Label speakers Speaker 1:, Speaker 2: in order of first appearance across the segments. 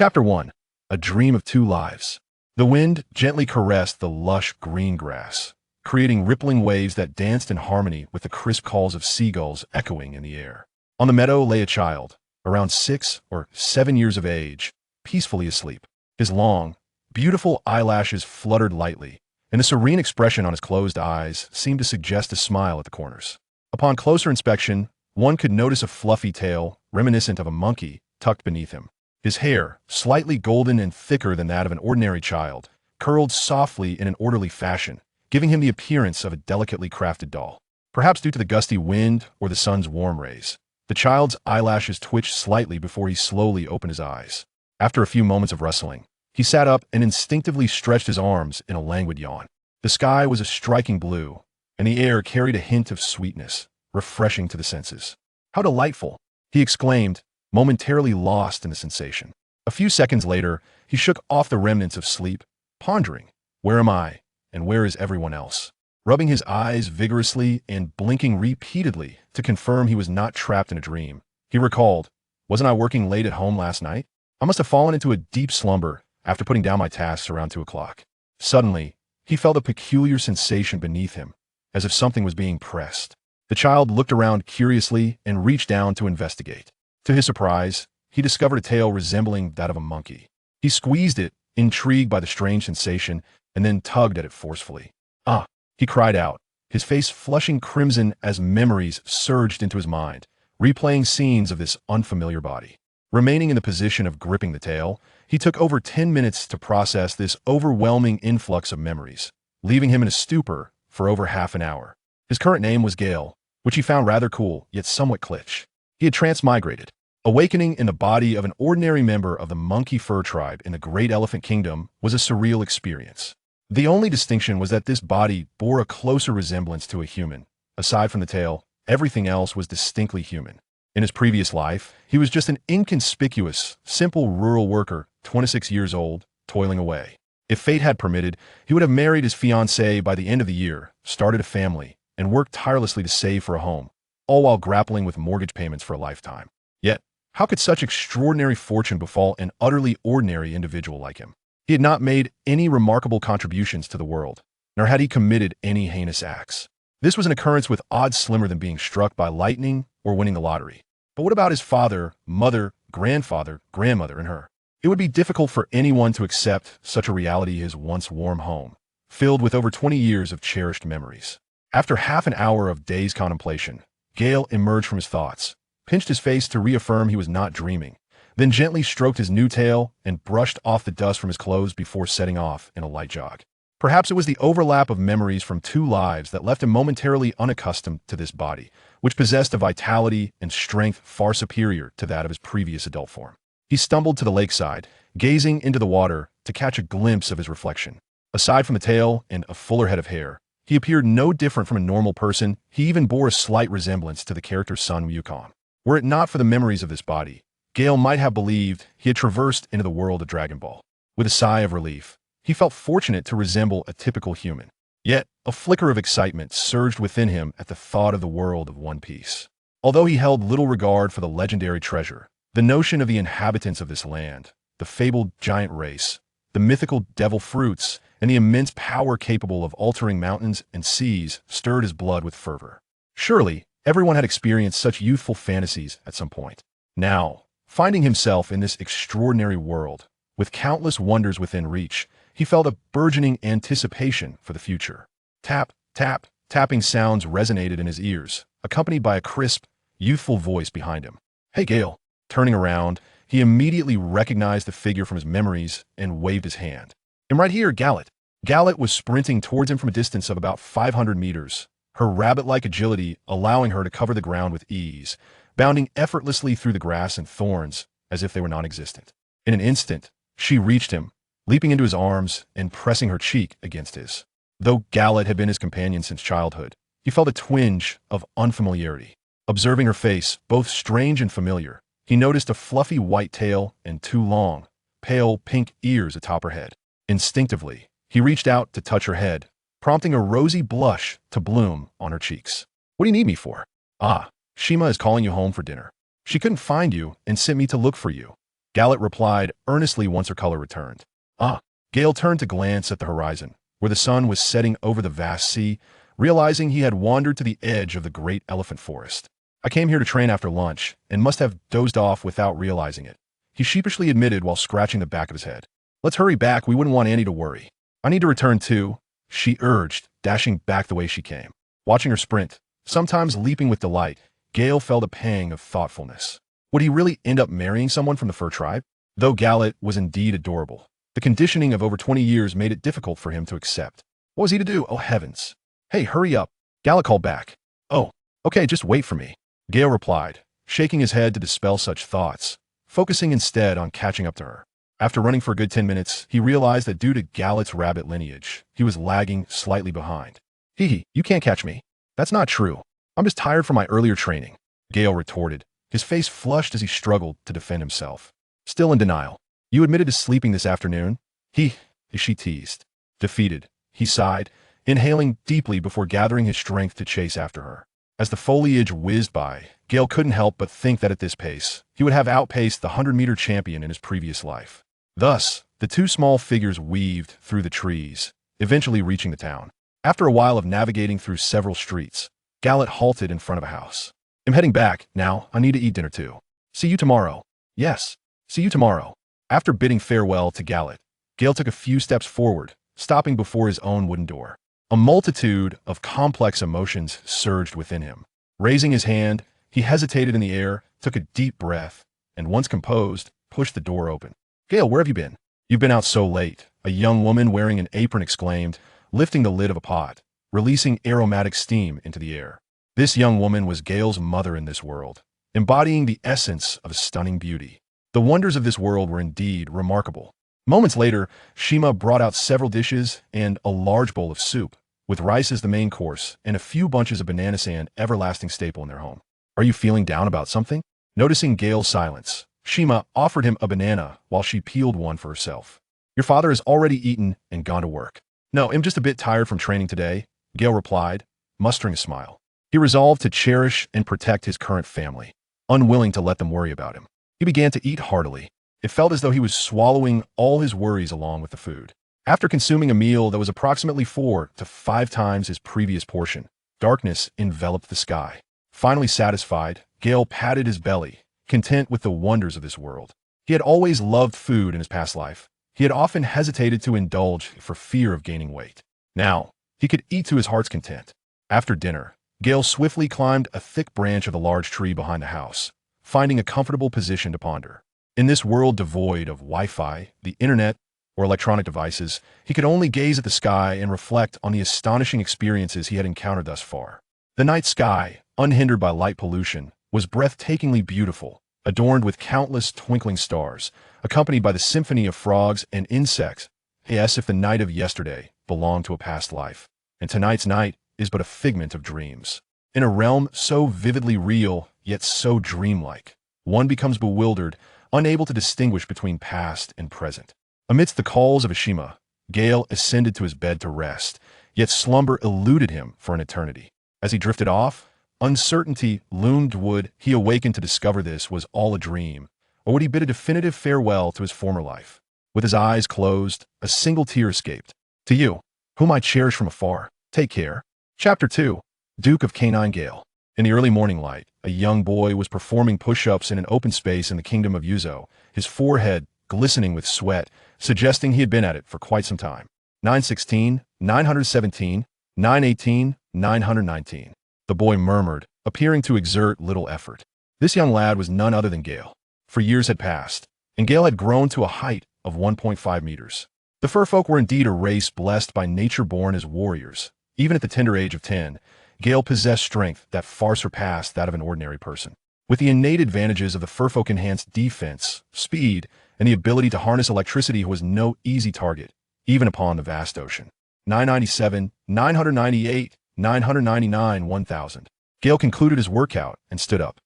Speaker 1: Chapter 1. A Dream of Two Lives. The wind gently caressed the lush green grass, creating rippling waves that danced in harmony with the crisp calls of seagulls echoing in the air. On the meadow lay a child, around 6 or 7 years of age, peacefully asleep. His long, beautiful eyelashes fluttered lightly, and the serene expression on his closed eyes seemed to suggest a smile at the corners. Upon closer inspection, one could notice a fluffy tail, reminiscent of a monkey, tucked beneath him. His hair, slightly golden and thicker than that of an ordinary child, curled softly in an orderly fashion, giving him the appearance of a delicately crafted doll. Perhaps due to the gusty wind or the sun's warm rays, the child's eyelashes twitched slightly before he slowly opened his eyes. After a few moments of rustling, he sat up and instinctively stretched his arms in a languid yawn. The sky was a striking blue, and the air carried a hint of sweetness, refreshing to the senses. "How delightful!" he exclaimed, momentarily lost in the sensation. A few seconds later, he shook off the remnants of sleep, pondering, "Where am I, and where is everyone else?" Rubbing his eyes vigorously and blinking repeatedly to confirm he was not trapped in a dream, he recalled, "Wasn't I working late at home last night? I must have fallen into a deep slumber after putting down my tasks around 2 o'clock. Suddenly, he felt a peculiar sensation beneath him, as if something was being pressed. The child looked around curiously and reached down to investigate. To his surprise, he discovered a tail resembling that of a monkey. He squeezed it, intrigued by the strange sensation, and then tugged at it forcefully. "Ah!" he cried out, his face flushing crimson as memories surged into his mind, replaying scenes of this unfamiliar body. Remaining in the position of gripping the tail, he took over 10 minutes to process this overwhelming influx of memories, leaving him in a stupor for over half an hour. His current name was Gale, which he found rather cool, yet somewhat kitsch. He had transmigrated. Awakening in the body of an ordinary member of the monkey fur tribe in the Great Elephant Kingdom was a surreal experience. The only distinction was that this body bore a closer resemblance to a human. Aside from the tail, everything else was distinctly human. In his previous life, he was just an inconspicuous, simple rural worker, 26 years old, toiling away. If fate had permitted, he would have married his fiancée by the end of the year, started a family, and worked tirelessly to save for a home, all while grappling with mortgage payments for a lifetime. Yet, how could such extraordinary fortune befall an utterly ordinary individual like him? He had not made any remarkable contributions to the world, nor had he committed any heinous acts. This was an occurrence with odds slimmer than being struck by lightning or winning the lottery. But what about his father, mother, grandfather, grandmother, and her? It would be difficult for anyone to accept such a reality as his once warm home, filled with over 20 years of cherished memories. After half an hour of dazed contemplation, Gale emerged from his thoughts, pinched his face to reaffirm he was not dreaming, then gently stroked his new tail and brushed off the dust from his clothes before setting off in a light jog. Perhaps it was the overlap of memories from 2 lives that left him momentarily unaccustomed to this body, which possessed a vitality and strength far superior to that of his previous adult form. He stumbled to the lakeside, gazing into the water to catch a glimpse of his reflection. Aside from the tail and a fuller head of hair, he appeared no different from a normal person. He even bore a slight resemblance to the character's son Yukon. Were it not for the memories of this body, Gale might have believed he had traversed into the world of Dragon Ball. With a sigh of relief, he felt fortunate to resemble a typical human. Yet, a flicker of excitement surged within him at the thought of the world of One Piece. Although he held little regard for the legendary treasure, the notion of the inhabitants of this land, the fabled giant race, the mythical devil fruits, and the immense power capable of altering mountains and seas stirred his blood with fervor. Surely, everyone had experienced such youthful fantasies at some point. Now, finding himself in this extraordinary world, with countless wonders within reach, he felt a burgeoning anticipation for the future. Tap, tap, tapping sounds resonated in his ears, accompanied by a crisp, youthful voice behind him. "Hey, Gale." Turning around, he immediately recognized the figure from his memories and waved his hand. "I'm right here, Gallet." Gallet was sprinting towards him from a distance of about 500 meters, her rabbit-like agility allowing her to cover the ground with ease, bounding effortlessly through the grass and thorns as if they were non-existent. In an instant, she reached him, leaping into his arms and pressing her cheek against his. Though Gallet had been his companion since childhood, he felt a twinge of unfamiliarity. Observing her face, both strange and familiar, he noticed a fluffy white tail and 2 long, pale pink ears atop her head. Instinctively, he reached out to touch her head, prompting a rosy blush to bloom on her cheeks. "What do you need me for?" "Ah, Shima is calling you home for dinner. She couldn't find you and sent me to look for you." Gallet replied earnestly once her color returned. Ah. Gale turned to glance at the horizon, where the sun was setting over the vast sea, realizing he had wandered to the edge of the great elephant forest. I came here to train after lunch, and must have dozed off without realizing it, he sheepishly admitted while scratching the back of his head. Let's hurry back, we wouldn't want Annie to worry. I need to return too, she urged, dashing back the way she came. Watching her sprint, sometimes leaping with delight, Gale felt a pang of thoughtfulness. Would he really end up marrying someone from the fur tribe? Though Gallet was indeed adorable, the conditioning of over 20 years made it difficult for him to accept. What was he to do? Oh heavens. Hey, hurry up. Gallet called back. Oh, okay, just wait for me. Gale replied, shaking his head to dispel such thoughts, focusing instead on catching up to her. After running for a good 10 minutes, he realized that due to Gallet's rabbit lineage, he was lagging slightly behind. Hee, you can't catch me. That's not true. I'm just tired from my earlier training, Gale retorted, his face flushed as he struggled to defend himself. Still in denial. You admitted to sleeping this afternoon? She teased. Defeated, he sighed, inhaling deeply before gathering his strength to chase after her. As the foliage whizzed by, Gale couldn't help but think that at this pace, he would have outpaced the 100-meter champion in his previous life. Thus, the two small figures weaved through the trees, eventually reaching the town. After a while of navigating through several streets, Gallet halted in front of a house. I'm heading back, now, I need to eat dinner too. See you tomorrow. Yes, see you tomorrow. After bidding farewell to Gallet, Gale took a few steps forward, stopping before his own wooden door. A multitude of complex emotions surged within him. Raising his hand, he hesitated in the air, took a deep breath, and once composed, pushed the door open. Gale, where have you been? You've been out so late, a young woman wearing an apron exclaimed, lifting the lid of a pot, releasing aromatic steam into the air. This young woman was Gale's mother in this world, embodying the essence of stunning beauty. The wonders of this world were indeed remarkable. Moments later, Shima brought out several dishes and a large bowl of soup, with rice as the main course and a few bunches of banana sand, everlasting staple in their home. Are you feeling down about something? Noticing Gale's silence, Shima offered him a banana while she peeled one for herself. Your father has already eaten and gone to work. No, I'm just a bit tired from training today, Gale replied, mustering a smile. He resolved to cherish and protect his current family, unwilling to let them worry about him. He began to eat heartily. It felt as though he was swallowing all his worries along with the food. After consuming a meal that was approximately 4 to 5 times his previous portion, darkness enveloped the sky. Finally satisfied, Gale patted his belly, content with the wonders of this world. He had always loved food in his past life. He had often hesitated to indulge for fear of gaining weight. Now, he could eat to his heart's content. After dinner, Gale swiftly climbed a thick branch of a large tree behind the house, finding a comfortable position to ponder. In this world devoid of Wi-Fi, the internet, or electronic devices, he could only gaze at the sky and reflect on the astonishing experiences he had encountered thus far. The night sky, unhindered by light pollution, was breathtakingly beautiful, adorned with countless twinkling stars, accompanied by the symphony of frogs and insects. Yes, if the night of yesterday belonged to a past life, and tonight's night is but a figment of dreams. In a realm so vividly real, yet so dreamlike, one becomes bewildered, unable to distinguish between past and present. Amidst the calls of Ashima, Gale ascended to his bed to rest, yet slumber eluded him for an eternity. As he drifted off, uncertainty loomed. Would he awaken to discover this was all a dream, or would he bid a definitive farewell to his former life? With his eyes closed, a single tear escaped. To you, whom I cherish from afar, take care. Chapter 2. Duke of Canine Gale. In the early morning light, a young boy was performing push-ups in an open space in the kingdom of Yuzo, his forehead glistening with sweat, suggesting he had been at it for quite some time. 916, 917, 918, 919. The boy murmured, appearing to exert little effort. This young lad was none other than Gale. For years had passed, and Gale had grown to a height of 1.5 meters. The furfolk were indeed a race blessed by nature, born as warriors. Even at the tender age of 10, Gale possessed strength that far surpassed that of an ordinary person. With the innate advantages of the furfolk enhanced defense, speed, and the ability to harness electricity, he was no easy target, even upon the vast ocean. 997, 998, 999, 1000. Gale concluded his workout and stood up.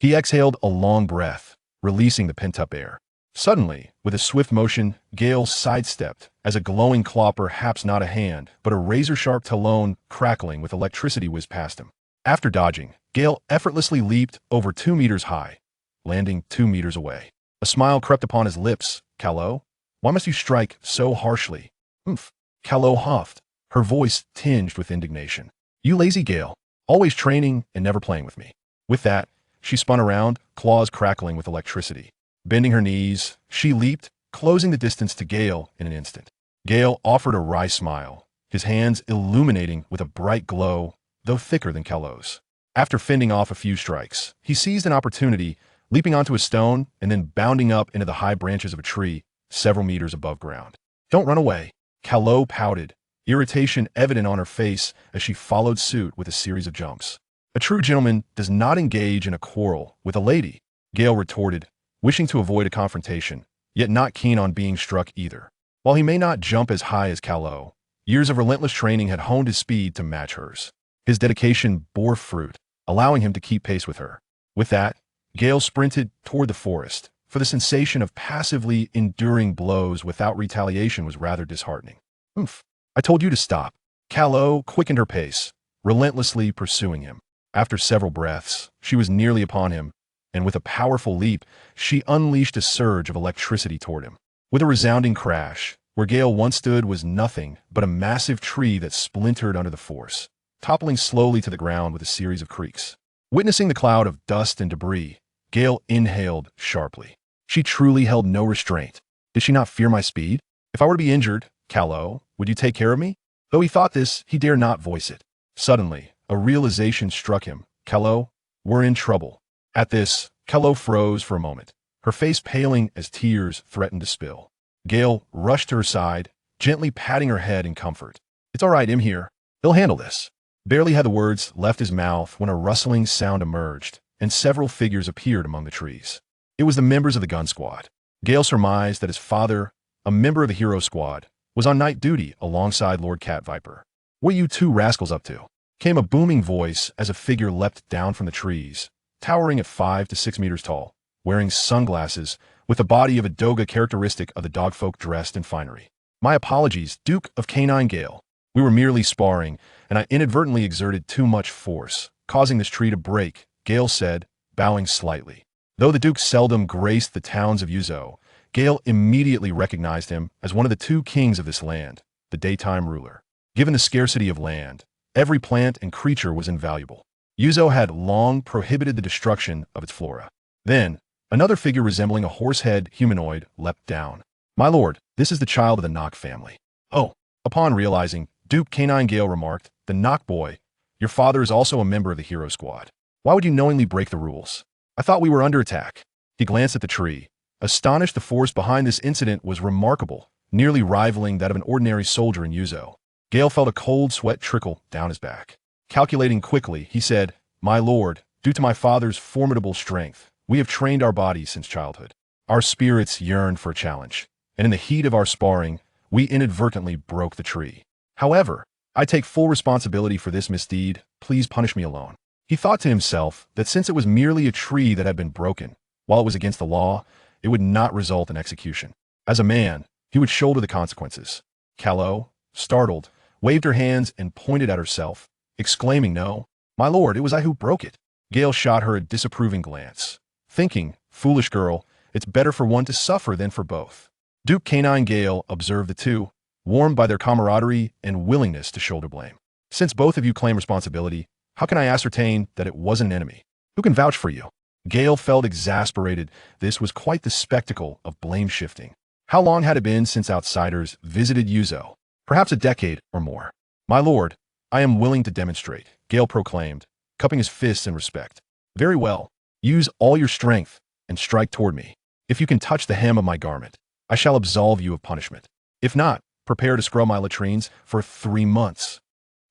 Speaker 1: He exhaled a long breath, releasing the pent-up air. Suddenly, with a swift motion, Gale sidestepped as a glowing claw, perhaps not a hand, but a razor-sharp talon crackling with electricity, whizzed past him. After dodging, Gale effortlessly leaped over 2 meters high, landing 2 meters away. A smile crept upon his lips. Callow, why must you strike so harshly? Oomph. Callow huffed, her voice tinged with indignation. You lazy Gale, always training and never playing with me. With that, she spun around, claws crackling with electricity. Bending her knees, she leaped, closing the distance to Gale in an instant. Gale offered a wry smile, his hands illuminating with a bright glow, though thicker than Callow's. After fending off a few strikes, he seized an opportunity, leaping onto a stone and then bounding up into the high branches of a tree several meters above ground. Don't run away. Callow pouted, irritation evident on her face as she followed suit with a series of jumps. A true gentleman does not engage in a quarrel with a lady, Gale retorted, wishing to avoid a confrontation, yet not keen on being struck either. While he may not jump as high as Callow, years of relentless training had honed his speed to match hers. His dedication bore fruit, allowing him to keep pace with her. With that, Gale sprinted toward the forest, for the sensation of passively enduring blows without retaliation was rather disheartening. Oomph. I told you to stop. Callow quickened her pace, relentlessly pursuing him. After several breaths, she was nearly upon him, and with a powerful leap, she unleashed a surge of electricity toward him. With a resounding crash, where Gale once stood was nothing but a massive tree that splintered under the force, toppling slowly to the ground with a series of creaks. Witnessing the cloud of dust and debris, Gale inhaled sharply. She truly held no restraint. Did she not fear my speed? If I were to be injured, Callow, would you take care of me? Though he thought this, he dare not voice it. Suddenly, a realization struck him. Callow, we're in trouble. At this, Callow froze for a moment, her face paling as tears threatened to spill. Gale rushed to her side, gently patting her head in comfort. It's all right, I'm here. He'll handle this. Barely had the words left his mouth when a rustling sound emerged, and several figures appeared among the trees. It was the members of the gun squad. Gale surmised that his father, a member of the hero squad, was on night duty alongside Lord Cat Viper. What are you two rascals up to? Came a booming voice as a figure leapt down from the trees, towering at 5 to 6 meters tall, wearing sunglasses, with the body of a doga characteristic of the dogfolk dressed in finery. My apologies, Duke of Canine Gale. We were merely sparring, and I inadvertently exerted too much force, causing this tree to break, Gale said, bowing slightly. Though the Duke seldom graced the towns of Yuzo, Gale immediately recognized him as one of the two kings of this land, the daytime ruler. Given the scarcity of land, every plant and creature was invaluable. Yuzo had long prohibited the destruction of its flora. Then, another figure resembling a horse-head humanoid leapt down. My lord, this is the child of the Knock family. Oh, upon realizing, Duke Canine Gale remarked, the Knock boy, your father is also a member of the hero squad. Why would you knowingly break the rules? I thought we were under attack. He glanced at the tree, astonished the force behind this incident was remarkable, nearly rivaling that of an ordinary soldier in Yuzo. Gale felt a cold sweat trickle down his back. Calculating quickly, he said, My lord, due to my father's formidable strength, we have trained our bodies since childhood. Our spirits yearned for a challenge, and in the heat of our sparring, we inadvertently broke the tree. However, I take full responsibility for this misdeed. Please punish me alone. He thought to himself that since it was merely a tree that had been broken, while it was against the law, it would not result in execution. As a man, he would shoulder the consequences. Callow, startled, waved her hands and pointed at herself, exclaiming, No, my lord, it was I who broke it. Gale shot her a disapproving glance, thinking, Foolish girl, it's better for one to suffer than for both. Duke Canine Gale observed the two, warmed by their camaraderie and willingness to shoulder blame. Since both of you claim responsibility, how can I ascertain that it wasn't an enemy? Who can vouch for you? Gale felt exasperated. This was quite the spectacle of blame shifting. How long had it been since outsiders visited Yuzo? Perhaps a decade or more. My lord, I am willing to demonstrate, Gale proclaimed, cupping his fists in respect. Very well. Use all your strength and strike toward me. If you can touch the hem of my garment, I shall absolve you of punishment. If not, prepare to scrub my latrines for 3 months.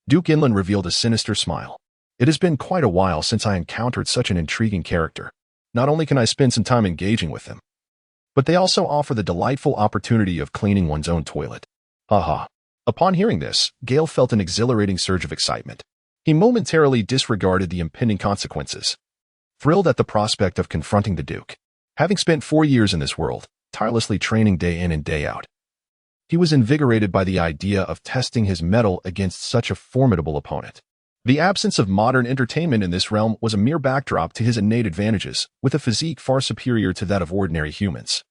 Speaker 1: Duke Inland revealed a sinister smile. It has been quite a while since I encountered such an intriguing character. Not only can I spend some time engaging with them, but they also offer the delightful opportunity of cleaning one's own toilet. Haha. Upon hearing this, Gale felt an exhilarating surge of excitement. He momentarily disregarded the impending consequences, thrilled at the prospect of confronting the Duke. Having spent 4 years in this world, tirelessly training day in and day out, he was invigorated by the idea of testing his mettle against such a formidable opponent. The absence of modern entertainment in this realm was a mere backdrop to his innate advantages, with a physique far superior to that of ordinary humans.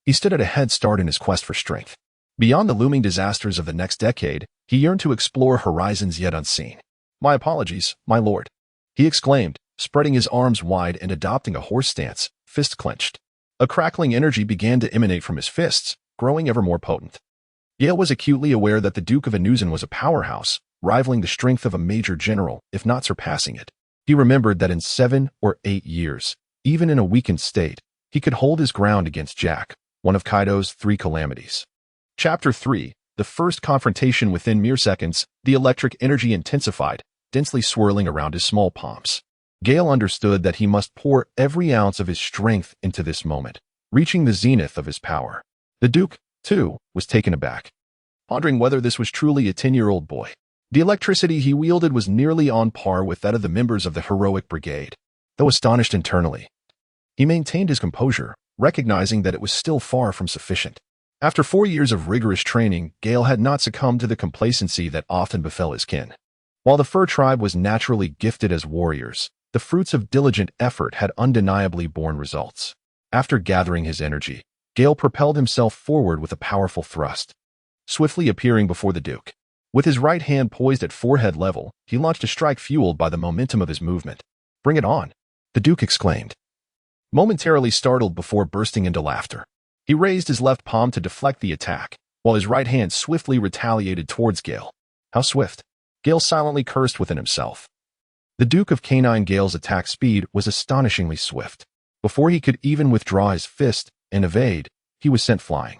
Speaker 1: He stood at a head start in his quest for strength. Beyond the looming disasters of the next decade, he yearned to explore horizons yet unseen. "My apologies, my lord," he exclaimed, spreading his arms wide and adopting a horse stance, fist clenched. A crackling energy began to emanate from his fists, growing ever more potent. Gale was acutely aware that the Duke of Anuzen was a powerhouse, rivaling the strength of a major general, if not surpassing it. He remembered that in 7 or 8 years, even in a weakened state, he could hold his ground against Jack, one of Kaido's 3 calamities. Chapter 3. The first confrontation. Within mere seconds, the electric energy intensified, densely swirling around his small palms. Gale understood that he must pour every ounce of his strength into this moment, reaching the zenith of his power. The Duke, too, was taken aback, pondering whether this was truly a 10-year-old boy. The electricity he wielded was nearly on par with that of the members of the heroic brigade. Though astonished internally, he maintained his composure, recognizing that it was still far from sufficient. After 4 years of rigorous training, Gale had not succumbed to the complacency that often befell his kin. While the Fur tribe was naturally gifted as warriors, the fruits of diligent effort had undeniably borne results. After gathering his energy, Gale propelled himself forward with a powerful thrust, swiftly appearing before the Duke. With his right hand poised at forehead level, he launched a strike fueled by the momentum of his movement. "Bring it on," the Duke exclaimed, momentarily startled before bursting into laughter. He raised his left palm to deflect the attack, while his right hand swiftly retaliated towards Gale. How swift! Gale silently cursed within himself. The Duke of Canine Gale's attack speed was astonishingly swift. Before he could even withdraw his fist and evade, he was sent flying.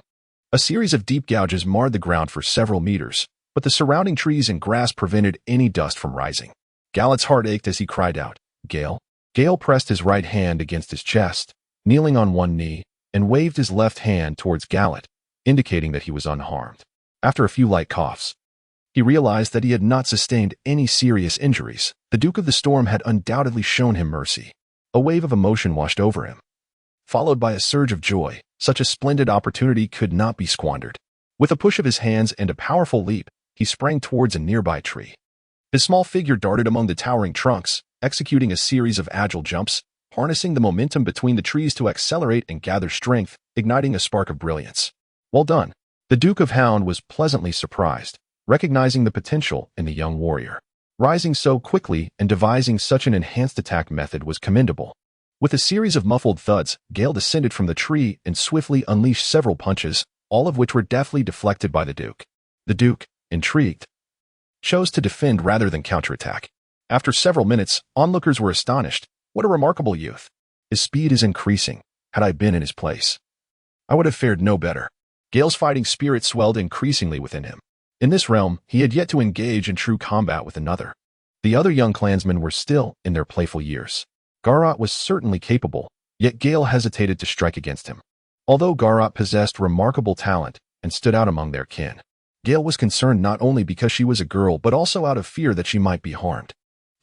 Speaker 1: A series of deep gouges marred the ground for several meters, but the surrounding trees and grass prevented any dust from rising. Galet's heart ached as he cried out, "Gale!" Gale pressed his right hand against his chest, kneeling on one knee, and waved his left hand towards Galet, indicating that he was unharmed. After a few light coughs, he realized that he had not sustained any serious injuries. The Duke of the Storm had undoubtedly shown him mercy. A wave of emotion washed over him, followed by a surge of joy. Such a splendid opportunity could not be squandered. With a push of his hands and a powerful leap, he sprang towards a nearby tree. His small figure darted among the towering trunks, executing a series of agile jumps, harnessing the momentum between the trees to accelerate and gather strength, igniting a spark of brilliance. Well done. The Duke of Hound was pleasantly surprised, recognizing the potential in the young warrior. Rising so quickly and devising such an enhanced attack method was commendable. With a series of muffled thuds, Gale descended from the tree and swiftly unleashed several punches, all of which were deftly deflected by the Duke. The Duke, intrigued, chose to defend rather than counterattack. After several minutes, onlookers were astonished. What a remarkable youth. His speed is increasing. Had I been in his place, I would have fared no better. Gale's fighting spirit swelled increasingly within him. In this realm, he had yet to engage in true combat with another. The other young clansmen were still in their playful years. Garrot was certainly capable, yet Gale hesitated to strike against him. Although Garrot possessed remarkable talent and stood out among their kin, Gale was concerned not only because she was a girl but also out of fear that she might be harmed.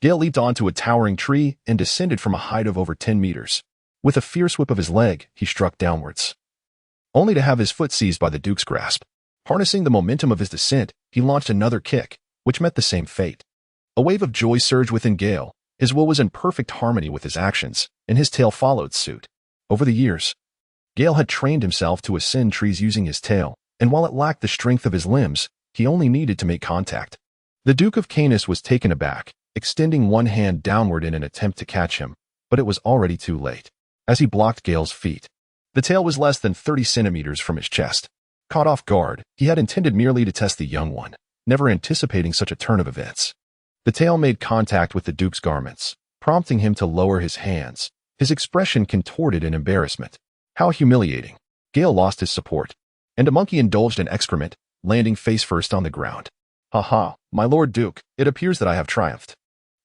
Speaker 1: Gale leaped onto a towering tree and descended from a height of over 10 meters. With a fierce whip of his leg, he struck downwards, only to have his foot seized by the Duke's grasp. Harnessing the momentum of his descent, he launched another kick, which met the same fate. A wave of joy surged within Gale. His will was in perfect harmony with his actions, and his tail followed suit. Over the years, Gale had trained himself to ascend trees using his tail, and while it lacked the strength of his limbs, he only needed to make contact. The Duke of Canis was taken aback, extending one hand downward in an attempt to catch him, but it was already too late. As he blocked Gale's feet, the tail was less than 30 centimeters from his chest. Caught off guard, he had intended merely to test the young one, never anticipating such a turn of events. The tail made contact with the Duke's garments, prompting him to lower his hands, his expression contorted in embarrassment. How humiliating. Gale lost his support, and a monkey indulged in excrement, landing face first on the ground. "Ha ha, my Lord Duke, it appears that I have triumphed."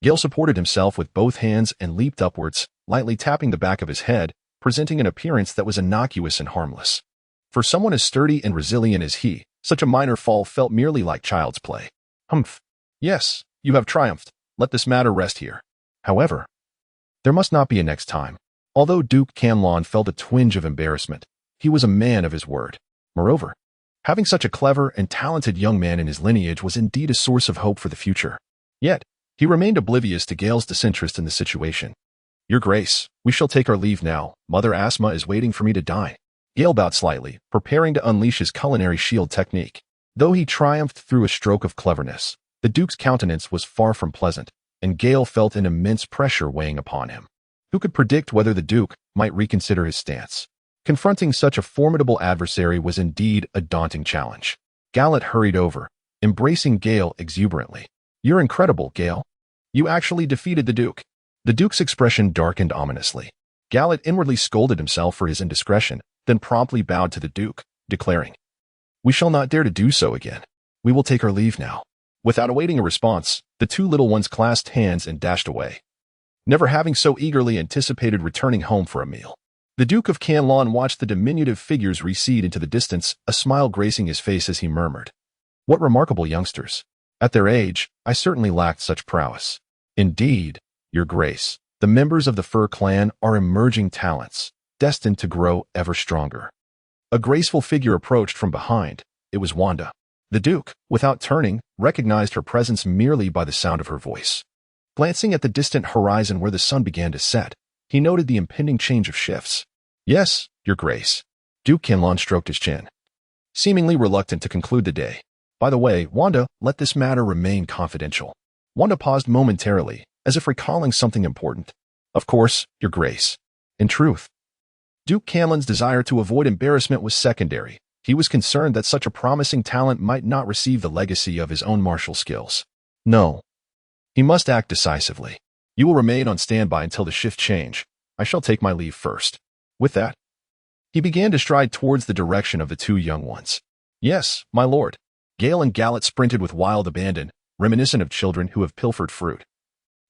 Speaker 1: Gale supported himself with both hands and leaped upwards, lightly tapping the back of his head, presenting an appearance that was innocuous and harmless. For someone as sturdy and resilient as he, such a minor fall felt merely like child's play. "Humph. Yes, you have triumphed. Let this matter rest here." However, there must not be a next time. Although Duke Canlon felt a twinge of embarrassment, he was a man of his word. Moreover, having such a clever and talented young man in his lineage was indeed a source of hope for the future. Yet, He remained oblivious to Gale's disinterest in the situation. "Your Grace, we shall take our leave now. Mother Asma is waiting for me to dine." Gale bowed slightly, preparing to unleash his culinary shield technique. Though he triumphed through a stroke of cleverness, the Duke's countenance was far from pleasant, and Gale felt an immense pressure weighing upon him. Who could predict whether the Duke might reconsider his stance? Confronting such a formidable adversary was indeed a daunting challenge. Gallet hurried over, embracing Gale exuberantly. "You're incredible, Gale. You actually defeated the Duke." The Duke's expression darkened ominously. Gallet inwardly scolded himself for his indiscretion, then promptly bowed to the Duke, declaring, "We shall not dare to do so again. We will take our leave now." Without awaiting a response, the two little ones clasped hands and dashed away, never having so eagerly anticipated returning home for a meal. The Duke of Canlon watched the diminutive figures recede into the distance, a smile gracing his face as he murmured, "What remarkable youngsters. At their age, I certainly lacked such prowess." "Indeed, Your Grace, the members of the Fur clan are emerging talents, destined to grow ever stronger." A graceful figure approached from behind. It was Wanda. The Duke, without turning, recognized her presence merely by the sound of her voice. Glancing at the distant horizon where the sun began to set, he noted the impending change of shifts. "Yes, Your Grace." Duke Canlon stroked his chin, seemingly reluctant to conclude the day. "By the way, Wanda, let this matter remain confidential." Wanda paused momentarily, as if recalling something important. "Of course, Your Grace." In truth, Duke Canlon's desire to avoid embarrassment was secondary. He was concerned that such a promising talent might not receive the legacy of his own martial skills. No. He must act decisively. "You will remain on standby until the shift change. I shall take my leave first." With that, he began to stride towards the direction of the two young ones. "Yes, my lord." Gale and Gallet sprinted with wild abandon, reminiscent of children who have pilfered fruit.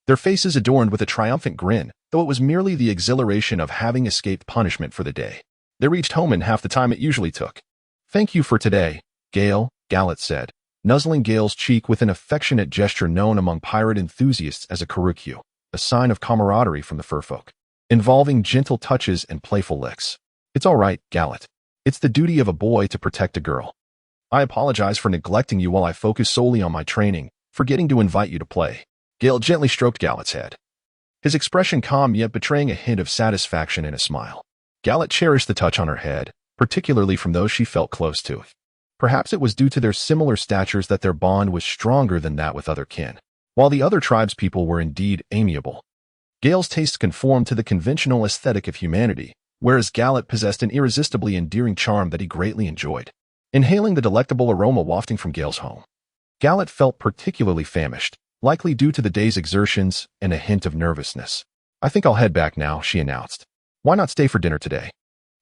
Speaker 1: Their faces adorned with a triumphant grin, though it was merely the exhilaration of having escaped punishment for the day. They reached home in half the time it usually took. "Thank you for today, Gale," Gallet said, nuzzling Gale's cheek with an affectionate gesture known among pirate enthusiasts as a curlicue, a sign of camaraderie from the furfolk, involving gentle touches and playful licks. "It's all right, Gallet. It's the duty of a boy to protect a girl. I apologize for neglecting you while I focus solely on my training, forgetting to invite you to play." Gale gently stroked Gallet's head, his expression calm yet betraying a hint of satisfaction in a smile. Gallet cherished the touch on her head, particularly from those she felt close to. Perhaps it was due to their similar statures that their bond was stronger than that with other kin. While the other tribespeople were indeed amiable, Gale's tastes conformed to the conventional aesthetic of humanity, whereas Gallet possessed an irresistibly endearing charm that he greatly enjoyed. Inhaling the delectable aroma wafting from Gale's home, Gallet felt particularly famished, likely due to the day's exertions and a hint of nervousness. "I think I'll head back now," she announced. "Why not stay for dinner today?"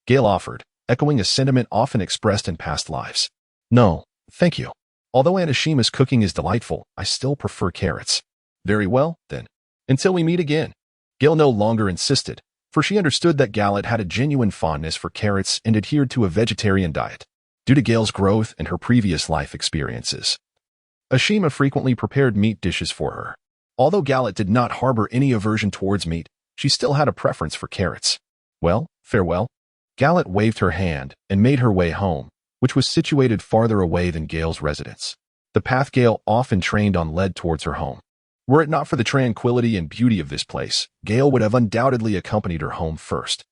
Speaker 1: Gale offered, echoing a sentiment often expressed in past lives. "No, thank you. Although Anashima's cooking is delightful, I still prefer carrots." "Very well, then. Until we meet again." Gale no longer insisted, for she understood that Gallet had a genuine fondness for carrots and adhered to a vegetarian diet, due to Gale's growth and her previous life experiences. Ashima frequently prepared meat dishes for her. Although Gallet did not harbor any aversion towards meat, she still had a preference for carrots. "Well, farewell." Gallet waved her hand and made her way home, which was situated farther away than Gale's residence. The path Gale often trained on led towards her home. Were it not for the tranquility and beauty of this place, Gale would have undoubtedly accompanied her home first.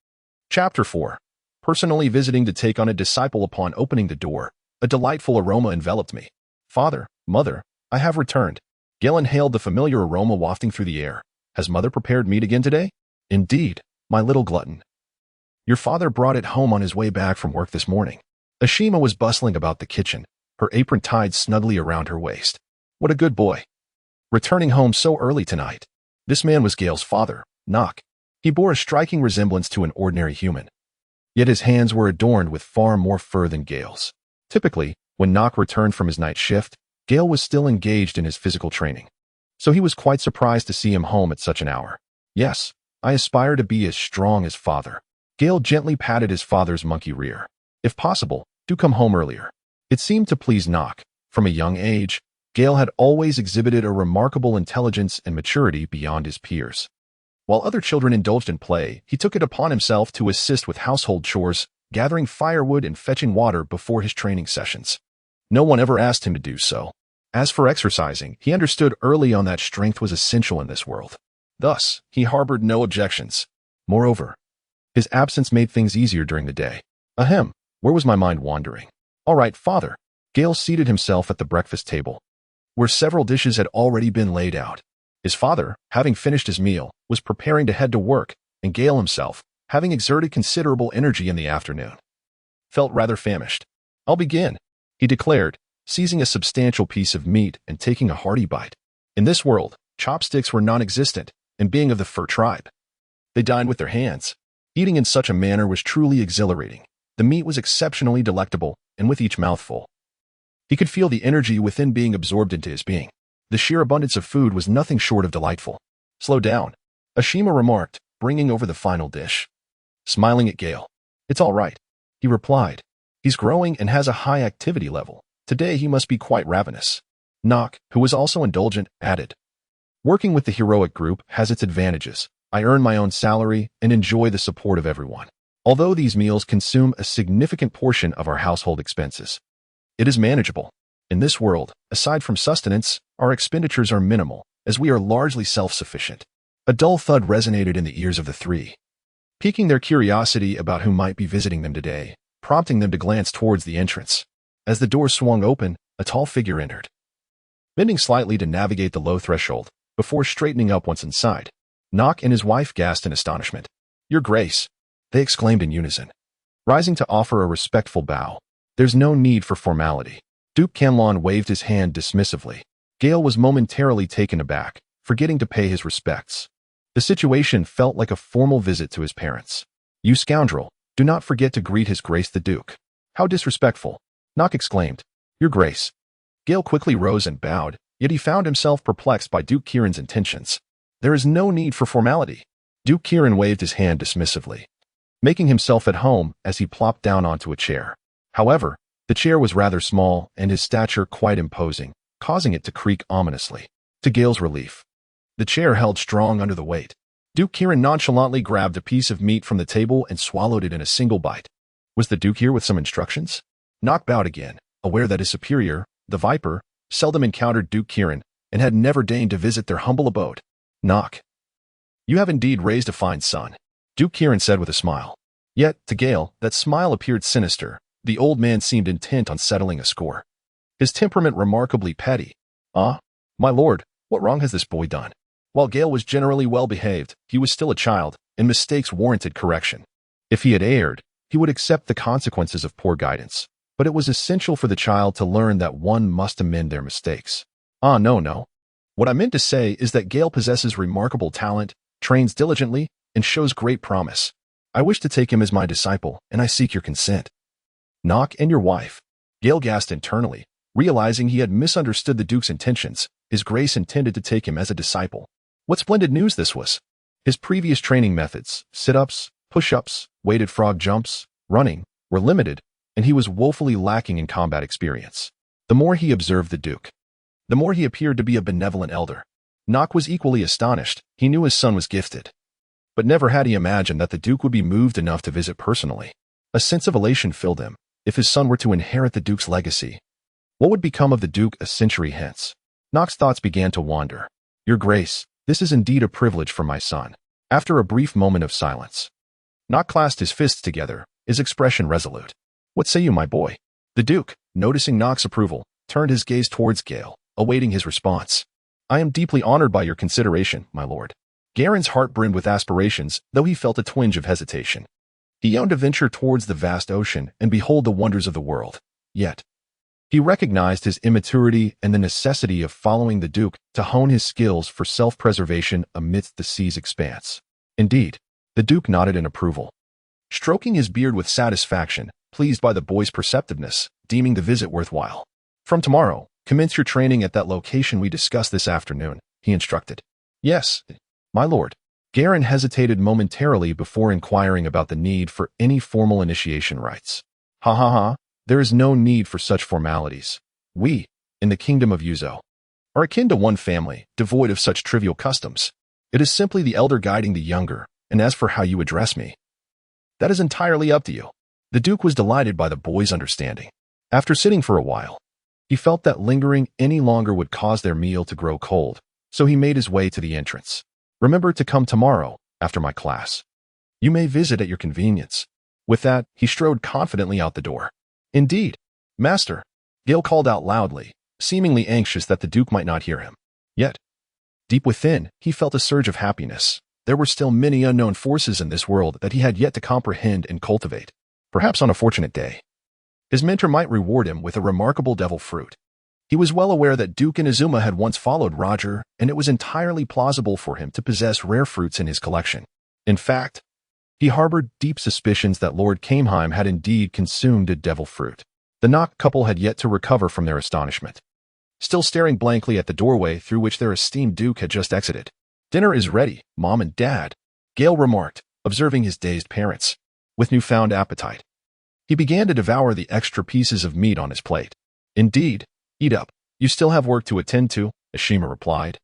Speaker 1: Chapter 4. Personally visiting to take on a disciple. Upon opening the door, a delightful aroma enveloped me. "Father, Mother, I have returned." Gale inhaled the familiar aroma wafting through the air. "Has Mother prepared meat again today?" "Indeed, my little glutton. Your father brought it home on his way back from work this morning." Ashima was bustling about the kitchen, her apron tied snugly around her waist. "What a good boy. Returning home so early tonight." This man was Gale's father, Nock. He bore a striking resemblance to an ordinary human. Yet his hands were adorned with far more fur than Gale's. Typically, when Nock returned from his night shift, Gale was still engaged in his physical training. So he was quite surprised to see him home at such an hour. "Yes, I aspire to be as strong as father." Gale gently patted his father's monkey rear. "If possible, do come home earlier." It seemed to please Nock. From a young age, Gale had always exhibited a remarkable intelligence and maturity beyond his peers. While other children indulged in play, he took it upon himself to assist with household chores, gathering firewood and fetching water before his training sessions. No one ever asked him to do so. As for exercising, he understood early on that strength was essential in this world. Thus, he harbored no objections. Moreover, his absence made things easier during the day. Ahem, where was my mind wandering? All right, father. Gale seated himself at the breakfast table, where several dishes had already been laid out. His father, having finished his meal, was preparing to head to work, and Gale himself, having exerted considerable energy in the afternoon, felt rather famished. I'll begin, he declared, seizing a substantial piece of meat and taking a hearty bite. In this world, chopsticks were non-existent, and being of the fur tribe, they dined with their hands. Eating in such a manner was truly exhilarating. The meat was exceptionally delectable, and with each mouthful, he could feel the energy within being absorbed into his being. The sheer abundance of food was nothing short of delightful. Slow down, Ashima remarked, bringing over the final dish. Smiling at Gale. It's all right, he replied. He's growing and has a high activity level. Today he must be quite ravenous. Nock, who was also indulgent, added. Working with the heroic group has its advantages. I earn my own salary and enjoy the support of everyone. Although these meals consume a significant portion of our household expenses, it is manageable. In this world, aside from sustenance, our expenditures are minimal, as we are largely self-sufficient. A dull thud resonated in the ears of the three, piquing their curiosity about who might be visiting them today, prompting them to glance towards the entrance. As the door swung open, a tall figure entered, bending slightly to navigate the low threshold, before straightening up once inside. Nock and his wife gasped in astonishment. Your Grace, they exclaimed in unison, rising to offer a respectful bow. There's no need for formality. Duke Canlon waved his hand dismissively. Gale was momentarily taken aback, forgetting to pay his respects. The situation felt like a formal visit to his parents. You scoundrel, do not forget to greet His Grace the Duke. How disrespectful, Nock exclaimed. Your Grace. Gale quickly rose and bowed, yet he found himself perplexed by Duke Kieran's intentions. There is no need for formality. Duke Kieran waved his hand dismissively, making himself at home as he plopped down onto a chair. However, the chair was rather small and his stature quite imposing, causing it to creak ominously. To Gale's relief, the chair held strong under the weight. Duke Kieran nonchalantly grabbed a piece of meat from the table and swallowed it in a single bite. Was the Duke here with some instructions? Nock bowed again, aware that his superior, the Viper, seldom encountered Duke Kieran and had never deigned to visit their humble abode. Nock, you have indeed raised a fine son, Duke Kieran said with a smile. Yet, to Gale, that smile appeared sinister. The old man seemed intent on settling a score, his temperament remarkably petty. Ah, my lord, what wrong has this boy done? While Gale was generally well behaved, he was still a child, and mistakes warranted correction. If he had erred, he would accept the consequences of poor guidance. But it was essential for the child to learn that one must amend their mistakes. Ah, no. What I meant to say is that Gale possesses remarkable talent, trains diligently, and shows great promise. I wish to take him as my disciple, and I seek your consent. Nock and your wife. Gale gasped internally, realizing he had misunderstood the Duke's intentions. His Grace intended to take him as a disciple. What splendid news this was! His previous training methods, sit-ups, push-ups, weighted frog jumps, running, were limited, and he was woefully lacking in combat experience. The more he observed the Duke, the more he appeared to be a benevolent elder. Nock was equally astonished. He knew his son was gifted, but never had he imagined that the Duke would be moved enough to visit personally. A sense of elation filled him. If his son were to inherit the Duke's legacy, what would become of the Duke a century hence? Nock's thoughts began to wander. Your Grace, this is indeed a privilege for my son. After a brief moment of silence, Nock clasped his fists together, his expression resolute. What say you, my boy? The Duke, noticing Nock's approval, turned his gaze towards Gale, awaiting his response. I am deeply honored by your consideration, my lord. Garen's heart brimmed with aspirations, though he felt a twinge of hesitation. He yearned to venture towards the vast ocean and behold the wonders of the world. Yet, he recognized his immaturity and the necessity of following the Duke to hone his skills for self-preservation amidst the sea's expanse. Indeed, the Duke nodded in approval, stroking his beard with satisfaction, pleased by the boy's perceptiveness, deeming the visit worthwhile. From tomorrow, commence your training at that location we discussed this afternoon, he instructed. Yes, my lord. Garen hesitated momentarily before inquiring about the need for any formal initiation rites. Ha, there is no need for such formalities. We, in the kingdom of Yuzo, are akin to one family, devoid of such trivial customs. It is simply the elder guiding the younger, and as for how you address me, that is entirely up to you. The Duke was delighted by the boy's understanding. After sitting for a while, He felt that lingering any longer would cause their meal to grow cold, so he made his way to the entrance. "Remember to come tomorrow, after my class. You may visit at your convenience." With that, he strode confidently out the door. "Indeed, Master," Gale called out loudly, seemingly anxious that the Duke might not hear him. Yet, deep within, he felt a surge of happiness. There were still many unknown forces in this world that he had yet to comprehend and cultivate. Perhaps on a fortunate day, his mentor might reward him with a remarkable devil fruit. He was well aware that Duke Inazuma had once followed Roger, and it was entirely plausible for him to possess rare fruits in his collection. In fact, he harbored deep suspicions that Lord Kameheim had indeed consumed a devil fruit. The Nock couple had yet to recover from their astonishment, still staring blankly at the doorway through which their esteemed Duke had just exited. "Dinner is ready, Mom and Dad," Gale remarked, observing his dazed parents. With newfound appetite, he began to devour the extra pieces of meat on his plate. "Indeed, eat up. You still have work to attend to," Ashima replied,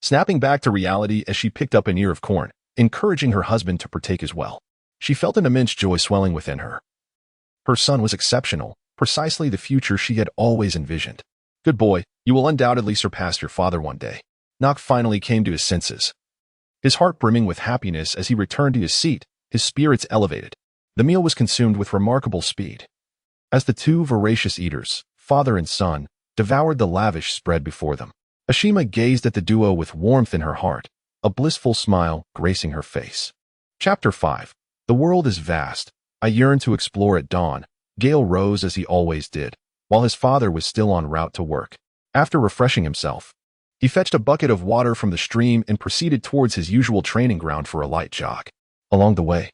Speaker 1: snapping back to reality as she picked up an ear of corn, encouraging her husband to partake as well. She felt an immense joy swelling within her. Her son was exceptional, precisely the future she had always envisioned. "Good boy, you will undoubtedly surpass your father one day." Nock finally came to his senses, his heart brimming with happiness as he returned to his seat, his spirits elevated. The meal was consumed with remarkable speed. As the two voracious eaters, father and son, devoured the lavish spread before them, Ashima gazed at the duo with warmth in her heart, a blissful smile gracing her face. Chapter 5. The world is vast. I yearn to explore at dawn. Gale rose as he always did, while his father was still en route to work. After refreshing himself, he fetched a bucket of water from the stream and proceeded towards his usual training ground for a light jog. Along the way,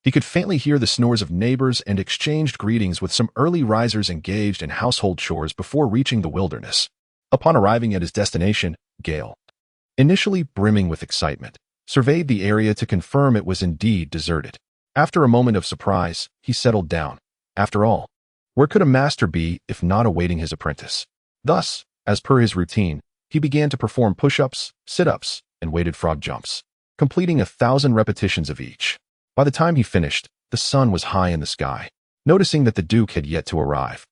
Speaker 1: he could faintly hear the snores of neighbors and exchanged greetings with some early risers engaged in household chores before reaching the wilderness. Upon arriving at his destination, Gale, initially brimming with excitement, surveyed the area to confirm it was indeed deserted. After a moment of surprise, he settled down. After all, where could a master be if not awaiting his apprentice? Thus, as per his routine, he began to perform push-ups, sit-ups, and weighted frog jumps, completing 1,000 repetitions of each. By the time he finished, the sun was high in the sky. Noticing that the Duke had yet to arrive,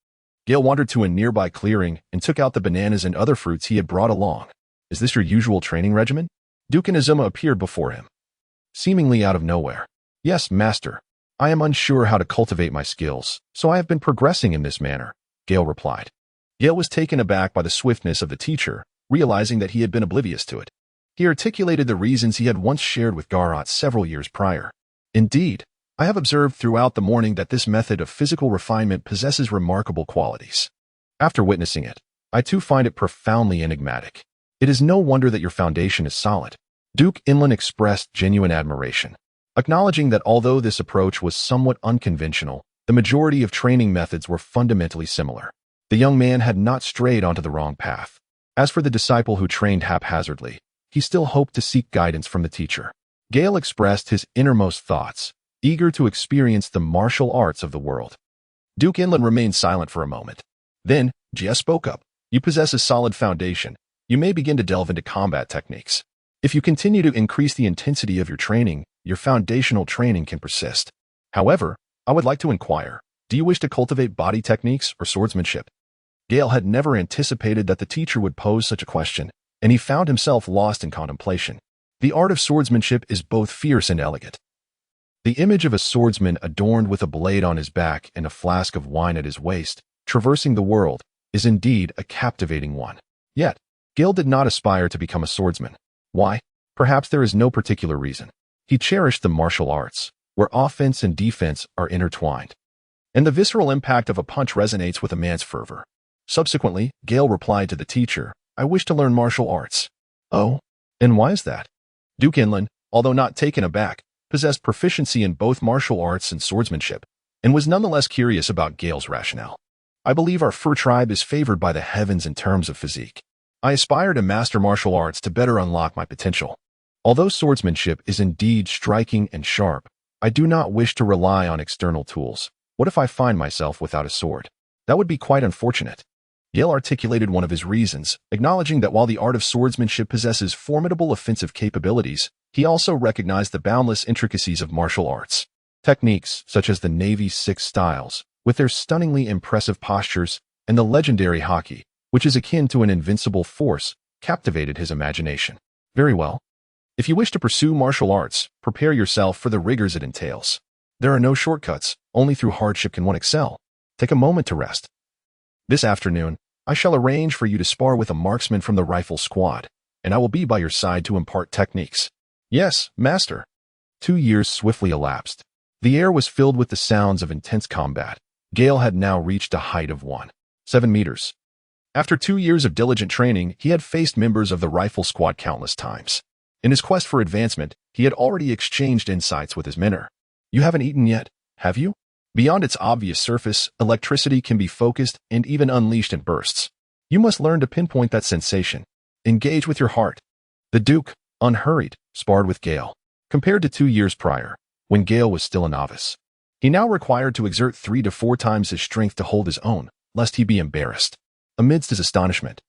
Speaker 1: Gale wandered to a nearby clearing and took out the bananas and other fruits he had brought along. "Is this your usual training regimen?" Duke Inazuma appeared before him, seemingly out of nowhere. "Yes, Master. I am unsure how to cultivate my skills, so I have been progressing in this manner," Gale replied. Gale was taken aback by the swiftness of the teacher, realizing that he had been oblivious to it. He articulated the reasons he had once shared with Garrot several years prior. "Indeed, I have observed throughout the morning that this method of physical refinement possesses remarkable qualities. After witnessing it, I too find it profoundly enigmatic. It is no wonder that your foundation is solid." Duke Inland expressed genuine admiration, acknowledging that although this approach was somewhat unconventional, the majority of training methods were fundamentally similar. The young man had not strayed onto the wrong path. As for the disciple who trained haphazardly, he still hoped to seek guidance from the teacher. Gale expressed his innermost thoughts, eager to experience the martial arts of the world. Duke Inland remained silent for a moment. Then, Jia spoke up. "You possess a solid foundation. You may begin to delve into combat techniques. If you continue to increase the intensity of your training, your foundational training can persist. However, I would like to inquire, do you wish to cultivate body techniques or swordsmanship?" Gale had never anticipated that the teacher would pose such a question, and he found himself lost in contemplation. The art of swordsmanship is both fierce and elegant. The image of a swordsman adorned with a blade on his back and a flask of wine at his waist, traversing the world, is indeed a captivating one. Yet, Gale did not aspire to become a swordsman. Why? Perhaps there is no particular reason. He cherished the martial arts, where offense and defense are intertwined, and the visceral impact of a punch resonates with a man's fervor. Subsequently, Gale replied to the teacher, "I wish to learn martial arts." "Oh, and why is that?" Duke Inland, although not taken aback, possessed proficiency in both martial arts and swordsmanship, and was nonetheless curious about Gale's rationale. "I believe our fur tribe is favored by the heavens in terms of physique. I aspire to master martial arts to better unlock my potential. Although swordsmanship is indeed striking and sharp, I do not wish to rely on external tools. What if I find myself without a sword? That would be quite unfortunate." Gale articulated one of his reasons, acknowledging that while the art of swordsmanship possesses formidable offensive capabilities, he also recognized the boundless intricacies of martial arts. Techniques, such as the Navy's 6 styles, with their stunningly impressive postures and the legendary hockey, which is akin to an invincible force, captivated his imagination. Very well. If you wish to pursue martial arts, prepare yourself for the rigors it entails. There are no shortcuts, only through hardship can one excel. Take a moment to rest. This afternoon, I shall arrange for you to spar with a marksman from the rifle squad, and I will be by your side to impart techniques. Yes, master. 2 years swiftly elapsed. The air was filled with the sounds of intense combat. Gale had now reached a height of 1.7 meters. After 2 years of diligent training, he had faced members of the rifle squad countless times. In his quest for advancement, he had already exchanged insights with his mentor. You haven't eaten yet, have you? Beyond its obvious surface, electricity can be focused and even unleashed in bursts. You must learn to pinpoint that sensation. Engage with your heart. The Duke, unhurried, sparred with Gale. Compared to 2 years prior, when Gale was still a novice, he now required to exert 3 to 4 times his strength to hold his own, lest he be embarrassed. Amidst his astonishment,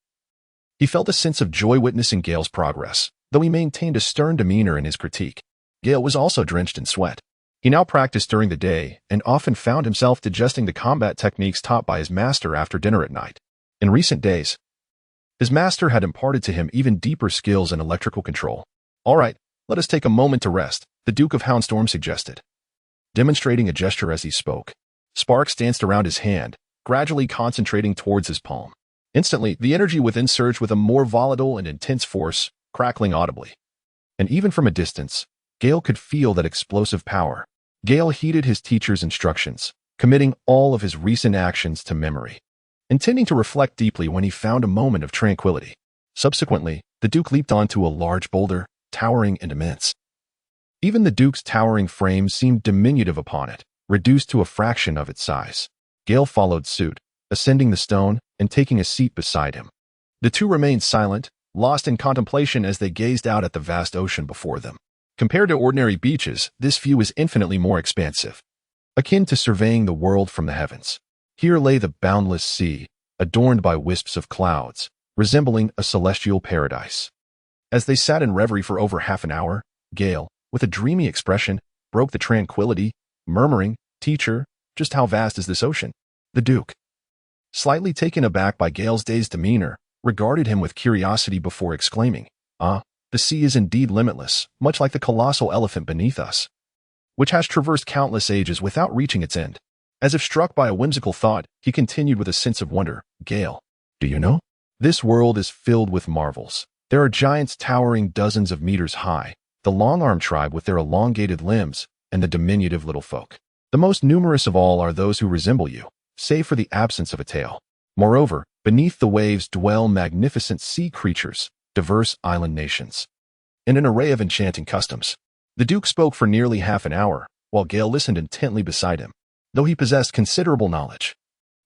Speaker 1: he felt a sense of joy witnessing Gale's progress, though he maintained a stern demeanor in his critique. Gale was also drenched in sweat. He now practiced during the day and often found himself digesting the combat techniques taught by his master after dinner at night. In recent days, his master had imparted to him even deeper skills in electrical control. All right, let us take a moment to rest, the Duke of Houndstorm suggested, demonstrating a gesture as he spoke. Sparks danced around his hand, gradually concentrating towards his palm. Instantly, the energy within surged with a more volatile and intense force, crackling audibly. And even from a distance, Gale could feel that explosive power. Gale heeded his teacher's instructions, committing all of his recent actions to memory, intending to reflect deeply when he found a moment of tranquility. Subsequently, the Duke leaped onto a large boulder, towering and immense. Even the Duke's towering frame seemed diminutive upon it, reduced to a fraction of its size. Gale followed suit, ascending the stone and taking a seat beside him. The two remained silent, lost in contemplation as they gazed out at the vast ocean before them. Compared to ordinary beaches, this view is infinitely more expansive, akin to surveying the world from the heavens. Here lay the boundless sea, adorned by wisps of clouds, resembling a celestial paradise. As they sat in reverie for over half an hour, Gale, with a dreamy expression, broke the tranquility, murmuring, "Teacher, just how vast is this ocean?" The Duke, slightly taken aback by Gale's dazed demeanor, regarded him with curiosity before exclaiming, "Ah, the sea is indeed limitless, much like the colossal elephant beneath us, which has traversed countless ages without reaching its end." As if struck by a whimsical thought, he continued with a sense of wonder, "Gale, do you know? This world is filled with marvels. There are giants towering dozens of meters high, the long-armed tribe with their elongated limbs, and the diminutive little folk. The most numerous of all are those who resemble you, save for the absence of a tail. Moreover, beneath the waves dwell magnificent sea creatures, diverse island nations, and an array of enchanting customs." The Duke spoke for nearly half an hour, while Gale listened intently beside him. Though he possessed considerable knowledge,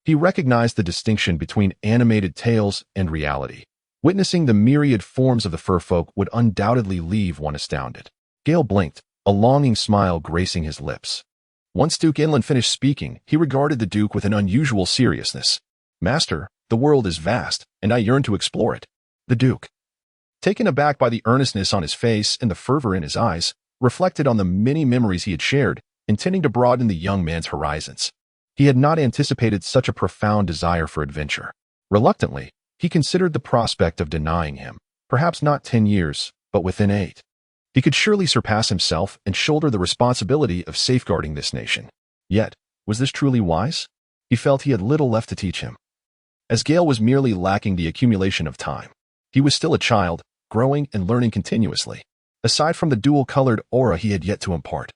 Speaker 1: he recognized the distinction between animated tales and reality. Witnessing the myriad forms of the fur folk would undoubtedly leave one astounded. Gale blinked, a longing smile gracing his lips. Once Duke Inland finished speaking, he regarded the Duke with an unusual seriousness. "Master, the world is vast, and I yearn to explore it." The Duke, taken aback by the earnestness on his face and the fervor in his eyes, reflected on the many memories he had shared, intending to broaden the young man's horizons. He had not anticipated such a profound desire for adventure. Reluctantly, he considered the prospect of denying him, perhaps not 10 years, but within 8. He could surely surpass himself and shoulder the responsibility of safeguarding this nation. Yet, was this truly wise? He felt he had little left to teach him, as Gale was merely lacking the accumulation of time. He was still a child, growing and learning continuously. Aside from the dual-colored aura he had yet to impart,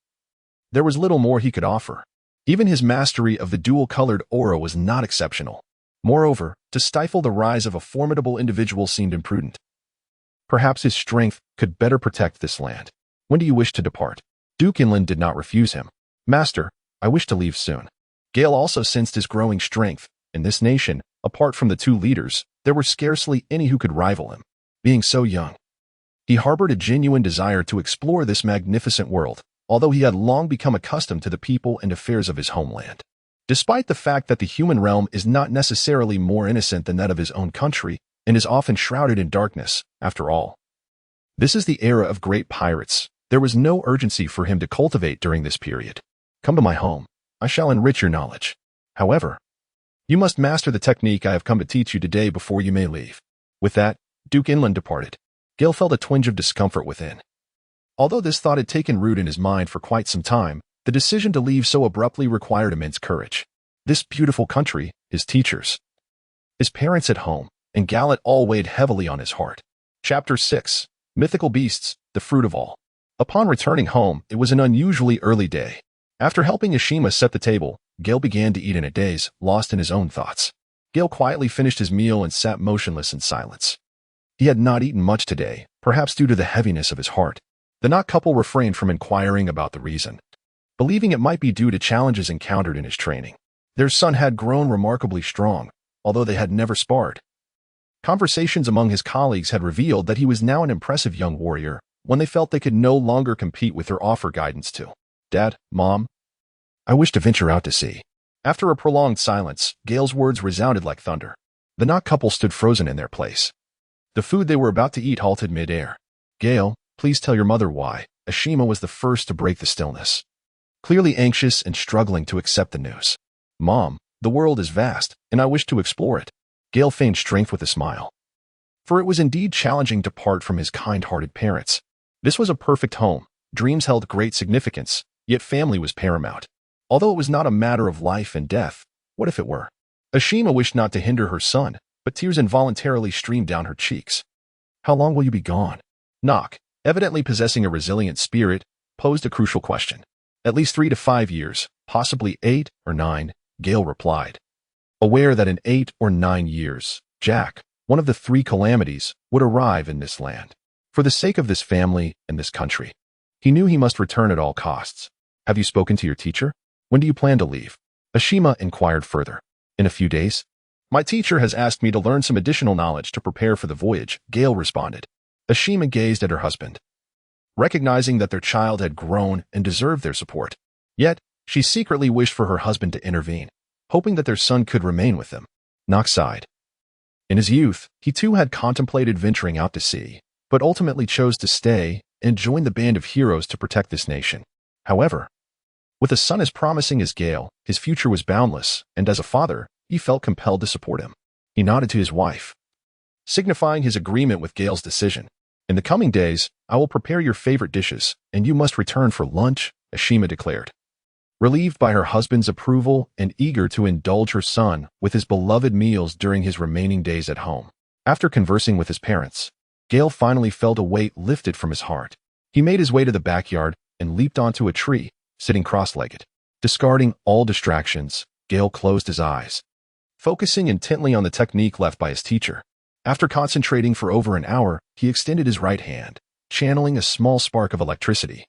Speaker 1: there was little more he could offer. Even his mastery of the dual-colored aura was not exceptional. Moreover, to stifle the rise of a formidable individual seemed imprudent. Perhaps his strength could better protect this land. "When do you wish to depart?" Duke Inland did not refuse him. "Master, I wish to leave soon." Gale also sensed his growing strength. In this nation, apart from the two leaders, there were scarcely any who could rival him. Being so young, he harbored a genuine desire to explore this magnificent world, although he had long become accustomed to the people and affairs of his homeland. Despite the fact that the human realm is not necessarily more innocent than that of his own country, and is often shrouded in darkness, after all, this is the era of great pirates. There was no urgency for him to cultivate during this period. "Come to my home. I shall enrich your knowledge." However, You must master the technique I have come to teach you today before you may leave." With that, Duke Inland departed. Gale felt a twinge of discomfort within. Although this thought had taken root in his mind for quite some time, the decision to leave so abruptly required immense courage. This beautiful country, his teachers, his parents at home, and Gallet all weighed heavily on his heart. Chapter 6. Mythical Beasts, the Fruit of All. Upon returning home, it was an unusually early day. After helping Ashima set the table, Gale began to eat in a daze, lost in his own thoughts. Gale quietly finished his meal and sat motionless in silence. He had not eaten much today, perhaps due to the heaviness of his heart. The Knot couple refrained from inquiring about the reason, believing it might be due to challenges encountered in his training. Their son had grown remarkably strong, although they had never sparred. Conversations among his colleagues had revealed that he was now an impressive young warrior, when they felt they could no longer compete with or offer guidance to. "Dad, Mom, I wish to venture out to sea." After a prolonged silence, Gale's words resounded like thunder. The Knot couple stood frozen in their place. The food they were about to eat halted mid-air. "Gale, please tell your mother why." Ashima was the first to break the stillness, clearly anxious and struggling to accept the news. "Mom, the world is vast, and I wish to explore it." Gale feigned strength with a smile. For it was indeed challenging to part from his kind-hearted parents. This was a perfect home. Dreams held great significance, yet family was paramount. Although it was not a matter of life and death, what if it were? Ashima wished not to hinder her son, but tears involuntarily streamed down her cheeks. "How long will you be gone?" Nock, evidently possessing a resilient spirit, posed a crucial question. "At least 3 to 5 years, possibly 8 or 9, Gale replied, aware that in 8 or 9 years, Jack, one of the 3 calamities, would arrive in this land. For the sake of this family and this country, he knew he must return at all costs. "Have you spoken to your teacher? When do you plan to leave?" Ashima inquired further. "In a few days. My teacher has asked me to learn some additional knowledge to prepare for the voyage," Gale responded. Ashima gazed at her husband, recognizing that their child had grown and deserved their support. Yet, she secretly wished for her husband to intervene, hoping that their son could remain with them. Nock sighed. In his youth, he too had contemplated venturing out to sea, but ultimately chose to stay and join the band of heroes to protect this nation. However, with a son as promising as Gale, his future was boundless, and as a father, he felt compelled to support him. He nodded to his wife, signifying his agreement with Gale's decision. "In the coming days, I will prepare your favorite dishes, and you must return for lunch," Ashima declared. Relieved by her husband's approval and eager to indulge her son with his beloved meals during his remaining days at home. After conversing with his parents, Gale finally felt a weight lifted from his heart. He made his way to the backyard and leaped onto a tree, sitting cross-legged. Discarding all distractions, Gale closed his eyes, focusing intently on the technique left by his teacher. After concentrating for over an hour, he extended his right hand, channeling a small spark of electricity,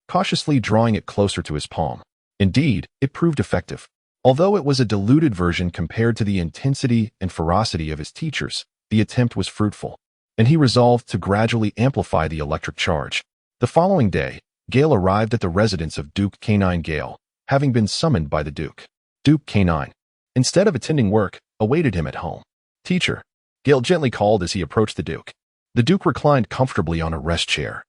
Speaker 1: cautiously drawing it closer to his palm. Indeed, it proved effective. Although it was a diluted version compared to the intensity and ferocity of his teachers, the attempt was fruitful, and he resolved to gradually amplify the electric charge. The following day, Gale arrived at the residence of Duke Canine Gale, having been summoned by the Duke. Duke Canine, instead of attending work, awaited him at home. "Teacher," Gale gently called as he approached the Duke. The Duke reclined comfortably on a rest chair,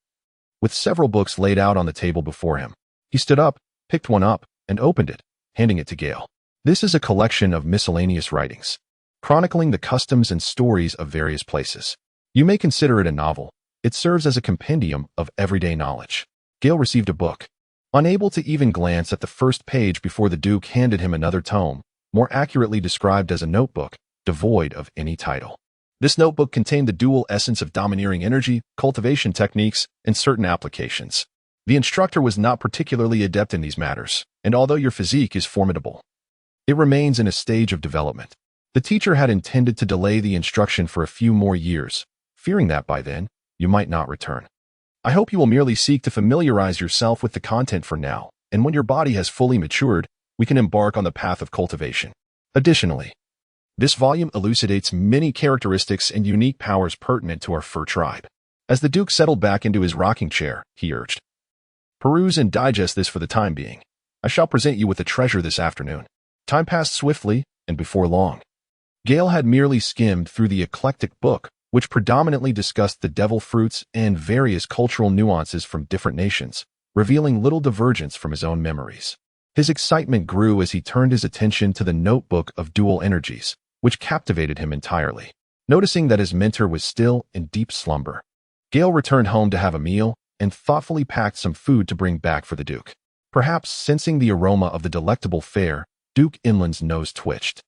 Speaker 1: with several books laid out on the table before him. He stood up, picked one up, and opened it, handing it to Gale. "This is a collection of miscellaneous writings, chronicling the customs and stories of various places. You may consider it a novel. It serves as a compendium of everyday knowledge." Gale received a book, unable to even glance at the first page before the Duke handed him another tome, more accurately described as a notebook, devoid of any title. This notebook contained the dual essence of domineering energy, cultivation techniques, and certain applications. The instructor was not particularly adept in these matters, and although your physique is formidable, it remains in a stage of development. The teacher had intended to delay the instruction for a few more years, fearing that by then, you might not return. "I hope you will merely seek to familiarize yourself with the content for now, and when your body has fully matured, we can embark on the path of cultivation. Additionally, this volume elucidates many characteristics and unique powers pertinent to our fur tribe." As the Duke settled back into his rocking chair, he urged, "Peruse and digest this for the time being. I shall present you with a treasure this afternoon." Time passed swiftly, and before long, Gale had merely skimmed through the eclectic book, which predominantly discussed the devil fruits and various cultural nuances from different nations, revealing little divergence from his own memories. His excitement grew as he turned his attention to the notebook of dual energies, which captivated him entirely. Noticing that his mentor was still in deep slumber, Gale returned home to have a meal and thoughtfully packed some food to bring back for the Duke. Perhaps sensing the aroma of the delectable fare, Duke Inland's nose twitched,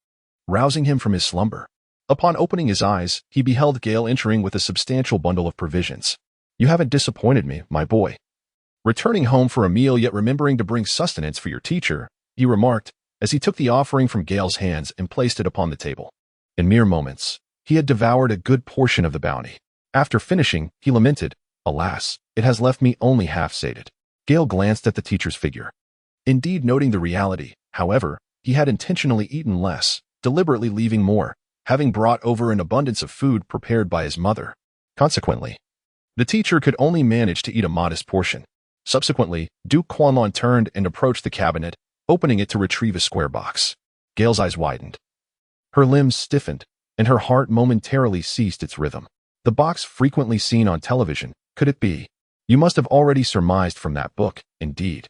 Speaker 1: rousing him from his slumber. Upon opening his eyes, he beheld Gale entering with a substantial bundle of provisions. "You haven't disappointed me, my boy." Returning home for a meal yet remembering to bring sustenance for your teacher, he remarked, as he took the offering from Gale's hands and placed it upon the table. In mere moments, he had devoured a good portion of the bounty. After finishing, he lamented, "Alas, it has left me only half sated." Gale glanced at the teacher's figure. Indeed, noting the reality, however, he had intentionally eaten less, deliberately leaving more, having brought over an abundance of food prepared by his mother. Consequently, the teacher could only manage to eat a modest portion. Subsequently, Duke Quanlon turned and approached the cabinet, opening it to retrieve a square box. Gale's eyes widened. Her limbs stiffened, and her heart momentarily ceased its rhythm. The box frequently seen on television, could it be? You must have already surmised from that book, indeed.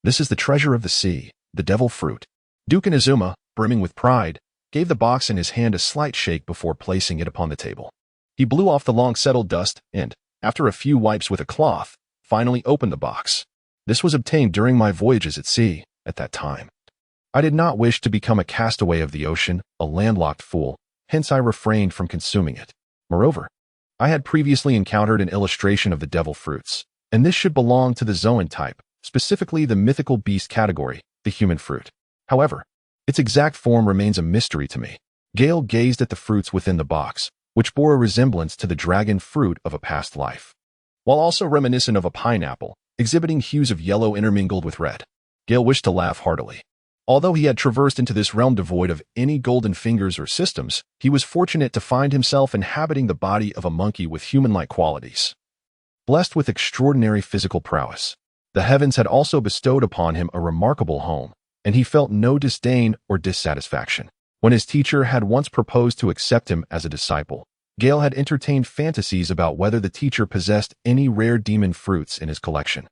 Speaker 1: This is the treasure of the sea, the devil fruit. Duke Inazuma, brimming with pride, gave the box in his hand a slight shake before placing it upon the table. He blew off the long-settled dust and, after a few wipes with a cloth, finally opened the box. This was obtained during my voyages at sea, at that time. I did not wish to become a castaway of the ocean, a landlocked fool, hence I refrained from consuming it. Moreover, I had previously encountered an illustration of the devil fruits, and this should belong to the Zoan type, specifically the mythical beast category, the human fruit. However, its exact form remains a mystery to me. Gale gazed at the fruits within the box, which bore a resemblance to the dragon fruit of a past life, while also reminiscent of a pineapple, exhibiting hues of yellow intermingled with red. Gale wished to laugh heartily. Although he had traversed into this realm devoid of any golden fingers or systems, he was fortunate to find himself inhabiting the body of a monkey with human-like qualities. Blessed with extraordinary physical prowess, the heavens had also bestowed upon him a remarkable home, and he felt no disdain or dissatisfaction. When his teacher had once proposed to accept him as a disciple, Gale had entertained fantasies about whether the teacher possessed any rare demon fruits in his collection.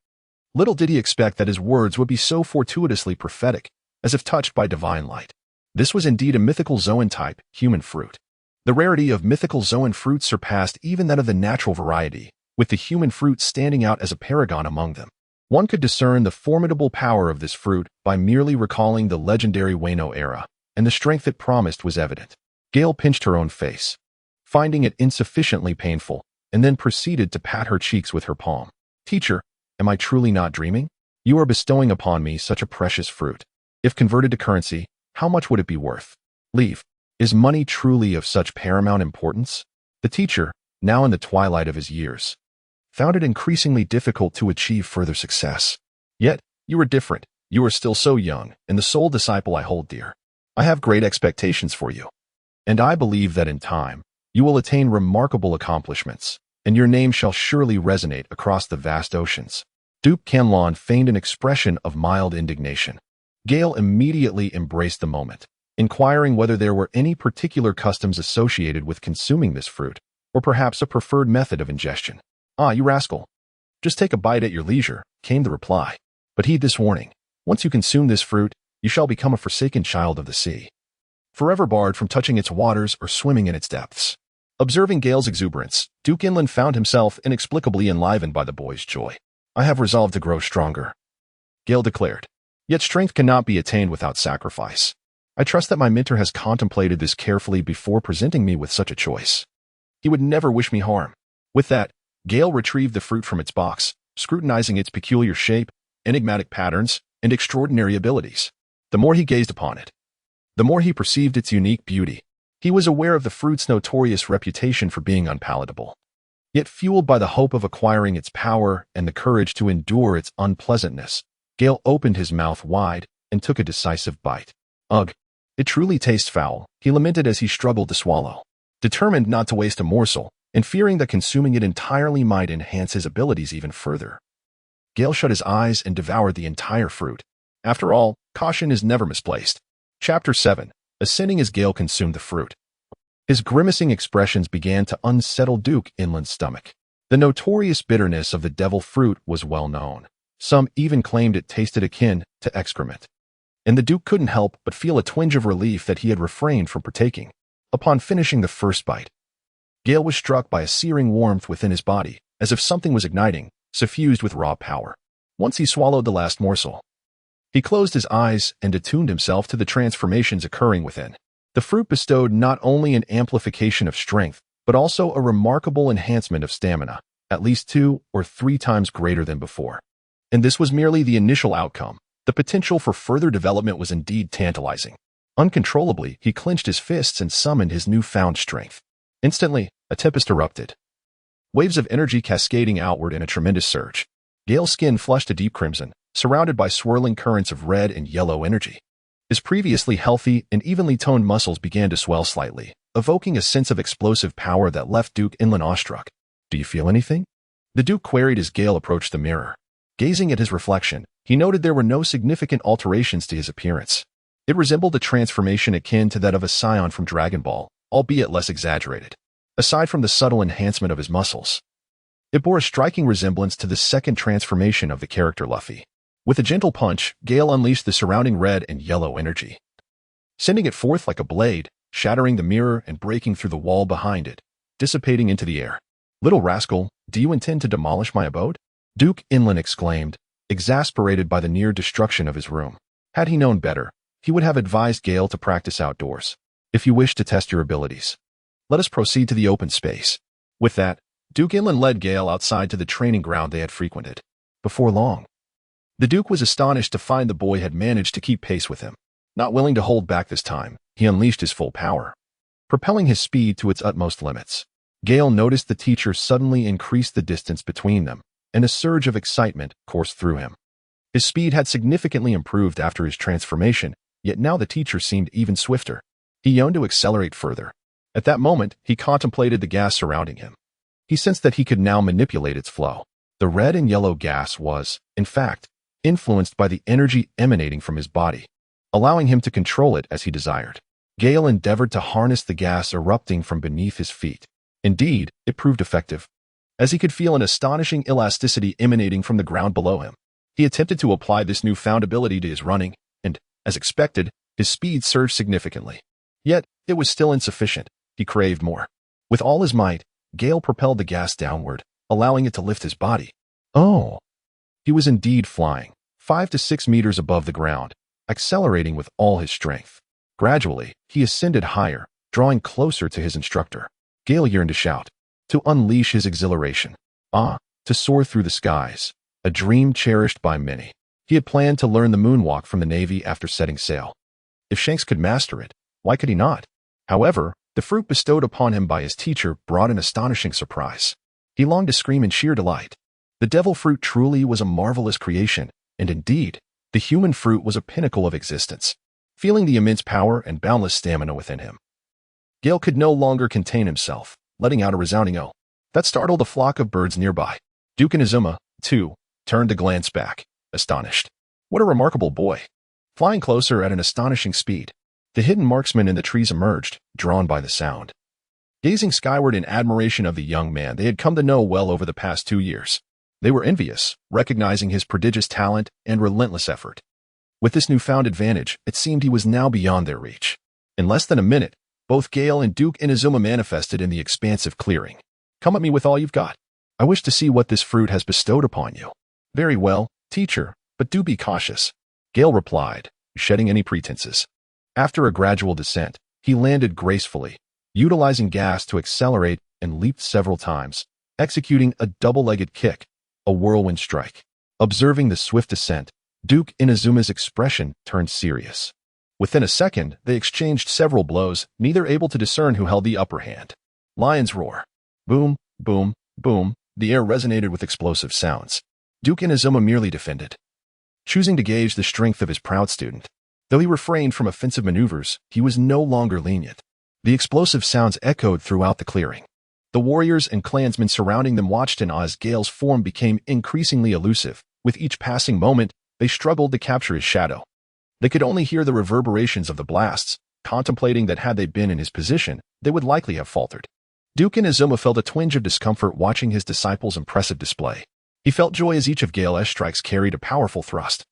Speaker 1: Little did he expect that his words would be so fortuitously prophetic, as if touched by divine light. This was indeed a mythical Zoan type, human fruit. The rarity of mythical Zoan fruits surpassed even that of the natural variety, with the human fruit standing out as a paragon among them. One could discern the formidable power of this fruit by merely recalling the legendary Wano era, and the strength it promised was evident. Gale pinched her own face, finding it insufficiently painful, and then proceeded to pat her cheeks with her palm. "Teacher, am I truly not dreaming? You are bestowing upon me such a precious fruit. If converted to currency, how much would it be worth? Leave. Is money truly of such paramount importance?" The teacher, now in the twilight of his years, found it increasingly difficult to achieve further success. "Yet, you are different. You are still so young, and the sole disciple I hold dear. I have great expectations for you, and I believe that in time, you will attain remarkable accomplishments, and your name shall surely resonate across the vast oceans." Duke Quanlon feigned an expression of mild indignation. Gale immediately embraced the moment, inquiring whether there were any particular customs associated with consuming this fruit, or perhaps a preferred method of ingestion. "Ah, you rascal. Just take a bite at your leisure," came the reply. "But heed this warning. Once you consume this fruit, you shall become a forsaken child of the sea, forever barred from touching its waters or swimming in its depths." Observing Gale's exuberance, Duke Inland found himself inexplicably enlivened by the boy's joy. "I have resolved to grow stronger," Gale declared. "Yet strength cannot be attained without sacrifice. I trust that my mentor has contemplated this carefully before presenting me with such a choice. He would never wish me harm." With that, Gale retrieved the fruit from its box, scrutinizing its peculiar shape, enigmatic patterns, and extraordinary abilities. The more he gazed upon it, the more he perceived its unique beauty. He was aware of the fruit's notorious reputation for being unpalatable. Yet fueled by the hope of acquiring its power and the courage to endure its unpleasantness, Gale opened his mouth wide and took a decisive bite. "Ugh, it truly tastes foul," he lamented as he struggled to swallow. Determined not to waste a morsel, and fearing that consuming it entirely might enhance his abilities even further, Gale shut his eyes and devoured the entire fruit. After all, caution is never misplaced. Chapter 7. Ascending as Gale consumed the fruit, his grimacing expressions began to unsettle Duke Inland's stomach. The notorious bitterness of the devil fruit was well known. Some even claimed it tasted akin to excrement. and the Duke couldn't help but feel a twinge of relief that he had refrained from partaking. Upon finishing the first bite, Gale was struck by a searing warmth within his body, as if something was igniting, suffused with raw power. Once he swallowed the last morsel, he closed his eyes and attuned himself to the transformations occurring within. The fruit bestowed not only an amplification of strength, but also a remarkable enhancement of stamina, at least 2 or 3 times greater than before. And this was merely the initial outcome. The potential for further development was indeed tantalizing. Uncontrollably, he clenched his fists and summoned his newfound strength. Instantly, a tempest erupted, waves of energy cascading outward in a tremendous surge. Gale's skin flushed a deep crimson, surrounded by swirling currents of red and yellow energy. His previously healthy and evenly toned muscles began to swell slightly, evoking a sense of explosive power that left Duke Inland awestruck. "Do you feel anything?" the Duke queried as Gale approached the mirror. Gazing at his reflection, he noted there were no significant alterations to his appearance. It resembled a transformation akin to that of a scion from Dragon Ball, albeit less exaggerated. Aside from the subtle enhancement of his muscles, it bore a striking resemblance to the second transformation of the character Luffy. With a gentle punch, Gale unleashed the surrounding red and yellow energy, sending it forth like a blade, shattering the mirror and breaking through the wall behind it, dissipating into the air. "Little rascal, do you intend to demolish my abode?" Duke Inland exclaimed, exasperated by the near destruction of his room. Had he known better, he would have advised Gale to practice outdoors. "If you wish to test your abilities, let us proceed to the open space." With that, Duke Inland led Gale outside to the training ground they had frequented. Before long, the Duke was astonished to find the boy had managed to keep pace with him. Not willing to hold back this time, he unleashed his full power, propelling his speed to its utmost limits. Gale noticed the teacher suddenly increase the distance between them, and a surge of excitement coursed through him. His speed had significantly improved after his transformation, yet now the teacher seemed even swifter. He yearned to accelerate further. At that moment, he contemplated the gas surrounding him. He sensed that he could now manipulate its flow. The red and yellow gas was, in fact, influenced by the energy emanating from his body, allowing him to control it as he desired. Gale endeavored to harness the gas erupting from beneath his feet. Indeed, it proved effective, as he could feel an astonishing elasticity emanating from the ground below him. He attempted to apply this newfound ability to his running, and, as expected, his speed surged significantly. Yet, it was still insufficient. He craved more. With all his might, Gale propelled the gas downward, allowing it to lift his body. Oh! He was indeed flying, 5 to 6 meters above the ground, accelerating with all his strength. Gradually, he ascended higher, drawing closer to his instructor. Gale yearned to shout, to unleash his exhilaration. To soar through the skies, a dream cherished by many. He had planned to learn the moonwalk from the Navy after setting sail. If Shanks could master it, why could he not? However, the fruit bestowed upon him by his teacher brought an astonishing surprise. He longed to scream in sheer delight. The devil fruit truly was a marvelous creation, and indeed, the human fruit was a pinnacle of existence. Feeling the immense power and boundless stamina within him, Gale could no longer contain himself, letting out a resounding "oh" that startled a flock of birds nearby. Duke Inazuma, too, turned to glance back, astonished. What a remarkable boy! Flying closer at an astonishing speed, the hidden marksman in the trees emerged, drawn by the sound. Gazing skyward in admiration of the young man they had come to know well over the past 2 years, they were envious, recognizing his prodigious talent and relentless effort. With this newfound advantage, it seemed he was now beyond their reach. In less than a minute, both Gale and Duke Inazuma manifested in the expansive clearing. "Come at me with all you've got. I wish to see what this fruit has bestowed upon you." "Very well, teacher, but do be cautious," Gale replied, shedding any pretenses. After a gradual descent, he landed gracefully, utilizing gas to accelerate and leaped several times, executing a double-legged kick, a whirlwind strike. Observing the swift descent, Duke Inazuma's expression turned serious. Within a second, they exchanged several blows, neither able to discern who held the upper hand. Lion's roar. Boom, boom, boom, the air resonated with explosive sounds. Duke Inazuma merely defended, choosing to gauge the strength of his proud student. Though he refrained from offensive maneuvers, he was no longer lenient. The explosive sounds echoed throughout the clearing. The warriors and clansmen surrounding them watched in awe as Gale's form became increasingly elusive. With each passing moment, they struggled to capture his shadow. They could only hear the reverberations of the blasts, contemplating that had they been in his position, they would likely have faltered. Duke Inazuma felt a twinge of discomfort watching his disciples' impressive display. He felt joy as each of Gale's strikes carried a powerful thrust.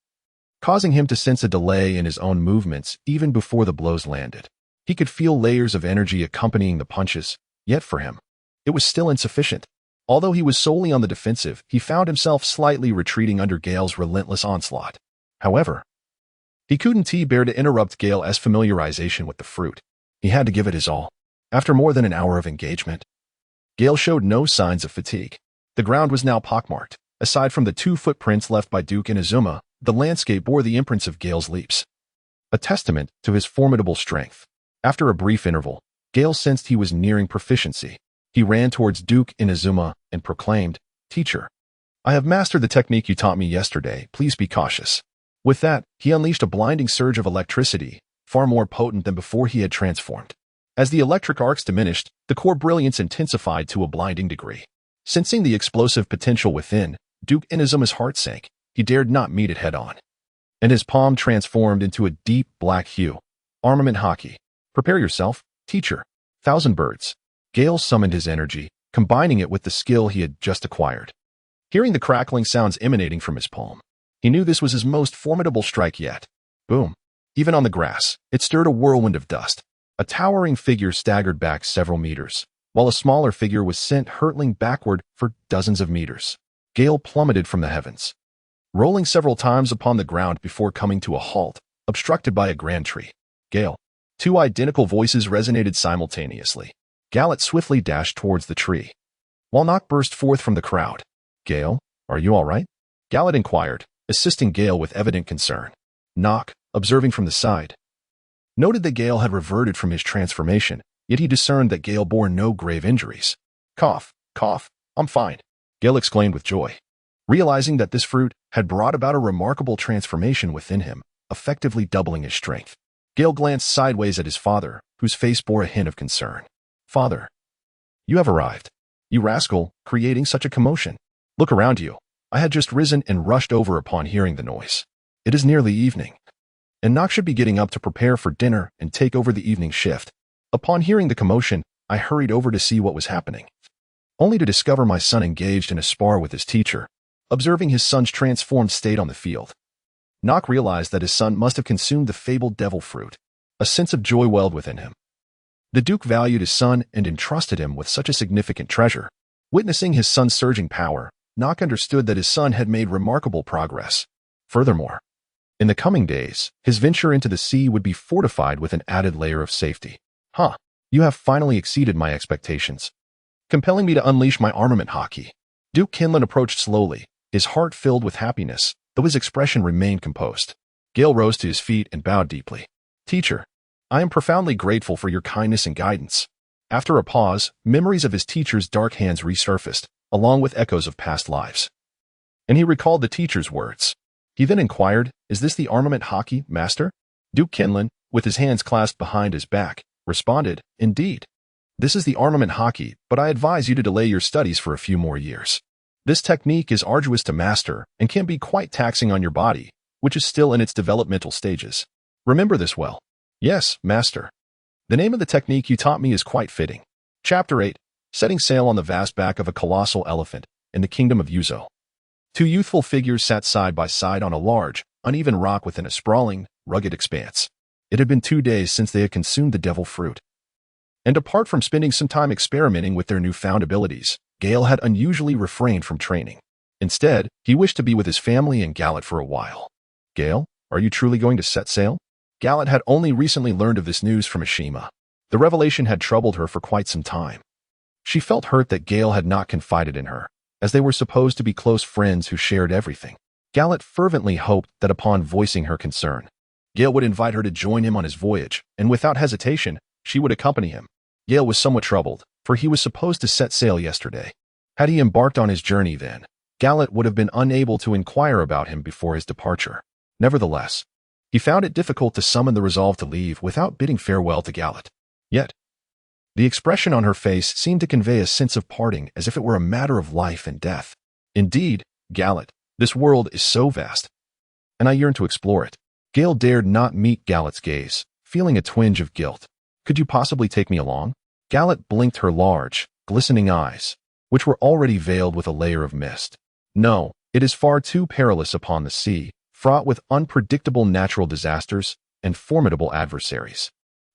Speaker 1: causing him to sense a delay in his own movements even before the blows landed. He could feel layers of energy accompanying the punches, yet for him, it was still insufficient. Although he was solely on the defensive, he found himself slightly retreating under Gale's relentless onslaught. However, he couldn't bear to interrupt Gale's familiarization with the fruit. He had to give it his all. After more than an hour of engagement, Gale showed no signs of fatigue. The ground was now pockmarked. Aside from the 2 footprints left by Duke Inazuma, the landscape bore the imprints of Gale's leaps, a testament to his formidable strength. After a brief interval, Gale sensed he was nearing proficiency. He ran towards Duke Inazuma and proclaimed, "Teacher, I have mastered the technique you taught me yesterday. Please be cautious." With that, he unleashed a blinding surge of electricity, far more potent than before he had transformed. As the electric arcs diminished, the core brilliance intensified to a blinding degree. Sensing the explosive potential within, Duke Inazuma's heart sank. He dared not meet it head-on. And his palm transformed into a deep black hue. Armament Haki. Prepare yourself, teacher. Thousand Birds. Gale summoned his energy, combining it with the skill he had just acquired. Hearing the crackling sounds emanating from his palm, he knew this was his most formidable strike yet. Boom. Even on the grass, it stirred a whirlwind of dust. A towering figure staggered back several meters, while a smaller figure was sent hurtling backward for dozens of meters. Gale plummeted from the heavens, rolling several times upon the ground before coming to a halt, obstructed by a grand tree. Gale. 2 identical voices resonated simultaneously. Gallet swiftly dashed towards the tree, while Nock burst forth from the crowd. "Gale, are you all right?" Gallet inquired, assisting Gale with evident concern. Nock, observing from the side, noted that Gale had reverted from his transformation, yet he discerned that Gale bore no grave injuries. "Cough, cough, I'm fine," Gale exclaimed with joy, realizing that this fruit had brought about a remarkable transformation within him, effectively doubling his strength. Gale glanced sideways at his father, whose face bore a hint of concern. "Father, you have arrived. You rascal, creating such a commotion. Look around you." I had just risen and rushed over upon hearing the noise. It is nearly evening, and Nock should be getting up to prepare for dinner and take over the evening shift. Upon hearing the commotion, I hurried over to see what was happening, only to discover my son engaged in a spar with his teacher. Observing his son's transformed state on the field, Nock realized that his son must have consumed the fabled devil fruit. A sense of joy welled within him. The Duke valued his son and entrusted him with such a significant treasure. Witnessing his son's surging power, Nock understood that his son had made remarkable progress. Furthermore, in the coming days, his venture into the sea would be fortified with an added layer of safety. "Huh, you have finally exceeded my expectations, compelling me to unleash my armament Haki." Duke Kinlan approached slowly, his heart filled with happiness, though his expression remained composed. Gale rose to his feet and bowed deeply. "Teacher, I am profoundly grateful for your kindness and guidance." After a pause, memories of his teacher's dark hands resurfaced, along with echoes of past lives. And he recalled the teacher's words. He then inquired, "Is this the armament Haki, master?" Duke Kinlan, with his hands clasped behind his back, responded, "Indeed. This is the armament Haki, but I advise you to delay your studies for a few more years. This technique is arduous to master and can be quite taxing on your body, which is still in its developmental stages. Remember this well." "Yes, master. The name of the technique you taught me is quite fitting." Chapter 8. Setting sail on the vast back of a colossal elephant in the kingdom of Yuzo. 2 youthful figures sat side by side on a large, uneven rock within a sprawling, rugged expanse. It had been 2 days since they had consumed the devil fruit. And apart from spending some time experimenting with their newfound abilities, Gale had unusually refrained from training. Instead, he wished to be with his family and Gallet for a while. "Gale, are you truly going to set sail?" Gallet had only recently learned of this news from Ashima. The revelation had troubled her for quite some time. She felt hurt that Gale had not confided in her, as they were supposed to be close friends who shared everything. Gallet fervently hoped that upon voicing her concern, Gale would invite her to join him on his voyage, and without hesitation, she would accompany him. Gale was somewhat troubled, for he was supposed to set sail yesterday. Had he embarked on his journey then, Gallet would have been unable to inquire about him before his departure. Nevertheless, he found it difficult to summon the resolve to leave without bidding farewell to Gallet. Yet, the expression on her face seemed to convey a sense of parting as if it were a matter of life and death. "Indeed, Gallet, this world is so vast, and I yearn to explore it." Gale dared not meet Gallet's gaze, feeling a twinge of guilt. "Could you possibly take me along?" Gallet blinked her large, glistening eyes, which were already veiled with a layer of mist. "No, it is far too perilous upon the sea, fraught with unpredictable natural disasters and formidable adversaries.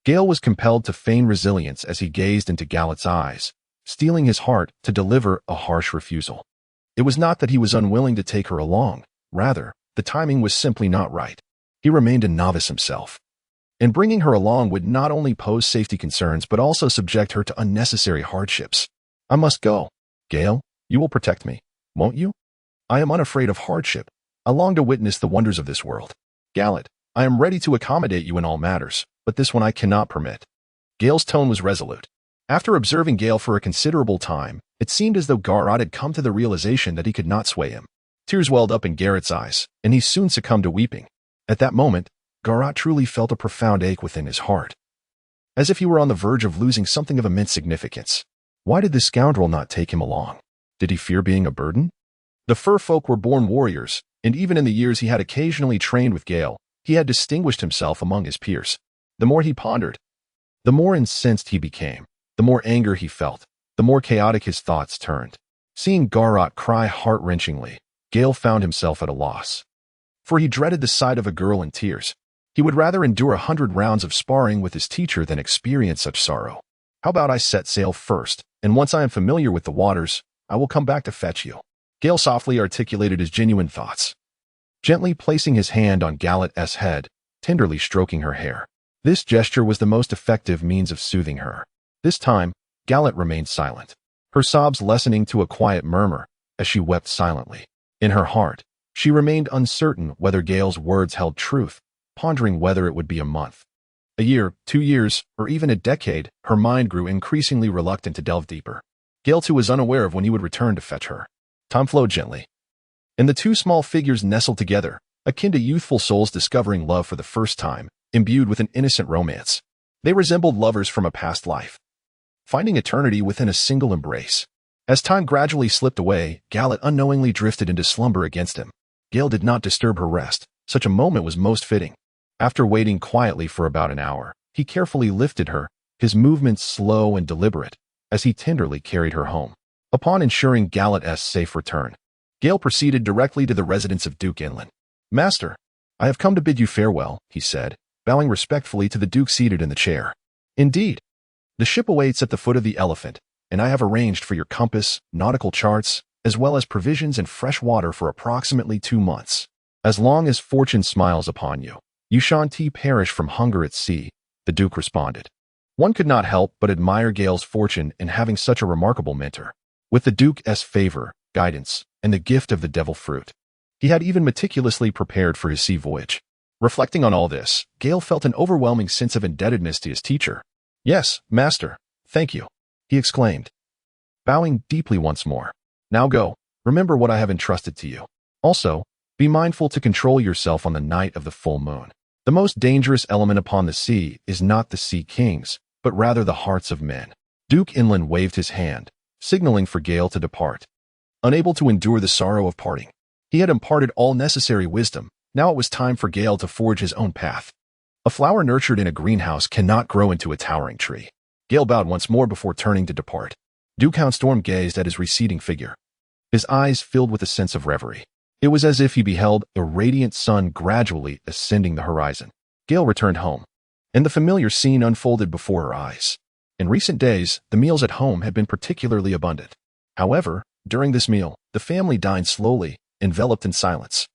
Speaker 1: Gale was compelled to feign resilience as he gazed into Galet's eyes, steeling his heart to deliver a harsh refusal. It was not that he was unwilling to take her along. Rather, the timing was simply not right. He remained a novice himself. And bringing her along would not only pose safety concerns but also subject her to unnecessary hardships. I must go. Gale, you will protect me, won't you? I am unafraid of hardship. I long to witness the wonders of this world. Galet, I am ready to accommodate you in all matters, but this one I cannot permit. Gale's tone was resolute. After observing Gale for a considerable time, it seemed as though Garat had come to the realization that he could not sway him. Tears welled up in Garrett's eyes, and he soon succumbed to weeping. At that moment, Garat truly felt a profound ache within his heart, as if he were on the verge of losing something of immense significance. Why did this scoundrel not take him along? Did he fear being a burden? The fur folk were born warriors, and even in the years he had occasionally trained with Gale, he had distinguished himself among his peers. The more he pondered, the more incensed he became. The more anger he felt, the more chaotic his thoughts turned. Seeing Garat cry heart-wrenchingly, Gale found himself at a loss. For he dreaded the sight of a girl in tears. He would rather endure 100 rounds of sparring with his teacher than experience such sorrow. How about I set sail first, and once I am familiar with the waters, I will come back to fetch you. Gale softly articulated his genuine thoughts, gently placing his hand on Galet's head, tenderly stroking her hair. This gesture was the most effective means of soothing her. This time, Galet remained silent, her sobs lessening to a quiet murmur as she wept silently. In her heart, she remained uncertain whether Gale's words held truth, pondering whether it would be a month, a year, 2 years, or even a decade. Her mind grew increasingly reluctant to delve deeper. Gale too was unaware of when he would return to fetch her. Time flowed gently, and the two small figures nestled together, akin to youthful souls discovering love for the first time, imbued with an innocent romance. They resembled lovers from a past life, finding eternity within a single embrace. As time gradually slipped away, Galet unknowingly drifted into slumber against him. Gale did not disturb her rest. Such a moment was most fitting. After waiting quietly for about an hour, he carefully lifted her, his movements slow and deliberate, as he tenderly carried her home. Upon ensuring Galet's safe return, Gale proceeded directly to the residence of Duke Inland. Master, I have come to bid you farewell, he said, bowing respectfully to the Duke seated in the chair. Indeed. The ship awaits at the foot of the Elephant, and I have arranged for your compass, nautical charts, as well as provisions and fresh water for approximately 2 months. As long as fortune smiles upon you, you shan't perish from hunger at sea, the Duke responded. One could not help but admire Gale's fortune in having such a remarkable mentor. With the Duke's favor, guidance, and the gift of the devil fruit, he had even meticulously prepared for his sea voyage. Reflecting on all this, Gale felt an overwhelming sense of indebtedness to his teacher. Yes, master, thank you, he exclaimed, bowing deeply once more. Now go, remember what I have entrusted to you. Also, be mindful to control yourself on the night of the full moon. The most dangerous element upon the sea is not the sea kings, but rather the hearts of men. Duke Inland waved his hand, signaling for Gale to depart. Unable to endure the sorrow of parting, he had imparted all necessary wisdom. Now it was time for Gale to forge his own path. A flower nurtured in a greenhouse cannot grow into a towering tree. Gale bowed once more before turning to depart. Duke Houndstorm gazed at his receding figure, his eyes filled with a sense of reverie. It was as if he beheld a radiant sun gradually ascending the horizon. Gale returned home, and the familiar scene unfolded before her eyes. In recent days, the meals at home had been particularly abundant. However, during this meal, the family dined slowly, enveloped in silence.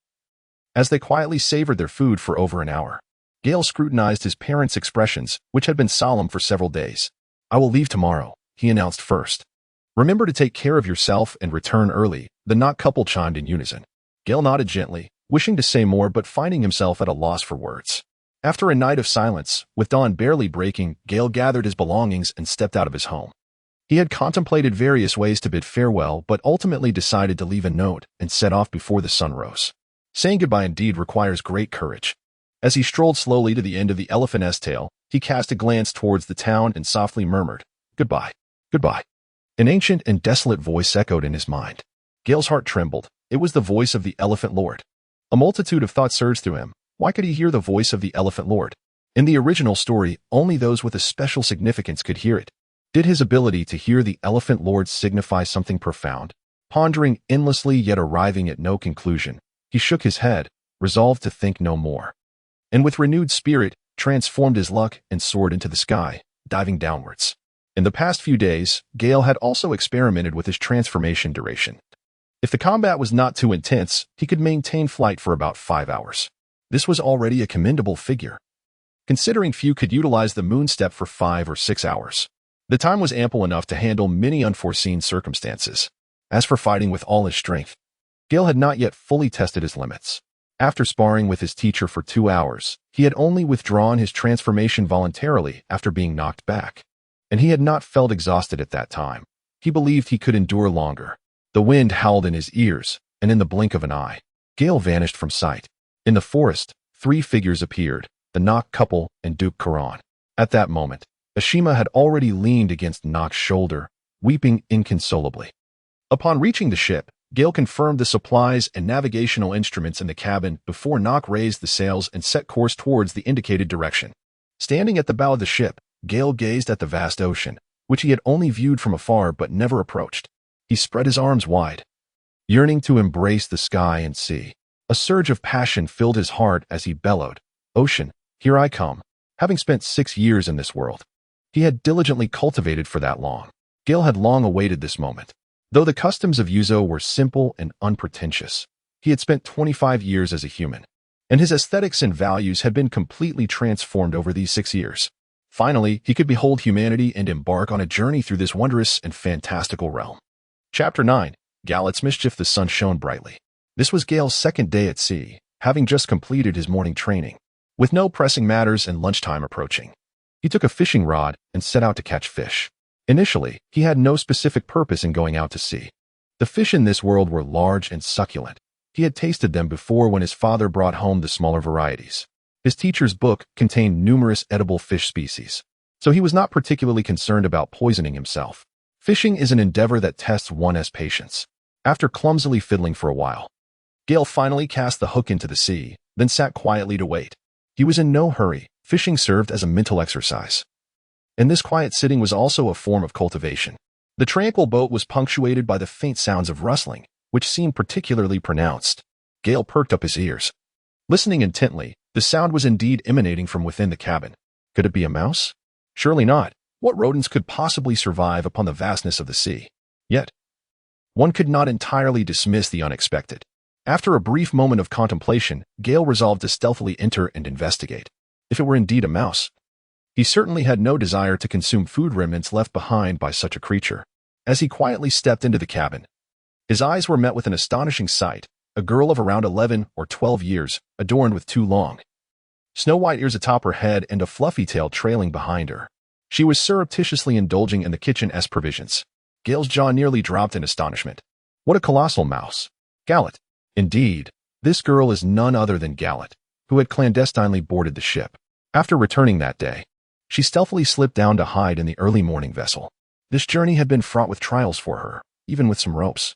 Speaker 1: As they quietly savored their food for over an hour, Gale scrutinized his parents' expressions, which had been solemn for several days. I will leave tomorrow, he announced first. Remember to take care of yourself and return early, the Knot couple chimed in unison. Gale nodded gently, wishing to say more but finding himself at a loss for words. After a night of silence, with dawn barely breaking, Gale gathered his belongings and stepped out of his home. He had contemplated various ways to bid farewell but ultimately decided to leave a note and set off before the sun rose. Saying goodbye indeed requires great courage. As he strolled slowly to the end of the elephant's tail, he cast a glance towards the town and softly murmured, "Goodbye, goodbye." An ancient and desolate voice echoed in his mind. Gale's heart trembled. It was the voice of the Elephant Lord. A multitude of thoughts surged through him. Why could he hear the voice of the Elephant Lord? In the original story, only those with a special significance could hear it. Did his ability to hear the Elephant Lord signify something profound? Pondering endlessly yet arriving at no conclusion, he shook his head, resolved to think no more. And with renewed spirit, transformed his luck and soared into the sky, diving downwards. In the past few days, Gale had also experimented with his transformation duration. If the combat was not too intense, he could maintain flight for about 5 hours. This was already a commendable figure, considering few could utilize the moon step for 5 or 6 hours. The time was ample enough to handle many unforeseen circumstances. As for fighting with all his strength, Gale had not yet fully tested his limits. After sparring with his teacher for 2 hours, he had only withdrawn his transformation voluntarily after being knocked back. And he had not felt exhausted at that time. He believed he could endure longer. The wind howled in his ears, and in the blink of an eye, Gale vanished from sight. In the forest, 3 figures appeared, the Nock couple and Duke Karan. At that moment, Ashima had already leaned against Nock's shoulder, weeping inconsolably. Upon reaching the ship, Gale confirmed the supplies and navigational instruments in the cabin before Nock raised the sails and set course towards the indicated direction. Standing at the bow of the ship, Gale gazed at the vast ocean, which he had only viewed from afar but never approached. He spread his arms wide, yearning to embrace the sky and sea. A surge of passion filled his heart as he bellowed, "Ocean, here I come." Having spent 6 years in this world, he had diligently cultivated for that long. Gale had long awaited this moment. Though the customs of Yuzo were simple and unpretentious, he had spent 25 years as a human, and his aesthetics and values had been completely transformed over these 6 years. Finally, he could behold humanity and embark on a journey through this wondrous and fantastical realm. Chapter 9. Galet's Mischief. The sun shone brightly. This was Gale's second day at sea, having just completed his morning training. With no pressing matters and lunchtime approaching, he took a fishing rod and set out to catch fish. Initially, he had no specific purpose in going out to sea. The fish in this world were large and succulent. He had tasted them before when his father brought home the smaller varieties. His teacher's book contained numerous edible fish species, so he was not particularly concerned about poisoning himself. Fishing is an endeavor that tests one's patience. After clumsily fiddling for a while, Gale finally cast the hook into the sea, then sat quietly to wait. He was in no hurry. Fishing served as a mental exercise, and this quiet sitting was also a form of cultivation. The tranquil boat was punctuated by the faint sounds of rustling, which seemed particularly pronounced. Gale perked up his ears. Listening intently, the sound was indeed emanating from within the cabin. Could it be a mouse? Surely not. What rodents could possibly survive upon the vastness of the sea? Yet, one could not entirely dismiss the unexpected. After a brief moment of contemplation, Gale resolved to stealthily enter and investigate. If it were indeed a mouse, he certainly had no desire to consume food remnants left behind by such a creature. As he quietly stepped into the cabin, his eyes were met with an astonishing sight. A girl of around 11 or 12 years, adorned with 2 long, snow-white ears atop her head and a fluffy tail trailing behind her. She was surreptitiously indulging in the kitchen's provisions. Gale's jaw nearly dropped in astonishment. What a colossal mouse! Galet. Indeed, this girl is none other than Galet, who had clandestinely boarded the ship. After returning that day, she stealthily slipped down to hide in the early morning vessel. This journey had been fraught with trials for her, even with some ropes.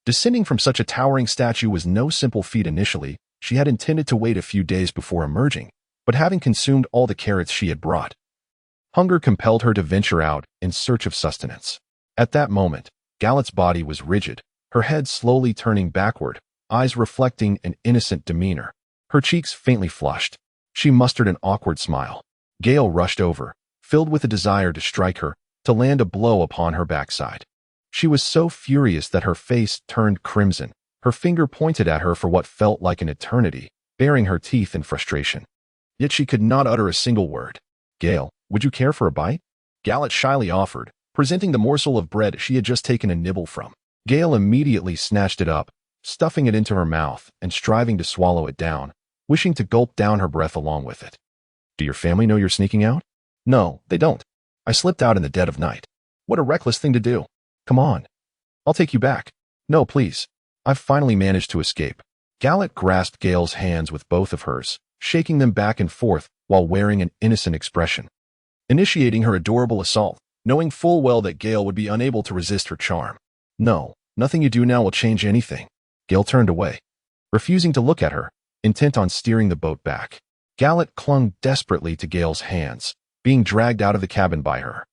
Speaker 1: Descending from such a towering statue was no simple feat initially. She had intended to wait a few days before emerging, but having consumed all the carrots she had brought, hunger compelled her to venture out in search of sustenance. At that moment, Galet's body was rigid, her head slowly turning backward, eyes reflecting an innocent demeanor, her cheeks faintly flushed. She mustered an awkward smile. Gale rushed over, filled with a desire to strike her, to land a blow upon her backside. She was so furious that her face turned crimson. Her finger pointed at her for what felt like an eternity, baring her teeth in frustration. Yet she could not utter a single word. "Gale, would you care for a bite?" Galet shyly offered, presenting the morsel of bread she had just taken a nibble from. Gale immediately snatched it up, stuffing it into her mouth and striving to swallow it down, wishing to gulp down her breath along with it. "Do your family know you're sneaking out?" "No, they don't. I slipped out in the dead of night." "What a reckless thing to do. Come on. I'll take you back." "No, please. I've finally managed to escape." Galet grasped Gale's hands with both of hers, shaking them back and forth while wearing an innocent expression, initiating her adorable assault, knowing full well that Gale would be unable to resist her charm. "No, nothing you do now will change anything." Gale turned away, refusing to look at her, intent on steering the boat back. Galet clung desperately to Gale's hands, being dragged out of the cabin by her.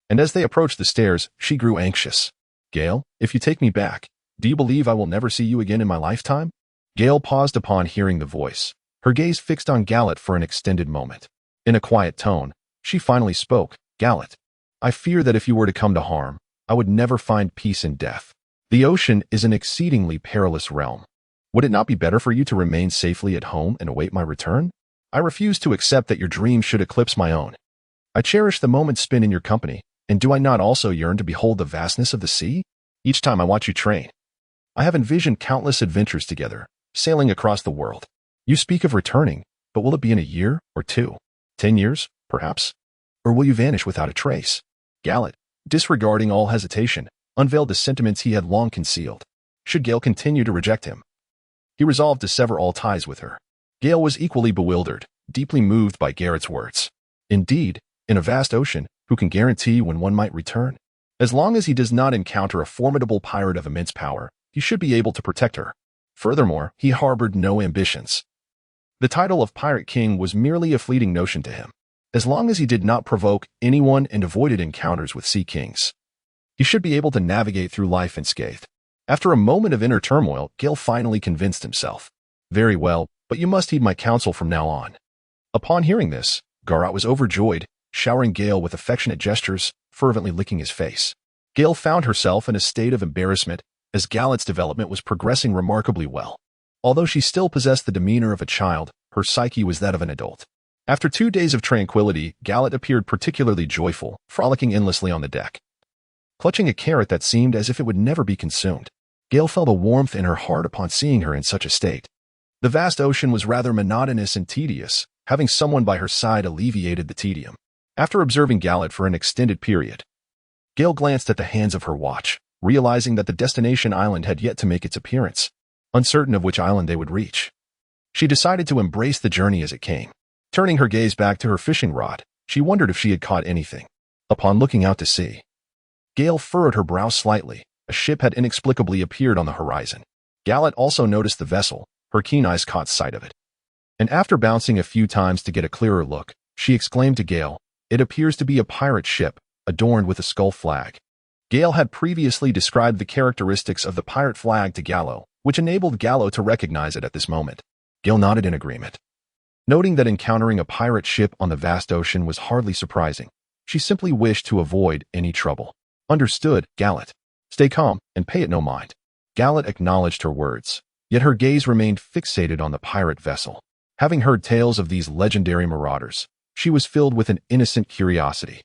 Speaker 1: And as they approached the stairs, she grew anxious. "Gale, if you take me back, do you believe I will never see you again in my lifetime?" Gale paused upon hearing the voice, her gaze fixed on Gallet for an extended moment. In a quiet tone, she finally spoke. Gallet, I fear that if you were to come to harm, I would never find peace in death. The ocean is an exceedingly perilous realm. Would it not be better for you to remain safely at home and await my return? I refuse to accept that your dream should eclipse my own. I cherish the moments spent in your company, and do I not also yearn to behold the vastness of the sea? Each time I watch you train, I have envisioned countless adventures together, sailing across the world. You speak of returning, but will it be in a year or 2? 10 years, perhaps? Or will you vanish without a trace? Gallet, disregarding all hesitation, unveiled the sentiments he had long concealed. Should Gale continue to reject him, he resolved to sever all ties with her. Gale was equally bewildered, deeply moved by Garrett's words. Indeed, in a vast ocean, who can guarantee when one might return? As long as he does not encounter a formidable pirate of immense power, he should be able to protect her. Furthermore, he harbored no ambitions. The title of Pirate King was merely a fleeting notion to him. As long as he did not provoke anyone and avoided encounters with sea kings, he should be able to navigate through life unscathed. After a moment of inner turmoil, Gale finally convinced himself. Very well, but you must heed my counsel from now on. Upon hearing this, Garrett was overjoyed, showering Gale with affectionate gestures, fervently licking his face. Gale found herself in a state of embarrassment, as Gallet's development was progressing remarkably well. Although she still possessed the demeanor of a child, her psyche was that of an adult. After 2 days of tranquility, Gallet appeared particularly joyful, frolicking endlessly on the deck, clutching a carrot that seemed as if it would never be consumed. Gale felt a warmth in her heart upon seeing her in such a state. The vast ocean was rather monotonous and tedious. Having someone by her side alleviated the tedium. After observing Gallet for an extended period, Gale glanced at the hands of her watch, realizing that the destination island had yet to make its appearance, uncertain of which island they would reach. She decided to embrace the journey as it came. Turning her gaze back to her fishing rod, she wondered if she had caught anything. Upon looking out to sea, Gale furrowed her brow slightly. A ship had inexplicably appeared on the horizon. Gallet also noticed the vessel. Her keen eyes caught sight of it. And after bouncing a few times to get a clearer look, she exclaimed to Gale, "It appears to be a pirate ship, adorned with a skull flag." Gale had previously described the characteristics of the pirate flag to Gallo, which enabled Gallo to recognize it at this moment. Gale nodded in agreement. Noting that encountering a pirate ship on the vast ocean was hardly surprising, she simply wished to avoid any trouble. Understood, Gallet. Stay calm and pay it no mind. Gallet acknowledged her words, yet her gaze remained fixated on the pirate vessel. Having heard tales of these legendary marauders, she was filled with an innocent curiosity.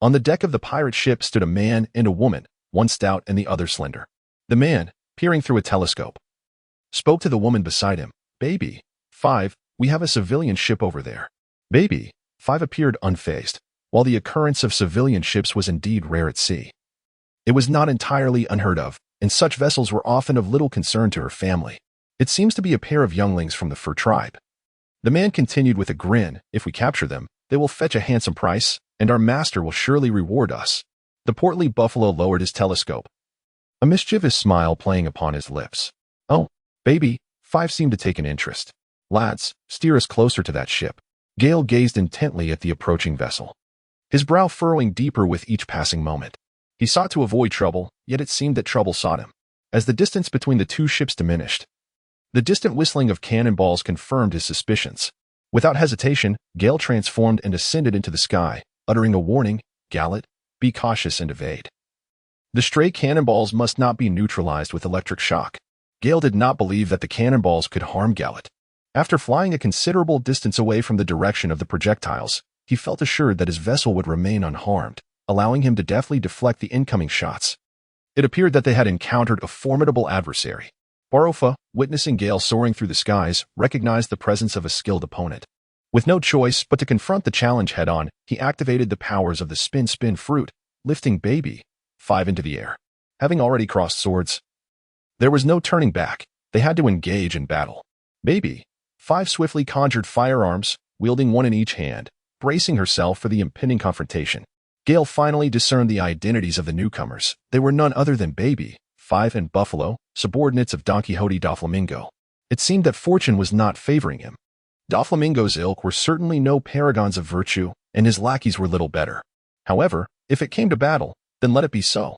Speaker 1: On the deck of the pirate ship stood a man and a woman, one stout and the other slender. The man, peering through a telescope, spoke to the woman beside him. "Baby, 5, we have a civilian ship over there." Baby, 5 appeared unfazed. While the occurrence of civilian ships was indeed rare at sea, it was not entirely unheard of, and such vessels were often of little concern to her family. "It seems to be a pair of younglings from the fur tribe." The man continued with a grin, "If we capture them, they will fetch a handsome price, and our master will surely reward us." The portly buffalo lowered his telescope, a mischievous smile playing upon his lips. "Oh, Baby, 5 seemed to take an interest. Lads, steer us closer to that ship." Gale gazed intently at the approaching vessel, his brow furrowing deeper with each passing moment. He sought to avoid trouble, yet it seemed that trouble sought him. As the distance between the two ships diminished, the distant whistling of cannonballs confirmed his suspicions. Without hesitation, Gale transformed and ascended into the sky, uttering a warning, "Gallet, be cautious and evade." The stray cannonballs must not be neutralized with electric shock. Gale did not believe that the cannonballs could harm Gallet. After flying a considerable distance away from the direction of the projectiles, he felt assured that his vessel would remain unharmed, allowing him to deftly deflect the incoming shots. It appeared that they had encountered a formidable adversary. Barofa, witnessing Gale soaring through the skies, recognized the presence of a skilled opponent. With no choice but to confront the challenge head-on, he activated the powers of the spin-spin fruit, lifting Baby, 5 into the air. Having already crossed swords, there was no turning back. They had to engage in battle. Baby, 5 swiftly conjured firearms, wielding one in each hand, bracing herself for the impending confrontation. Gale finally discerned the identities of the newcomers. They were none other than Baby, 5 and Buffalo, subordinates of Don Quixote Doflamingo. It seemed that fortune was not favoring him. Doflamingo's ilk were certainly no paragons of virtue, and his lackeys were little better. However, if it came to battle, then let it be so.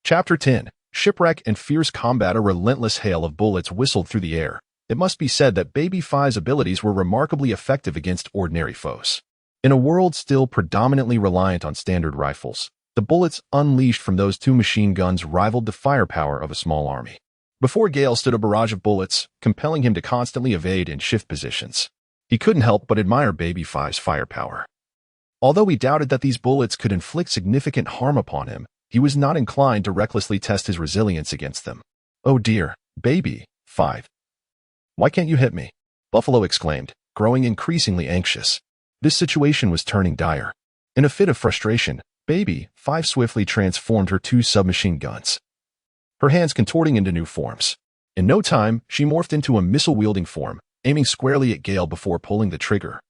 Speaker 1: Chapter 10. Shipwreck and fierce combat. A relentless hail of bullets whistled through the air, It must be said that Baby Fi's abilities were remarkably effective against ordinary foes. In a world still predominantly reliant on standard rifles, the bullets unleashed from those two machine guns rivaled the firepower of a small army. Before Gale stood a barrage of bullets, compelling him to constantly evade and shift positions. He couldn't help but admire Baby Fi's firepower. Although he doubted that these bullets could inflict significant harm upon him, he was not inclined to recklessly test his resilience against them. "Oh dear, Baby Fi. Why can't you hit me?" Buffalo exclaimed, growing increasingly anxious. This situation was turning dire. In a fit of frustration, Baby Fi swiftly transformed her two submachine guns, her hands contorting into new forms. In no time, she morphed into a missile-wielding form, aiming squarely at Gale before pulling the trigger.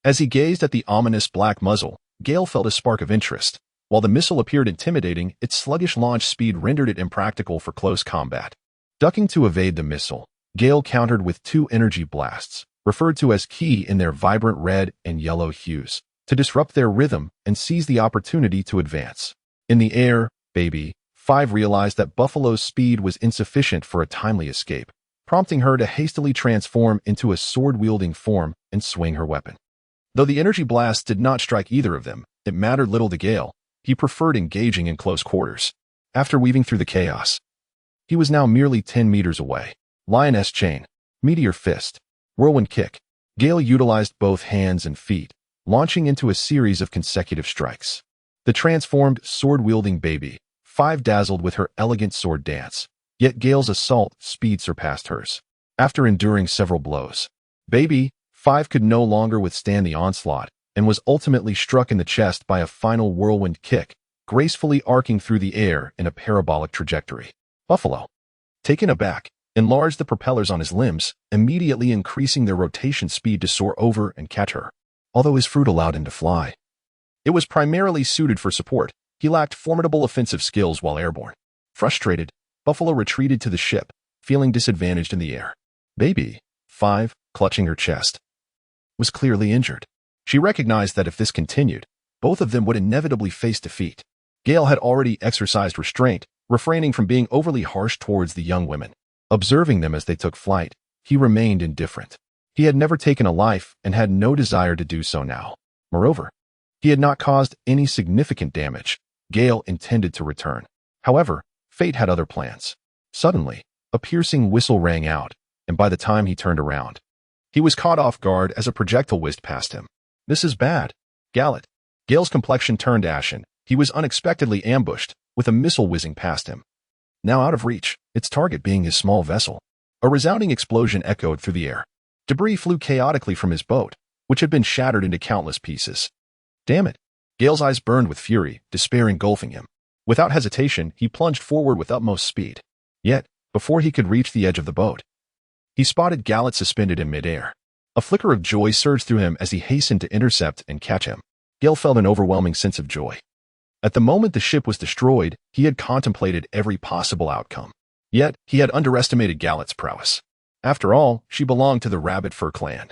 Speaker 1: As he gazed at the ominous black muzzle, Gale felt a spark of interest. While the missile appeared intimidating, its sluggish launch speed rendered it impractical for close combat. Ducking to evade the missile, Gale countered with two energy blasts, referred to as ki in their vibrant red and yellow hues, to disrupt their rhythm and seize the opportunity to advance. In the air, Baby Fi realized that Buffalo's speed was insufficient for a timely escape, prompting her to hastily transform into a sword-wielding form and swing her weapon. Though the energy blasts did not strike either of them, it mattered little to Gale. He preferred engaging in close quarters. After weaving through the chaos, he was now merely 10 meters away. Lioness chain, meteor fist, whirlwind kick. Gale utilized both hands and feet, launching into a series of consecutive strikes. The transformed, sword-wielding Baby Fi dazzled with her elegant sword dance, yet Gale's assault speed surpassed hers. After enduring several blows, Baby Fi could no longer withstand the onslaught and was ultimately struck in the chest by a final whirlwind kick, gracefully arcing through the air in a parabolic trajectory. Buffalo, taken aback, enlarged the propellers on his limbs, immediately increasing their rotation speed to soar over and catch her. Although his fruit allowed him to fly, it was primarily suited for support. He lacked formidable offensive skills while airborne. Frustrated, Buffalo retreated to the ship, feeling disadvantaged in the air. Baby Fi, clutching her chest, was clearly injured. She recognized that if this continued, both of them would inevitably face defeat. Gale had already exercised restraint, refraining from being overly harsh towards the young women. Observing them as they took flight, he remained indifferent. He had never taken a life and had no desire to do so now. Moreover, he had not caused any significant damage. Gale intended to return. However, fate had other plans. Suddenly, a piercing whistle rang out, and by the time he turned around, he was caught off guard as a projectile whizzed past him. "This is bad, Gallet." Gale's complexion turned ashen. He was unexpectedly ambushed, with a missile whizzing past him. Now out of reach, its target being his small vessel. A resounding explosion echoed through the air. Debris flew chaotically from his boat, which had been shattered into countless pieces. Damn it! Gale's eyes burned with fury, despair engulfing him. Without hesitation, he plunged forward with utmost speed. Yet, before he could reach the edge of the boat, he spotted Gallet suspended in midair. A flicker of joy surged through him as he hastened to intercept and catch him. Gale felt an overwhelming sense of joy. At the moment the ship was destroyed, he had contemplated every possible outcome. Yet, he had underestimated Gallet's prowess. After all, she belonged to the Rabbit Fur clan,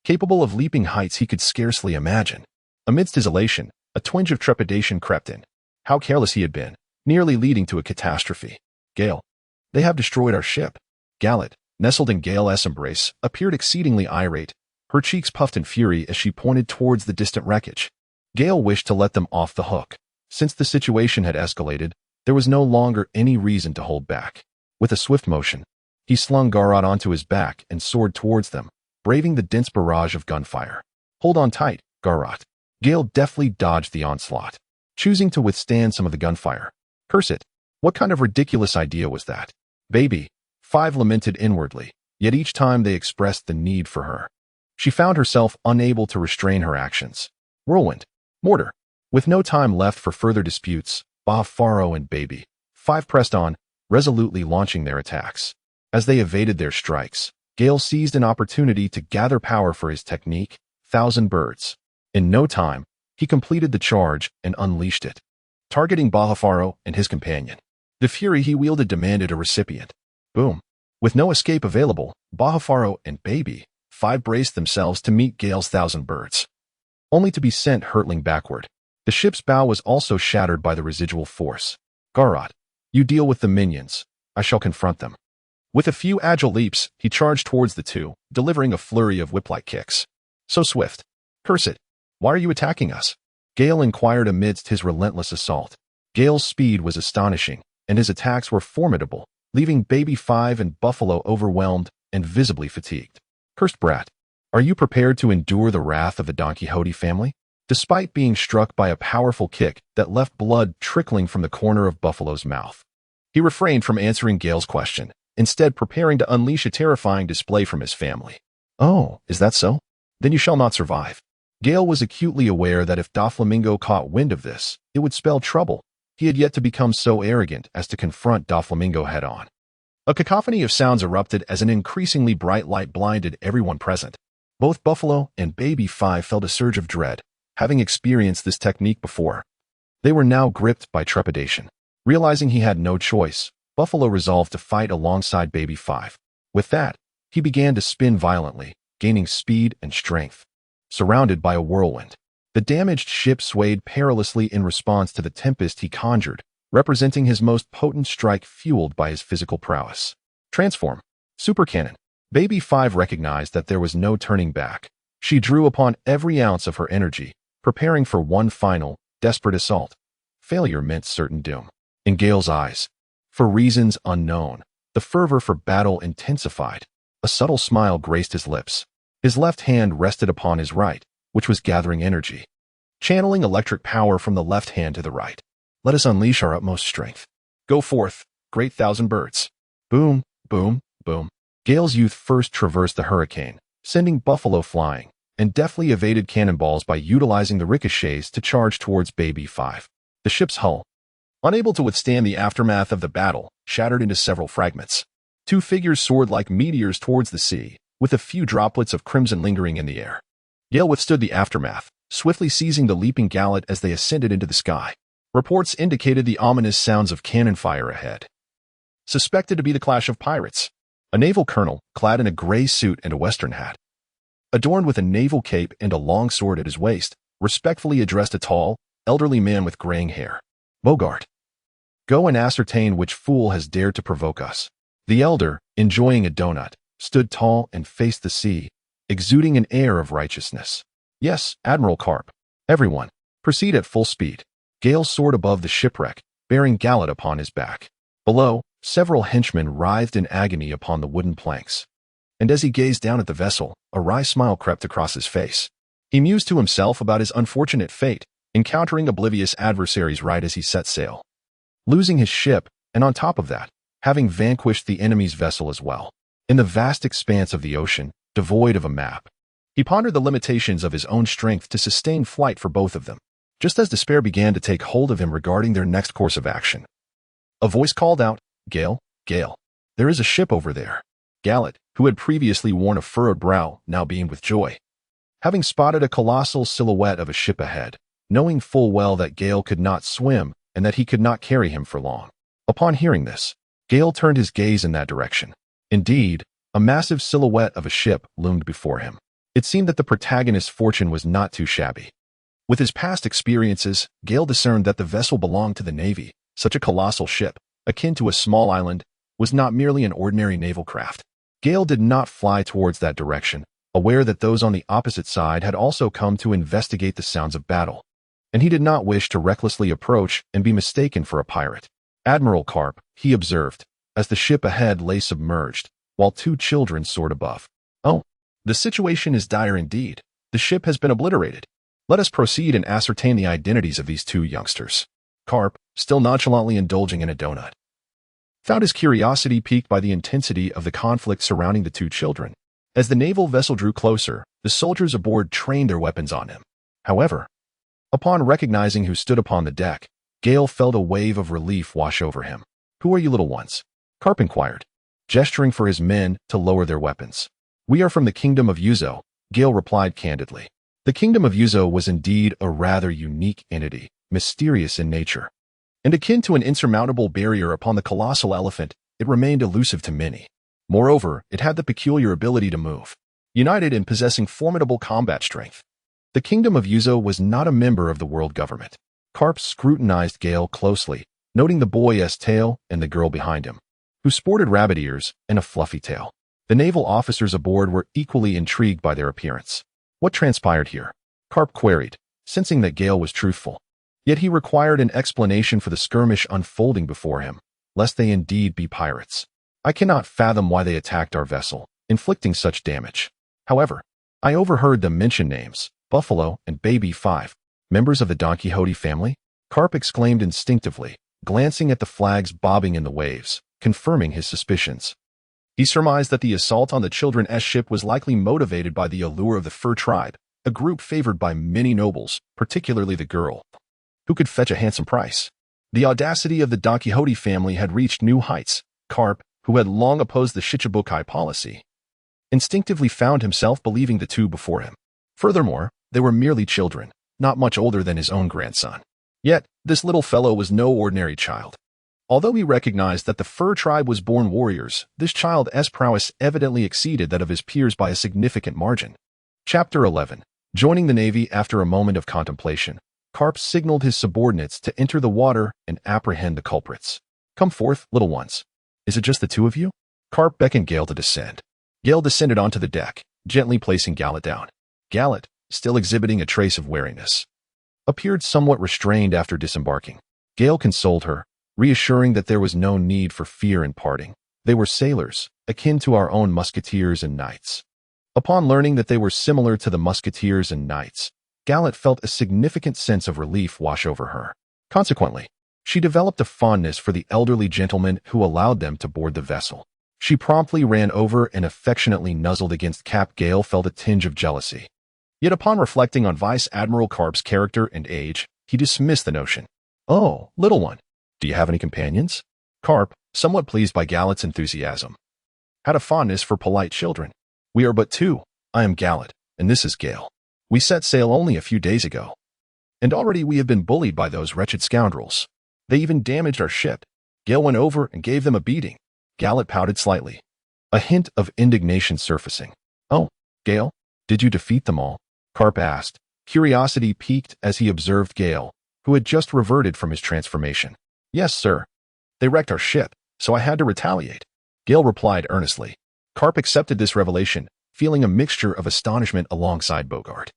Speaker 1: capable of leaping heights he could scarcely imagine. Amidst his elation, a twinge of trepidation crept in. How careless he had been, nearly leading to a catastrophe. "Gale, they have destroyed our ship." Gallet, nestled in Gale's embrace, appeared exceedingly irate. Her cheeks puffed in fury as she pointed towards the distant wreckage. Gale wished to let them off the hook. Since the situation had escalated, there was no longer any reason to hold back. With a swift motion, he slung Garrot onto his back and soared towards them, braving the dense barrage of gunfire. "Hold on tight, Garrot." Gale deftly dodged the onslaught, choosing to withstand some of the gunfire. Curse it! What kind of ridiculous idea was that? Baby Fi lamented inwardly, yet each time they expressed the need for her, she found herself unable to restrain her actions. Whirlwind, mortar. With no time left for further disputes, Bahafaro and Baby Fi pressed on, resolutely launching their attacks. As they evaded their strikes, Gale seized an opportunity to gather power for his technique, Thousand Birds. In no time, he completed the charge and unleashed it, targeting Bahafaro and his companion. The fury he wielded demanded a recipient. Boom. With no escape available, Bahafaro and Baby Fi braced themselves to meet Gale's Thousand Birds, only to be sent hurtling backward. The ship's bow was also shattered by the residual force. "Garrot, you deal with the minions. I shall confront them." With a few agile leaps, he charged towards the two, delivering a flurry of whip-like kicks. So swift. Curse it. Why are you attacking us? Gale inquired amidst his relentless assault. Gale's speed was astonishing, and his attacks were formidable, leaving Baby 5 and Buffalo overwhelmed and visibly fatigued. Cursed brat, are you prepared to endure the wrath of the Don Quixote family? Despite being struck by a powerful kick that left blood trickling from the corner of Buffalo's mouth, he refrained from answering Gale's question, instead preparing to unleash a terrifying display from his family. Oh, is that so? Then you shall not survive. Gale was acutely aware that if Doflamingo caught wind of this, it would spell trouble. He had yet to become so arrogant as to confront Doflamingo head-on. A cacophony of sounds erupted as an increasingly bright light blinded everyone present. Both Buffalo and Baby 5 felt a surge of dread, having experienced this technique before. They were now gripped by trepidation. Realizing he had no choice, Buffalo resolved to fight alongside Baby 5. With that, he began to spin violently, gaining speed and strength. Surrounded by a whirlwind, the damaged ship swayed perilously in response to the tempest he conjured, representing his most potent strike fueled by his physical prowess. Transform. Super Cannon. Baby 5 recognized that there was no turning back. She drew upon every ounce of her energy, preparing for one final, desperate assault. Failure meant certain doom. In Gale's eyes, for reasons unknown, the fervor for battle intensified. A subtle smile graced his lips. His left hand rested upon his right, which was gathering energy. Channeling electric power from the left hand to the right. Let us unleash our utmost strength. Go forth, great thousand birds. Boom, boom, boom. Gale's youth first traversed the hurricane, sending Buffalo flying, and deftly evaded cannonballs by utilizing the ricochets to charge towards Baby 5. The ship's hull, unable to withstand the aftermath of the battle, shattered into several fragments. Two figures soared like meteors towards the sea, with a few droplets of crimson lingering in the air. Gale withstood the aftermath, swiftly seizing the leaping gallet as they ascended into the sky. Reports indicated the ominous sounds of cannon fire ahead. Suspected to be the clash of pirates. A naval colonel, clad in a gray suit and a western hat, adorned with a naval cape and a long sword at his waist, respectfully addressed a tall, elderly man with graying hair. Bogart. Go and ascertain which fool has dared to provoke us. The elder, enjoying a donut, stood tall and faced the sea, exuding an air of righteousness. Yes, Admiral Carp. Everyone, proceed at full speed. Gale soared above the shipwreck, bearing Gallet upon his back. Below, several henchmen writhed in agony upon the wooden planks. And as he gazed down at the vessel, a wry smile crept across his face. He mused to himself about his unfortunate fate, encountering oblivious adversaries right as he set sail. Losing his ship, and on top of that, having vanquished the enemy's vessel as well. In the vast expanse of the ocean, devoid of a map, he pondered the limitations of his own strength to sustain flight for both of them, just as despair began to take hold of him regarding their next course of action. A voice called out, Gale, Gale, there is a ship over there. Gallet, who had previously worn a furrowed brow, now beamed with joy. Having spotted a colossal silhouette of a ship ahead, knowing full well that Gale could not swim and that he could not carry him for long. Upon hearing this, Gale turned his gaze in that direction. Indeed, a massive silhouette of a ship loomed before him. It seemed that the protagonist's fortune was not too shabby. With his past experiences, Gale discerned that the vessel belonged to the Navy. Such a colossal ship, akin to a small island, was not merely an ordinary naval craft. Gale did not fly towards that direction, aware that those on the opposite side had also come to investigate the sounds of battle, and he did not wish to recklessly approach and be mistaken for a pirate. Admiral Carp, he observed, as the ship ahead lay submerged, while two children soared above. Oh, the situation is dire indeed. The ship has been obliterated. Let us proceed and ascertain the identities of these two youngsters. Carp, still nonchalantly indulging in a donut, found his curiosity piqued by the intensity of the conflict surrounding the two children. As the naval vessel drew closer, the soldiers aboard trained their weapons on him. However, upon recognizing who stood upon the deck, Gale felt a wave of relief wash over him. Who are you little ones? Carp inquired, gesturing for his men to lower their weapons. We are from the Kingdom of Yuzo, Gale replied candidly. The Kingdom of Yuzo was indeed a rather unique entity, mysterious in nature. And akin to an insurmountable barrier upon the colossal elephant, it remained elusive to many. Moreover, it had the peculiar ability to move, united in possessing formidable combat strength. The Kingdom of Yuzo was not a member of the world government. Carp scrutinized Gale closely, noting the boy's tail and the girl behind him, who sported rabbit ears and a fluffy tail. The naval officers aboard were equally intrigued by their appearance. What transpired here? Carp queried, sensing that Gale was truthful. Yet he required an explanation for the skirmish unfolding before him, lest they indeed be pirates. I cannot fathom why they attacked our vessel, inflicting such damage. However, I overheard them mention names, Buffalo and Baby 5, members of the Don Quixote family. Carp exclaimed instinctively, glancing at the flags bobbing in the waves, confirming his suspicions. He surmised that the assault on the children's ship was likely motivated by the allure of the fur tribe, a group favored by many nobles, particularly the girl, who could fetch a handsome price. The audacity of the Don Quixote family had reached new heights. Carp, who had long opposed the Shichibukai policy, instinctively found himself believing the two before him. Furthermore, they were merely children, not much older than his own grandson. Yet, this little fellow was no ordinary child. Although he recognized that the fur tribe was born warriors, this child's prowess evidently exceeded that of his peers by a significant margin. Chapter 11. Joining the Navy. After a moment of contemplation, Carp signaled his subordinates to enter the water and apprehend the culprits. Come forth, little ones. Is it just the two of you? Carp beckoned Gale to descend. Gale descended onto the deck, gently placing Gallet down. Gallet, still exhibiting a trace of wariness, appeared somewhat restrained after disembarking. Gale consoled her, reassuring that there was no need for fear in parting. They were sailors, akin to our own musketeers and knights. Upon learning that they were similar to the musketeers and knights, Gallet felt a significant sense of relief wash over her. Consequently, she developed a fondness for the elderly gentleman who allowed them to board the vessel. She promptly ran over and affectionately nuzzled against Cap. Gale felt a tinge of jealousy. Yet upon reflecting on Vice Admiral Carp's character and age, he dismissed the notion. Oh, little one, do you have any companions? Carp, somewhat pleased by Gallet's enthusiasm, had a fondness for polite children. We are but two. I am Gallet, and this is Gale. We set sail only a few days ago, and already we have been bullied by those wretched scoundrels. They even damaged our ship. Gale went over and gave them a beating. Gallet pouted slightly, a hint of indignation surfacing. Oh, Gale, did you defeat them all? Carp asked, curiosity piqued as he observed Gale, who had just reverted from his transformation. Yes, sir. They wrecked our ship, so I had to retaliate. Gale replied earnestly. Carp accepted this revelation, feeling a mixture of astonishment alongside Bogart.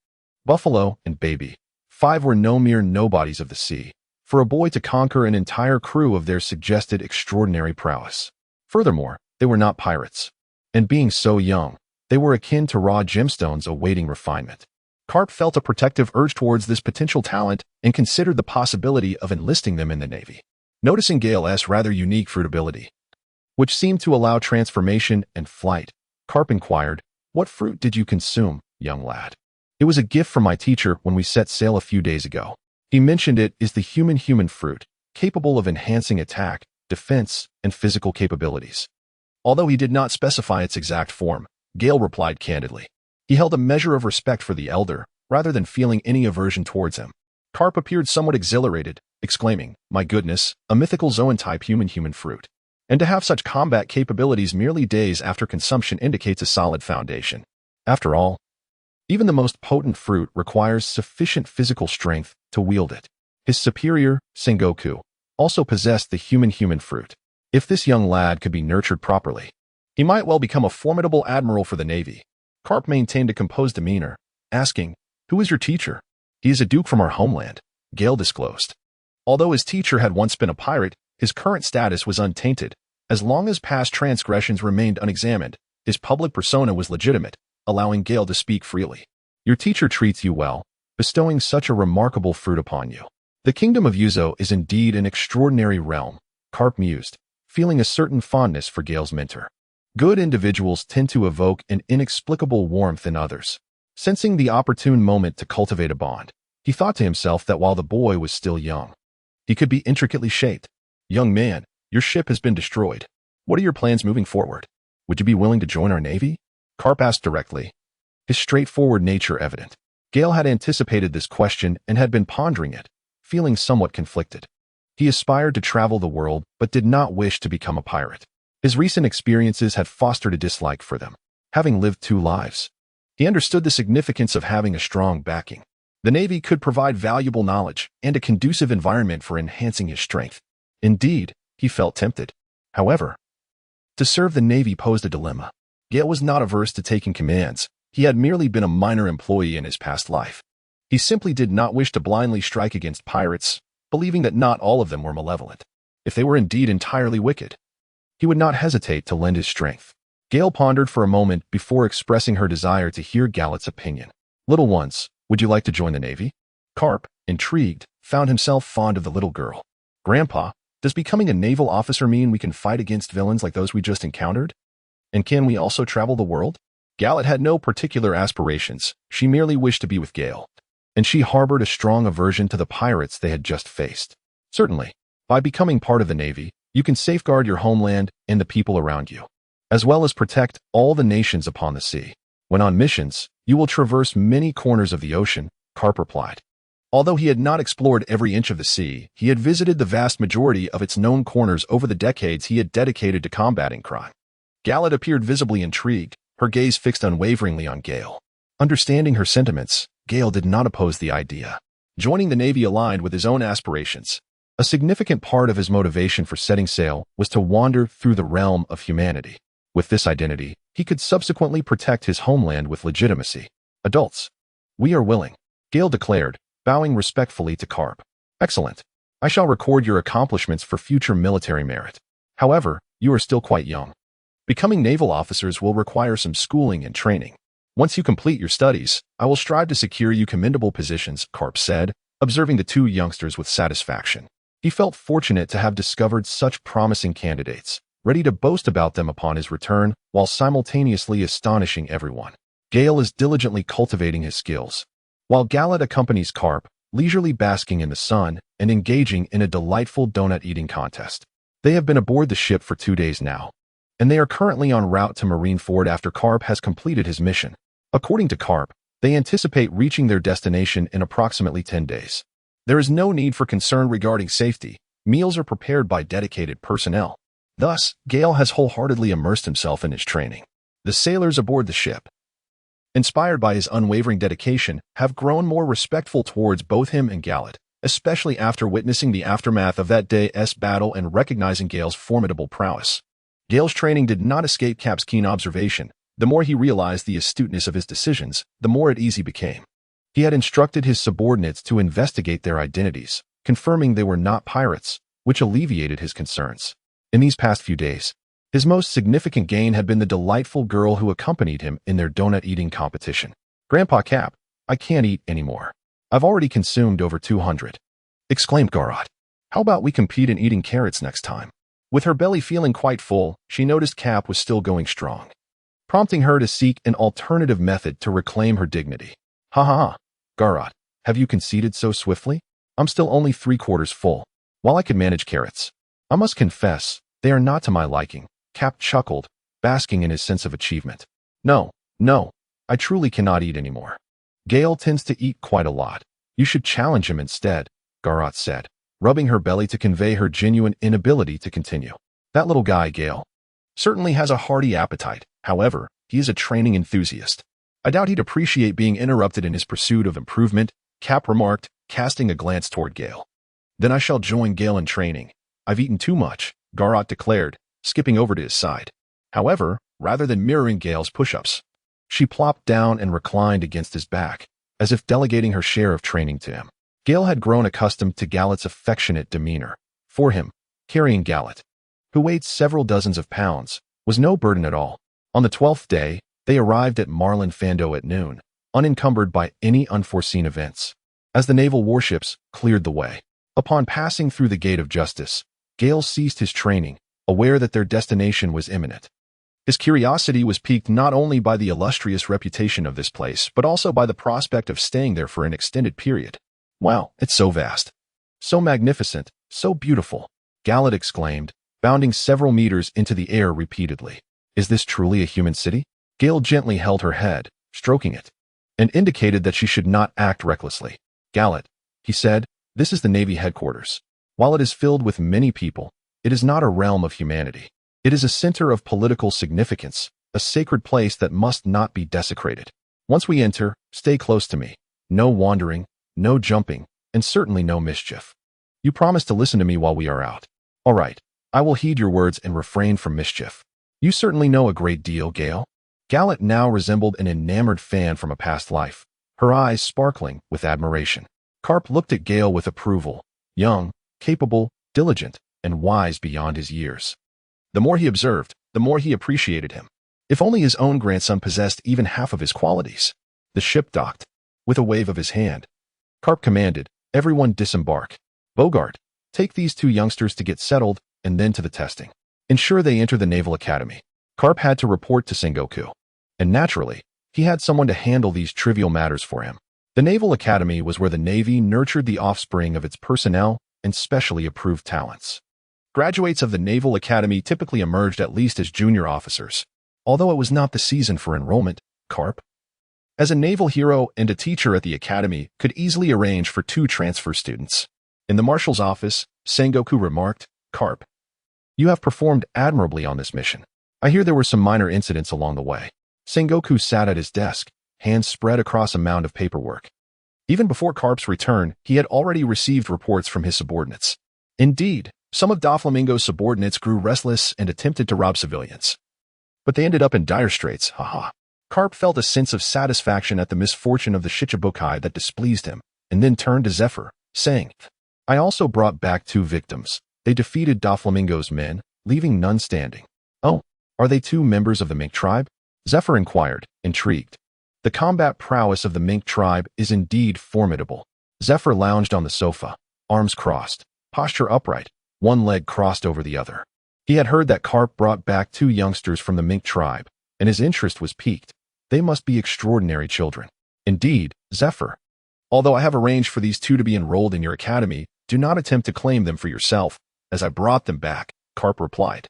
Speaker 1: Buffalo and Baby 5 were no mere nobodies of the sea. For a boy to conquer an entire crew of theirs suggested extraordinary prowess. Furthermore, they were not pirates. And being so young, they were akin to raw gemstones awaiting refinement. Carp felt a protective urge towards this potential talent and considered the possibility of enlisting them in the Navy. Noticing Gale's rather unique fruitability, which seemed to allow transformation and flight, Carp inquired, What fruit did you consume, young lad? It was a gift from my teacher when we set sail a few days ago. He mentioned it is the human fruit, capable of enhancing attack, defense, and physical capabilities. Although he did not specify its exact form, Gale replied candidly. He held a measure of respect for the elder, rather than feeling any aversion towards him. Carp appeared somewhat exhilarated, exclaiming, My goodness, a mythical zoan-type human fruit. And to have such combat capabilities merely days after consumption indicates a solid foundation. After all, even the most potent fruit requires sufficient physical strength to wield it. His superior, Sengoku, also possessed the human fruit. If this young lad could be nurtured properly, he might well become a formidable admiral for the Navy. Carp maintained a composed demeanor, asking, Who is your teacher? He is a duke from our homeland, Gale disclosed. Although his teacher had once been a pirate, his current status was untainted. As long as past transgressions remained unexamined, his public persona was legitimate, allowing Gale to speak freely. Your teacher treats you well, bestowing such a remarkable fruit upon you. The kingdom of Yuzo is indeed an extraordinary realm, Carp mused, feeling a certain fondness for Gale's mentor. Good individuals tend to evoke an inexplicable warmth in others. Sensing the opportune moment to cultivate a bond, he thought to himself that while the boy was still young, he could be intricately shaped. Young man, your ship has been destroyed. What are your plans moving forward? Would you be willing to join our Navy? Carp asked directly, his straightforward nature evident. Gale had anticipated this question and had been pondering it, feeling somewhat conflicted. He aspired to travel the world, but did not wish to become a pirate. His recent experiences had fostered a dislike for them. Having lived 2 lives, he understood the significance of having a strong backing. The Navy could provide valuable knowledge and a conducive environment for enhancing his strength. Indeed, he felt tempted. However, To serve the Navy posed a dilemma. Gale was not averse to taking commands. He had merely been a minor employee in his past life. He simply did not wish to blindly strike against pirates, believing that not all of them were malevolent. If they were indeed entirely wicked, he would not hesitate to lend his strength. Gale pondered for a moment before expressing her desire to hear Gallet's opinion. Little ones, would you like to join the Navy? Carp, intrigued, found himself fond of the little girl. Grandpa, does becoming a naval officer mean we can fight against villains like those we just encountered? And can we also travel the world? Gallet had no particular aspirations. She merely wished to be with Gale, and she harbored a strong aversion to the pirates they had just faced. Certainly, by becoming part of the Navy, you can safeguard your homeland and the people around you, as well as protect all the nations upon the sea. When on missions, you will traverse many corners of the ocean, Carp replied. Although he had not explored every inch of the sea, he had visited the vast majority of its known corners over the decades he had dedicated to combating crime. Gallet appeared visibly intrigued, her gaze fixed unwaveringly on Gale. Understanding her sentiments, Gale did not oppose the idea. Joining the Navy aligned with his own aspirations. A significant part of his motivation for setting sail was to wander through the realm of humanity. With this identity, he could subsequently protect his homeland with legitimacy. Adults, we are willing, Gale declared, bowing respectfully to Carp. Excellent. I shall record your accomplishments for future military merit. However, you are still quite young. Becoming naval officers will require some schooling and training. Once you complete your studies, I will strive to secure you commendable positions, Carp said, observing the two youngsters with satisfaction. He felt fortunate to have discovered such promising candidates, ready to boast about them upon his return, while simultaneously astonishing everyone. Gale is diligently cultivating his skills, while Gallet accompanies Carp, leisurely basking in the sun and engaging in a delightful donut-eating contest. They have been aboard the ship for 2 days now, and they are currently en route to Marineford after Carp has completed his mission. According to Carp, they anticipate reaching their destination in approximately 10 days. There is no need for concern regarding safety. Meals are prepared by dedicated personnel. Thus, Gale has wholeheartedly immersed himself in his training. The sailors aboard the ship, inspired by his unwavering dedication, have grown more respectful towards both him and Gallet, especially after witnessing the aftermath of that day's battle and recognizing Gale's formidable prowess. Gale's training did not escape Cap's keen observation. The more he realized the astuteness of his decisions, the more at ease he became. He had instructed his subordinates to investigate their identities, confirming they were not pirates, which alleviated his concerns. In these past few days, his most significant gain had been the delightful girl who accompanied him in their donut-eating competition. Grandpa Cap, I can't eat anymore. I've already consumed over 200, exclaimed Garrot. How about we compete in eating carrots next time? With her belly feeling quite full, she noticed Cap was still going strong, prompting her to seek an alternative method to reclaim her dignity. Ha ha ha, Garrot, have you conceded so swiftly? I'm still only 3/4 full. While I could manage carrots, I must confess, they are not to my liking. Cap chuckled, basking in his sense of achievement. No, I truly cannot eat anymore. Gale tends to eat quite a lot. You should challenge him instead, Garrot said, rubbing her belly to convey her genuine inability to continue. That little guy, Gale, certainly has a hearty appetite. However, he is a training enthusiast. I doubt he'd appreciate being interrupted in his pursuit of improvement, Cap remarked, casting a glance toward Gale. Then I shall join Gale in training. I've eaten too much, Garrot declared, skipping over to his side. However, rather than mirroring Gale's push-ups, she plopped down and reclined against his back, as if delegating her share of training to him. Gale had grown accustomed to Gallet's affectionate demeanor. For him, carrying Gallet, who weighed several dozens of pounds, was no burden at all. On the 12th day, they arrived at Marlin Fando at noon, unencumbered by any unforeseen events, as the naval warships cleared the way. Upon passing through the Gate of Justice, Gale ceased his training, aware that their destination was imminent. His curiosity was piqued not only by the illustrious reputation of this place, but also by the prospect of staying there for an extended period. Wow, it's so vast, so magnificent, so beautiful, Gallet exclaimed, bounding several meters into the air repeatedly. Is this truly a human city? Gale gently held her head, stroking it, and indicated that she should not act recklessly. Gallet, he said, this is the Navy headquarters. While it is filled with many people, it is not a realm of humanity. It is a center of political significance, a sacred place that must not be desecrated. Once we enter, stay close to me. No wandering, no jumping, and certainly no mischief. You promise to listen to me while we are out. All right, I will heed your words and refrain from mischief. You certainly know a great deal, Gale. Gallet now resembled an enamored fan from a past life, her eyes sparkling with admiration. Karp looked at Gale with approval, young, capable, diligent, and wise beyond his years. The more he observed, the more he appreciated him. If only his own grandson possessed even half of his qualities. The ship docked. With a wave of his hand, Karp commanded, "Everyone disembark. Bogart, take these two youngsters to get settled, and then to the testing. Ensure they enter the Naval Academy." Karp had to report to Sengoku. And naturally, he had someone to handle these trivial matters for him. The Naval Academy was where the Navy nurtured the offspring of its personnel and specially approved talents. Graduates of the Naval Academy typically emerged at least as junior officers. Although it was not the season for enrollment, Karp, as a naval hero and a teacher at the academy, could easily arrange for 2 transfer students. In the marshal's office, Sengoku remarked, "Karp, you have performed admirably on this mission. I hear there were some minor incidents along the way." Sengoku sat at his desk, hands spread across a mound of paperwork. Even before Karp's return, he had already received reports from his subordinates. Indeed, some of Doflamingo's subordinates grew restless and attempted to rob civilians. But they ended up in dire straits, haha. Karp felt a sense of satisfaction at the misfortune of the Shichibukai that displeased him, and then turned to Zephyr, saying, "I also brought back 2 victims. They defeated Doflamingo's men, leaving none standing." "Oh, are they 2 members of the Mink tribe?" Zephyr inquired, intrigued. "The combat prowess of the Mink tribe is indeed formidable." Zephyr lounged on the sofa, arms crossed, posture upright, one leg crossed over the other. He had heard that Karp brought back 2 youngsters from the Mink tribe, and his interest was piqued. They must be extraordinary children. "Indeed, Zephyr. Although I have arranged for these 2 to be enrolled in your academy, do not attempt to claim them for yourself, as I brought them back," Karp replied.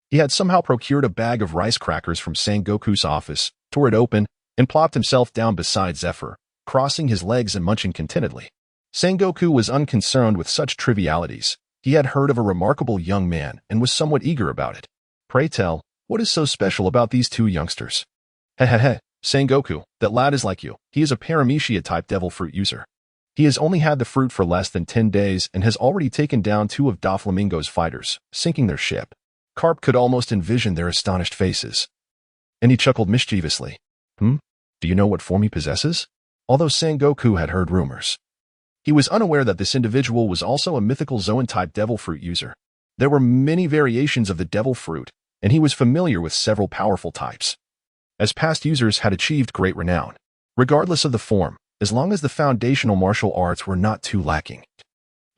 Speaker 1: He had somehow procured a bag of rice crackers from Sengoku's office, tore it open, and plopped himself down beside Zephyr, crossing his legs and munching contentedly. Sengoku was unconcerned with such trivialities. He had heard of a remarkable young man and was somewhat eager about it. "Pray tell, what is so special about these 2 youngsters?" "Hehehe, Sengoku, that lad is like you. He is a paramecia-type devil fruit user. He has only had the fruit for less than 10 days and has already taken down 2 of Doflamingo's fighters, sinking their ship." Karp could almost envision their astonished faces. And he chuckled mischievously. Do you know what form he possesses?" Although Sengoku had heard rumors, he was unaware that this individual was also a mythical Zoan-type devil fruit user. There were many variations of the devil fruit, and he was familiar with several powerful types, as past users had achieved great renown. Regardless of the form, as long as the foundational martial arts were not too lacking,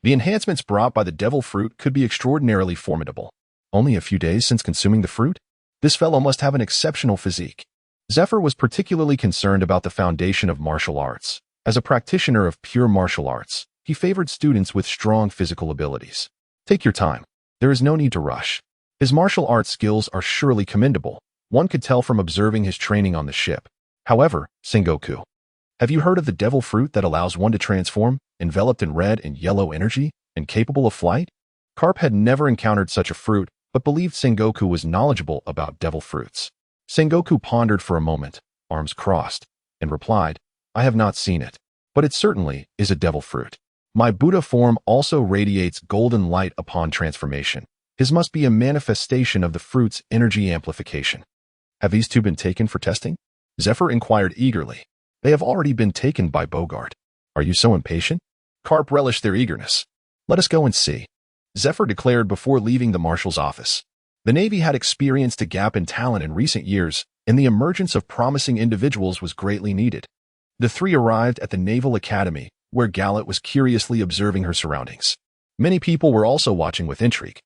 Speaker 1: the enhancements brought by the devil fruit could be extraordinarily formidable. Only a few days since consuming the fruit? This fellow must have an exceptional physique. Zephyr was particularly concerned about the foundation of martial arts. As a practitioner of pure martial arts, he favored students with strong physical abilities. "Take your time. There is no need to rush. His martial arts skills are surely commendable. One could tell from observing his training on the ship. However, Sengoku, have you heard of the devil fruit that allows one to transform, enveloped in red and yellow energy, and capable of flight?" Karp had never encountered such a fruit, but believed Sengoku was knowledgeable about devil fruits. Sengoku pondered for a moment, arms crossed, and replied, "I have not seen it, but it certainly is a devil fruit. My Buddha form also radiates golden light upon transformation. His must be a manifestation of the fruit's energy amplification." "Have these 2 been taken for testing?" Zephyr inquired eagerly. "They have already been taken by Bogart." "Are you so impatient?" Karp relished their eagerness. "Let us go and see," Zephyr declared before leaving the marshal's office. The Navy had experienced a gap in talent in recent years, and the emergence of promising individuals was greatly needed. The 3 arrived at the Naval Academy, where Gallet was curiously observing her surroundings. Many people were also watching with intrigue,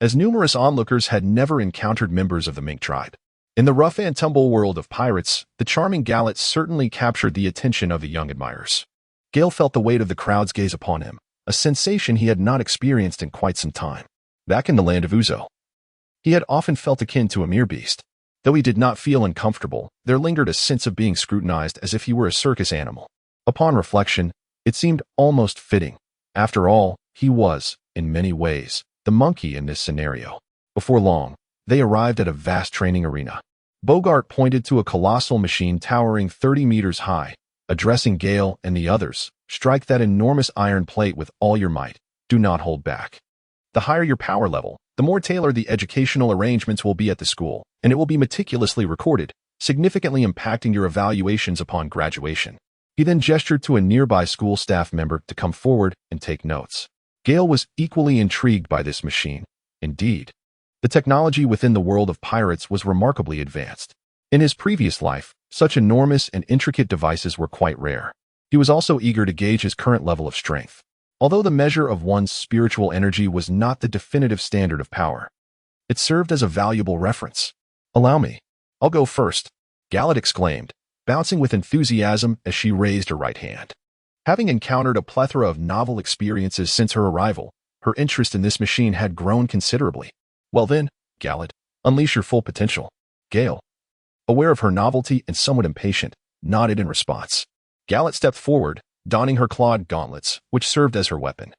Speaker 1: as numerous onlookers had never encountered members of the Mink tribe. In the rough-and-tumble world of pirates, the charming Gallet certainly captured the attention of the young admirers. Gale felt the weight of the crowd's gaze upon him, a sensation he had not experienced in quite some time. Back in the land of Uzo, he had often felt akin to a mere beast. Though he did not feel uncomfortable, there lingered a sense of being scrutinized as if he were a circus animal. Upon reflection, it seemed almost fitting. After all, he was, in many ways, the monkey in this scenario. Before long, they arrived at a vast training arena. Bogart pointed to a colossal machine towering 30 meters high, addressing Gale and the others. "Strike that enormous iron plate with all your might. Do not hold back. The higher your power level, the more tailored the educational arrangements will be at the school, and it will be meticulously recorded, significantly impacting your evaluations upon graduation. He then gestured to a nearby school staff member to come forward and take notes. Gale was equally intrigued by this machine. Indeed, the technology within the world of pirates was remarkably advanced. In his previous life, such enormous and intricate devices were quite rare. He was also eager to gauge his current level of strength. Although the measure of one's spiritual energy was not the definitive standard of power, it served as a valuable reference. "Allow me. I'll go first," Gallet exclaimed, bouncing with enthusiasm as she raised her right hand. Having encountered a plethora of novel experiences since her arrival, her interest in this machine had grown considerably. "Well then, Gallet, unleash your full potential." Gale, aware of her novelty and somewhat impatient, nodded in response. Gallet stepped forward, donning her clawed gauntlets, which served as her weapon.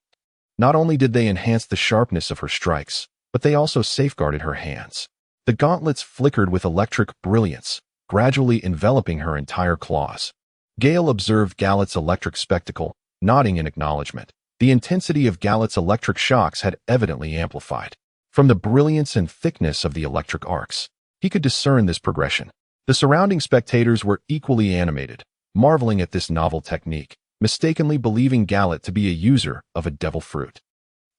Speaker 1: Not only did they enhance the sharpness of her strikes, but they also safeguarded her hands. The gauntlets flickered with electric brilliance, gradually enveloping her entire claws. Gale observed Gallet's electric spectacle, nodding in acknowledgement. The intensity of Gallet's electric shocks had evidently amplified. From the brilliance and thickness of the electric arcs, he could discern this progression. The surrounding spectators were equally animated, marveling at this novel technique, mistakenly believing Gallet to be a user of a devil fruit.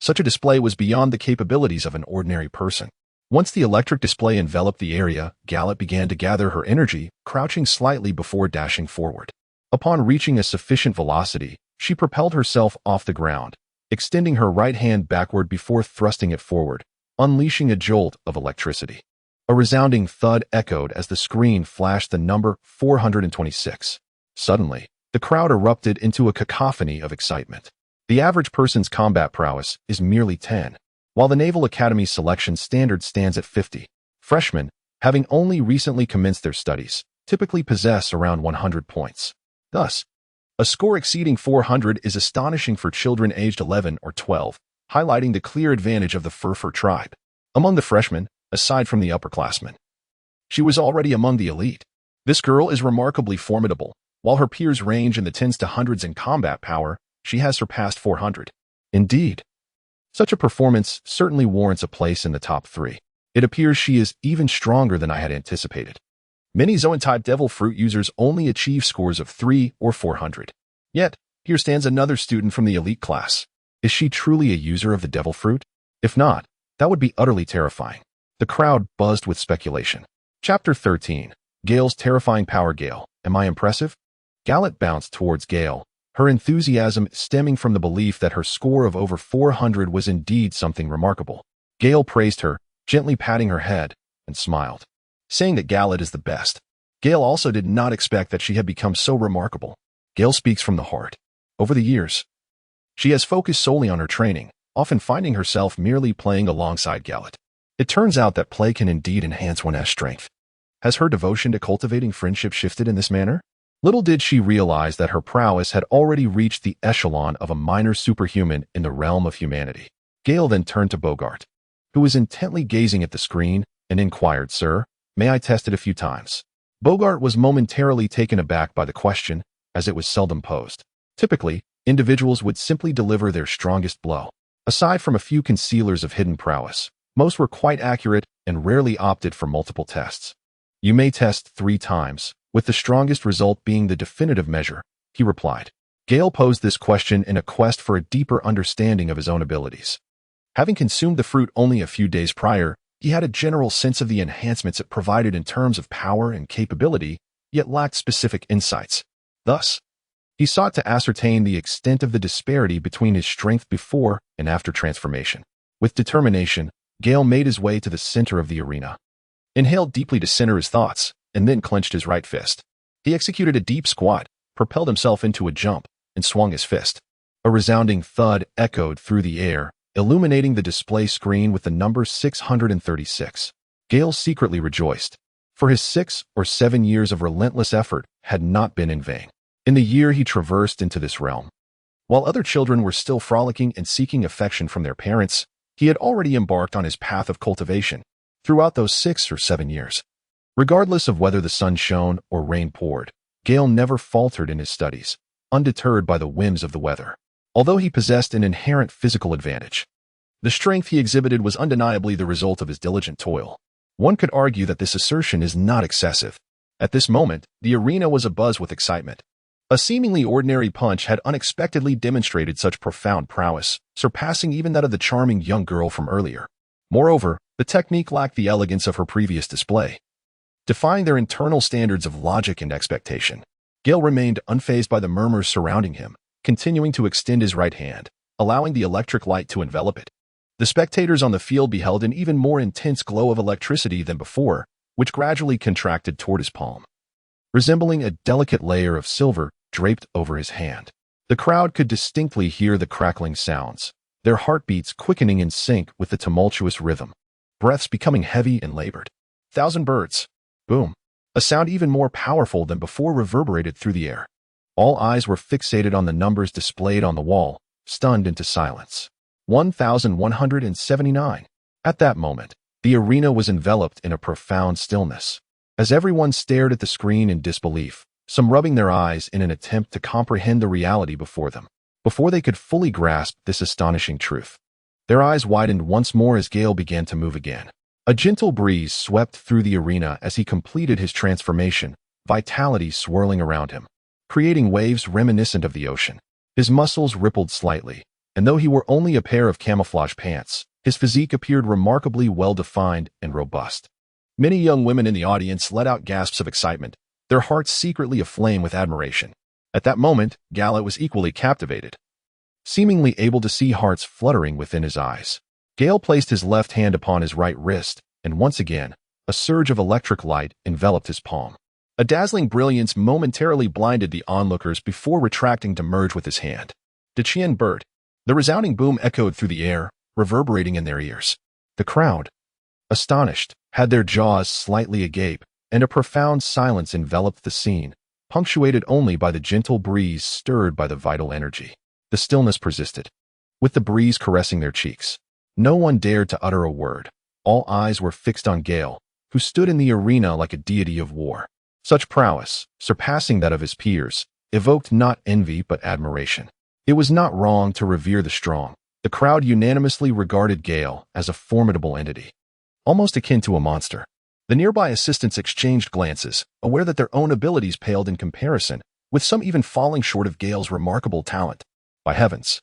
Speaker 1: Such a display was beyond the capabilities of an ordinary person. Once the electric display enveloped the area, Gallet began to gather her energy, crouching slightly before dashing forward. Upon reaching a sufficient velocity, she propelled herself off the ground, extending her right hand backward before thrusting it forward, unleashing a jolt of electricity. A resounding thud echoed as the screen flashed the number 426. Suddenly, the crowd erupted into a cacophony of excitement. The average person's combat prowess is merely 10, while the Naval Academy's selection standard stands at 50. Freshmen, having only recently commenced their studies, typically possess around 100 points. Thus, a score exceeding 400 is astonishing for children aged 11 or 12, highlighting the clear advantage of the Fur tribe. Among the freshmen, aside from the upperclassmen, she was already among the elite. This girl is remarkably formidable. While her peers range in the tens to hundreds in combat power, she has surpassed 400. Indeed, such a performance certainly warrants a place in the top 3. It appears she is even stronger than I had anticipated. Many Zoan-type devil fruit users only achieve scores of 3 or 400. Yet, here stands another student from the elite class. Is she truly a user of the devil fruit? If not, that would be utterly terrifying. The crowd buzzed with speculation. Chapter 13. Gale's terrifying power. Gale, am I impressive? Gallet bounced towards Gale, her enthusiasm stemming from the belief that her score of over 400 was indeed something remarkable. Gale praised her, gently patting her head, and smiled, saying that Gallet is the best. Gale also did not expect that she had become so remarkable. Gale speaks from the heart. Over the years, she has focused solely on her training, often finding herself merely playing alongside Gallet. It turns out that play can indeed enhance one's strength. Has her devotion to cultivating friendship shifted in this manner? Little did she realize that her prowess had already reached the echelon of a minor superhuman in the realm of humanity. Gale then turned to Bogart, who was intently gazing at the screen, and inquired, "Sir, may I test it a few times?" Bogart was momentarily taken aback by the question, as it was seldom posed. Typically, individuals would simply deliver their strongest blow. Aside from a few concealers of hidden prowess, most were quite accurate and rarely opted for multiple tests. "You may test 3 times, with the strongest result being the definitive measure," he replied. Gale posed this question in a quest for a deeper understanding of his own abilities. Having consumed the fruit only a few days prior, he had a general sense of the enhancements it provided in terms of power and capability, yet lacked specific insights. Thus, he sought to ascertain the extent of the disparity between his strength before and after transformation. With determination, Gale made his way to the center of the arena, inhaled deeply to center his thoughts, and then clenched his right fist. He executed a deep squat, propelled himself into a jump, and swung his fist. A resounding thud echoed through the air, illuminating the display screen with the number 636. Gale secretly rejoiced, for his 6 or 7 years of relentless effort had not been in vain. In the year he traversed into this realm, while other children were still frolicking and seeking affection from their parents, he had already embarked on his path of cultivation. Throughout those 6 or 7 years, regardless of whether the sun shone or rain poured, Gale never faltered in his studies, undeterred by the whims of the weather. Although he possessed an inherent physical advantage, The strength he exhibited was undeniably the result of his diligent toil. One could argue that this assertion is not excessive. At this moment, the arena was abuzz with excitement. A seemingly ordinary punch had unexpectedly demonstrated such profound prowess, surpassing even that of the charming young girl from earlier. Moreover, the technique lacked the elegance of her previous display. Defying their internal standards of logic and expectation, Gale remained unfazed by the murmurs surrounding him, continuing to extend his right hand, allowing the electric light to envelop it. The spectators on the field beheld an even more intense glow of electricity than before, which gradually contracted toward his palm, resembling a delicate layer of silver draped over his hand. The crowd could distinctly hear the crackling sounds, their heartbeats quickening in sync with the tumultuous rhythm, breaths becoming heavy and labored. 1,000 birds. Boom. A sound even more powerful than before reverberated through the air. All eyes were fixated on the numbers displayed on the wall, stunned into silence. 1,179. At that moment, the arena was enveloped in a profound stillness. As everyone stared at the screen in disbelief, some rubbing their eyes in an attempt to comprehend the reality before them, before they could fully grasp this astonishing truth. Their eyes widened once more as Gale began to move again. A gentle breeze swept through the arena as he completed his transformation, vitality swirling around him, creating waves reminiscent of the ocean. His muscles rippled slightly, and though he wore only a pair of camouflage pants, his physique appeared remarkably well-defined and robust. Many young women in the audience let out gasps of excitement, their hearts secretly aflame with admiration. At that moment, Gale was equally captivated, seemingly able to see hearts fluttering within his eyes. Gale placed his left hand upon his right wrist, and once again, a surge of electric light enveloped his palm. A dazzling brilliance momentarily blinded the onlookers before retracting to merge with his hand. Dachien Bert. The resounding boom echoed through the air, reverberating in their ears. The crowd, astonished, had their jaws slightly agape, and a profound silence enveloped the scene, punctuated only by the gentle breeze stirred by the vital energy. The stillness persisted, with the breeze caressing their cheeks. No one dared to utter a word. All eyes were fixed on Gale, who stood in the arena like a deity of war. Such prowess, surpassing that of his peers, evoked not envy but admiration. It was not wrong to revere the strong. The crowd unanimously regarded Gale as a formidable entity, almost akin to a monster. The nearby assistants exchanged glances, aware that their own abilities paled in comparison, with some even falling short of Gale's remarkable talent. By heavens!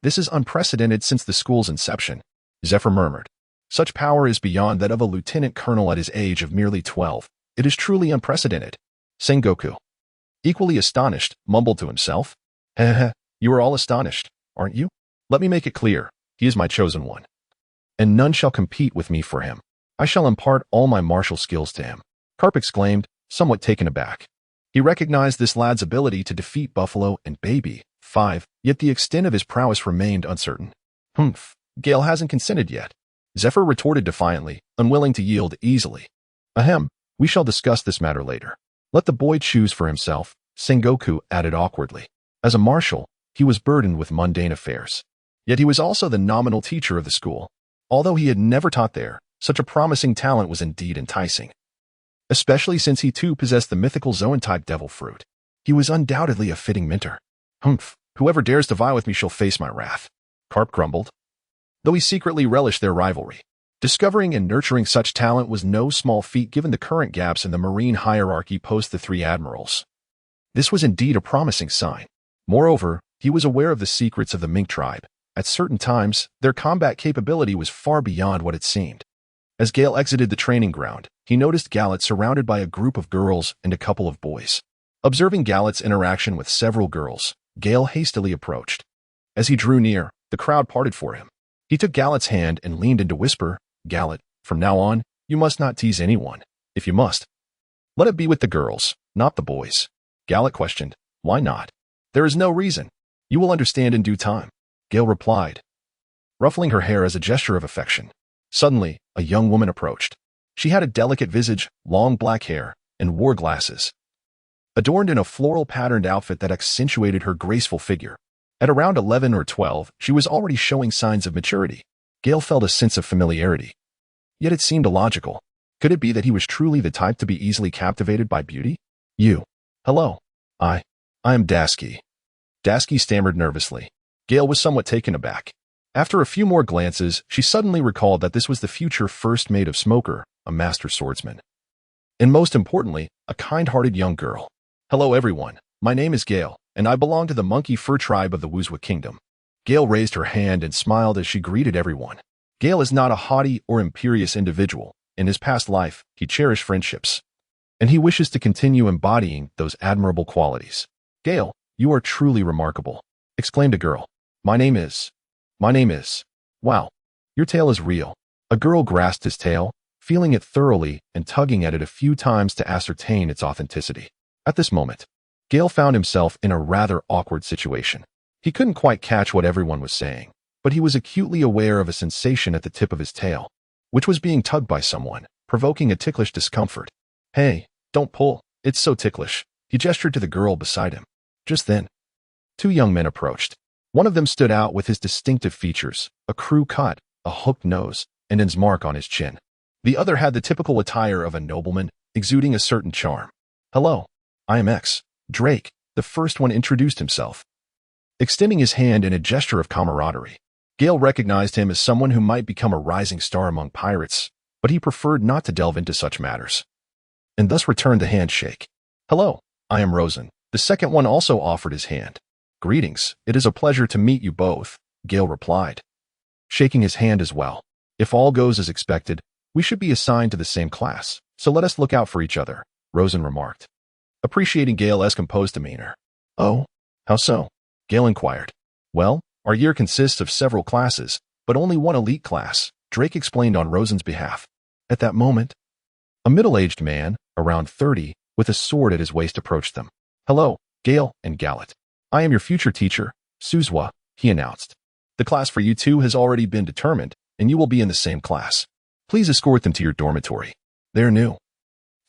Speaker 1: This is unprecedented since the school's inception, Zephyr murmured. Such power is beyond that of a lieutenant colonel at his age of merely 12. It is truly unprecedented. Sengoku, equally astonished, mumbled to himself. Heh. You are all astonished, aren't you? Let me make it clear, he is my chosen one, and none shall compete with me for him. I shall impart all my martial skills to him. Carp exclaimed, somewhat taken aback. He recognized this lad's ability to defeat Buffalo and Baby 5, yet the extent of his prowess remained uncertain. Gale hasn't consented yet. Zephyr retorted defiantly, unwilling to yield easily. Ahem, we shall discuss this matter later. Let the boy choose for himself, Sengoku added awkwardly. As a marshal, he was burdened with mundane affairs. Yet he was also the nominal teacher of the school. Although he had never taught there, such a promising talent was indeed enticing, especially since he too possessed the mythical Zoan-type devil fruit. He was undoubtedly a fitting mentor. Whoever dares to vie with me shall face my wrath, Carp grumbled, though he secretly relished their rivalry. Discovering and nurturing such talent was no small feat given the current gaps in the marine hierarchy post the three admirals. This was indeed a promising sign. Moreover, he was aware of the secrets of the Mink tribe. At certain times, their combat capability was far beyond what it seemed. As Gale exited the training ground, he noticed Gallet surrounded by a group of girls and a couple of boys. Observing Gallet's interaction with several girls, Gale hastily approached. As he drew near, the crowd parted for him. He took Gallet's hand and leaned in to whisper, Gallet, from now on, you must not tease anyone. If you must, let it be with the girls, not the boys. Gallet questioned, why not? There is no reason. You will understand in due time, Gale replied, ruffling her hair as a gesture of affection. Suddenly, a young woman approached. She had a delicate visage, long black hair, and wore glasses, adorned in a floral-patterned outfit that accentuated her graceful figure. At around 11 or 12, she was already showing signs of maturity. Gale felt a sense of familiarity. Yet it seemed illogical. Could it be that he was truly the type to be easily captivated by beauty? You. Hello. I am Dasky. Dasky stammered nervously. Gale was somewhat taken aback. After a few more glances, she suddenly recalled that this was the future first mate of Smoker, a master swordsman. And most importantly, a kind-hearted young girl. Hello everyone, my name is Gale, and I belong to the Monkey Fur tribe of the Woozwa Kingdom. Gale raised her hand and smiled as she greeted everyone. Gale is not a haughty or imperious individual. In his past life, he cherished friendships, and he wishes to continue embodying those admirable qualities. Gale, you are truly remarkable, exclaimed a girl. My name is. Wow, your tail is real. A girl grasped his tail, feeling it thoroughly and tugging at it a few times to ascertain its authenticity. At this moment, Gale found himself in a rather awkward situation. He couldn't quite catch what everyone was saying, but he was acutely aware of a sensation at the tip of his tail, which was being tugged by someone, provoking a ticklish discomfort. Hey, don't pull, it's so ticklish. He gestured to the girl beside him. Just then, two young men approached. One of them stood out with his distinctive features, a crew cut, a hooked nose, and an mark on his chin. The other had the typical attire of a nobleman, exuding a certain charm. Hello, I am Drake, the first one introduced himself, extending his hand in a gesture of camaraderie. Gale recognized him as someone who might become a rising star among pirates, but he preferred not to delve into such matters, and thus returned the handshake. Hello, I am Rosen. The second one also offered his hand. Greetings, it is a pleasure to meet you both, Gale replied, shaking his hand as well. If all goes as expected, we should be assigned to the same class, so let us look out for each other, Rosen remarked, appreciating Gale's composed demeanor. Oh, how so? Gale inquired. Well, our year consists of several classes, but only one elite class, Drake explained on Rosen's behalf. At that moment, a middle-aged man, around 30, with a sword at his waist approached them. Hello, Gale and Gallet. I am your future teacher, Suzwa, he announced. The class for you two has already been determined, and you will be in the same class. Please escort them to your dormitory. They're new,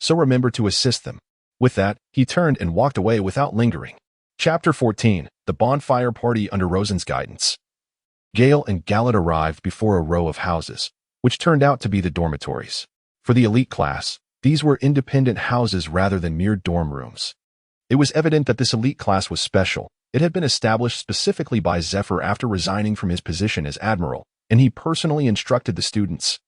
Speaker 1: so remember to assist them. With that, he turned and walked away without lingering. Chapter 14, The Bonfire Party Under Rosen's Guidance. Gale and Gallet arrived before a row of houses, which turned out to be the dormitories. For the elite class, these were independent houses rather than mere dorm rooms. It was evident that this elite class was special. It had been established specifically by Zephyr after resigning from his position as admiral, and he personally instructed the students.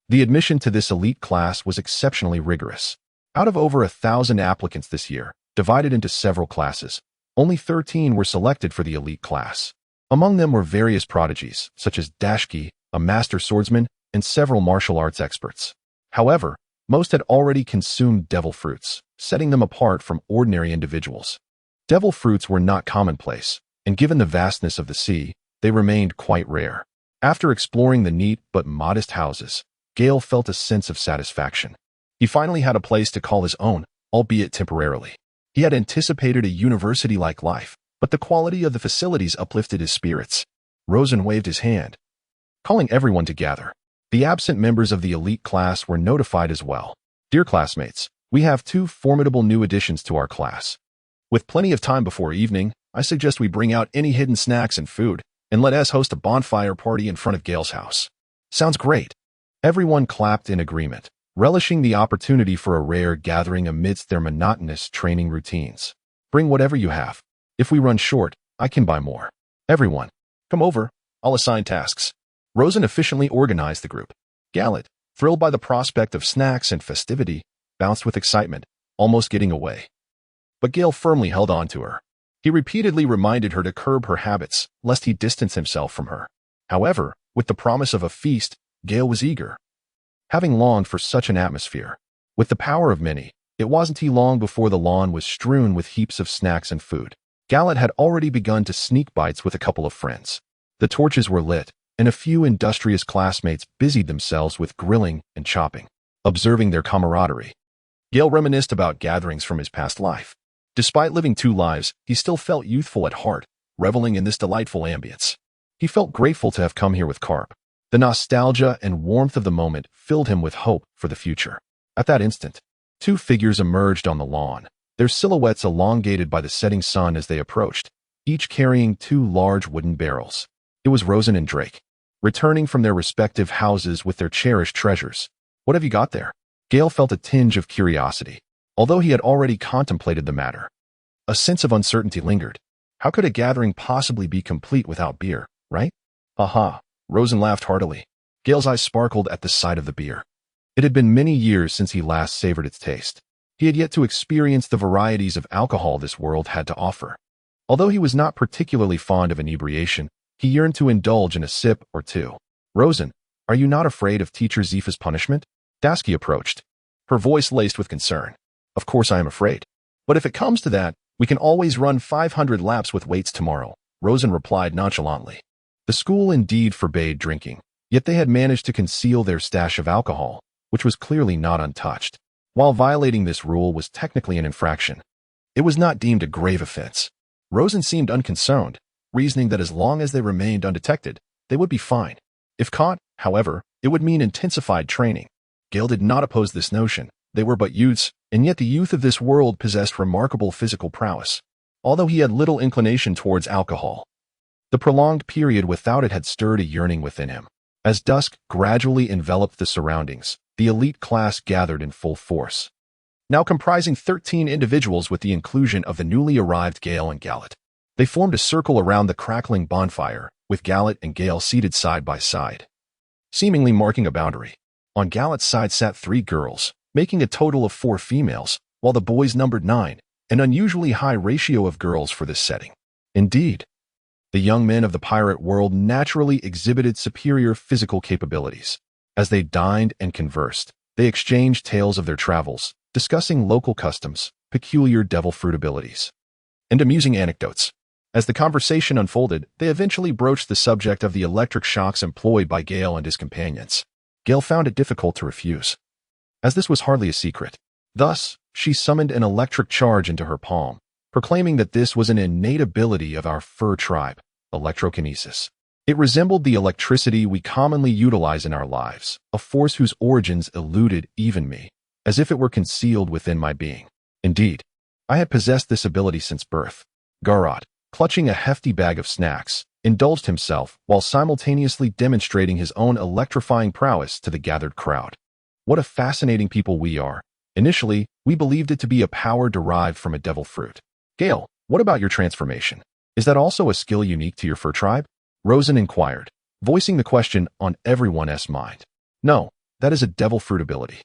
Speaker 1: The admission to this elite class was exceptionally rigorous. Out of over 1,000 applicants this year, divided into several classes, only 13 were selected for the elite class. Among them were various prodigies, such as Dashki, a master swordsman, and several martial arts experts. However, most had already consumed devil fruits, setting them apart from ordinary individuals. Devil fruits were not commonplace, and given the vastness of the sea, they remained quite rare. After exploring the neat but modest houses, Gale felt a sense of satisfaction. He finally had a place to call his own, albeit temporarily. He had anticipated a university-like life, but the quality of the facilities uplifted his spirits. Rosen waved his hand, calling everyone to gather. The absent members of the elite class were notified as well. Dear classmates, we have two formidable new additions to our class. With plenty of time before evening, I suggest we bring out any hidden snacks and food, and let us host a bonfire party in front of Gale's house. Sounds great. Everyone clapped in agreement, relishing the opportunity for a rare gathering amidst their monotonous training routines. Bring whatever you have. If we run short, I can buy more. Everyone, come over. I'll assign tasks. Rosen efficiently organized the group. Gallet, thrilled by the prospect of snacks and festivity, bounced with excitement, almost getting away. But Gale firmly held on to her. He repeatedly reminded her to curb her habits, lest he distance himself from her. However, with the promise of a feast, Gale was eager. Having longed for such an atmosphere, with the power of many, it wasn't too long before the lawn was strewn with heaps of snacks and food. Gallet had already begun to sneak bites with a couple of friends. The torches were lit, and a few industrious classmates busied themselves with grilling and chopping. Observing their camaraderie, Gale reminisced about gatherings from his past life. Despite living two lives, he still felt youthful at heart, reveling in this delightful ambience. He felt grateful to have come here with Carp. The nostalgia and warmth of the moment filled him with hope for the future. At that instant, two figures emerged on the lawn, their silhouettes elongated by the setting sun as they approached, each carrying two large wooden barrels. It was Rosen and Drake, returning from their respective houses with their cherished treasures. What have you got there? Gale felt a tinge of curiosity, although he had already contemplated the matter. A sense of uncertainty lingered. How could a gathering possibly be complete without beer, right? Aha, Rosen laughed heartily. Gale's eyes sparkled at the sight of the beer. It had been many years since he last savored its taste. He had yet to experience the varieties of alcohol this world had to offer. Although he was not particularly fond of inebriation, he yearned to indulge in a sip or two. Rosen, are you not afraid of Teacher Zifa's punishment? Dasky approached, her voice laced with concern. Of course I am afraid. But if it comes to that, we can always run 500 laps with weights tomorrow, Rosen replied nonchalantly. The school indeed forbade drinking, yet they had managed to conceal their stash of alcohol, which was clearly not untouched. While violating this rule was technically an infraction, it was not deemed a grave offense. Rosen seemed unconcerned, reasoning that as long as they remained undetected, they would be fine. If caught, however, it would mean intensified training. Gale did not oppose this notion. They were but youths, and yet the youth of this world possessed remarkable physical prowess, although he had little inclination towards alcohol. The prolonged period without it had stirred a yearning within him. As dusk gradually enveloped the surroundings, the elite class gathered in full force, now comprising 13 individuals with the inclusion of the newly arrived Gale and Gallet. They formed a circle around the crackling bonfire, with Gallet and Gale seated side by side, seemingly marking a boundary. On Gallet's side sat 3 girls, making a total of 4 females, while the boys numbered 9, an unusually high ratio of girls for this setting. Indeed, the young men of the pirate world naturally exhibited superior physical capabilities. As they dined and conversed, they exchanged tales of their travels, discussing local customs, peculiar devil fruit abilities, and amusing anecdotes. As the conversation unfolded, they eventually broached the subject of the electric shocks employed by Gale and his companions. Gale found it difficult to refuse, as this was hardly a secret. Thus, she summoned an electric charge into her palm, proclaiming that this was an innate ability of our fur tribe, electrokinesis. It resembled the electricity we commonly utilize in our lives, a force whose origins eluded even me, as if it were concealed within my being. Indeed, I had possessed this ability since birth. Garat, clutching a hefty bag of snacks, indulged himself while simultaneously demonstrating his own electrifying prowess to the gathered crowd. What a fascinating people we are. Initially, we believed it to be a power derived from a devil fruit. Gale, what about your transformation? Is that also a skill unique to your fur tribe? Rosen inquired, voicing the question on everyone's mind. No, that is a devil fruit ability.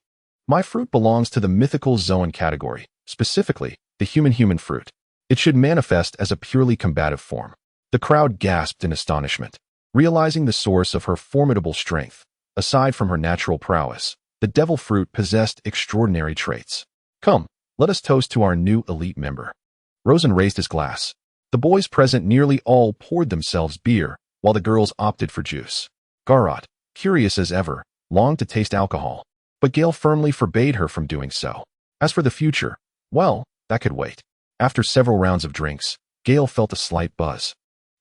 Speaker 1: My fruit belongs to the mythical Zoan category, specifically, the human fruit. It should manifest as a purely combative form. The crowd gasped in astonishment, realizing the source of her formidable strength. Aside from her natural prowess, the devil fruit possessed extraordinary traits. Come, let us toast to our new elite member. Rosen raised his glass. The boys present nearly all poured themselves beer, while the girls opted for juice. Garat, curious as ever, longed to taste alcohol, but Gale firmly forbade her from doing so. As for the future, well, that could wait. After several rounds of drinks, Gale felt a slight buzz.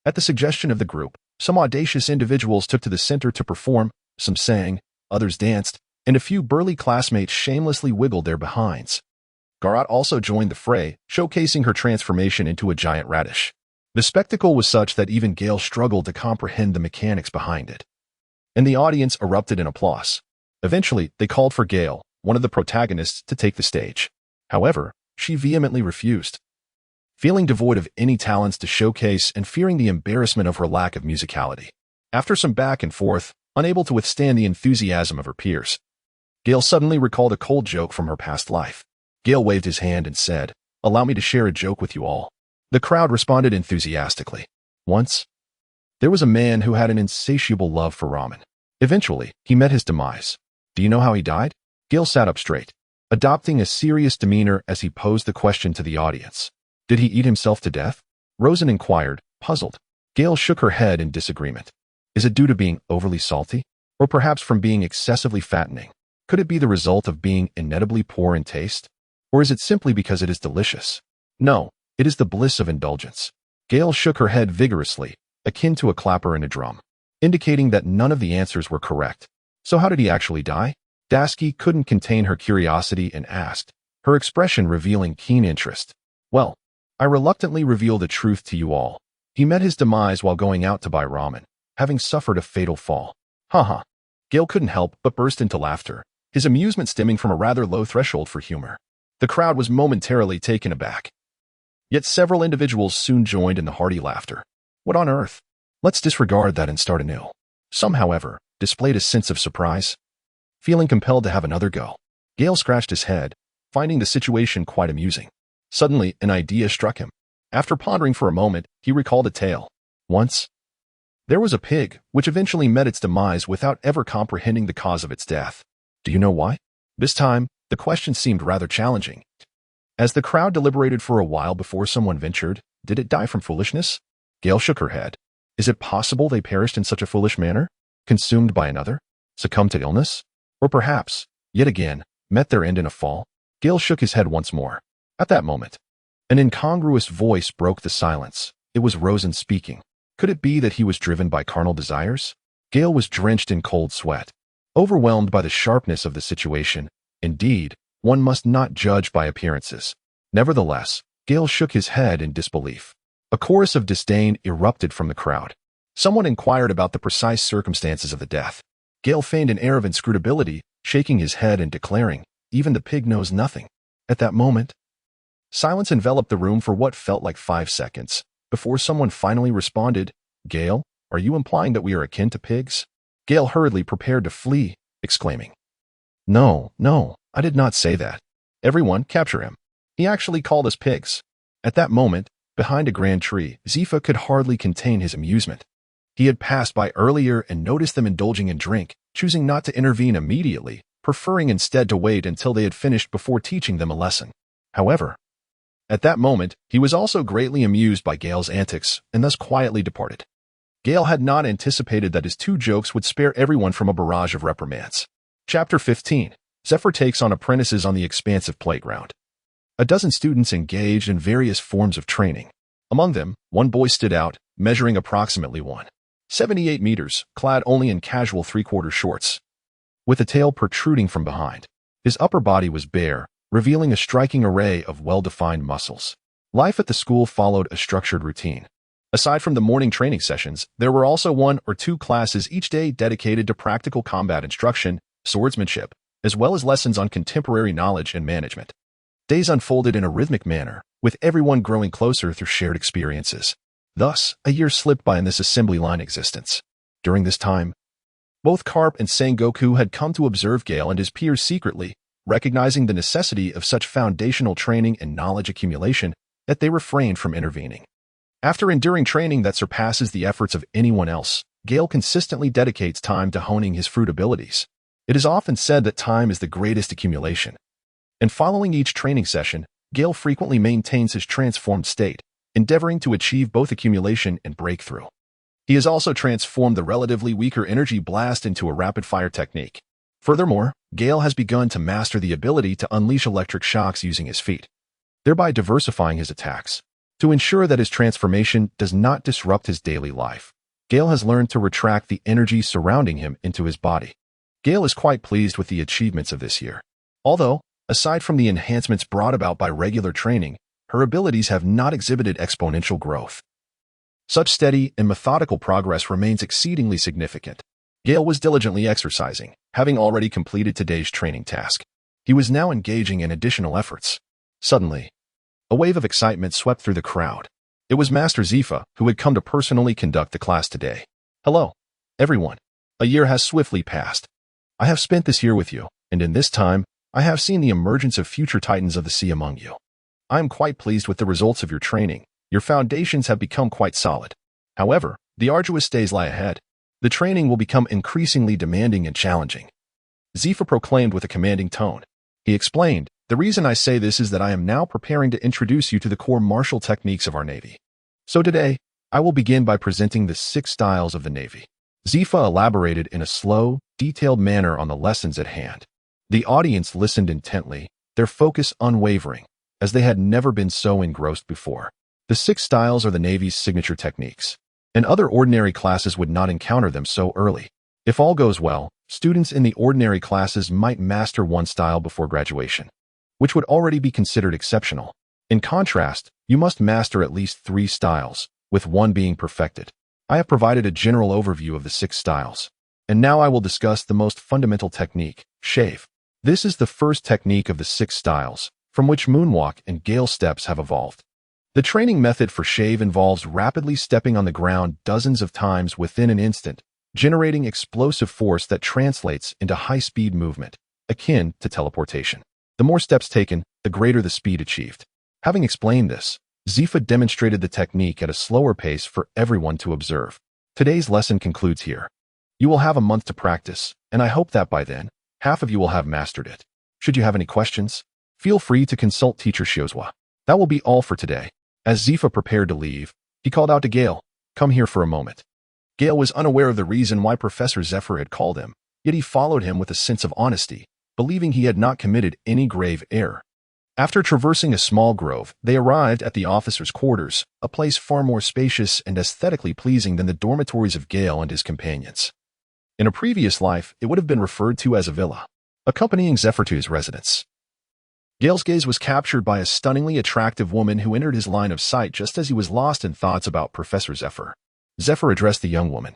Speaker 1: At the suggestion of the group, some audacious individuals took to the center to perform, some sang, others danced, and a few burly classmates shamelessly wiggled their behinds. Garat also joined the fray, showcasing her transformation into a giant radish. The spectacle was such that even Gale struggled to comprehend the mechanics behind it, and the audience erupted in applause. Eventually, they called for Gale, one of the protagonists, to take the stage. However, she vehemently refused. Feeling devoid of any talents to showcase and fearing the embarrassment of her lack of musicality. After some back and forth, unable to withstand the enthusiasm of her peers, Gale suddenly recalled a cold joke from her past life. Gale waved his hand and said, "Allow me to share a joke with you all." The crowd responded enthusiastically. Once, there was a man who had an insatiable love for ramen. Eventually, he met his demise. Do you know how he died? Gale sat up straight, adopting a serious demeanor as he posed the question to the audience. Did he eat himself to death? Rosen inquired, puzzled. Gale shook her head in disagreement. Is it due to being overly salty? Or perhaps from being excessively fattening? Could it be the result of being inedibly poor in taste? Or is it simply because it is delicious? No, it is the bliss of indulgence. Gale shook her head vigorously, akin to a clapper in a drum, indicating that none of the answers were correct. So how did he actually die? Dasky couldn't contain her curiosity and asked, her expression revealing keen interest. Well, I reluctantly reveal the truth to you all. He met his demise while going out to buy ramen, having suffered a fatal fall. Haha. Gale couldn't help but burst into laughter, his amusement stemming from a rather low threshold for humor. The crowd was momentarily taken aback. Yet several individuals soon joined in the hearty laughter. What on earth? Let's disregard that and start anew. Some, however, displayed a sense of surprise, feeling compelled to have another go. Gale scratched his head, finding the situation quite amusing. Suddenly, an idea struck him. After pondering for a moment, he recalled a tale. Once, there was a pig, which eventually met its demise without ever comprehending the cause of its death. Do you know why? This time, the question seemed rather challenging. As the crowd deliberated for a while before someone ventured, did it die from foolishness? Gale shook her head. Is it possible they perished in such a foolish manner? Consumed by another? Succumbed to illness? Or perhaps, yet again, met their end in a fall? Gale shook his head once more. At that moment, an incongruous voice broke the silence. It was Rosen speaking. Could it be that he was driven by carnal desires? Gale was drenched in cold sweat, overwhelmed by the sharpness of the situation. Indeed, one must not judge by appearances. Nevertheless, Gale shook his head in disbelief. A chorus of disdain erupted from the crowd. Someone inquired about the precise circumstances of the death. Gale feigned an air of inscrutability, shaking his head and declaring, "Even the pig knows nothing." At that moment, silence enveloped the room for what felt like 5 seconds, before someone finally responded, "Gale, are you implying that we are akin to pigs?" Gale hurriedly prepared to flee, exclaiming, No, I did not say that. Everyone, capture him. He actually called us pigs." At that moment, behind a grand tree, Zifa could hardly contain his amusement. He had passed by earlier and noticed them indulging in drink, choosing not to intervene immediately, preferring instead to wait until they had finished before teaching them a lesson. However, at that moment, he was also greatly amused by Gale's antics and thus quietly departed. Gale had not anticipated that his 2 jokes would spare everyone from a barrage of reprimands. Chapter 15. Zephyr takes on apprentices on the expansive playground. A dozen students engaged in various forms of training. Among them, one boy stood out, measuring approximately 1.78 meters, clad only in casual 3/4 shorts, with a tail protruding from behind. His upper body was bare, revealing a striking array of well-defined muscles. Life at the school followed a structured routine. Aside from the morning training sessions, there were also 1 or 2 classes each day dedicated to practical combat instruction, swordsmanship, as well as lessons on contemporary knowledge and management. Days unfolded in a rhythmic manner, with everyone growing closer through shared experiences. Thus, a year slipped by in this assembly line existence. During this time, both Karp and Sengoku had come to observe Gale and his peers secretly, recognizing the necessity of such foundational training and knowledge accumulation that they refrained from intervening. After enduring training that surpasses the efforts of anyone else, Gale consistently dedicates time to honing his fruit abilities. It is often said that time is the greatest accumulation. And following each training session, Gale frequently maintains his transformed state, endeavoring to achieve both accumulation and breakthrough. He has also transformed the relatively weaker energy blast into a rapid-fire technique. Furthermore, Gale has begun to master the ability to unleash electric shocks using his feet, thereby diversifying his attacks. To ensure that his transformation does not disrupt his daily life, Gale has learned to retract the energy surrounding him into his body. Gale is quite pleased with the achievements of this year. Although, aside from the enhancements brought about by regular training, her abilities have not exhibited exponential growth. Such steady and methodical progress remains exceedingly significant. Gale was diligently exercising, having already completed today's training task. He was now engaging in additional efforts. Suddenly, a wave of excitement swept through the crowd. It was Master Zifa, who had come to personally conduct the class today. "Hello, everyone. A year has swiftly passed. I have spent this year with you, and in this time, I have seen the emergence of future titans of the sea among you. I am quite pleased with the results of your training. Your foundations have become quite solid. However, the arduous days lie ahead. The training will become increasingly demanding and challenging." Zifa proclaimed with a commanding tone. He explained, "The reason I say this is that I am now preparing to introduce you to the core martial techniques of our Navy. So today, I will begin by presenting the 6 styles of the Navy." Zifa elaborated in a slow, detailed manner on the lessons at hand. The audience listened intently, their focus unwavering, as they had never been so engrossed before. The 6 styles are the Navy's signature techniques, and other ordinary classes would not encounter them so early. If all goes well, students in the ordinary classes might master 1 style before graduation, which would already be considered exceptional. In contrast, you must master at least 3 styles, with 1 being perfected. I have provided a general overview of the 6 styles, and now I will discuss the most fundamental technique, shave. This is the first technique of the 6 styles, from which moonwalk and gale steps have evolved. The training method for shave involves rapidly stepping on the ground dozens of times within an instant, generating explosive force that translates into high-speed movement, akin to teleportation. The more steps taken, the greater the speed achieved. Having explained this, Zifa demonstrated the technique at a slower pace for everyone to observe. Today's lesson concludes here. You will have a month to practice, and I hope that by then, half of you will have mastered it. Should you have any questions, feel free to consult Teacher Shiozwa. That will be all for today. As Zifa prepared to leave, he called out to Gale, "Come here for a moment." Gale was unaware of the reason why Professor Zephyr had called him, yet he followed him with a sense of honesty, believing he had not committed any grave error. After traversing a small grove, they arrived at the officers' quarters, a place far more spacious and aesthetically pleasing than the dormitories of Gale and his companions. In a previous life, it would have been referred to as a villa. Accompanying Zephyr to his residence, Gale's gaze was captured by a stunningly attractive woman who entered his line of sight just as he was lost in thoughts about Professor Zephyr. Zephyr addressed the young woman,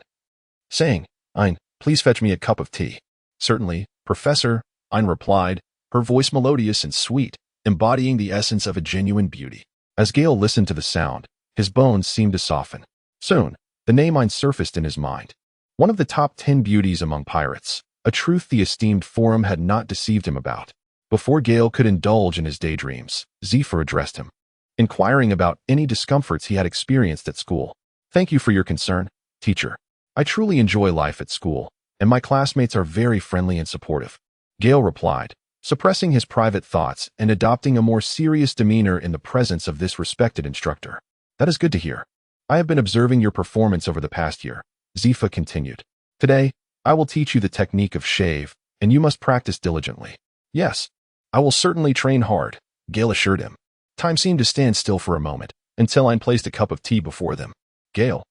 Speaker 1: saying, "Ein, please fetch me a cup of tea." "Certainly, Professor," Ein replied, her voice melodious and sweet, embodying the essence of a genuine beauty. As Gale listened to the sound, his bones seemed to soften. Soon, the name Ein surfaced in his mind. One of the top 10 beauties among pirates, a truth the esteemed forum had not deceived him about. Before Gale could indulge in his daydreams, Zephyr addressed him, inquiring about any discomforts he had experienced at school. "Thank you for your concern, teacher. I truly enjoy life at school, and my classmates are very friendly and supportive," Gale replied, suppressing his private thoughts and adopting a more serious demeanor in the presence of this respected instructor. "That is good to hear. I have been observing your performance over the past year," Zephyr continued. "Today, I will teach you the technique of shave, and you must practice diligently." "Yes, I will certainly train hard," Gale assured him. Time seemed to stand still for a moment, until Ein placed a cup of tea before them. "Gale,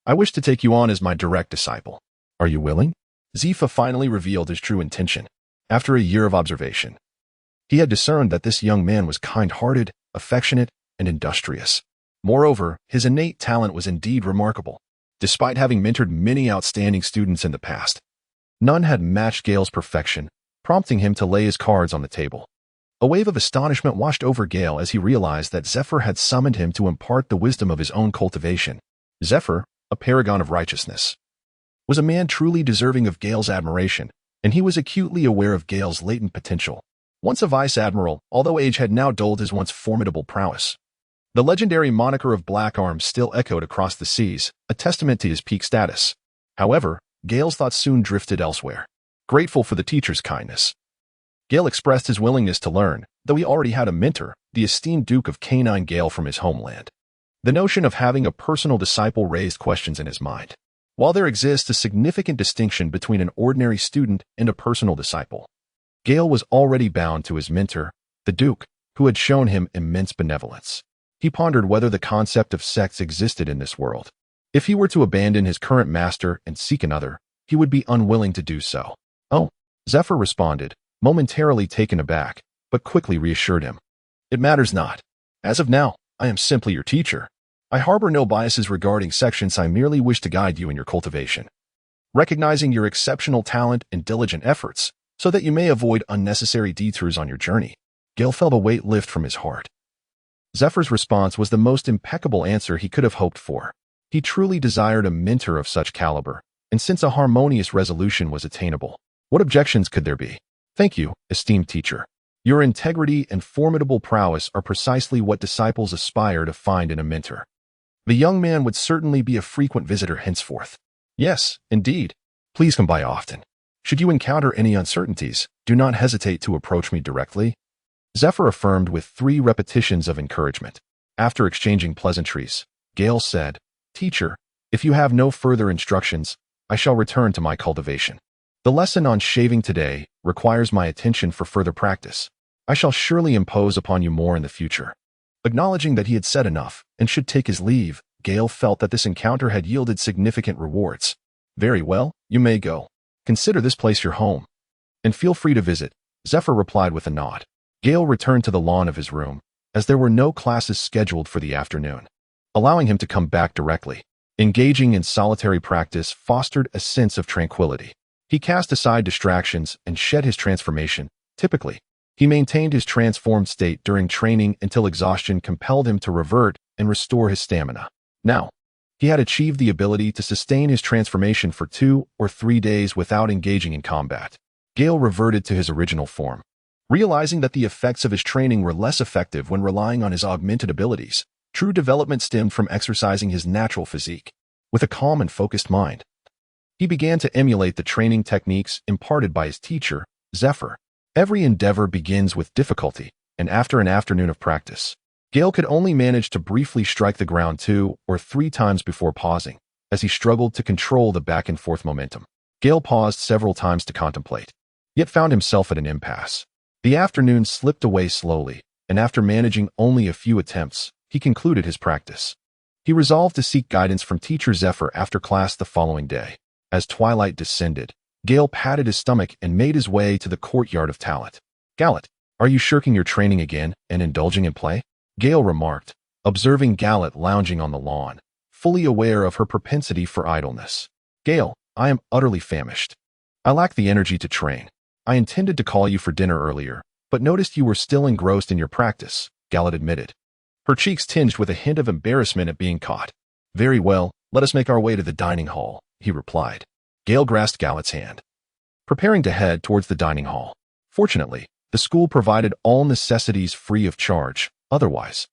Speaker 1: I wish to take you on as my direct disciple. Are you willing?" Zephyr finally revealed his true intention. After a year of observation, he had discerned that this young man was kind-hearted, affectionate, and industrious. Moreover, his innate talent was indeed remarkable. Despite having mentored many outstanding students in the past, none had matched Gale's perfection, prompting him to lay his cards on the table. A wave of astonishment washed over Gale as he realized that Zephyr had summoned him to impart the wisdom of his own cultivation. Zephyr, a paragon of righteousness, was a man truly deserving of Gale's admiration, and he was acutely aware of Gale's latent potential. Once a vice-admiral, although age had now dulled his once formidable prowess, the legendary moniker of Black Arms still echoed across the seas, a testament to his peak status. However, Gale's thoughts soon drifted elsewhere. Grateful for the teacher's kindness, Gale expressed his willingness to learn, though he already had a mentor, the esteemed Duke of Canine Gale from his homeland. The notion of having a personal disciple raised questions in his mind. While there exists a significant distinction between an ordinary student and a personal disciple, Gale was already bound to his mentor, the Duke, who had shown him immense benevolence. He pondered whether the concept of sects existed in this world. If he were to abandon his current master and seek another, he would be unwilling to do so. "Oh," Zephyr responded, momentarily taken aback, but quickly reassured him. "It matters not. As of now, I am simply your teacher. I harbor no biases regarding sections. I merely wish to guide you in your cultivation, recognizing your exceptional talent and diligent efforts, so that you may avoid unnecessary detours on your journey." Gale felt a weight lift from his heart. Zephyr's response was the most impeccable answer he could have hoped for. He truly desired a mentor of such caliber, and since a harmonious resolution was attainable, what objections could there be? "Thank you, esteemed teacher. Your integrity and formidable prowess are precisely what disciples aspire to find in a mentor." The young man would certainly be a frequent visitor henceforth. "Yes, indeed. Please come by often. Should you encounter any uncertainties, do not hesitate to approach me directly," Zephyr affirmed with 3 repetitions of encouragement. After exchanging pleasantries, Gale said, "Teacher, if you have no further instructions, I shall return to my cultivation. The lesson on shaving today requires my attention for further practice. I shall surely impose upon you more in the future." Acknowledging that he had said enough and should take his leave, Gale felt that this encounter had yielded significant rewards. "Very well, you may go. Consider this place your home, and feel free to visit," Zephyr replied with a nod. Gale returned to the lawn of his room, as there were no classes scheduled for the afternoon, allowing him to come back directly. Engaging in solitary practice fostered a sense of tranquility. He cast aside distractions and shed his transformation. Typically, he maintained his transformed state during training until exhaustion compelled him to revert and restore his stamina. Now, He had achieved the ability to sustain his transformation for 2 or 3 days without engaging in combat. Gale reverted to his original form. Realizing that the effects of his training were less effective when relying on his augmented abilities, true development stemmed from exercising his natural physique. With a calm and focused mind, he began to emulate the training techniques imparted by his teacher, Zephyr. Every endeavor begins with difficulty, and after an afternoon of practice, Gale could only manage to briefly strike the ground 2 or 3 times before pausing, as he struggled to control the back-and-forth momentum. Gale paused several times to contemplate, yet found himself at an impasse. The afternoon slipped away slowly, and after managing only a few attempts, he concluded his practice. He resolved to seek guidance from teacher Zephyr after class the following day. As twilight descended, Gale patted his stomach and made his way to the courtyard of Talat. "Gallet, are you shirking your training again and indulging in play?" Gale remarked, observing Gallet lounging on the lawn, fully aware of her propensity for idleness. "Gale, I am utterly famished. I lack the energy to train. I intended to call you for dinner earlier, but noticed you were still engrossed in your practice," Gallet admitted, her cheeks tinged with a hint of embarrassment at being caught. "Very well, let us make our way to the dining hall," he replied. Gale grasped Gallet's hand, preparing to head towards the dining hall. Fortunately, the school provided all necessities free of charge. Otherwise,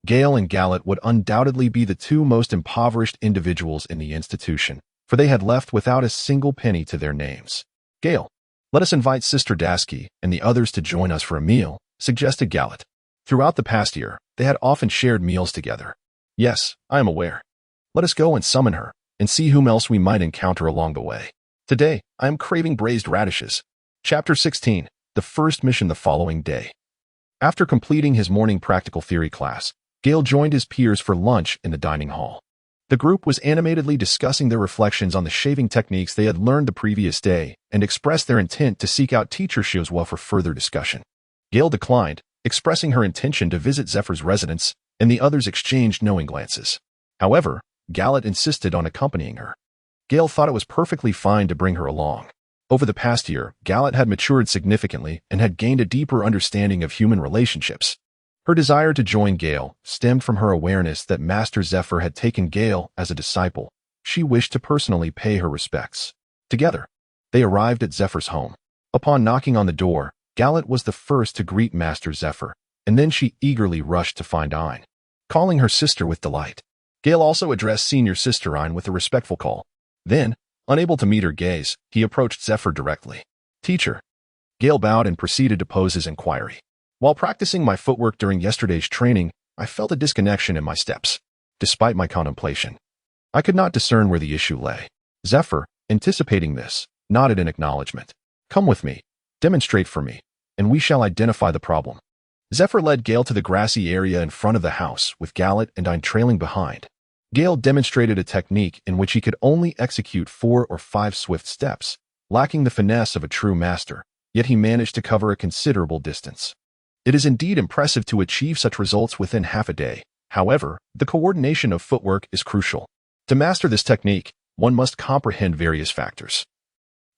Speaker 1: Gale and Gallet would undoubtedly be the 2 most impoverished individuals in the institution, for they had left without a single penny to their names. "Gale, let us invite Sister Dasky and the others to join us for a meal," suggested Gallet. Throughout the past year, they had often shared meals together. "Yes, I am aware. Let us go and summon her, and see whom else we might encounter along the way. Today, I am craving braised radishes." Chapter 16. The first mission the following day. After completing his morning practical theory class, Gale joined his peers for lunch in the dining hall. The group was animatedly discussing their reflections on the shaving techniques they had learned the previous day and expressed their intent to seek out teacher Shiozwa for further discussion. Gale declined, expressing her intention to visit Zephyr's residence, and the others exchanged knowing glances. However, Gallet insisted on accompanying her. Gale thought it was perfectly fine to bring her along. Over the past year, Gallet had matured significantly and had gained a deeper understanding of human relationships. Her desire to join Gale stemmed from her awareness that Master Zephyr had taken Gale as a disciple. She wished to personally pay her respects. Together, they arrived at Zephyr's home. Upon knocking on the door, Gallet was the first to greet Master Zephyr, and then she eagerly rushed to find Ein, calling her sister with delight. Gale also addressed senior sister Ein with a respectful call. Then, unable to meet her gaze, he approached Zephyr directly. "Teacher." Gale bowed and proceeded to pose his inquiry. "While practicing my footwork during yesterday's training, I felt a disconnection in my steps. Despite my contemplation, I could not discern where the issue lay." Zephyr, anticipating this, nodded in acknowledgement. "Come with me, demonstrate for me, and we shall identify the problem." Zephyr led Gale to the grassy area in front of the house, with Gallet and Ein trailing behind. Gale demonstrated a technique in which he could only execute 4 or 5 swift steps, lacking the finesse of a true master, yet he managed to cover a considerable distance. It is indeed impressive to achieve such results within half a day. However, the coordination of footwork is crucial. To master this technique, one must comprehend various factors,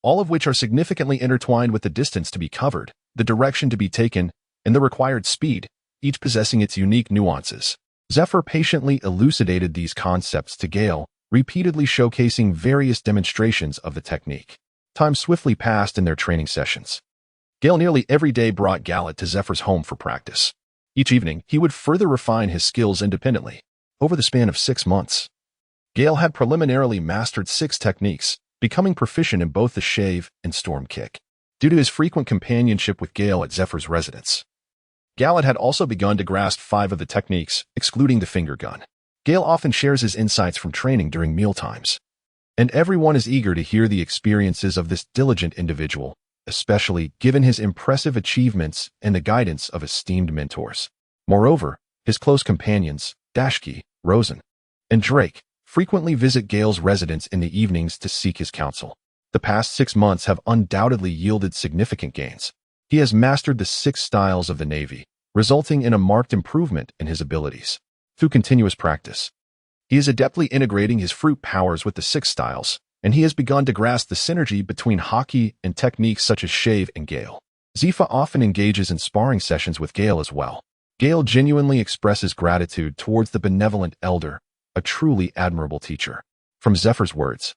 Speaker 1: all of which are significantly intertwined with the distance to be covered, the direction to be taken, and the required speed, each possessing its unique nuances. Zephyr patiently elucidated these concepts to Gale, repeatedly showcasing various demonstrations of the technique. Time swiftly passed in their training sessions. Gale nearly every day brought Gallet to Zephyr's home for practice. Each evening, he would further refine his skills independently. Over the span of 6 months, Gale had preliminarily mastered 6 techniques, becoming proficient in both the shave and storm kick. Due to his frequent companionship with Gale at Zephyr's residence, Gallet had also begun to grasp 5 of the techniques, excluding the finger gun. Gale often shares his insights from training during mealtimes, and everyone is eager to hear the experiences of this diligent individual, especially given his impressive achievements and the guidance of esteemed mentors. Moreover, his close companions, Dashki, Rosen, and Drake, frequently visit Gale's residence in the evenings to seek his counsel. The past 6 months have undoubtedly yielded significant gains. He has mastered the 6 styles of the Navy, resulting in a marked improvement in his abilities. Through continuous practice, he is adeptly integrating his fruit powers with the 6 styles, and he has begun to grasp the synergy between hockey and techniques such as shave and Gale. Zifa often engages in sparring sessions with Gale as well. Gale genuinely expresses gratitude towards the benevolent elder, a truly admirable teacher. From Zephyr's words,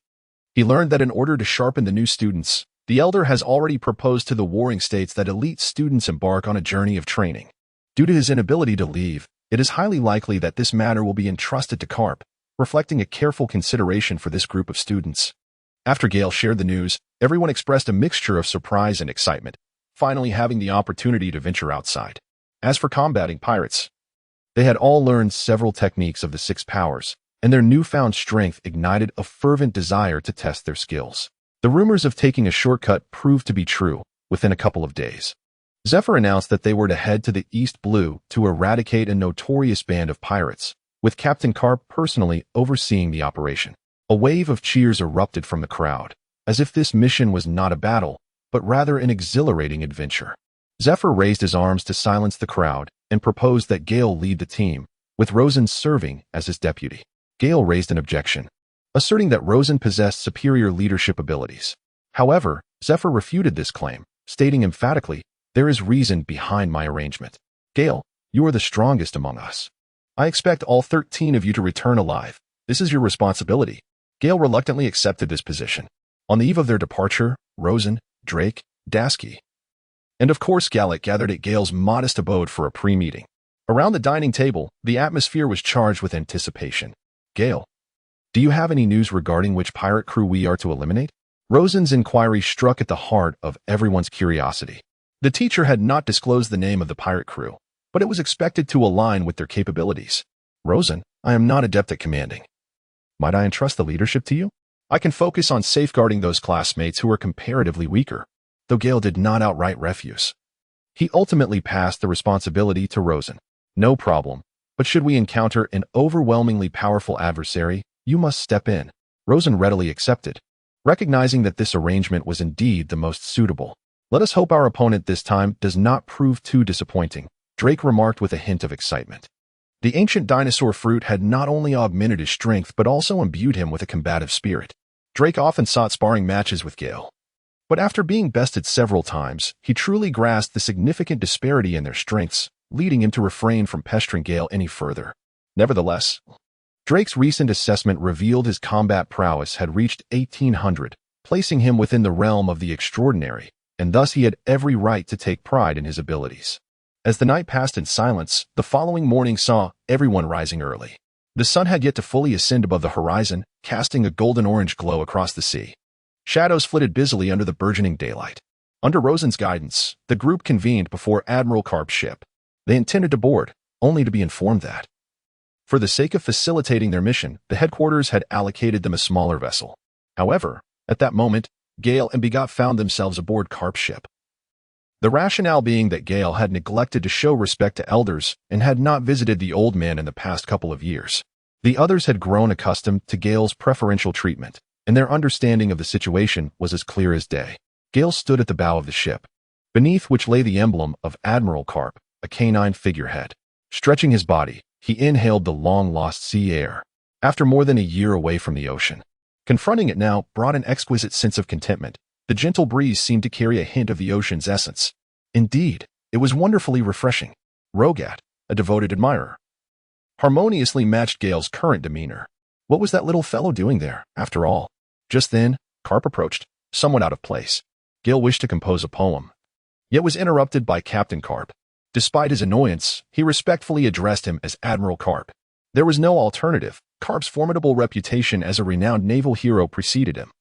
Speaker 1: he learned that in order to sharpen the new students, the elder has already proposed to the warring states that elite students embark on a journey of training. Due to his inability to leave, it is highly likely that this matter will be entrusted to Carp, reflecting a careful consideration for this group of students. After Gale shared the news, everyone expressed a mixture of surprise and excitement, finally having the opportunity to venture outside. As for combating pirates, they had all learned several techniques of the six powers, and their newfound strength ignited a fervent desire to test their skills. The rumors of taking a shortcut proved to be true within a couple of days. Zephyr announced that they were to head to the East Blue to eradicate a notorious band of pirates, with Captain Carp personally overseeing the operation. A wave of cheers erupted from the crowd, as if this mission was not a battle, but rather an exhilarating adventure. Zephyr raised his arms to silence the crowd and proposed that Gale lead the team, with Rosen serving as his deputy. Gale raised an objection, asserting that Rosen possessed superior leadership abilities. However, Zephyr refuted this claim, stating emphatically, "There is reason behind my arrangement. Gale, you are the strongest among us. I expect all 13 of you to return alive. This is your responsibility." Gale reluctantly accepted this position. On the eve of their departure, Rosen, Drake, Dasky, and of course Gallic gathered at Gale's modest abode for a pre-meeting. Around the dining table, the atmosphere was charged with anticipation. "Gale, do you have any news regarding which pirate crew we are to eliminate?" Rosen's inquiry struck at the heart of everyone's curiosity. The teacher had not disclosed the name of the pirate crew, but it was expected to align with their capabilities. "Rosen, I am not adept at commanding. Might I entrust the leadership to you? I can focus on safeguarding those classmates who are comparatively weaker." Though Gale did not outright refuse, he ultimately passed the responsibility to Rosen. "No problem, but should we encounter an overwhelmingly powerful adversary, you must step in." Rosen readily accepted, recognizing that this arrangement was indeed the most suitable. "Let us hope our opponent this time does not prove too disappointing," Drake remarked with a hint of excitement. The ancient dinosaur fruit had not only augmented his strength but also imbued him with a combative spirit. Drake often sought sparring matches with Gale, but after being bested several times, he truly grasped the significant disparity in their strengths, leading him to refrain from pestering Gale any further. Nevertheless, Drake's recent assessment revealed his combat prowess had reached 1800, placing him within the realm of the extraordinary, and thus he had every right to take pride in his abilities. As the night passed in silence, the following morning saw everyone rising early. The sun had yet to fully ascend above the horizon, casting a golden-orange glow across the sea. Shadows flitted busily under the burgeoning daylight. Under Rosen's guidance, the group convened before Admiral Carp's ship. They intended to board, only to be informed that, for the sake of facilitating their mission, the headquarters had allocated them a smaller vessel. However, at that moment, Gale and Begot found themselves aboard Carp's ship. The rationale being that Gale had neglected to show respect to elders and had not visited the old man in the past couple of years. The others had grown accustomed to Gale's preferential treatment, and their understanding of the situation was as clear as day. Gale stood at the bow of the ship, beneath which lay the emblem of Admiral Carp, a canine figurehead. Stretching his body, he inhaled the long-lost sea air. After more than a year away from the ocean, confronting it now brought an exquisite sense of contentment. The gentle breeze seemed to carry a hint of the ocean's essence. Indeed, it was wonderfully refreshing. Rogat, a devoted admirer, harmoniously matched Gale's current demeanor. What was that little fellow doing there, after all? Just then, Carp approached, somewhat out of place. Gale wished to compose a poem, yet was interrupted by Captain Carp. Despite his annoyance, he respectfully addressed him as Admiral Carp. There was no alternative. Carp's formidable reputation as a renowned naval hero preceded him,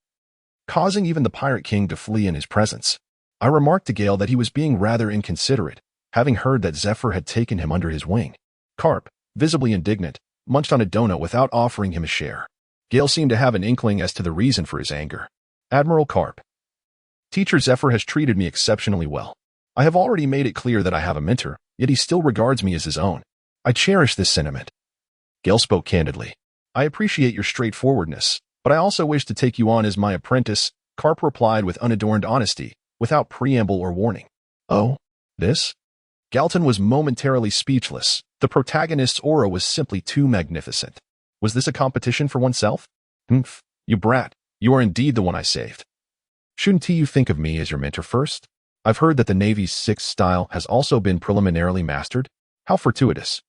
Speaker 1: causing even the Pirate King to flee in his presence. I remarked to Gale that he was being rather inconsiderate, having heard that Zephyr had taken him under his wing. Carp, visibly indignant, munched on a donut without offering him a share. Gale seemed to have an inkling as to the reason for his anger. "Admiral Carp, Teacher Zephyr has treated me exceptionally well. I have already made it clear that I have a mentor, yet he still regards me as his own. I cherish this sentiment." Gale spoke candidly. "I appreciate your straightforwardness, but I also wish to take you on as my apprentice," Carp replied with unadorned honesty, without preamble or warning. "Oh, this?" Galton was momentarily speechless. The protagonist's aura was simply too magnificent. Was this a competition for oneself? "Humph, you brat, you are indeed the one I saved. Shouldn't you think of me as your mentor first? I've heard that the Navy's sixth style has also been preliminarily mastered. How fortuitous.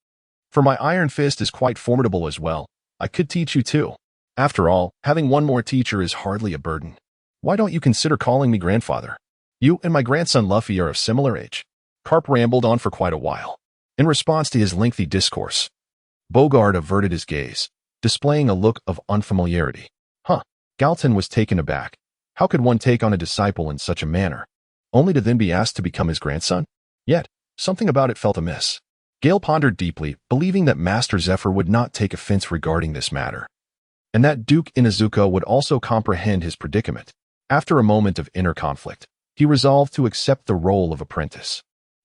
Speaker 1: For my iron fist is quite formidable as well, I could teach you too. After all, having one more teacher is hardly a burden. Why don't you consider calling me grandfather? You and my grandson Luffy are of similar age. Carp rambled on for quite a while. In response to his lengthy discourse, Bogard averted his gaze, displaying a look of unfamiliarity. Galton was taken aback. How could one take on a disciple in such a manner, only to then be asked to become his grandson? Yet, something about it felt amiss. Gale pondered deeply, believing that Master Zephyr would not take offense regarding this matter, and that Duke Inuzuka would also comprehend his predicament. After a moment of inner conflict, he resolved to accept the role of apprentice.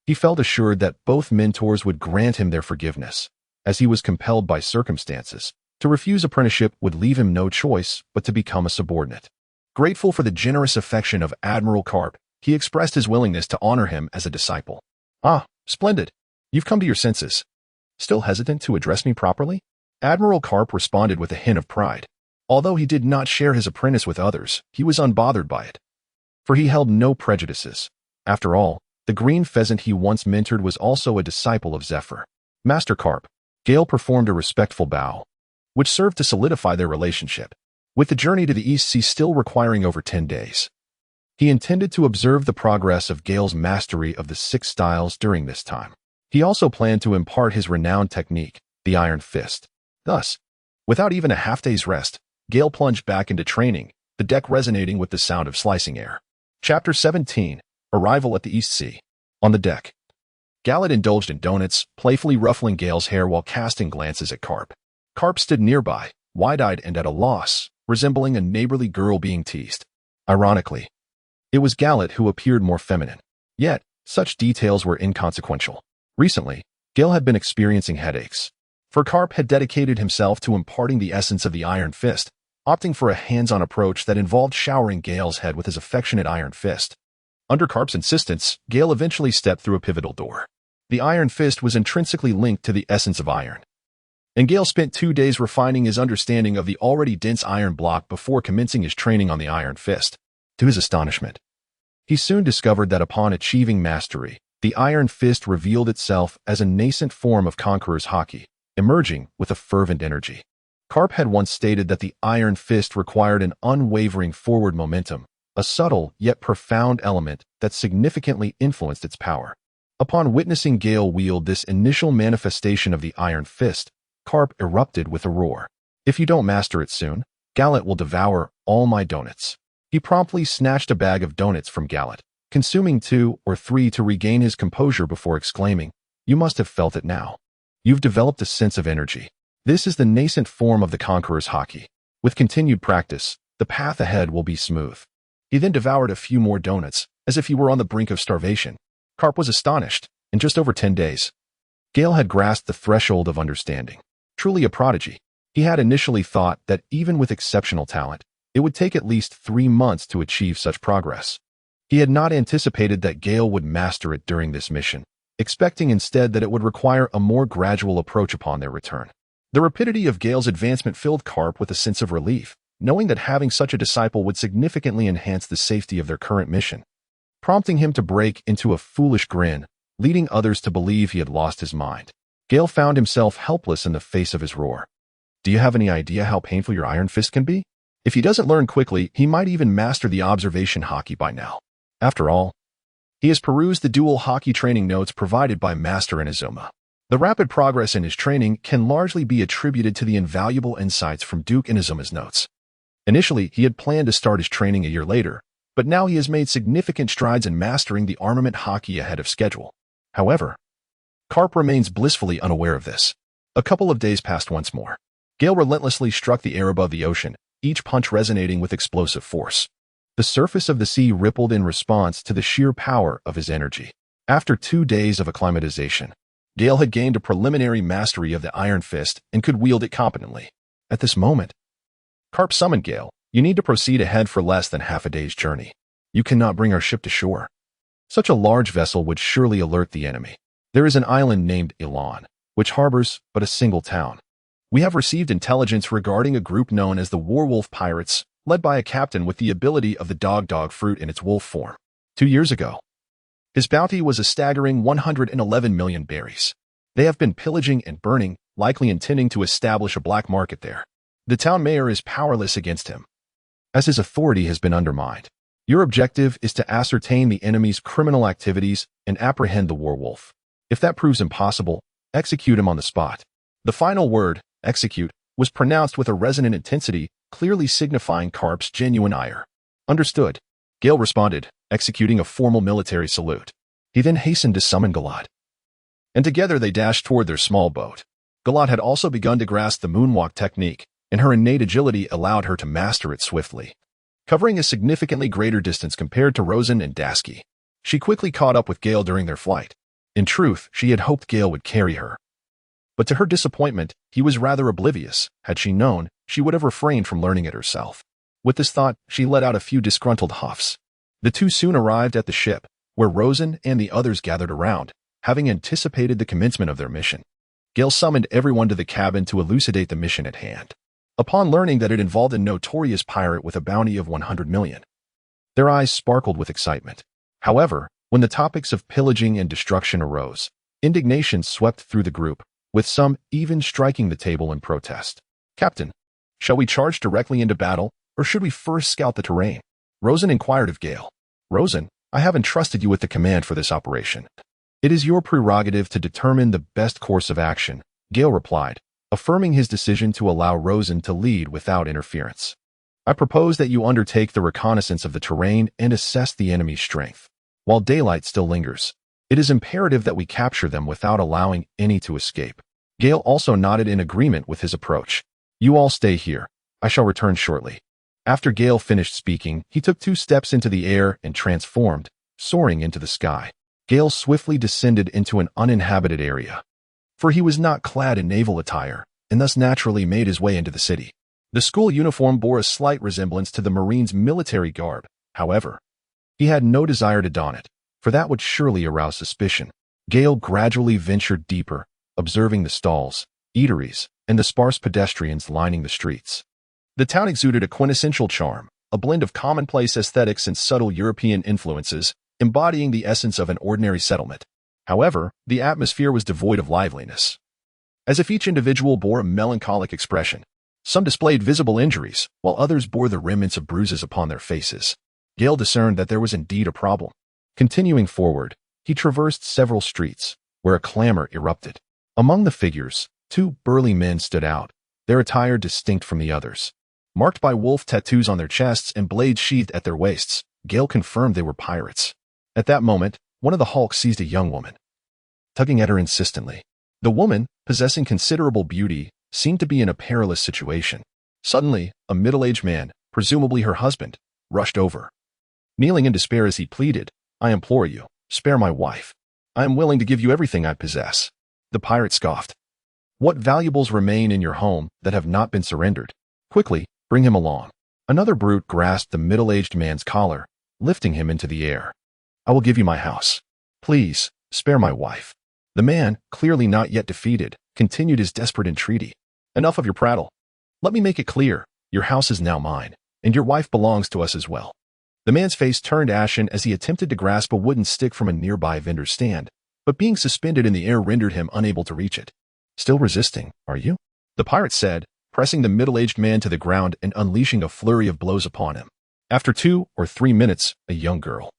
Speaker 1: He felt assured that both mentors would grant him their forgiveness, as he was compelled by circumstances. To refuse apprenticeship would leave him no choice but to become a subordinate. Grateful for the generous affection of Admiral Carp, he expressed his willingness to honor him as a disciple. Ah, splendid. You've come to your senses. Still hesitant to address me properly? Admiral Carp responded with a hint of pride. Although he did not share his apprentice with others, he was unbothered by it, for he held no prejudices. After all, the green pheasant he once mentored was also a disciple of Zephyr. Master Carp. Gale performed a respectful bow, which served to solidify their relationship, with the journey to the East Sea still requiring over 10 days. He intended to observe the progress of Gale's mastery of the 6 styles during this time. He also planned to impart his renowned technique, the Iron Fist. Thus, without even a half-day's rest, Gale plunged back into training, the deck resonating with the sound of slicing air. Chapter 17. Arrival at the East Sea. On the deck, Gallet indulged in donuts, playfully ruffling Gale's hair while casting glances at Carp. Carp stood nearby, wide-eyed and at a loss, resembling a neighborly girl being teased. Ironically, it was Gallet who appeared more feminine. Yet, such details were inconsequential. Recently, Gale had been experiencing headaches, for Carp had dedicated himself to imparting the essence of the Iron Fist, opting for a hands-on approach that involved showering Gale's head with his affectionate Iron Fist. Under Carp's insistence, Gale eventually stepped through a pivotal door. The Iron Fist was intrinsically linked to the essence of iron, and Gale spent 2 days refining his understanding of the already dense iron block before commencing his training on the Iron Fist. To his astonishment, he soon discovered that upon achieving mastery, the Iron Fist revealed itself as a nascent form of Conqueror's Haki, emerging with a fervent energy. Carp had once stated that the Iron Fist required an unwavering forward momentum, a subtle yet profound element that significantly influenced its power. Upon witnessing Gale wield this initial manifestation of the Iron Fist, Carp erupted with a roar. If you don't master it soon, Gallet will devour all my donuts. He promptly snatched a bag of donuts from Gallet, consuming 2 or 3 to regain his composure before exclaiming, "You must have felt it now. You've developed a sense of energy. This is the nascent form of the Conqueror's Haki. With continued practice, the path ahead will be smooth." He then devoured a few more donuts, as if he were on the brink of starvation. Carp was astonished. In just over 10 days, Gale had grasped the threshold of understanding. Truly a prodigy. He had initially thought that even with exceptional talent, it would take at least 3 months to achieve such progress. He had not anticipated that Gale would master it during this mission, expecting instead that it would require a more gradual approach upon their return. The rapidity of Gale's advancement filled Carp with a sense of relief, knowing that having such a disciple would significantly enhance the safety of their current mission, prompting him to break into a foolish grin, leading others to believe he had lost his mind. Gale found himself helpless in the face of his roar. Do you have any idea how painful your Iron Fist can be? If he doesn't learn quickly, he might even master the observation Haki by now. After all, he has perused the dual Haki training notes provided by Master Inazuma. The rapid progress in his training can largely be attributed to the invaluable insights from Duke Inazuma's notes. Initially, he had planned to start his training a year later, but now he has made significant strides in mastering the armament Haki ahead of schedule. However, Carp remains blissfully unaware of this. A couple of days passed once more. Gale relentlessly struck the air above the ocean, each punch resonating with explosive force. The surface of the sea rippled in response to the sheer power of his energy. After 2 days of acclimatization, Gale had gained a preliminary mastery of the Iron Fist and could wield it competently. At this moment, Carp summoned Gale. You need to proceed ahead for less than half a day's journey. You cannot bring our ship to shore. Such a large vessel would surely alert the enemy. There is an island named Ilan, which harbors but a single town. We have received intelligence regarding a group known as the Warwolf Pirates, led by a captain with the ability of the dog fruit in its wolf form. 2 years ago, his bounty was a staggering 111 million berries. They have been pillaging and burning, likely intending to establish a black market there. The town mayor is powerless against him, as his authority has been undermined. Your objective is to ascertain the enemy's criminal activities and apprehend the werewolf. If that proves impossible, execute him on the spot. The final word, execute, was pronounced with a resonant intensity, clearly signifying Karp's genuine ire. Understood. Gale responded, executing a formal military salute. He then hastened to summon Galad, and together they dashed toward their small boat. Galad had also begun to grasp the moonwalk technique, and her innate agility allowed her to master it swiftly, covering a significantly greater distance compared to Rosen and Dasky. She quickly caught up with Gale during their flight. In truth, she had hoped Gale would carry her. But to her disappointment, he was rather oblivious. Had she known, she would have refrained from learning it herself. With this thought, she let out a few disgruntled huffs. The two soon arrived at the ship, where Rosen and the others gathered around, having anticipated the commencement of their mission. Gale summoned everyone to the cabin to elucidate the mission at hand. Upon learning that it involved a notorious pirate with a bounty of 100 million, their eyes sparkled with excitement. However, when the topics of pillaging and destruction arose, indignation swept through the group, with some even striking the table in protest. Captain, shall we charge directly into battle, or should we first scout the terrain? Rosen inquired of Gale. Rosen, I have entrusted you with the command for this operation. It is your prerogative to determine the best course of action, Gale replied, affirming his decision to allow Rosen to lead without interference. I propose that you undertake the reconnaissance of the terrain and assess the enemy's strength. While daylight still lingers, it is imperative that we capture them without allowing any to escape. Gale also nodded in agreement with his approach. You all stay here. I shall return shortly. After Gale finished speaking, he took 2 steps into the air and transformed, soaring into the sky. Gale swiftly descended into an uninhabited area, for he was not clad in naval attire, and thus naturally made his way into the city. The school uniform bore a slight resemblance to the Marines' military garb. However, he had no desire to don it, for that would surely arouse suspicion. Gale gradually ventured deeper, observing the stalls, eateries, and the sparse pedestrians lining the streets. The town exuded a quintessential charm, a blend of commonplace aesthetics and subtle European influences, embodying the essence of an ordinary settlement. However, the atmosphere was devoid of liveliness, as if each individual bore a melancholic expression. Some displayed visible injuries, while others bore the remnants of bruises upon their faces. Gale discerned that there was indeed a problem. Continuing forward, he traversed several streets, where a clamor erupted. Among the figures, 2 burly men stood out, their attire distinct from the others. Marked by wolf tattoos on their chests and blades sheathed at their waists, Gale confirmed they were pirates. At that moment, one of the hulks seized a young woman, tugging at her insistently. The woman, possessing considerable beauty, seemed to be in a perilous situation. Suddenly, a middle-aged man, presumably her husband, rushed over. Kneeling in despair as he pleaded, I implore you, spare my wife. I am willing to give you everything I possess. The pirate scoffed. What valuables remain in your home that have not been surrendered? Quickly, bring him along. Another brute grasped the middle-aged man's collar, lifting him into the air. I will give you my house. Please, spare my wife. The man, clearly not yet defeated, continued his desperate entreaty. Enough of your prattle. Let me make it clear, your house is now mine, and your wife belongs to us as well. The man's face turned ashen as he attempted to grasp a wooden stick from a nearby vendor's stand, but being suspended in the air rendered him unable to reach it. Still resisting, are you? The pirate said, pressing the middle-aged man to the ground and unleashing a flurry of blows upon him. After 2 or 3 minutes, a young girl,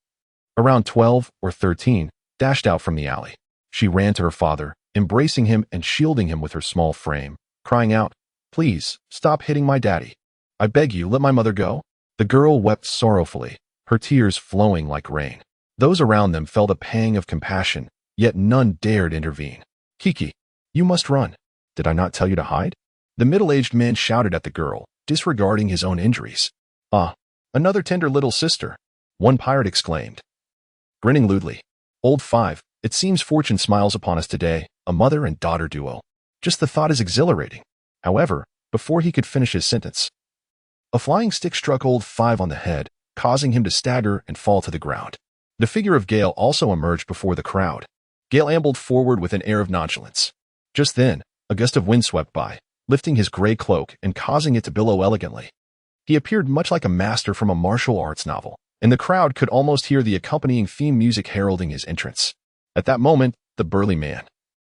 Speaker 1: around 12 or 13, dashed out from the alley. She ran to her father, embracing him and shielding him with her small frame, crying out, Please, stop hitting my daddy. I beg you, let my mother go. The girl wept sorrowfully, her tears flowing like rain. Those around them felt a pang of compassion, yet none dared intervene. Kiki, you must run. Did I not tell you to hide? The middle-aged man shouted at the girl, disregarding his own injuries. Ah, another tender little sister, one pirate exclaimed, grinning lewdly. Old 5, it seems fortune smiles upon us today, a mother and daughter duo. Just the thought is exhilarating. However, before he could finish his sentence, a flying stick struck Old 5 on the head, causing him to stagger and fall to the ground. The figure of Gale also emerged before the crowd. Gale ambled forward with an air of nonchalance. Just then, a gust of wind swept by, lifting his gray cloak and causing it to billow elegantly. He appeared much like a master from a martial arts novel, and the crowd could almost hear the accompanying theme music heralding his entrance. At that moment, the burly man,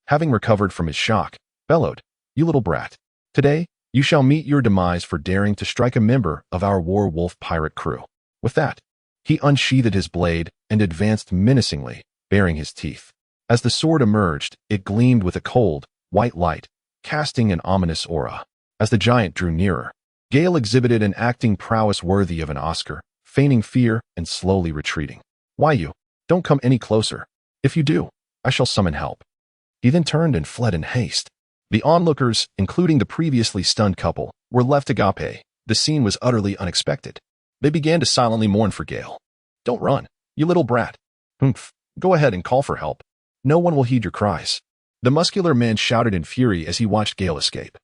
Speaker 1: having recovered from his shock, bellowed, You little brat. Today, you shall meet your demise for daring to strike a member of our war wolf pirate crew. With that, he unsheathed his blade and advanced menacingly, baring his teeth. As the sword emerged, it gleamed with a cold, white light, casting an ominous aura. As the giant drew nearer, Gale exhibited an acting prowess worthy of an Oscar, feigning fear and slowly retreating. Why you? Don't come any closer. If you do, I shall summon help. He then turned and fled in haste. The onlookers, including the previously stunned couple, were left agape. The scene was utterly unexpected. They began to silently mourn for Gale. Don't run, you little brat. Humph. Go ahead and call for help. No one will heed your cries. The muscular man shouted in fury as he watched Gale escape.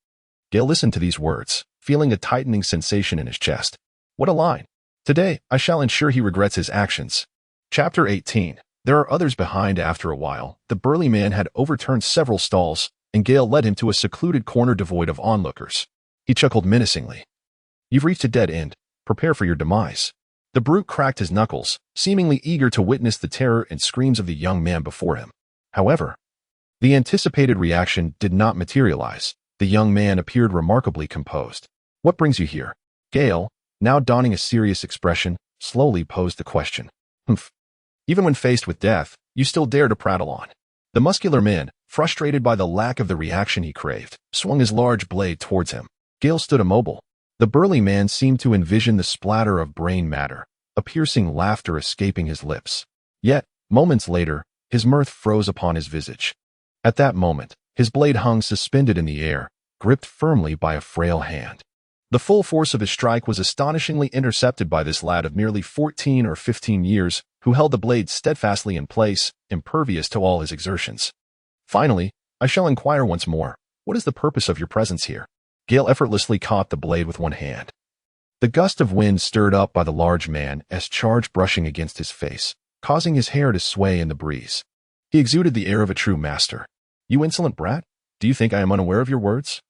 Speaker 1: Gale listened to these words, feeling a tightening sensation in his chest. What a line. Today, I shall ensure he regrets his actions. Chapter 18. There are others behind. After a while, the burly man had overturned several stalls, and Gale led him to a secluded corner devoid of onlookers. He chuckled menacingly. You've reached a dead end. Prepare for your demise. The brute cracked his knuckles, seemingly eager to witness the terror and screams of the young man before him. However, the anticipated reaction did not materialize. The young man appeared remarkably composed. What brings you here? Gale, now donning a serious expression, slowly posed the question. Humph. Even when faced with death, you still dare to prattle on. The muscular man, frustrated by the lack of the reaction he craved, swung his large blade towards him. Gale stood immobile. The burly man seemed to envision the splatter of brain matter, a piercing laughter escaping his lips. Yet, moments later, his mirth froze upon his visage. At that moment, his blade hung suspended in the air, gripped firmly by a frail hand. The full force of his strike was astonishingly intercepted by this lad of merely 14 or 15 years, who held the blade steadfastly in place, impervious to all his exertions. Finally, I shall inquire once more, what is the purpose of your presence here? Gale effortlessly caught the blade with one hand. The gust of wind stirred up by the large man as charge brushing against his face, causing his hair to sway in the breeze. He exuded the air of a true master. You insolent brat, do you think I am unaware of your words?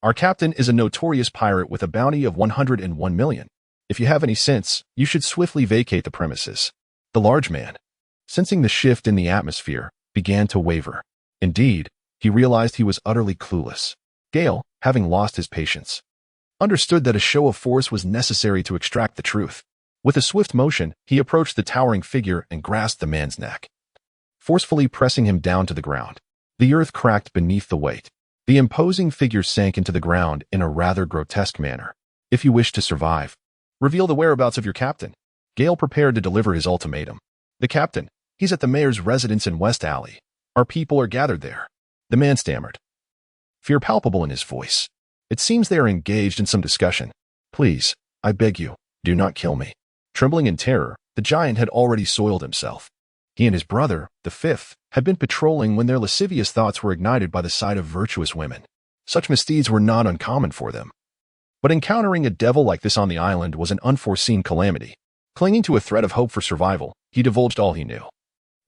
Speaker 1: Our captain is a notorious pirate with a bounty of 101 million. If you have any sense, you should swiftly vacate the premises. The large man, sensing the shift in the atmosphere, began to waver. Indeed, he realized he was utterly clueless. Gale, having lost his patience, understood that a show of force was necessary to extract the truth. With a swift motion, he approached the towering figure and grasped the man's neck, forcefully pressing him down to the ground. The earth cracked beneath the weight. The imposing figure sank into the ground in a rather grotesque manner. If you wish to survive, reveal the whereabouts of your captain. Gale prepared to deliver his ultimatum. The captain, he's at the mayor's residence in West Alley. Our people are gathered there. The man stammered, fear palpable in his voice. It seems they are engaged in some discussion. Please, I beg you, do not kill me. Trembling in terror, the giant had already soiled himself. He and his brother, the fifth, had been patrolling when their lascivious thoughts were ignited by the sight of virtuous women. Such misdeeds were not uncommon for them. But encountering a devil like this on the island was an unforeseen calamity. Clinging to a thread of hope for survival, he divulged all he knew.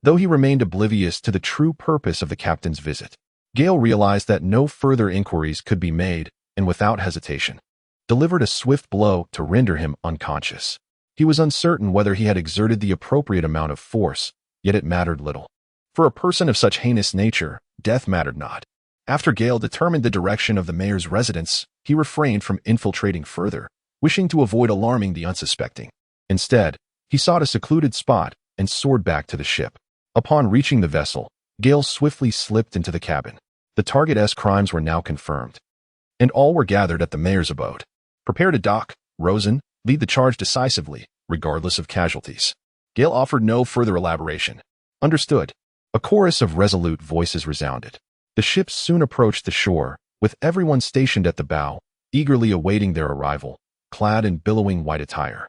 Speaker 1: Though he remained oblivious to the true purpose of the captain's visit, Gale realized that no further inquiries could be made, and without hesitation, delivered a swift blow to render him unconscious. He was uncertain whether he had exerted the appropriate amount of force, yet it mattered little. For a person of such heinous nature, death mattered not. After Gale determined the direction of the mayor's residence, he refrained from infiltrating further, wishing to avoid alarming the unsuspecting. Instead, he sought a secluded spot and soared back to the ship. Upon reaching the vessel, Gale swiftly slipped into the cabin. The target's crimes were now confirmed, and all were gathered at the mayor's abode. Prepare to dock, Rosen, lead the charge decisively, regardless of casualties. Gale offered no further elaboration. Understood. A chorus of resolute voices resounded. The ship soon approached the shore, with everyone stationed at the bow, eagerly awaiting their arrival, clad in billowing white attire,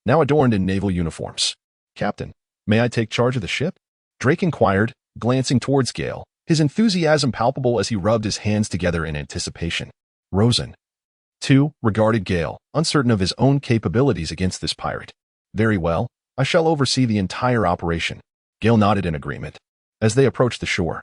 Speaker 1: now adorned in naval uniforms. Captain, may I take charge of the ship? Drake inquired, glancing towards Gale, his enthusiasm palpable as he rubbed his hands together in anticipation. Rosen, too, regarded Gale, uncertain of his own capabilities against this pirate. Very well, I shall oversee the entire operation. Gale nodded in agreement. As they approached the shore,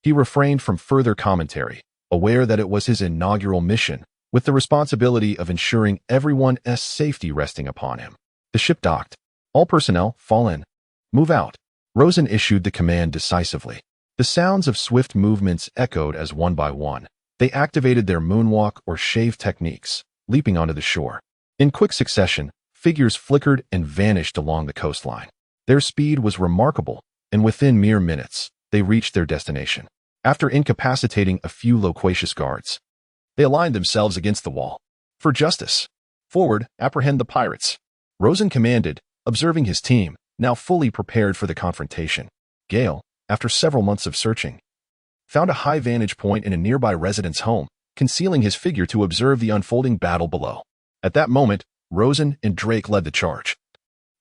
Speaker 1: he refrained from further commentary, aware that it was his inaugural mission, with the responsibility of ensuring everyone's safety resting upon him. The ship docked. All personnel, fall in. Move out. Rosen issued the command decisively. The sounds of swift movements echoed as one by one, They activated their moonwalk or shave techniques, leaping onto the shore. In quick succession, figures flickered and vanished along the coastline. Their speed was remarkable, and within mere minutes, they reached their destination. After incapacitating a few loquacious guards, they aligned themselves against the wall. For justice. Forward, apprehend the pirates. Rosen commanded, observing his team, now fully prepared for the confrontation. Gale, after several months of searching, found a high vantage point in a nearby resident's home, concealing his figure to observe the unfolding battle below. At that moment, Rosen and Drake led the charge,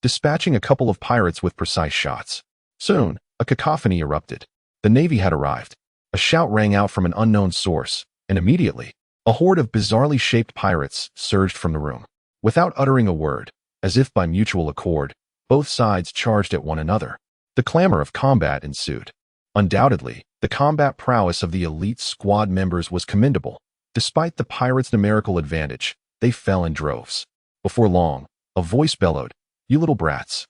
Speaker 1: dispatching a couple of pirates with precise shots. Soon, a cacophony erupted. The Navy had arrived. A shout rang out from an unknown source, and immediately, a horde of bizarrely shaped pirates surged from the room. Without uttering a word, as if by mutual accord, both sides charged at one another. The clamor of combat ensued. Undoubtedly, the combat prowess of the elite squad members was commendable. Despite the pirates' numerical advantage, they fell in droves. Before long, a voice bellowed, "You little brats.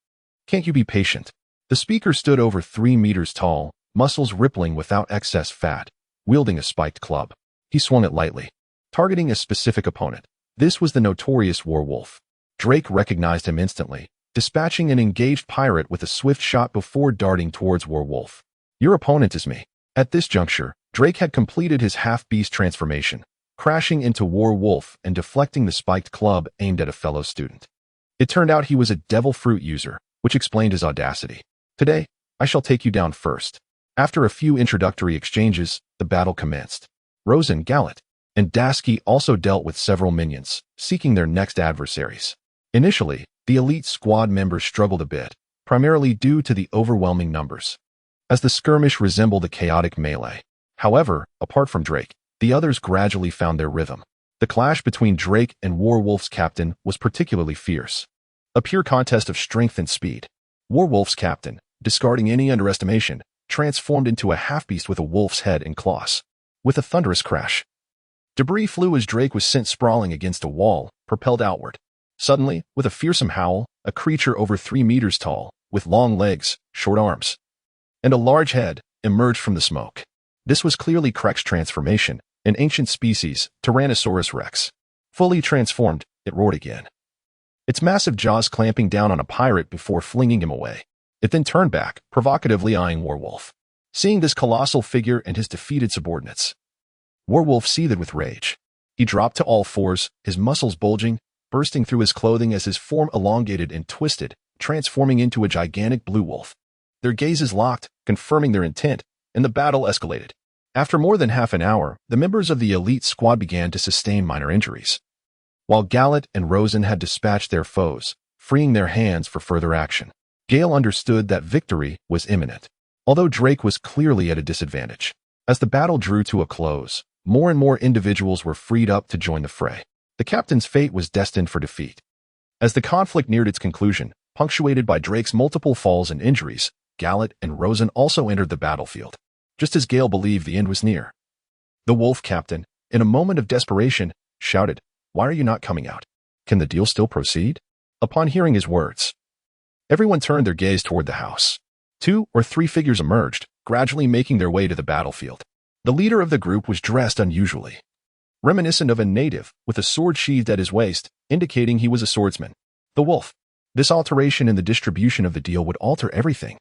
Speaker 1: Can't you be patient?" The speaker stood over 3 meters tall, muscles rippling without excess fat, wielding a spiked club. He swung it lightly, targeting a specific opponent. This was the notorious Warwolf. Drake recognized him instantly, dispatching an engaged pirate with a swift shot before darting towards Warwolf. "Your opponent is me." At this juncture, Drake had completed his half-beast transformation, crashing into Warwolf and deflecting the spiked club aimed at a fellow student. It turned out he was a devil fruit user, which explained his audacity. "Today, I shall take you down first." After a few introductory exchanges, the battle commenced. Rosen, Gallet, and Dasky also dealt with several minions, seeking their next adversaries. Initially, the elite squad members struggled a bit, primarily due to the overwhelming numbers, as the skirmish resembled a chaotic melee. However, apart from Drake, the others gradually found their rhythm. The clash between Drake and Warwolf's captain was particularly fierce, a pure contest of strength and speed. Warwolf's captain, discarding any underestimation, transformed into a half-beast with a wolf's head and claws. With a thunderous crash, debris flew as Drake was sent sprawling against a wall, propelled outward. Suddenly, with a fearsome howl, a creature over 3 meters tall, with long legs, short arms, and a large head, emerged from the smoke. This was clearly Krek's transformation, an ancient species, Tyrannosaurus rex. Fully transformed, it roared again, its massive jaws clamping down on a pirate before flinging him away. It then turned back, provocatively eyeing Warwolf. Seeing this colossal figure and his defeated subordinates, Warwolf seethed with rage. He dropped to all fours, his muscles bulging, bursting through his clothing as his form elongated and twisted, transforming into a gigantic blue wolf. Their gazes locked, confirming their intent, and the battle escalated. After more than half an hour, the members of the elite squad began to sustain minor injuries, while Gallet and Rosen had dispatched their foes, freeing their hands for further action. Gale understood that victory was imminent, although Drake was clearly at a disadvantage. As the battle drew to a close, more and more individuals were freed up to join the fray. The captain's fate was destined for defeat. As the conflict neared its conclusion, punctuated by Drake's multiple falls and injuries, Gallet and Rosen also entered the battlefield, just as Gale believed the end was near. The wolf captain, in a moment of desperation, shouted, "Why are you not coming out? Can the deal still proceed?" Upon hearing his words, everyone turned their gaze toward the house. 2 or 3 figures emerged, gradually making their way to the battlefield. The leader of the group was dressed unusually, reminiscent of a native, with a sword sheathed at his waist, indicating he was a swordsman. The wolf. This alteration in the distribution of the deal would alter everything.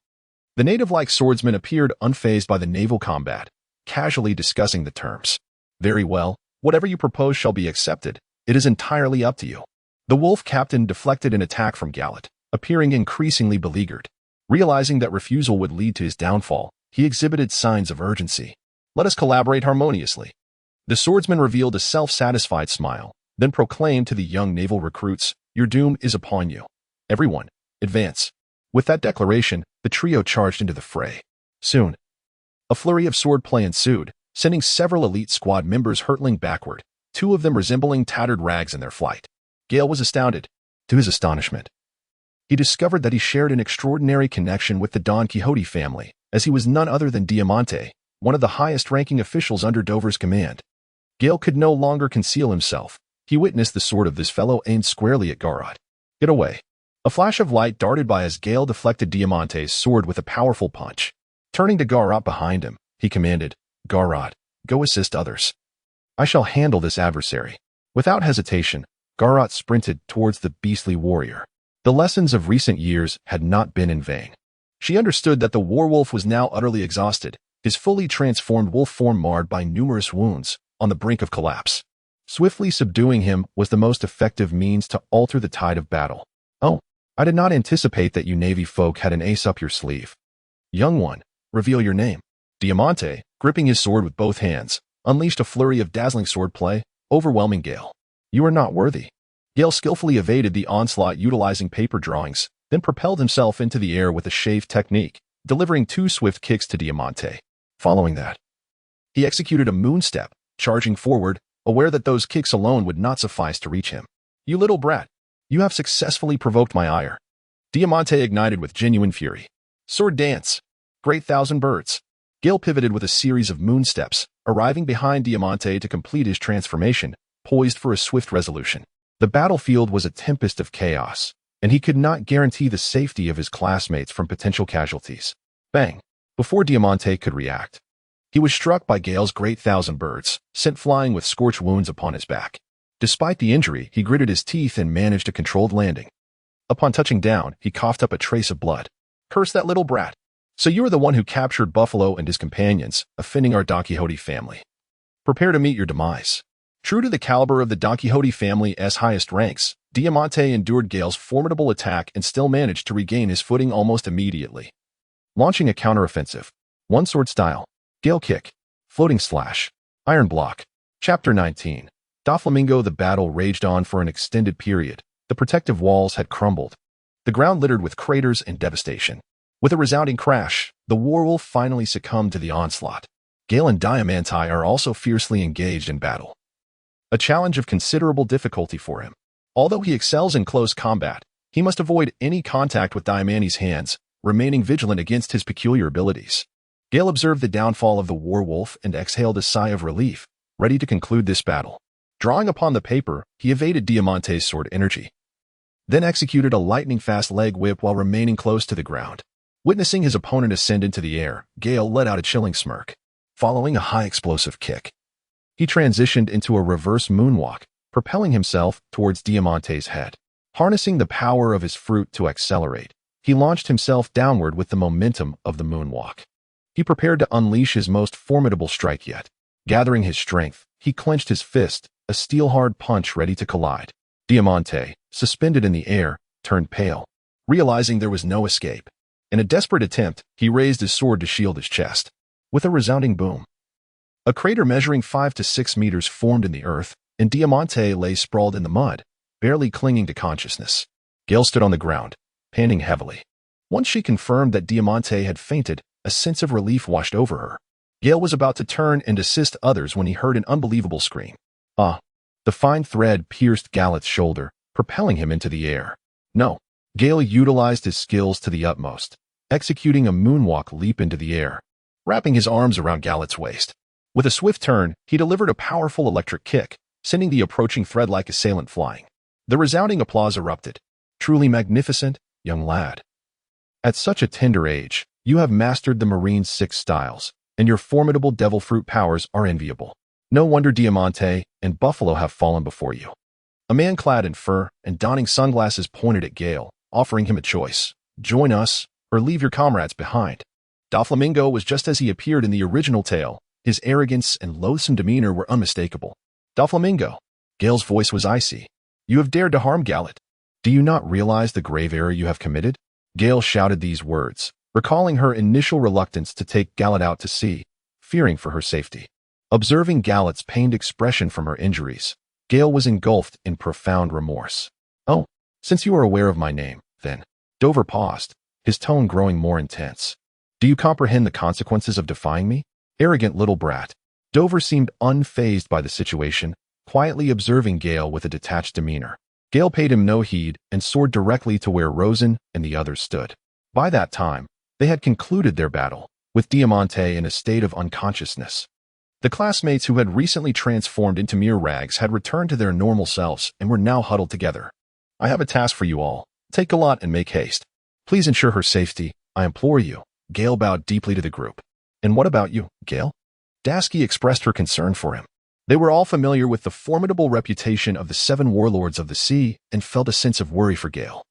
Speaker 1: The native-like swordsman appeared unfazed by the naval combat, casually discussing the terms. "Very well, whatever you propose shall be accepted. It is entirely up to you." The wolf captain deflected an attack from Gallet, appearing increasingly beleaguered. Realizing that refusal would lead to his downfall, he exhibited signs of urgency. "Let us collaborate harmoniously." The swordsman revealed a self-satisfied smile, then proclaimed to the young naval recruits, "Your doom is upon you. Everyone, advance." With that declaration, the trio charged into the fray. Soon, a flurry of swordplay ensued, sending several elite squad members hurtling backward, 2 of them resembling tattered rags in their flight. Gale was astounded. To his astonishment, he discovered that he shared an extraordinary connection with the Don Quixote family, as he was none other than Diamante, one of the highest-ranking officials under Dover's command. Gale could no longer conceal himself. He witnessed the sword of this fellow aimed squarely at Garrod. "Get away." A flash of light darted by as Gale deflected Diamante's sword with a powerful punch. Turning to Garrod behind him, he commanded, "Garrod, go assist others." I shall handle this adversary. Without hesitation, Garat sprinted towards the beastly warrior. The lessons of recent years had not been in vain. She understood that the werewolf was now utterly exhausted, his fully transformed wolf form marred by numerous wounds, on the brink of collapse. Swiftly subduing him was the most effective means to alter the tide of battle. Oh, I did not anticipate that you Navy folk had an ace up your sleeve. Young one, reveal your name. Diamante, gripping his sword with both hands, unleashed a flurry of dazzling swordplay, overwhelming Gale. You are not worthy. Gale skillfully evaded the onslaught utilizing paper drawings, then propelled himself into the air with a shave technique, delivering 2 swift kicks to Diamante. Following that, he executed a moonstep, charging forward, aware that those kicks alone would not suffice to reach him. You little brat, you have successfully provoked my ire. Diamante ignited with genuine fury. Sword dance. Great thousand birds. Gale pivoted with a series of moonsteps, arriving behind Diamante to complete his transformation, poised for a swift resolution. The battlefield was a tempest of chaos, and he could not guarantee the safety of his classmates from potential casualties. Bang! Before Diamante could react, he was struck by Gale's great thousand birds, sent flying with scorched wounds upon his back. Despite the injury, he gritted his teeth and managed a controlled landing. Upon touching down, he coughed up a trace of blood. Curse that little brat. So you are the one who captured Buffalo and his companions, offending our Don Quixote family. Prepare to meet your demise. True to the caliber of the Don Quixote family's highest ranks, Diamante endured Gale's formidable attack and still managed to regain his footing almost immediately. Launching a counteroffensive. One sword style. Gale kick. Floating slash. Iron block. Chapter 19. Doflamingo. The battle raged on for an extended period. The protective walls had crumbled. The ground littered with craters and devastation. With a resounding crash, the werewolf finally succumbed to the onslaught. Gale and Diamante are also fiercely engaged in battle. A challenge of considerable difficulty for him. Although he excels in close combat, he must avoid any contact with Diamante's hands, remaining vigilant against his peculiar abilities. Gale observed the downfall of the werewolf and exhaled a sigh of relief, ready to conclude this battle. Drawing upon the paper, he evaded Diamante's sword energy, then executed a lightning-fast leg whip while remaining close to the ground. Witnessing his opponent ascend into the air, Gale let out a chilling smirk. Following a high explosive kick, he transitioned into a reverse moonwalk, propelling himself towards Diamante's head. Harnessing the power of his fruit to accelerate, he launched himself downward with the momentum of the moonwalk. He prepared to unleash his most formidable strike yet. Gathering his strength, he clenched his fist, a steel-hard punch ready to collide. Diamante, suspended in the air, turned pale, realizing there was no escape. In a desperate attempt, he raised his sword to shield his chest. With a resounding boom, a crater measuring 5 to 6 meters formed in the earth, and Diamante lay sprawled in the mud, barely clinging to consciousness. Gale stood on the ground, panting heavily. Once she confirmed that Diamante had fainted, a sense of relief washed over her. Gale was about to turn and assist others when he heard an unbelievable scream. Ah! The fine thread pierced Galet's shoulder, propelling him into the air. No. Gale utilized his skills to the utmost, executing a moonwalk leap into the air, wrapping his arms around Galet's waist. With a swift turn, he delivered a powerful electric kick, sending the approaching thread-like assailant flying. The resounding applause erupted. Truly magnificent, young lad. At such a tender age, you have mastered the Marine's 6 styles, and your formidable devil fruit powers are enviable. No wonder Diamante and Buffalo have fallen before you. A man clad in fur and donning sunglasses pointed at Gale, offering him a choice. Join us, or leave your comrades behind. Doflamingo was just as he appeared in the original tale. His arrogance and loathsome demeanor were unmistakable. Doflamingo. Gale's voice was icy. You have dared to harm Galet. Do you not realize the grave error you have committed? Gale shouted these words, recalling her initial reluctance to take Galet out to sea, fearing for her safety. Observing Galet's pained expression from her injuries, Gale was engulfed in profound remorse. Oh, since you are aware of my name, then. Dover paused, his tone growing more intense. Do you comprehend the consequences of defying me? Arrogant little brat. Dover seemed unfazed by the situation, quietly observing Gale with a detached demeanor. Gale paid him no heed and soared directly to where Rosen and the others stood. By that time, they had concluded their battle, with Diamante in a state of unconsciousness. The classmates who had recently transformed into mere rags had returned to their normal selves and were now huddled together. I have a task for you all. Take Galet and make haste. Please ensure her safety, I implore you. Gale bowed deeply to the group. And what about you, Gale? Dasky expressed her concern for him. They were all familiar with the formidable reputation of the 7 warlords of the sea and felt a sense of worry for Gale.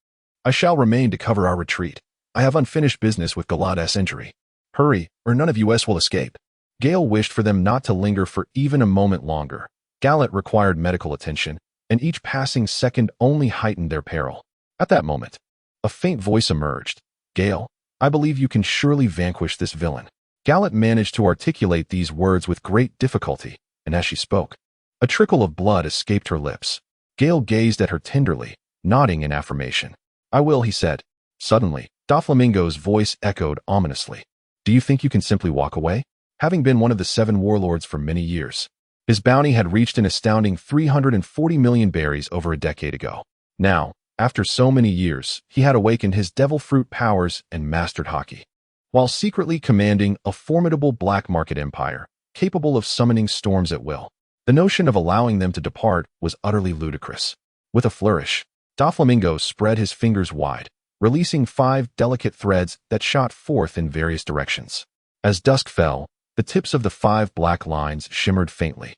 Speaker 1: I shall remain to cover our retreat. I have unfinished business with Galad's injury. Hurry, or none of us will escape. Gale wished for them not to linger for even a moment longer. Galad required medical attention, and each passing second only heightened their peril. At that moment, a faint voice emerged. Gale, I believe you can surely vanquish this villain. Galad managed to articulate these words with great difficulty, and as she spoke, a trickle of blood escaped her lips. Gale gazed at her tenderly, nodding in affirmation. I will, he said. Suddenly, Doflamingo's voice echoed ominously. Do you think you can simply walk away? Having been one of the 7 warlords for many years, his bounty had reached an astounding 340 million berries over a decade ago. Now, after so many years, he had awakened his devil fruit powers and mastered hockey, while secretly commanding a formidable black market empire, capable of summoning storms at will. The notion of allowing them to depart was utterly ludicrous. With a flourish, Doflamingo spread his fingers wide, releasing 5 delicate threads that shot forth in various directions. As dusk fell, the tips of the 5 black lines shimmered faintly,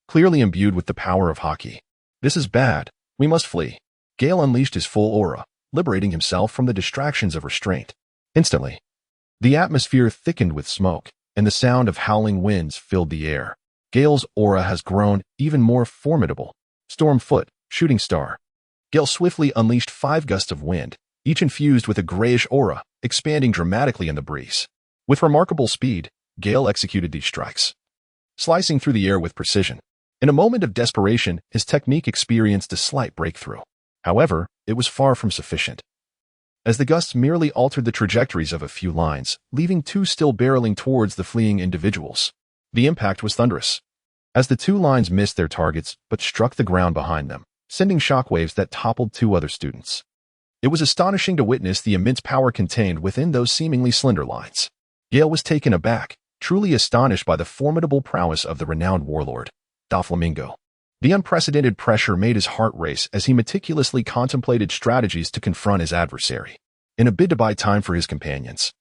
Speaker 1: clearly imbued with the power of hockey. This is bad. We must flee. Gale unleashed his full aura, liberating himself from the distractions of restraint. Instantly, the atmosphere thickened with smoke, and the sound of howling winds filled the air. Gale's aura has grown even more formidable. Stormfoot, shooting star. Gale swiftly unleashed 5 gusts of wind, each infused with a grayish aura, expanding dramatically in the breeze. With remarkable speed, Gale executed these strikes, slicing through the air with precision. In a moment of desperation, his technique experienced a slight breakthrough. However, it was far from sufficient, as the gusts merely altered the trajectories of a few lines, leaving 2 still barreling towards the fleeing individuals. The impact was thunderous, as the 2 lines missed their targets but struck the ground behind them, sending shockwaves that toppled 2 other students. It was astonishing to witness the immense power contained within those seemingly slender lines. Gale was taken aback, truly astonished by the formidable prowess of the renowned warlord, Doflamingo. The unprecedented pressure made his heart race as he meticulously contemplated strategies to confront his adversary. In a bid to buy time for his companions,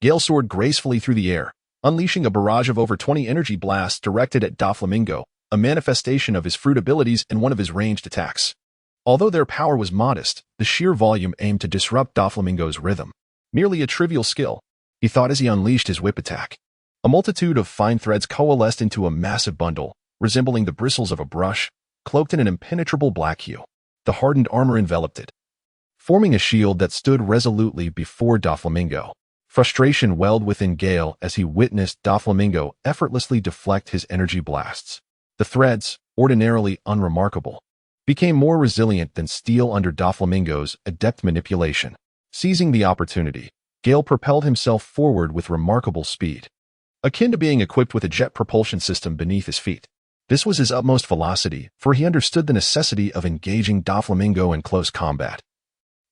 Speaker 1: Gale soared gracefully through the air, unleashing a barrage of over 20 energy blasts directed at Doflamingo, a manifestation of his fruit abilities and one of his ranged attacks. Although their power was modest, the sheer volume aimed to disrupt Doflamingo's rhythm. Merely a trivial skill, he thought as he unleashed his whip attack. A multitude of fine threads coalesced into a massive bundle, resembling the bristles of a brush, cloaked in an impenetrable black hue. The hardened armor enveloped it, forming a shield that stood resolutely before Doflamingo. Frustration welled within Gale as he witnessed Doflamingo effortlessly deflect his energy blasts. The threads, ordinarily unremarkable, became more resilient than steel under Doflamingo's adept manipulation. Seizing the opportunity, Gale propelled himself forward with remarkable speed, akin to being equipped with a jet propulsion system beneath his feet. This was his utmost velocity, for he understood the necessity of engaging Doflamingo in close combat.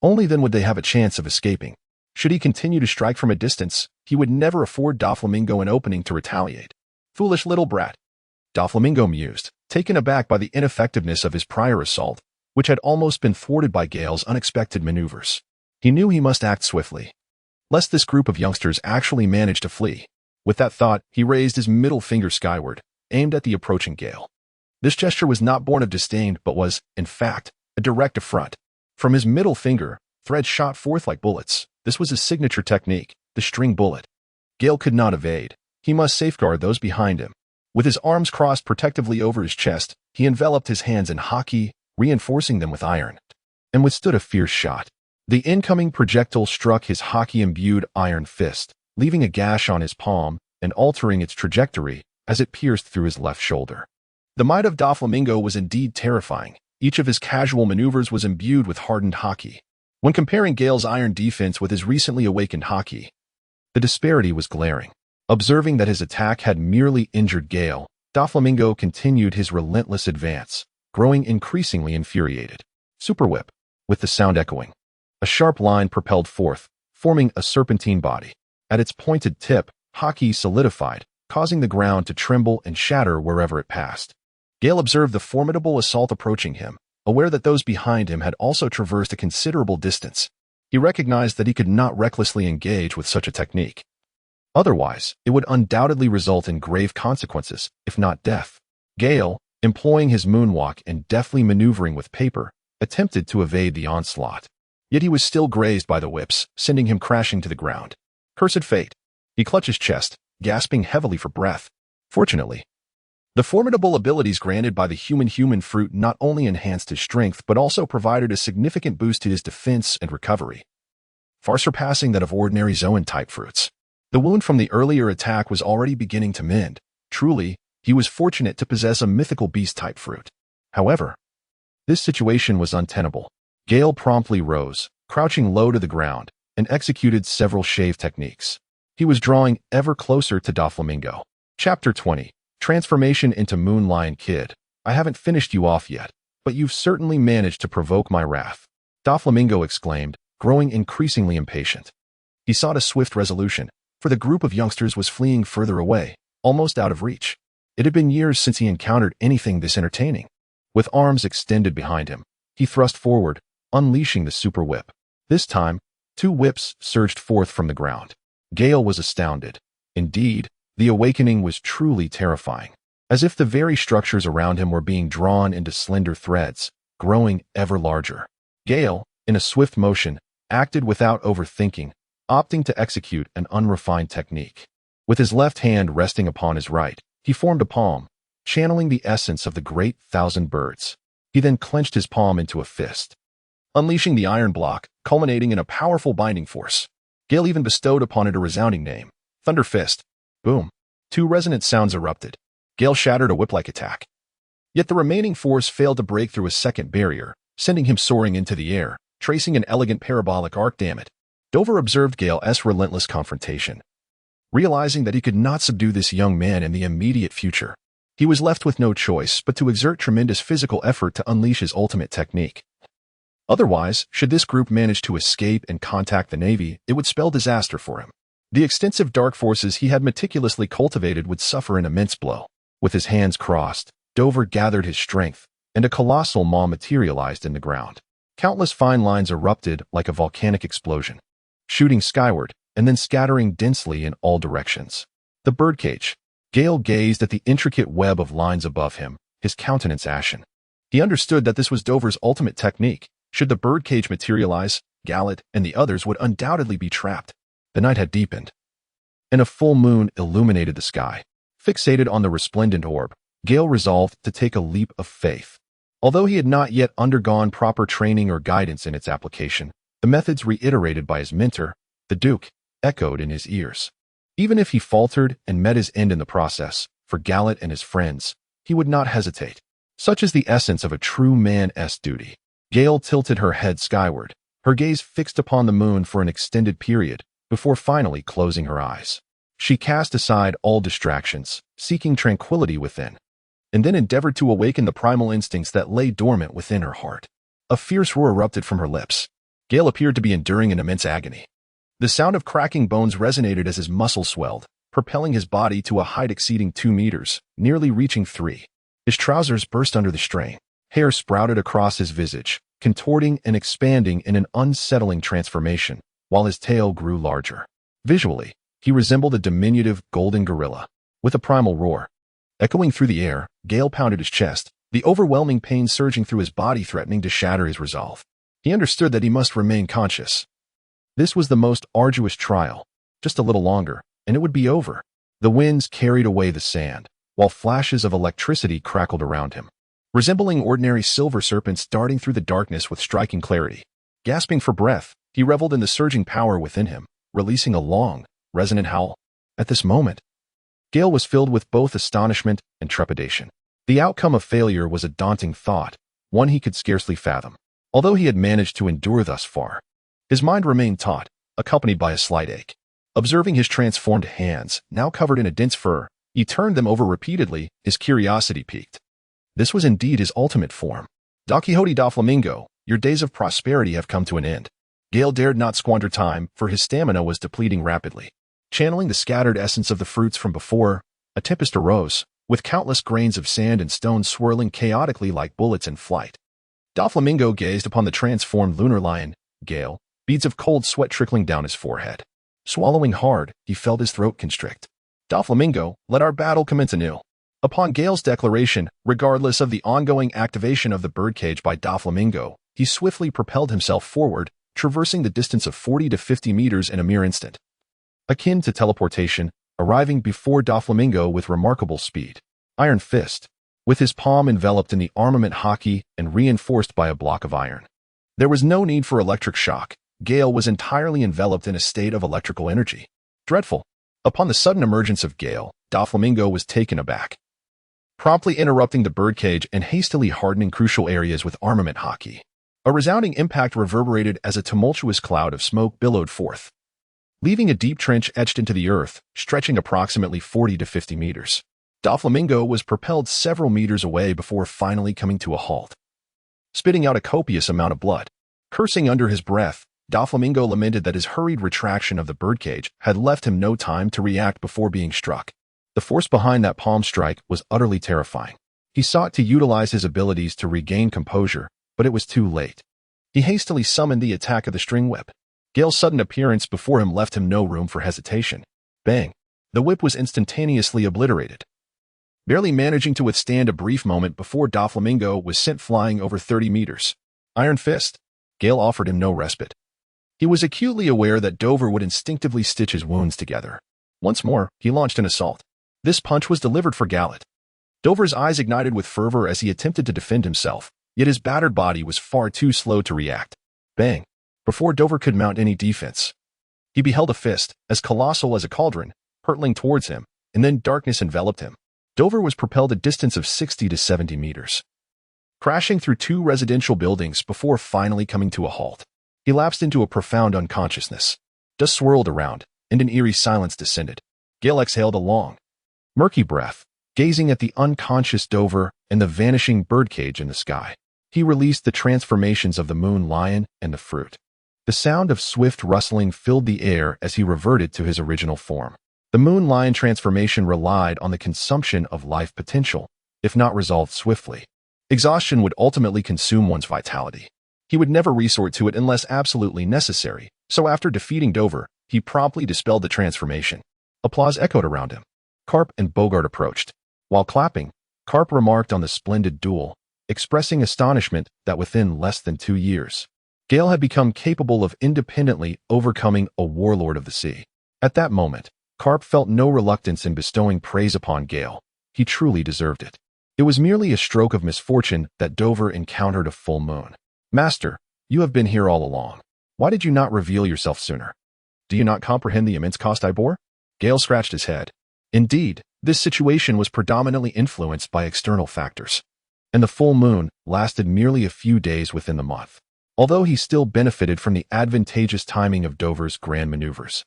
Speaker 1: Only then would they have a chance of escaping. Should he continue to strike from a distance, he would never afford Doflamingo an opening to retaliate. Foolish little brat, Doflamingo mused, taken aback by the ineffectiveness of his prior assault, which had almost been thwarted by Gale's unexpected maneuvers. He knew he must act swiftly, lest this group of youngsters actually manage to flee. With that thought, he raised his middle finger skyward, aimed at the approaching Gale. This gesture was not born of disdain, but was, in fact, a direct affront. From his middle finger, threads shot forth like bullets. This was his signature technique, the string bullet. Gale could not evade. He must safeguard those behind him. With his arms crossed protectively over his chest, he enveloped his hands in hockey, reinforcing them with iron, and withstood a fierce shot. The incoming projectile struck his hockey-imbued iron fist, leaving a gash on his palm and altering its trajectory as it pierced through his left shoulder. The might of Doflamingo was indeed terrifying. Each of his casual maneuvers was imbued with hardened hockey. When comparing Gale's iron defense with his recently awakened hockey, the disparity was glaring. Observing that his attack had merely injured Gale, Doflamingo continued his relentless advance, growing increasingly infuriated. Super whip, with the sound echoing. A sharp line propelled forth, forming a serpentine body. At its pointed tip, hockey solidified, causing the ground to tremble and shatter wherever it passed. Gale observed the formidable assault approaching him, aware that those behind him had also traversed a considerable distance. He recognized that he could not recklessly engage with such a technique. Otherwise, it would undoubtedly result in grave consequences, if not death. Gale, employing his moonwalk and deftly maneuvering with paper, attempted to evade the onslaught. Yet he was still grazed by the whips, sending him crashing to the ground. Cursed fate. He clutched his chest, gasping heavily for breath. Fortunately, the formidable abilities granted by the human fruit not only enhanced his strength but also provided a significant boost to his defense and recovery, far surpassing that of ordinary Zoan-type fruits. The wound from the earlier attack was already beginning to mend. Truly, he was fortunate to possess a mythical beast-type fruit. However, this situation was untenable. Gale promptly rose, crouching low to the ground, and executed several shave techniques. He was drawing ever closer to Doflamingo. Chapter 20. Transformation into Moon Lion Kid. I haven't finished you off yet, but you've certainly managed to provoke my wrath. Doflamingo exclaimed, growing increasingly impatient. He sought a swift resolution, for the group of youngsters was fleeing further away, almost out of reach. It had been years since he encountered anything this entertaining. With arms extended behind him, he thrust forward, unleashing the super whip. This time, 2 whips surged forth from the ground. Gale was astounded. Indeed, the awakening was truly terrifying, as if the very structures around him were being drawn into slender threads, growing ever larger. Gale, in a swift motion, acted without overthinking, opting to execute an unrefined technique. With his left hand resting upon his right, he formed a palm, channeling the essence of the great thousand birds. He then clenched his palm into a fist, unleashing the iron block, culminating in a powerful binding force. Gale even bestowed upon it a resounding name, Thunder Fist. Boom. 2 resonant sounds erupted. Gale shattered a whip-like attack. Yet the remaining force failed to break through a second barrier, sending him soaring into the air, tracing an elegant parabolic arc. Damn it. Dover observed Gale's relentless confrontation. Realizing that he could not subdue this young man in the immediate future, he was left with no choice but to exert tremendous physical effort to unleash his ultimate technique. Otherwise, should this group manage to escape and contact the Navy, it would spell disaster for him. The extensive dark forces he had meticulously cultivated would suffer an immense blow. With his hands crossed, Dover gathered his strength, and a colossal maw materialized in the ground. Countless fine lines erupted like a volcanic explosion, shooting skyward and then scattering densely in all directions. The birdcage. Gale gazed at the intricate web of lines above him, his countenance ashen. He understood that this was Dover's ultimate technique. Should the birdcage materialize, Gallet and the others would undoubtedly be trapped. The night had deepened, and a full moon illuminated the sky. Fixated on the resplendent orb, Gale resolved to take a leap of faith. Although he had not yet undergone proper training or guidance in its application, the methods reiterated by his mentor, the Duke, echoed in his ears. Even if he faltered and met his end in the process, for Gallet and his friends, he would not hesitate. Such is the essence of a true man's duty. Gale tilted her head skyward, her gaze fixed upon the moon for an extended period, before finally closing her eyes. She cast aside all distractions, seeking tranquility within, and then endeavored to awaken the primal instincts that lay dormant within her heart. A fierce roar erupted from her lips. Gale appeared to be enduring an immense agony. The sound of cracking bones resonated as his muscles swelled, propelling his body to a height exceeding 2 meters, nearly reaching 3. His trousers burst under the strain. Hair sprouted across his visage, contorting and expanding in an unsettling transformation, while his tail grew larger. Visually, he resembled a diminutive golden gorilla. With a primal roar echoing through the air, Gale pounded his chest, the overwhelming pain surging through his body threatening to shatter his resolve. He understood that he must remain conscious. This was the most arduous trial. Just a little longer, and it would be over. The winds carried away the sand, while flashes of electricity crackled around him, resembling ordinary silver serpents darting through the darkness with striking clarity. Gasping for breath, he reveled in the surging power within him, releasing a long, resonant howl. At this moment, Gale was filled with both astonishment and trepidation. The outcome of failure was a daunting thought, one he could scarcely fathom. Although he had managed to endure thus far, his mind remained taut, accompanied by a slight ache. Observing his transformed hands, now covered in a dense fur, he turned them over repeatedly, his curiosity piqued. This was indeed his ultimate form. Don Quixote Doflamingo, your days of prosperity have come to an end. Gale dared not squander time, for his stamina was depleting rapidly. Channeling the scattered essence of the fruits from before, a tempest arose, with countless grains of sand and stone swirling chaotically like bullets in flight. Doflamingo gazed upon the transformed lunar lion, Gale, beads of cold sweat trickling down his forehead. Swallowing hard, he felt his throat constrict. Doflamingo, let our battle commence anew. Upon Gale's declaration, regardless of the ongoing activation of the birdcage by Doflamingo, he swiftly propelled himself forward, traversing the distance of 40 to 50 meters in a mere instant. Akin to teleportation, arriving before Doflamingo with remarkable speed. Iron Fist, with his palm enveloped in the armament hockey and reinforced by a block of iron. There was no need for electric shock. Gale was entirely enveloped in a state of electrical energy. Dreadful. Upon the sudden emergence of Gale, Doflamingo was taken aback, promptly interrupting the birdcage and hastily hardening crucial areas with armament hockey. A resounding impact reverberated as a tumultuous cloud of smoke billowed forth, leaving a deep trench etched into the earth, stretching approximately 40 to 50 meters. Doflamingo was propelled several meters away before finally coming to a halt, spitting out a copious amount of blood. Cursing under his breath, Doflamingo lamented that his hurried retraction of the birdcage had left him no time to react before being struck. The force behind that palm strike was utterly terrifying. He sought to utilize his abilities to regain composure, but it was too late. He hastily summoned the attack of the string whip. Gale's sudden appearance before him left him no room for hesitation. Bang! The whip was instantaneously obliterated, barely managing to withstand a brief moment before Doflamingo was sent flying over 30 meters. Iron Fist. Gale offered him no respite. He was acutely aware that Dover would instinctively stitch his wounds together. Once more, he launched an assault. This punch was delivered for Gallet. Dover's eyes ignited with fervor as he attempted to defend himself, yet his battered body was far too slow to react. Bang! Before Dover could mount any defense, he beheld a fist, as colossal as a cauldron, hurtling towards him, and then darkness enveloped him. Dover was propelled a distance of 60 to 70 meters, crashing through 2 residential buildings before finally coming to a halt. He lapsed into a profound unconsciousness. Dust swirled around, and an eerie silence descended. Gale exhaled a long, murky breath, gazing at the unconscious Dover and the vanishing birdcage in the sky. He released the transformations of the moon lion and the fruit. The sound of swift rustling filled the air as he reverted to his original form. The moon lion transformation relied on the consumption of life potential, if not resolved swiftly. Exhaustion would ultimately consume one's vitality. He would never resort to it unless absolutely necessary, so after defeating Dover, he promptly dispelled the transformation. Applause echoed around him. Carp and Bogart approached. While clapping, Carp remarked on the splendid duel, expressing astonishment that within less than 2 years, Gale had become capable of independently overcoming a warlord of the sea. At that moment, Carp felt no reluctance in bestowing praise upon Gale. He truly deserved it. It was merely a stroke of misfortune that Dover encountered a full moon. Master, you have been here all along. Why did you not reveal yourself sooner? Do you not comprehend the immense cost I bore? Gale scratched his head. Indeed, this situation was predominantly influenced by external factors, and the full moon lasted merely a few days within the month. Although he still benefited from the advantageous timing of Dover's grand maneuvers,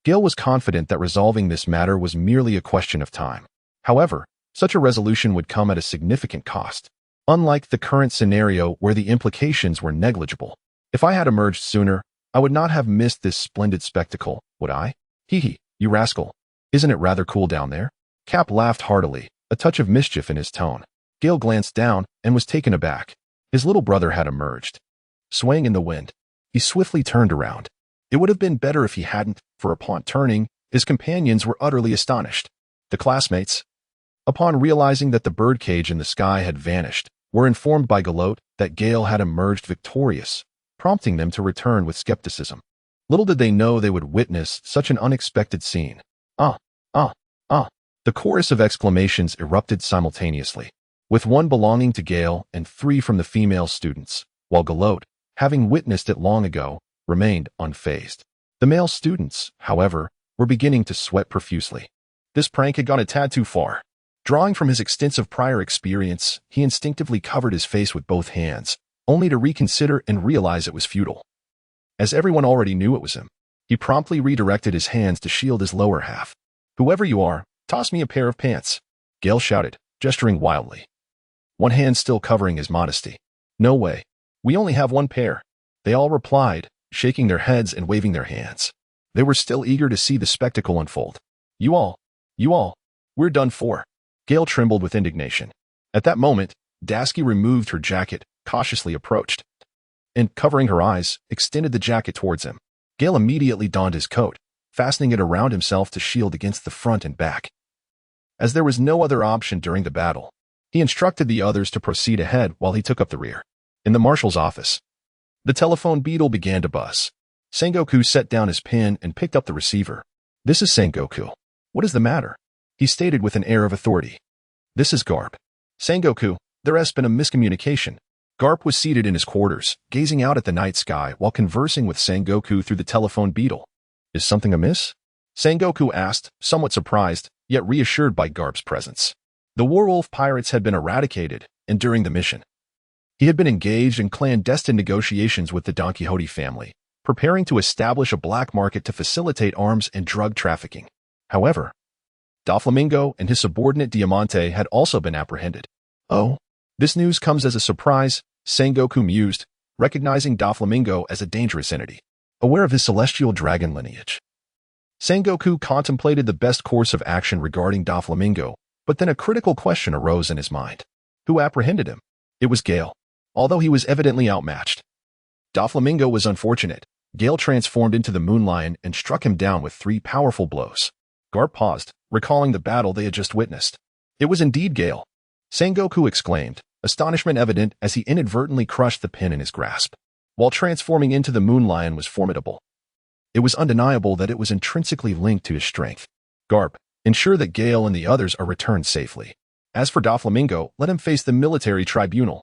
Speaker 1: Gale was confident that resolving this matter was merely a question of time. However, such a resolution would come at a significant cost, unlike the current scenario where the implications were negligible. If I had emerged sooner, I would not have missed this splendid spectacle, would I? Hee hee, you rascal. Isn't it rather cool down there? Cap laughed heartily, a touch of mischief in his tone. Gale glanced down and was taken aback. His little brother had emerged, swaying in the wind. He swiftly turned around. It would have been better if he hadn't, for upon turning, his companions were utterly astonished. The classmates, upon realizing that the birdcage in the sky had vanished, were informed by Galot that Gale had emerged victorious, prompting them to return with skepticism. Little did they know they would witness such an unexpected scene. Ah, ah, ah. The chorus of exclamations erupted simultaneously, with one belonging to Gale and 3 from the female students, while Galot, having witnessed it long ago, remained unfazed. The male students, however, were beginning to sweat profusely. This prank had gone a tad too far. Drawing from his extensive prior experience, he instinctively covered his face with both hands, only to reconsider and realize it was futile. As everyone already knew it was him, he promptly redirected his hands to shield his lower half. Whoever you are, toss me a pair of pants, Gale shouted, gesturing wildly, one hand still covering his modesty. No way. We only have 1 pair. They all replied, shaking their heads and waving their hands. They were still eager to see the spectacle unfold. You all, we're done for. Gale trembled with indignation. At that moment, Dasky removed her jacket, cautiously approached, and, covering her eyes, extended the jacket towards him. Gale immediately donned his coat, fastening it around himself to shield against the front and back. as there was no other option during the battle. He instructed the others to proceed ahead while he took up the rear. In the marshal's office, the telephone beetle began to buzz. Sengoku set down his pen and picked up the receiver. "This is Sengoku. What is the matter?" he stated with an air of authority. "This is Garp. Sengoku, there has been a miscommunication." Garp was seated in his quarters, gazing out at the night sky while conversing with Sengoku through the telephone beetle. "Is something amiss?" Sengoku asked, somewhat surprised, yet reassured by Garp's presence. The werewolf pirates had been eradicated, and during the mission, he had been engaged in clandestine negotiations with the Don Quixote family, preparing to establish a black market to facilitate arms and drug trafficking. However, Doflamingo and his subordinate Diamante had also been apprehended. "Oh, this news comes as a surprise," Sengoku mused, recognizing Doflamingo as a dangerous entity. Aware of his celestial dragon lineage, Sengoku contemplated the best course of action regarding Doflamingo, but then a critical question arose in his mind. Who apprehended him? It was Gale. Although he was evidently outmatched, Doflamingo was unfortunate. Gale transformed into the Moon Lion and struck him down with 3 powerful blows. Garp paused, recalling the battle they had just witnessed. It was indeed Gale. Sengoku exclaimed, astonishment evident as he inadvertently crushed the pin in his grasp. While transforming into the Moon Lion was formidable, it was undeniable that it was intrinsically linked to his strength. "Garp, ensure that Gale and the others are returned safely. As for Doflamingo, let him face the military tribunal.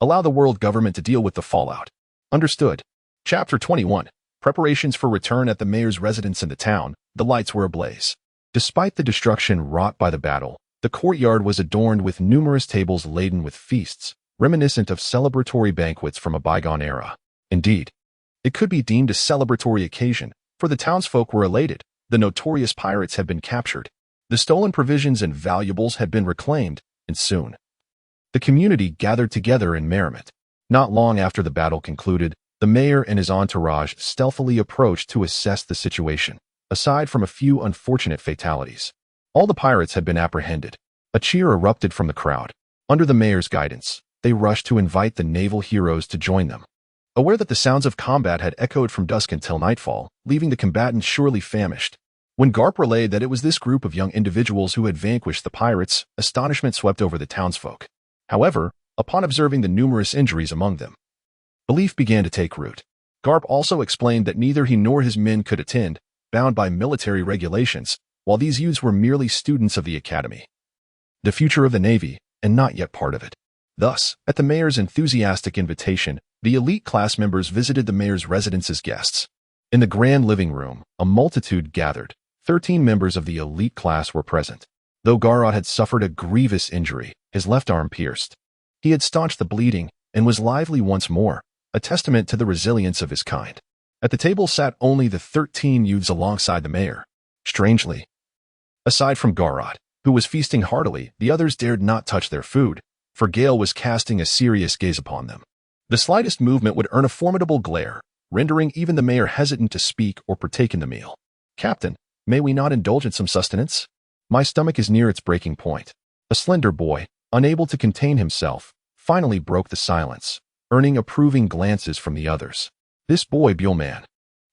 Speaker 1: Allow the world government to deal with the fallout." "Understood." Chapter 21. Preparations for return. At the mayor's residence in the town, the lights were ablaze. Despite the destruction wrought by the battle, the courtyard was adorned with numerous tables laden with feasts, reminiscent of celebratory banquets from a bygone era. Indeed, it could be deemed a celebratory occasion, for the townsfolk were elated. The notorious pirates had been captured. The stolen provisions and valuables had been reclaimed, and soon the community gathered together in merriment. Not long after the battle concluded, the mayor and his entourage stealthily approached to assess the situation. Aside from a few unfortunate fatalities, all the pirates had been apprehended. A cheer erupted from the crowd. Under the mayor's guidance, they rushed to invite the naval heroes to join them. Aware that the sounds of combat had echoed from dusk until nightfall, leaving the combatants surely famished. When Garp relayed that it was this group of young individuals who had vanquished the pirates, astonishment swept over the townsfolk. However, upon observing the numerous injuries among them, belief began to take root. Garp also explained that neither he nor his men could attend, bound by military regulations, while these youths were merely students of the academy, the future of the Navy, and not yet part of it. Thus, at the mayor's enthusiastic invitation, the elite class members visited the mayor's residence as guests. In the grand living room, a multitude gathered. 13 members of the elite class were present. Though Garrod had suffered a grievous injury, his left arm pierced, he had staunched the bleeding and was lively once more, a testament to the resilience of his kind. At the table sat only the 13 youths alongside the mayor. Strangely, aside from Garrod, who was feasting heartily, the others dared not touch their food, for Gale was casting a serious gaze upon them. The slightest movement would earn a formidable glare, rendering even the mayor hesitant to speak or partake in the meal. "Captain, may we not indulge in some sustenance? My stomach is near its breaking point." A slender boy, unable to contain himself, finally broke the silence, earning approving glances from the others. This boy, Buellman,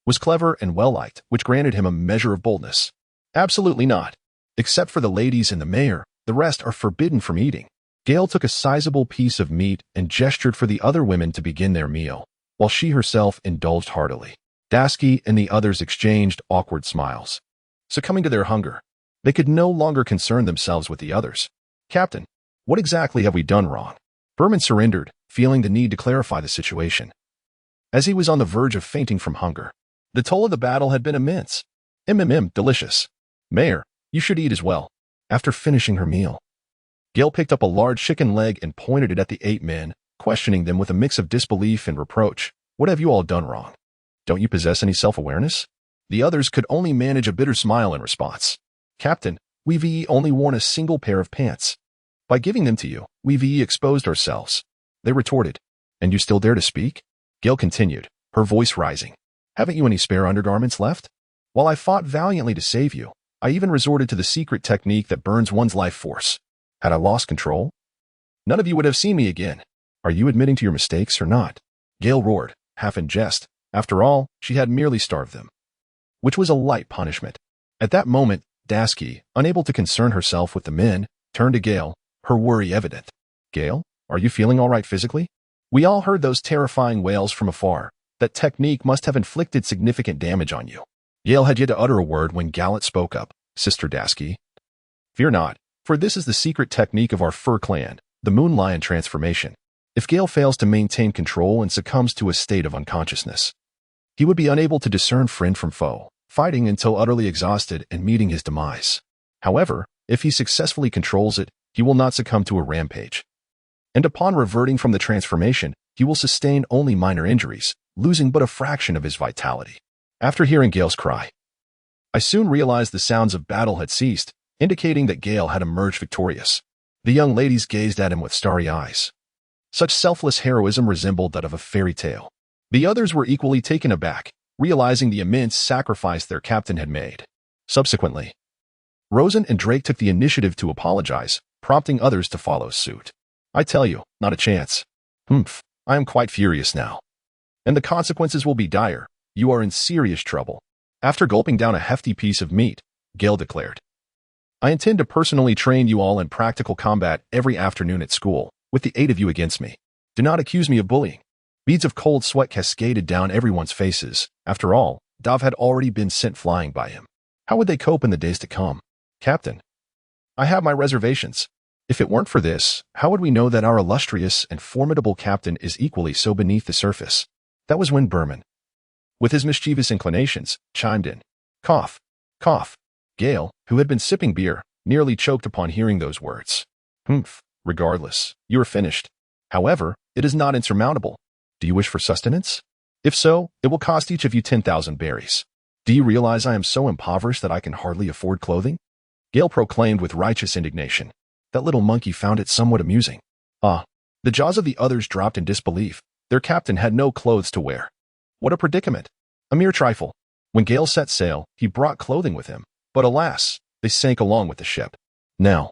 Speaker 1: was clever and well-liked, which granted him a measure of boldness. "Absolutely not. Except for the ladies and the mayor, the rest are forbidden from eating." Gale took a sizable piece of meat and gestured for the other women to begin their meal, while she herself indulged heartily. Dasky and the others exchanged awkward smiles. Succumbing to their hunger, they could no longer concern themselves with the others. "Captain, what exactly have we done wrong?" Berman surrendered, feeling the need to clarify the situation, as he was on the verge of fainting from hunger. The toll of the battle had been immense. Delicious. "Mayor, you should eat as well." After finishing her meal, Gale picked up a large chicken leg and pointed it at the 8 men, questioning them with a mix of disbelief and reproach. "What have you all done wrong? Don't you possess any self-awareness?" The others could only manage a bitter smile in response. "Captain, we've only worn a single pair of pants. By giving them to you, we've exposed ourselves," they retorted. "And you still dare to speak?" Gale continued, her voice rising. "Haven't you any spare undergarments left? While I fought valiantly to save you, I even resorted to the secret technique that burns one's life force. Had I lost control, none of you would have seen me again. Are you admitting to your mistakes or not?" Gale roared, half in jest. After all, she had merely starved them, which was a light punishment. At that moment, Dasky, unable to concern herself with the men, turned to Gale, her worry evident. Gale, are you feeling all right physically? We all heard those terrifying wails from afar. That technique must have inflicted significant damage on you. Gale had yet to utter a word when Gallet spoke up. Sister Dasky, fear not, for this is the secret technique of our fur clan, the Moon Lion transformation. If Gale fails to maintain control and succumbs to a state of unconsciousness, he would be unable to discern friend from foe, fighting until utterly exhausted and meeting his demise. However, if he successfully controls it, he will not succumb to a rampage. And upon reverting from the transformation, he will sustain only minor injuries, losing but a fraction of his vitality. After hearing Gale's cry, I soon realized the sounds of battle had ceased, indicating that Gale had emerged victorious. The young ladies gazed at him with starry eyes. Such selfless heroism resembled that of a fairy tale. The others were equally taken aback, realizing the immense sacrifice their captain had made. Subsequently, Rosen and Drake took the initiative to apologize, prompting others to follow suit. I tell you, not a chance. I am quite furious now. And the consequences will be dire. You are in serious trouble. After gulping down a hefty piece of meat, Gale declared, I intend to personally train you all in practical combat every afternoon at school, with the 8 of you against me. Do not accuse me of bullying. Beads of cold sweat cascaded down everyone's faces. After all, Dav had already been sent flying by him. How would they cope in the days to come? Captain, I have my reservations. If it weren't for this, how would we know that our illustrious and formidable captain is equally so beneath the surface? That was when Berman, with his mischievous inclinations, chimed in. Cough, cough. Gale, who had been sipping beer, nearly choked upon hearing those words. Regardless, you are finished. However, it is not insurmountable. Do you wish for sustenance? If so, it will cost each of you 10,000 berries. Do you realize I am so impoverished that I can hardly afford clothing? Gale proclaimed with righteous indignation. That little monkey found it somewhat amusing. The jaws of the others dropped in disbelief. Their captain had no clothes to wear. What a predicament. A mere trifle. When Gale set sail, he brought clothing with him, but alas, they sank along with the ship. Now,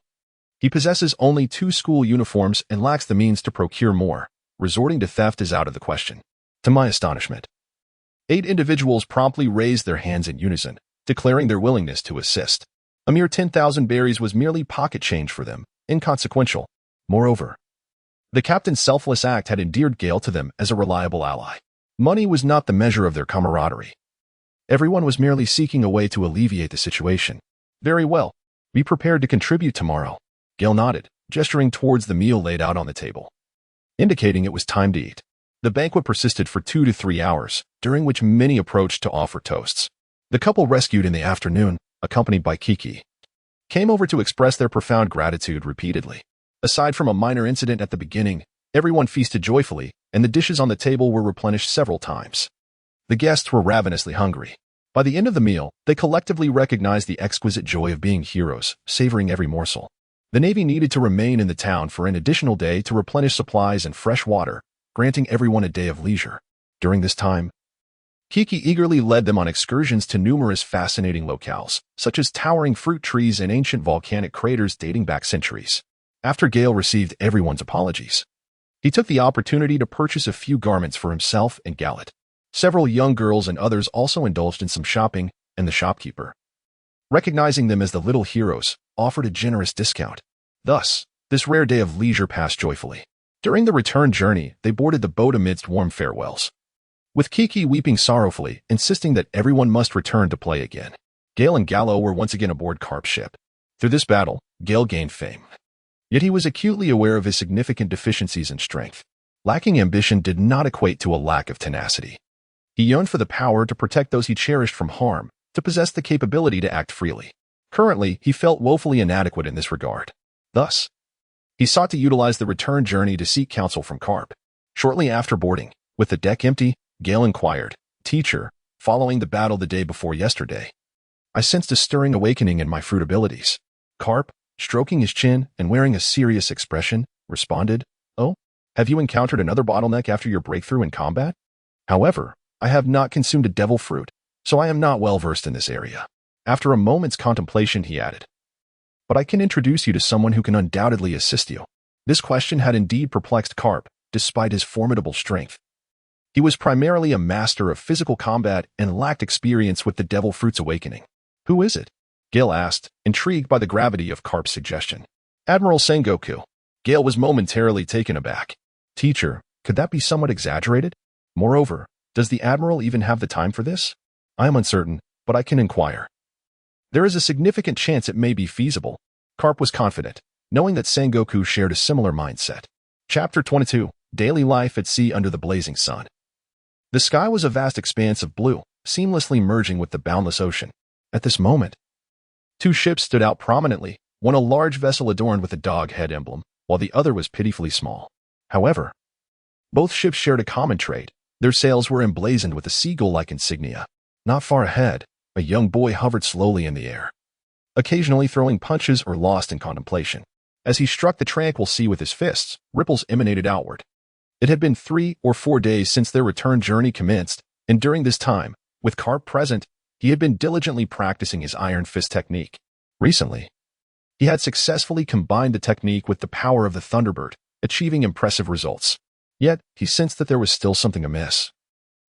Speaker 1: he possesses only 2 school uniforms and lacks the means to procure more. Resorting to theft is out of the question. To my astonishment, 8 individuals promptly raised their hands in unison, declaring their willingness to assist. A mere 10,000 berries was merely pocket change for them, inconsequential. Moreover, the captain's selfless act had endeared Gale to them as a reliable ally. Money was not the measure of their camaraderie. Everyone was merely seeking a way to alleviate the situation. Very well. Be prepared to contribute tomorrow. Gale nodded, gesturing towards the meal laid out on the table, indicating it was time to eat. The banquet persisted for 2 to 3 hours, during which many approached to offer toasts. The couple rescued in the afternoon, accompanied by Kiki, came over to express their profound gratitude repeatedly. Aside from a minor incident at the beginning, everyone feasted joyfully, and the dishes on the table were replenished several times. The guests were ravenously hungry. By the end of the meal, they collectively recognized the exquisite joy of being heroes, savoring every morsel. The Navy needed to remain in the town for an additional day to replenish supplies and fresh water, granting everyone a day of leisure. During this time, Kiki eagerly led them on excursions to numerous fascinating locales, such as towering fruit trees and ancient volcanic craters dating back centuries. After Gale received everyone's apologies, he took the opportunity to purchase a few garments for himself and Gallet. Several young girls and others also indulged in some shopping, and the shopkeeper, recognizing them as the little heroes, offered a generous discount. Thus, this rare day of leisure passed joyfully. During the return journey, they boarded the boat amidst warm farewells, with Kiki weeping sorrowfully, insisting that everyone must return to play again. Gale and Gallo were once again aboard Carp's ship. Through this battle, Gale gained fame. Yet he was acutely aware of his significant deficiencies in strength. Lacking ambition did not equate to a lack of tenacity. He yearned for the power to protect those he cherished from harm, to possess the capability to act freely. Currently, he felt woefully inadequate in this regard. Thus, he sought to utilize the return journey to seek counsel from Carp. Shortly after boarding, with the deck empty, Gale inquired, Teacher, following the battle the day before yesterday, I sensed a stirring awakening in my fruit abilities. Carp, stroking his chin and wearing a serious expression, responded, Oh, have you encountered another bottleneck after your breakthrough in combat? However, I have not consumed a devil fruit, so I am not well versed in this area. After a moment's contemplation, he added, But I can introduce you to someone who can undoubtedly assist you. This question had indeed perplexed Carp, despite his formidable strength. He was primarily a master of physical combat and lacked experience with the devil fruit's awakening. Who is it? Gale asked, intrigued by the gravity of Karp's suggestion. Admiral Sengoku. Gale was momentarily taken aback. Teacher, could that be somewhat exaggerated? Moreover, does the Admiral even have the time for this? I am uncertain, but I can inquire. There is a significant chance it may be feasible. Karp was confident, knowing that Sengoku shared a similar mindset. Chapter 22, Daily Life at Sea Under the Blazing Sun. The sky was a vast expanse of blue, seamlessly merging with the boundless ocean. At this moment, two ships stood out prominently, one a large vessel adorned with a dog head emblem, while the other was pitifully small. However, both ships shared a common trait. Their sails were emblazoned with a seagull-like insignia. Not far ahead, a young boy hovered slowly in the air, occasionally throwing punches or lost in contemplation. As he struck the tranquil sea with his fists, ripples emanated outward. It had been 3 or 4 days since their return journey commenced, and during this time, with Karp present, he had been diligently practicing his iron fist technique. Recently, he had successfully combined the technique with the power of the Thunderbird, achieving impressive results. Yet, he sensed that there was still something amiss,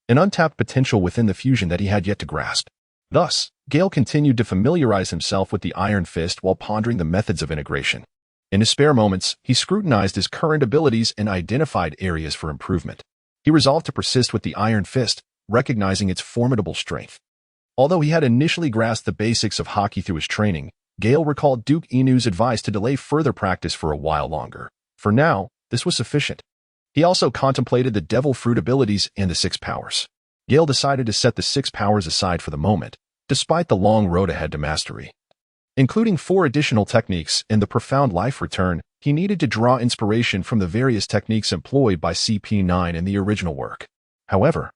Speaker 1: an untapped potential within the fusion that he had yet to grasp. Thus, Gale continued to familiarize himself with the iron fist while pondering the methods of integration. In his spare moments, he scrutinized his current abilities and identified areas for improvement. He resolved to persist with the iron fist, recognizing its formidable strength. Although he had initially grasped the basics of hockey through his training, Gale recalled Duke Inu's advice to delay further practice for a while longer. For now, this was sufficient. He also contemplated the devil fruit abilities and the 6 powers. Gale decided to set the 6 powers aside for the moment, despite the long road ahead to mastery. Including 4 additional techniques and the profound life return, he needed to draw inspiration from the various techniques employed by CP9 in the original work. However,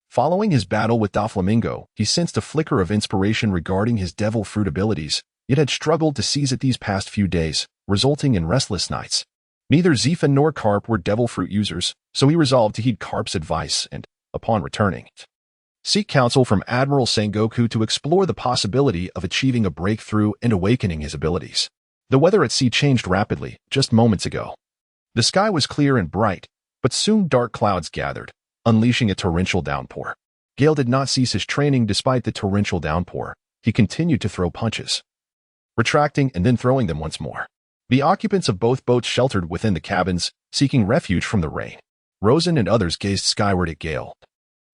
Speaker 1: following his battle with Doflamingo, he sensed a flicker of inspiration regarding his devil fruit abilities, yet had struggled to seize it these past few days, resulting in restless nights. Neither Zephyr nor Karp were devil fruit users, so he resolved to heed Karp's advice and, upon returning, seek counsel from Admiral Sengoku to explore the possibility of achieving a breakthrough and awakening his abilities. The weather at sea changed rapidly, just moments ago. The sky was clear and bright, but soon dark clouds gathered, unleashing a torrential downpour. Gale did not cease his training despite the torrential downpour. He continued to throw punches, retracting and then throwing them once more. The occupants of both boats sheltered within the cabins, seeking refuge from the rain. Rosen and others gazed skyward at Gale,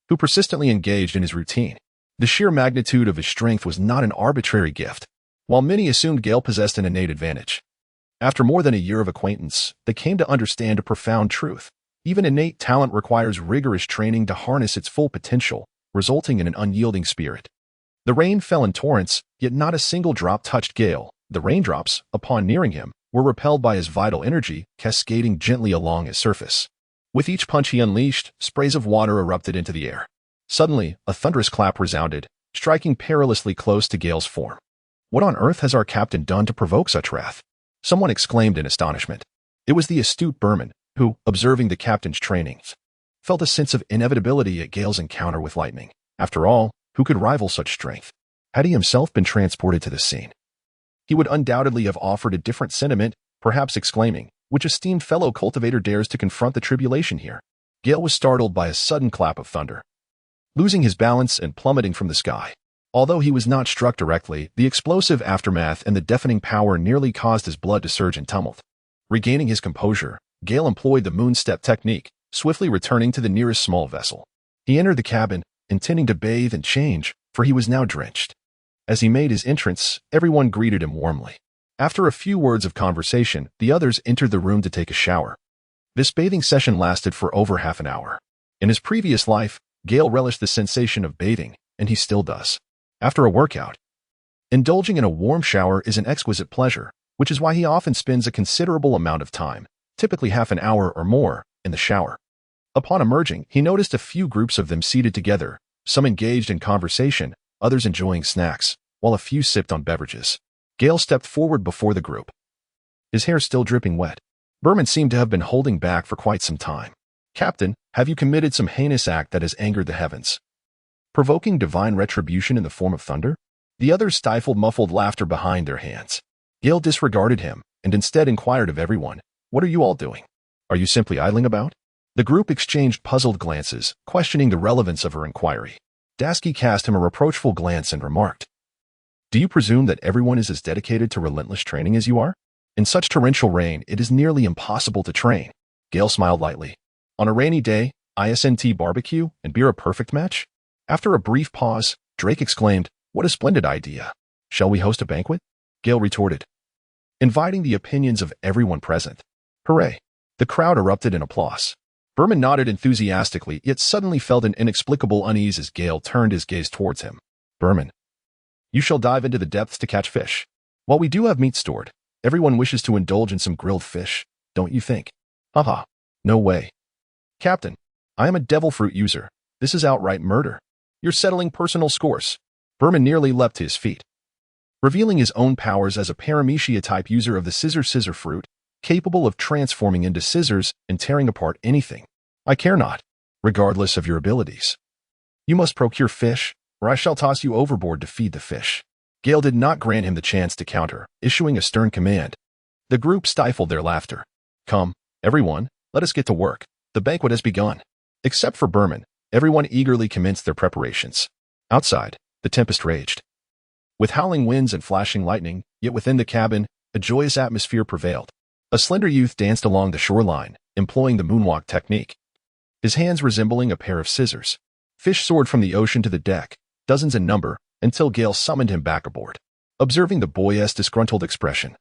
Speaker 1: who persistently engaged in his routine. The sheer magnitude of his strength was not an arbitrary gift. While many assumed Gale possessed an innate advantage, after more than a year of acquaintance, they came to understand a profound truth. Even innate talent requires rigorous training to harness its full potential, resulting in an unyielding spirit. The rain fell in torrents, yet not a single drop touched Gale. The raindrops, upon nearing him, were repelled by his vital energy, cascading gently along his surface. With each punch he unleashed, sprays of water erupted into the air. Suddenly, a thunderous clap resounded, striking perilously close to Gale's form. What on earth has our captain done to provoke such wrath? Someone exclaimed in astonishment. It was the astute Berman, who, observing the captain's trainings, felt a sense of inevitability at Gale's encounter with lightning. After all, who could rival such strength? Had he himself been transported to the scene, he would undoubtedly have offered a different sentiment, perhaps exclaiming, "Which esteemed fellow cultivator dares to confront the tribulation here?" Gale was startled by a sudden clap of thunder, losing his balance and plummeting from the sky. Although he was not struck directly, the explosive aftermath and the deafening power nearly caused his blood to surge in tumult. Regaining his composure, Gale employed the moon-step technique, swiftly returning to the nearest small vessel. He entered the cabin, intending to bathe and change, for he was now drenched. As he made his entrance, everyone greeted him warmly. After a few words of conversation, the others entered the room to take a shower. This bathing session lasted for over half an hour. In his previous life, Gale relished the sensation of bathing, and he still does. After a workout, indulging in a warm shower is an exquisite pleasure, which is why he often spends a considerable amount of time, typically half an hour or more, in the shower. Upon emerging, he noticed a few groups of them seated together, some engaged in conversation, others enjoying snacks, while a few sipped on beverages. Gale stepped forward before the group, his hair still dripping wet. Berman seemed to have been holding back for quite some time. "Captain, have you committed some heinous act that has angered the heavens, provoking divine retribution in the form of thunder?" The others stifled muffled laughter behind their hands. Gale disregarded him, and instead inquired of everyone, "What are you all doing? Are you simply idling about?" The group exchanged puzzled glances, questioning the relevance of her inquiry. Dasky cast him a reproachful glance and remarked, Do you presume that everyone is as dedicated to relentless training as you are? In such torrential rain, it is nearly impossible to train. Gale smiled lightly. On a rainy day, ISNT barbecue and beer a perfect match? After a brief pause, Drake exclaimed, "What a splendid idea. Shall we host a banquet?" Gale retorted, inviting the opinions of everyone present. Hooray! The crowd erupted in applause. Berman nodded enthusiastically, yet suddenly felt an inexplicable unease as Gale turned his gaze towards him. Berman, you shall dive into the depths to catch fish. While we do have meat stored, everyone wishes to indulge in some grilled fish, don't you think? Haha, no way. Captain, I am a devil fruit user. This is outright murder. You're settling personal scores. Berman nearly leapt to his feet. Revealing his own powers as a paramecia-type user of the scissor fruit, capable of transforming into scissors and tearing apart anything. I care not, regardless of your abilities. You must procure fish, or I shall toss you overboard to feed the fish. Gale did not grant him the chance to counter, issuing a stern command. The group stifled their laughter. Come, everyone, let us get to work. The banquet has begun. Except for Berman, everyone eagerly commenced their preparations. Outside, the tempest raged. With howling winds and flashing lightning, yet within the cabin, a joyous atmosphere prevailed. A slender youth danced along the shoreline, employing the moonwalk technique. His hands resembling a pair of scissors. Fish soared from the ocean to the deck, dozens in number, until Gale summoned him back aboard. Observing the boy's disgruntled expression,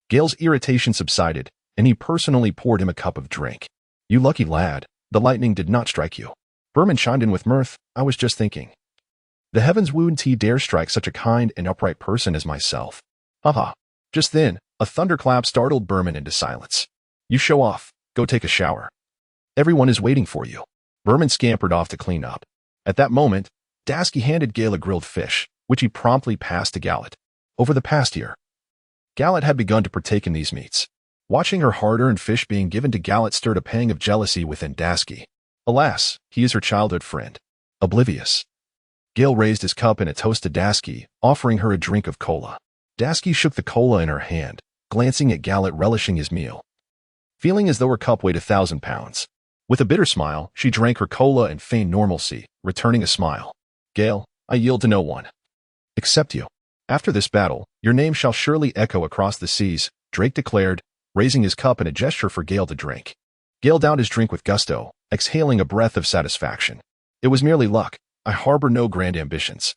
Speaker 1: Gale's irritation subsided, and he personally poured him a cup of drink. You lucky lad, the lightning did not strike you. Berman chimed in with mirth. I was just thinking. The heavens wouldn't dare strike such a kind and upright person as myself. Haha. Just then, a thunderclap startled Berman into silence. You show off. Go take a shower. Everyone is waiting for you. Berman scampered off to clean up. At that moment, Dasky handed Gale a grilled fish, which he promptly passed to Gallet. Over the past year, Gallet had begun to partake in these meats. Watching her hard-earned fish being given to Gallet stirred a pang of jealousy within Dasky. Alas, he is her childhood friend. Oblivious. Gale raised his cup in a toast to Dasky, offering her a drink of cola. Dasky shook the cola in her hand, glancing at Gallet relishing his meal. Feeling as though her cup weighed 1,000 pounds. With a bitter smile, she drank her cola and feigned normalcy, returning a smile. Gale, I yield to no one. Except you. After this battle, your name shall surely echo across the seas, Drake declared, raising his cup in a gesture for Gale to drink. Gale downed his drink with gusto, exhaling a breath of satisfaction. It was merely luck. I harbor no grand ambitions.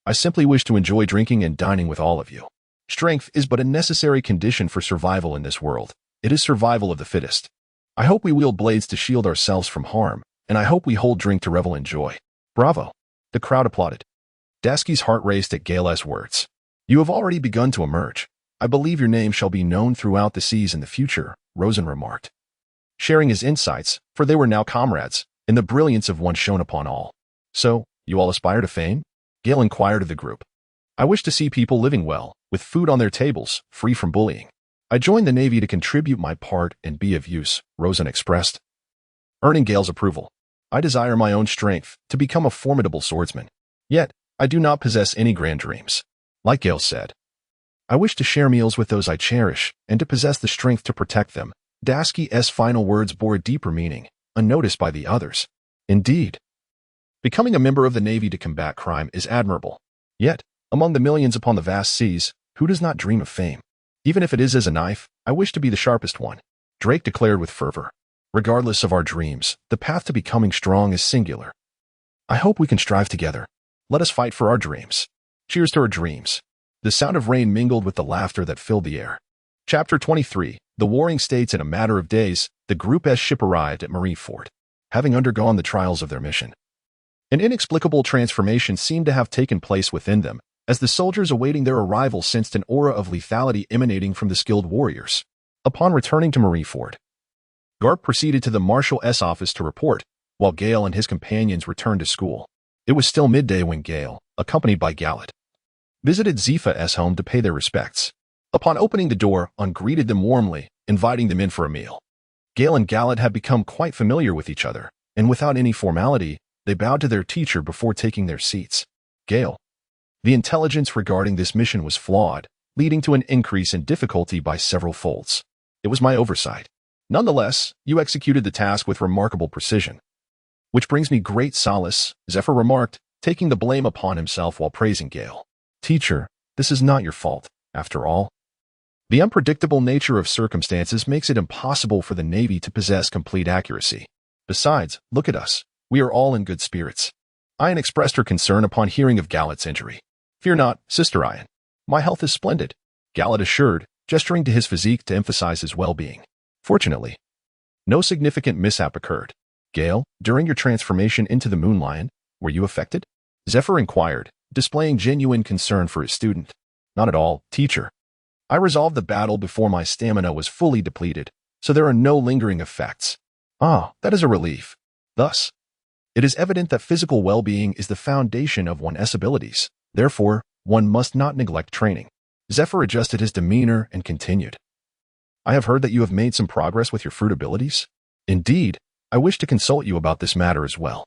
Speaker 1: I simply wish to enjoy drinking and dining with all of you. Strength is but a necessary condition for survival in this world. It is survival of the fittest. I hope we wield blades to shield ourselves from harm, and I hope we hold drink to revel in joy. Bravo. The crowd applauded. Dasky's heart raced at Gale's words. You have already begun to emerge. I believe your name shall be known throughout the seas in the future, Rosen remarked. Sharing his insights, for they were now comrades, in the brilliance of one shone upon all. So, you all aspire to fame? Gale inquired of the group. I wish to see people living well, with food on their tables, free from bullying. I joined the Navy to contribute my part and be of use, Rosen expressed. Earning Gale's approval. I desire my own strength, to become a formidable swordsman. Yet, I do not possess any grand dreams. Like Gale said, I wish to share meals with those I cherish, and to possess the strength to protect them. Dasky's final words bore a deeper meaning, unnoticed by the others. Indeed. Becoming a member of the Navy to combat crime is admirable. Yet, among the millions upon the vast seas, who does not dream of fame? Even if it is as a knife, I wish to be the sharpest one, Drake declared with fervor. Regardless of our dreams, the path to becoming strong is singular. I hope we can strive together. Let us fight for our dreams. Cheers to our dreams. The sound of rain mingled with the laughter that filled the air. Chapter 23. The Warring States. In a matter of days, the group's ship arrived at Marineford, having undergone the trials of their mission. An inexplicable transformation seemed to have taken place within them, as the soldiers awaiting their arrival sensed an aura of lethality emanating from the skilled warriors. Upon returning to Marineford, Garp proceeded to the Marshal's office to report, while Gale and his companions returned to school. It was still midday when Gale, accompanied by Gallet, visited Zifa's home to pay their respects. Upon opening the door, Un greeted them warmly, inviting them in for a meal. Gale and Gallet had become quite familiar with each other, and without any formality, they bowed to their teacher before taking their seats. Gale. The intelligence regarding this mission was flawed, leading to an increase in difficulty by several folds. It was my oversight. Nonetheless, you executed the task with remarkable precision. Which brings me great solace, Zephyr remarked, taking the blame upon himself while praising Gale. Teacher, This is not your fault, after all. The unpredictable nature of circumstances makes it impossible for the Navy to possess complete accuracy. Besides, look at us. We are all in good spirits. Ian expressed her concern upon hearing of Gallet's injury. Fear not, Sister Ian. My health is splendid, Gallet assured, gesturing to his physique to emphasize his well-being. Fortunately, no significant mishap occurred. Gale, during your transformation into the Moon Lion, were you affected? Zephyr inquired, displaying genuine concern for his student. Not at all, teacher. I resolved the battle before my stamina was fully depleted, so there are no lingering effects. Ah, that is a relief. Thus, it is evident that physical well-being is the foundation of one's abilities. Therefore, one must not neglect training. Zephyr adjusted his demeanor and continued. I have heard that you have made some progress with your fruit abilities. Indeed, I wish to consult you about this matter as well.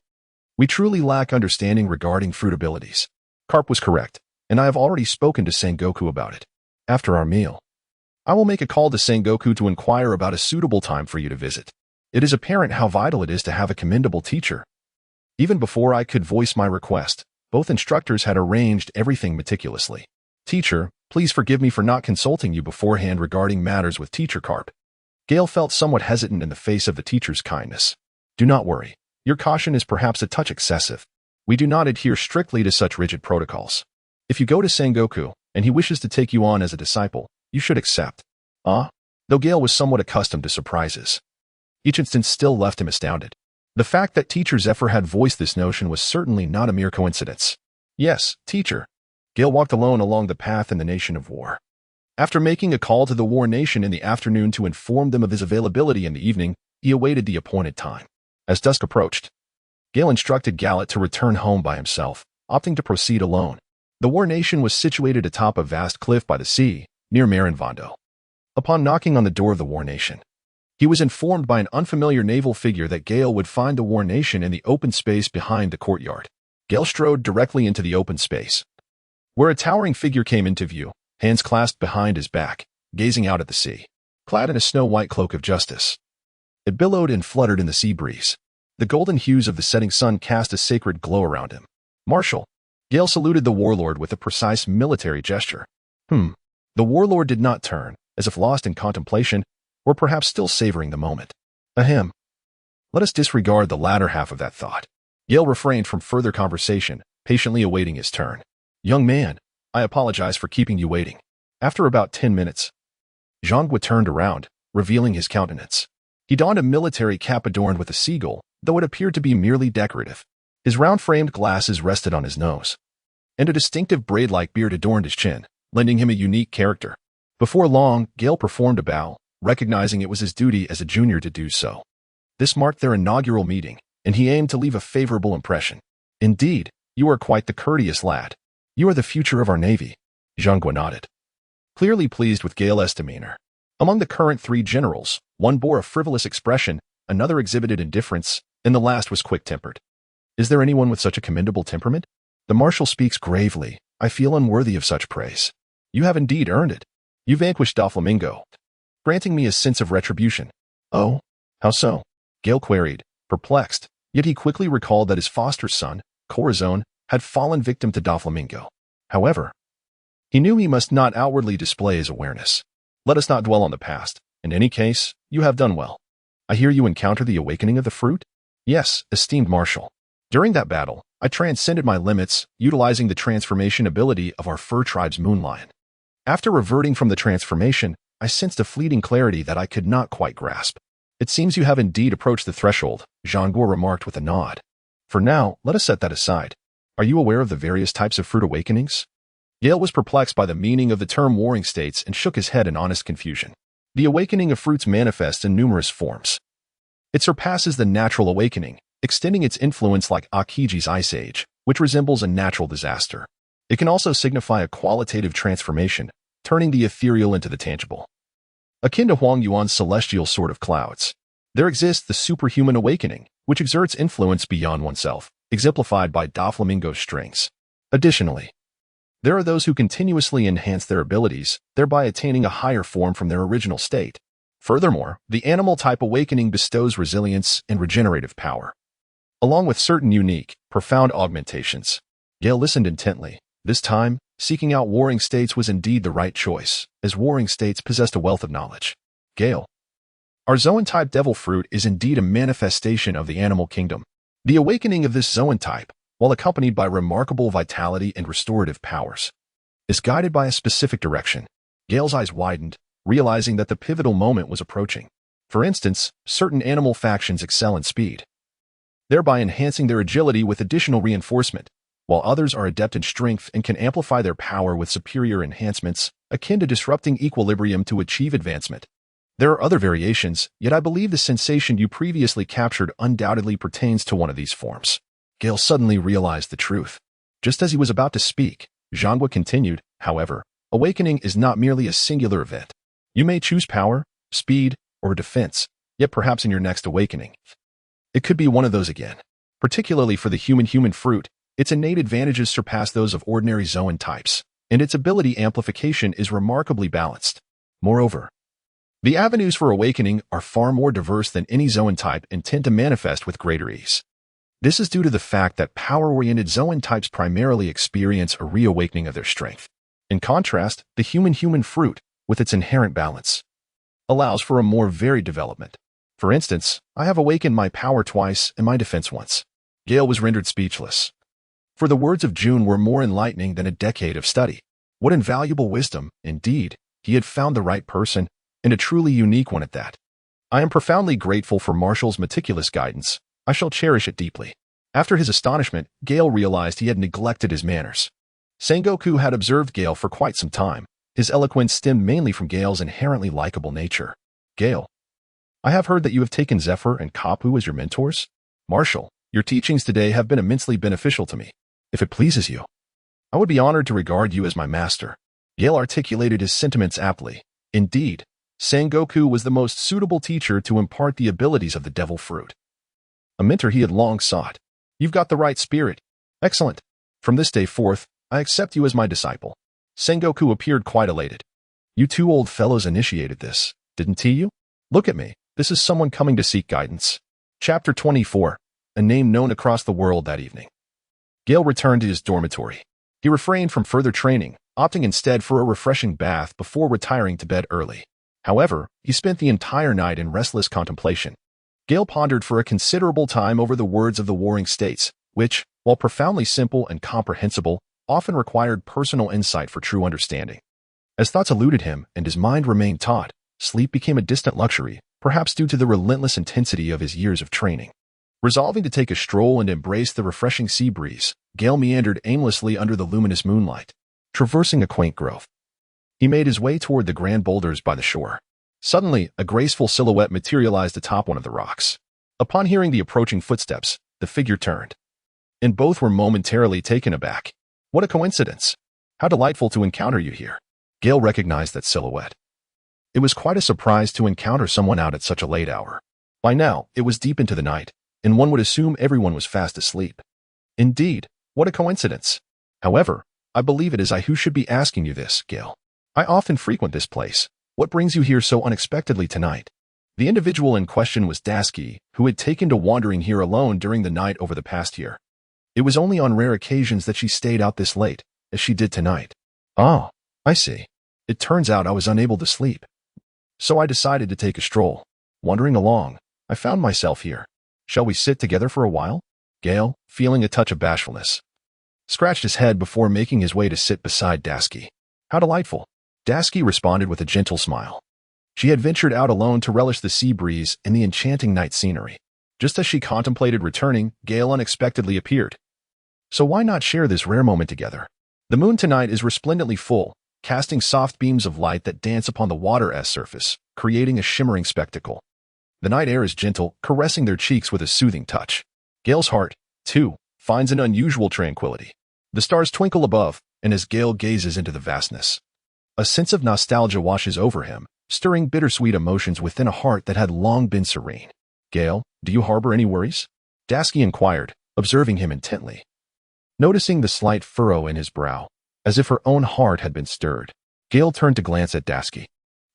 Speaker 1: We truly lack understanding regarding fruit abilities. Carp was correct, and I have already spoken to Sengoku about it. After our meal, I will make a call to Sengoku to inquire about a suitable time for you to visit. It is apparent how vital it is to have a commendable teacher. Even before I could voice my request, both instructors had arranged everything meticulously. Teacher, please forgive me for not consulting you beforehand regarding matters with Teacher Carp. Gale felt somewhat hesitant in the face of the teacher's kindness. Do not worry. Your caution is perhaps a touch excessive. We do not adhere strictly to such rigid protocols. If you go to Sengoku, and he wishes to take you on as a disciple, you should accept. Though Gale was somewhat accustomed to surprises, each instance still left him astounded. The fact that Teacher Zephyr had voiced this notion was certainly not a mere coincidence. Yes, teacher. Gale walked alone along the path in the Nation of War. After making a call to the War Nation in the afternoon to inform them of his availability in the evening, he awaited the appointed time. As dusk approached, Gale instructed Gallet to return home by himself, opting to proceed alone. The War Nation was situated atop a vast cliff by the sea, near Marinvondo. Upon knocking on the door of the War Nation, he was informed by an unfamiliar naval figure that Gale would find the War Nation in the open space behind the courtyard. Gale strode directly into the open space, where a towering figure came into view, hands clasped behind his back, gazing out at the sea, clad in a snow-white cloak of justice. It billowed and fluttered in the sea breeze. The golden hues of the setting sun cast a sacred glow around him. Marshal. Gale saluted the warlord with a precise military gesture. The warlord did not turn, as if lost in contemplation, or perhaps still savoring the moment. Ahem. Let us disregard the latter half of that thought. Gale refrained from further conversation, patiently awaiting his turn. Young man, I apologize for keeping you waiting. After about 10 minutes, Zhangwa turned around, revealing his countenance. He donned a military cap adorned with a seagull, though it appeared to be merely decorative. His round-framed glasses rested on his nose, and a distinctive braid-like beard adorned his chin, lending him a unique character. Before long, Gale performed a bow, recognizing it was his duty as a junior to do so. This marked their inaugural meeting, and he aimed to leave a favorable impression. Indeed, you are quite the courteous lad. You are the future of our Navy. Zhangwa nodded, clearly pleased with Gale's demeanor. Among the current 3 generals, one bore a frivolous expression, another exhibited indifference, and the last was quick-tempered. Is there anyone with such a commendable temperament? The marshal speaks gravely. I feel unworthy of such praise. You have indeed earned it. You vanquished Doflamingo, granting me a sense of retribution. Oh, how so? Gale queried, perplexed, yet he quickly recalled that his foster son, Corazon, had fallen victim to Doflamingo. However, he knew he must not outwardly display his awareness. Let us not dwell on the past. In any case, you have done well. I hear you encountered the awakening of the fruit? Yes, esteemed marshal. During that battle, I transcended my limits, utilizing the transformation ability of our fur tribe's moon lion. After reverting from the transformation, I sensed a fleeting clarity that I could not quite grasp. It seems you have indeed approached the threshold, Zhangguo remarked with a nod. For now, let us set that aside. Are you aware of the various types of fruit awakenings? Gale was perplexed by the meaning of the term warring states and shook his head in honest confusion. The awakening of fruits manifests in numerous forms. It surpasses the natural awakening, extending its influence like Akiji's Ice Age, which resembles a natural disaster. It can also signify a qualitative transformation, turning the ethereal into the tangible. Akin to Huang Yuan's celestial sword of clouds, there exists the superhuman awakening, which exerts influence beyond oneself, exemplified by Doflamingo's strings. Additionally, there are those who continuously enhance their abilities, thereby attaining a higher form from their original state. Furthermore, the animal-type awakening bestows resilience and regenerative power, along with certain unique, profound augmentations. Gale listened intently, this time Seeking out warring states was indeed the right choice, as warring states possessed a wealth of knowledge. Gale. Our Zoan-type devil fruit is indeed a manifestation of the animal kingdom. The awakening of this Zoan type, while accompanied by remarkable vitality and restorative powers, is guided by a specific direction. Gale's eyes widened, realizing that the pivotal moment was approaching. For instance, certain animal factions excel in speed, thereby enhancing their agility with additional reinforcement, while others are adept in strength and can amplify their power with superior enhancements, akin to disrupting equilibrium to achieve advancement. There are other variations, yet I believe the sensation you previously captured undoubtedly pertains to one of these forms. Gale suddenly realized the truth. Just as he was about to speak, Zhangwa continued, however, awakening is not merely a singular event. You may choose power, speed, or defense, yet perhaps in your next awakening, it could be one of those again. Particularly for the human fruit, its innate advantages surpass those of ordinary Zoan types, and its ability amplification is remarkably balanced. Moreover, the avenues for awakening are far more diverse than any Zoan type and tend to manifest with greater ease. This is due to the fact that power-oriented Zoan types primarily experience a reawakening of their strength. In contrast, the human fruit, with its inherent balance, allows for a more varied development. For instance, I have awakened my power twice and my defense once. Gale was rendered speechless. For the words of June were more enlightening than a decade of study. What invaluable wisdom, indeed. He had found the right person, and a truly unique one at that. I am profoundly grateful for Marshall's meticulous guidance. I shall cherish it deeply. After his astonishment, Gale realized he had neglected his manners. Sengoku had observed Gale for quite some time. His eloquence stemmed mainly from Gale's inherently likable nature. Gale, I have heard that you have taken Zephyr and Kapu as your mentors. Marshall, your teachings today have been immensely beneficial to me. If it pleases you, I would be honored to regard you as my master. Gale articulated his sentiments aptly. Indeed, Sengoku was the most suitable teacher to impart the abilities of the devil fruit. A mentor he had long sought. You've got the right spirit. Excellent. From this day forth, I accept you as my disciple. Sengoku appeared quite elated. You two old fellows initiated this, didn't you? Look at me. This is someone coming to seek guidance. Chapter 24. A name known across the world that evening. Gale returned to his dormitory. He refrained from further training, opting instead for a refreshing bath before retiring to bed early. However, he spent the entire night in restless contemplation. Gale pondered for a considerable time over the words of the warring states, which, while profoundly simple and comprehensible, often required personal insight for true understanding. As thoughts eluded him and his mind remained taut, sleep became a distant luxury, perhaps due to the relentless intensity of his years of training. Resolving to take a stroll and embrace the refreshing sea breeze, Gale meandered aimlessly under the luminous moonlight, traversing a quaint grove. He made his way toward the grand boulders by the shore. Suddenly, a graceful silhouette materialized atop one of the rocks. Upon hearing the approaching footsteps, the figure turned, and both were momentarily taken aback. What a coincidence! How delightful to encounter you here. Gale recognized that silhouette. It was quite a surprise to encounter someone out at such a late hour. By now, it was deep into the night, and one would assume everyone was fast asleep. Indeed, what a coincidence. However, I believe it is I who should be asking you this, Gale. I often frequent this place. What brings you here so unexpectedly tonight? The individual in question was Dasky, who had taken to wandering here alone during the night over the past year. It was only on rare occasions that she stayed out this late, as she did tonight. Oh, I see. It turns out I was unable to sleep. So I decided to take a stroll. Wandering along, I found myself here. Shall we sit together for a while? Gale, feeling a touch of bashfulness, scratched his head before making his way to sit beside Dasky. How delightful. Dasky responded with a gentle smile. She had ventured out alone to relish the sea breeze and the enchanting night scenery. Just as she contemplated returning, Gale unexpectedly appeared. So why not share this rare moment together? The moon tonight is resplendently full, casting soft beams of light that dance upon the water's surface, creating a shimmering spectacle. The night air is gentle, caressing their cheeks with a soothing touch. Gale's heart, too, finds an unusual tranquility. The stars twinkle above, and as Gale gazes into the vastness, a sense of nostalgia washes over him, stirring bittersweet emotions within a heart that had long been serene. Gale, do you harbor any worries? Dasky inquired, observing him intently. Noticing the slight furrow in his brow, as if her own heart had been stirred, Gale turned to glance at Dasky,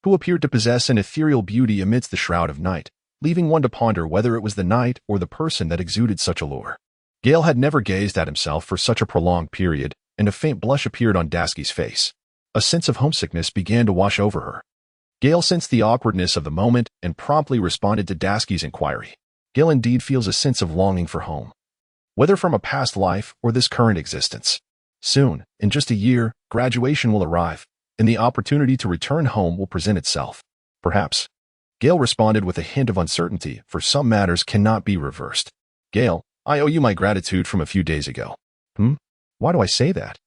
Speaker 1: who appeared to possess an ethereal beauty amidst the shroud of night, leaving one to ponder whether it was the night or the person that exuded such allure. Gale had never gazed at himself for such a prolonged period, and a faint blush appeared on Dasky's face. A sense of homesickness began to wash over her. Gale sensed the awkwardness of the moment and promptly responded to Dasky's inquiry. Gale indeed feels a sense of longing for home, whether from a past life or this current existence. Soon, in just a year, graduation will arrive, and the opportunity to return home will present itself. Perhaps. Gale responded with a hint of uncertainty, for some matters cannot be reversed. Gale, I owe you my gratitude from a few days ago. Why do I say that?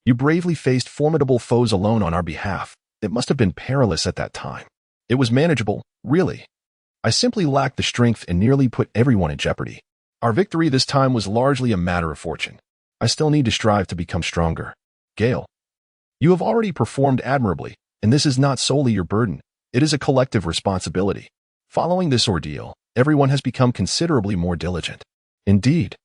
Speaker 1: You bravely faced formidable foes alone on our behalf. It must have been perilous at that time. It was manageable, really. I simply lacked the strength and nearly put everyone in jeopardy. Our victory this time was largely a matter of fortune. I still need to strive to become stronger. Gale, you have already performed admirably, and this is not solely your burden. It is a collective responsibility. Following this ordeal, everyone has become considerably more diligent. Indeed.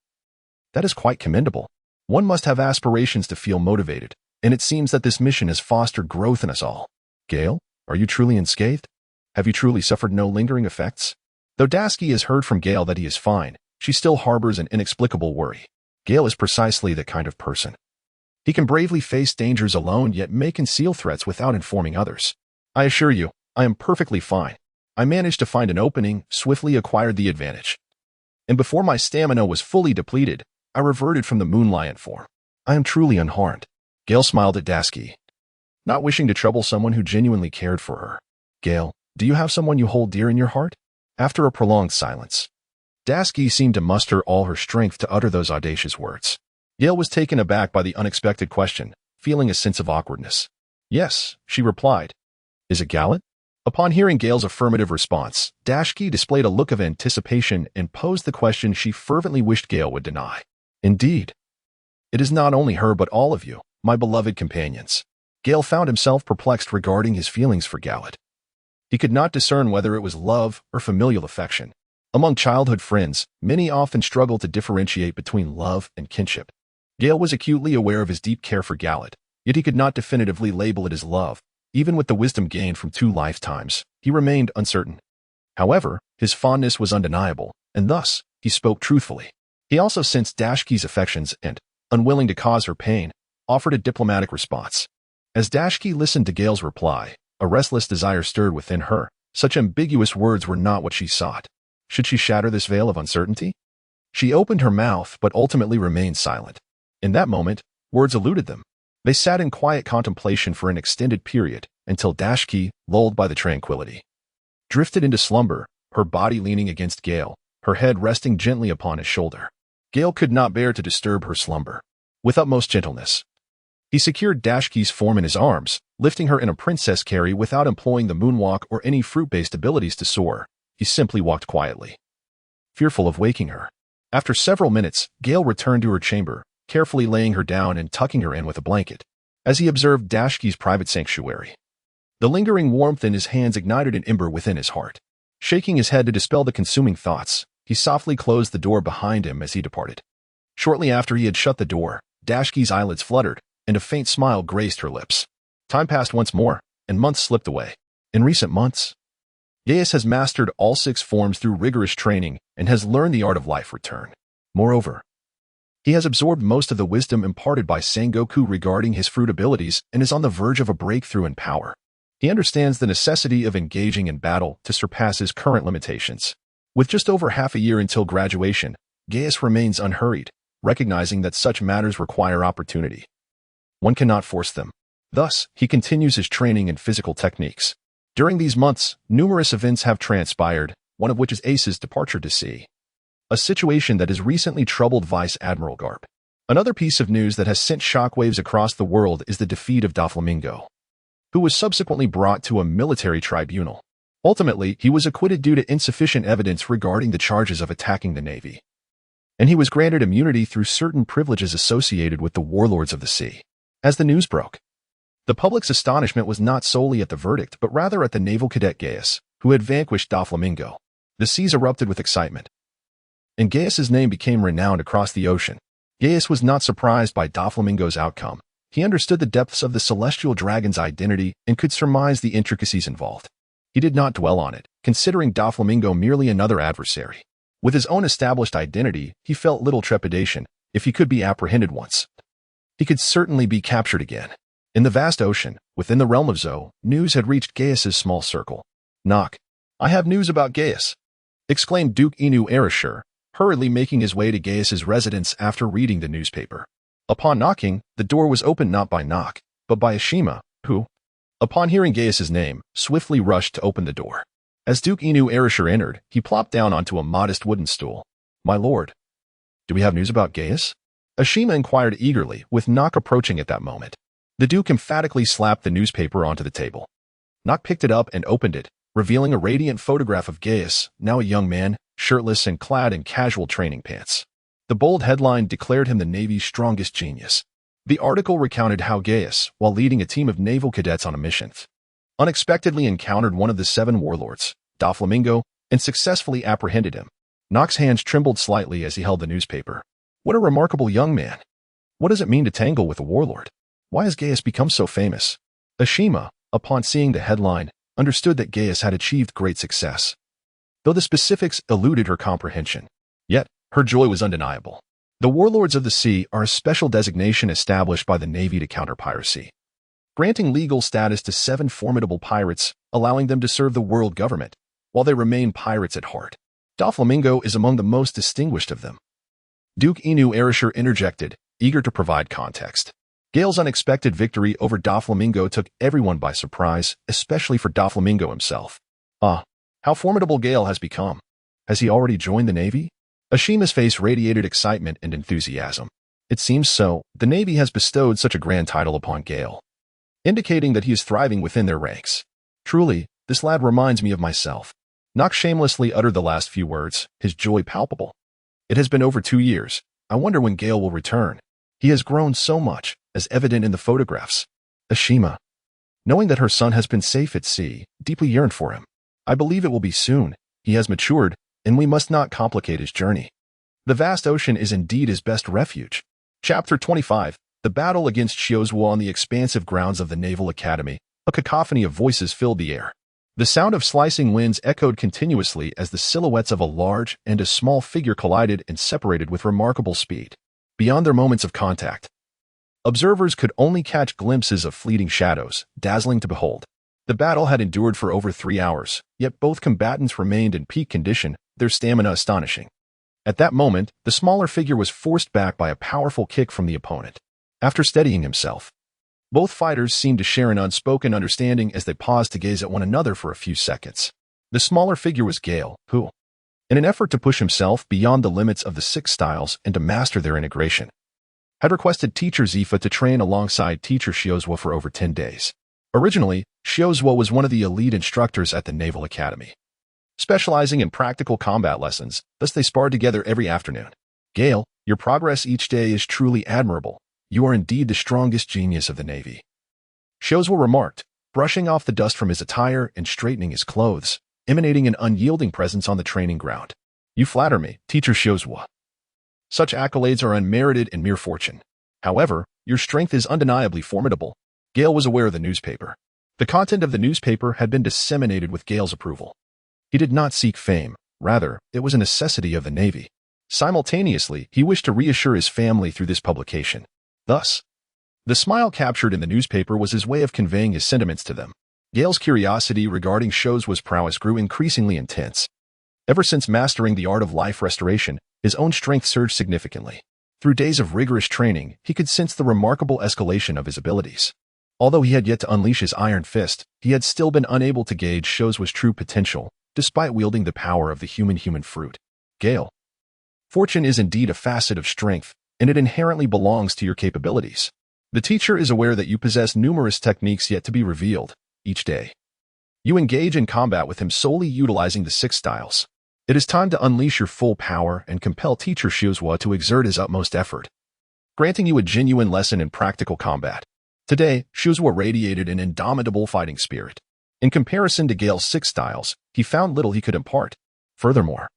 Speaker 1: That is quite commendable. One must have aspirations to feel motivated, and it seems that this mission has fostered growth in us all. Gale, are you truly unscathed? Have you truly suffered no lingering effects? Though Dasky has heard from Gale that he is fine, she still harbors an inexplicable worry. Gale is precisely the kind of person. He can bravely face dangers alone yet may conceal threats without informing others. I assure you, I am perfectly fine. I managed to find an opening, swiftly acquired the advantage. And before my stamina was fully depleted, I reverted from the moonlion form. I am truly unharmed. Gale smiled at Dasky, not wishing to trouble someone who genuinely cared for her. Gale, do you have someone you hold dear in your heart? After a prolonged silence, Dasky seemed to muster all her strength to utter those audacious words. Gale was taken aback by the unexpected question, feeling a sense of awkwardness. Yes, she replied. Is it Gallant? Upon hearing Gale's affirmative response, Dasky displayed a look of anticipation and posed the question she fervently wished Gale would deny. Indeed. It is not only her but all of you, my beloved companions. Gale found himself perplexed regarding his feelings for Gallant. He could not discern whether it was love or familial affection. Among childhood friends, many often struggle to differentiate between love and kinship. Gale was acutely aware of his deep care for Gallant, yet he could not definitively label it as love. Even with the wisdom gained from 2 lifetimes, he remained uncertain. However, his fondness was undeniable, and thus, he spoke truthfully. He also sensed Dasky's affections and, unwilling to cause her pain, offered a diplomatic response. As Dasky listened to Gale's reply, a restless desire stirred within her. Such ambiguous words were not what she sought. Should she shatter this veil of uncertainty? She opened her mouth but ultimately remained silent. In that moment, words eluded them. They sat in quiet contemplation for an extended period, until Dasky, lulled by the tranquility, drifted into slumber, her body leaning against Gale, her head resting gently upon his shoulder. Gale could not bear to disturb her slumber. With utmost gentleness, he secured Dasky's form in his arms, lifting her in a princess carry without employing the moonwalk or any fruit-based abilities to soar. He simply walked quietly, fearful of waking her. After several minutes, Gale returned to her chamber, carefully laying her down and tucking her in with a blanket. As he observed Dasky's private sanctuary, the lingering warmth in his hands ignited an ember within his heart. Shaking his head to dispel the consuming thoughts, he softly closed the door behind him as he departed. Shortly after he had shut the door, Dasky's eyelids fluttered, and a faint smile graced her lips. Time passed once more, and months slipped away. In recent months, Gaius has mastered all 6 forms through rigorous training and has learned the art of life return. Moreover, he has absorbed most of the wisdom imparted by Sengoku regarding his fruit abilities and is on the verge of a breakthrough in power. He understands the necessity of engaging in battle to surpass his current limitations. With just over half a year until graduation, Gaius remains unhurried, recognizing that such matters require opportunity. One cannot force them. Thus, he continues his training in physical techniques. During these months, numerous events have transpired, one of which is Ace's departure to sea, a situation that has recently troubled Vice Admiral Garp. Another piece of news that has sent shockwaves across the world is the defeat of Doflamingo, who was subsequently brought to a military tribunal. Ultimately, he was acquitted due to insufficient evidence regarding the charges of attacking the Navy, and he was granted immunity through certain privileges associated with the warlords of the sea. As the news broke, the public's astonishment was not solely at the verdict but rather at the naval cadet Gaius, who had vanquished Doflamingo. The seas erupted with excitement, and Gaius's name became renowned across the ocean. Gaius was not surprised by Doflamingo's outcome. He understood the depths of the celestial dragon's identity and could surmise the intricacies involved. He did not dwell on it, considering Doflamingo merely another adversary. With his own established identity, he felt little trepidation, if he could be apprehended once. He could certainly be captured again. In the vast ocean, within the realm of Zo, news had reached Gaius's small circle. "Knock. I have news about Gaius," exclaimed Duke Inu Erishur, hurriedly making his way to Gaius's residence after reading the newspaper. Upon knocking, the door was opened not by Knock, but by Ashima, who, upon hearing Gaius's name, swiftly rushed to open the door. As Duke Inu Erishur entered, he plopped down onto a modest wooden stool. "My lord, do we have news about Gaius?" Ashima inquired eagerly, with Knock approaching at that moment. The Duke emphatically slapped the newspaper onto the table. Knock picked it up and opened it, revealing a radiant photograph of Gaius, now a young man, shirtless and clad in casual training pants. The bold headline declared him the Navy's strongest genius. The article recounted how Gaius, while leading a team of naval cadets on a mission, unexpectedly encountered one of the 7 warlords, Doflamingo, and successfully apprehended him. Knock's hands trembled slightly as he held the newspaper. What a remarkable young man. What does it mean to tangle with a warlord? Why has Gaius become so famous? Ashima, upon seeing the headline, understood that Gaius had achieved great success, though the specifics eluded her comprehension. Yet, her joy was undeniable. The warlords of the sea are a special designation established by the Navy to counter piracy, granting legal status to 7 formidable pirates, allowing them to serve the world government, while they remain pirates at heart. Doflamingo is among the most distinguished of them. Duke Inu Erishur interjected, eager to provide context. Gale's unexpected victory over Doflamingo took everyone by surprise, especially for Doflamingo himself. "Ah, how formidable Gale has become. Has he already joined the Navy?" Ashima's face radiated excitement and enthusiasm. "It seems so. The Navy has bestowed such a grand title upon Gale, indicating that he is thriving within their ranks. Truly, this lad reminds me of myself." Knock shamelessly uttered the last few words, his joy palpable. "It has been over 2 years. I wonder when Gale will return. He has grown so much, as evident in the photographs." Ashima, knowing that her son has been safe at sea, deeply yearned for him. "I believe it will be soon. He has matured, and we must not complicate his journey. The vast ocean is indeed his best refuge." Chapter 25, The Battle Against Shiozua on the expansive grounds of the Naval Academy. A cacophony of voices filled the air. The sound of slicing winds echoed continuously as the silhouettes of a large and a small figure collided and separated with remarkable speed. Beyond their moments of contact, observers could only catch glimpses of fleeting shadows, dazzling to behold. The battle had endured for over 3 hours, yet both combatants remained in peak condition, their stamina astonishing. At that moment, the smaller figure was forced back by a powerful kick from the opponent. After steadying himself, both fighters seemed to share an unspoken understanding as they paused to gaze at one another for a few seconds. The smaller figure was Gale, who, in an effort to push himself beyond the limits of the 6 styles and to master their integration, had requested teacher Zifa to train alongside teacher Shiozua for over 10 days. Originally, Shiozua was one of the elite instructors at the Naval Academy, specializing in practical combat lessons, thus they sparred together every afternoon. "Gale, your progress each day is truly admirable. You are indeed the strongest genius of the Navy," Shiozua remarked, brushing off the dust from his attire and straightening his clothes, emanating an unyielding presence on the training ground. "You flatter me, teacher Shiozua. Such accolades are unmerited and mere fortune. However, your strength is undeniably formidable." Gale was aware of the newspaper. The content of the newspaper had been disseminated with Gale's approval. He did not seek fame, rather, it was a necessity of the Navy. Simultaneously, he wished to reassure his family through this publication. Thus, the smile captured in the newspaper was his way of conveying his sentiments to them. Gale's curiosity regarding Shiozua's prowess grew increasingly intense. Ever since mastering the art of life restoration, his own strength surged significantly. Through days of rigorous training, he could sense the remarkable escalation of his abilities. Although he had yet to unleash his iron fist, he had still been unable to gauge Shiozua's true potential, despite wielding the power of the human fruit. "Gale, fortune is indeed a facet of strength, and it inherently belongs to your capabilities. The teacher is aware that you possess numerous techniques yet to be revealed. Each day, you engage in combat with him solely utilizing the 6 styles. It is time to unleash your full power and compel teacher Shiozua to exert his utmost effort, granting you a genuine lesson in practical combat." Today, Shiozua radiated an indomitable fighting spirit. In comparison to Gale's 6 styles, he found little he could impart. Furthermore,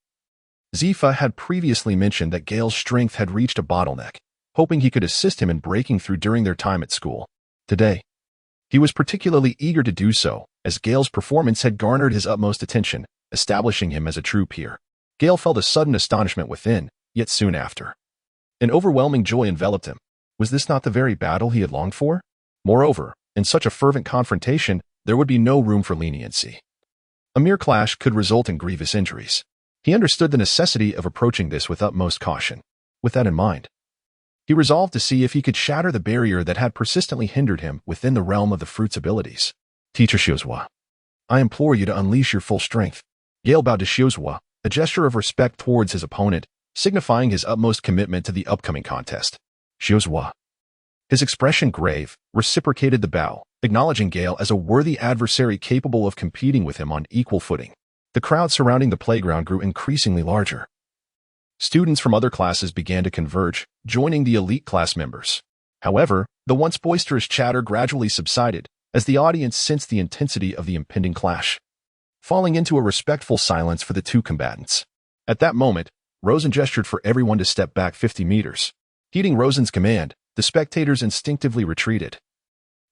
Speaker 1: Zifa had previously mentioned that Gale's strength had reached a bottleneck, hoping he could assist him in breaking through during their time at school. Today, he was particularly eager to do so, as Gale's performance had garnered his utmost attention, establishing him as a true peer. Gale felt a sudden astonishment within, yet soon after, an overwhelming joy enveloped him. Was this not the very battle he had longed for? Moreover, in such a fervent confrontation, there would be no room for leniency. A mere clash could result in grievous injuries. He understood the necessity of approaching this with utmost caution. With that in mind, he resolved to see if he could shatter the barrier that had persistently hindered him within the realm of the fruit's abilities. Teacher Shiozua, I implore you to unleash your full strength. Gale bowed to Shiozua, a gesture of respect towards his opponent, signifying his utmost commitment to the upcoming contest. Shiozua, his expression grave, reciprocated the bow, acknowledging Gale as a worthy adversary capable of competing with him on equal footing. The crowd surrounding the playground grew increasingly larger. Students from other classes began to converge, joining the elite class members. However, the once boisterous chatter gradually subsided as the audience sensed the intensity of the impending clash, falling into a respectful silence for the two combatants. At that moment, Rosen gestured for everyone to step back 50 meters. Heeding Rosen's command, the spectators instinctively retreated,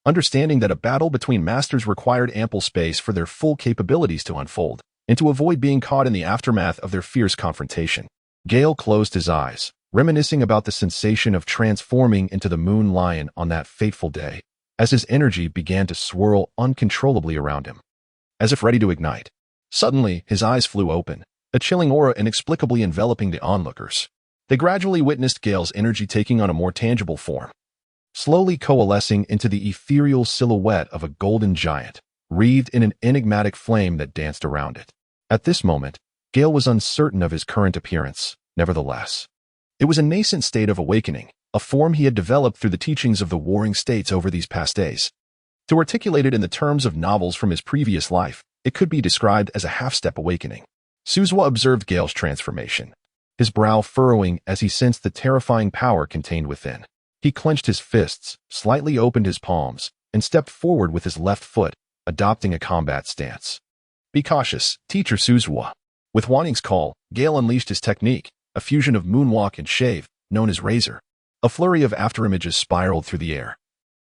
Speaker 1: understanding that a battle between masters required ample space for their full capabilities to unfold, and to avoid being caught in the aftermath of their fierce confrontation. Gale closed his eyes, reminiscing about the sensation of transforming into the moon lion on that fateful day, as his energy began to swirl uncontrollably around him, as if ready to ignite. Suddenly, his eyes flew open, a chilling aura inexplicably enveloping the onlookers. They gradually witnessed Gale's energy taking on a more tangible form, slowly coalescing into the ethereal silhouette of a golden giant, wreathed in an enigmatic flame that danced around it. At this moment, Gale was uncertain of his current appearance. Nevertheless, it was a nascent state of awakening, a form he had developed through the teachings of the warring states over these past days. To articulate it in the terms of novels from his previous life, it could be described as a half-step awakening. Suzwa observed Gale's transformation, his brow furrowing as he sensed the terrifying power contained within. He clenched his fists, slightly opened his palms, and stepped forward with his left foot, adopting a combat stance. Be cautious, Teacher Suzwa. With Wanning's call, Gale unleashed his technique, a fusion of moonwalk and shave, known as Razor. A flurry of afterimages spiraled through the air,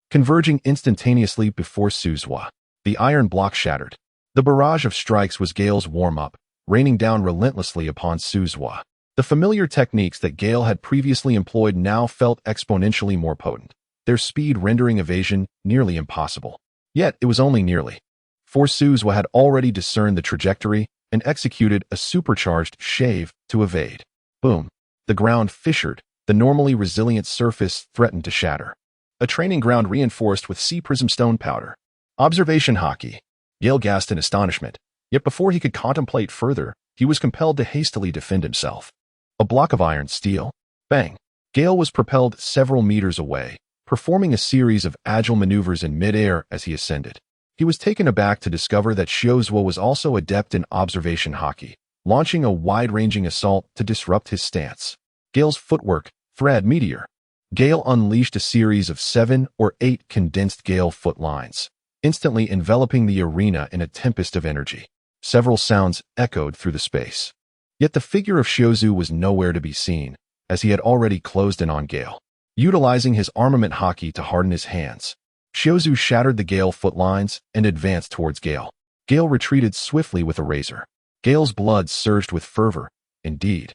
Speaker 1: converging instantaneously before Suzwa. The iron block shattered. The barrage of strikes was Gale's warm-up, raining down relentlessly upon Suzwa. The familiar techniques that Gale had previously employed now felt exponentially more potent, their speed rendering evasion nearly impossible. Yet it was only nearly, for Suzwa had already discerned the trajectory and executed a supercharged shave to evade. Boom. The ground fissured, the normally resilient surface threatened to shatter. A training ground reinforced with sea prism stone powder. Observation hockey. Gale gasped in astonishment, yet before he could contemplate further, he was compelled to hastily defend himself. A block of iron steel. Bang. Gale was propelled several meters away, performing a series of agile maneuvers in midair as he ascended. He was taken aback to discover that Shiozua was also adept in observation hockey, launching a wide-ranging assault to disrupt his stance. Gale's footwork, thread meteor. Gale unleashed a series of 7 or 8 condensed Gale foot lines, instantly enveloping the arena in a tempest of energy. Several sounds echoed through the space. Yet the figure of Shiozu was nowhere to be seen, as he had already closed in on Gale. Utilizing his armament hockey to harden his hands, Shiozu shattered the Gale foot lines and advanced towards Gale. Gale retreated swiftly with a razor. Gale's blood surged with fervor. Indeed,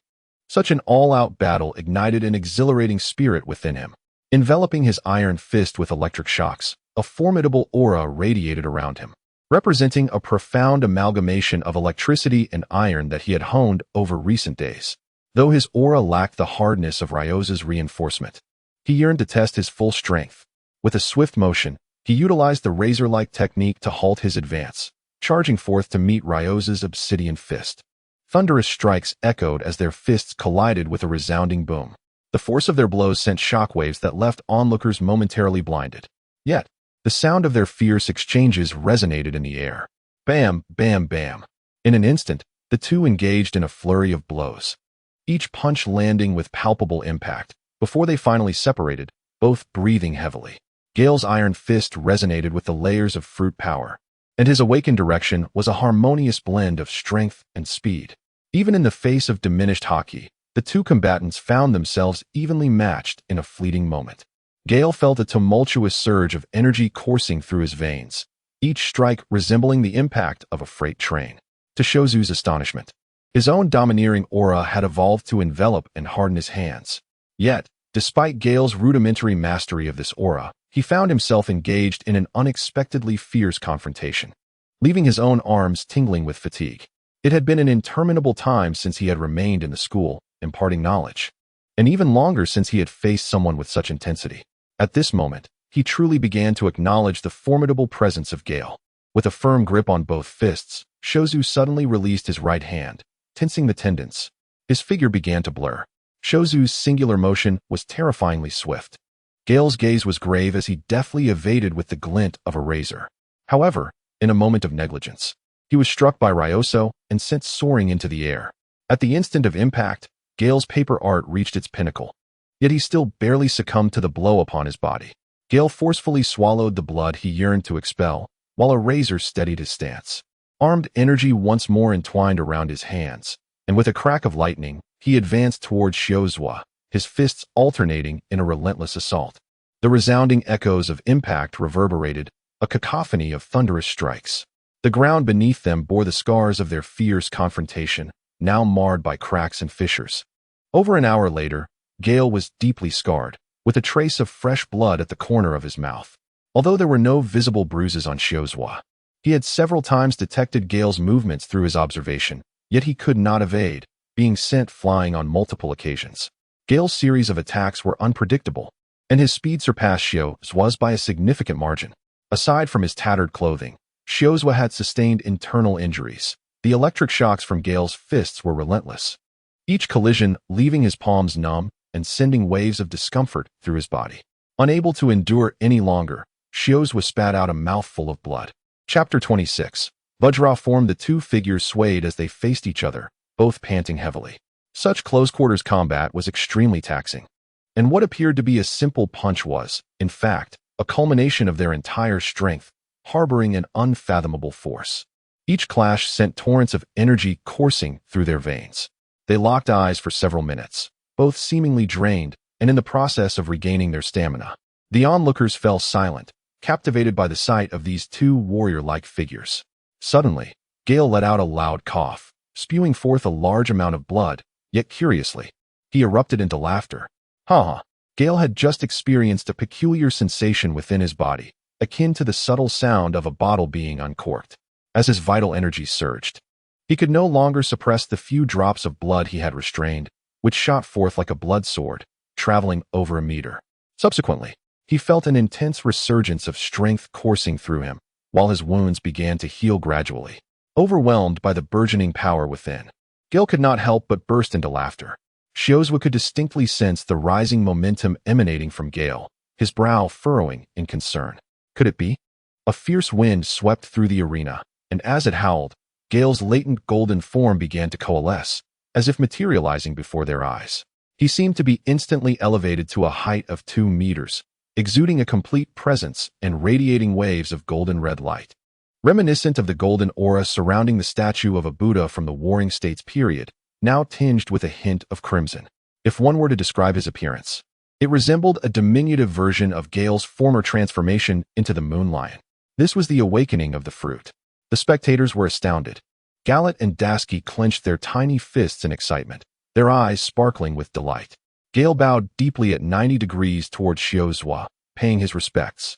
Speaker 1: such an all-out battle ignited an exhilarating spirit within him. Enveloping his iron fist with electric shocks, a formidable aura radiated around him, representing a profound amalgamation of electricity and iron that he had honed over recent days. Though his aura lacked the hardness of Ryoza's reinforcement, he yearned to test his full strength. With a swift motion, he utilized the razor-like technique to halt his advance, charging forth to meet Ryoza's obsidian fist. Thunderous strikes echoed as their fists collided with a resounding boom. The force of their blows sent shockwaves that left onlookers momentarily blinded. Yet, the sound of their fierce exchanges resonated in the air. Bam, bam, bam. In an instant, the two engaged in a flurry of blows, each punch landing with palpable impact, before they finally separated, both breathing heavily. Gale's iron fist resonated with the layers of fruit power, and his awakened direction was a harmonious blend of strength and speed. Even in the face of diminished hockey, the two combatants found themselves evenly matched in a fleeting moment. Gale felt a tumultuous surge of energy coursing through his veins, each strike resembling the impact of a freight train. To Shiozu's astonishment, his own domineering aura had evolved to envelop and harden his hands. Yet, Despite Gale's rudimentary mastery of this aura, he found himself engaged in an unexpectedly fierce confrontation, leaving his own arms tingling with fatigue. It had been an interminable time since he had remained in the school, imparting knowledge, and even longer since he had faced someone with such intensity. At this moment, he truly began to acknowledge the formidable presence of Gale. With a firm grip on both fists, Shozu suddenly released his right hand, tensing the tendons. His figure began to blur. Shozu's singular motion was terrifyingly swift. Gale's gaze was grave as he deftly evaded with the glint of a razor. However, in a moment of negligence, he was struck by Ryoso and sent soaring into the air. At the instant of impact, Gale's paper art reached its pinnacle. Yet he still barely succumbed to the blow upon his body. Gale forcefully swallowed the blood he yearned to expel, while a razor steadied his stance. Armed energy once more entwined around his hands, and with a crack of lightning, he advanced towards Shiozua, his fists alternating in a relentless assault. The resounding echoes of impact reverberated, a cacophony of thunderous strikes. The ground beneath them bore the scars of their fierce confrontation, now marred by cracks and fissures. Over an hour later, Gale was deeply scarred, with a trace of fresh blood at the corner of his mouth. Although there were no visible bruises on Shiozua, he had several times detected Gale's movements through his observation, yet he could not evade, being sent flying on multiple occasions. Gale's series of attacks were unpredictable, and his speed surpassed Shiozua's by a significant margin. Aside from his tattered clothing, Shiozua had sustained internal injuries. The electric shocks from Gale's fists were relentless, each collision leaving his palms numb and sending waves of discomfort through his body. Unable to endure any longer, Shiozua spat out a mouthful of blood. Chapter 26. Vajra formed. The two figures swayed as they faced each other, both panting heavily. Such close-quarters combat was extremely taxing, and what appeared to be a simple punch was, in fact, a culmination of their entire strength, harboring an unfathomable force. Each clash sent torrents of energy coursing through their veins. They locked eyes for several minutes, both seemingly drained, and in the process of regaining their stamina. The onlookers fell silent, captivated by the sight of these two warrior-like figures. Suddenly, Gale let out a loud cough, spewing forth a large amount of blood, yet curiously, he erupted into laughter. Ha! Gale had just experienced a peculiar sensation within his body, akin to the subtle sound of a bottle being uncorked. As his vital energy surged, he could no longer suppress the few drops of blood he had restrained, which shot forth like a blood sword, traveling over a meter. Subsequently, he felt an intense resurgence of strength coursing through him, while his wounds began to heal gradually. Overwhelmed by the burgeoning power within, Gale could not help but burst into laughter. Shiozua could distinctly sense the rising momentum emanating from Gale, his brow furrowing in concern. Could it be? A fierce wind swept through the arena, and as it howled, Gale's latent golden form began to coalesce, as if materializing before their eyes. He seemed to be instantly elevated to a height of 2 meters, exuding a complete presence and radiating waves of golden red light. Reminiscent of the golden aura surrounding the statue of a Buddha from the Warring States period, now tinged with a hint of crimson. If one were to describe his appearance, it resembled a diminutive version of Gale's former transformation into the Moon Lion. This was the awakening of the fruit. The spectators were astounded. Gallet and Dasky clenched their tiny fists in excitement, their eyes sparkling with delight. Gale bowed deeply at 90 degrees towards Shiozua, paying his respects.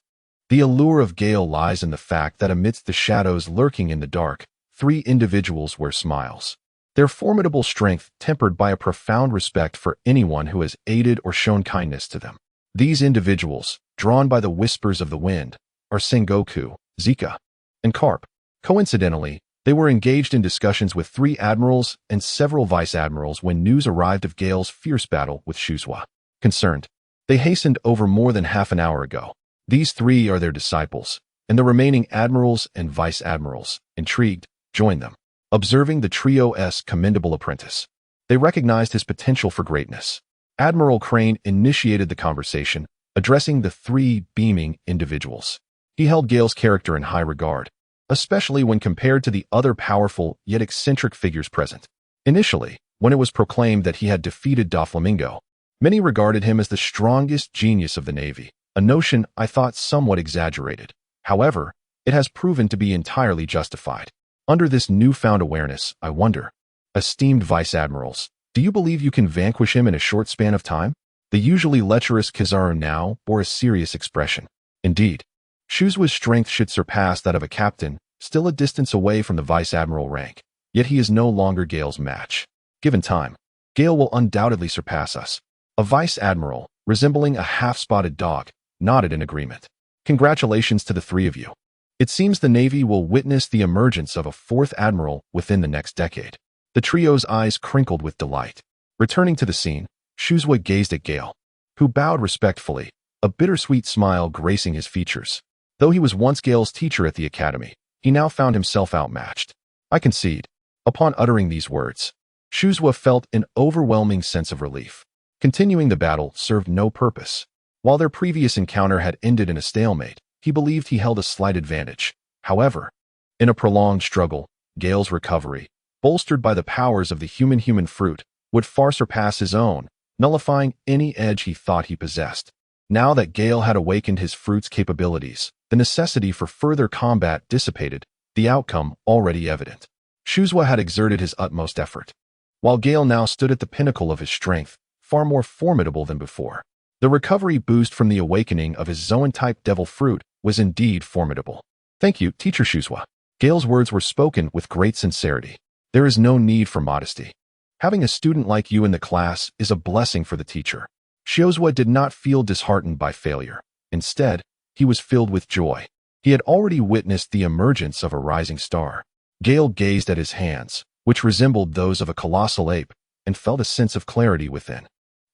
Speaker 1: The allure of Gale lies in the fact that amidst the shadows lurking in the dark, 3 individuals wear smiles. Their formidable strength tempered by a profound respect for anyone who has aided or shown kindness to them. These individuals, drawn by the whispers of the wind, are Sengoku, Zika, and Carp. Coincidentally, they were engaged in discussions with 3 admirals and several vice-admirals when news arrived of Gale's fierce battle with Shiozua. Concerned, they hastened over more than half an hour ago. These 3 are their disciples, and the remaining admirals and vice-admirals, intrigued, joined them, observing the trio's commendable apprentice. They recognized his potential for greatness. Admiral Crane initiated the conversation, addressing the 3 beaming individuals. He held Gale's character in high regard, especially when compared to the other powerful yet eccentric figures present. Initially, when it was proclaimed that he had defeated Doflamingo, many regarded him as the strongest genius of the Navy, a notion I thought somewhat exaggerated. However, it has proven to be entirely justified. Under this newfound awareness, I wonder, esteemed vice-admirals, do you believe you can vanquish him in a short span of time? The usually lecherous Kizaru now bore a serious expression. Indeed, Shuzua's strength should surpass that of a captain, still a distance away from the vice admiral rank. Yet he is no longer Gale's match. Given time, Gale will undoubtedly surpass us. A vice admiral, resembling a half-spotted dog, nodded in agreement. Congratulations to the three of you. It seems the Navy will witness the emergence of a fourth admiral within the next decade. The trio's eyes crinkled with delight. Returning to the scene, Shuzua gazed at Gale, who bowed respectfully, a bittersweet smile gracing his features. Though he was once Gale's teacher at the academy, he now found himself outmatched. I concede. Upon uttering these words, Shuzua felt an overwhelming sense of relief. Continuing the battle served no purpose. While their previous encounter had ended in a stalemate, he believed he held a slight advantage. However, in a prolonged struggle, Gale's recovery, bolstered by the powers of the human fruit, would far surpass his own, nullifying any edge he thought he possessed. Now that Gale had awakened his fruit's capabilities, the necessity for further combat dissipated, the outcome already evident. Shuzua had exerted his utmost effort, while Gale now stood at the pinnacle of his strength, far more formidable than before. The recovery boost from the awakening of his Zoan-type devil fruit was indeed formidable. Thank you, Teacher Shuzua. Gale's words were spoken with great sincerity. There is no need for modesty. Having a student like you in the class is a blessing for the teacher. Shuzua did not feel disheartened by failure. Instead, he was filled with joy. He had already witnessed the emergence of a rising star. Gale gazed at his hands, which resembled those of a colossal ape, and felt a sense of clarity within.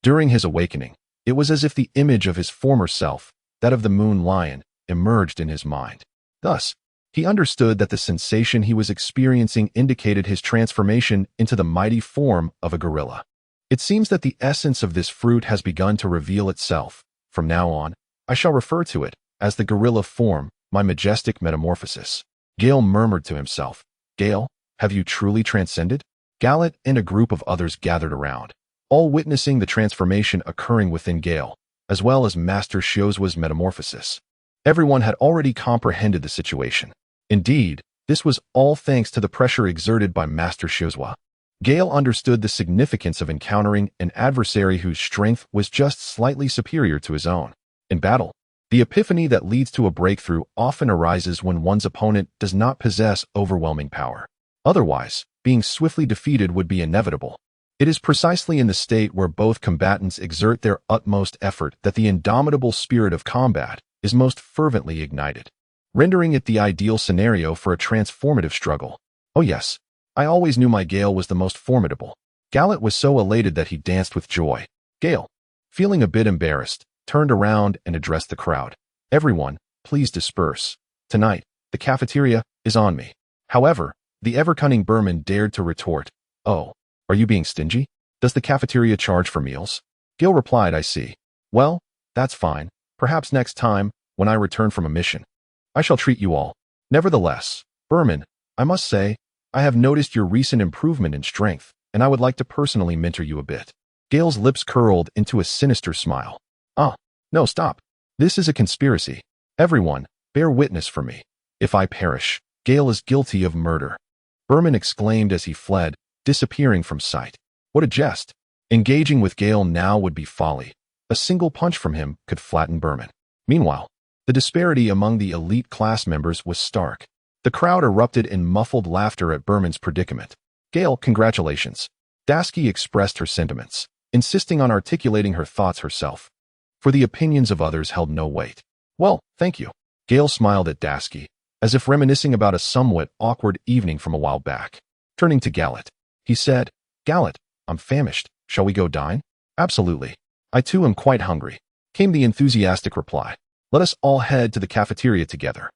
Speaker 1: During his awakening, it was as if the image of his former self, that of the moon lion, emerged in his mind. Thus, he understood that the sensation he was experiencing indicated his transformation into the mighty form of a gorilla. It seems that the essence of this fruit has begun to reveal itself. From now on, I shall refer to it as the gorilla form, my majestic metamorphosis. Gale murmured to himself. Gale, have you truly transcended? Gallet and a group of others gathered around, all witnessing the transformation occurring within Gale, as well as Master Shuzua's metamorphosis. Everyone had already comprehended the situation. Indeed, this was all thanks to the pressure exerted by Master Shuzua. Gale understood the significance of encountering an adversary whose strength was just slightly superior to his own. In battle, the epiphany that leads to a breakthrough often arises when one's opponent does not possess overwhelming power. Otherwise, being swiftly defeated would be inevitable. It is precisely in the state where both combatants exert their utmost effort that the indomitable spirit of combat is most fervently ignited, rendering it the ideal scenario for a transformative struggle. Oh yes, I always knew my Gale was the most formidable. Gallet was so elated that he danced with joy. Gale, feeling a bit embarrassed, turned around and addressed the crowd. Everyone, please disperse. Tonight, the cafeteria is on me. However, the ever-cunning Berman dared to retort, Oh, are you being stingy? Does the cafeteria charge for meals? Gale replied, I see. Well, that's fine. Perhaps next time, when I return from a mission, I shall treat you all. Nevertheless, Berman, I must say, I have noticed your recent improvement in strength, and I would like to personally mentor you a bit. Gale's lips curled into a sinister smile. No, stop. This is a conspiracy. Everyone, bear witness for me. If I perish, Gale is guilty of murder. Berman exclaimed as he fled, disappearing from sight. What a jest. Engaging with Gale now would be folly. A single punch from him could flatten Berman. Meanwhile, the disparity among the elite class members was stark. The crowd erupted in muffled laughter at Berman's predicament. Gale, congratulations. Dasky expressed her sentiments, insisting on articulating her thoughts herself, for the opinions of others held no weight. Well, thank you. Gale smiled at Dasky, as if reminiscing about a somewhat awkward evening from a while back. Turning to Gallet, he said, Gallet, I'm famished. Shall we go dine? Absolutely. I too am quite hungry, came the enthusiastic reply. Let us all head to the cafeteria together.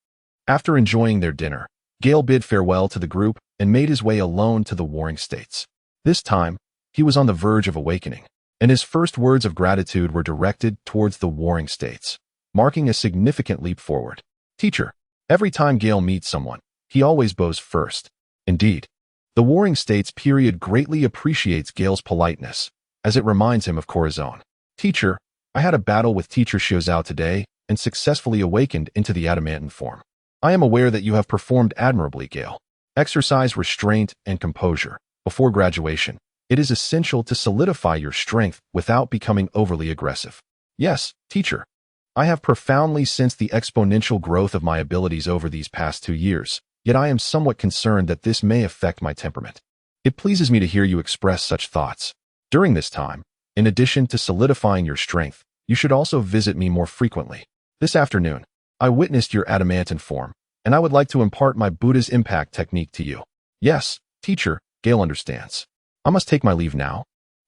Speaker 1: After enjoying their dinner, Gale bid farewell to the group and made his way alone to the Warring States. This time, he was on the verge of awakening, and his first words of gratitude were directed towards the Warring States, marking a significant leap forward. Teacher, every time Gale meets someone, he always bows first. Indeed, the Warring States period greatly appreciates Gale's politeness, as it reminds him of Corazon. Teacher, I had a battle with Teacher Shozao today and successfully awakened into the adamantine form. I am aware that you have performed admirably, Gale. Exercise restraint and composure. Before graduation, It is essential to solidify your strength without becoming overly aggressive. Yes, teacher. I have profoundly sensed the exponential growth of my abilities over these past 2 years, yet I am somewhat concerned that this may affect my temperament. It pleases me to hear you express such thoughts. During this time, in addition to solidifying your strength, you should also visit me more frequently. This afternoon, I witnessed your adamantine form, and I would like to impart my Buddha's impact technique to you. Yes, teacher, Gale understands. I must take my leave now,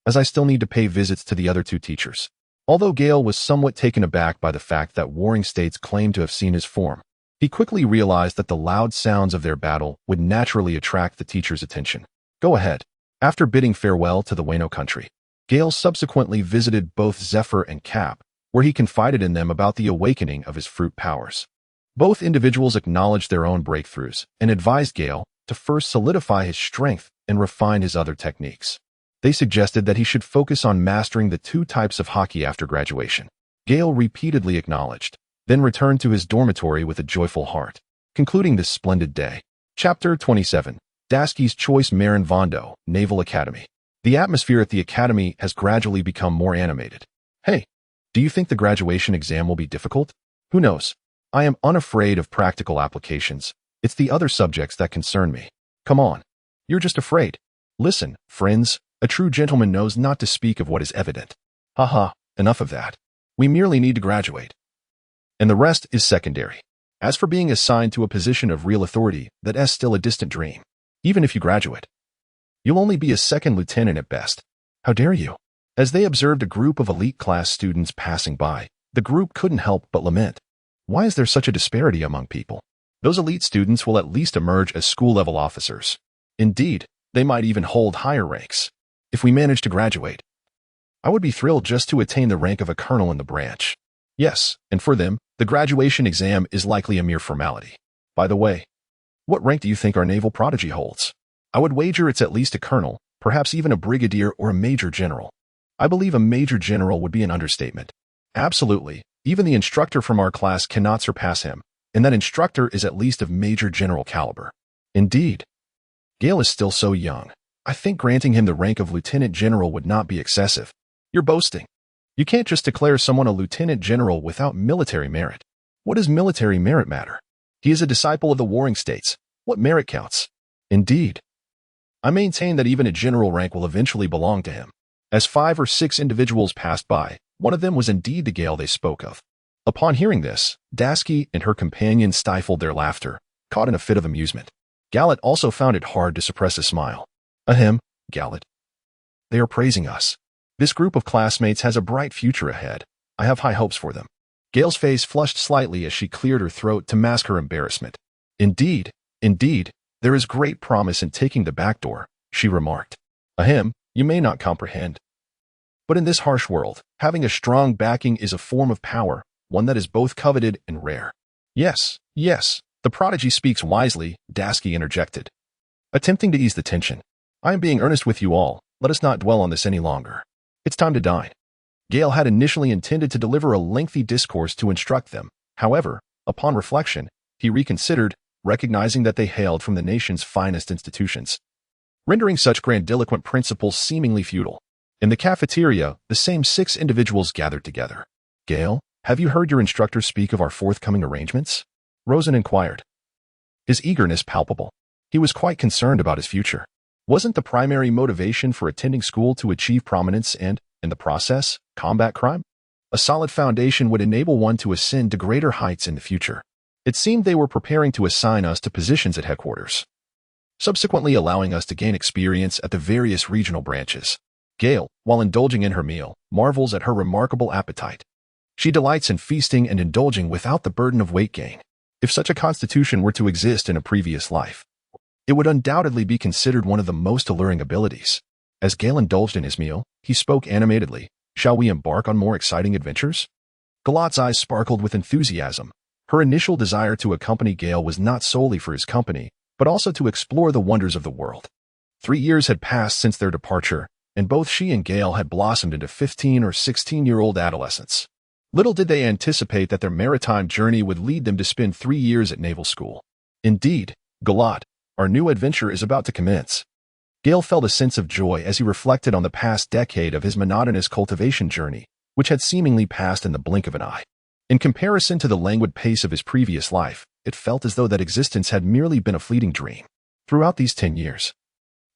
Speaker 1: as I still need to pay visits to the other 2 teachers. Although Gale was somewhat taken aback by the fact that warring states claimed to have seen his form, he quickly realized that the loud sounds of their battle would naturally attract the teacher's attention. Go ahead. After bidding farewell to the Wano country, Gale subsequently visited both Zephyr and Cap, where he confided in them about the awakening of his fruit powers. Both individuals acknowledged their own breakthroughs and advised Gale to first solidify his strength and refine his other techniques. They suggested that he should focus on mastering the 2 types of hockey after graduation. Gale repeatedly acknowledged, then returned to his dormitory with a joyful heart. Concluding this splendid day. Chapter 27. Dasky's Choice Marin Vondo, Naval Academy. The atmosphere at the academy has gradually become more animated. Hey, do you think the graduation exam will be difficult? Who knows? I am unafraid of practical applications. It's the other subjects that concern me. Come on. You're just afraid. Listen, friends, a true gentleman knows not to speak of what is evident. Haha, enough of that. We merely need to graduate. And the rest is secondary. As for being assigned to a position of real authority, that is still a distant dream. Even if you graduate, you'll only be a second lieutenant at best. How dare you? As they observed a group of elite class students passing by, the group couldn't help but lament. Why is there such a disparity among people? Those elite students will at least emerge as school-level officers. Indeed, they might even hold higher ranks. If we manage to graduate, I would be thrilled just to attain the rank of a colonel in the branch. Yes, and for them, the graduation exam is likely a mere formality. By the way, what rank do you think our naval prodigy holds? I would wager it's at least a colonel, perhaps even a brigadier or a major general. I believe a major general would be an understatement. Absolutely, even the instructor from our class cannot surpass him, and that instructor is at least of major general caliber. Indeed. Gale is still so young. I think granting him the rank of lieutenant general would not be excessive. You're boasting. You can't just declare someone a lieutenant general without military merit. What does military merit matter? He is a disciple of the warring states. What merit counts? Indeed. I maintain that even a general rank will eventually belong to him. As 5 or 6 individuals passed by, one of them was indeed the Gale they spoke of. Upon hearing this, Dasky and her companion stifled their laughter, caught in a fit of amusement. Gallet also found it hard to suppress a smile. Ahem, Gallet. They are praising us. This group of classmates has a bright future ahead. I have high hopes for them. Gale's face flushed slightly as she cleared her throat to mask her embarrassment. Indeed, there is great promise in taking the back door, she remarked. Ahem, you may not comprehend. But in this harsh world, having a strong backing is a form of power, one that is both coveted and rare. Yes, the prodigy speaks wisely, Dasky interjected. Attempting to ease the tension. I am being earnest with you all. Let us not dwell on this any longer. It's time to dine. Gale had initially intended to deliver a lengthy discourse to instruct them. However, upon reflection, he reconsidered, recognizing that they hailed from the nation's finest institutions, rendering such grandiloquent principles seemingly futile. In the cafeteria, the same 6 individuals gathered together. Gale, have you heard your instructor speak of our forthcoming arrangements? Rosen inquired. His eagerness palpable. He was quite concerned about his future. Wasn't the primary motivation for attending school to achieve prominence and, in the process, combat crime? A solid foundation would enable one to ascend to greater heights in the future. It seemed they were preparing to assign us to positions at headquarters, subsequently allowing us to gain experience at the various regional branches. Gale, while indulging in her meal, marvels at her remarkable appetite. She delights in feasting and indulging without the burden of weight gain. If such a constitution were to exist in a previous life, it would undoubtedly be considered one of the most alluring abilities. As Gale indulged in his meal, he spoke animatedly. Shall we embark on more exciting adventures? Galot's eyes sparkled with enthusiasm. Her initial desire to accompany Gale was not solely for his company, but also to explore the wonders of the world. 3 years had passed since their departure, and both she and Gale had blossomed into 15 or 16-year-old adolescents. Little did they anticipate that their maritime journey would lead them to spend 3 years at naval school. Indeed, Galot, our new adventure is about to commence. Gale felt a sense of joy as he reflected on the past decade of his monotonous cultivation journey, which had seemingly passed in the blink of an eye. In comparison to the languid pace of his previous life, it felt as though that existence had merely been a fleeting dream. Throughout these 10 years,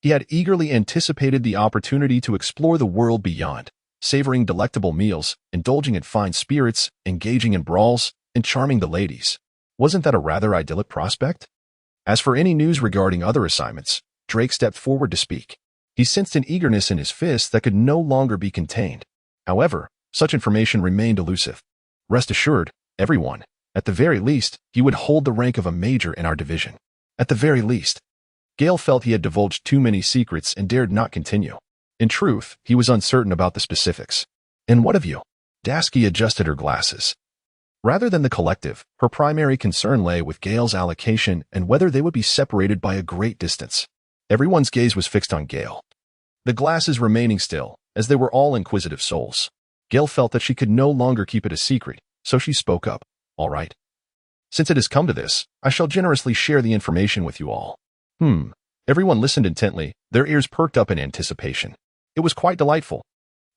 Speaker 1: he had eagerly anticipated the opportunity to explore the world beyond, savoring delectable meals, indulging in fine spirits, engaging in brawls, and charming the ladies. Wasn't that a rather idyllic prospect? As for any news regarding other assignments, Drake stepped forward to speak. He sensed an eagerness in his fist that could no longer be contained. However, such information remained elusive. Rest assured, everyone, at the very least, he would hold the rank of a major in our division. At the very least. Gale felt he had divulged too many secrets and dared not continue. In truth, he was uncertain about the specifics. And what of you? Dasky adjusted her glasses. Rather than the collective, her primary concern lay with Gale's allocation and whether they would be separated by a great distance. Everyone's gaze was fixed on Gale, the glasses remaining still, as they were all inquisitive souls. Gale felt that she could no longer keep it a secret, so she spoke up. All right. Since it has come to this, I shall generously share the information with you all. Everyone listened intently, their ears perked up in anticipation. It was quite delightful.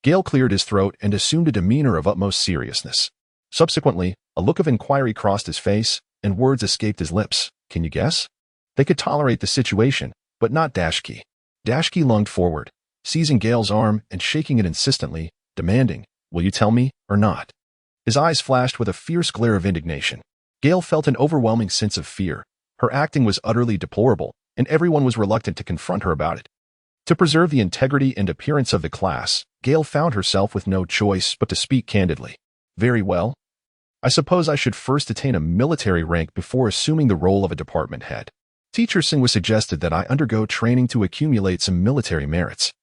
Speaker 1: Gale cleared his throat and assumed a demeanor of utmost seriousness. Subsequently, a look of inquiry crossed his face, and words escaped his lips. Can you guess? They could tolerate the situation, but not Dashki. Dashki lunged forward, seizing Gale's arm and shaking it insistently, demanding, will you tell me, or not? His eyes flashed with a fierce glare of indignation. Gale felt an overwhelming sense of fear. Her acting was utterly deplorable, and everyone was reluctant to confront her about it. To preserve the integrity and appearance of the class, Gale found herself with no choice but to speak candidly. Very well. I suppose I should first attain a military rank before assuming the role of a department head. Teacher Singh was suggested that I undergo training to accumulate some military merits.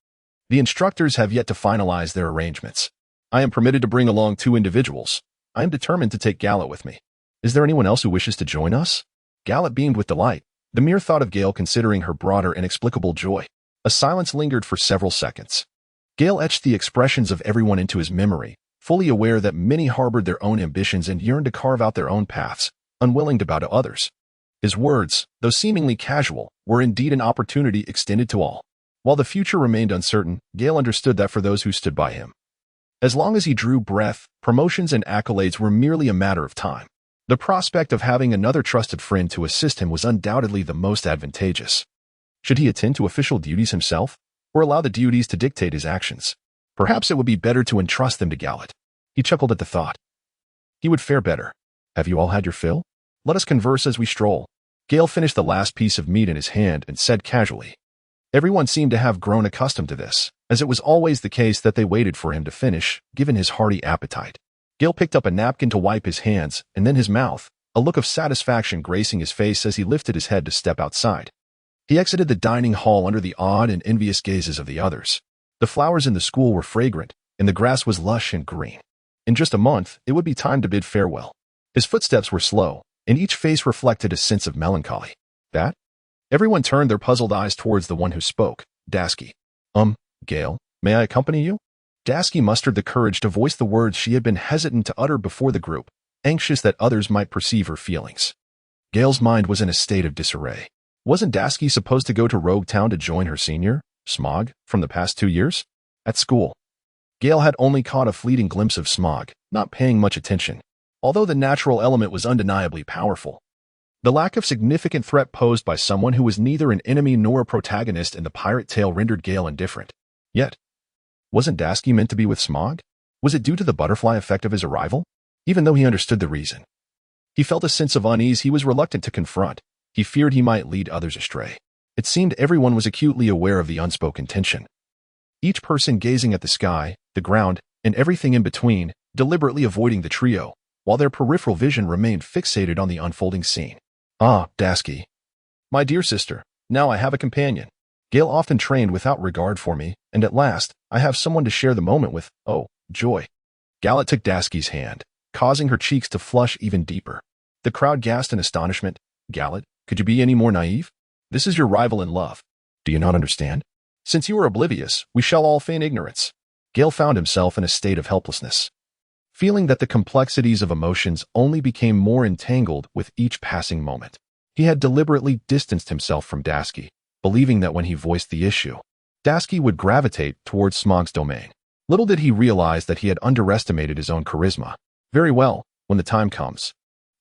Speaker 1: The instructors have yet to finalize their arrangements. I am permitted to bring along 2 individuals. I am determined to take Gallet with me. Is there anyone else who wishes to join us? Gallet beamed with delight, the mere thought of Gale considering her broad and inexplicable joy. A silence lingered for several seconds. Gale etched the expressions of everyone into his memory, fully aware that many harbored their own ambitions and yearned to carve out their own paths, unwilling to bow to others. His words, though seemingly casual, were indeed an opportunity extended to all. While the future remained uncertain, Gale understood that for those who stood by him, as long as he drew breath, promotions and accolades were merely a matter of time. The prospect of having another trusted friend to assist him was undoubtedly the most advantageous. Should he attend to official duties himself, or allow the duties to dictate his actions? Perhaps it would be better to entrust them to Gallet. He chuckled at the thought. He would fare better. Have you all had your fill? Let us converse as we stroll. Gale finished the last piece of meat in his hand and said casually. Everyone seemed to have grown accustomed to this, as it was always the case that they waited for him to finish, given his hearty appetite. Gale picked up a napkin to wipe his hands, and then his mouth, a look of satisfaction gracing his face as he lifted his head to step outside. He exited the dining hall under the awed and envious gazes of the others. The flowers in the school were fragrant, and the grass was lush and green. In just a month, it would be time to bid farewell. His footsteps were slow, and each face reflected a sense of melancholy. That? Everyone turned their puzzled eyes towards the one who spoke, Dasky. Gale, may I accompany you? Dasky mustered the courage to voice the words she had been hesitant to utter before the group, anxious that others might perceive her feelings. Gale's mind was in a state of disarray. Wasn't Dasky supposed to go to Rogue Town to join her senior, Smog, from the past 2 years? At school, Gale had only caught a fleeting glimpse of Smog, not paying much attention, although the natural element was undeniably powerful. The lack of significant threat posed by someone who was neither an enemy nor a protagonist in the pirate tale rendered Gale indifferent. Yet, wasn't Dasky meant to be with Smog? Was it due to the butterfly effect of his arrival? Even though he understood the reason, he felt a sense of unease he was reluctant to confront. He feared he might lead others astray. It seemed everyone was acutely aware of the unspoken tension. Each person gazing at the sky, the ground, and everything in between, deliberately avoiding the trio, while their peripheral vision remained fixated on the unfolding scene. Ah, Dasky. My dear sister, now I have a companion. Gale often trained without regard for me, and at last, I have someone to share the moment with. Oh, joy. Gallet took Dasky's hand, causing her cheeks to flush even deeper. The crowd gasped in astonishment. Gallet, could you be any more naive? This is your rival in love. Do you not understand? Since you are oblivious, we shall all feign ignorance. Gale found himself in a state of helplessness, feeling that the complexities of emotions only became more entangled with each passing moment. He had deliberately distanced himself from Dasky, believing that when he voiced the issue, Dasky would gravitate towards Smog's domain. Little did he realize that he had underestimated his own charisma. Very well, when the time comes,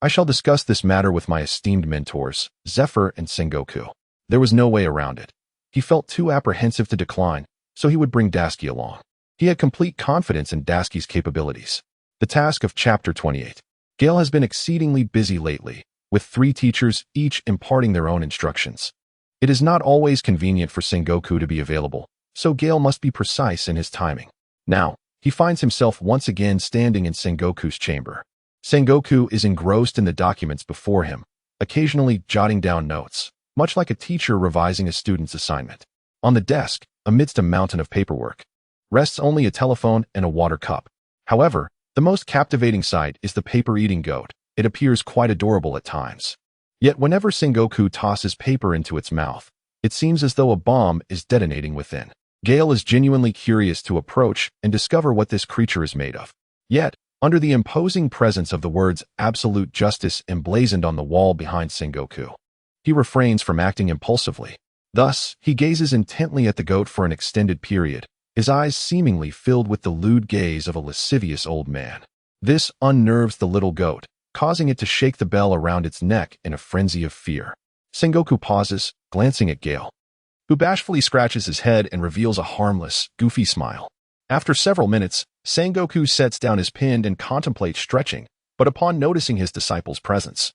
Speaker 1: I shall discuss this matter with my esteemed mentors, Zephyr and Sengoku. There was no way around it. He felt too apprehensive to decline, so he would bring Dasky along. He had complete confidence in Dasky's capabilities. The task of Chapter 28. Gale has been exceedingly busy lately, with 3 teachers each imparting their own instructions. It is not always convenient for Sengoku to be available, so Gale must be precise in his timing. Now, he finds himself once again standing in Sengoku's chamber. Sengoku is engrossed in the documents before him, occasionally jotting down notes, much like a teacher revising a student's assignment. On the desk, amidst a mountain of paperwork, rests only a telephone and a water cup. However, the most captivating sight is the paper-eating goat. It appears quite adorable at times. Yet whenever Sengoku tosses paper into its mouth, it seems as though a bomb is detonating within. Gale is genuinely curious to approach and discover what this creature is made of. Yet, under the imposing presence of the words absolute justice emblazoned on the wall behind Sengoku, he refrains from acting impulsively. Thus, he gazes intently at the goat for an extended period, his eyes seemingly filled with the lewd gaze of a lascivious old man. This unnerves the little goat, causing it to shake the bell around its neck in a frenzy of fear. Sengoku pauses, glancing at Gale, who bashfully scratches his head and reveals a harmless, goofy smile. After several minutes, Sengoku sets down his pen and contemplates stretching, but upon noticing his disciple's presence,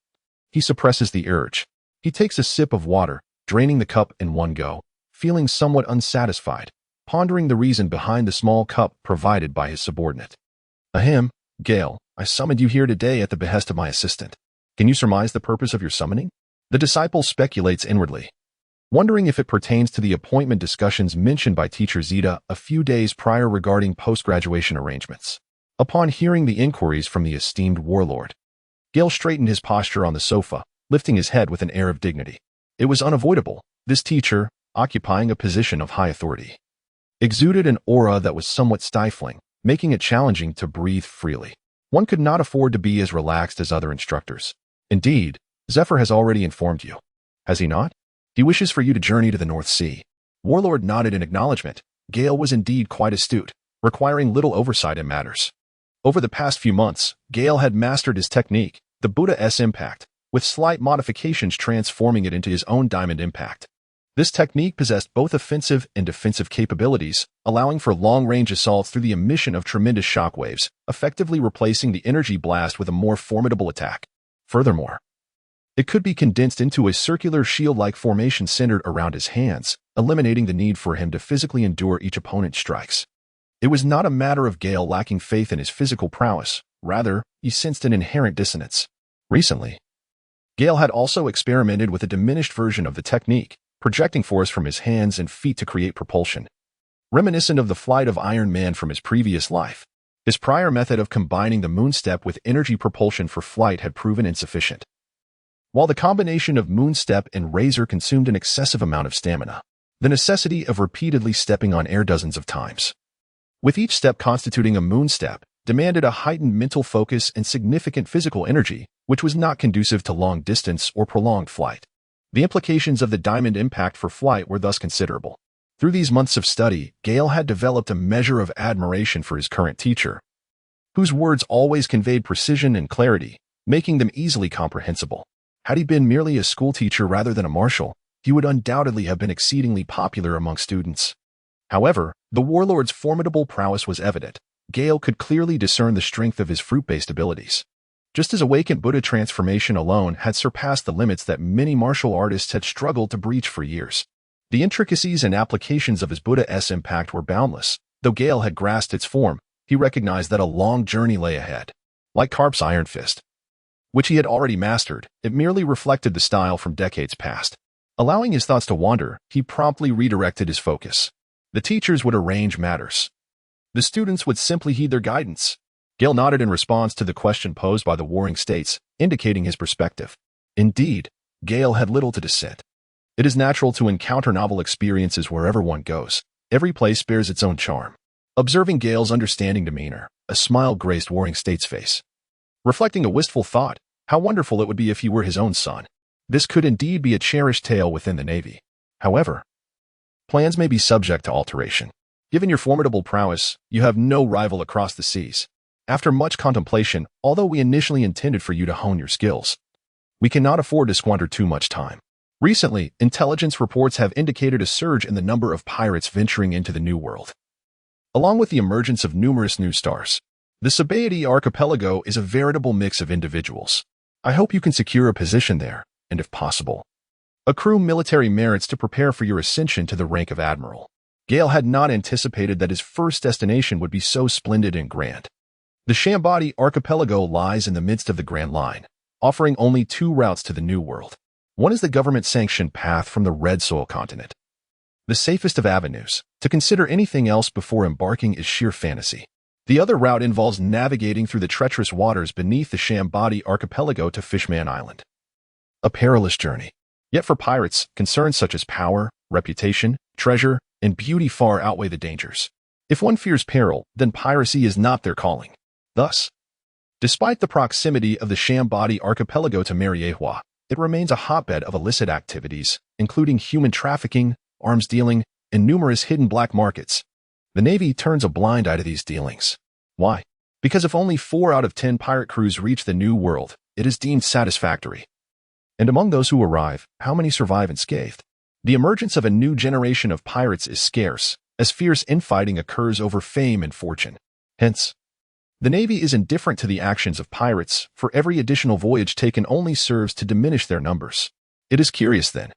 Speaker 1: he suppresses the urge. He takes a sip of water, draining the cup in one go, feeling somewhat unsatisfied, pondering the reason behind the small cup provided by his subordinate. Ahem, Gale, I summoned you here today at the behest of my assistant. Can you surmise the purpose of your summoning? The disciple speculates inwardly, wondering if it pertains to the appointment discussions mentioned by teacher Zeta a few days prior regarding post-graduation arrangements. Upon hearing the inquiries from the esteemed warlord, Gale straightened his posture on the sofa, lifting his head with an air of dignity. It was unavoidable. This teacher, occupying a position of high authority, exuded an aura that was somewhat stifling, making it challenging to breathe freely. One could not afford to be as relaxed as other instructors. Indeed, Zephyr has already informed you. Has he not? He wishes for you to journey to the North Sea. Warlord nodded in acknowledgement. Gale was indeed quite astute, requiring little oversight in matters. Over the past few months, Gale had mastered his technique, the Buddha S impact, with slight modifications transforming it into his own diamond impact. This technique possessed both offensive and defensive capabilities, allowing for long-range assaults through the emission of tremendous shockwaves, effectively replacing the energy blast with a more formidable attack. Furthermore, it could be condensed into a circular shield-like formation centered around his hands, eliminating the need for him to physically endure each opponent's strikes. It was not a matter of Gale lacking faith in his physical prowess. Rather, he sensed an inherent dissonance. Recently, Gale had also experimented with a diminished version of the technique, projecting force from his hands and feet to create propulsion. Reminiscent of the flight of Iron Man from his previous life, his prior method of combining the moonstep with energy propulsion for flight had proven insufficient. While the combination of moonstep and razor consumed an excessive amount of stamina, the necessity of repeatedly stepping on air dozens of times, with each step constituting a moonstep, demanded a heightened mental focus and significant physical energy, which was not conducive to long distance or prolonged flight. The implications of the diamond impact for flight were thus considerable. Through these months of study, Gale had developed a measure of admiration for his current teacher, whose words always conveyed precision and clarity, making them easily comprehensible. Had he been merely a schoolteacher rather than a marshal, he would undoubtedly have been exceedingly popular among students. However, the warlord's formidable prowess was evident. Gale could clearly discern the strength of his fruit-based abilities. Just as awakened Buddha transformation alone had surpassed the limits that many martial artists had struggled to breach for years. The intricacies and applications of his Buddha S impact were boundless. Though Gale had grasped its form, he recognized that a long journey lay ahead. Like Karp's Iron Fist, which he had already mastered, it merely reflected the style from decades past. Allowing his thoughts to wander, he promptly redirected his focus. The teachers would arrange matters. The students would simply heed their guidance. Gale nodded in response to the question posed by the warring states, indicating his perspective. Indeed, Gale had little to dissent. It is natural to encounter novel experiences wherever one goes. Every place bears its own charm. Observing Gale's understanding demeanor, a smile graced warring state's face. Reflecting a wistful thought, how wonderful it would be if he were his own son. This could indeed be a cherished tale within the Navy. However, plans may be subject to alteration. Given your formidable prowess, you have no rival across the seas. After much contemplation, although we initially intended for you to hone your skills, we cannot afford to squander too much time. Recently, intelligence reports have indicated a surge in the number of pirates venturing into the New World. Along with the emergence of numerous new stars, the Sabaody archipelago is a veritable mix of individuals. I hope you can secure a position there, and if possible, accrue military merits to prepare for your ascension to the rank of admiral. Gale had not anticipated that his first destination would be so splendid and grand. The Sabaody archipelago lies in the midst of the Grand Line, offering only two routes to the New World. One is the government-sanctioned path from the Red Soil continent. The safest of avenues. To consider anything else before embarking is sheer fantasy. The other route involves navigating through the treacherous waters beneath the Sabaody archipelago to Fishman Island. A perilous journey. Yet for pirates, concerns such as power, reputation, treasure, and beauty far outweigh the dangers. If one fears peril, then piracy is not their calling. Thus, despite the proximity of the Sabaody archipelago to Mariewa, it remains a hotbed of illicit activities, including human trafficking, arms dealing, and numerous hidden black markets. The Navy turns a blind eye to these dealings. Why? Because if only 4 out of 10 pirate crews reach the New World, it is deemed satisfactory. And among those who arrive, how many survive unscathed? The emergence of a new generation of pirates is scarce, as fierce infighting occurs over fame and fortune. Hence, the Navy is indifferent to the actions of pirates, for every additional voyage taken only serves to diminish their numbers. It is curious, then,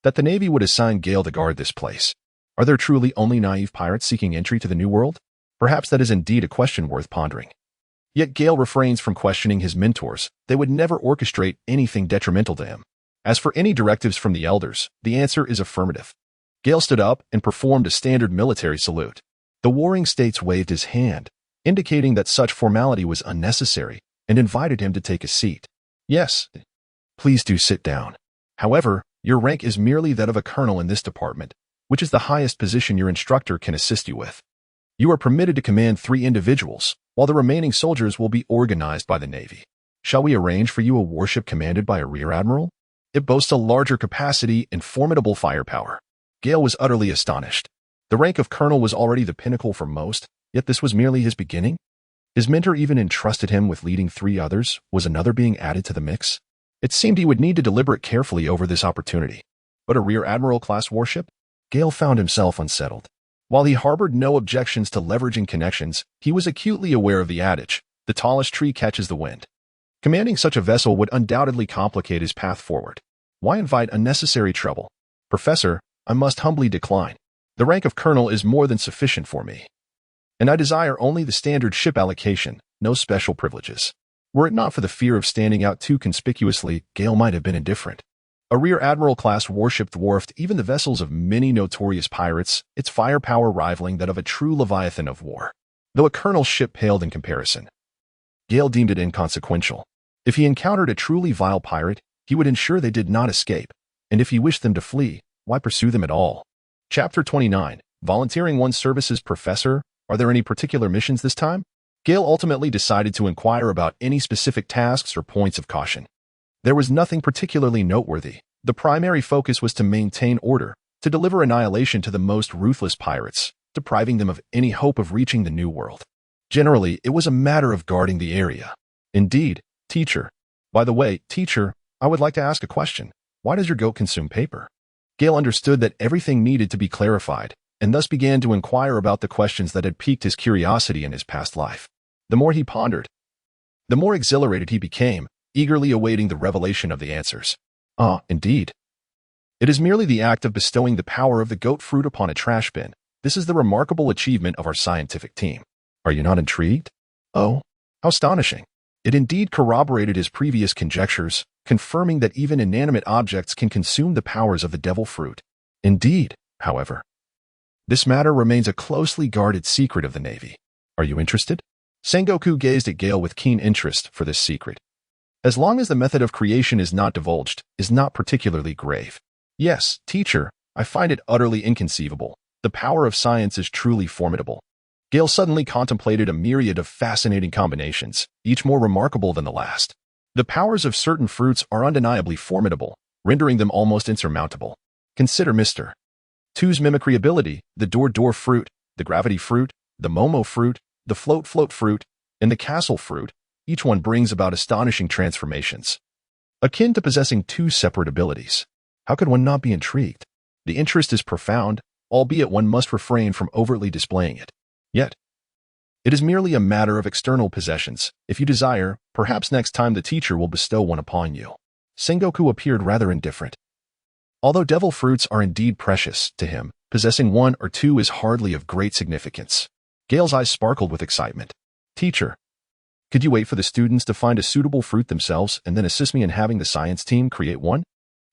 Speaker 1: that the Navy would assign Gale to guard this place. Are there truly only naive pirates seeking entry to the New World? Perhaps that is indeed a question worth pondering. Yet Gale refrains from questioning his mentors. They would never orchestrate anything detrimental to him. As for any directives from the elders, the answer is affirmative. Gale stood up and performed a standard military salute. The warring states waved his hand, indicating that such formality was unnecessary, and invited him to take a seat. Yes, please do sit down. However, your rank is merely that of a colonel in this department, which is the highest position your instructor can assist you with. You are permitted to command 3 individuals, while the remaining soldiers will be organized by the Navy. Shall we arrange for you a warship commanded by a rear admiral? It boasts a larger capacity and formidable firepower. Gale was utterly astonished. The rank of colonel was already the pinnacle for most, yet this was merely his beginning? His mentor even entrusted him with leading 3 others. Was another being added to the mix? It seemed he would need to deliberate carefully over this opportunity. But a rear admiral-class warship? Gale found himself unsettled. While he harbored no objections to leveraging connections, he was acutely aware of the adage, the tallest tree catches the wind. Commanding such a vessel would undoubtedly complicate his path forward. Why invite unnecessary trouble? Professor, I must humbly decline. The rank of colonel is more than sufficient for me, and I desire only the standard ship allocation, no special privileges. Were it not for the fear of standing out too conspicuously, Gale might have been indifferent. A rear admiral-class warship dwarfed even the vessels of many notorious pirates, its firepower rivaling that of a true leviathan of war, though a colonel's ship paled in comparison. Gale deemed it inconsequential. If he encountered a truly vile pirate, he would ensure they did not escape, and if he wished them to flee, why pursue them at all? Chapter 29. Volunteering one's services. Professor, are there any particular missions this time? Gale ultimately decided to inquire about any specific tasks or points of caution. There was nothing particularly noteworthy. The primary focus was to maintain order, to deliver annihilation to the most ruthless pirates, depriving them of any hope of reaching the New World. Generally, it was a matter of guarding the area. Indeed, teacher. By the way, teacher, I would like to ask a question. Why does your goat consume paper? Gale understood that everything needed to be clarified, and thus began to inquire about the questions that had piqued his curiosity in his past life. The more he pondered, the more exhilarated he became, eagerly awaiting the revelation of the answers. Ah, indeed. It is merely the act of bestowing the power of the goat fruit upon a trash bin. This is the remarkable achievement of our scientific team. Are you not intrigued? Oh, how astonishing. It indeed corroborated his previous conjectures, confirming that even inanimate objects can consume the powers of the devil fruit. Indeed, however, this matter remains a closely guarded secret of the Navy. Are you interested? Sengoku gazed at Gale with keen interest for this secret. As long as the method of creation is not divulged, is not particularly grave. Yes, teacher, I find it utterly inconceivable. The power of science is truly formidable. Gale suddenly contemplated a myriad of fascinating combinations, each more remarkable than the last. The powers of certain fruits are undeniably formidable, rendering them almost insurmountable. Consider Mr. 2's mimicry ability, the door fruit, the gravity fruit, the Momo fruit, the float fruit, and the castle fruit. Each one brings about astonishing transformations, akin to possessing two separate abilities. How could one not be intrigued? The interest is profound, albeit one must refrain from overtly displaying it. Yet, it is merely a matter of external possessions. If you desire, perhaps next time the teacher will bestow one upon you. Sengoku appeared rather indifferent. Although devil fruits are indeed precious to him, possessing one or two is hardly of great significance. Gale's eyes sparkled with excitement. Teacher, could you wait for the students to find a suitable fruit themselves and then assist me in having the science team create one?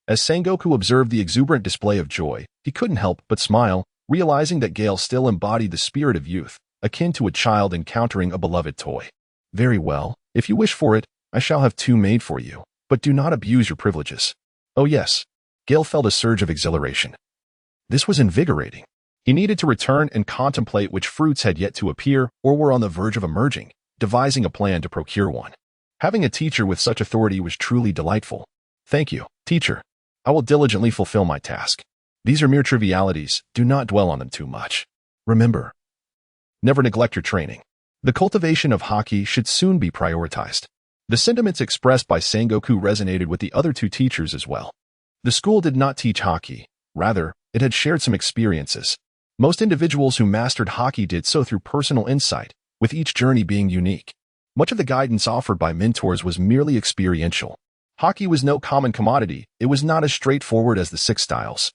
Speaker 1: As Sengoku observed the exuberant display of joy, he couldn't help but smile, realizing that Gale still embodied the spirit of youth, akin to a child encountering a beloved toy. Very well, if you wish for it, I shall have two made for you, but do not abuse your privileges. Oh yes. Gale felt a surge of exhilaration. This was invigorating. He needed to return and contemplate which fruits had yet to appear or were on the verge of emerging, devising a plan to procure one. Having a teacher with such authority was truly delightful. Thank you, teacher. I will diligently fulfill my task. These are mere trivialities. Do not dwell on them too much. Remember, never neglect your training. The cultivation of haki should soon be prioritized. The sentiments expressed by Sengoku resonated with the other two teachers as well. The school did not teach haki. Rather, it had shared some experiences. Most individuals who mastered haki did so through personal insight, with each journey being unique. Much of the guidance offered by mentors was merely experiential. Haki was no common commodity. It was not as straightforward as the 6 styles,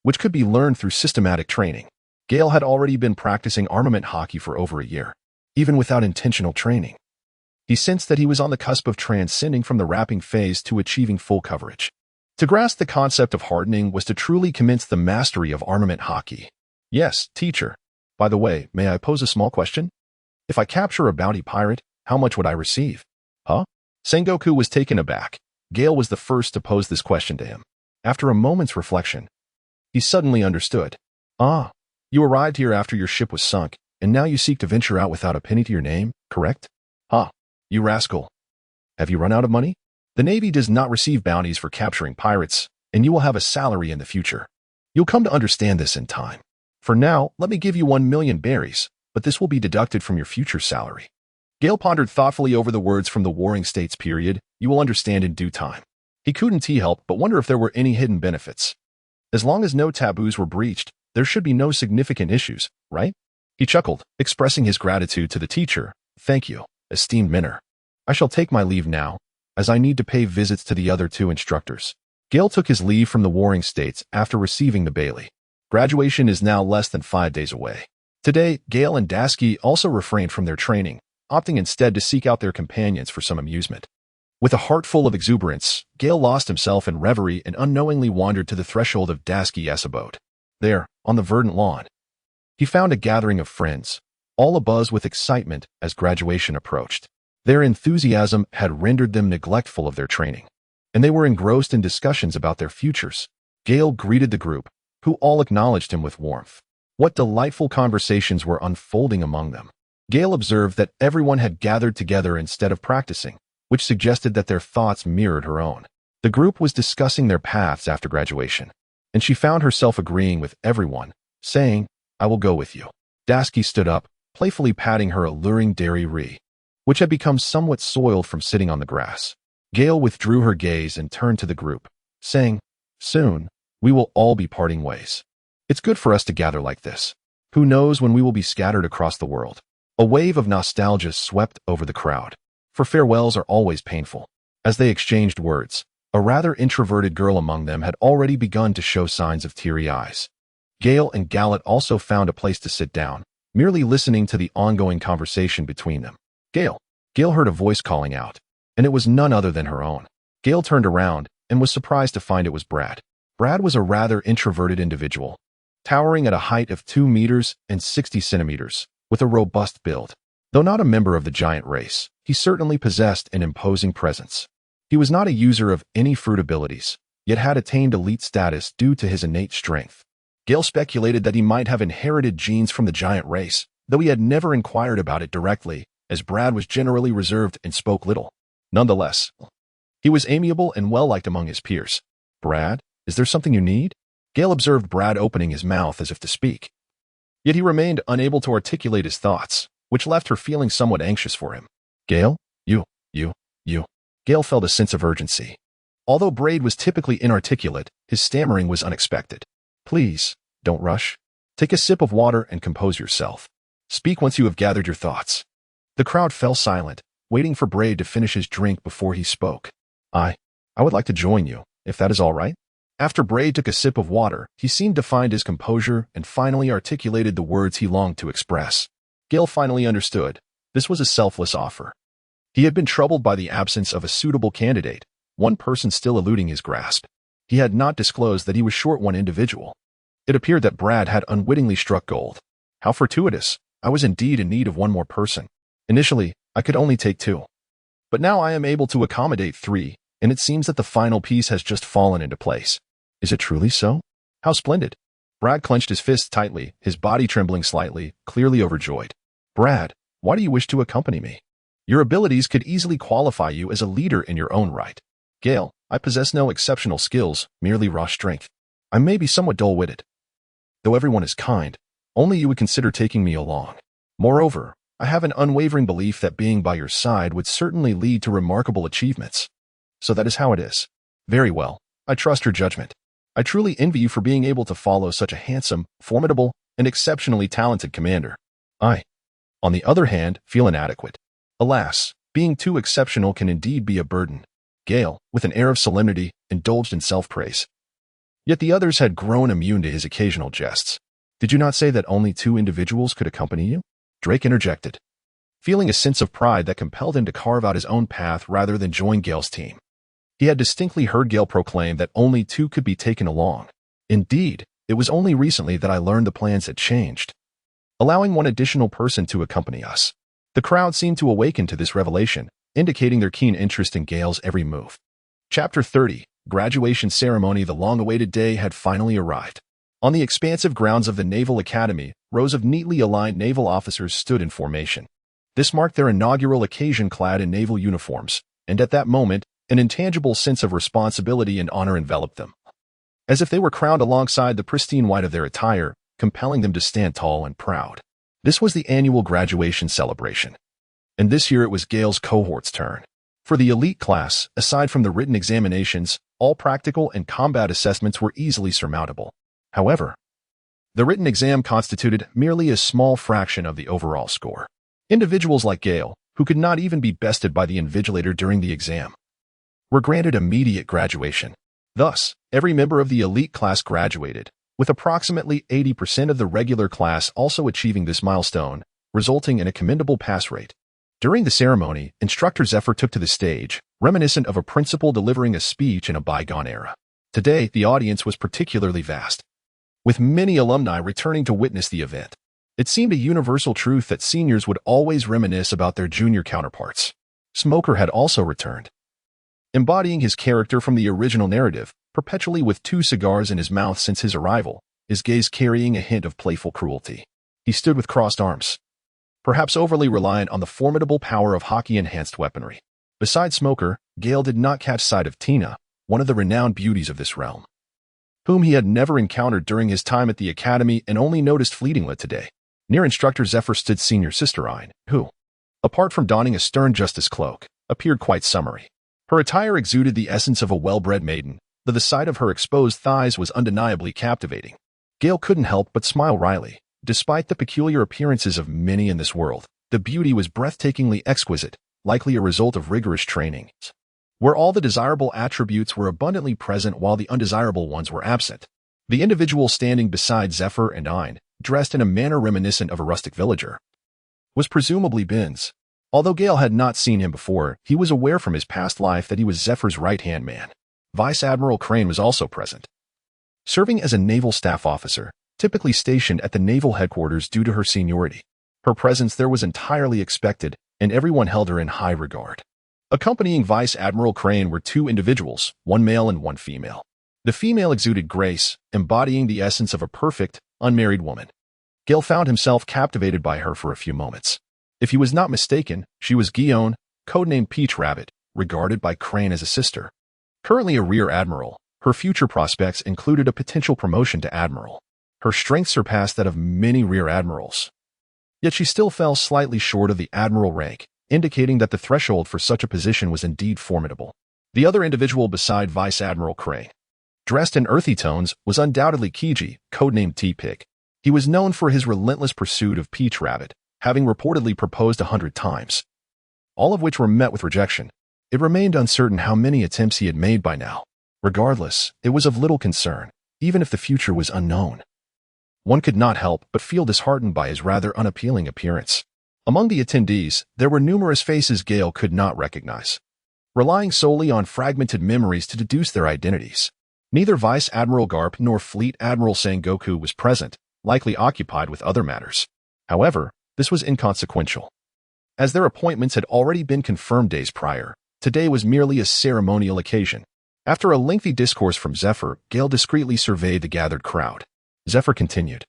Speaker 1: which could be learned through systematic training. Gale had already been practicing armament haki for over a year, even without intentional training. He sensed that he was on the cusp of transcending from the wrapping phase to achieving full coverage. To grasp the concept of hardening was to truly commence the mastery of armament haki. Yes, teacher. By the way, may I pose a small question? If I capture a bounty pirate, how much would I receive? Huh? Sengoku was taken aback. Gale was the first to pose this question to him. After a moment's reflection, he suddenly understood. Ah, you arrived here after your ship was sunk, and now you seek to venture out without a penny to your name, correct? Ah, you rascal. Have you run out of money? The Navy does not receive bounties for capturing pirates, and you will have a salary in the future. You'll come to understand this in time. For now, let me give you 1,000,000 berries, but this will be deducted from your future salary. Gale pondered thoughtfully over the words from the Warring States period. You will understand in due time. He couldn't help but wonder if there were any hidden benefits. As long as no taboos were breached, there should be no significant issues, right? He chuckled, expressing his gratitude to the teacher. Thank you, esteemed mentor. I shall take my leave now, as I need to pay visits to the other two instructors. Gale took his leave from the Warring States after receiving the Bailey. Graduation is now less than 5 days away. Today, Gale and Dasky also refrained from their training, opting instead to seek out their companions for some amusement. With a heart full of exuberance, Gale lost himself in reverie and unknowingly wandered to the threshold of Dasky's abode. There, on the verdant lawn, he found a gathering of friends, all abuzz with excitement as graduation approached. Their enthusiasm had rendered them neglectful of their training, and they were engrossed in discussions about their futures. Gale greeted the group, who all acknowledged him with warmth. What delightful conversations were unfolding among them. Gale observed that everyone had gathered together instead of practicing, which suggested that their thoughts mirrored her own. The group was discussing their paths after graduation, and she found herself agreeing with everyone, saying, I will go with you. Dasky stood up, playfully patting her alluring dairy which had become somewhat soiled from sitting on the grass. Gale withdrew her gaze and turned to the group, saying, Soon, we will all be parting ways. It's good for us to gather like this. Who knows when we will be scattered across the world? A wave of nostalgia swept over the crowd, for farewells are always painful. As they exchanged words, a rather introverted girl among them had already begun to show signs of teary eyes. Gale and Gallet also found a place to sit down, merely listening to the ongoing conversation between them. Gale heard a voice calling out, and it was none other than her own. Gale turned around and was surprised to find it was Brad. Brad was a rather introverted individual, towering at a height of 2 meters and 60 centimeters, with a robust build. Though not a member of the giant race, he certainly possessed an imposing presence. He was not a user of any fruit abilities, yet had attained elite status due to his innate strength. Gale speculated that he might have inherited genes from the giant race, though he had never inquired about it directly, as Brad was generally reserved and spoke little. Nonetheless, he was amiable and well-liked among his peers. Brad, is there something you need? Gale observed Brad opening his mouth as if to speak. Yet he remained unable to articulate his thoughts, which left her feeling somewhat anxious for him. Gale? You. Gale felt a sense of urgency. Although Braid was typically inarticulate, his stammering was unexpected. Please, don't rush. Take a sip of water and compose yourself. Speak once you have gathered your thoughts. The crowd fell silent, waiting for Braid to finish his drink before he spoke. I would like to join you, if that is all right. After Braid took a sip of water, he seemed to find his composure and finally articulated the words he longed to express. Gale finally understood. This was a selfless offer. He had been troubled by the absence of a suitable candidate, one person still eluding his grasp. He had not disclosed that he was short one individual. It appeared that Brad had unwittingly struck gold. How fortuitous. I was indeed in need of one more person. Initially, I could only take 2. But now I am able to accommodate 3, and it seems that the final piece has just fallen into place. Is it truly so? How splendid. Brad clenched his fists tightly, his body trembling slightly, clearly overjoyed. Brad, why do you wish to accompany me? Your abilities could easily qualify you as a leader in your own right. Gale, I possess no exceptional skills, merely raw strength. I may be somewhat dull-witted. Though everyone is kind, only you would consider taking me along. Moreover, I have an unwavering belief that being by your side would certainly lead to remarkable achievements. So that is how it is. Very well, I trust your judgment. I truly envy you for being able to follow such a handsome, formidable, and exceptionally talented commander. I, on the other hand, feel inadequate. Alas, being too exceptional can indeed be a burden. Gale, with an air of solemnity, indulged in self-praise. Yet the others had grown immune to his occasional jests. Did you not say that only 2 individuals could accompany you? Drake interjected, feeling a sense of pride that compelled him to carve out his own path rather than join Gale's team. He had distinctly heard Gale proclaim that only 2 could be taken along. Indeed, it was only recently that I learned the plans had changed, allowing 1 additional person to accompany us. The crowd seemed to awaken to this revelation, indicating their keen interest in Gale's every move. Chapter 30, Graduation Ceremony. The long-awaited day had finally arrived. On the expansive grounds of the Naval Academy, rows of neatly aligned naval officers stood in formation. This marked their inaugural occasion clad in naval uniforms, and at that moment, an intangible sense of responsibility and honor enveloped them. As if they were crowned alongside the pristine white of their attire, compelling them to stand tall and proud. This was the annual graduation celebration. And this year it was Gale's cohort's turn. For the elite class, aside from the written examinations, all practical and combat assessments were easily surmountable. However, the written exam constituted merely a small fraction of the overall score. Individuals like Gale, who could not even be bested by the invigilator during the exam, were granted immediate graduation. Thus, every member of the elite class graduated, with approximately 80% of the regular class also achieving this milestone, resulting in a commendable pass rate. During the ceremony, Instructor Zephyr took to the stage, reminiscent of a principal delivering a speech in a bygone era. Today, the audience was particularly vast, with many alumni returning to witness the event. It seemed a universal truth that seniors would always reminisce about their junior counterparts. Smoker had also returned, embodying his character from the original narrative, perpetually with 2 cigars in his mouth since his arrival, his gaze carrying a hint of playful cruelty. He stood with crossed arms, perhaps overly reliant on the formidable power of hockey-enhanced weaponry. Besides Smoker, Gale did not catch sight of Tina, one of the renowned beauties of this realm, whom he had never encountered during his time at the academy and only noticed fleetingly today. Near Instructor Zephyr stood Senior Sister Ein, who, apart from donning a stern justice cloak, appeared quite summery. Her attire exuded the essence of a well-bred maiden, though the sight of her exposed thighs was undeniably captivating. Gale couldn't help but smile wryly. Despite the peculiar appearances of many in this world, the beauty was breathtakingly exquisite, likely a result of rigorous training, where all the desirable attributes were abundantly present while the undesirable ones were absent. The individual standing beside Zephyr and Ein, dressed in a manner reminiscent of a rustic villager, was presumably Binz. Although Gale had not seen him before, he was aware from his past life that he was Zephyr's right-hand man. Vice Admiral Crane was also present, serving as a naval staff officer, typically stationed at the naval headquarters due to her seniority. Her presence there was entirely expected, and everyone held her in high regard. Accompanying Vice Admiral Crane were 2 individuals, 1 male and 1 female. The female exuded grace, embodying the essence of a perfect, unmarried woman. Gale found himself captivated by her for a few moments. If he was not mistaken, she was Guion, codenamed Peach Rabbit, regarded by Crane as a sister. Currently a rear admiral, Her future prospects included a potential promotion to admiral. Her strength surpassed that of many rear admirals. Yet she still fell slightly short of the admiral rank, indicating that the threshold for such a position was indeed formidable. The other individual beside Vice Admiral Crane, dressed in earthy tones, was undoubtedly Kiji, codenamed T-Pig. He was known for his relentless pursuit of Peach Rabbit, having reportedly proposed 100 times, all of which were met with rejection. It remained uncertain how many attempts he had made by now. Regardless, it was of little concern, even if the future was unknown. One could not help but feel disheartened by his rather unappealing appearance. Among the attendees, there were numerous faces Gale could not recognize, relying solely on fragmented memories to deduce their identities. Neither Vice Admiral Garp nor Fleet Admiral Sengoku was present, likely occupied with other matters. However, this was inconsequential. As their appointments had already been confirmed days prior, today was merely a ceremonial occasion. After a lengthy discourse from Zephyr, Gale discreetly surveyed the gathered crowd. Zephyr continued,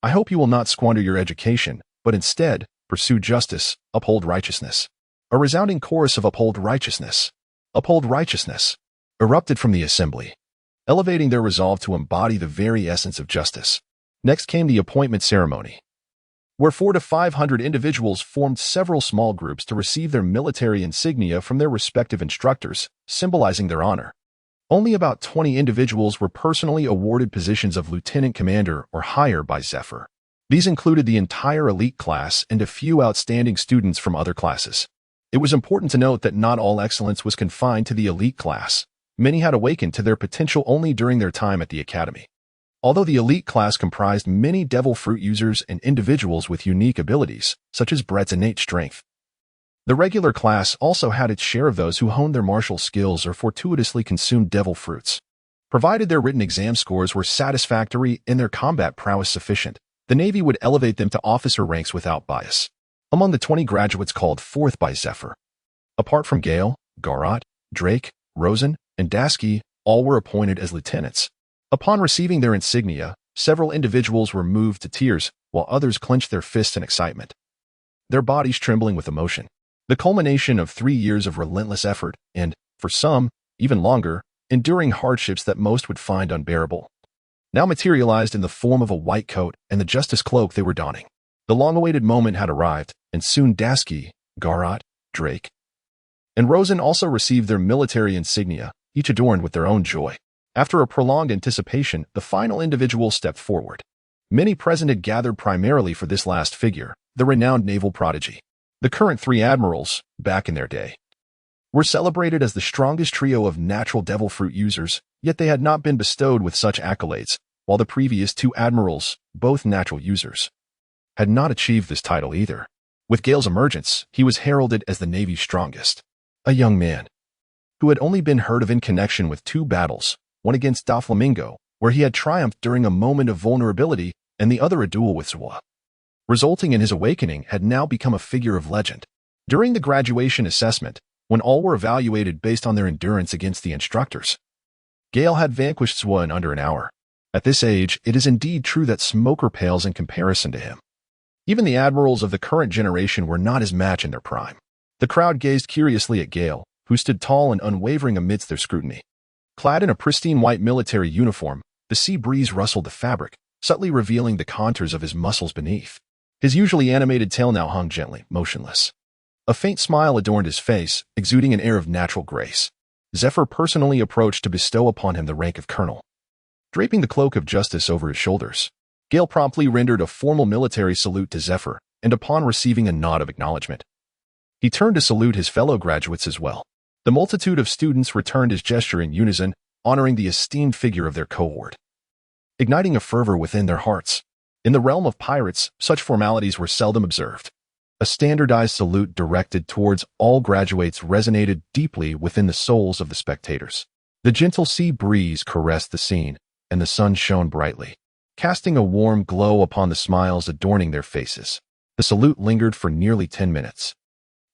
Speaker 1: "I hope you will not squander your education, but instead, pursue justice, uphold righteousness." A resounding chorus of "Uphold righteousness! Uphold righteousness!" erupted from the assembly, elevating their resolve to embody the very essence of justice. Next came the appointment ceremony, where 400 to 500 individuals formed several small groups to receive their military insignia from their respective instructors, symbolizing their honor. Only about 20 individuals were personally awarded positions of lieutenant commander or higher by Zephyr. These included the entire elite class and a few outstanding students from other classes. It was important to note that not all excellence was confined to the elite class. Many had awakened to their potential only during their time at the academy. Although the elite class comprised many devil fruit users and individuals with unique abilities, such as Brett's innate strength, the regular class also had its share of those who honed their martial skills or fortuitously consumed devil fruits. Provided their written exam scores were satisfactory and their combat prowess sufficient, the Navy would elevate them to officer ranks without bias. Among the 20 graduates called forth by Zephyr, apart from Gale, Garat, Drake, Rosen, and Dasky, all were appointed as lieutenants. Upon receiving their insignia, several individuals were moved to tears, while others clenched their fists in excitement, their bodies trembling with emotion. The culmination of 3 years of relentless effort and, for some, even longer, enduring hardships that most would find unbearable, now materialized in the form of a white coat and the justice cloak they were donning. The long-awaited moment had arrived, and soon Dasky, Garat, Drake, and Rosen also received their military insignia, each adorned with their own joy. After a prolonged anticipation, the final individual stepped forward. Many present had gathered primarily for this last figure, the renowned naval prodigy. The current 3 admirals, back in their day, were celebrated as the strongest trio of natural devil fruit users, yet they had not been bestowed with such accolades, while the previous 2 admirals, both natural users, had not achieved this title either. With Gale's emergence, he was heralded as the Navy's strongest. A young man who had only been heard of in connection with 2 battles, one against Doflamingo, where he had triumphed during a moment of vulnerability, and the other a duel with Zwa, resulting in his awakening, had now become a figure of legend. During the graduation assessment, when all were evaluated based on their endurance against the instructors, Gale had vanquished Zwa in under an hour. At this age, it is indeed true that Smoker pales in comparison to him. Even the admirals of the current generation were not his match in their prime. The crowd gazed curiously at Gale, who stood tall and unwavering amidst their scrutiny. Clad in a pristine white military uniform, the sea breeze rustled the fabric, subtly revealing the contours of his muscles beneath. His usually animated tail now hung gently, motionless. A faint smile adorned his face, exuding an air of natural grace. Zephyr personally approached to bestow upon him the rank of colonel. Draping the cloak of justice over his shoulders, Gale promptly rendered a formal military salute to Zephyr, and upon receiving a nod of acknowledgement, he turned to salute his fellow graduates as well. The multitude of students returned his gesture in unison, honoring the esteemed figure of their cohort, igniting a fervor within their hearts. In the realm of pirates, such formalities were seldom observed. A standardized salute directed towards all graduates resonated deeply within the souls of the spectators. The gentle sea breeze caressed the scene, and the sun shone brightly, casting a warm glow upon the smiles adorning their faces. The salute lingered for nearly 10 minutes,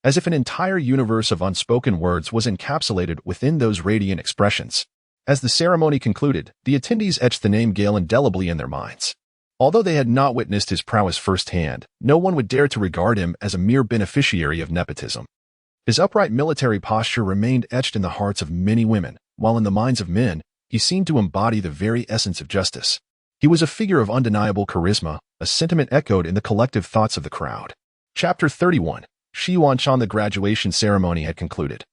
Speaker 1: as if an entire universe of unspoken words was encapsulated within those radiant expressions. As the ceremony concluded, the attendees etched the name Gale indelibly in their minds. Although they had not witnessed his prowess firsthand, no one would dare to regard him as a mere beneficiary of nepotism. His upright military posture remained etched in the hearts of many women, while in the minds of men, He seemed to embody the very essence of justice. He was a figure of undeniable charisma, a sentiment echoed in the collective thoughts of the crowd. Chapter 31. Shi Yuanshan. The graduation ceremony had concluded,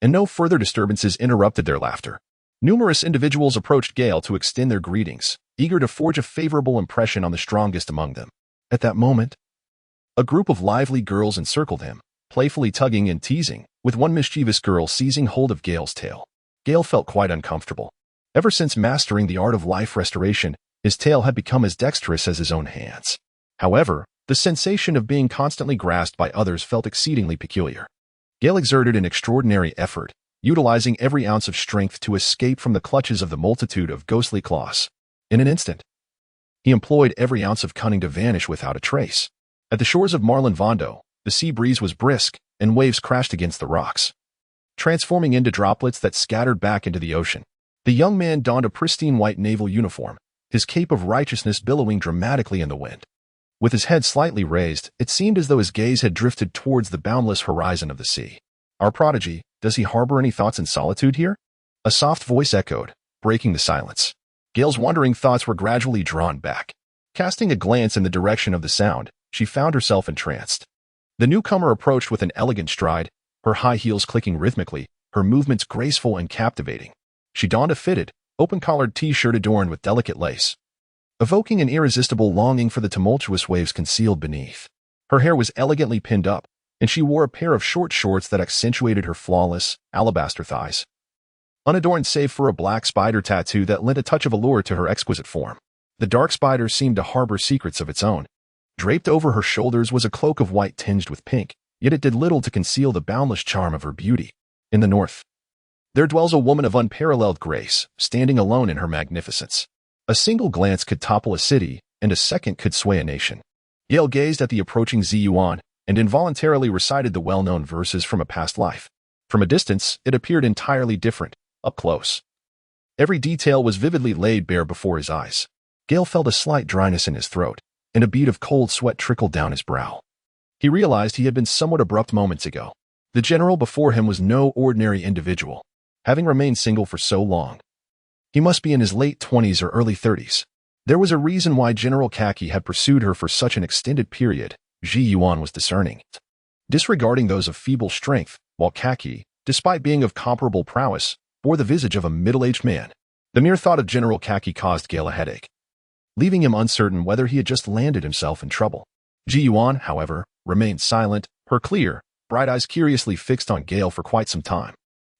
Speaker 1: and no further disturbances interrupted their laughter. Numerous individuals approached Gale to extend their greetings, eager to forge a favorable impression on the strongest among them. At that moment, a group of lively girls encircled him, playfully tugging and teasing, with one mischievous girl seizing hold of Gale's tail. Gale felt quite uncomfortable. Ever since mastering the art of life restoration, his tail had become as dexterous as his own hands. However, the sensation of being constantly grasped by others felt exceedingly peculiar. Gale exerted an extraordinary effort, utilizing every ounce of strength to escape from the clutches of the multitude of ghostly claws. In an instant, he employed every ounce of cunning to vanish without a trace. At the shores of Marlin Vondo, the sea breeze was brisk, and waves crashed against the rocks, transforming into droplets that scattered back into the ocean. The young man donned a pristine white naval uniform, his cape of righteousness billowing dramatically in the wind. With his head slightly raised, it seemed as though his gaze had drifted towards the boundless horizon of the sea. Our prodigy, does he harbor any thoughts in solitude here? A soft voice echoed, breaking the silence. Gale's wandering thoughts were gradually drawn back. Casting a glance in the direction of the sound, she found herself entranced. The newcomer approached with an elegant stride, her high heels clicking rhythmically, her movements graceful and captivating. She donned a fitted, open-collared t-shirt adorned with delicate lace, evoking an irresistible longing for the tumultuous waves concealed beneath. Her hair was elegantly pinned up, and she wore a pair of short shorts that accentuated her flawless, alabaster thighs, unadorned save for a black spider tattoo that lent a touch of allure to her exquisite form. The dark spider seemed to harbor secrets of its own. Draped over her shoulders was a cloak of white tinged with pink, yet it did little to conceal the boundless charm of her beauty. In the north, there dwells a woman of unparalleled grace, standing alone in her magnificence. A single glance could topple a city, and a second could sway a nation. Gale gazed at the approaching Zi Yuan, and involuntarily recited the well-known verses from a past life. From a distance, it appeared entirely different. Up close, every detail was vividly laid bare before his eyes. Gale felt a slight dryness in his throat, and a bead of cold sweat trickled down his brow. He realized he had been somewhat abrupt moments ago. The general before him was no ordinary individual. Having remained single for so long, he must be in his late 20s or early 30s. There was a reason why General Kaki had pursued her for such an extended period. Ji Yuan was discerning, disregarding those of feeble strength, while Kaki, despite being of comparable prowess, bore the visage of a middle-aged man. The mere thought of General Kaki caused Gale a headache, leaving him uncertain whether he had just landed himself in trouble. Ji Yuan, however, remained silent, her clear, bright eyes curiously fixed on Gale for quite some time.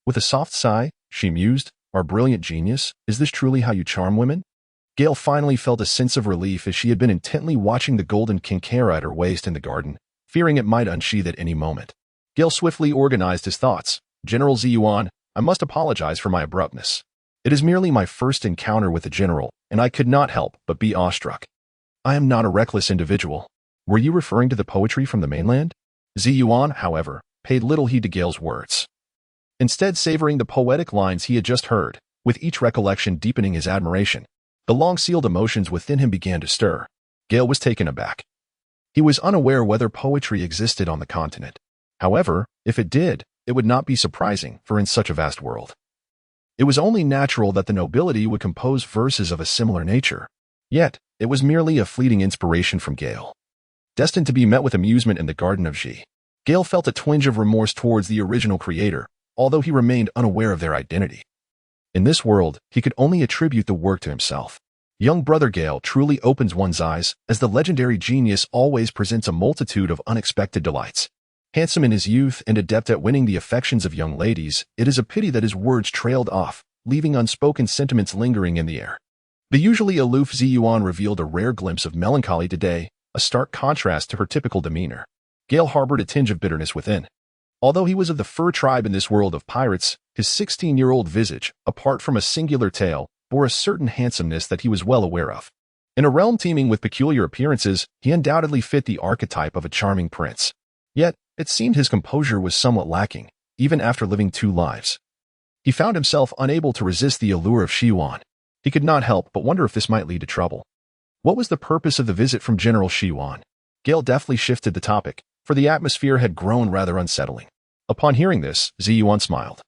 Speaker 1: With a soft sigh, she mused, "Our brilliant genius, is this truly how you charm women?" Gale finally felt a sense of relief as she had been intently watching the golden kinkera at her waist in the garden, fearing it might unsheath at any moment. Gale swiftly organized his thoughts. "General Zi Yuan, I must apologize for my abruptness. It is merely my first encounter with the general, and I could not help but be awestruck. I am not a reckless individual." "Were you referring to the poetry from the mainland?" Zi Yuan, however, paid little heed to Gale's words, instead savoring the poetic lines he had just heard, with each recollection deepening his admiration. The long-sealed emotions within him began to stir. Gale was taken aback. He was unaware whether poetry existed on the continent. However, if it did, it would not be surprising, for in such a vast world, it was only natural that the nobility would compose verses of a similar nature. Yet, it was merely a fleeting inspiration from Gale, destined to be met with amusement in the Garden of Xi. Gale felt a twinge of remorse towards the original creator, although he remained unaware of their identity. In this world, he could only attribute the work to himself. Young brother Gale truly opens one's eyes, as the legendary genius always presents a multitude of unexpected delights. Handsome in his youth and adept at winning the affections of young ladies, it is a pity that his words trailed off, leaving unspoken sentiments lingering in the air. The usually aloof Zi Yuan revealed a rare glimpse of melancholy today, a stark contrast to her typical demeanor. Gale harbored a tinge of bitterness within. Although he was of the fur tribe in this world of pirates, his 16-year-old visage, apart from a singular tail, bore a certain handsomeness that he was well aware of. In a realm teeming with peculiar appearances, he undoubtedly fit the archetype of a charming prince. Yet, it seemed his composure was somewhat lacking, even after living 2 lives. He found himself unable to resist the allure of Shi Yuan. He could not help but wonder if this might lead to trouble. What was the purpose of the visit from General Shi Yuan? Gale deftly shifted the topic, for the atmosphere had grown rather unsettling. Upon hearing this, Zi Yuan smiled.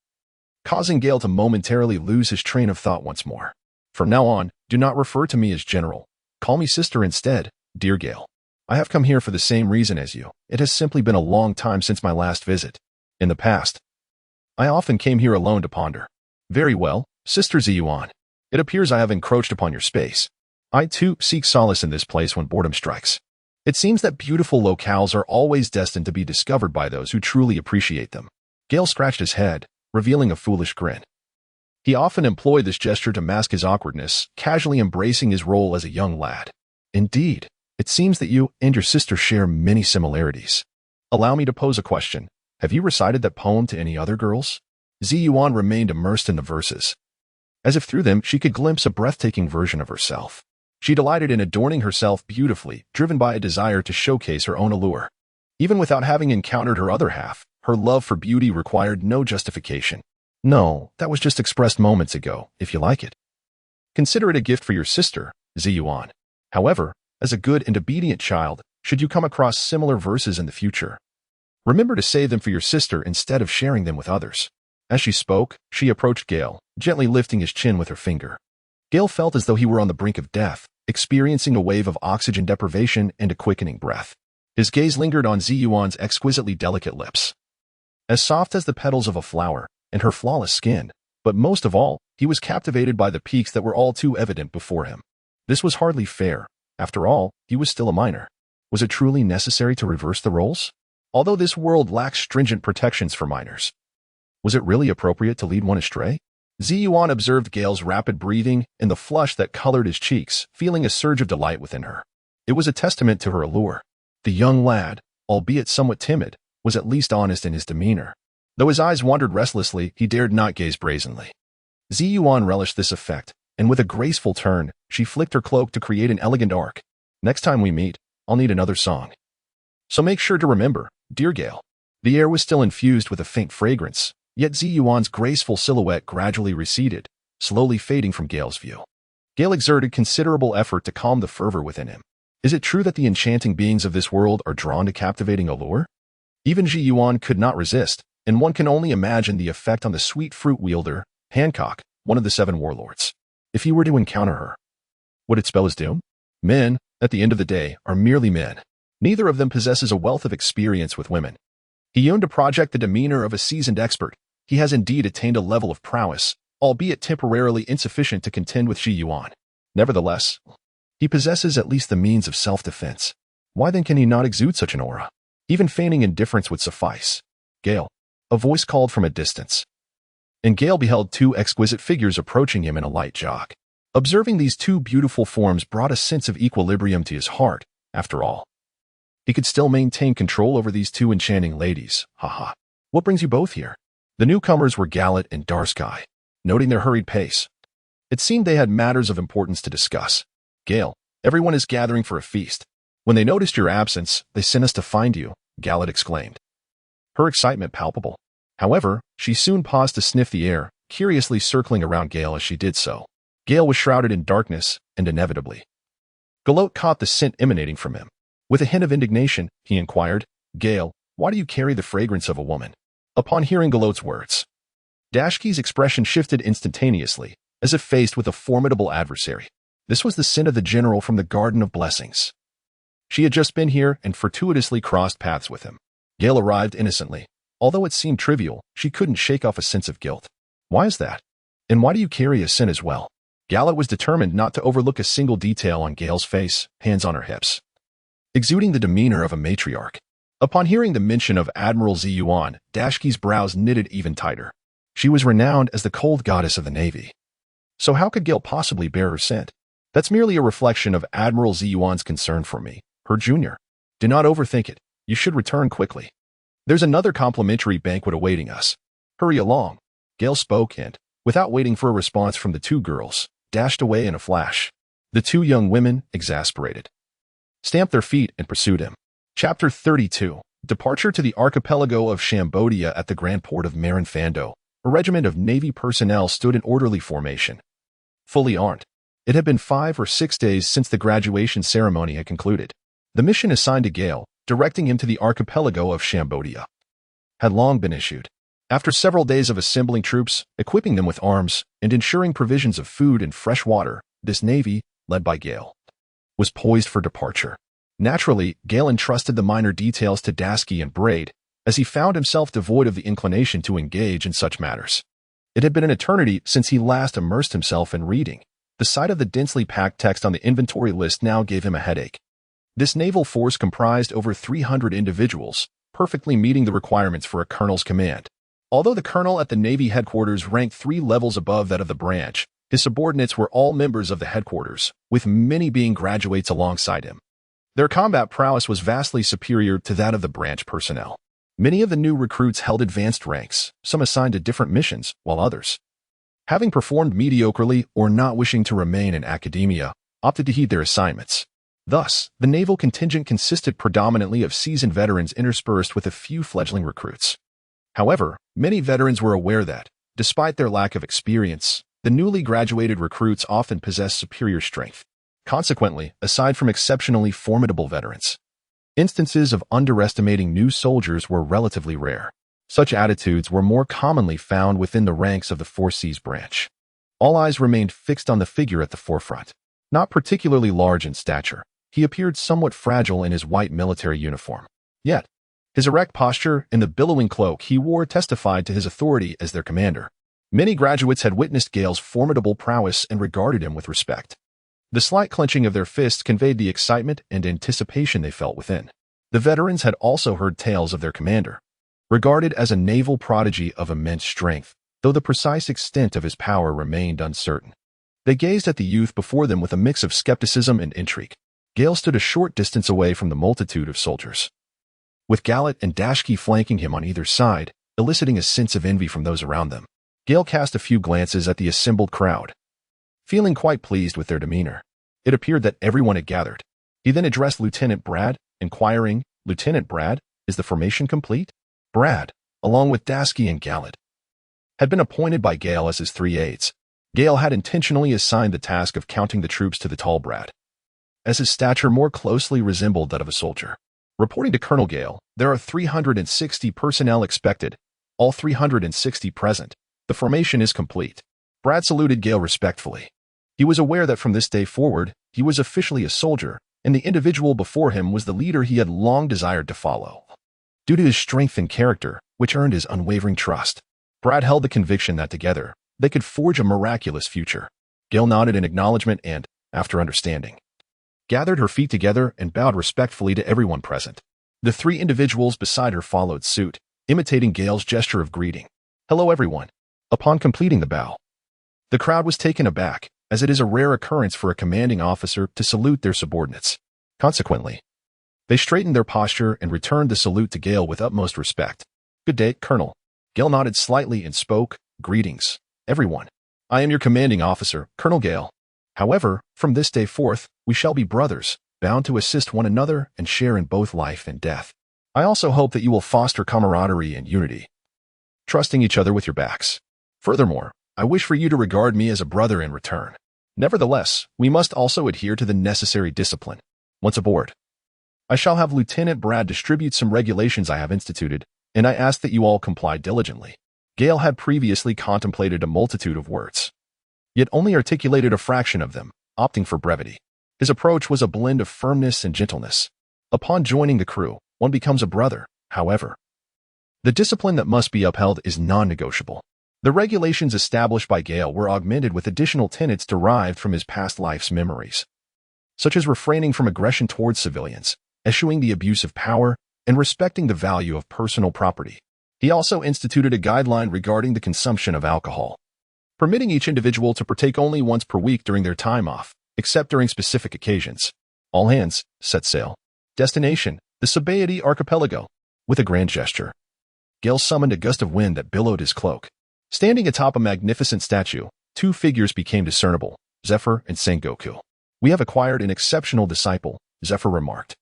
Speaker 1: causing Gale to momentarily lose his train of thought once more. From now on, do not refer to me as General. Call me sister instead, dear Gale. I have come here for the same reason as you. It has simply been a long time since my last visit. In the past, I often came here alone to ponder. Very well, Sister Ziyuan. It appears I have encroached upon your space. I, too, seek solace in this place when boredom strikes. It seems that beautiful locales are always destined to be discovered by those who truly appreciate them. Gale scratched his head, revealing a foolish grin. He often employed this gesture to mask his awkwardness, casually embracing his role as a young lad. Indeed, it seems that you and your sister share many similarities. Allow me to pose a question. Have you recited that poem to any other girls? Ziyuan remained immersed in the verses, as if through them she could glimpse a breathtaking version of herself. She delighted in adorning herself beautifully, driven by a desire to showcase her own allure. Even without having encountered her other half, her love for beauty required no justification. No, that was just expressed moments ago, if you like it. Consider it a gift for your sister, Ziyuan. However, as a good and obedient child, should you come across similar verses in the future, remember to save them for your sister instead of sharing them with others. As she spoke, she approached Gale, gently lifting his chin with her finger. Gale felt as though he were on the brink of death, experiencing a wave of oxygen deprivation and a quickening breath. His gaze lingered on Ziyuan's exquisitely delicate lips, as soft as the petals of a flower, and her flawless skin, but most of all, he was captivated by the peaks that were all too evident before him. This was hardly fair. After all, he was still a minor. Was it truly necessary to reverse the roles? Although this world lacks stringent protections for minors, was it really appropriate to lead one astray? Ziyuan observed Gale's rapid breathing and the flush that colored his cheeks, feeling a surge of delight within her. It was a testament to her allure. The young lad, albeit somewhat timid, was at least honest in his demeanor. Though his eyes wandered restlessly, he dared not gaze brazenly. Ziyuan relished this effect, and with a graceful turn, she flicked her cloak to create an elegant arc. Next time we meet, I'll need another song. So make sure to remember, dear Gale. The air was still infused with a faint fragrance, yet Ziyuan's graceful silhouette gradually receded, slowly fading from Gale's view. Gale exerted considerable effort to calm the fervor within him. Is it true that the enchanting beings of this world are drawn to captivating allure? Even Ziyuan could not resist, and one can only imagine the effect on the sweet fruit wielder, Hancock, one of the 7 warlords. If he were to encounter her, would it spell his doom? Men, at the end of the day, are merely men. Neither of them possesses a wealth of experience with women. He yearned to project the demeanor of a seasoned expert. He has indeed attained a level of prowess, albeit temporarily insufficient to contend with Ziyuan. Nevertheless, he possesses at least the means of self-defense. Why then can he not exude such an aura? Even feigning indifference would suffice. Gale. A voice called from a distance, and Gale beheld 2 exquisite figures approaching him in a light jog. Observing these 2 beautiful forms brought a sense of equilibrium to his heart. After all, he could still maintain control over these 2 enchanting ladies. Haha. What brings you both here? The newcomers were Gallet and Darsky. Noting their hurried pace, it seemed they had matters of importance to discuss. Gale, everyone is gathering for a feast. When they noticed your absence, they sent us to find you, Gallet exclaimed, her excitement palpable. However, she soon paused to sniff the air, curiously circling around Gale as she did so. Gale was shrouded in darkness, and inevitably, Galot caught the scent emanating from him. With a hint of indignation, he inquired, Gale, why do you carry the fragrance of a woman? Upon hearing Galot's words, Dashki's expression shifted instantaneously, as if faced with a formidable adversary. This was the scent of the general from the Garden of Blessings. She had just been here and fortuitously crossed paths with him. Gale arrived innocently. Although it seemed trivial, she couldn't shake off a sense of guilt. Why is that? And why do you carry a scent as well? Gallet was determined not to overlook a single detail on Gale's face, hands on her hips, exuding the demeanor of a matriarch. Upon hearing the mention of Admiral Ziyuan, Dashki's brows knitted even tighter. She was renowned as the cold goddess of the Navy. So how could Gale possibly bear her scent? That's merely a reflection of Admiral Ziyuan's concern for me, her junior. Do not overthink it. You should return quickly. There's another complimentary banquet awaiting us. Hurry along. Gale spoke and, without waiting for a response from the 2 girls, dashed away in a flash. The 2 young women, exasperated, stamped their feet and pursued him. Chapter 32. Departure to the archipelago of Cambodia. At the grand port of Marinfando, a regiment of Navy personnel stood in orderly formation, fully armed. It had been 5 or 6 days since the graduation ceremony had concluded. The mission assigned to Gale, directing him to the archipelago of Cambodia, had long been issued. After several days of assembling troops, equipping them with arms, and ensuring provisions of food and fresh water, this navy, led by Gale, was poised for departure. Naturally, Gale entrusted the minor details to Dasky and Braid, as he found himself devoid of the inclination to engage in such matters. It had been an eternity since he last immersed himself in reading. The sight of the densely packed text on the inventory list now gave him a headache. This naval force comprised over 300 individuals, perfectly meeting the requirements for a colonel's command. Although the colonel at the Navy headquarters ranked 3 levels above that of the branch, his subordinates were all members of the headquarters, with many being graduates alongside him. Their combat prowess was vastly superior to that of the branch personnel. Many of the new recruits held advanced ranks, some assigned to different missions, while others, having performed mediocrely or not wishing to remain in academia, opted to heed their assignments. Thus, the naval contingent consisted predominantly of seasoned veterans interspersed with a few fledgling recruits. However, many veterans were aware that, despite their lack of experience, the newly graduated recruits often possessed superior strength. Consequently, aside from exceptionally formidable veterans, instances of underestimating new soldiers were relatively rare. Such attitudes were more commonly found within the ranks of the 4Cs branch. All eyes remained fixed on the figure at the forefront. Not particularly large in stature, he appeared somewhat fragile in his white military uniform. Yet, his erect posture and the billowing cloak he wore testified to his authority as their commander. Many graduates had witnessed Gale's formidable prowess and regarded him with respect. The slight clenching of their fists conveyed the excitement and anticipation they felt within. The veterans had also heard tales of their commander, regarded as a naval prodigy of immense strength, though the precise extent of his power remained uncertain. They gazed at the youth before them with a mix of skepticism and intrigue. Gale stood a short distance away from the multitude of soldiers, with Gallet and Dashki flanking him on either side, eliciting a sense of envy from those around them. Gale cast a few glances at the assembled crowd, feeling quite pleased with their demeanor. It appeared that everyone had gathered. He then addressed Lieutenant Brad, inquiring, "Lieutenant Brad, is the formation complete?" Brad, along with Dasky and Gallet, had been appointed by Gale as his 3 aides. Gale had intentionally assigned the task of counting the troops to the tall Brad, as his stature more closely resembled that of a soldier. Reporting to Colonel Gale, there are 360 personnel expected, all 360 present. The formation is complete. Brad saluted Gale respectfully. He was aware that from this day forward, he was officially a soldier, and the individual before him was the leader he had long desired to follow. Due to his strength and character, which earned his unwavering trust, Brad held the conviction that together, they could forge a miraculous future. Gale nodded in acknowledgement and, after understanding, gathered her feet together and bowed respectfully to everyone present. The 3 individuals beside her followed suit, imitating Gale's gesture of greeting. "Hello, everyone." Upon completing the bow, the crowd was taken aback, as it is a rare occurrence for a commanding officer to salute their subordinates. Consequently, they straightened their posture and returned the salute to Gale with utmost respect. "Good day, Colonel." Gale nodded slightly and spoke, "Greetings, everyone. I am your commanding officer, Colonel Gale. However, from this day forth, we shall be brothers, bound to assist one another and share in both life and death. I also hope that you will foster camaraderie and unity, trusting each other with your backs. Furthermore, I wish for you to regard me as a brother in return. Nevertheless, we must also adhere to the necessary discipline. Once aboard, I shall have Lieutenant Brad distribute some regulations I have instituted, and I ask that you all comply diligently." Gale had previously contemplated a multitude of words, yet only articulated a fraction of them, opting for brevity. His approach was a blend of firmness and gentleness. Upon joining the crew, one becomes a brother, however. The discipline that must be upheld is non-negotiable. The regulations established by Gale were augmented with additional tenets derived from his past life's memories, such as refraining from aggression towards civilians, eschewing the abuse of power, and respecting the value of personal property. He also instituted a guideline regarding the consumption of alcohol, permitting each individual to partake only once per week during their time off, except during specific occasions. All hands, set sail. Destination, the Sabaody Archipelago. With a grand gesture, Gale summoned a gust of wind that billowed his cloak. Standing atop a magnificent statue, 2 figures became discernible, Zephyr and Sengoku. "We have acquired an exceptional disciple," Zephyr remarked,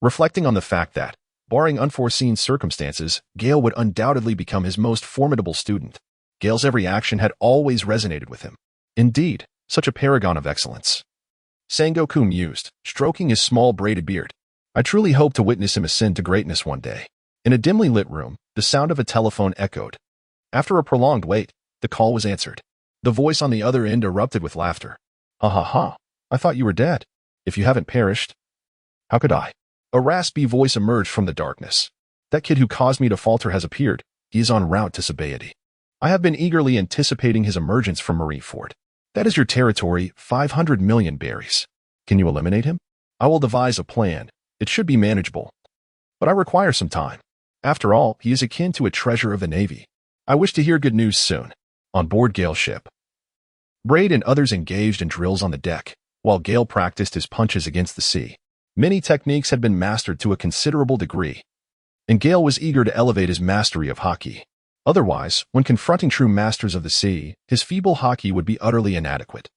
Speaker 1: reflecting on the fact that, barring unforeseen circumstances, Gale would undoubtedly become his most formidable student. Gale's every action had always resonated with him. Indeed, such a paragon of excellence. Sengoku mused, stroking his small braided beard. "I truly hope to witness him ascend to greatness one day." In a dimly lit room, the sound of a telephone echoed. After a prolonged wait, the call was answered. The voice on the other end erupted with laughter. Ha ha ha, I thought you were dead. If you haven't perished, how could I? A raspy voice emerged from the darkness. That kid who caused me to falter has appeared. He is en route to sobriety. I have been eagerly anticipating his emergence from Marineford. That is your territory, 500 million berries. Can you eliminate him? I will devise a plan. It should be manageable. But I require some time. After all, he is akin to a treasure of the Navy. I wish to hear good news soon. On board Gale's ship. Braid and others engaged in drills on the deck, while Gale practiced his punches against the sea. Many techniques had been mastered to a considerable degree, and Gale was eager to elevate his mastery of hockey. Otherwise, when confronting true masters of the sea, his feeble hockey would be utterly inadequate,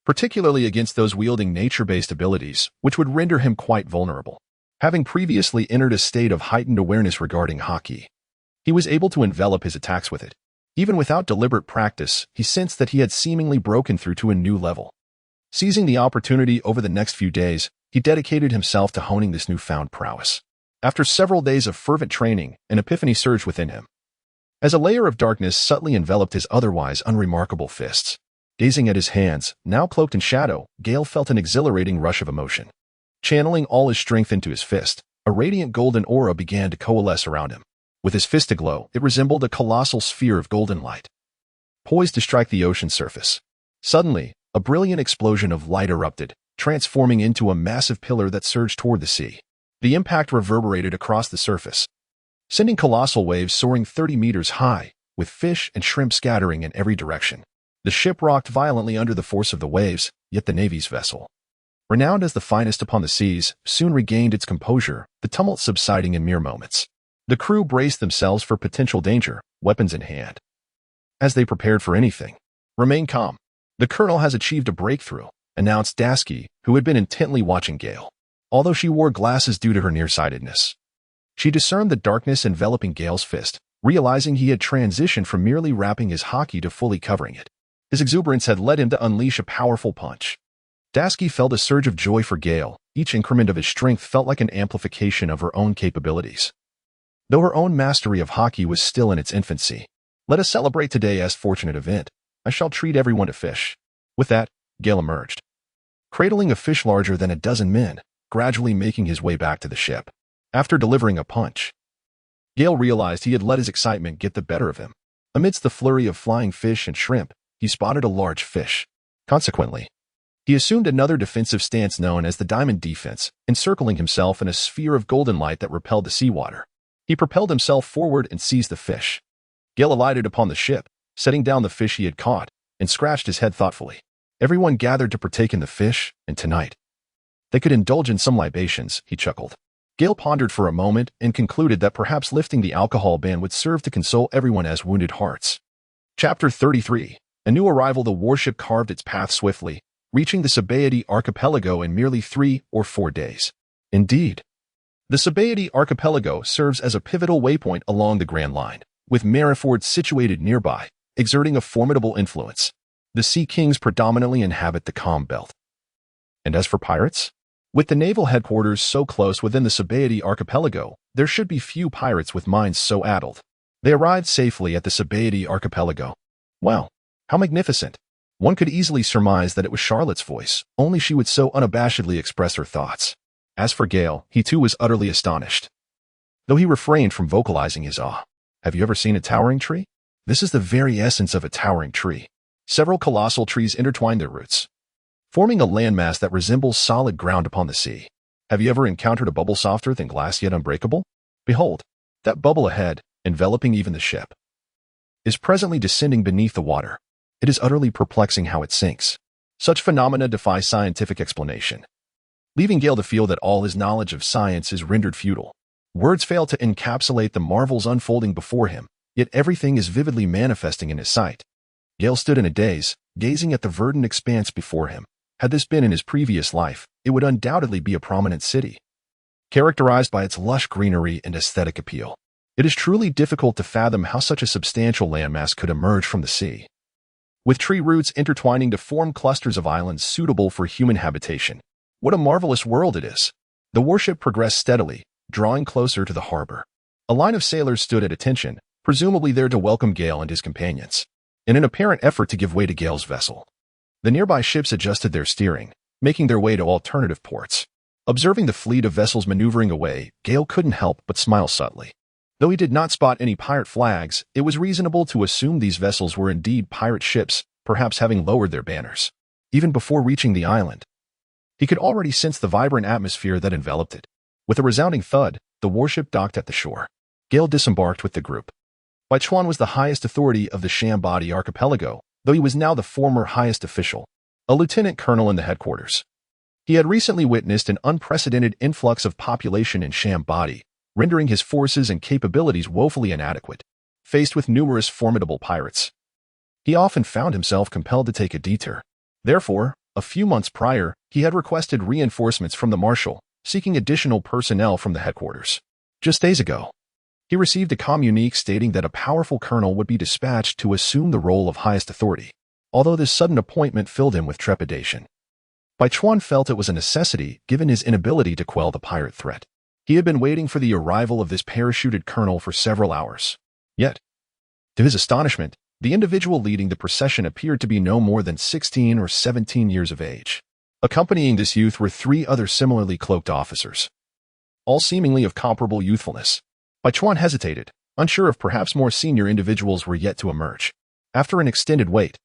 Speaker 1: particularly against those wielding nature-based abilities, which would render him quite vulnerable. Having previously entered a state of heightened awareness regarding hockey, he was able to envelop his attacks with it. Even without deliberate practice, he sensed that he had seemingly broken through to a new level. Seizing the opportunity over the next few days, he dedicated himself to honing this newfound prowess. After several days of fervent training, an epiphany surged within him. As a layer of darkness subtly enveloped his otherwise unremarkable fists, gazing at his hands, now cloaked in shadow, Gale felt an exhilarating rush of emotion. Channeling all his strength into his fist, a radiant golden aura began to coalesce around him. With his fist aglow, it resembled a colossal sphere of golden light, poised to strike the ocean surface. Suddenly, a brilliant explosion of light erupted, transforming into a massive pillar that surged toward the sea. The impact reverberated across the surface, sending colossal waves soaring 30 meters high, with fish and shrimp scattering in every direction. The ship rocked violently under the force of the waves, yet the Navy's vessel, renowned as the finest upon the seas, soon regained its composure, the tumult subsiding in mere moments. The crew braced themselves for potential danger, weapons in hand. As they prepared for anything, remain calm. The colonel has achieved a breakthrough, announced Dasky, who had been intently watching Gale. Although she wore glasses due to her nearsightedness, she discerned the darkness enveloping Gale's fist, realizing he had transitioned from merely wrapping his hockey to fully covering it. His exuberance had led him to unleash a powerful punch. Dasky felt a surge of joy for Gale. Each increment of his strength felt like an amplification of her own capabilities. Though her own mastery of hockey was still in its infancy. Let us celebrate today's fortunate event. I shall treat everyone to fish. With that, Gale emerged, cradling a fish larger than a dozen men, gradually making his way back to the ship. After delivering a punch, Gale realized he had let his excitement get the better of him. Amidst the flurry of flying fish and shrimp, he spotted a large fish. Consequently, he assumed another defensive stance known as the diamond defense, encircling himself in a sphere of golden light that repelled the seawater. He propelled himself forward and seized the fish. Gale alighted upon the ship, setting down the fish he had caught, and scratched his head thoughtfully. Everyone gathered to partake in the fish, and tonight they could indulge in some libations, he chuckled. Gale pondered for a moment and concluded that perhaps lifting the alcohol ban would serve to console everyone as wounded hearts. Chapter 33. A new arrival. The warship carved its path swiftly, reaching the Sobriety archipelago in merely 3 or 4 days. Indeed, the Sobriety archipelago serves as a pivotal waypoint along the Grand Line, with Marineford situated nearby, exerting a formidable influence. The Sea Kings predominantly inhabit the calm belt. And as for pirates? With the naval headquarters so close within the Sobriety archipelago, there should be few pirates with minds so addled. They arrived safely at the Sobriety archipelago. Wow, how magnificent! One could easily surmise that it was Charlotte's voice, only she would so unabashedly express her thoughts. As for Gale, he too was utterly astonished, though he refrained from vocalizing his awe. Have you ever seen a towering tree? This is the very essence of a towering tree. Several colossal trees intertwine their roots, forming a landmass that resembles solid ground upon the sea. Have you ever encountered a bubble softer than glass yet unbreakable? Behold, that bubble ahead, enveloping even the ship, is presently descending beneath the water. It is utterly perplexing how it sinks. Such phenomena defy scientific explanation, leaving Gale to feel that all his knowledge of science is rendered futile. Words fail to encapsulate the marvels unfolding before him, yet everything is vividly manifesting in his sight. Gale stood in a daze, gazing at the verdant expanse before him. Had this been in his previous life, it would undoubtedly be a prominent city, characterized by its lush greenery and aesthetic appeal. It is truly difficult to fathom how such a substantial landmass could emerge from the sea, with tree roots intertwining to form clusters of islands suitable for human habitation. What a marvelous world it is! The warship progressed steadily, drawing closer to the harbor. A line of sailors stood at attention, presumably there to welcome Gale and his companions. In an apparent effort to give way to Gale's vessel, the nearby ships adjusted their steering, making their way to alternative ports. Observing the fleet of vessels maneuvering away, Gale couldn't help but smile subtly. Though he did not spot any pirate flags, it was reasonable to assume these vessels were indeed pirate ships, perhaps having lowered their banners. Even before reaching the island, he could already sense the vibrant atmosphere that enveloped it. With a resounding thud, the warship docked at the shore. Gale disembarked with the group. Bai Chuan was the highest authority of the Shambadi archipelago, though he was now the former highest official, a lieutenant colonel in the headquarters. He had recently witnessed an unprecedented influx of population in Shambadi, rendering his forces and capabilities woefully inadequate. Faced with numerous formidable pirates, he often found himself compelled to take a detour. Therefore, a few months prior, he had requested reinforcements from the marshal, seeking additional personnel from the headquarters. Just days ago, he received a communique stating that a powerful colonel would be dispatched to assume the role of highest authority. Although this sudden appointment filled him with trepidation, Bai Chuan felt it was a necessity given his inability to quell the pirate threat. He had been waiting for the arrival of this parachuted colonel for several hours. Yet, to his astonishment, the individual leading the procession appeared to be no more than 16 or 17 years of age. Accompanying this youth were 3 other similarly cloaked officers, all seemingly of comparable youthfulness. Bai Chuan hesitated, unsure if perhaps more senior individuals were yet to emerge. After an extended wait,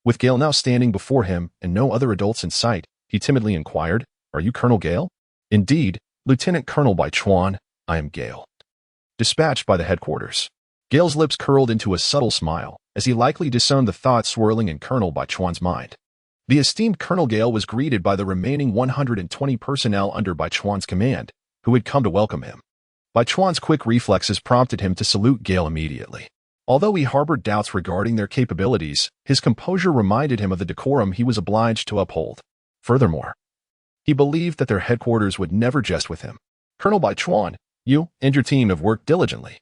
Speaker 1: with Gale now standing before him and no other adults in sight, he timidly inquired, "Are you Colonel Gale?" "Indeed, Lieutenant Colonel Bai Chuan, I am Gale." Dispatched by the headquarters. Gale's lips curled into a subtle smile, as he likely discerned the thoughts swirling in Colonel Bai Chuan's mind. The esteemed Colonel Gale was greeted by the remaining 120 personnel under Bai Chuan's command, who had come to welcome him. Bai Chuan's quick reflexes prompted him to salute Gale immediately. Although he harbored doubts regarding their capabilities, his composure reminded him of the decorum he was obliged to uphold. Furthermore, he believed that their headquarters would never jest with him. "Colonel Bai Chuan, you and your team have worked diligently."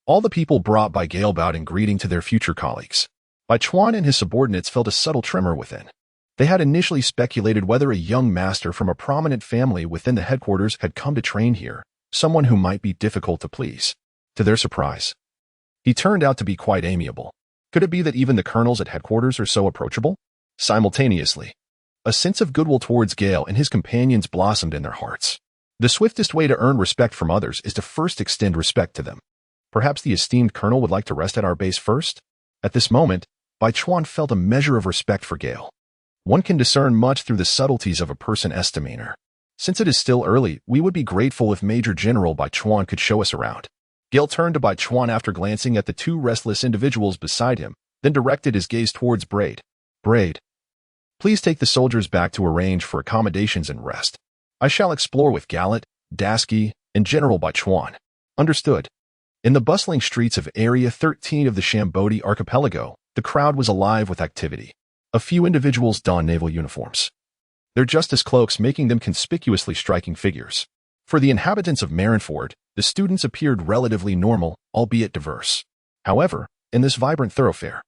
Speaker 1: All the people brought by Gale bowed in greeting to their future colleagues. Bai Chuan and his subordinates felt a subtle tremor within. They had initially speculated whether a young master from a prominent family within the headquarters had come to train here, someone who might be difficult to please. To their surprise, he turned out to be quite amiable. Could it be that even the colonels at headquarters are so approachable? Simultaneously, a sense of goodwill towards Gale and his companions blossomed in their hearts. The swiftest way to earn respect from others is to first extend respect to them. Perhaps the esteemed colonel would like to rest at our base first? At this moment, Bai Chuan felt a measure of respect for Gale. One can discern much through the subtleties of a person's demeanor. "Since it is still early, we would be grateful if Major General Bai Chuan could show us around." Gale turned to Bai Chuan after glancing at the 2 restless individuals beside him, then directed his gaze towards Braid. "Braid, please take the soldiers back to arrange for accommodations and rest. I shall explore with Gallet, Dasky, and General Bai Chuan." "Understood." In the bustling streets of Area 13 of the Shambodi archipelago, the crowd was alive with activity. A few individuals donned naval uniforms, their justice cloaks making them conspicuously striking figures. For the inhabitants of Marineford, the students appeared relatively normal, albeit diverse. However, in this vibrant thoroughfare,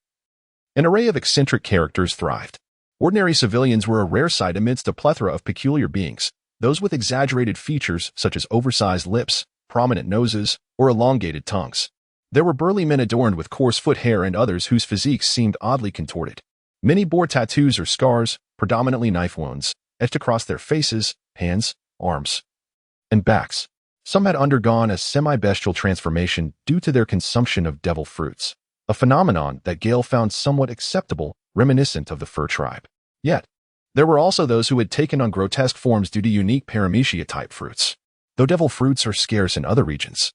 Speaker 1: an array of eccentric characters thrived. Ordinary civilians were a rare sight amidst a plethora of peculiar beings, those with exaggerated features such as oversized lips, prominent noses, or elongated tongues. There were burly men adorned with coarse foot hair and others whose physiques seemed oddly contorted. Many bore tattoos or scars, predominantly knife wounds, etched across their faces, hands, arms, and backs. Some had undergone a semi-bestial transformation due to their consumption of devil fruits, a phenomenon that Gale found somewhat acceptable, reminiscent of the fur tribe. Yet, there were also those who had taken on grotesque forms due to unique paramecia-type fruits. Though devil fruits are scarce in other regions,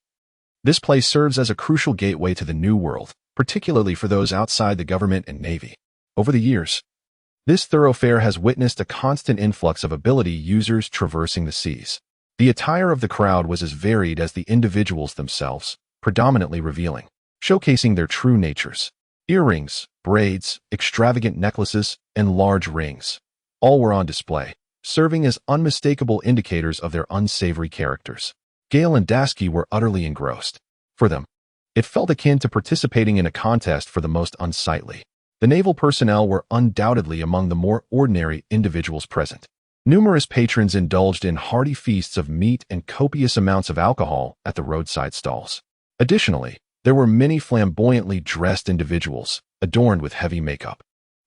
Speaker 1: this place serves as a crucial gateway to the New World, particularly for those outside the government and navy. Over the years, this thoroughfare has witnessed a constant influx of ability users traversing the seas. The attire of the crowd was as varied as the individuals themselves, predominantly revealing, showcasing their true natures. Earrings, braids, extravagant necklaces, and large rings, all were on display, serving as unmistakable indicators of their unsavory characters. Gale and Dasky were utterly engrossed. For them, it felt akin to participating in a contest for the most unsightly. The naval personnel were undoubtedly among the more ordinary individuals present. Numerous patrons indulged in hearty feasts of meat and copious amounts of alcohol at the roadside stalls. Additionally, there were many flamboyantly dressed individuals, adorned with heavy makeup,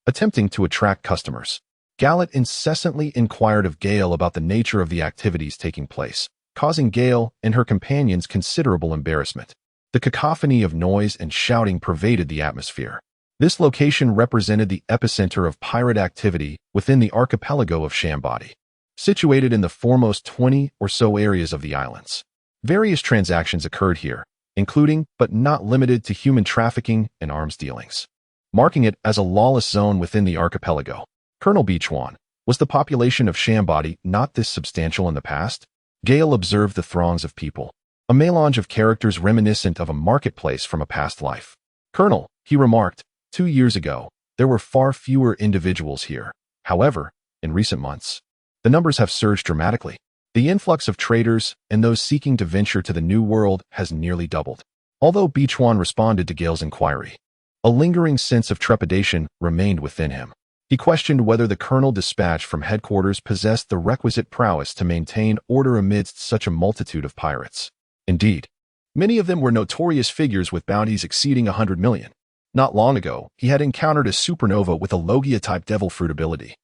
Speaker 1: attempting to attract customers. Gallet incessantly inquired of Gale about the nature of the activities taking place, causing Gale and her companions considerable embarrassment. The cacophony of noise and shouting pervaded the atmosphere. This location represented the epicenter of pirate activity within the archipelago of Shambadi, situated in the foremost 20 or so areas of the islands. Various transactions occurred here, including but not limited to human trafficking and arms dealings, marking it as a lawless zone within the archipelago. Colonel Beachwan, was the population of Shambadi not this substantial in the past? Gale observed the throngs of people, a melange of characters reminiscent of a marketplace from a past life. Colonel, he remarked, 2 years ago, there were far fewer individuals here. However, in recent months, the numbers have surged dramatically. The influx of traders and those seeking to venture to the New World has nearly doubled. Although Beachwan responded to Gale's inquiry, a lingering sense of trepidation remained within him. He questioned whether the colonel dispatched from headquarters possessed the requisite prowess to maintain order amidst such a multitude of pirates. Indeed, many of them were notorious figures with bounties exceeding 100 million. Not long ago, he had encountered a supernova with a Logia-type devil fruit ability,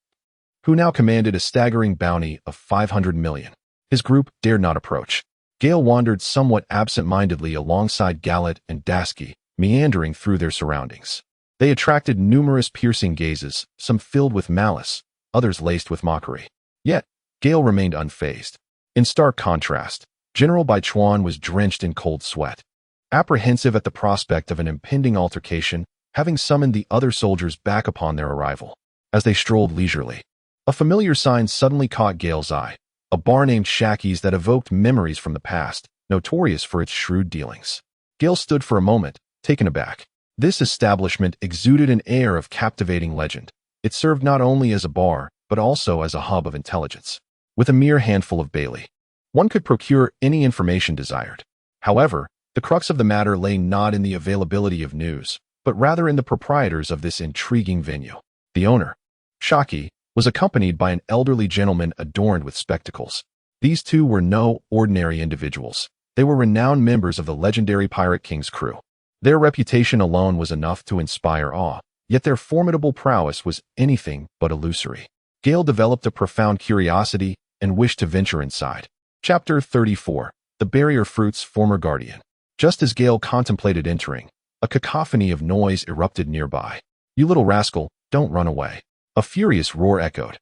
Speaker 1: who now commanded a staggering bounty of 500 million. His group dared not approach. Gale wandered somewhat absent-mindedly alongside Gallet and Dasky, meandering through their surroundings. They attracted numerous piercing gazes, some filled with malice, others laced with mockery. Yet, Gale remained unfazed. In stark contrast, General Baichuan was drenched in cold sweat, apprehensive at the prospect of an impending altercation, having summoned the other soldiers back upon their arrival. As they strolled leisurely, a familiar sign suddenly caught Gale's eye, a bar named Shacky's that evoked memories from the past, notorious for its shrewd dealings. Gale stood for a moment, taken aback. This establishment exuded an air of captivating legend. It served not only as a bar, but also as a hub of intelligence. With a mere handful of Bailey, one could procure any information desired. However, the crux of the matter lay not in the availability of news, but rather in the proprietors of this intriguing venue. The owner, Shocky, was accompanied by an elderly gentleman adorned with spectacles. These two were no ordinary individuals. They were renowned members of the legendary Pirate King's crew. Their reputation alone was enough to inspire awe, yet their formidable prowess was anything but illusory. Gale developed a profound curiosity and wished to venture inside. Chapter 34. The Barrier Fruit's Former Guardian. Just as Gale contemplated entering, a cacophony of noise erupted nearby. "You little rascal, don't run away." A furious roar echoed,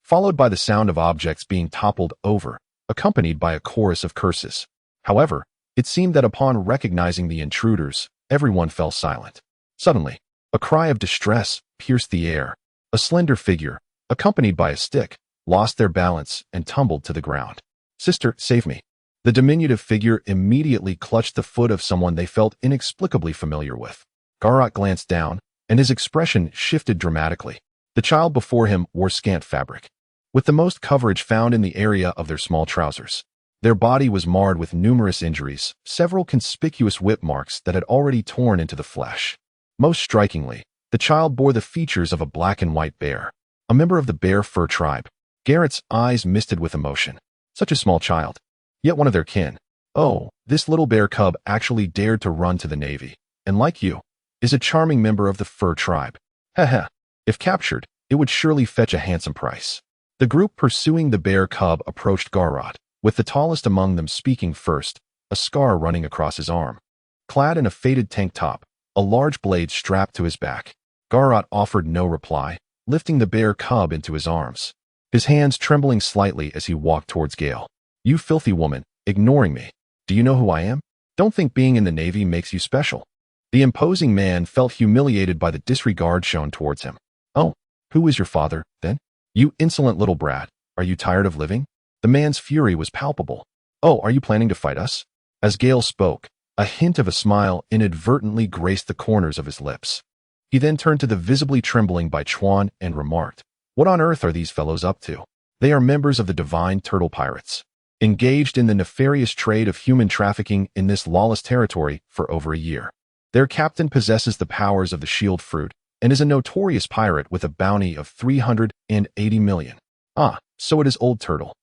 Speaker 1: followed by the sound of objects being toppled over, accompanied by a chorus of curses. However, it seemed that upon recognizing the intruders, everyone fell silent. Suddenly, a cry of distress pierced the air. A slender figure, accompanied by a stick, lost their balance and tumbled to the ground. "Sister, save me." The diminutive figure immediately clutched the foot of someone they felt inexplicably familiar with. Garrot glanced down, and his expression shifted dramatically. The child before him wore scant fabric, with the most coverage found in the area of their small trousers. Their body was marred with numerous injuries, several conspicuous whip marks that had already torn into the flesh. Most strikingly, the child bore the features of a black and white bear, a member of the bear fur tribe. Garrett's eyes misted with emotion. Such a small child, yet one of their kin. Oh, this little bear cub actually dared to run to the Navy, and like you, is a charming member of the fur tribe. Heh. If captured, it would surely fetch a handsome price. The group pursuing the bear cub approached Garrot, with the tallest among them speaking first, a scar running across his arm. Clad in a faded tank top, a large blade strapped to his back, Garrot offered no reply, lifting the bear cub into his arms, his hands trembling slightly as he walked towards Gale. "You filthy woman, ignoring me. Do you know who I am? Don't think being in the Navy makes you special." The imposing man felt humiliated by the disregard shown towards him. "Oh, who is your father, then? You insolent little brat, are you tired of living?" The man's fury was palpable. "Oh, are you planning to fight us?" As Gale spoke, a hint of a smile inadvertently graced the corners of his lips. He then turned to the visibly trembling Baichuan and remarked, "What on earth are these fellows up to?" "They are members of the Divine Turtle Pirates, engaged in the nefarious trade of human trafficking in this lawless territory for over a year. Their captain possesses the powers of the shield fruit and is a notorious pirate with a bounty of 380 million. Ah, so it is Old Turtle.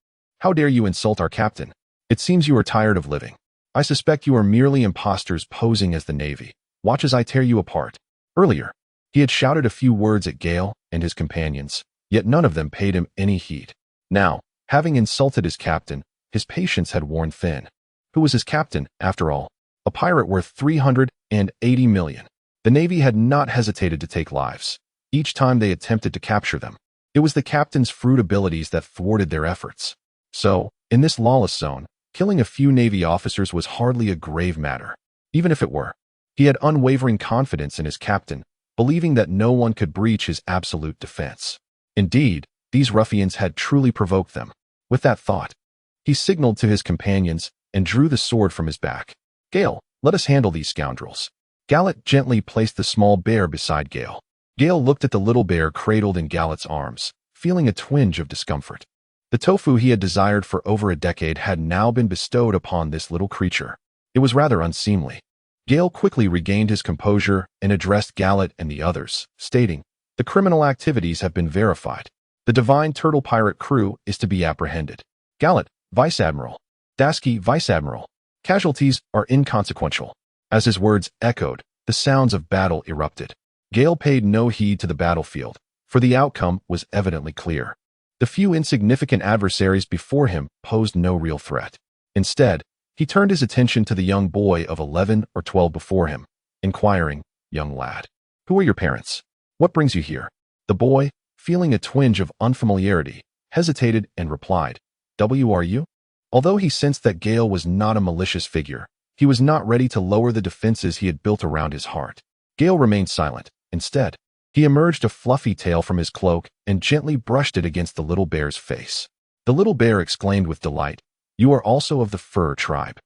Speaker 1: How dare you insult our captain? It seems you are tired of living. I suspect you are merely imposters posing as the Navy. Watch as I tear you apart. Earlier, he had shouted a few words at Gale and his companions, yet none of them paid him any heed. Now, having insulted his captain, his patience had worn thin. Who was his captain, after all? A pirate worth 380 million. The Navy had not hesitated to take lives each time they attempted to capture them. It was the captain's fruit abilities that thwarted their efforts. So, in this lawless zone, killing a few Navy officers was hardly a grave matter. Even if it were, he had unwavering confidence in his captain, believing that no one could breach his absolute defense. Indeed, these ruffians had truly provoked them. With that thought, he signaled to his companions and drew the sword from his back. Gale, let us handle these scoundrels. Gallet gently placed the small bear beside Gale. Gale looked at the little bear cradled in Gallet's arms, feeling a twinge of discomfort. The tofu he had desired for over a decade had now been bestowed upon this little creature. It was rather unseemly. Gale quickly regained his composure and addressed Gallet and the others, stating, "The criminal activities have been verified. The Divine Turtle Pirate crew is to be apprehended. Gallet, Vice Admiral. Dasky, Vice Admiral. Casualties are inconsequential." As his words echoed, the sounds of battle erupted. Gale paid no heed to the battlefield, for the outcome was evidently clear. The few insignificant adversaries before him posed no real threat. Instead, he turned his attention to the young boy of 11 or 12 before him, inquiring, "Young lad, who are your parents? What brings you here?" The boy, feeling a twinge of unfamiliarity, hesitated and replied, "W are you?" Although he sensed that Gale was not a malicious figure, he was not ready to lower the defenses he had built around his heart. Gale remained silent. Instead, he emerged a fluffy tail from his cloak and gently brushed it against the little bear's face. The little bear exclaimed with delight, "You are also of the fur tribe."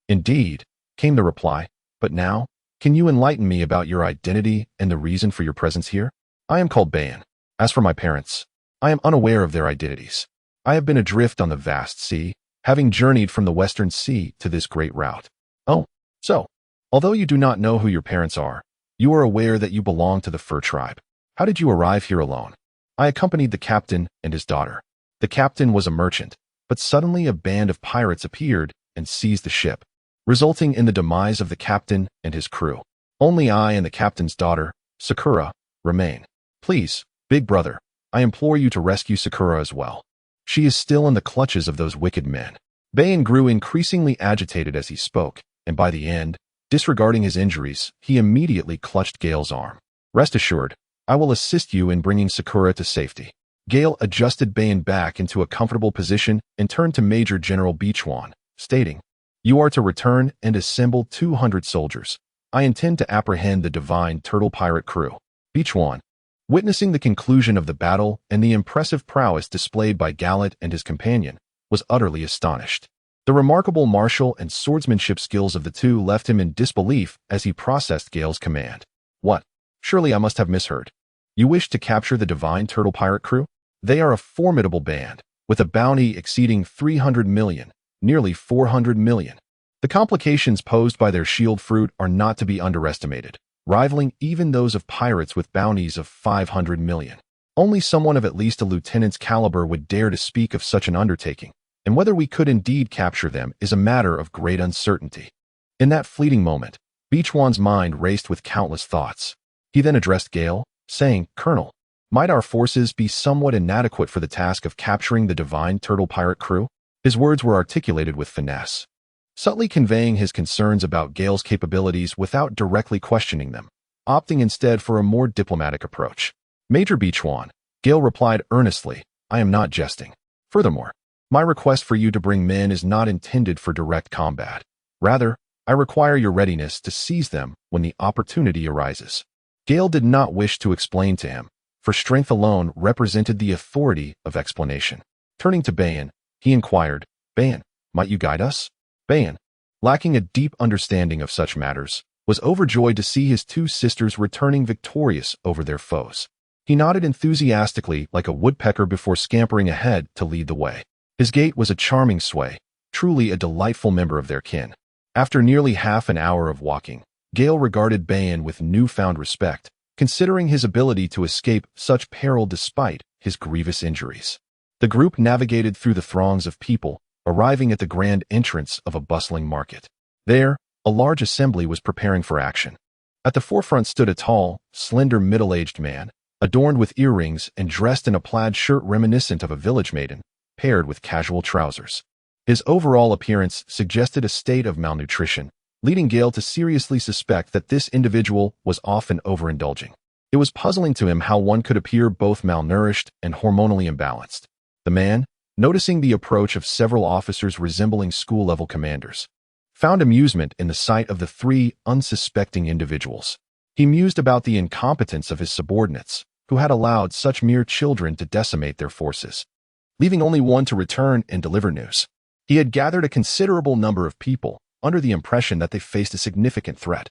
Speaker 1: "Indeed," came the reply, "but now, can you enlighten me about your identity and the reason for your presence here?" "I am called Bayan. As for my parents, I am unaware of their identities. I have been adrift on the vast sea, having journeyed from the Western Sea to this great route." "Oh, so, although you do not know who your parents are, you are aware that you belong to the fur tribe. How did you arrive here alone?" "I accompanied the captain and his daughter. The captain was a merchant, but suddenly a band of pirates appeared and seized the ship, resulting in the demise of the captain and his crew. Only I and the captain's daughter, Sakura, remain. Please, big brother, I implore you to rescue Sakura as well. She is still in the clutches of those wicked men." Bayan grew increasingly agitated as he spoke, and by the end, disregarding his injuries, he immediately clutched Gale's arm. "Rest assured, I will assist you in bringing Sakura to safety." Gale adjusted Bayan back into a comfortable position and turned to Major General Beachwan, stating, "You are to return and assemble 200 soldiers. I intend to apprehend the Divine Turtle Pirate crew." Beachwan, witnessing the conclusion of the battle and the impressive prowess displayed by Gallet and his companion, was utterly astonished. The remarkable martial and swordsmanship skills of the two left him in disbelief as he processed Gale's command. "What? Surely I must have misheard. You wish to capture the Divine Turtle Pirate crew? They are a formidable band, with a bounty exceeding 300 million, nearly 400 million. The complications posed by their shield fruit are not to be underestimated, rivaling even those of pirates with bounties of 500 million. Only someone of at least a lieutenant's caliber would dare to speak of such an undertaking, and whether we could indeed capture them is a matter of great uncertainty." In that fleeting moment, Beachwan's mind raced with countless thoughts. He then addressed Gale, saying, "Colonel, might our forces be somewhat inadequate for the task of capturing the Divine Turtle Pirate crew?" His words were articulated with finesse, subtly conveying his concerns about Gale's capabilities without directly questioning them, opting instead for a more diplomatic approach. "Major Beachwan," Gale replied earnestly, "I am not jesting. Furthermore, my request for you to bring men is not intended for direct combat. Rather, I require your readiness to seize them when the opportunity arises." Gale did not wish to explain to him, for strength alone represented the authority of explanation. Turning to Bayan, he inquired, "Bayan, might you guide us?" Bayan, lacking a deep understanding of such matters, was overjoyed to see his two sisters returning victorious over their foes. He nodded enthusiastically like a woodpecker before scampering ahead to lead the way. His gait was a charming sway, truly a delightful member of their kin. After nearly half an hour of walking, Gale regarded Bayan with newfound respect, considering his ability to escape such peril despite his grievous injuries. The group navigated through the throngs of people, arriving at the grand entrance of a bustling market. There, a large assembly was preparing for action. At the forefront stood a tall, slender middle-aged man, adorned with earrings and dressed in a plaid shirt reminiscent of a village maiden, paired with casual trousers. His overall appearance suggested a state of malnutrition, leading Gale to seriously suspect that this individual was often overindulging. It was puzzling to him how one could appear both malnourished and hormonally imbalanced. The man, noticing the approach of several officers resembling school-level commanders, found amusement in the sight of the three unsuspecting individuals. He mused about the incompetence of his subordinates, who had allowed such mere children to decimate their forces, leaving only one to return and deliver news. He had gathered a considerable number of people, under the impression that they faced a significant threat,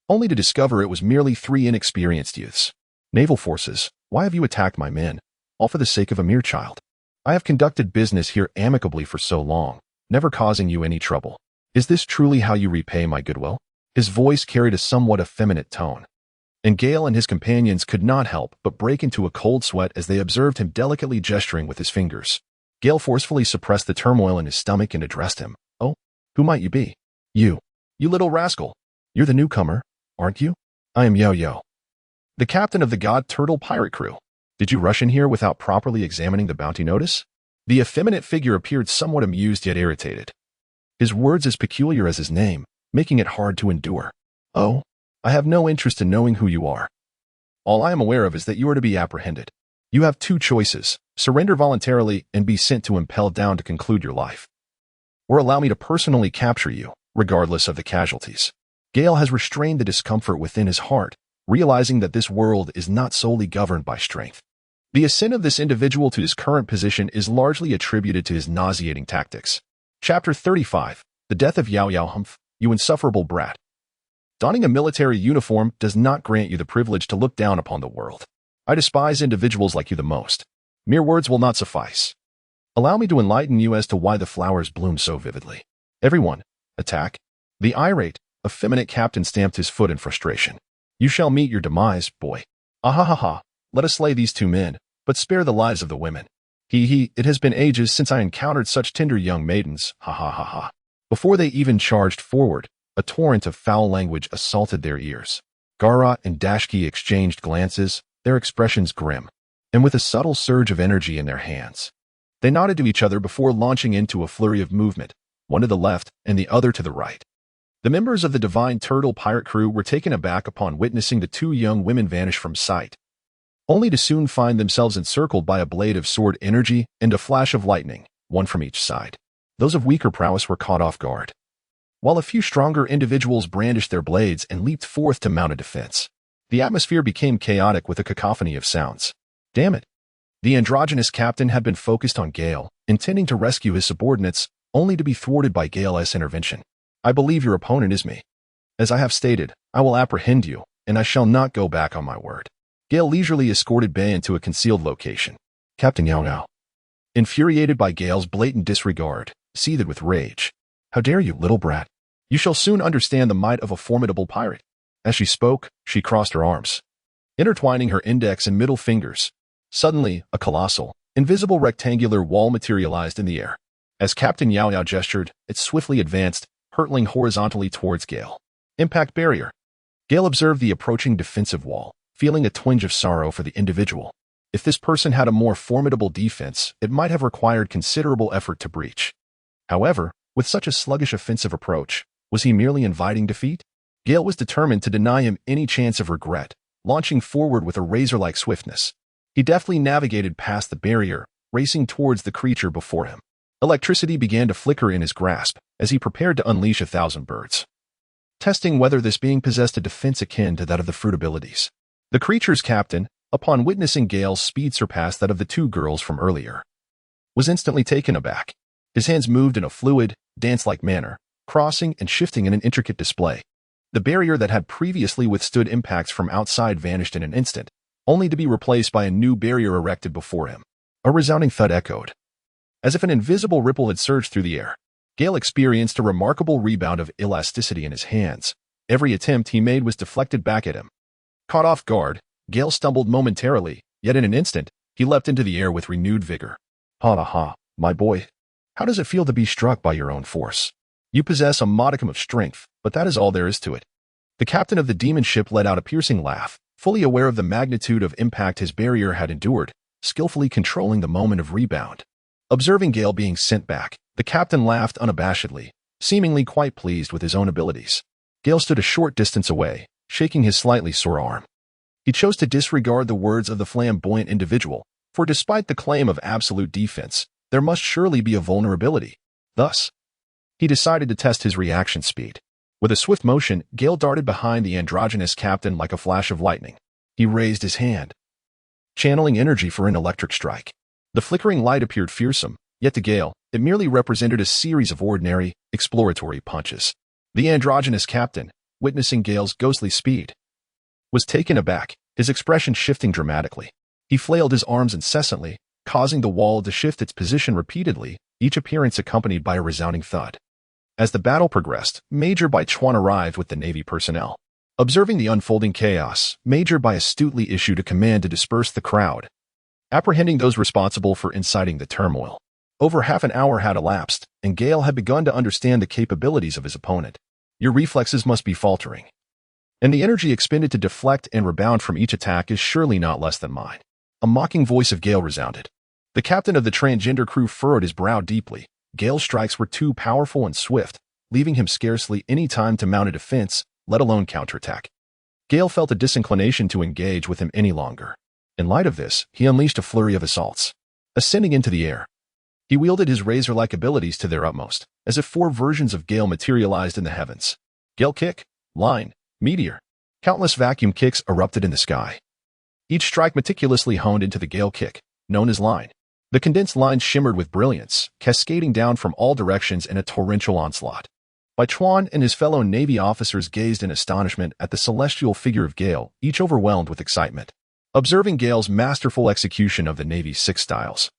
Speaker 1: only to discover it was merely three inexperienced youths. Naval forces, why have you attacked my men, all for the sake of a mere child? I have conducted business here amicably for so long, never causing you any trouble. Is this truly how you repay my goodwill? His voice carried a somewhat effeminate tone, and Gale and his companions could not help but break into a cold sweat as they observed him delicately gesturing with his fingers. Gale forcefully suppressed the turmoil in his stomach and addressed him. Oh, who might you be? You little rascal. You're the newcomer, aren't you? I am Yo-Yo, the captain of the God Turtle pirate crew. Did you rush in here without properly examining the bounty notice? The effeminate figure appeared somewhat amused yet irritated, his words as peculiar as his name, making it hard to endure. Oh, I have no interest in knowing who you are. All I am aware of is that you are to be apprehended. You have two choices: surrender voluntarily and be sent to impel down to conclude your life, or allow me to personally capture you, regardless of the casualties. Gale has restrained the discomfort within his heart, realizing that this world is not solely governed by strength. The ascent of this individual to his current position is largely attributed to his nauseating tactics. Chapter 35. The Death of Yao Yao Humph, you insufferable brat. Donning a military uniform does not grant you the privilege to look down upon the world. I despise individuals like you the most. Mere words will not suffice. Allow me to enlighten you as to why the flowers bloom so vividly. Everyone, attack. The irate, effeminate captain stamped his foot in frustration. You shall meet your demise, boy. Ahahaha, let us slay these two men, but spare the lives of the women. It has been ages since I encountered such tender young maidens, ha ha ha ha. Before they even charged forward, a torrent of foul language assaulted their ears. Gaara and Dashki exchanged glances, their expressions grim, and with a subtle surge of energy in their hands. They nodded to each other before launching into a flurry of movement, one to the left and the other to the right. The members of the Divine Turtle pirate crew were taken aback upon witnessing the two young women vanish from sight, only to soon find themselves encircled by a blade of sword energy and a flash of lightning, one from each side. Those of weaker prowess were caught off guard, while a few stronger individuals brandished their blades and leaped forth to mount a defense. The atmosphere became chaotic with a cacophony of sounds. Damn it! The androgynous captain had been focused on Gale, intending to rescue his subordinates, only to be thwarted by Gale's intervention. I believe your opponent is me. As I have stated, I will apprehend you, and I shall not go back on my word. Gale leisurely escorted Bay into a concealed location. Captain Yao Yao, infuriated by Gale's blatant disregard, seethed with rage. How dare you, little brat? You shall soon understand the might of a formidable pirate. As she spoke, she crossed her arms, intertwining her index and middle fingers. Suddenly, a colossal, invisible rectangular wall materialized in the air. As Captain Yao Yao gestured, it swiftly advanced, hurtling horizontally towards Gale. Impact barrier. Gale observed the approaching defensive wall, feeling a twinge of sorrow for the individual. If this person had a more formidable defense, it might have required considerable effort to breach. However, with such a sluggish offensive approach, was he merely inviting defeat? Gale was determined to deny him any chance of regret, launching forward with a razor-like swiftness. He deftly navigated past the barrier, racing towards the creature before him. Electricity began to flicker in his grasp as he prepared to unleash 1,000 birds, testing whether this being possessed a defense akin to that of the fruit abilities. The creature's captain, upon witnessing Gale's speed surpass that of the two girls from earlier, was instantly taken aback. His hands moved in a fluid, dance-like manner, crossing and shifting in an intricate display. The barrier that had previously withstood impacts from outside vanished in an instant, only to be replaced by a new barrier erected before him. A resounding thud echoed, as if an invisible ripple had surged through the air. Gale experienced a remarkable rebound of elasticity in his hands. Every attempt he made was deflected back at him. Caught off guard, Gale stumbled momentarily, yet in an instant, he leapt into the air with renewed vigor. Ha ha ha, my boy. How does it feel to be struck by your own force? You possess a modicum of strength, but that is all there is to it. The captain of the demon ship let out a piercing laugh, fully aware of the magnitude of impact his barrier had endured, skillfully controlling the moment of rebound. Observing Gale being sent back, the captain laughed unabashedly, seemingly quite pleased with his own abilities. Gale stood a short distance away, shaking his slightly sore arm. He chose to disregard the words of the flamboyant individual, for despite the claim of absolute defense, there must surely be a vulnerability. Thus, he decided to test his reaction speed. With a swift motion, Gale darted behind the androgynous captain like a flash of lightning. He raised his hand, channeling energy for an electric strike. The flickering light appeared fearsome, yet to Gale, it merely represented a series of ordinary, exploratory punches. The androgynous captain, witnessing Gale's ghostly speed, was taken aback, his expression shifting dramatically. He flailed his arms incessantly, causing the wall to shift its position repeatedly, each appearance accompanied by a resounding thud. As the battle progressed, Major Bai Chuan arrived with the Navy personnel. Observing the unfolding chaos, Major Bai astutely issued a command to disperse the crowd, apprehending those responsible for inciting the turmoil. Over half an hour had elapsed, and Gale had begun to understand the capabilities of his opponent. Your reflexes must be faltering, and the energy expended to deflect and rebound from each attack is surely not less than mine. A mocking voice of Gale resounded. The captain of the transgender crew furrowed his brow deeply. Gale's strikes were too powerful and swift, leaving him scarcely any time to mount a defense, let alone counterattack. Gale felt a disinclination to engage with him any longer. In light of this, he unleashed a flurry of assaults. Ascending into the air, he wielded his razor-like abilities to their utmost, as if 4 versions of Gale materialized in the heavens. Gale kick, line, meteor. Countless vacuum kicks erupted in the sky. Each strike meticulously honed into the Gale kick, known as line. The condensed line shimmered with brilliance, cascading down from all directions in a torrential onslaught. Bai Chuan and his fellow Navy officers gazed in astonishment at the celestial figure of Gale, each overwhelmed with excitement. Observing Gale's masterful execution of the Navy's 6 styles,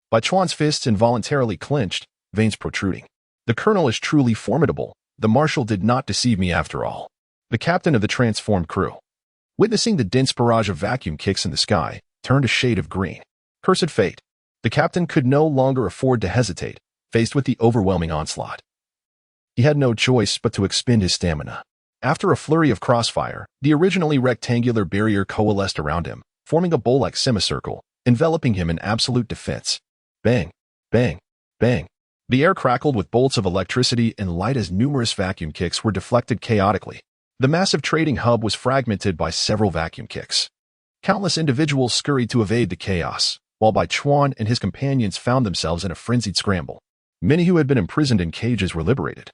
Speaker 1: Bai Chuan's fists involuntarily clenched, veins protruding. The colonel is truly formidable. The marshal did not deceive me after all. The captain of the transformed crew, witnessing the dense barrage of vacuum kicks in the sky, turned a shade of green. Cursed fate. The captain could no longer afford to hesitate, faced with the overwhelming onslaught. He had no choice but to expend his stamina. After a flurry of crossfire, the originally rectangular barrier coalesced around him, forming a bowl-like semicircle, enveloping him in absolute defense. Bang, bang, bang. The air crackled with bolts of electricity and light as numerous vacuum kicks were deflected chaotically. The massive trading hub was fragmented by several vacuum kicks. Countless individuals scurried to evade the chaos, while Bai Chuan and his companions found themselves in a frenzied scramble. Many who had been imprisoned in cages were liberated,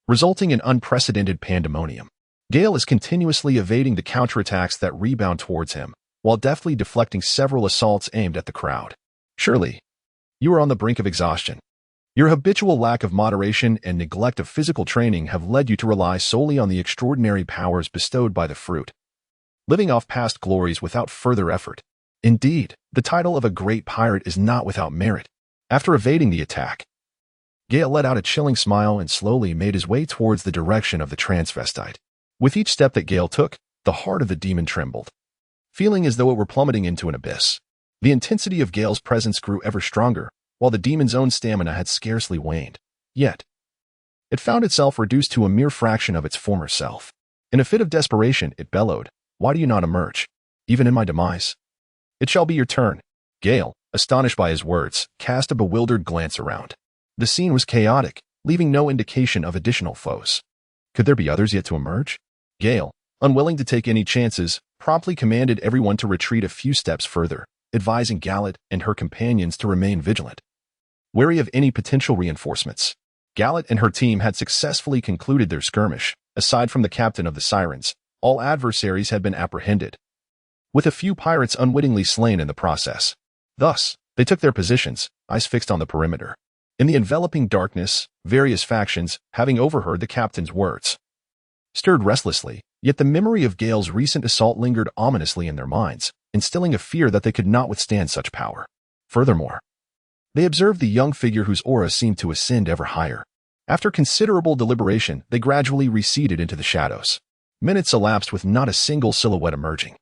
Speaker 1: resulting in unprecedented pandemonium. Gale is continuously evading the counterattacks that rebound towards him, while deftly deflecting several assaults aimed at the crowd. Surely, you are on the brink of exhaustion. Your habitual lack of moderation and neglect of physical training have led you to rely solely on the extraordinary powers bestowed by the fruit, living off past glories without further effort. Indeed, the title of a great pirate is not without merit. After evading the attack, Gale let out a chilling smile and slowly made his way towards the direction of the transvestite. With each step that Gale took, the heart of the demon trembled, feeling as though it were plummeting into an abyss. The intensity of Gale's presence grew ever stronger, while the demon's own stamina had scarcely waned. Yet, it found itself reduced to a mere fraction of its former self. In a fit of desperation, it bellowed, "Why do you not emerge? Even in my demise? It shall be your turn." Gale, astonished by his words, cast a bewildered glance around. The scene was chaotic, leaving no indication of additional foes. Could there be others yet to emerge? Gale, unwilling to take any chances, promptly commanded everyone to retreat a few steps further, advising Gallet and her companions to remain vigilant, wary of any potential reinforcements. Gallet and her team had successfully concluded their skirmish. Aside from the captain of the Sirens, all adversaries had been apprehended, with a few pirates unwittingly slain in the process. Thus, they took their positions, eyes fixed on the perimeter. In the enveloping darkness, various factions, having overheard the captain's words, stirred restlessly, yet the memory of Gale's recent assault lingered ominously in their minds, instilling a fear that they could not withstand such power. Furthermore, they observed the young figure whose aura seemed to ascend ever higher. After considerable deliberation, they gradually receded into the shadows. Minutes elapsed with not a single silhouette emerging.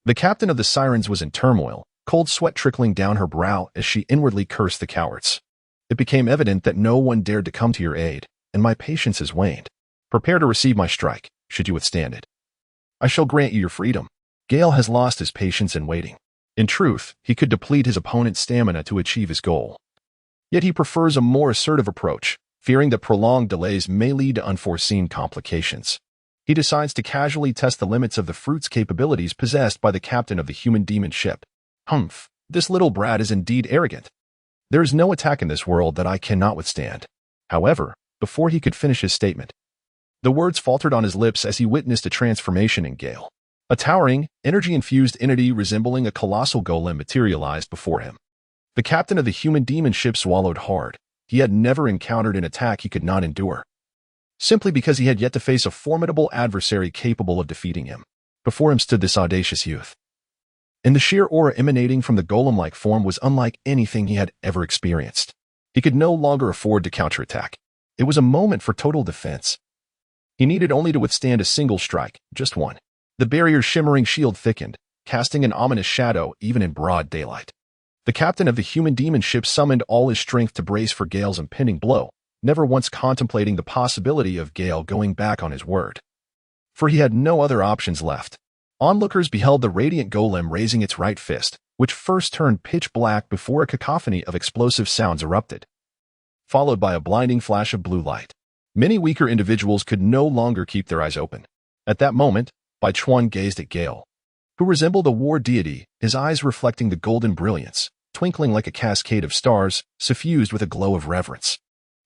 Speaker 1: The captain of the Sirens was in turmoil, cold sweat trickling down her brow as she inwardly cursed the cowards. It became evident that no one dared to come to your aid, and my patience has waned. Prepare to receive my strike, should you withstand it. I shall grant you your freedom. Gale has lost his patience in waiting. In truth, he could deplete his opponent's stamina to achieve his goal. Yet he prefers a more assertive approach, fearing that prolonged delays may lead to unforeseen complications. He decides to casually test the limits of the fruit's capabilities possessed by the captain of the human demon ship. Humph, this little brat is indeed arrogant. There is no attack in this world that I cannot withstand. However, before he could finish his statement, the words faltered on his lips as he witnessed a transformation in Gale. A towering, energy-infused entity resembling a colossal golem materialized before him. The captain of the human demon ship swallowed hard. He had never encountered an attack he could not endure, simply because he had yet to face a formidable adversary capable of defeating him. Before him stood this audacious youth, and the sheer aura emanating from the golem-like form was unlike anything he had ever experienced. He could no longer afford to counterattack. It was a moment for total defense. He needed only to withstand a single strike, just one. The barrier's shimmering shield thickened, casting an ominous shadow even in broad daylight. The captain of the human demon ship summoned all his strength to brace for Gale's impending blow, never once contemplating the possibility of Gale going back on his word. For he had no other options left. Onlookers beheld the radiant golem raising its right fist, which first turned pitch black before a cacophony of explosive sounds erupted, followed by a blinding flash of blue light. Many weaker individuals could no longer keep their eyes open. At that moment, Bai Chuan gazed at Gale, who resembled a war deity, his eyes reflecting the golden brilliance, twinkling like a cascade of stars, suffused with a glow of reverence.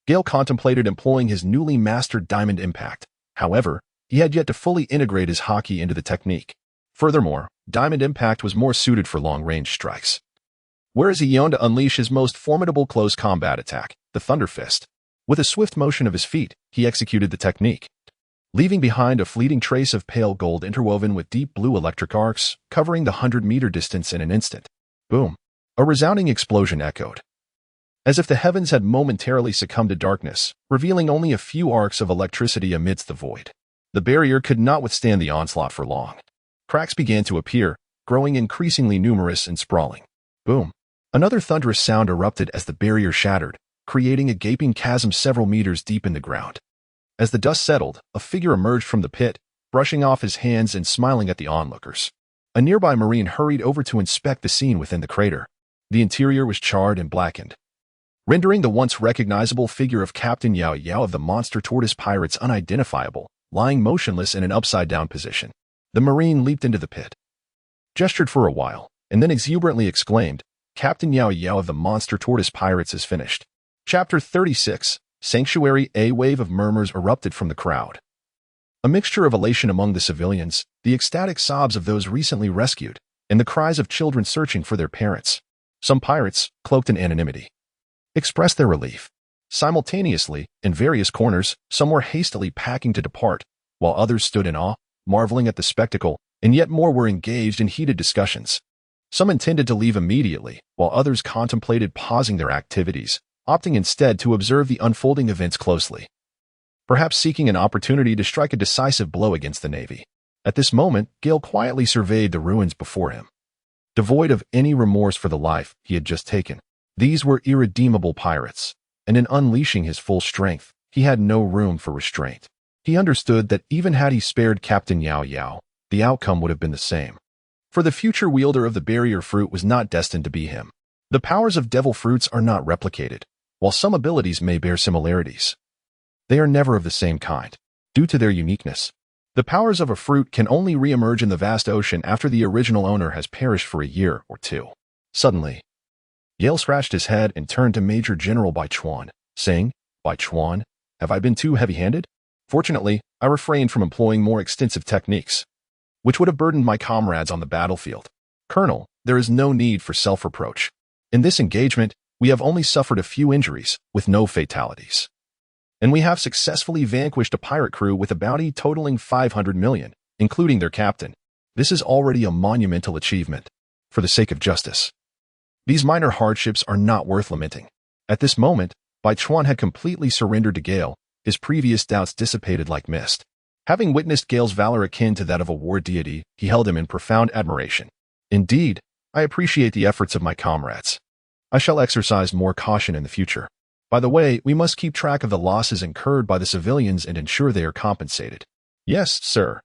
Speaker 1: Gale contemplated employing his newly mastered diamond impact. However, he had yet to fully integrate his haki into the technique. Furthermore, diamond impact was more suited for long-range strikes. Whereas he yearned to unleash his most formidable close combat attack, the Thunder Fist. With a swift motion of his feet, he executed the technique, leaving behind a fleeting trace of pale gold interwoven with deep blue electric arcs, covering the 100-meter distance in an instant. Boom! A resounding explosion echoed, as if the heavens had momentarily succumbed to darkness, revealing only a few arcs of electricity amidst the void. The barrier could not withstand the onslaught for long. Cracks began to appear, growing increasingly numerous and sprawling. Boom! Another thunderous sound erupted as the barrier shattered, creating a gaping chasm several meters deep in the ground. As the dust settled, a figure emerged from the pit, brushing off his hands and smiling at the onlookers. A nearby marine hurried over to inspect the scene within the crater. The interior was charred and blackened, rendering the once recognizable figure of Captain Yao Yao of the monster tortoise pirates unidentifiable, lying motionless in an upside-down position. The marine leaped into the pit, gestured for a while, and then exuberantly exclaimed, "Captain Yao Yao of the monster tortoise pirates is finished." Chapter 36, Sanctuary. A wave of murmurs erupted from the crowd. A mixture of elation among the civilians, the ecstatic sobs of those recently rescued, and the cries of children searching for their parents. Some pirates, cloaked in anonymity, expressed their relief. Simultaneously, in various corners, some were hastily packing to depart, while others stood in awe, marveling at the spectacle, and yet more were engaged in heated discussions. Some intended to leave immediately, while others contemplated pausing their activities, opting instead to observe the unfolding events closely, perhaps seeking an opportunity to strike a decisive blow against the Navy. At this moment, Gale quietly surveyed the ruins before him. Devoid of any remorse for the life he had just taken, these were irredeemable pirates, and in unleashing his full strength, he had no room for restraint. He understood that even had he spared Captain Yao Yao, the outcome would have been the same. For the future wielder of the barrier fruit was not destined to be him. The powers of devil fruits are not replicated. While some abilities may bear similarities, they are never of the same kind, due to their uniqueness. The powers of a fruit can only re-emerge in the vast ocean after the original owner has perished for a year or two. Suddenly, Yale scratched his head and turned to Major General Bai Chuan, saying, "Bai Chuan, have I been too heavy-handed? Fortunately, I refrained from employing more extensive techniques, which would have burdened my comrades on the battlefield. Colonel, there is no need for self-reproach. In this engagement, we have only suffered a few injuries, with no fatalities. And we have successfully vanquished a pirate crew with a bounty totaling 500 million, including their captain. This is already a monumental achievement. For the sake of justice, these minor hardships are not worth lamenting." At this moment, Bai Chuan had completely surrendered to Gale, his previous doubts dissipated like mist. Having witnessed Gale's valor akin to that of a war deity, he held him in profound admiration. "Indeed, I appreciate the efforts of my comrades. I shall exercise more caution in the future." By the way, we must keep track of the losses incurred by the civilians and ensure they are compensated. Yes, sir.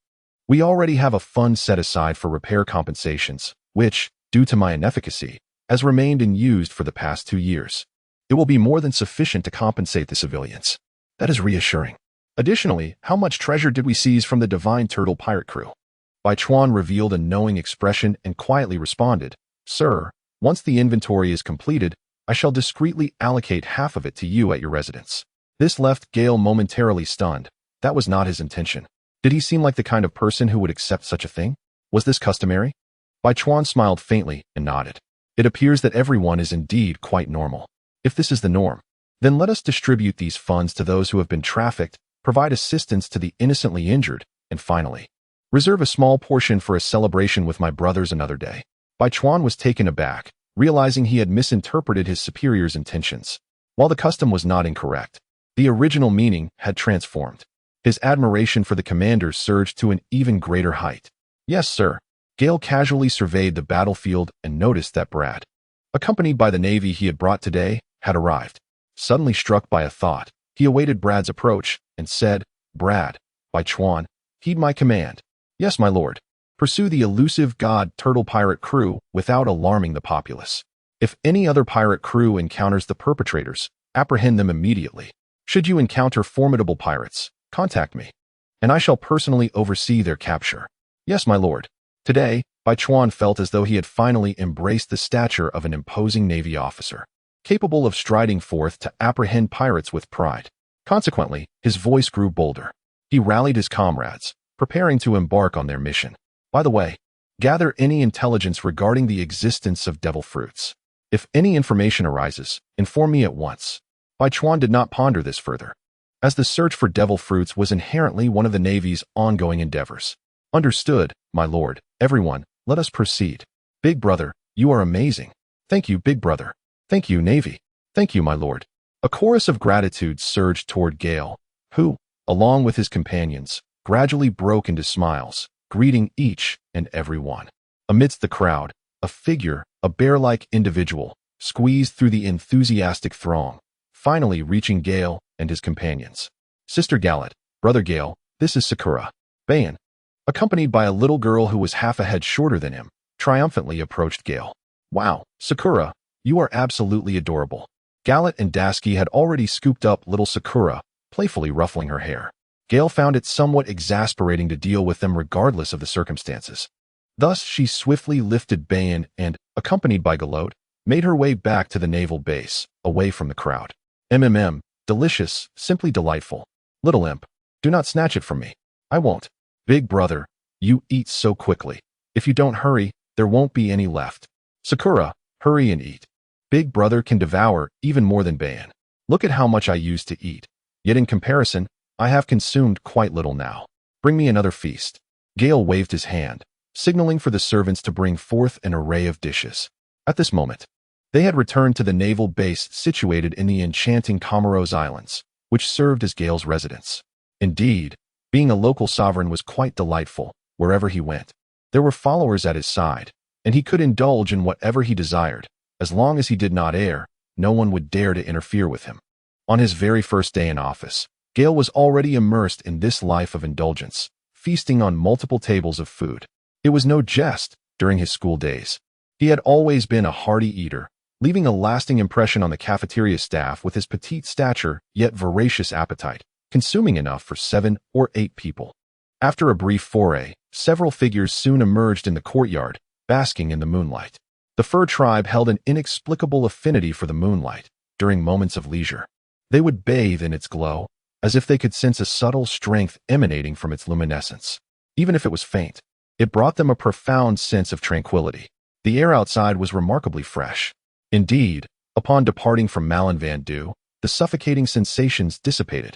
Speaker 1: We already have a fund set aside for repair compensations, which, due to my inefficacy, has remained unused for the past 2 years. It will be more than sufficient to compensate the civilians. That is reassuring. Additionally, how much treasure did we seize from the Divine Turtle pirate crew? Bai Chuan revealed a knowing expression and quietly responded, Sir, once the inventory is completed, I shall discreetly allocate half of it to you at your residence. This left Gale momentarily stunned. That was not his intention. Did he seem like the kind of person who would accept such a thing? Was this customary? Bai Chuan smiled faintly and nodded. It appears that everyone is indeed quite normal. If this is the norm, then let us distribute these funds to those who have been trafficked, provide assistance to the innocently injured, and finally, reserve a small portion for a celebration with my brothers another day. Bai Chuan was taken aback, realizing he had misinterpreted his superior's intentions. While the custom was not incorrect, the original meaning had transformed. His admiration for the commander surged to an even greater height. Yes, sir. Gale casually surveyed the battlefield and noticed that Brad, accompanied by the navy he had brought today, had arrived. Suddenly struck by a thought, he awaited Brad's approach and said, Brad, Bai Chuan, heed my command. Yes, my lord. Pursue the elusive god turtle pirate crew without alarming the populace. If any other pirate crew encounters the perpetrators, apprehend them immediately. Should you encounter formidable pirates, contact me, and I shall personally oversee their capture. Yes, my lord. Today, Bai Chuan felt as though he had finally embraced the stature of an imposing navy officer, capable of striding forth to apprehend pirates with pride. Consequently, his voice grew bolder. He rallied his comrades, preparing to embark on their mission. By the way, gather any intelligence regarding the existence of devil fruits. If any information arises, inform me at once. Bai Chuan did not ponder this further, as the search for devil fruits was inherently one of the Navy's ongoing endeavors. Understood, my lord. Everyone, let us proceed. Big brother, you are amazing. Thank you, big brother. Thank you, Navy. Thank you, my lord. A chorus of gratitude surged toward Gale, who, along with his companions, gradually broke into smiles, greeting each and every one. Amidst the crowd, a figure, a bear-like individual, squeezed through the enthusiastic throng, finally reaching Gale and his companions. Sister Gallet, Brother Gale, this is Sakura. Bayan, accompanied by a little girl who was half a head shorter than him, triumphantly approached Gale. Wow, Sakura, you are absolutely adorable. Gallet and Dasky had already scooped up little Sakura, playfully ruffling her hair. Gale found it somewhat exasperating to deal with them regardless of the circumstances. Thus, she swiftly lifted Bayan and, accompanied by Galot, made her way back to the naval base, away from the crowd. Delicious, simply delightful. Little imp, do not snatch it from me. I won't. Big brother, you eat so quickly. If you don't hurry, there won't be any left. Sakura, hurry and eat. Big brother can devour even more than Bayan. Look at how much I used to eat. Yet in comparison, I have consumed quite little now. Bring me another feast. Gale waved his hand, signaling for the servants to bring forth an array of dishes. At this moment, they had returned to the naval base situated in the enchanting Comoros Islands, which served as Gale's residence. Indeed, being a local sovereign was quite delightful, wherever he went. There were followers at his side, and he could indulge in whatever he desired. As long as he did not err, no one would dare to interfere with him. On his very first day in office, Gale was already immersed in this life of indulgence, feasting on multiple tables of food. It was no jest during his school days. He had always been a hearty eater, leaving a lasting impression on the cafeteria staff with his petite stature yet voracious appetite, consuming enough for 7 or 8 people. After a brief foray, several figures soon emerged in the courtyard, basking in the moonlight. The fur tribe held an inexplicable affinity for the moonlight during moments of leisure. They would bathe in its glow, as if they could sense a subtle strength emanating from its luminescence. Even if it was faint, it brought them a profound sense of tranquility. The air outside was remarkably fresh. Indeed, upon departing from Malin Vandu, the suffocating sensations dissipated,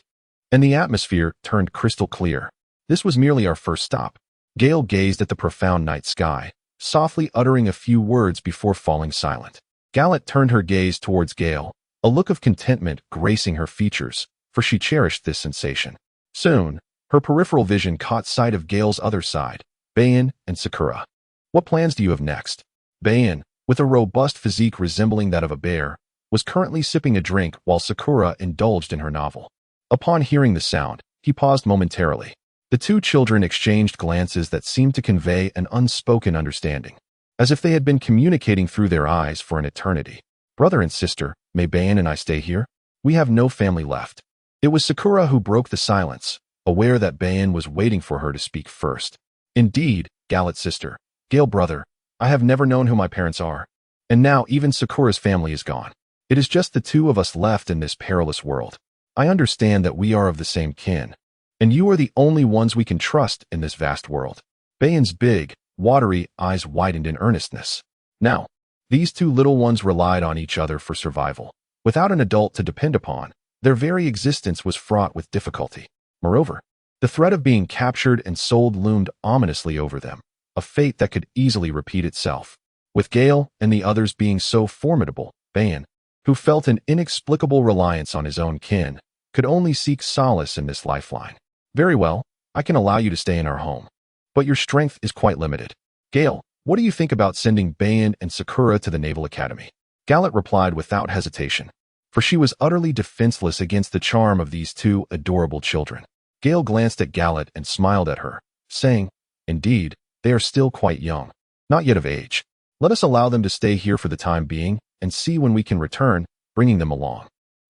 Speaker 1: and the atmosphere turned crystal clear. This was merely our first stop. Gale gazed at the profound night sky, softly uttering a few words before falling silent. Gallet turned her gaze towards Gale, a look of contentment gracing her features, for she cherished this sensation. Soon, her peripheral vision caught sight of Gale's other side, Bayan and Sakura. What plans do you have next? Bayan, with a robust physique resembling that of a bear, was currently sipping a drink while Sakura indulged in her novel. Upon hearing the sound, he paused momentarily. The two children exchanged glances that seemed to convey an unspoken understanding, as if they had been communicating through their eyes for an eternity. "Brother and sister, may Bayan and I stay here? We have no family left." It was Sakura who broke the silence, aware that Bayan was waiting for her to speak first. "Indeed, Galit sister, Gale brother, I have never known who my parents are. And now even Sakura's family is gone. It is just the two of us left in this perilous world. I understand that we are of the same kin, and you are the only ones we can trust in this vast world." Bayan's big, watery eyes widened in earnestness. Now, these two little ones relied on each other for survival. Without an adult to depend upon, their very existence was fraught with difficulty. Moreover, the threat of being captured and sold loomed ominously over them, a fate that could easily repeat itself. With Gale and the others being so formidable, Bayan, who felt an inexplicable reliance on his own kin, could only seek solace in this lifeline. "Very well, I can allow you to stay in our home. But your strength is quite limited. Gale, what do you think about sending Bayan and Sakura to the Naval Academy?" Galit replied without hesitation, for she was utterly defenseless against the charm of these two adorable children. Gale glanced at Galit and smiled at her, saying, "Indeed, they are still quite young, not yet of age. Let us allow them to stay here for the time being and see when we can return, bringing them along.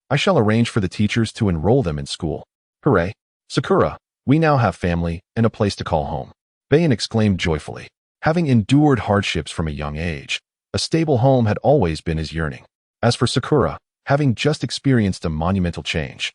Speaker 1: I shall arrange for the teachers to enroll them in school." "Hooray! Sakura, we now have family and a place to call home," Bayan exclaimed joyfully. Having endured hardships from a young age, a stable home had always been his yearning. As for Sakura, having just experienced a monumental change,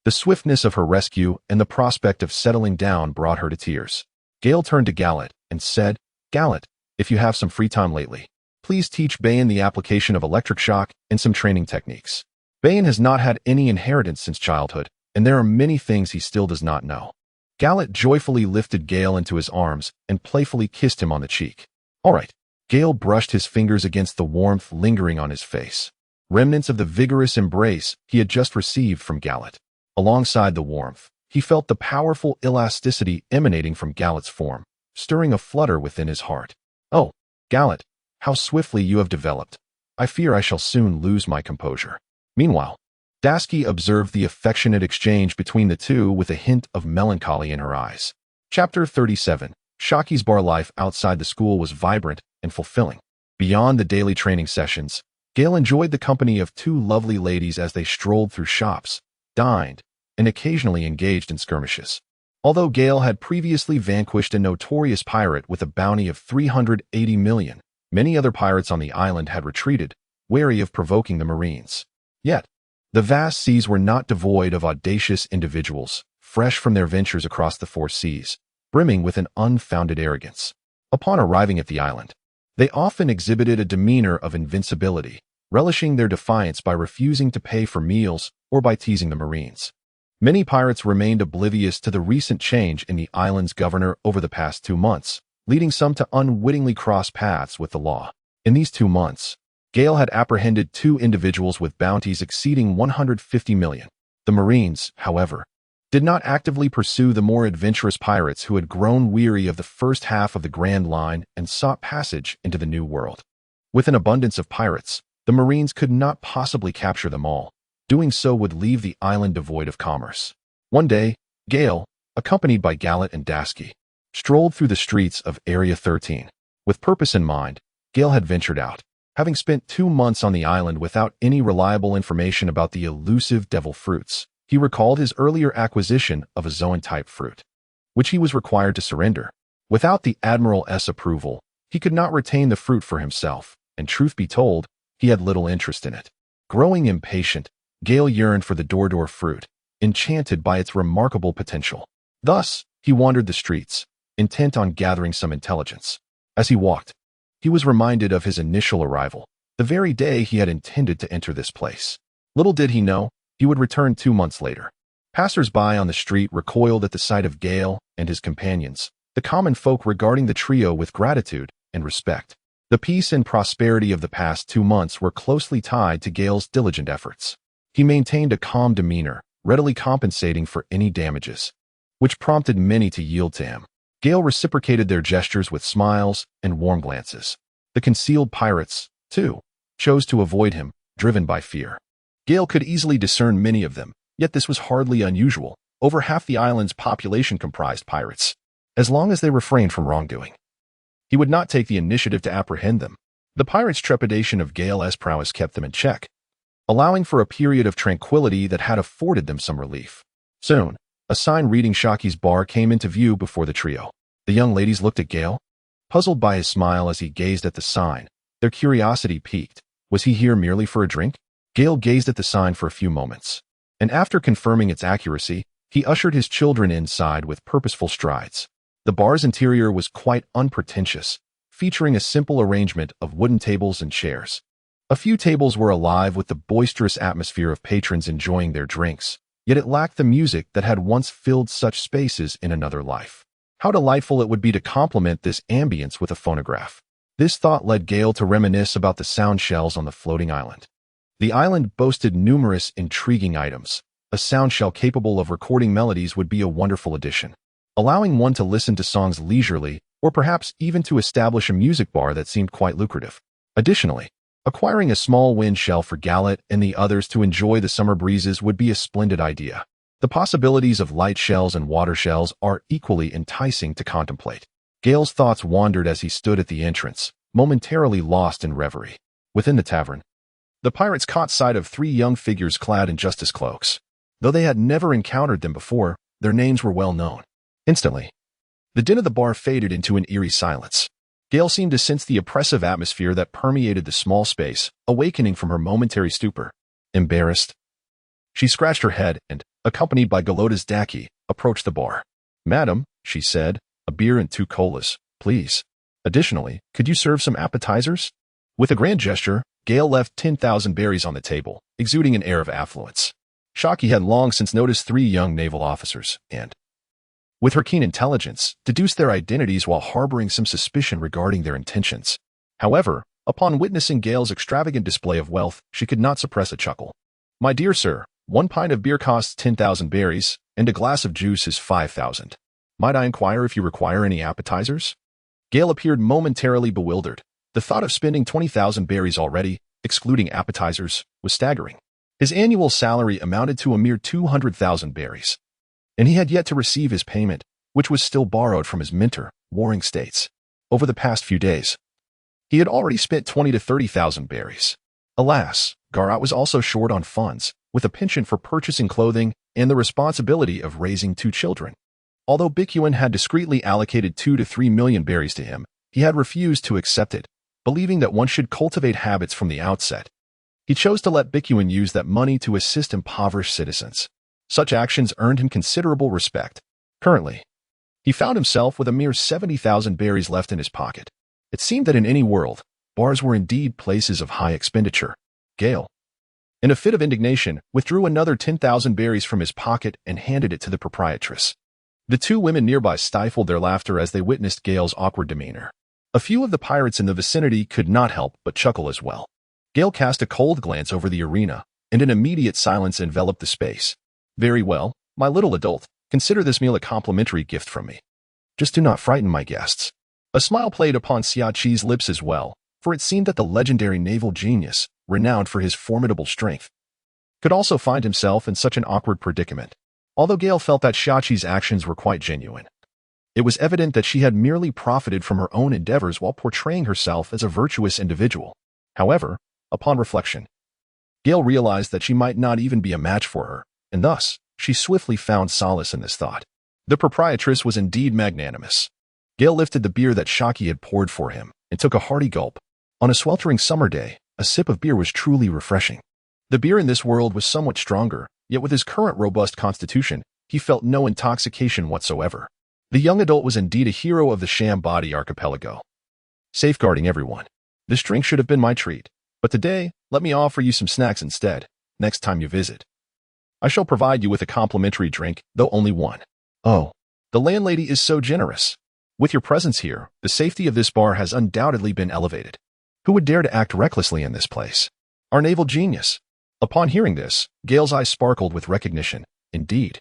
Speaker 1: the swiftness of her rescue and the prospect of settling down brought her to tears. Gale turned to Galit and said, "Galit, if you have some free time lately, please teach Bayan the application of electric shock and some training techniques. Bayan has not had any inheritance since childhood, and there are many things he still does not know." Galit joyfully lifted Gale into his arms and playfully kissed him on the cheek. "All right." Gale brushed his fingers against the warmth lingering on his face, remnants of the vigorous embrace he had just received from Galit. Alongside the warmth, he felt the powerful elasticity emanating from Galit's form, stirring a flutter within his heart. "Oh, Galit, how swiftly you have developed. I fear I shall soon lose my composure." Meanwhile, Dasky observed the affectionate exchange between the two with a hint of melancholy in her eyes. Chapter 37. Shaki's bar life outside the school was vibrant and fulfilling. Beyond the daily training sessions, Gale enjoyed the company of two lovely ladies as they strolled through shops, dined, and occasionally engaged in skirmishes. Although Gale had previously vanquished a notorious pirate with a bounty of 380 million, many other pirates on the island had retreated, wary of provoking the Marines. Yet, the vast seas were not devoid of audacious individuals, fresh from their ventures across the four seas, brimming with an unfounded arrogance. Upon arriving at the island, they often exhibited a demeanor of invincibility, relishing their defiance by refusing to pay for meals or by teasing the Marines. Many pirates remained oblivious to the recent change in the island's governor over the past 2 months, leading some to unwittingly cross paths with the law. In these 2 months, Gale had apprehended 2 individuals with bounties exceeding 150 million. The Marines, however, did not actively pursue the more adventurous pirates who had grown weary of the first half of the Grand Line and sought passage into the New World. With an abundance of pirates, the Marines could not possibly capture them all. Doing so would leave the island devoid of commerce. One day, Gale, accompanied by Galit and Dasky, strolled through the streets of Area 13. With purpose in mind, Gale had ventured out. Having spent 2 months on the island without any reliable information about the elusive devil fruits, he recalled his earlier acquisition of a zoan-type fruit, which he was required to surrender. Without the Admiral's approval, he could not retain the fruit for himself, and truth be told, he had little interest in it. Growing impatient, Gale yearned for the Dordor fruit, enchanted by its remarkable potential. Thus, he wandered the streets, intent on gathering some intelligence. As he walked, he was reminded of his initial arrival, the very day he had intended to enter this place. Little did he know, he would return 2 months later. Passers-by on the street recoiled at the sight of Gale and his companions, the common folk regarding the trio with gratitude and respect. The peace and prosperity of the past 2 months were closely tied to Gale's diligent efforts. He maintained a calm demeanor, readily compensating for any damages, which prompted many to yield to him. Gale reciprocated their gestures with smiles and warm glances. The concealed pirates, too, chose to avoid him, driven by fear. Gale could easily discern many of them, yet this was hardly unusual. Over half the island's population comprised pirates. As long as they refrained from wrongdoing, he would not take the initiative to apprehend them. The pirates' trepidation of Gale's prowess kept them in check, allowing for a period of tranquility that had afforded them some relief. Soon, a sign reading Shaki's bar came into view before the trio. The young ladies looked at Gale, puzzled by his smile as he gazed at the sign. Their curiosity piqued. Was he here merely for a drink? Gale gazed at the sign for a few moments, and after confirming its accuracy, he ushered his children inside with purposeful strides. The bar's interior was quite unpretentious, featuring a simple arrangement of wooden tables and chairs. A few tables were alive with the boisterous atmosphere of patrons enjoying their drinks, yet it lacked the music that had once filled such spaces in another life. How delightful it would be to complement this ambience with a phonograph. This thought led Gale to reminisce about the sound shells on the floating island. The island boasted numerous intriguing items. A sound shell capable of recording melodies would be a wonderful addition, allowing one to listen to songs leisurely, or perhaps even to establish a music bar that seemed quite lucrative. Additionally, acquiring a small wind shell for Gallet and the others to enjoy the summer breezes would be a splendid idea. The possibilities of light shells and water shells are equally enticing to contemplate. Gale's thoughts wandered as he stood at the entrance, momentarily lost in reverie. Within the tavern, the pirates caught sight of three young figures clad in justice cloaks. Though they had never encountered them before, their names were well known. Instantly, the din of the bar faded into an eerie silence. Gale seemed to sense the oppressive atmosphere that permeated the small space, awakening from her momentary stupor. Embarrassed, she scratched her head and, accompanied by Galota's Daki, approached the bar. "Madam," she said, "a beer and 2 colas, please. Additionally, could you serve some appetizers?" With a grand gesture, Gale left 10,000 berries on the table, exuding an air of affluence. Shaki had long since noticed 3 young naval officers, and, with her keen intelligence, deduced their identities while harboring some suspicion regarding their intentions. However, upon witnessing Gale's extravagant display of wealth, she could not suppress a chuckle. "My dear sir, 1 pint of beer costs 10,000 berries, and a glass of juice is 5,000. Might I inquire if you require any appetizers?" Gale appeared momentarily bewildered. The thought of spending 20,000 berries already, excluding appetizers, was staggering. His annual salary amounted to a mere 200,000 berries, and he had yet to receive his payment, which was still borrowed from his mentor, Warring States. Over the past few days, he had already spent 20 to 30,000 berries. Alas, Garat was also short on funds, with a penchant for purchasing clothing and the responsibility of raising 2 children. Although Bikuin had discreetly allocated 2 to 3 million berries to him, he had refused to accept it, believing that one should cultivate habits from the outset. He chose to let Bikuin use that money to assist impoverished citizens. Such actions earned him considerable respect. Currently, he found himself with a mere 70,000 berries left in his pocket. It seemed that in any world, bars were indeed places of high expenditure. Gale, in a fit of indignation, withdrew another 10,000 berries from his pocket and handed it to the proprietress. The 2 women nearby stifled their laughter as they witnessed Gale's awkward demeanor. A few of the pirates in the vicinity could not help but chuckle as well. Gale cast a cold glance over the arena, and an immediate silence enveloped the space. "Very well, my little adult, consider this meal a complimentary gift from me. Just do not frighten my guests." A smile played upon Xiaqi's lips as well, for it seemed that the legendary naval genius, renowned for his formidable strength, could also find himself in such an awkward predicament. Although Gale felt that Xiaqi's actions were quite genuine, it was evident that she had merely profited from her own endeavors while portraying herself as a virtuous individual. However, upon reflection, Gale realized that she might not even be a match for her, and thus, she swiftly found solace in this thought. The proprietress was indeed magnanimous. Gale lifted the beer that Xiaqi had poured for him, and took a hearty gulp. On a sweltering summer day, a sip of beer was truly refreshing. The beer in this world was somewhat stronger, yet with his current robust constitution, he felt no intoxication whatsoever. The young adult was indeed a hero of the Shambadi archipelago, safeguarding everyone. This drink should have been my treat, but today, let me offer you some snacks instead. Next time you visit, I shall provide you with a complimentary drink, though only one. Oh, the landlady is so generous. With your presence here, the safety of this bar has undoubtedly been elevated. Who would dare to act recklessly in this place? Our naval genius." Upon hearing this, Gale's eyes sparkled with recognition. Indeed,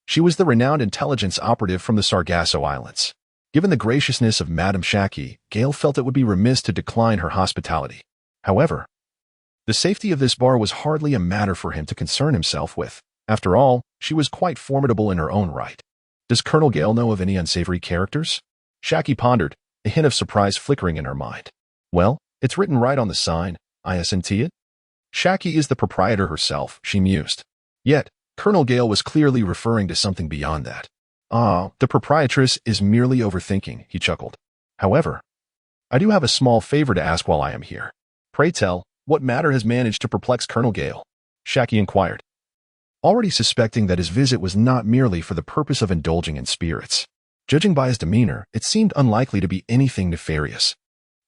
Speaker 1: she was the renowned intelligence operative from the Sargasso Islands. Given the graciousness of Madame Xiaqi, Gale felt it would be remiss to decline her hospitality. However, The safety of this bar was hardly a matter for him to concern himself with. After all, she was quite formidable in her own right. Does Colonel Gale know of any unsavory characters? Shaki pondered, a hint of surprise flickering in her mind. Well, it's written right on the sign, isn't it? Shaki is the proprietor herself, she mused. Yet, Colonel Gale was clearly referring to something beyond that. The proprietress is merely overthinking, he chuckled. However, I do have a small favor to ask while I am here. Pray tell, what matter has managed to perplex Colonel Gale? Shaki inquired, already suspecting that his visit was not merely for the purpose of indulging in spirits. Judging by his demeanor, it seemed unlikely to be anything nefarious.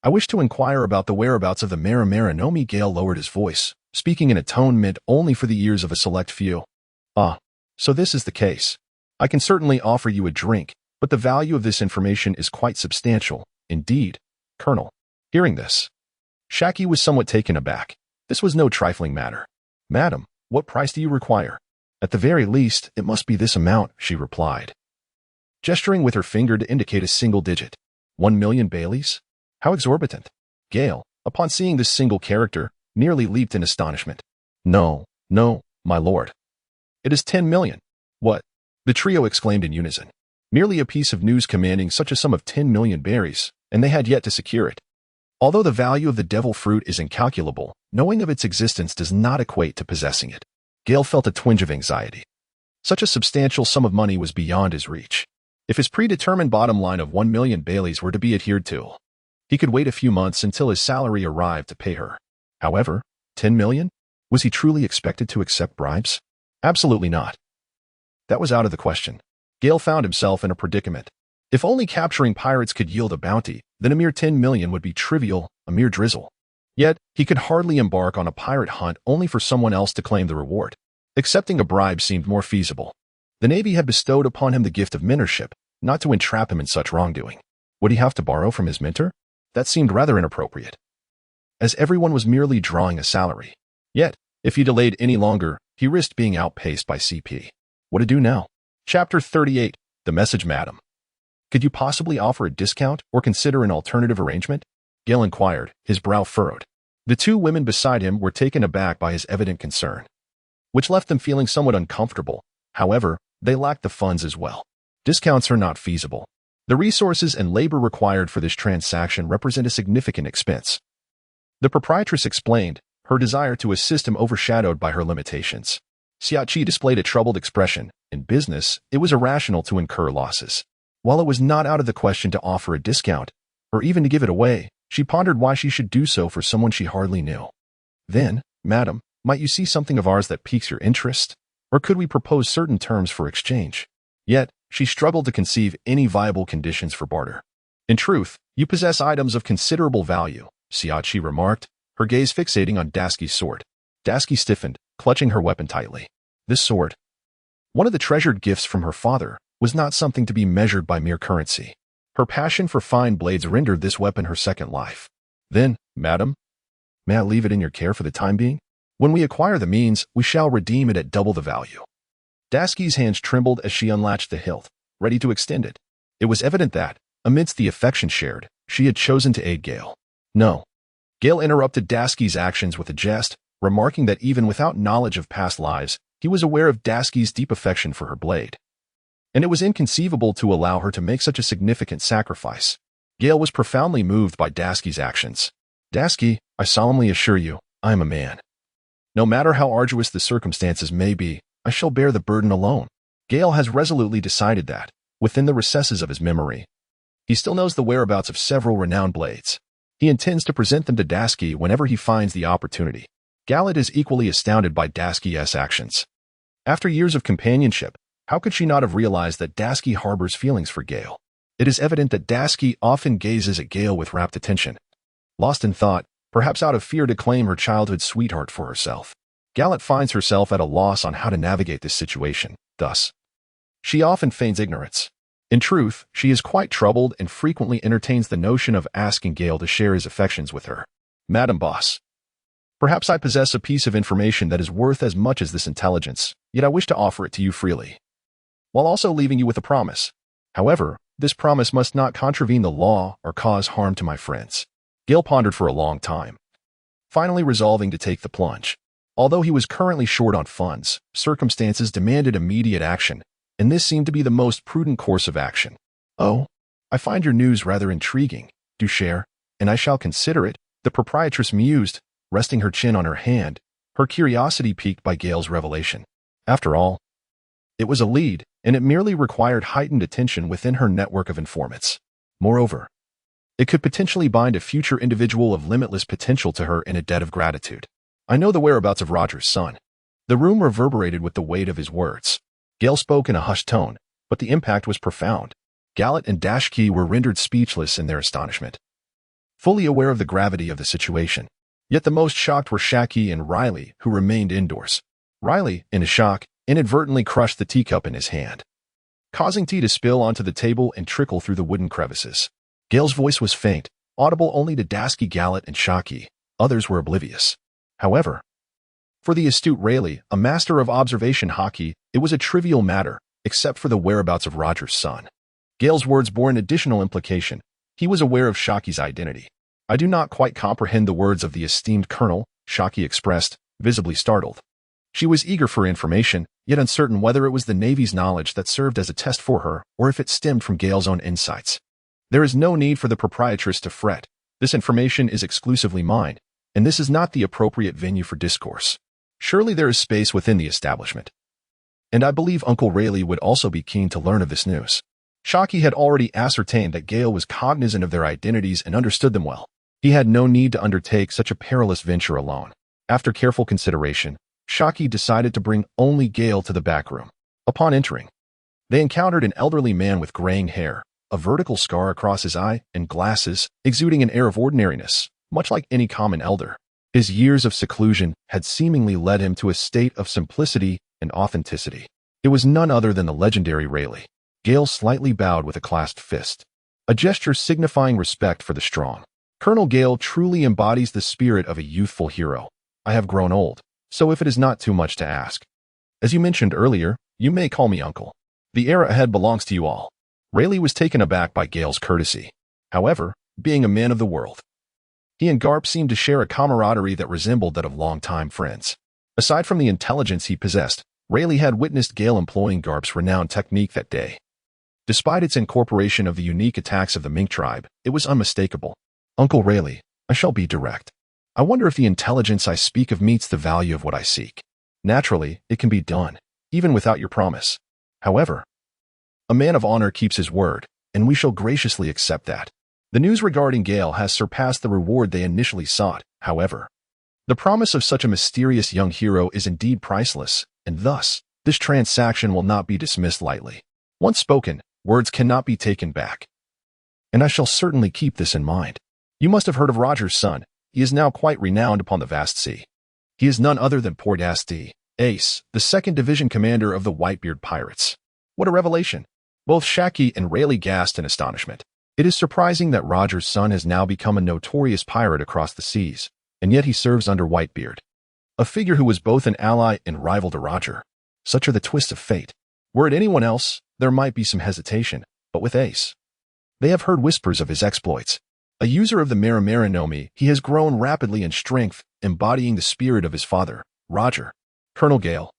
Speaker 1: I wish to inquire about the whereabouts of the Marinomi. Gale lowered his voice, speaking in a tone meant only for the ears of a select few. So this is the case. I can certainly offer you a drink, but the value of this information is quite substantial. Indeed, Colonel. Hearing this, Shaki was somewhat taken aback. This was no trifling matter. Madam, what price do you require? At the very least, it must be this amount, she replied, gesturing with her finger to indicate a single digit. 1,000,000 Baileys? How exorbitant. Gale, upon seeing this single character, nearly leaped in astonishment. No, my lord. It is 10 million. What? The trio exclaimed in unison. Merely a piece of news commanding such a sum of 10 million berries, and they had yet to secure it. Although the value of the devil fruit is incalculable, knowing of its existence does not equate to possessing it. Gale felt a twinge of anxiety. Such a substantial sum of money was beyond his reach. If his predetermined bottom line of 1,000,000 Baileys were to be adhered to, he could wait a few months until his salary arrived to pay her. However, 10 million? Was he truly expected to accept bribes? Absolutely not. That was out of the question. Gale found himself in a predicament. If only capturing pirates could yield a bounty, then a mere 10 million would be trivial, a mere drizzle. Yet, he could hardly embark on a pirate hunt only for someone else to claim the reward. Accepting a bribe seemed more feasible. The Navy had bestowed upon him the gift of mentorship, not to entrap him in such wrongdoing. Would he have to borrow from his mentor? That seemed rather inappropriate, as everyone was merely drawing a salary. Yet, if he delayed any longer, he risked being outpaced by CP. What to do now? Chapter 38, The Message, Madam. Could you possibly offer a discount or consider an alternative arrangement? Gale inquired, his brow furrowed. The two women beside him were taken aback by his evident concern, which left them feeling somewhat uncomfortable. However, they lacked the funds as well. Discounts are not feasible. The resources and labor required for this transaction represent a significant expense. The proprietress explained, her desire to assist him overshadowed by her limitations. Xiachi displayed a troubled expression. In business, it was irrational to incur losses. While it was not out of the question to offer a discount, or even to give it away, she pondered why she should do so for someone she hardly knew. Then, madam, might you see something of ours that piques your interest? Or could we propose certain terms for exchange? Yet, she struggled to conceive any viable conditions for barter. In truth, you possess items of considerable value, Xiachi remarked, her gaze fixating on Dasky's sword. Dasky stiffened, clutching her weapon tightly. This sword, one of the treasured gifts from her father, was not something to be measured by mere currency. Her passion for fine blades rendered this weapon her second life. Then, madam, may I leave it in your care for the time being? When we acquire the means, we shall redeem it at double the value. Dasky's hands trembled as she unlatched the hilt, ready to extend it. It was evident that, amidst the affection shared, she had chosen to aid Gale. No. Gale interrupted Dasky's actions with a jest, remarking that even without knowledge of past lives, he was aware of Dasky's deep affection for her blade. And it was inconceivable to allow her to make such a significant sacrifice. Gale was profoundly moved by Dasky's actions. Dasky, I solemnly assure you, I am a man. No matter how arduous the circumstances may be, I shall bear the burden alone. Gale has resolutely decided that, within the recesses of his memory, he still knows the whereabouts of several renowned blades. He intends to present them to Dasky whenever he finds the opportunity. Gallet is equally astounded by Dasky's actions. After years of companionship, how could she not have realized that Dasky harbors feelings for Gale? It is evident that Dasky often gazes at Gale with rapt attention. Lost in thought, perhaps out of fear to claim her childhood sweetheart for herself, Gallet finds herself at a loss on how to navigate this situation. Thus, she often feigns ignorance. In truth, she is quite troubled and frequently entertains the notion of asking Gale to share his affections with her. Madam Boss, perhaps I possess a piece of information that is worth as much as this intelligence, yet I wish to offer it to you freely, while also leaving you with a promise. However, this promise must not contravene the law or cause harm to my friends. Gale pondered for a long time. finally resolving to take the plunge. Although he was currently short on funds, circumstances demanded immediate action, and this seemed to be the most prudent course of action. "Oh, I find your news rather intriguing. Do share, and I shall consider it," the proprietress mused, resting her chin on her hand, her curiosity piqued by Gale's revelation. After all, it was a lead, and it merely required heightened attention within her network of informants. Moreover, it could potentially bind a future individual of limitless potential to her in a debt of gratitude. "I know the whereabouts of Roger's son." The room reverberated with the weight of his words. Gale spoke in a hushed tone, but the impact was profound. Gallet and Dashkey were rendered speechless in their astonishment, fully aware of the gravity of the situation. Yet the most shocked were Shacky and Riley, who remained indoors. Riley, in his shock, inadvertently crushed the teacup in his hand, causing tea to spill onto the table and trickle through the wooden crevices. Gale's voice was faint, audible only to Dashkey, Gallet, and Shacky. Others were oblivious. However, for the astute Rayleigh, a master of observation hockey, it was a trivial matter, except for the whereabouts of Roger's son. Gale's words bore an additional implication. He was aware of Shocky's identity. "I do not quite comprehend the words of the esteemed colonel," Shocky expressed, visibly startled. She was eager for information, yet uncertain whether it was the Navy's knowledge that served as a test for her or if it stemmed from Gale's own insights. "There is no need for the proprietress to fret. This information is exclusively mine, and this is not the appropriate venue for discourse. Surely there is space within the establishment. And I believe Uncle Rayleigh would also be keen to learn of this news." Shocky had already ascertained that Gale was cognizant of their identities and understood them well. He had no need to undertake such a perilous venture alone. After careful consideration, Shocky decided to bring only Gale to the back room. Upon entering, they encountered an elderly man with graying hair, a vertical scar across his eye, and glasses, exuding an air of ordinariness, much like any common elder. His years of seclusion had seemingly led him to a state of simplicity and authenticity. It was none other than the legendary Rayleigh. Gale slightly bowed with a clasped fist, a gesture signifying respect for the strong. "Colonel Gale truly embodies the spirit of a youthful hero. I have grown old, so if it is not too much to ask, as you mentioned earlier, you may call me uncle. The era ahead belongs to you all." Rayleigh was taken aback by Gale's courtesy. However, being a man of the world, he and Garp seemed to share a camaraderie that resembled that of longtime friends. Aside from the intelligence he possessed, Rayleigh had witnessed Gale employing Garp's renowned technique that day. Despite its incorporation of the unique attacks of the Mink tribe, it was unmistakable. "Uncle Rayleigh, I shall be direct. I wonder if the intelligence I speak of meets the value of what I seek. Naturally, it can be done, even without your promise. However, a man of honor keeps his word, and we shall graciously accept that. The news regarding Gale has surpassed the reward they initially sought, however. The promise of such a mysterious young hero is indeed priceless, and thus, this transaction will not be dismissed lightly. Once spoken, words cannot be taken back. And I shall certainly keep this in mind. You must have heard of Roger's son. He is now quite renowned upon the vast sea. He is none other than poor Dasti, Ace, the 2nd Division commander of the Whitebeard Pirates." What a revelation! Both Shacky and Rayleigh gasped in astonishment. It is surprising that Roger's son has now become a notorious pirate across the seas, and yet he serves under Whitebeard, a figure who was both an ally and rival to Roger. Such are the twists of fate. Were it anyone else, there might be some hesitation, but with Ace, they have heard whispers of his exploits. A user of the Marimarinomi, he has grown rapidly in strength, embodying the spirit of his father, Roger. "Colonel Gale,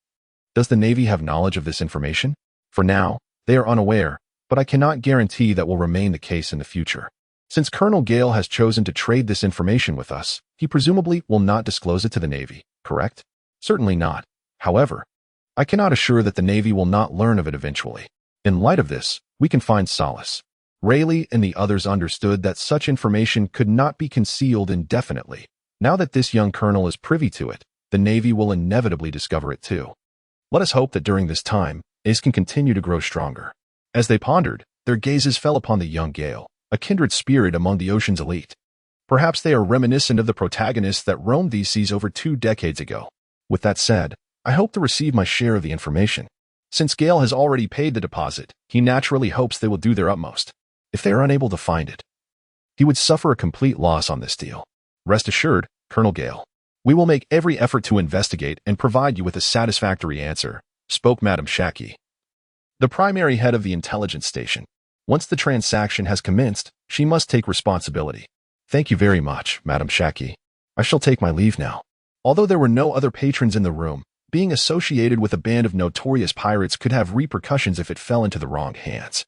Speaker 1: does the Navy have knowledge of this information? For now, they are unaware, but I cannot guarantee that will remain the case in the future. Since Colonel Gale has chosen to trade this information with us, he presumably will not disclose it to the Navy, correct?" "Certainly not. However, I cannot assure that the Navy will not learn of it eventually. In light of this, we can find solace." Rayleigh and the others understood that such information could not be concealed indefinitely. Now that this young colonel is privy to it, the Navy will inevitably discover it too. Let us hope that during this time, Ace can continue to grow stronger. As they pondered, their gazes fell upon the young Gale, a kindred spirit among the ocean's elite. Perhaps they are reminiscent of the protagonists that roamed these seas over 2 decades ago. With that said, I hope to receive my share of the information. Since Gale has already paid the deposit, he naturally hopes they will do their utmost. If they are unable to find it, he would suffer a complete loss on this deal. Rest assured, Colonel Gale, we will make every effort to investigate and provide you with a satisfactory answer, spoke Madame Shacky, the primary head of the intelligence station. Once the transaction has commenced, she must take responsibility. Thank you very much, Madame Shacky. I shall take my leave now. Although there were no other patrons in the room, being associated with a band of notorious pirates could have repercussions if it fell into the wrong hands.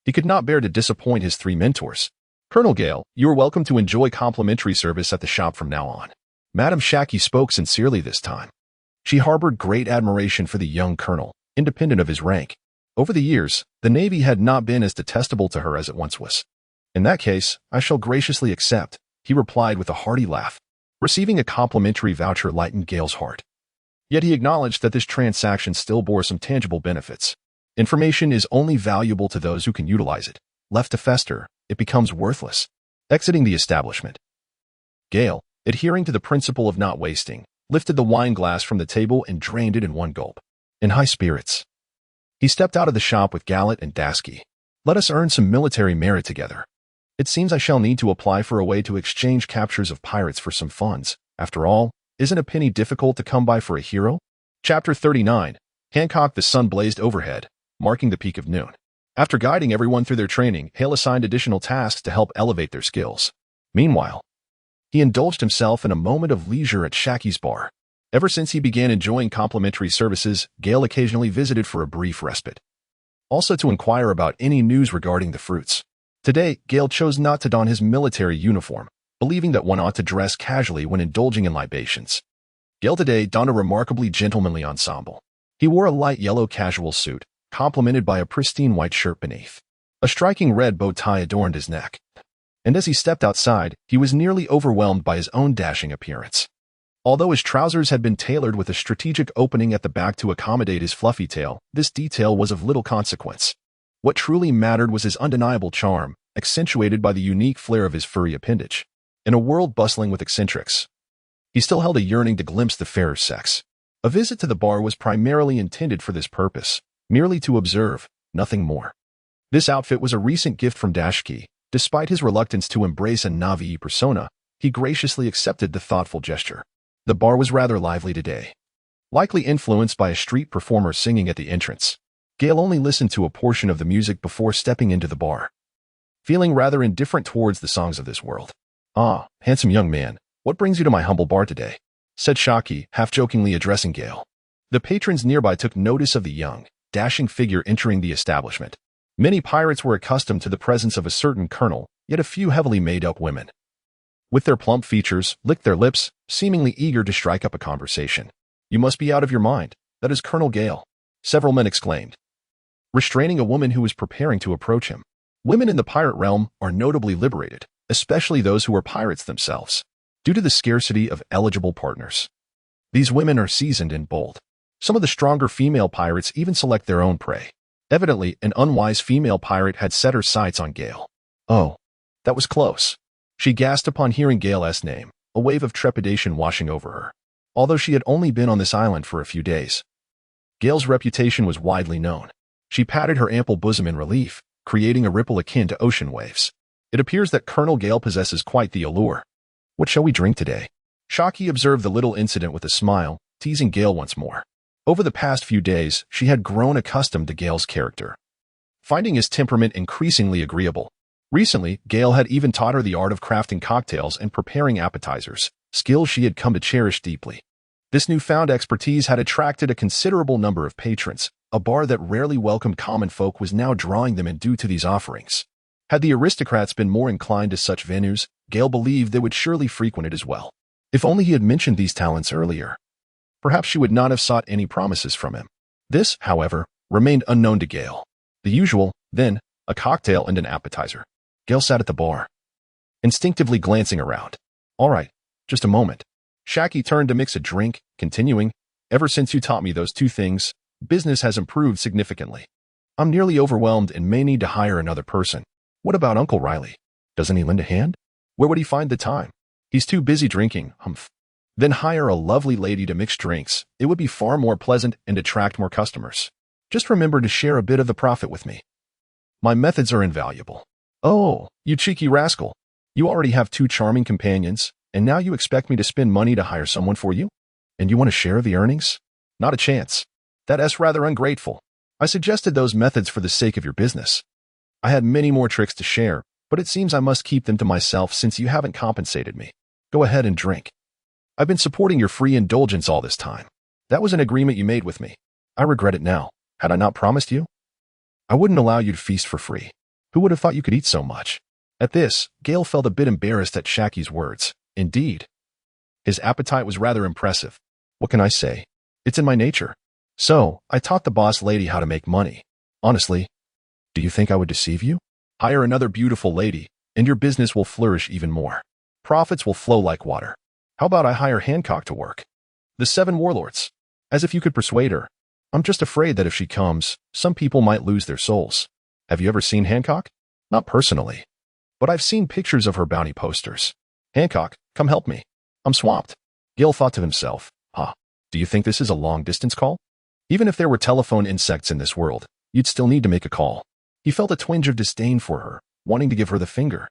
Speaker 1: He could not bear to disappoint his 3 mentors. Colonel Gale, you are welcome to enjoy complimentary service at the shop from now on. Madame Shaky spoke sincerely this time. She harbored great admiration for the young colonel, independent of his rank. Over the years, the Navy had not been as detestable to her as it once was. In that case, I shall graciously accept, he replied with a hearty laugh. Receiving a complimentary voucher lightened Gale's heart. Yet he acknowledged that this transaction still bore some tangible benefits. Information is only valuable to those who can utilize it. Left to fester, it becomes worthless. Exiting the establishment, Gale, adhering to the principle of not wasting, lifted the wine glass from the table and drained it in one gulp. In high spirits, he stepped out of the shop with Gallet and Dasky. Let us earn some military merit together. It seems I shall need to apply for a way to exchange captures of pirates for some funds. After all, isn't a penny difficult to come by for a hero? Chapter 39. Hancock. The sun blazed overhead, marking the peak of noon. After guiding everyone through their training, Hale assigned additional tasks to help elevate their skills. Meanwhile, he indulged himself in a moment of leisure at Shaky's bar. Ever since he began enjoying complimentary services, Gale occasionally visited for a brief respite. Also to inquire about any news regarding the fruits. Today, Gale chose not to don his military uniform, believing that one ought to dress casually when indulging in libations. Gale today donned a remarkably gentlemanly ensemble. He wore a light yellow casual suit, complemented by a pristine white shirt beneath. A striking red bow tie adorned his neck. And as he stepped outside, he was nearly overwhelmed by his own dashing appearance. Although his trousers had been tailored with a strategic opening at the back to accommodate his fluffy tail, this detail was of little consequence. What truly mattered was his undeniable charm, accentuated by the unique flair of his furry appendage. In a world bustling with eccentrics, he still held a yearning to glimpse the fairer sex. A visit to the bar was primarily intended for this purpose, merely to observe, nothing more. This outfit was a recent gift from Dashki. Despite his reluctance to embrace a Navi persona, he graciously accepted the thoughtful gesture. The bar was rather lively today. Likely influenced by a street performer singing at the entrance, Gale only listened to a portion of the music before stepping into the bar, feeling rather indifferent towards the songs of this world. "Ah, handsome young man, what brings you to my humble bar today?" said Shaky, half-jokingly addressing Gale. The patrons nearby took notice of the young, dashing figure entering the establishment. Many pirates were accustomed to the presence of a certain colonel, yet a few heavily made-up women, with their plump features, licked their lips, seemingly eager to strike up a conversation. "You must be out of your mind. That is Colonel Gale," several men exclaimed, restraining a woman who was preparing to approach him. Women in the pirate realm are notably liberated, especially those who are pirates themselves, due to the scarcity of eligible partners. These women are seasoned and bold. Some of the stronger female pirates even select their own prey. Evidently, an unwise female pirate had set her sights on Gale. "Oh, that was close," she gasped upon hearing Gale's name, a wave of trepidation washing over her. Although she had only been on this island for a few days, Gale's reputation was widely known. She patted her ample bosom in relief, creating a ripple akin to ocean waves. "It appears that Colonel Gale possesses quite the allure. What shall we drink today?" Shaky observed the little incident with a smile, teasing Gale once more. Over the past few days, she had grown accustomed to Gale's character, finding his temperament increasingly agreeable. Recently, Gale had even taught her the art of crafting cocktails and preparing appetizers, skills she had come to cherish deeply. This newfound expertise had attracted a considerable number of patrons. A bar that rarely welcomed common folk was now drawing them in due to these offerings. Had the aristocrats been more inclined to such venues, Gale believed they would surely frequent it as well. If only he had mentioned these talents earlier, perhaps she would not have sought any promises from him. This, however, remained unknown to Gale. The usual, then, a cocktail and an appetizer. Gale sat at the bar, instinctively glancing around. "All right, just a moment." Shaky turned to mix a drink, continuing, "Ever since you taught me those 2 things, business has improved significantly. I'm nearly overwhelmed and may need to hire another person. What about Uncle Riley? Doesn't he lend a hand? Where would he find the time? He's too busy drinking, humph. Then hire a lovely lady to mix drinks. It would be far more pleasant and attract more customers. Just remember to share a bit of the profit with me. My methods are invaluable." "Oh, you cheeky rascal. You already have 2 charming companions, and now you expect me to spend money to hire someone for you? And you want a share of the earnings? Not a chance. That's rather ungrateful. I suggested those methods for the sake of your business. I had many more tricks to share, but it seems I must keep them to myself since you haven't compensated me. Go ahead and drink." I've been supporting your free indulgence all this time. That was an agreement you made with me. I regret it now. Had I not promised you? I wouldn't allow you to feast for free. Who would have thought you could eat so much? At this, Gale felt a bit embarrassed at Shaki's words. Indeed. His appetite was rather impressive. What can I say? It's in my nature. So, I taught the boss lady how to make money. Honestly, do you think I would deceive you? Hire another beautiful lady, and your business will flourish even more. Profits will flow like water. How about I hire Hancock to work? The 7 warlords. As if you could persuade her. I'm just afraid that if she comes, some people might lose their souls. Have you ever seen Hancock? Not personally. But I've seen pictures of her bounty posters. Hancock, come help me. I'm swamped. Gale thought to himself, do you think this is a long-distance call? Even if there were telephone insects in this world, you'd still need to make a call. He felt a twinge of disdain for her, wanting to give her the finger.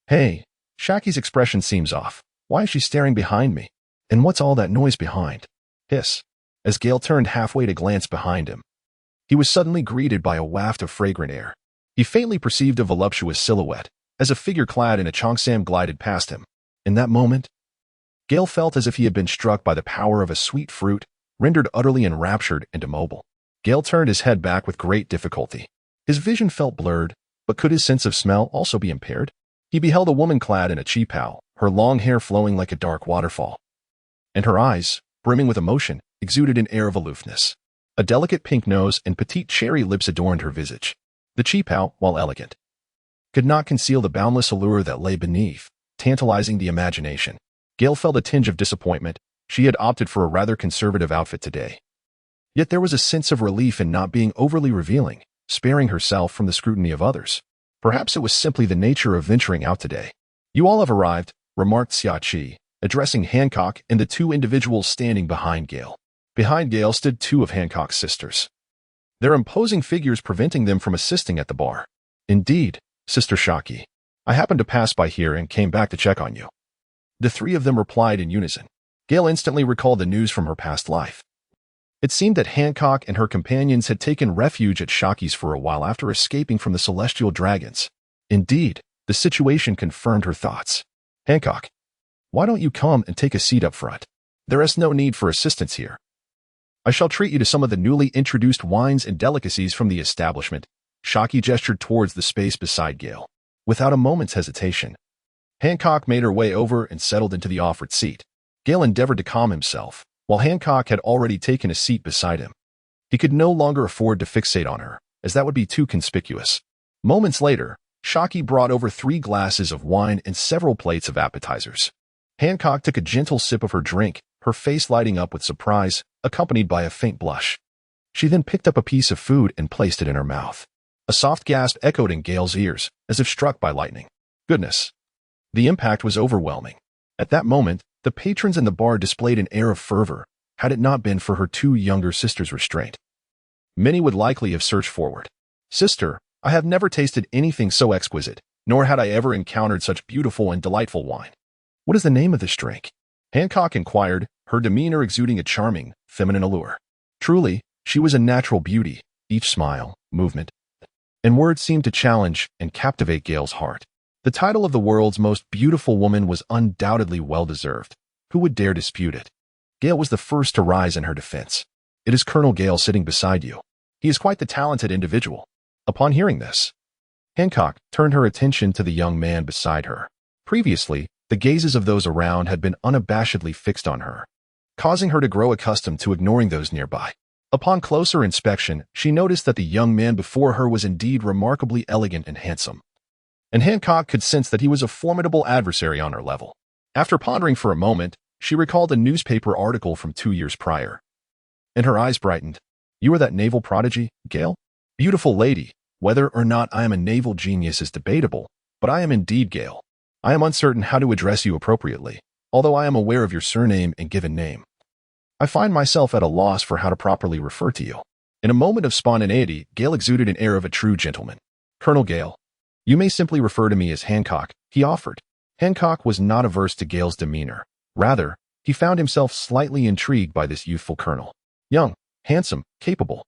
Speaker 1: Hey, Shaki's expression seems off. Why is she staring behind me? And what's all that noise behind? Hiss. As Gale turned halfway to glance behind him, he was suddenly greeted by a waft of fragrant air. He faintly perceived a voluptuous silhouette, as a figure clad in a cheongsam glided past him. In that moment, Gale felt as if he had been struck by the power of a sweet fruit, rendered utterly enraptured and immobile. Gale turned his head back with great difficulty. His vision felt blurred, but could his sense of smell also be impaired? He beheld a woman clad in a cheapao, her long hair flowing like a dark waterfall. And her eyes, brimming with emotion, exuded an air of aloofness. A delicate pink nose and petite cherry lips adorned her visage. The cheapao, while elegant, could not conceal the boundless allure that lay beneath, tantalizing the imagination. Gale felt a tinge of disappointment. She had opted for a rather conservative outfit today. Yet there was a sense of relief in not being overly revealing, sparing herself from the scrutiny of others. Perhaps it was simply the nature of venturing out today. You all have arrived, remarked Xiachi, addressing Hancock and the 2 individuals standing behind Gale. Behind Gale stood 2 of Hancock's sisters, their imposing figures preventing them from assisting at the bar. Indeed, Sister Shaki. I happened to pass by here and came back to check on you. The 3 of them replied in unison. Gale instantly recalled the news from her past life. It seemed that Hancock and her companions had taken refuge at Shaki's for a while after escaping from the celestial dragons. Indeed, the situation confirmed her thoughts. Hancock, why don't you come and take a seat up front? There is no need for assistance here. I shall treat you to some of the newly introduced wines and delicacies from the establishment. Shaki gestured towards the space beside Gale. Without a moment's hesitation, Hancock made her way over and settled into the offered seat. Gale endeavored to calm himself, while Hancock had already taken a seat beside him. He could no longer afford to fixate on her, as that would be too conspicuous. Moments later, Shaki brought over 3 glasses of wine and several plates of appetizers. Hancock took a gentle sip of her drink, her face lighting up with surprise, accompanied by a faint blush. She then picked up a piece of food and placed it in her mouth. A soft gasp echoed in Gale's ears, as if struck by lightning. Goodness! The impact was overwhelming. At that moment, the patrons in the bar displayed an air of fervor, had it not been for her 2 younger sisters' restraint. Many would likely have surged forward. Sister, I have never tasted anything so exquisite, nor had I ever encountered such beautiful and delightful wine. What is the name of this drink? Hancock inquired, her demeanor exuding a charming, feminine allure. Truly, she was a natural beauty. Each smile, movement, and word seemed to challenge and captivate Gale's heart. The title of the world's most beautiful woman was undoubtedly well-deserved. Who would dare dispute it? Gale was the first to rise in her defense. It is Colonel Gale sitting beside you. He is quite the talented individual. Upon hearing this, Hancock turned her attention to the young man beside her. Previously, the gazes of those around had been unabashedly fixed on her, causing her to grow accustomed to ignoring those nearby. Upon closer inspection, she noticed that the young man before her was indeed remarkably elegant and handsome, and Hancock could sense that he was a formidable adversary on her level. After pondering for a moment, she recalled a newspaper article from 2 years prior, and her eyes brightened. You are that naval prodigy, Gale? Beautiful lady, whether or not I am a naval genius is debatable, but I am indeed Gale. I am uncertain how to address you appropriately, although I am aware of your surname and given name. I find myself at a loss for how to properly refer to you. In a moment of spontaneity, Gale exuded an air of a true gentleman. Colonel Gale, you may simply refer to me as Hancock, he offered. Hancock was not averse to Gale's demeanor. Rather, he found himself slightly intrigued by this youthful colonel. Young, handsome, capable,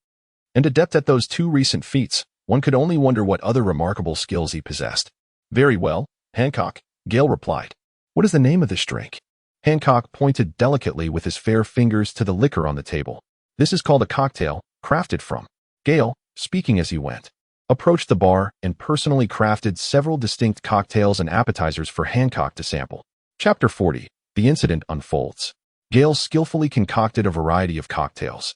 Speaker 1: and adept at those 2 recent feats, one could only wonder what other remarkable skills he possessed. Very well, Hancock, Gale replied. What is the name of this drink? Hancock pointed delicately with his fair fingers to the liquor on the table. "This is called a cocktail, crafted from." Gale, speaking as he went, approached the bar and personally crafted several distinct cocktails and appetizers for Hancock to sample. Chapter 40. The incident unfolds. Gale skillfully concocted a variety of cocktails.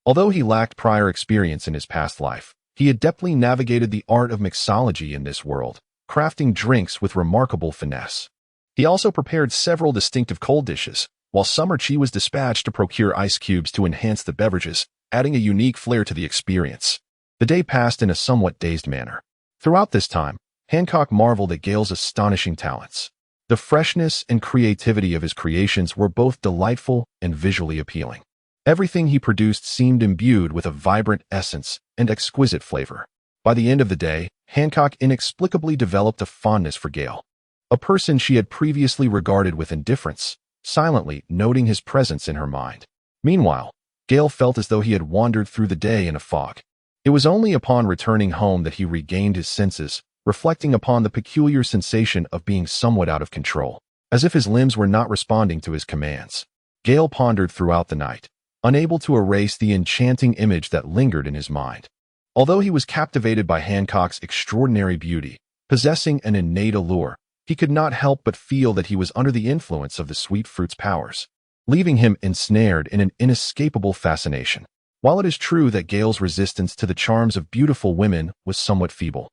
Speaker 1: Although he lacked prior experience in his past life, he adeptly navigated the art of mixology in this world, crafting drinks with remarkable finesse. He also prepared several distinctive cold dishes, while Summer Chi was dispatched to procure ice cubes to enhance the beverages, adding a unique flair to the experience. The day passed in a somewhat dazed manner. Throughout this time, Hancock marveled at Gale's astonishing talents. The freshness and creativity of his creations were both delightful and visually appealing. Everything he produced seemed imbued with a vibrant essence and exquisite flavor. By the end of the day, Hancock inexplicably developed a fondness for Gale, a person she had previously regarded with indifference, silently noting his presence in her mind. Meanwhile, Gale felt as though he had wandered through the day in a fog. It was only upon returning home that he regained his senses, reflecting upon the peculiar sensation of being somewhat out of control, as if his limbs were not responding to his commands. Gale pondered throughout the night, unable to erase the enchanting image that lingered in his mind. Although he was captivated by Hancock's extraordinary beauty, possessing an innate allure, he could not help but feel that he was under the influence of the sweet fruit's powers, leaving him ensnared in an inescapable fascination. While it is true that Gale's resistance to the charms of beautiful women was somewhat feeble,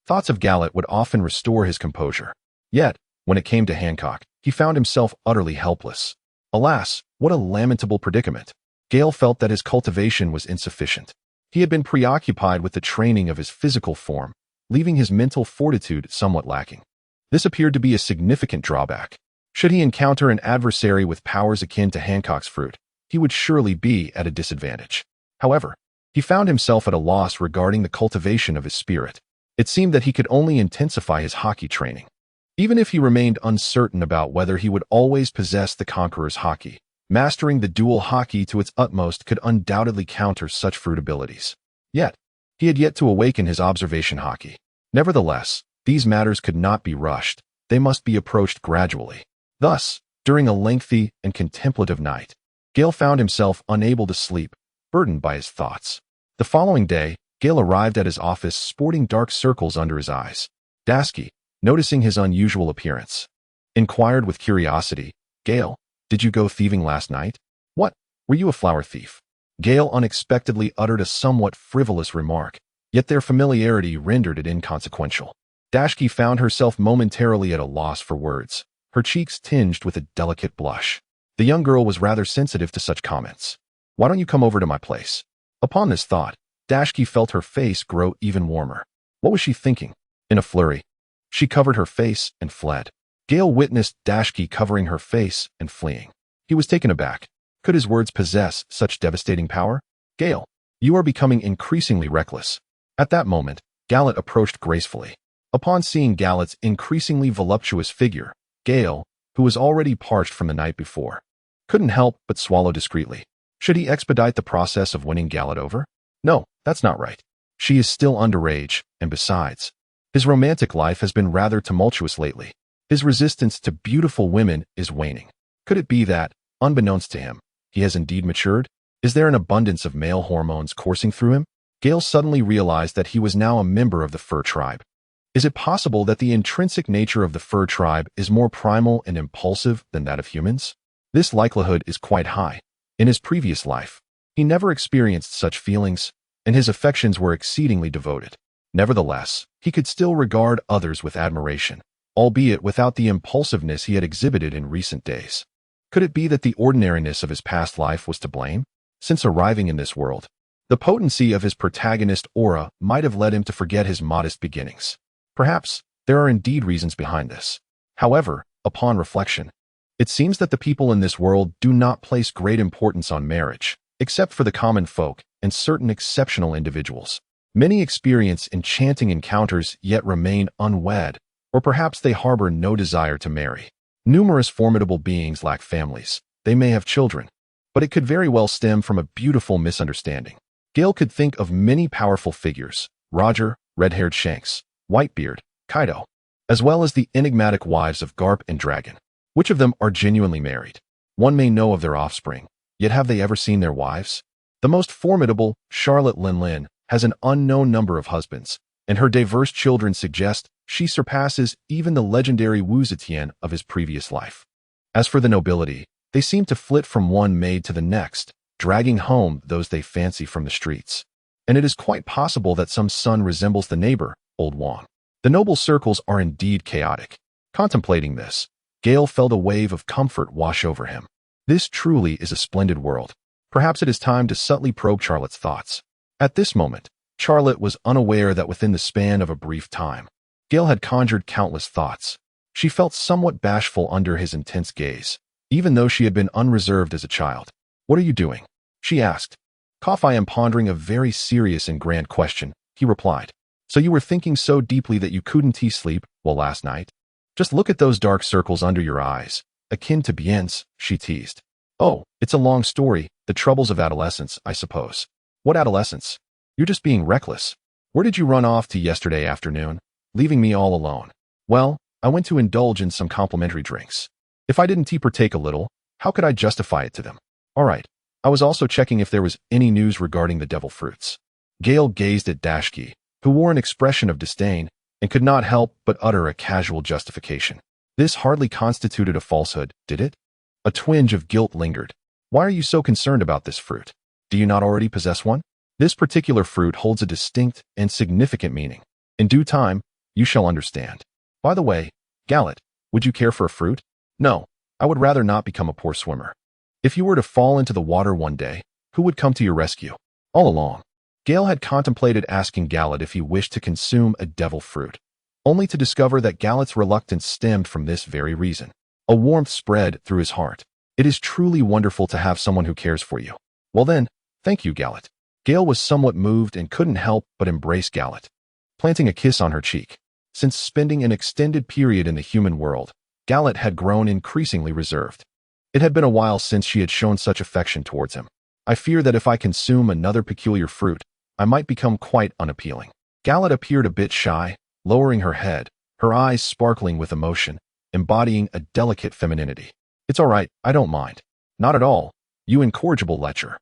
Speaker 1: thoughts of Gallet would often restore his composure. Yet, when it came to Hancock, he found himself utterly helpless. Alas, what a lamentable predicament! Gale felt that his cultivation was insufficient. He had been preoccupied with the training of his physical form, leaving his mental fortitude somewhat lacking. This appeared to be a significant drawback. Should he encounter an adversary with powers akin to Hancock's fruit, he would surely be at a disadvantage. However, he found himself at a loss regarding the cultivation of his spirit. It seemed that he could only intensify his hockey training. Even if he remained uncertain about whether he would always possess the Conqueror's hockey, mastering the dual hockey to its utmost could undoubtedly counter such fruit abilities. Yet, he had yet to awaken his observation hockey. Nevertheless, these matters could not be rushed. They must be approached gradually. Thus, during a lengthy and contemplative night, Gale found himself unable to sleep, burdened by his thoughts. The following day, Gale arrived at his office sporting dark circles under his eyes. Dasky, noticing his unusual appearance, inquired with curiosity, "Gale, did you go thieving last night? What, were you a flower thief?" Gale unexpectedly uttered a somewhat frivolous remark, yet their familiarity rendered it inconsequential. Dashki found herself momentarily at a loss for words, her cheeks tinged with a delicate blush. The young girl was rather sensitive to such comments. "Why don't you come over to my place?" Upon this thought, Dashki felt her face grow even warmer. What was she thinking? In a flurry, she covered her face and fled. Gale witnessed Dashki covering her face and fleeing. He was taken aback. Could his words possess such devastating power? "Gale, you are becoming increasingly reckless." At that moment, Gallet approached gracefully. Upon seeing Gallet's increasingly voluptuous figure, Gale, who was already parched from the night before, couldn't help but swallow discreetly. Should he expedite the process of winning Gallet over? No, that's not right. She is still underage, and besides, his romantic life has been rather tumultuous lately. His resistance to beautiful women is waning. Could it be that, unbeknownst to him, he has indeed matured? Is there an abundance of male hormones coursing through him? Gale suddenly realized that he was now a member of the fur tribe. Is it possible that the intrinsic nature of the fur tribe is more primal and impulsive than that of humans? This likelihood is quite high. In his previous life, he never experienced such feelings, and his affections were exceedingly devoted. Nevertheless, he could still regard others with admiration, albeit without the impulsiveness he had exhibited in recent days. Could it be that the ordinariness of his past life was to blame? Since arriving in this world, the potency of his protagonist aura might have led him to forget his modest beginnings. Perhaps there are indeed reasons behind this. However, upon reflection, it seems that the people in this world do not place great importance on marriage, except for the common folk and certain exceptional individuals. Many experience enchanting encounters yet remain unwed, or perhaps they harbor no desire to marry. Numerous formidable beings lack families. They may have children, but it could very well stem from a beautiful misunderstanding. Gale could think of many powerful figures: Roger, red-haired Shanks, Whitebeard, Kaido, as well as the enigmatic wives of Garp and Dragon. Which of them are genuinely married? One may know of their offspring, yet have they ever seen their wives? The most formidable, Charlotte Linlin, has an unknown number of husbands, and her diverse children suggest she surpasses even the legendary Wu Zetian of his previous life. As for the nobility, they seem to flit from one maid to the next, dragging home those they fancy from the streets. And it is quite possible that some son resembles the neighbor, old Wang. The noble circles are indeed chaotic. Contemplating this, Gale felt a wave of comfort wash over him. This truly is a splendid world. Perhaps it is time to subtly probe Charlotte's thoughts. At this moment, Charlotte was unaware that within the span of a brief time, Gale had conjured countless thoughts. She felt somewhat bashful under his intense gaze, even though she had been unreserved as a child. "What are you doing?" she asked. "I am pondering a very serious and grand question," he replied. "So you were thinking so deeply that you couldn't sleep, well, last night? Just look at those dark circles under your eyes, akin to Bien's," she teased. "Oh, it's a long story, the troubles of adolescence, I suppose." "What adolescence? You're just being reckless. Where did you run off to yesterday afternoon, leaving me all alone?" "Well, I went to indulge in some complimentary drinks. If I didn't partake a little, how could I justify it to them? All right, I was also checking if there was any news regarding the devil fruits." Gale gazed at Dashki, who wore an expression of disdain, and could not help but utter a casual justification. This hardly constituted a falsehood, did it? A twinge of guilt lingered. "Why are you so concerned about this fruit? Do you not already possess one? This particular fruit holds a distinct and significant meaning. In due time, you shall understand. By the way, Gallet, would you care for a fruit?" "No, I would rather not become a poor swimmer." "If you were to fall into the water one day, who would come to your rescue?" All along, Gale had contemplated asking Gallet if he wished to consume a devil fruit, only to discover that Gallet's reluctance stemmed from this very reason. A warmth spread through his heart. "It is truly wonderful to have someone who cares for you." "Well then, thank you, Gallet." Gale was somewhat moved and couldn't help but embrace Gallet, planting a kiss on her cheek. Since spending an extended period in the human world, Gallet had grown increasingly reserved. It had been a while since she had shown such affection towards him. "I fear that if I consume another peculiar fruit, I might become quite unappealing." Gallet appeared a bit shy, lowering her head, her eyes sparkling with emotion, embodying a delicate femininity. "It's all right, I don't mind." "Not at all, you incorrigible lecher.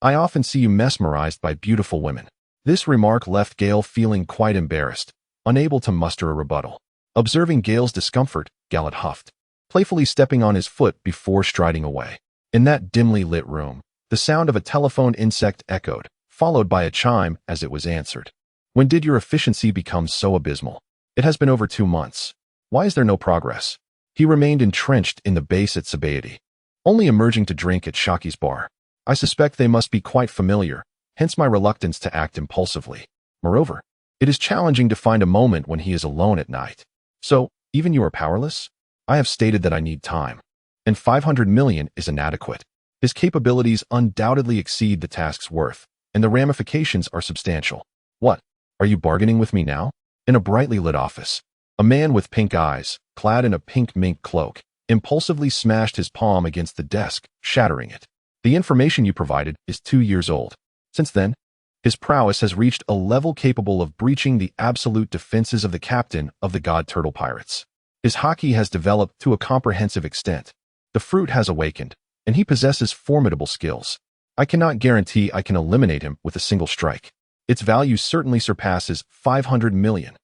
Speaker 1: I often see you mesmerized by beautiful women." This remark left Gale feeling quite embarrassed, unable to muster a rebuttal. Observing Gale's discomfort, Gallet huffed, playfully stepping on his foot before striding away. In that dimly lit room, the sound of a telephone insect echoed, followed by a chime as it was answered. "When did your efficiency become so abysmal?" "It has been over 2 months. Why is there no progress?" He remained entrenched in the base at Sabaody, only emerging to drink at Shaki's bar. "I suspect they must be quite familiar, hence my reluctance to act impulsively. Moreover, it is challenging to find a moment when he is alone at night. So, even you are powerless? I have stated that I need time, and 500 million is inadequate. His capabilities undoubtedly exceed the task's worth, and the ramifications are substantial. What? Are you bargaining with me now?" In a brightly lit office, a man with pink eyes, clad in a pink mink cloak, impulsively smashed his palm against the desk, shattering it. "The information you provided is 2 years old. Since then, his prowess has reached a level capable of breaching the absolute defenses of the captain of the God Turtle Pirates. His haki has developed to a comprehensive extent. The fruit has awakened, and he possesses formidable skills. I cannot guarantee I can eliminate him with a single strike. Its value certainly surpasses 500 million.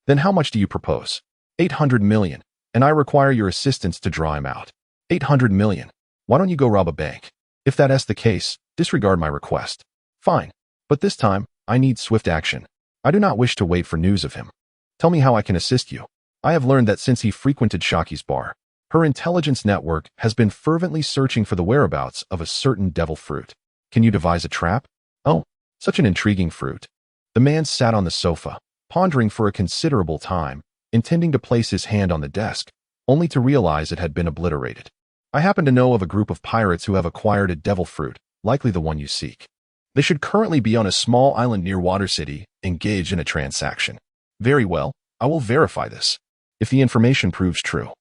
Speaker 1: Then how much do you propose?" 800 million, and I require your assistance to draw him out." 800 million. Why don't you go rob a bank? If that's the case, disregard my request." "Fine, but this time, I need swift action. I do not wish to wait for news of him. Tell me how I can assist you." "I have learned that since he frequented Shaki's bar, her intelligence network has been fervently searching for the whereabouts of a certain devil fruit. Can you devise a trap?" "Oh, such an intriguing fruit." The man sat on the sofa, pondering for a considerable time, intending to place his hand on the desk, only to realize it had been obliterated. "I happen to know of a group of pirates who have acquired a devil fruit, likely the one you seek. They should currently be on a small island near Water City, engaged in a transaction." "Very well, I will verify this. If the information proves true,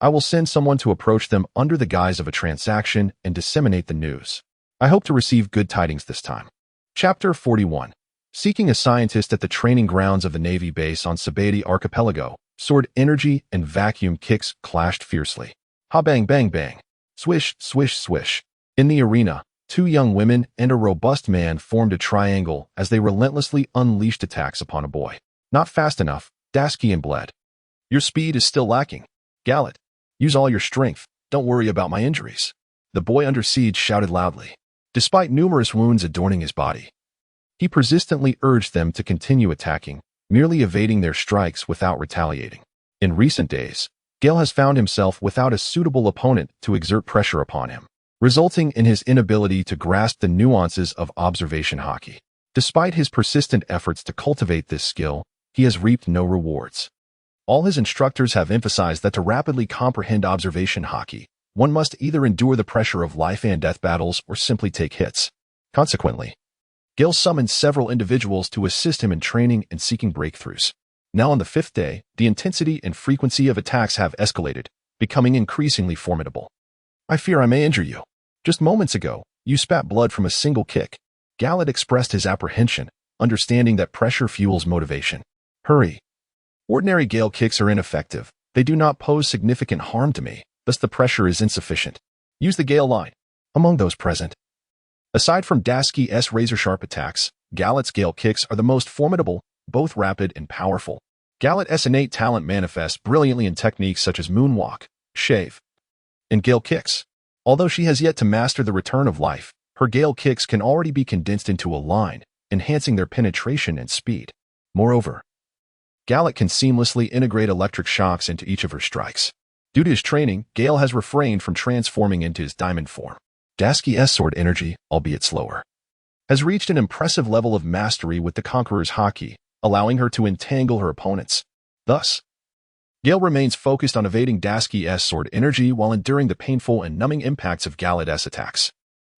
Speaker 1: I will send someone to approach them under the guise of a transaction and disseminate the news. I hope to receive good tidings this time." Chapter 41. Seeking a scientist at the training grounds of the Navy base on Sabaody Archipelago, sword energy and vacuum kicks clashed fiercely. Ha bang bang bang. Swish, swish, swish. In the arena, two young women and a robust man formed a triangle as they relentlessly unleashed attacks upon a boy. Not fast enough, Daskian bled. Your speed is still lacking. Gallet, use all your strength. Don't worry about my injuries. The boy under siege shouted loudly. Despite numerous wounds adorning his body, he persistently urged them to continue attacking, merely evading their strikes without retaliating. In recent days, Gale has found himself without a suitable opponent to exert pressure upon him, resulting in his inability to grasp the nuances of observation hockey. Despite his persistent efforts to cultivate this skill, he has reaped no rewards. All his instructors have emphasized that to rapidly comprehend observation hockey, one must either endure the pressure of life and death battles or simply take hits. Consequently, Gale summoned several individuals to assist him in training and seeking breakthroughs. Now on the fifth day, the intensity and frequency of attacks have escalated, becoming increasingly formidable. I fear I may injure you. Just moments ago, you spat blood from a single kick. Gallet expressed his apprehension, understanding that pressure fuels motivation. Hurry. Ordinary Gale kicks are ineffective. They do not pose significant harm to me, thus the pressure is insufficient. Use the Gale line. Among those present, aside from Daski's razor-sharp attacks, Gallet's Gale kicks are the most formidable, both rapid and powerful. Gallet's innate talent manifests brilliantly in techniques such as moonwalk, shave, and Gale kicks. Although she has yet to master the return of life, her Gale kicks can already be condensed into a line, enhancing their penetration and speed. Moreover, Gallet can seamlessly integrate electric shocks into each of her strikes. Due to his training, Gale has refrained from transforming into his diamond form. Daski's sword energy, albeit slower, has reached an impressive level of mastery with the Conqueror's haki, allowing her to entangle her opponents. Thus, Gale remains focused on evading Daski's sword energy while enduring the painful and numbing impacts of Gallet's attacks.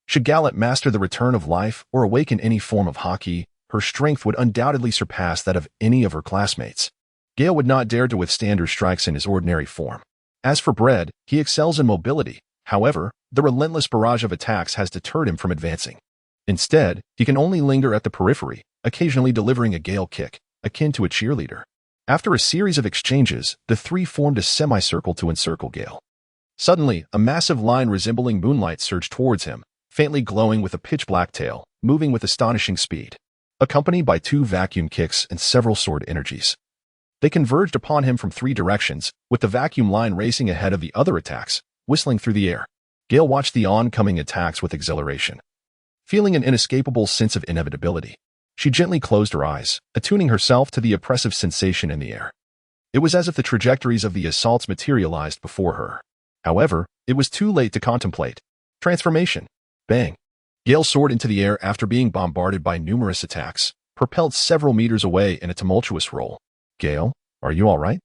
Speaker 1: Should Gallet master the return of life or awaken any form of haki, her strength would undoubtedly surpass that of any of her classmates. Gale would not dare to withstand her strikes in his ordinary form. As for Bread, he excels in mobility. However, the relentless barrage of attacks has deterred him from advancing. Instead, he can only linger at the periphery, occasionally delivering a Gale kick, akin to a cheerleader. After a series of exchanges, the three formed a semicircle to encircle Gale. Suddenly, a massive line resembling moonlight surged towards him, faintly glowing with a pitch-black tail, moving with astonishing speed, accompanied by two vacuum kicks and several sword energies. They converged upon him from three directions, with the vacuum line racing ahead of the other attacks, whistling through the air. Gale watched the oncoming attacks with exhilaration. Feeling an inescapable sense of inevitability, she gently closed her eyes, attuning herself to the oppressive sensation in the air. It was as if the trajectories of the assaults materialized before her. However, it was too late to contemplate. Transformation. Bang. Gale soared into the air after being bombarded by numerous attacks, propelled several meters away in a tumultuous roll. Gale, are you all right?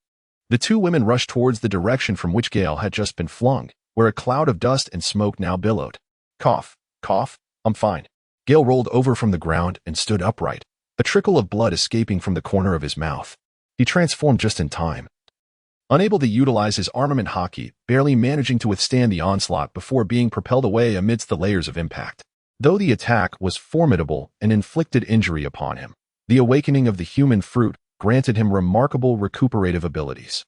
Speaker 1: The two women rushed towards the direction from which Gale had just been flung, where a cloud of dust and smoke now billowed. Cough, cough, I'm fine. Gale rolled over from the ground and stood upright, a trickle of blood escaping from the corner of his mouth. He transformed just in time. Unable to utilize his armament haki, barely managing to withstand the onslaught before being propelled away amidst the layers of impact. Though the attack was formidable and inflicted injury upon him, the awakening of the human fruit granted him remarkable recuperative abilities.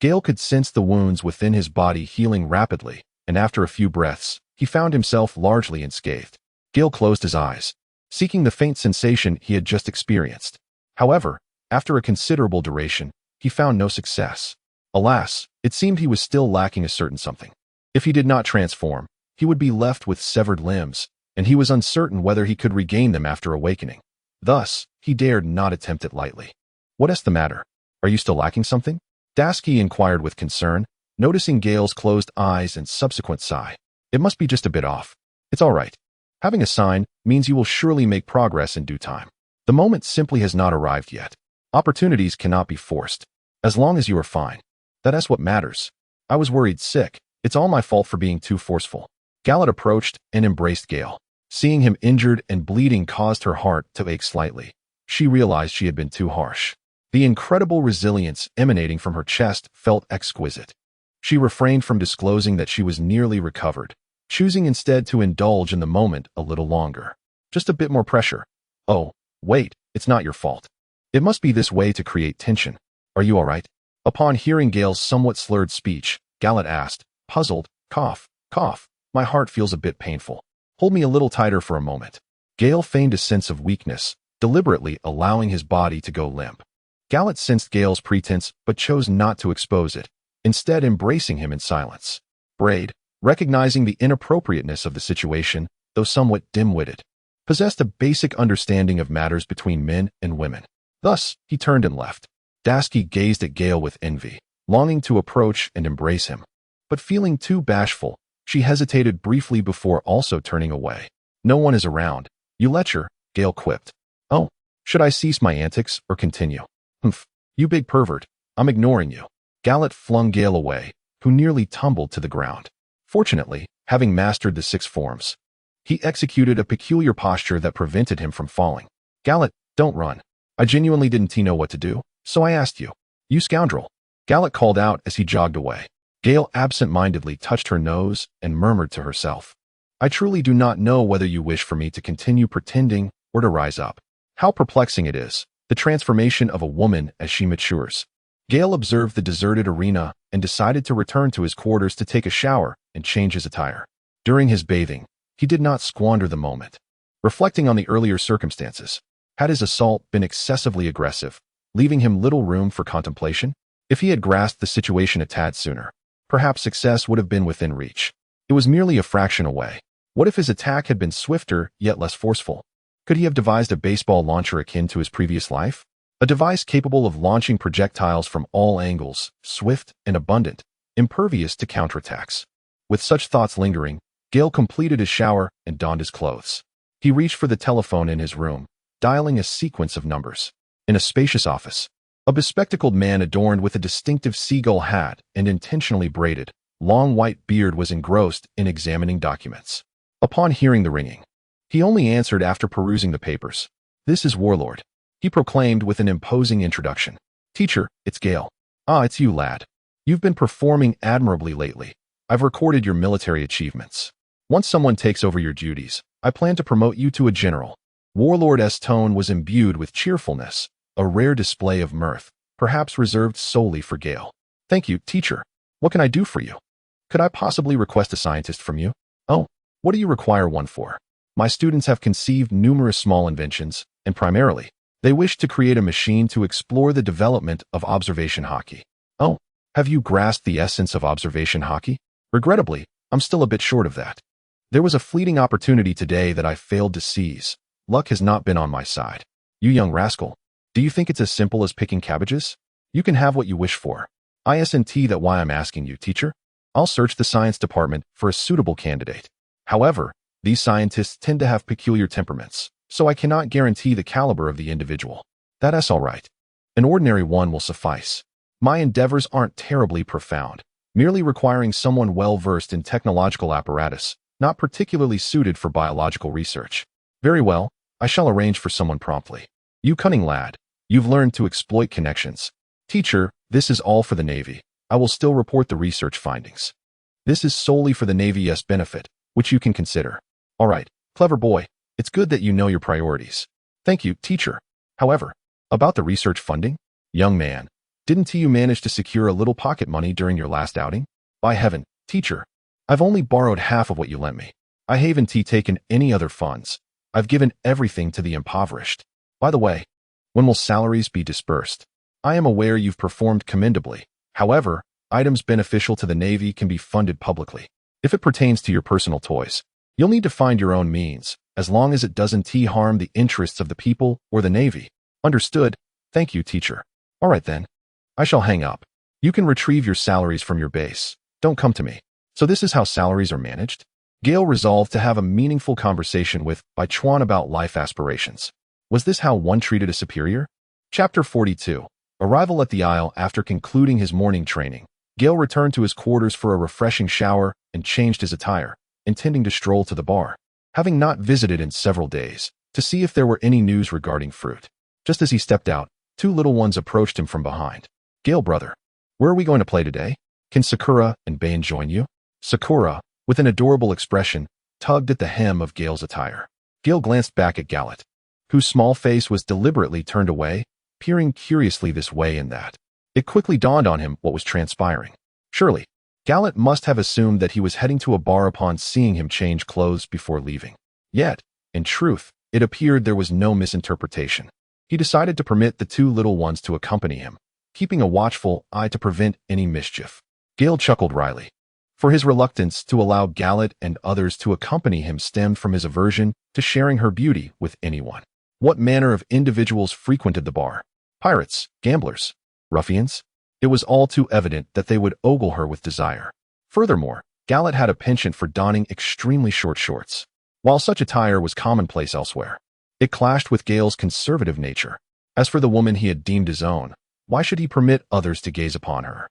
Speaker 1: Gale could sense the wounds within his body healing rapidly, and after a few breaths, he found himself largely unscathed. Gale closed his eyes, seeking the faint sensation he had just experienced. However, after a considerable duration, he found no success. Alas, it seemed he was still lacking a certain something. If he did not transform, he would be left with severed limbs, and he was uncertain whether he could regain them after awakening. Thus, he dared not attempt it lightly. What is the matter? Are you still lacking something? Daski inquired with concern, noticing Gale's closed eyes and subsequent sigh. It must be just a bit off. It's all right. Having a sign means you will surely make progress in due time. The moment simply has not arrived yet. Opportunities cannot be forced. As long as you are fine. That is what matters. I was worried sick. It's all my fault for being too forceful. Gallet approached and embraced Gale. Seeing him injured and bleeding caused her heart to ache slightly. She realized she had been too harsh. The incredible resilience emanating from her chest felt exquisite. She refrained from disclosing that she was nearly recovered, choosing instead to indulge in the moment a little longer. Just a bit more pressure. Oh, wait, it's not your fault. It must be this way to create tension. Are you all right? Upon hearing Gale's somewhat slurred speech, Gallet asked, puzzled, cough, cough. My heart feels a bit painful. Hold me a little tighter for a moment. Gale feigned a sense of weakness, deliberately allowing his body to go limp. Gallet sensed Gale's pretense but chose not to expose it, instead embracing him in silence. Braid, recognizing the inappropriateness of the situation, though somewhat dim-witted, possessed a basic understanding of matters between men and women. Thus, he turned and left. Dasky gazed at Gale with envy, longing to approach and embrace him. But feeling too bashful, she hesitated briefly before also turning away. No one is around. You lecher, Gale quipped. Oh, should I cease my antics or continue? Humph, you big pervert. I'm ignoring you. Gallet flung Gale away, who nearly tumbled to the ground. Fortunately, having mastered the 6 forms, he executed a peculiar posture that prevented him from falling. Gallet, don't run. I genuinely didn't know what to do, so I asked you. You scoundrel. Gallet called out as he jogged away. Gale absent-mindedly touched her nose and murmured to herself. I truly do not know whether you wish for me to continue pretending or to rise up. How perplexing it is, the transformation of a woman as she matures. Gale observed the deserted arena and decided to return to his quarters to take a shower and change his attire. During his bathing, he did not squander the moment. Reflecting on the earlier circumstances, had his assault been excessively aggressive, leaving him little room for contemplation? If he had grasped the situation a tad sooner, perhaps success would have been within reach. It was merely a fraction away. What if his attack had been swifter yet less forceful? Could he have devised a baseball launcher akin to his previous life? A device capable of launching projectiles from all angles, swift and abundant, impervious to counterattacks. With such thoughts lingering, Gale completed his shower and donned his clothes. He reached for the telephone in his room, dialing a sequence of numbers. In a spacious office, a bespectacled man adorned with a distinctive seagull hat and intentionally braided, long white beard was engrossed in examining documents. Upon hearing the ringing, he only answered after perusing the papers. This is Warlord, he proclaimed with an imposing introduction. Teacher, it's Gale. Ah, it's you, lad. You've been performing admirably lately. I've recorded your military achievements. Once someone takes over your duties, I plan to promote you to a general. Warlord's tone was imbued with cheerfulness, a rare display of mirth, perhaps reserved solely for Gale. Thank you, teacher. What can I do for you? Could I possibly request a scientist from you? Oh, what do you require one for? My students have conceived numerous small inventions, and primarily, they wish to create a machine to explore the development of observation hockey. Oh, have you grasped the essence of observation hockey? Regrettably, I'm still a bit short of that. There was a fleeting opportunity today that I failed to seize. Luck has not been on my side. You young rascal, do you think it's as simple as picking cabbages? You can have what you wish for. Isn't that why I'm asking you, teacher? I'll search the science department for a suitable candidate. However, these scientists tend to have peculiar temperaments, so I cannot guarantee the caliber of the individual. That's all right. An ordinary one will suffice. My endeavors aren't terribly profound, merely requiring someone well-versed in technological apparatus, not particularly suited for biological research. Very well, I shall arrange for someone promptly. You cunning lad, you've learned to exploit connections. Teacher, this is all for the Navy. I will still report the research findings. This is solely for the Navy's benefit, which you can consider. All right, clever boy, it's good that you know your priorities. Thank you, teacher. However, about the research funding? Young man, didn't you manage to secure a little pocket money during your last outing? By heaven, teacher, I've only borrowed half of what you lent me. I haven't taken any other funds. I've given everything to the impoverished. By the way, when will salaries be dispersed? I am aware you've performed commendably. However, items beneficial to the Navy can be funded publicly. If it pertains to your personal toys, you'll need to find your own means, as long as it doesn't harm the interests of the people or the Navy. Understood? Thank you, teacher. All right then. I shall hang up. You can retrieve your salaries from your base. Don't come to me. So this is how salaries are managed? Gale resolved to have a meaningful conversation with Bai Chuan about life aspirations. Was this how one treated a superior? Chapter 42. Arrival at the Isle. After concluding his morning training, Gale returned to his quarters for a refreshing shower and changed his attire, intending to stroll to the bar, having not visited in several days, to see if there were any news regarding fruit. Just as he stepped out, 2 little ones approached him from behind. Gale, brother, where are we going to play today? Can Sakura and Bane join you? Sakura, with an adorable expression, tugged at the hem of Gale's attire. Gale glanced back at Gallet, whose small face was deliberately turned away, peering curiously this way and that. It quickly dawned on him what was transpiring. Surely, Gallet must have assumed that he was heading to a bar upon seeing him change clothes before leaving. Yet, in truth, it appeared there was no misinterpretation. He decided to permit the two little ones to accompany him, keeping a watchful eye to prevent any mischief. Gale chuckled wryly, for his reluctance to allow Gallet and others to accompany him stemmed from his aversion to sharing her beauty with anyone. What manner of individuals frequented the bar? Pirates, gamblers, ruffians? It was all too evident that they would ogle her with desire. Furthermore, Gallet had a penchant for donning extremely short shorts. While such attire was commonplace elsewhere, it clashed with Gale's conservative nature. As for the woman he had deemed his own, why should he permit others to gaze upon her?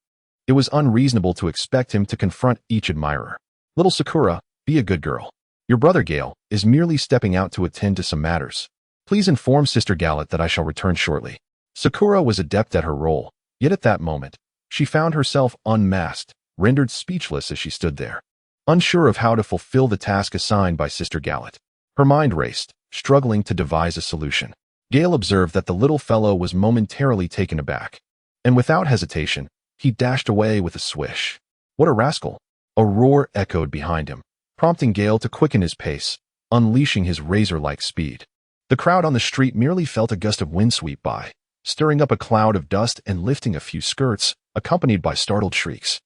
Speaker 1: It was unreasonable to expect him to confront each admirer. Little Sakura, be a good girl. Your brother Gale is merely stepping out to attend to some matters. Please inform Sister Gallet that I shall return shortly. Sakura was adept at her role, yet at that moment, she found herself unmasked, rendered speechless as she stood there, unsure of how to fulfill the task assigned by Sister Gallet. Her mind raced, struggling to devise a solution. Gale observed that the little fellow was momentarily taken aback, and without hesitation, he dashed away with a swish. What a rascal! A roar echoed behind him, prompting Gale to quicken his pace, unleashing his razor-like speed. The crowd on the street merely felt a gust of wind sweep by, stirring up a cloud of dust and lifting a few skirts, accompanied by startled shrieks.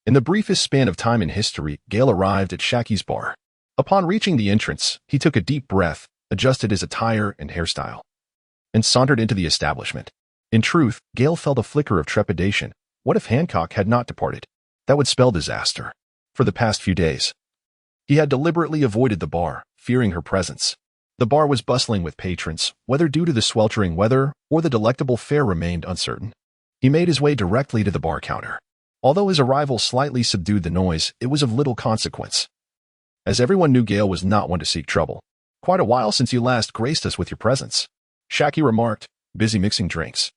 Speaker 1: In the briefest span of time in history, Gale arrived at Shacky's bar. Upon reaching the entrance, he took a deep breath, adjusted his attire and hairstyle, and sauntered into the establishment. In truth, Gale felt a flicker of trepidation. What if Hancock had not departed? That would spell disaster. For the past few days, he had deliberately avoided the bar, fearing her presence. The bar was bustling with patrons, whether due to the sweltering weather or the delectable fare remained uncertain. He made his way directly to the bar counter. Although his arrival slightly subdued the noise, it was of little consequence, as everyone knew Gale was not one to seek trouble. Quite a while since you last graced us with your presence, Shacky remarked, busy mixing drinks.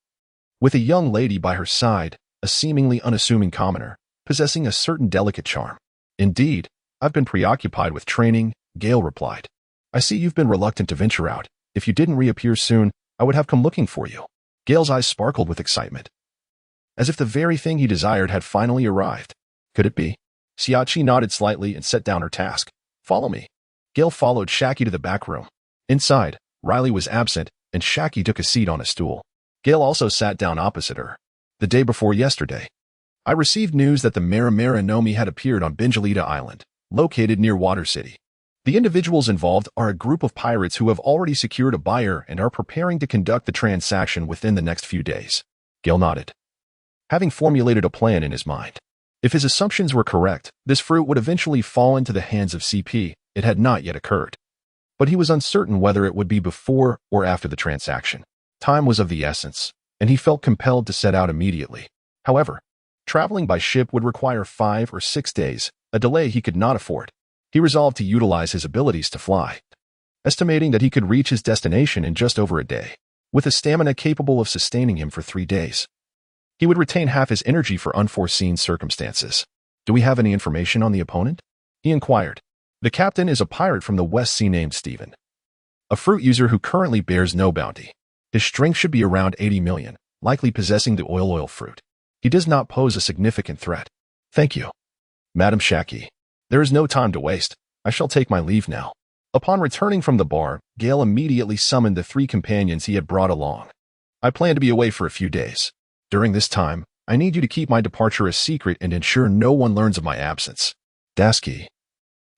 Speaker 1: With a young lady by her side, a seemingly unassuming commoner, possessing a certain delicate charm. Indeed, I've been preoccupied with training, Gale replied. I see you've been reluctant to venture out. If you didn't reappear soon, I would have come looking for you. Gale's eyes sparkled with excitement, as if the very thing he desired had finally arrived. Could it be? Siachi nodded slightly and set down her task. Follow me. Gale followed Shacky to the back room. Inside, Riley was absent, and Shacky took a seat on a stool. Gale also sat down opposite her. The day before yesterday, I received news that the Marimara Nomi had appeared on Benjalita Island, located near Water City. The individuals involved are a group of pirates who have already secured a buyer and are preparing to conduct the transaction within the next few days. Gale nodded, having formulated a plan in his mind. If his assumptions were correct, this fruit would eventually fall into the hands of CP. It had not yet occurred, but he was uncertain whether it would be before or after the transaction. Time was of the essence, and he felt compelled to set out immediately. However, traveling by ship would require 5 or 6 days, a delay he could not afford. He resolved to utilize his abilities to fly, estimating that he could reach his destination in just over a day, with a stamina capable of sustaining him for 3 days. He would retain half his energy for unforeseen circumstances. Do we have any information on the opponent? He inquired. The captain is a pirate from the West Sea named Stephen, a fruit user who currently bears no bounty. His strength should be around 80 million, likely possessing the oil fruit. He does not pose a significant threat. Thank you, Madam Shacky. There is no time to waste. I shall take my leave now. Upon returning from the bar, Gale immediately summoned the 3 companions he had brought along. I plan to be away for a few days. During this time, I need you to keep my departure a secret and ensure no one learns of my absence. Dasky,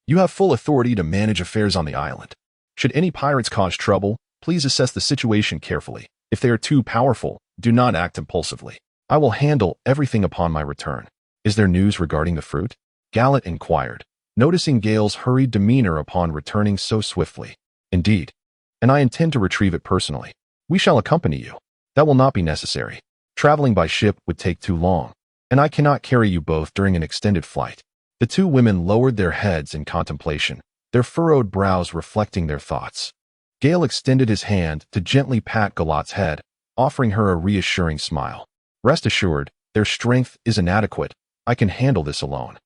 Speaker 1: you have full authority to manage affairs on the island. Should any pirates cause trouble, please assess the situation carefully. If they are too powerful, do not act impulsively. I will handle everything upon my return. Is there news regarding the fruit? Gallet inquired, noticing Gale's hurried demeanor upon returning so swiftly. Indeed, and I intend to retrieve it personally. We shall accompany you. That will not be necessary. Traveling by ship would take too long, and I cannot carry you both during an extended flight. The 2 women lowered their heads in contemplation, their furrowed brows reflecting their thoughts. Gale extended his hand to gently pat Galat's head, offering her a reassuring smile. Rest assured, their strength is inadequate. I can handle this alone.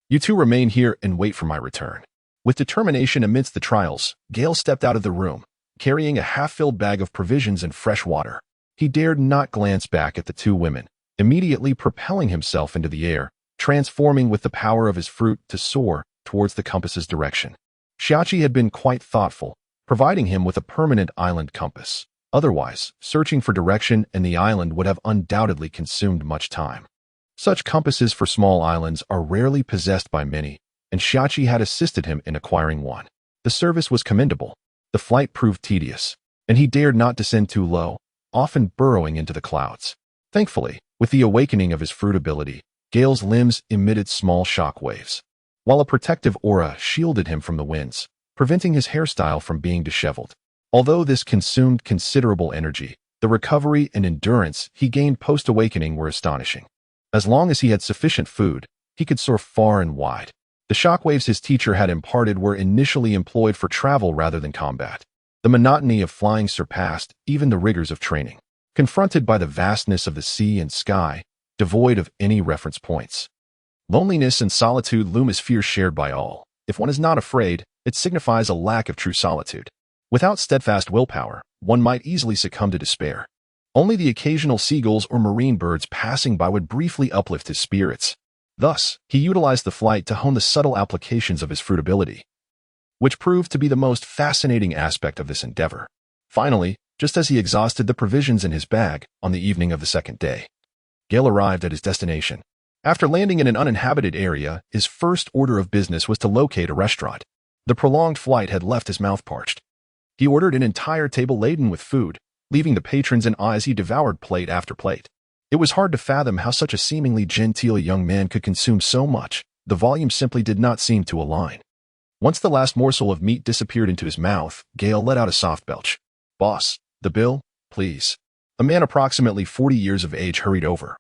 Speaker 1: You 2 remain here and wait for my return. With determination amidst the trials, Gale stepped out of the room, carrying a half-filled bag of provisions and fresh water. He dared not glance back at the 2 women, immediately propelling himself into the air, transforming with the power of his fruit to soar towards the compass's direction. Xiaoqi had been quite thoughtful, providing him with a permanent island compass. Otherwise, searching for direction in the island would have undoubtedly consumed much time. Such compasses for small islands are rarely possessed by many, and Xiaoqi had assisted him in acquiring one. The service was commendable. The flight proved tedious, and he dared not descend too low, often burrowing into the clouds. Thankfully, with the awakening of his fruit ability, Gale's limbs emitted small shock waves, while a protective aura shielded him from the winds, preventing his hairstyle from being disheveled. Although this consumed considerable energy, the recovery and endurance he gained post-awakening were astonishing. As long as he had sufficient food, he could soar far and wide. The shockwaves his teacher had imparted were initially employed for travel rather than combat. The monotony of flying surpassed even the rigors of training. Confronted by the vastness of the sea and sky, devoid of any reference points, loneliness and solitude loom as fears shared by all. If one is not afraid, it signifies a lack of true solitude. Without steadfast willpower, one might easily succumb to despair. Only the occasional seagulls or marine birds passing by would briefly uplift his spirits. Thus, he utilized the flight to hone the subtle applications of his fruit ability, which proved to be the most fascinating aspect of this endeavor. Finally, just as he exhausted the provisions in his bag on the evening of the second day, Gale arrived at his destination. After landing in an uninhabited area, his first order of business was to locate a restaurant. The prolonged flight had left his mouth parched. He ordered an entire table laden with food, leaving the patrons in awe as he devoured plate after plate. It was hard to fathom how such a seemingly genteel young man could consume so much. The volume simply did not seem to align. Once the last morsel of meat disappeared into his mouth, Gale let out a soft belch. "Boss, the bill, please." A man approximately 40 years of age hurried over,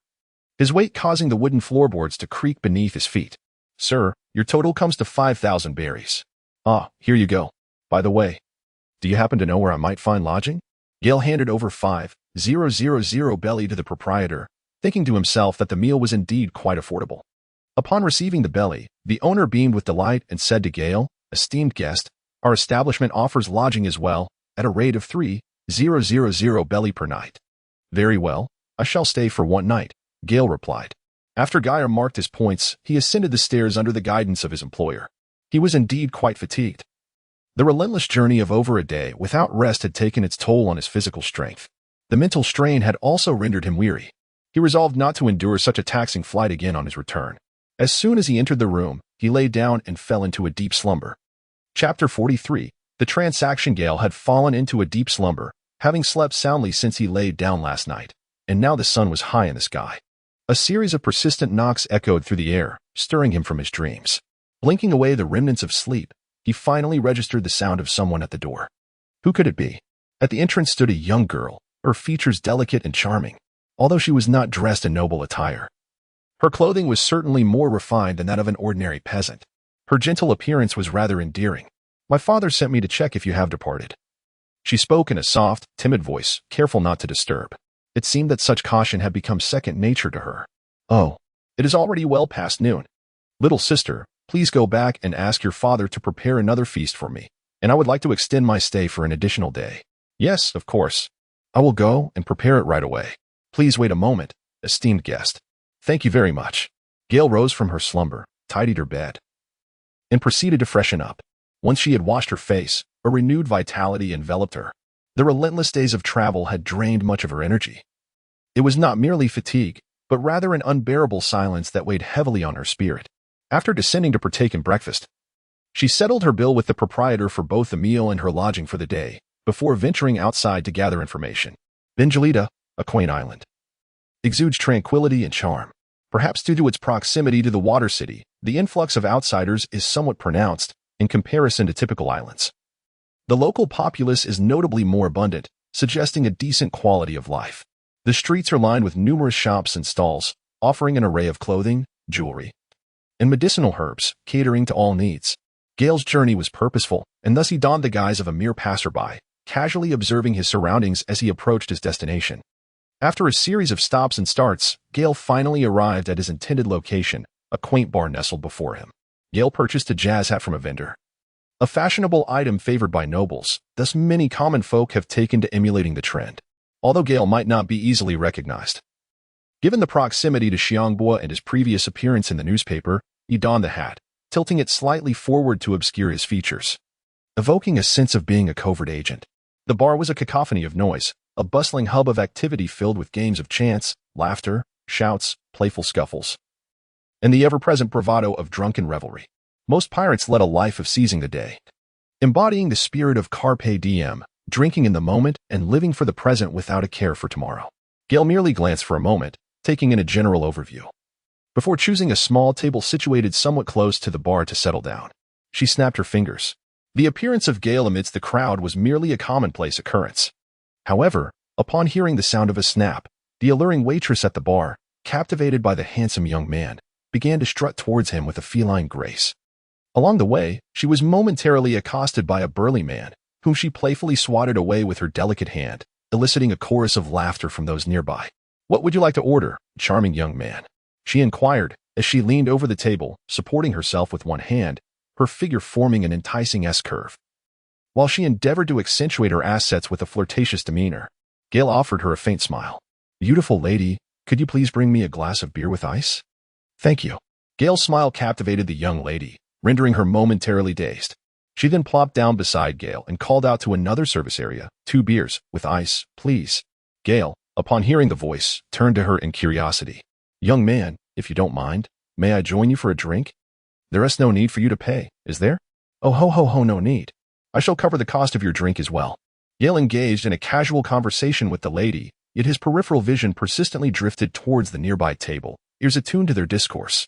Speaker 1: his weight causing the wooden floorboards to creak beneath his feet. "Sir, your total comes to 5,000 berries. Ah, here you go. By the way, do you happen to know where I might find lodging?" Gale handed over 5,000 belly to the proprietor, thinking to himself that the meal was indeed quite affordable. Upon receiving the belly, the owner beamed with delight and said to Gale, "Esteemed guest, our establishment offers lodging as well, at a rate of 3,000 belly per night." "Very well, I shall stay for one night," Gale replied. After Geyer marked his points, he ascended the stairs under the guidance of his employer. He was indeed quite fatigued. The relentless journey of over a day without rest had taken its toll on his physical strength. The mental strain had also rendered him weary. He resolved not to endure such a taxing flight again on his return. As soon as he entered the room, he lay down and fell into a deep slumber. Chapter 43. The transaction. Gale had fallen into a deep slumber, having slept soundly since he laid down last night, and now the sun was high in the sky. A series of persistent knocks echoed through the air, stirring him from his dreams. Blinking away the remnants of sleep, he finally registered the sound of someone at the door. Who could it be? At the entrance stood a young girl, her features delicate and charming, although she was not dressed in noble attire. Her clothing was certainly more refined than that of an ordinary peasant. Her gentle appearance was rather endearing. "My father sent me to check if you have departed." She spoke in a soft, timid voice, careful not to disturb. It seemed that such caution had become second nature to her. "Oh, it is already well past noon. Little sister, please go back and ask your father to prepare another feast for me, and I would like to extend my stay for an additional day." "Yes, of course. I will go and prepare it right away. Please wait a moment, esteemed guest." "Thank you very much." Gale rose from her slumber, tidied her bed, and proceeded to freshen up. Once she had washed her face, a renewed vitality enveloped her. The relentless days of travel had drained much of her energy. It was not merely fatigue, but rather an unbearable silence that weighed heavily on her spirit. After descending to partake in breakfast, she settled her bill with the proprietor for both the meal and her lodging for the day, before venturing outside to gather information. Benjalita, a quaint island, exudes tranquility and charm. Perhaps due to its proximity to the water city, the influx of outsiders is somewhat pronounced in comparison to typical islands. The local populace is notably more abundant, suggesting a decent quality of life. The streets are lined with numerous shops and stalls, offering an array of clothing, jewelry, and medicinal herbs, catering to all needs. Gale's journey was purposeful, and thus he donned the guise of a mere passerby, casually observing his surroundings as he approached his destination. After a series of stops and starts, Gale finally arrived at his intended location, a quaint bar nestled before him. Gale purchased a jazz hat from a vendor, a fashionable item favored by nobles. Thus many common folk have taken to emulating the trend, although Gale might not be easily recognized. Given the proximity to Xiangbua and his previous appearance in the newspaper, he donned the hat, tilting it slightly forward to obscure his features, evoking a sense of being a covert agent. The bar was a cacophony of noise, a bustling hub of activity filled with games of chance, laughter, shouts, playful scuffles, and the ever-present bravado of drunken revelry. Most pirates led a life of seizing the day, embodying the spirit of carpe diem, drinking in the moment and living for the present without a care for tomorrow. Gale merely glanced for a moment, taking in a general overview, before choosing a small table situated somewhat close to the bar to settle down. She snapped her fingers. The appearance of Gale amidst the crowd was merely a commonplace occurrence. However, upon hearing the sound of a snap, the alluring waitress at the bar, captivated by the handsome young man, began to strut towards him with a feline grace. Along the way, she was momentarily accosted by a burly man, whom she playfully swatted away with her delicate hand, eliciting a chorus of laughter from those nearby. "What would you like to order, charming young man?" she inquired, as she leaned over the table, supporting herself with one hand, her figure forming an enticing S-curve. While she endeavored to accentuate her assets with a flirtatious demeanor, Gale offered her a faint smile. "Beautiful lady, could you please bring me a glass of beer with ice?" "Thank you." Gale's smile captivated the young lady, rendering her momentarily dazed. She then plopped down beside Gale and called out to another service area, "2 beers, with ice, please." Gale, upon hearing the voice, turned to her in curiosity. "Young man, if you don't mind, may I join you for a drink? There is no need for you to pay, is there?" "Oh ho ho ho, no need. I shall cover the cost of your drink as well." Gale engaged in a casual conversation with the lady, yet his peripheral vision persistently drifted towards the nearby table, ears attuned to their discourse.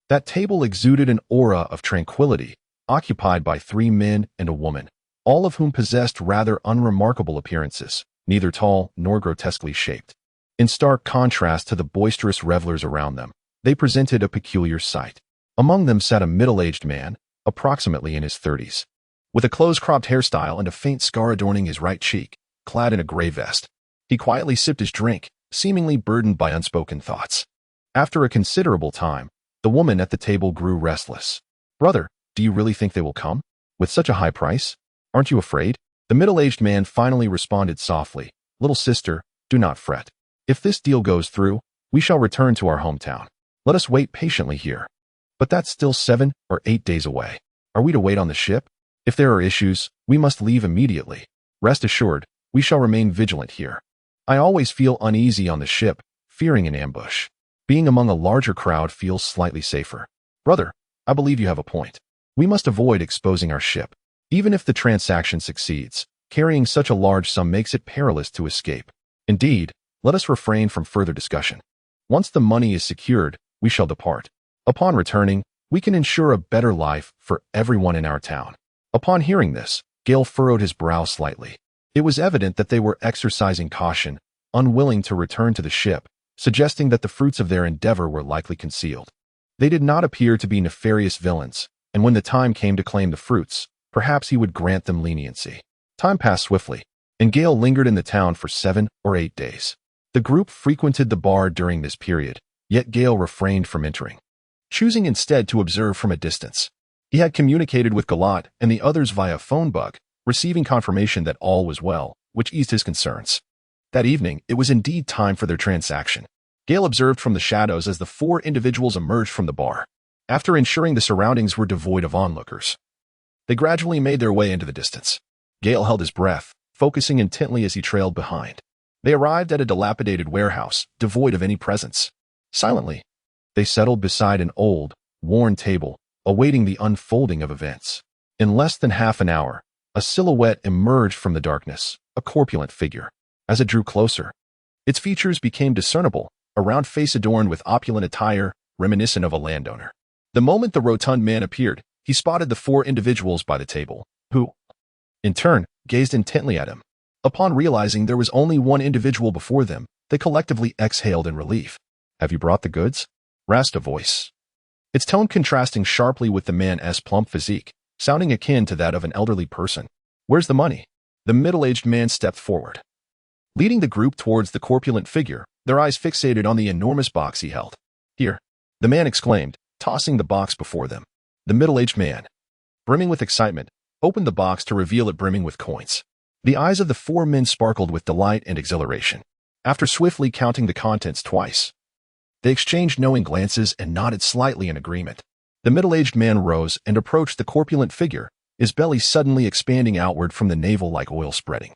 Speaker 1: That table exuded an aura of tranquility, occupied by 3 men and a woman, all of whom possessed rather unremarkable appearances, neither tall nor grotesquely shaped. In stark contrast to the boisterous revelers around them, they presented a peculiar sight. Among them sat a middle-aged man, approximately in his 30s, with a close-cropped hairstyle and a faint scar adorning his right cheek, clad in a gray vest. He quietly sipped his drink, seemingly burdened by unspoken thoughts. After a considerable time, the woman at the table grew restless. "Brother, do you really think they will come? With such a high price? Aren't you afraid?" The middle-aged man finally responded softly, "Little sister, do not fret. If this deal goes through, we shall return to our hometown. Let us wait patiently here." "But that's still 7 or 8 days away. Are we to wait on the ship? If there are issues, we must leave immediately. Rest assured, we shall remain vigilant here. I always feel uneasy on the ship, fearing an ambush. Being among a larger crowd feels slightly safer." "Brother, I believe you have a point. We must avoid exposing our ship. Even if the transaction succeeds, carrying such a large sum makes it perilous to escape. Indeed, let us refrain from further discussion. Once the money is secured, we shall depart. Upon returning, we can ensure a better life for everyone in our town." Upon hearing this, Gale furrowed his brow slightly. It was evident that they were exercising caution, unwilling to return to the ship, suggesting that the fruits of their endeavor were likely concealed. They did not appear to be nefarious villains, and when the time came to claim the fruits, perhaps he would grant them leniency. Time passed swiftly, and Gale lingered in the town for 7 or 8 days. The group frequented the bar during this period, yet Gale refrained from entering, choosing instead to observe from a distance. He had communicated with Galat and the others via phone bug, receiving confirmation that all was well, which eased his concerns. That evening, it was indeed time for their transaction. Gale observed from the shadows as the 4 individuals emerged from the bar. After ensuring the surroundings were devoid of onlookers, they gradually made their way into the distance. Gale held his breath, focusing intently as he trailed behind. They arrived at a dilapidated warehouse, devoid of any presence. Silently, they settled beside an old, worn table, awaiting the unfolding of events. In less than half an hour, a silhouette emerged from the darkness, a corpulent figure. As it drew closer, its features became discernible, a round face adorned with opulent attire, reminiscent of a landowner. The moment the rotund man appeared, he spotted the 4 individuals by the table, who, in turn, gazed intently at him. Upon realizing there was only one individual before them, they collectively exhaled in relief. "Have you brought the goods?" rasped a voice, its tone contrasting sharply with the man's plump physique, sounding akin to that of an elderly person. "Where's the money?" The middle-aged man stepped forward, leading the group towards the corpulent figure, their eyes fixated on the enormous box he held. "Here," the man exclaimed, tossing the box before them. The middle-aged man, brimming with excitement, opened the box to reveal it brimming with coins. The eyes of the 4 men sparkled with delight and exhilaration. After swiftly counting the contents twice, They exchanged knowing glances and nodded slightly in agreement. The middle-aged man rose and approached the corpulent figure, his belly suddenly expanding outward from the navel like oil spreading.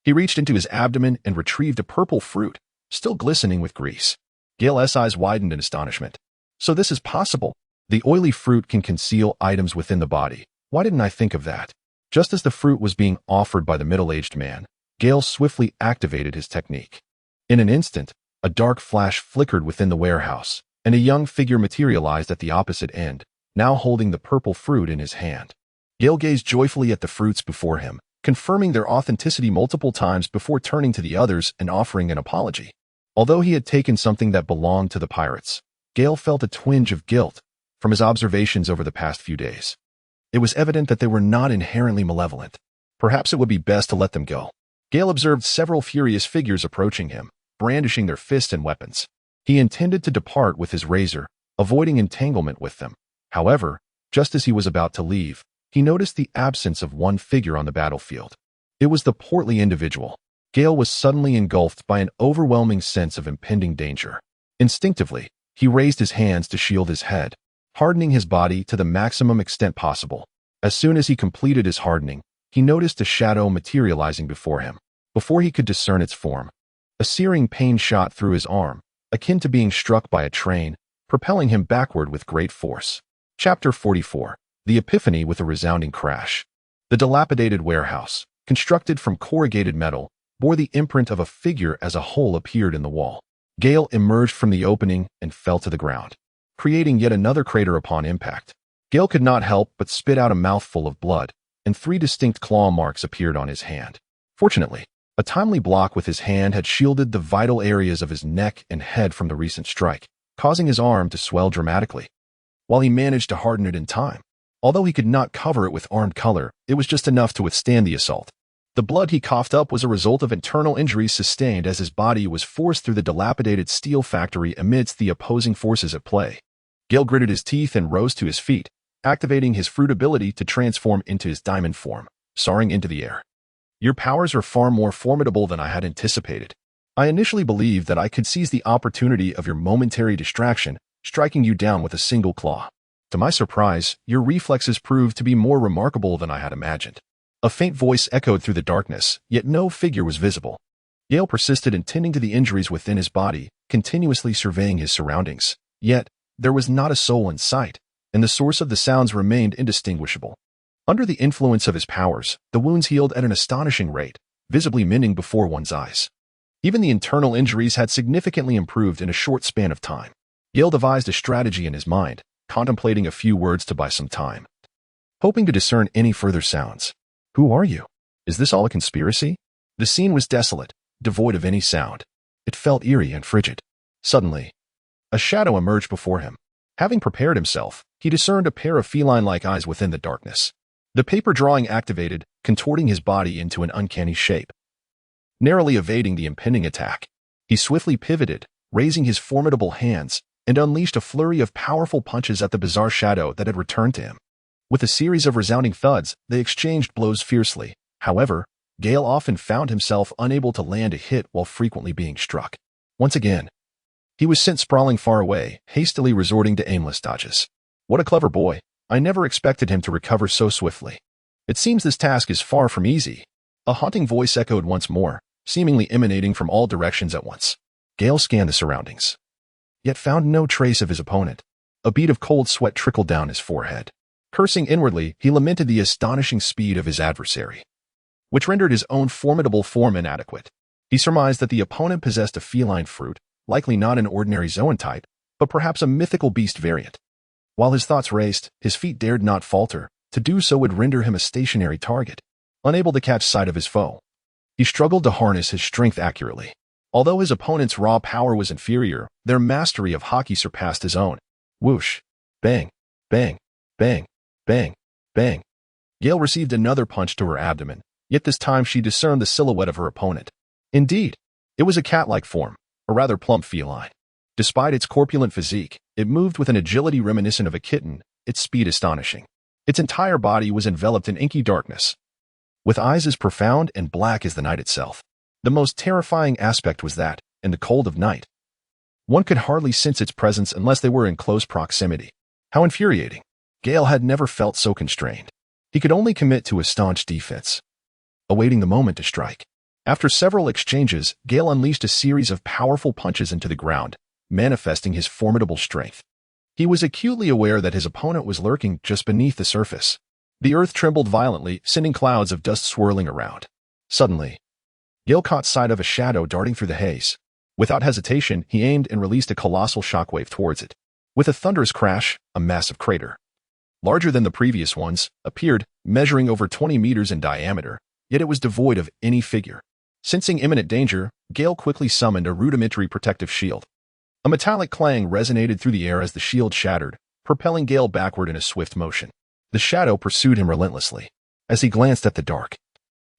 Speaker 1: He reached into his abdomen and retrieved a purple fruit, still glistening with grease. Gale's eyes widened in astonishment. So this is possible. The oily fruit can conceal items within the body. Why didn't I think of that? Just as the fruit was being offered by the middle-aged man, Gale swiftly activated his technique. In an instant, a dark flash flickered within the warehouse, and a young figure materialized at the opposite end, now holding the purple fruit in his hand. Gale gazed joyfully at the fruits before him, confirming their authenticity multiple times before turning to the others and offering an apology. Although he had taken something that belonged to the pirates, Gale felt a twinge of guilt from his observations over the past few days. It was evident that they were not inherently malevolent. Perhaps it would be best to let them go. Gale observed several furious figures approaching him, brandishing their fists and weapons. He intended to depart with his razor, avoiding entanglement with them. However, just as he was about to leave, he noticed the absence of one figure on the battlefield. It was the portly individual. Gale was suddenly engulfed by an overwhelming sense of impending danger. Instinctively, he raised his hands to shield his head, hardening his body to the maximum extent possible. As soon as he completed his hardening, he noticed a shadow materializing before him. Before he could discern its form, a searing pain shot through his arm, akin to being struck by a train, propelling him backward with great force. Chapter 44. The Epiphany with a resounding crash. The dilapidated warehouse, constructed from corrugated metal, bore the imprint of a figure as a hole appeared in the wall. Gale emerged from the opening and fell to the ground, creating yet another crater upon impact. Gale could not help but spit out a mouthful of blood, and 3 distinct claw marks appeared on his hand. Fortunately, a timely block with his hand had shielded the vital areas of his neck and head from the recent strike, causing his arm to swell dramatically. While he managed to harden it in time, although he could not cover it with armed color, it was just enough to withstand the assault. The blood he coughed up was a result of internal injuries sustained as his body was forced through the dilapidated steel factory amidst the opposing forces at play. Gale gritted his teeth and rose to his feet, activating his fruit ability to transform into his diamond form, soaring into the air. Your powers are far more formidable than I had anticipated. I initially believed that I could seize the opportunity of your momentary distraction, striking you down with a single claw. To my surprise, your reflexes proved to be more remarkable than I had imagined. A faint voice echoed through the darkness, yet no figure was visible. Gale persisted in tending to the injuries within his body, continuously surveying his surroundings. Yet, there was not a soul in sight, and the source of the sounds remained indistinguishable. Under the influence of his powers, the wounds healed at an astonishing rate, visibly mending before one's eyes. Even the internal injuries had significantly improved in a short span of time. Gale devised a strategy in his mind, contemplating a few words to buy some time, hoping to discern any further sounds. Who are you? Is this all a conspiracy? The scene was desolate, devoid of any sound. It felt eerie and frigid. Suddenly, a shadow emerged before him. Having prepared himself, he discerned a pair of feline-like eyes within the darkness. The paper drawing activated, contorting his body into an uncanny shape. Narrowly evading the impending attack, he swiftly pivoted, raising his formidable hands, and unleashed a flurry of powerful punches at the bizarre shadow that had returned to him. With a series of resounding thuds, they exchanged blows fiercely. However, Gale often found himself unable to land a hit while frequently being struck. Once again, he was sent sprawling far away, hastily resorting to aimless dodges. What a clever boy. I never expected him to recover so swiftly. It seems this task is far from easy. A haunting voice echoed once more, seemingly emanating from all directions at once. Gale scanned the surroundings, yet found no trace of his opponent. A bead of cold sweat trickled down his forehead. Cursing inwardly, he lamented the astonishing speed of his adversary, which rendered his own formidable form inadequate. He surmised that the opponent possessed a feline fruit, likely not an ordinary zoonotype, but perhaps a mythical beast variant. While his thoughts raced, his feet dared not falter. To do so would render him a stationary target. Unable to catch sight of his foe, he struggled to harness his strength accurately. Although his opponent's raw power was inferior, their mastery of hockey surpassed his own. Whoosh! Bang! Bang! Bang! Bang! Bang! Gale received another punch to her abdomen, yet this time she discerned the silhouette of her opponent. Indeed, it was a cat-like form, a rather plump feline. Despite its corpulent physique, it moved with an agility reminiscent of a kitten, its speed astonishing. Its entire body was enveloped in inky darkness, with eyes as profound and black as the night itself. The most terrifying aspect was that, in the cold of night, One could hardly sense its presence unless they were in close proximity. How infuriating. Gale had never felt so constrained. He could only commit to a staunch defense, awaiting the moment to strike. After several exchanges, Gale unleashed a series of powerful punches into the ground, manifesting his formidable strength. He was acutely aware that his opponent was lurking just beneath the surface. The earth trembled violently, sending clouds of dust swirling around. Suddenly, Gale caught sight of a shadow darting through the haze. Without hesitation, he aimed and released a colossal shockwave towards it. With a thunderous crash, a massive crater, larger than the previous ones, appeared, measuring over 20 meters in diameter, yet it was devoid of any figure. Sensing imminent danger, Gale quickly summoned a rudimentary protective shield. A metallic clang resonated through the air as the shield shattered, propelling Gale backward in a swift motion. The shadow pursued him relentlessly. As he glanced at the dark,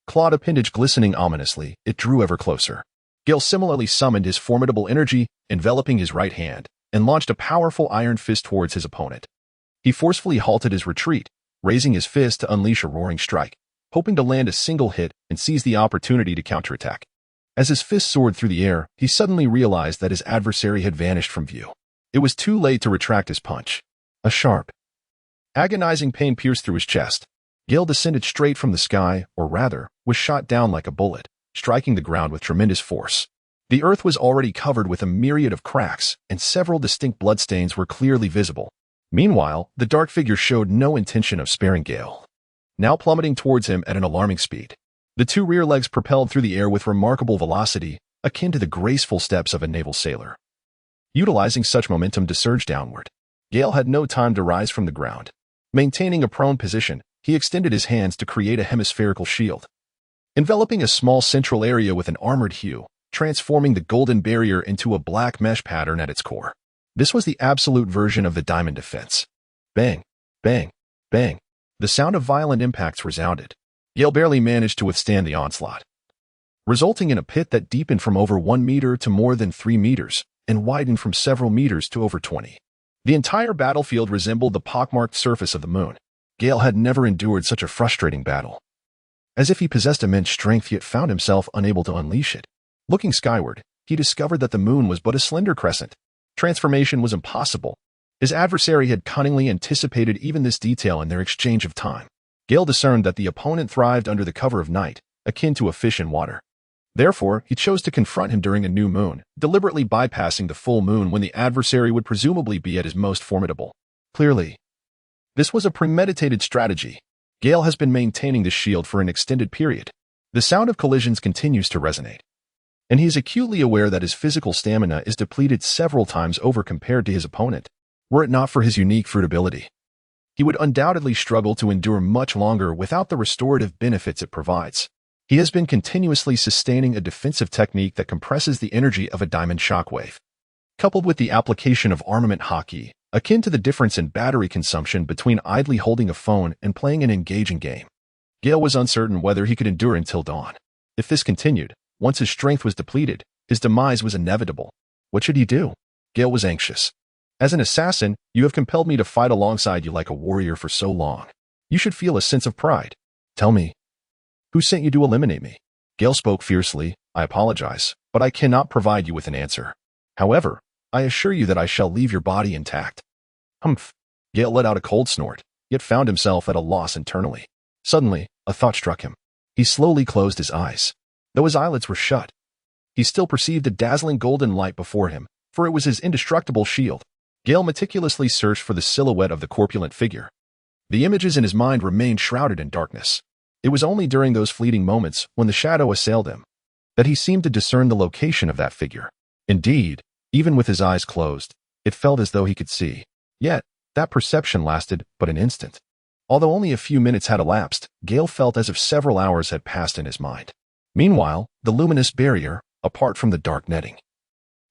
Speaker 1: clawed appendage glistening ominously, it drew ever closer. Gale similarly summoned his formidable energy, enveloping his right hand, and launched a powerful iron fist towards his opponent. He forcefully halted his retreat, raising his fist to unleash a roaring strike, hoping to land a single hit and seize the opportunity to counterattack. As his fist soared through the air, he suddenly realized that his adversary had vanished from view. It was too late to retract his punch. A sharp, agonizing pain pierced through his chest. Gale descended straight from the sky, or rather, was shot down like a bullet, striking the ground with tremendous force. The earth was already covered with a myriad of cracks, and several distinct bloodstains were clearly visible. Meanwhile, the dark figure showed no intention of sparing Gale, now plummeting towards him at an alarming speed. The two rear legs propelled through the air with remarkable velocity, akin to the graceful steps of a naval sailor. Utilizing such momentum to surge downward, Gale had no time to rise from the ground. Maintaining a prone position, he extended his hands to create a hemispherical shield, enveloping a small central area with an armored hue, transforming the golden barrier into a black mesh pattern at its core. This was the absolute version of the diamond defense. Bang, bang, bang. The sound of violent impacts resounded. Gale barely managed to withstand the onslaught, resulting in a pit that deepened from over 1 meter to more than 3 meters and widened from several meters to over 20. The entire battlefield resembled the pockmarked surface of the moon. Gale had never endured such a frustrating battle. As if he possessed immense strength yet found himself unable to unleash it. Looking skyward, he discovered that the moon was but a slender crescent. Transformation was impossible. His adversary had cunningly anticipated even this detail in their exchange of time. Gale discerned that the opponent thrived under the cover of night, akin to a fish in water. Therefore, he chose to confront him during a new moon, deliberately bypassing the full moon when the adversary would presumably be at his most formidable. Clearly, this was a premeditated strategy. Gale has been maintaining the shield for an extended period. The sound of collisions continues to resonate, and he is acutely aware that his physical stamina is depleted several times over compared to his opponent. Were it not for his unique fruitability, he would undoubtedly struggle to endure much longer without the restorative benefits it provides. He has been continuously sustaining a defensive technique that compresses the energy of a diamond shockwave, coupled with the application of armament hockey, akin to the difference in battery consumption between idly holding a phone and playing an engaging game. Gale was uncertain whether he could endure until dawn. If this continued, once his strength was depleted, his demise was inevitable. What should he do? Gale was anxious. As an assassin, you have compelled me to fight alongside you like a warrior for so long. You should feel a sense of pride. Tell me, who sent you to eliminate me? Gale spoke fiercely. I apologize, but I cannot provide you with an answer. However, I assure you that I shall leave your body intact. Humph. Gale let out a cold snort, yet found himself at a loss internally. Suddenly, a thought struck him. He slowly closed his eyes. Though his eyelids were shut, he still perceived a dazzling golden light before him, for it was his indestructible shield. Gale meticulously searched for the silhouette of the corpulent figure. The images in his mind remained shrouded in darkness. It was only during those fleeting moments, when the shadow assailed him, that he seemed to discern the location of that figure. Indeed, even with his eyes closed, it felt as though he could see. Yet, that perception lasted but an instant. Although only a few minutes had elapsed, Gale felt as if several hours had passed in his mind. Meanwhile, the luminous barrier, apart from the dark netting,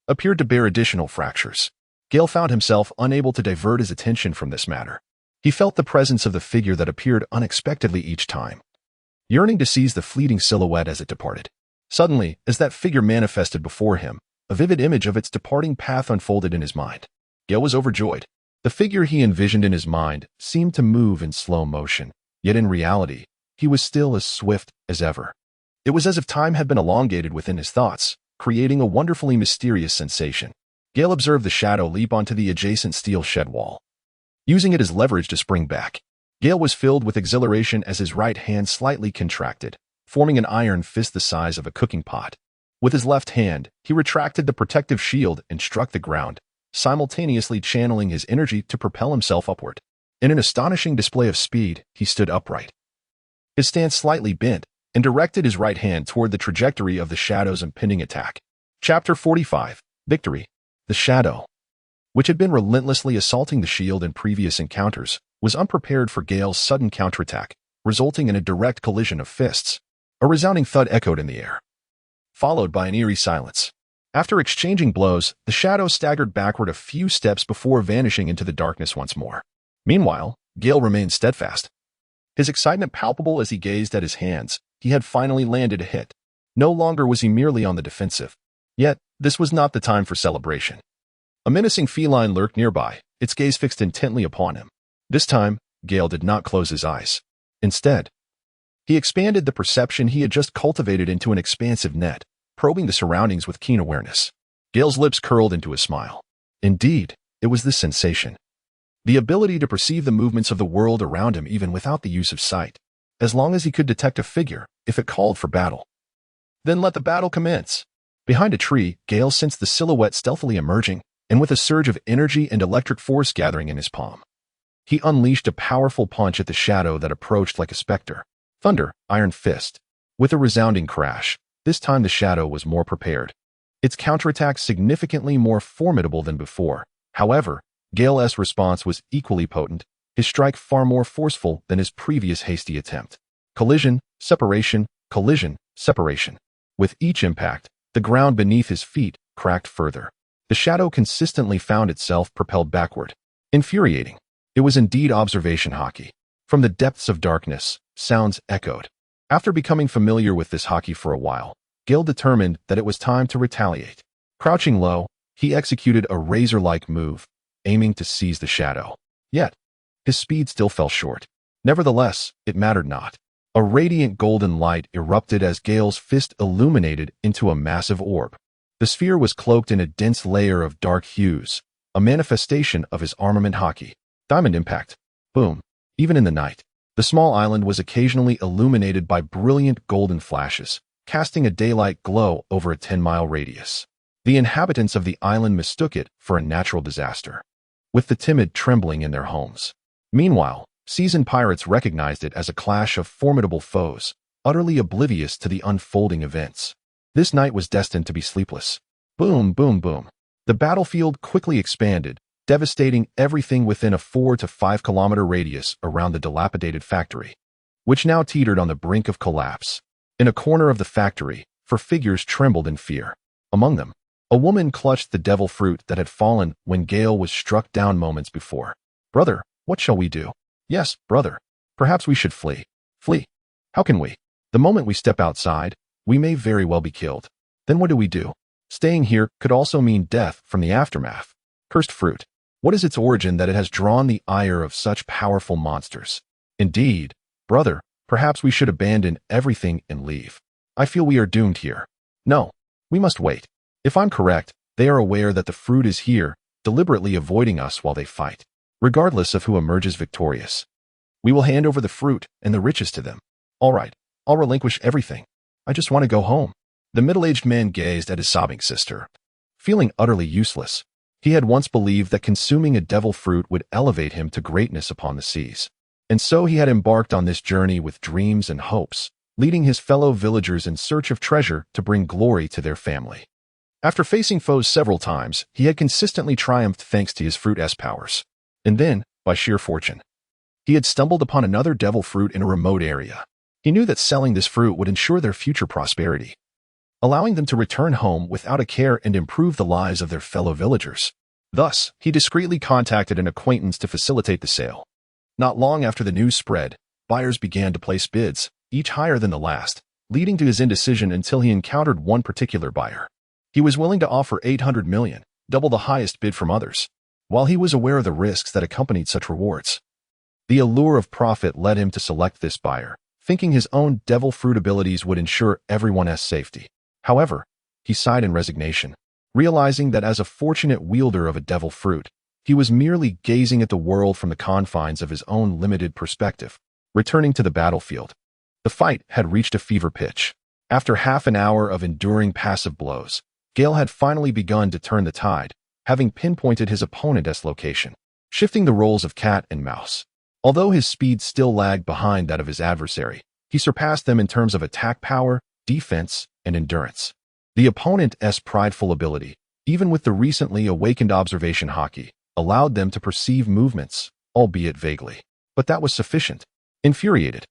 Speaker 1: appeared to bear additional fractures. Gale found himself unable to divert his attention from this matter. He felt the presence of the figure that appeared unexpectedly each time, yearning to seize the fleeting silhouette as it departed. Suddenly, as that figure manifested before him, a vivid image of its departing path unfolded in his mind. Gale was overjoyed. The figure he envisioned in his mind seemed to move in slow motion, yet in reality, he was still as swift as ever. It was as if time had been elongated within his thoughts, creating a wonderfully mysterious sensation. Gale observed the shadow leap onto the adjacent steel shed wall. Using it as leverage to spring back, Gale was filled with exhilaration as his right hand slightly contracted, forming an iron fist the size of a cooking pot. With his left hand, he retracted the protective shield and struck the ground, simultaneously channeling his energy to propel himself upward. In an astonishing display of speed, he stood upright. His stance slightly bent, and directed his right hand toward the trajectory of the shadow's impending attack. Chapter 45. Victory. The shadow, which had been relentlessly assaulting the shield in previous encounters, was unprepared for Gale's sudden counterattack, resulting in a direct collision of fists. A resounding thud echoed in the air, followed by an eerie silence. After exchanging blows, the shadow staggered backward a few steps before vanishing into the darkness once more. Meanwhile, Gale remained steadfast. His excitement palpable as he gazed at his hands. He had finally landed a hit. No longer was he merely on the defensive. Yet, this was not the time for celebration. A menacing feline lurked nearby, its gaze fixed intently upon him. This time, Gale did not close his eyes. Instead, he expanded the perception he had just cultivated into an expansive net, probing the surroundings with keen awareness. Gale's lips curled into a smile. Indeed, it was this sensation. The ability to perceive the movements of the world around him even without the use of sight, as long as he could detect a figure, if it called for battle. Then let the battle commence. Behind a tree, Gale sensed the silhouette stealthily emerging, and with a surge of energy and electric force gathering in his palm, he unleashed a powerful punch at the shadow that approached like a specter. Thunder, iron fist. With a resounding crash, this time the shadow was more prepared. Its counterattack significantly more formidable than before. However, Gale's response was equally potent, his strike far more forceful than his previous hasty attempt. Collision, separation, collision, separation. With each impact, the ground beneath his feet cracked further. The shadow consistently found itself propelled backward. Infuriating. It was indeed observation hockey. From the depths of darkness, sounds echoed. After becoming familiar with this hockey for a while, Gale determined that it was time to retaliate. Crouching low, he executed a razor-like move, aiming to seize the shadow. Yet, his speed still fell short. Nevertheless, it mattered not. A radiant golden light erupted as Gale's fist illuminated into a massive orb. The sphere was cloaked in a dense layer of dark hues, a manifestation of his armament hockey. Diamond impact. Boom. Even in the night, the small island was occasionally illuminated by brilliant golden flashes, casting a daylight glow over a 10-mile radius. The inhabitants of the island mistook it for a natural disaster, with the timid trembling in their homes. Meanwhile, seasoned pirates recognized it as a clash of formidable foes, utterly oblivious to the unfolding events. This night was destined to be sleepless. Boom, boom, boom. The battlefield quickly expanded, devastating everything within a 4 to 5 kilometer radius around the dilapidated factory, which now teetered on the brink of collapse. In a corner of the factory, four figures trembled in fear. Among them, a woman clutched the devil fruit that had fallen when Gale was struck down moments before. "Brother, what shall we do?" "Yes, brother. Perhaps we should flee." "Flee? How can we? The moment we step outside, we may very well be killed. Then what do we do? Staying here could also mean death from the aftermath. Cursed fruit. What is its origin that it has drawn the ire of such powerful monsters? Indeed, brother, perhaps we should abandon everything and leave. I feel we are doomed here. No, we must wait. If I'm correct, they are aware that the fruit is here, deliberately avoiding us while they fight. Regardless of who emerges victorious, we will hand over the fruit and the riches to them. All right, I'll relinquish everything. I just want to go home." The middle-aged man gazed at his sobbing sister. Feeling utterly useless, he had once believed that consuming a devil fruit would elevate him to greatness upon the seas. And so he had embarked on this journey with dreams and hopes, leading his fellow villagers in search of treasure to bring glory to their family. After facing foes several times, he had consistently triumphed thanks to his fruit-s powers. And then, by sheer fortune, he had stumbled upon another devil fruit in a remote area. He knew that selling this fruit would ensure their future prosperity, allowing them to return home without a care and improve the lives of their fellow villagers. Thus, he discreetly contacted an acquaintance to facilitate the sale. Not long after the news spread, buyers began to place bids, each higher than the last, leading to his indecision until he encountered one particular buyer. He was willing to offer $800 million, double the highest bid from others, while he was aware of the risks that accompanied such rewards. The allure of profit led him to select this buyer, thinking his own devil fruit abilities would ensure everyone's safety. However, he sighed in resignation. realizing that as a fortunate wielder of a devil fruit, he was merely gazing at the world from the confines of his own limited perspective. Returning to the battlefield, the fight had reached a fever pitch. After half an hour of enduring passive blows, Gale had finally begun to turn the tide, having pinpointed his opponent's location, shifting the roles of cat and mouse. Although his speed still lagged behind that of his adversary, he surpassed them in terms of attack power, defense, and endurance. The opponent's prideful ability, even with the recently awakened observation hockey, allowed them to perceive movements, albeit vaguely. But that was sufficient. Infuriated,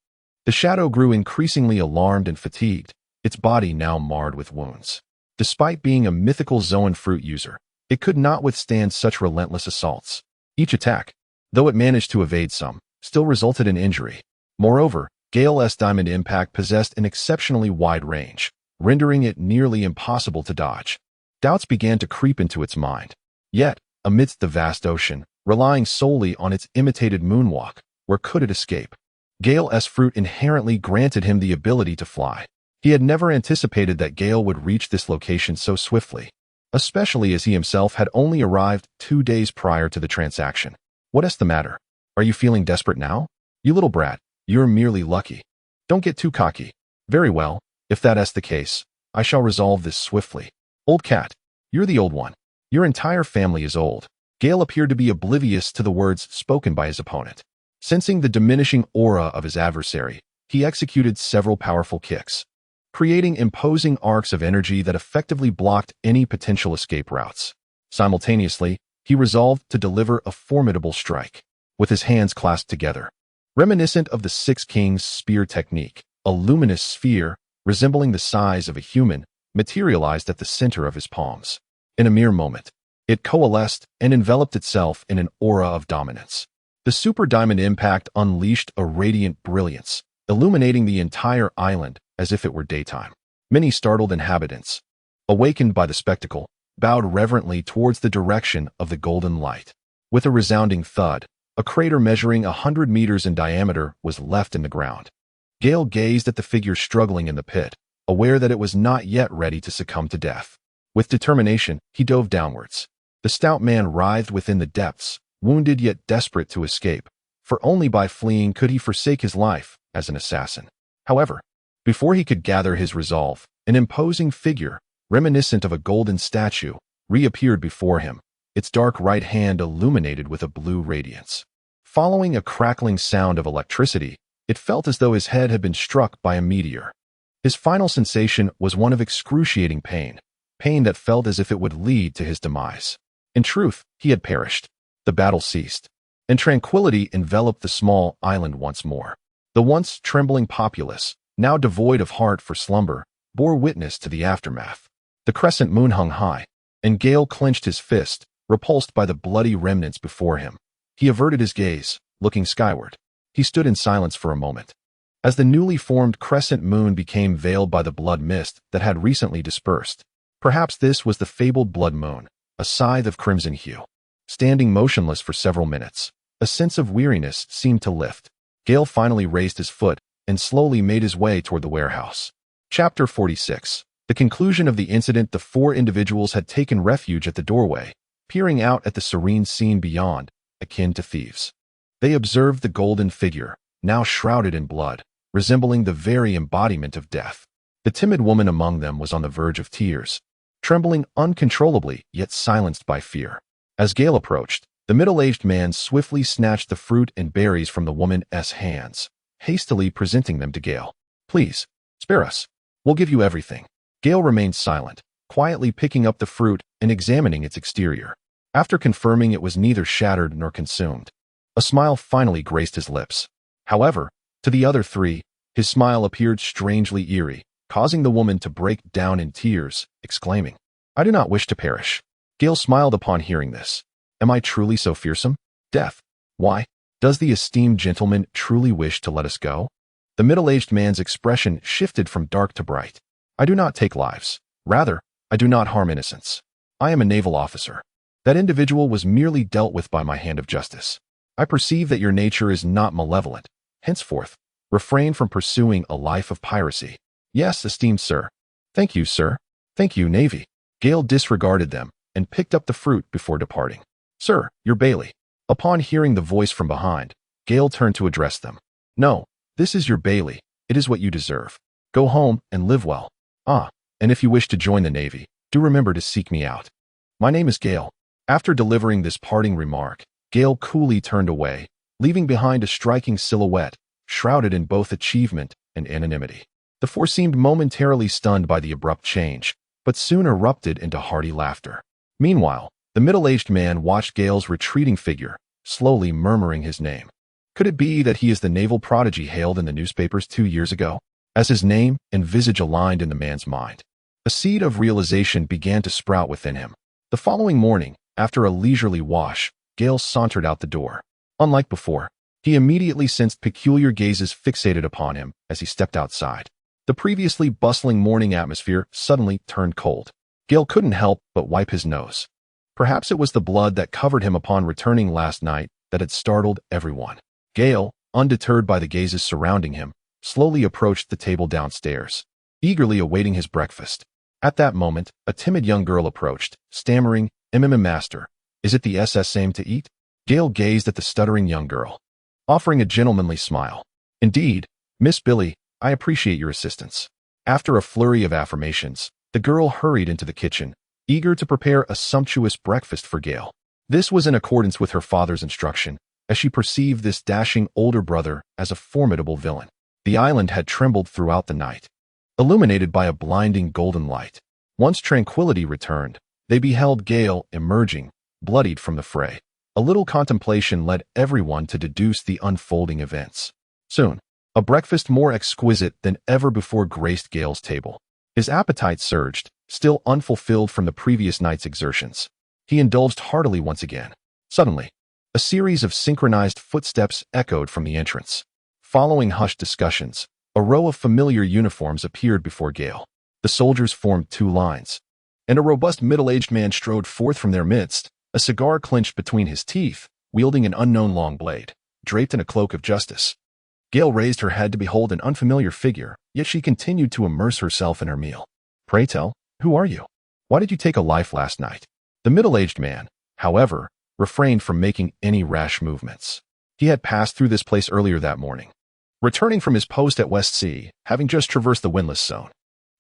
Speaker 1: the shadow grew increasingly alarmed and fatigued, its body now marred with wounds. Despite being a mythical Zoan fruit user, it could not withstand such relentless assaults. Each attack, though it managed to evade some, still resulted in injury. Moreover, Gale's diamond impact possessed an exceptionally wide range, rendering it nearly impossible to dodge. Doubts began to creep into its mind. Yet, amidst the vast ocean, relying solely on its imitated moonwalk, where could it escape? Gale's fruit inherently granted him the ability to fly. He had never anticipated that Gale would reach this location so swiftly, especially as he himself had only arrived 2 days prior to the transaction. What's the matter? Are you feeling desperate now? You little brat, you're merely lucky. Don't get too cocky. Very well, if that's the case, I shall resolve this swiftly. Old cat, you're the old one. Your entire family is old. Gale appeared to be oblivious to the words spoken by his opponent. Sensing the diminishing aura of his adversary, he executed several powerful kicks, creating imposing arcs of energy that effectively blocked any potential escape routes. Simultaneously, he resolved to deliver a formidable strike, with his hands clasped together. Reminiscent of the Six Kings spear technique, a luminous sphere, resembling the size of a human, materialized at the center of his palms. In a mere moment, it coalesced and enveloped itself in an aura of dominance. The super diamond impact unleashed a radiant brilliance, illuminating the entire island as if it were daytime. Many startled inhabitants, awakened by the spectacle, bowed reverently towards the direction of the golden light. With a resounding thud, a crater measuring 100 meters in diameter was left in the ground. Gale gazed at the figure struggling in the pit, aware that it was not yet ready to succumb to death. With determination, he dove downwards. The stout man writhed within the depths, wounded yet desperate to escape, for only by fleeing could he forsake his life as an assassin. However, before he could gather his resolve, an imposing figure, reminiscent of a golden statue, reappeared before him, its dark right hand illuminated with a blue radiance. Following a crackling sound of electricity, it felt as though his head had been struck by a meteor. His final sensation was one of excruciating pain, pain that felt as if it would lead to his demise. In truth, he had perished. The battle ceased, and tranquility enveloped the small island once more. The once trembling populace, now devoid of heart for slumber, bore witness to the aftermath. The crescent moon hung high, and Gale clenched his fist, repulsed by the bloody remnants before him. He averted his gaze, looking skyward. He stood in silence for a moment. As the newly formed crescent moon became veiled by the blood mist that had recently dispersed, perhaps this was the fabled blood moon, a scythe of crimson hue. Standing motionless for several minutes, a sense of weariness seemed to lift. Gale finally raised his foot and slowly made his way toward the warehouse. Chapter 46. The conclusion of the incident. The four individuals had taken refuge at the doorway, peering out at the serene scene beyond, akin to thieves. They observed the golden figure, now shrouded in blood, resembling the very embodiment of death. The timid woman among them was on the verge of tears, trembling uncontrollably yet silenced by fear. As Gale approached, the middle-aged man swiftly snatched the fruit and berries from the woman's hands, hastily presenting them to Gale. "Please, spare us. We'll give you everything." Gale remained silent, quietly picking up the fruit and examining its exterior. After confirming it was neither shattered nor consumed, a smile finally graced his lips. However, to the other three, his smile appeared strangely eerie, causing the woman to break down in tears, exclaiming, "I do not wish to perish." Gale smiled upon hearing this. "Am I truly so fearsome? Death? Why, does the esteemed gentleman truly wish to let us go?" The middle-aged man's expression shifted from dark to bright. "I do not take lives. Rather, I do not harm innocents. I am a naval officer. That individual was merely dealt with by my hand of justice. I perceive that your nature is not malevolent. Henceforth, refrain from pursuing a life of piracy." "Yes, esteemed sir." "Thank you, sir. Thank you, Navy." Gale disregarded them and picked up the fruit before departing. "Sir, you're Bailey." Upon hearing the voice from behind, Gale turned to address them. "No, this is your Bailey. It is what you deserve. Go home and live well. Ah, and if you wish to join the Navy, do remember to seek me out. My name is Gale." After delivering this parting remark, Gale coolly turned away, leaving behind a striking silhouette, shrouded in both achievement and anonymity. The four seemed momentarily stunned by the abrupt change, but soon erupted into hearty laughter. Meanwhile, the middle-aged man watched Gale's retreating figure, slowly murmuring his name. Could it be that he is the naval prodigy hailed in the newspapers 2 years ago? As his name and visage aligned in the man's mind, a seed of realization began to sprout within him. The following morning, after a leisurely wash, Gale sauntered out the door. Unlike before, he immediately sensed peculiar gazes fixated upon him as he stepped outside. The previously bustling morning atmosphere suddenly turned cold. Gale couldn't help but wipe his nose. Perhaps it was the blood that covered him upon returning last night that had startled everyone. Gale, undeterred by the gazes surrounding him, slowly approached the table downstairs, eagerly awaiting his breakfast. At that moment, a timid young girl approached, stammering, Master, is it the same to eat?" Gale gazed at the stuttering young girl, offering a gentlemanly smile. "Indeed, Miss Billy, I appreciate your assistance." After a flurry of affirmations, the girl hurried into the kitchen, eager to prepare a sumptuous breakfast for Gale. This was in accordance with her father's instruction, as she perceived this dashing older brother as a formidable villain. The island had trembled throughout the night, illuminated by a blinding golden light. Once tranquility returned, they beheld Gale emerging, bloodied from the fray. A little contemplation led everyone to deduce the unfolding events. Soon, a breakfast more exquisite than ever before graced Gale's table. His appetite surged, still unfulfilled from the previous night's exertions. He indulged heartily once again. Suddenly, a series of synchronized footsteps echoed from the entrance. Following hushed discussions, a row of familiar uniforms appeared before Gale. The soldiers formed 2 lines, and a robust middle-aged man strode forth from their midst, a cigar clenched between his teeth, wielding an unknown long blade, draped in a cloak of justice. Gale raised her head to behold an unfamiliar figure, yet she continued to immerse herself in her meal. "Pray tell, who are you? Why did you take a life last night?" The middle-aged man, however, refrained from making any rash movements. He had passed through this place earlier that morning, returning from his post at West Sea, having just traversed the windless zone.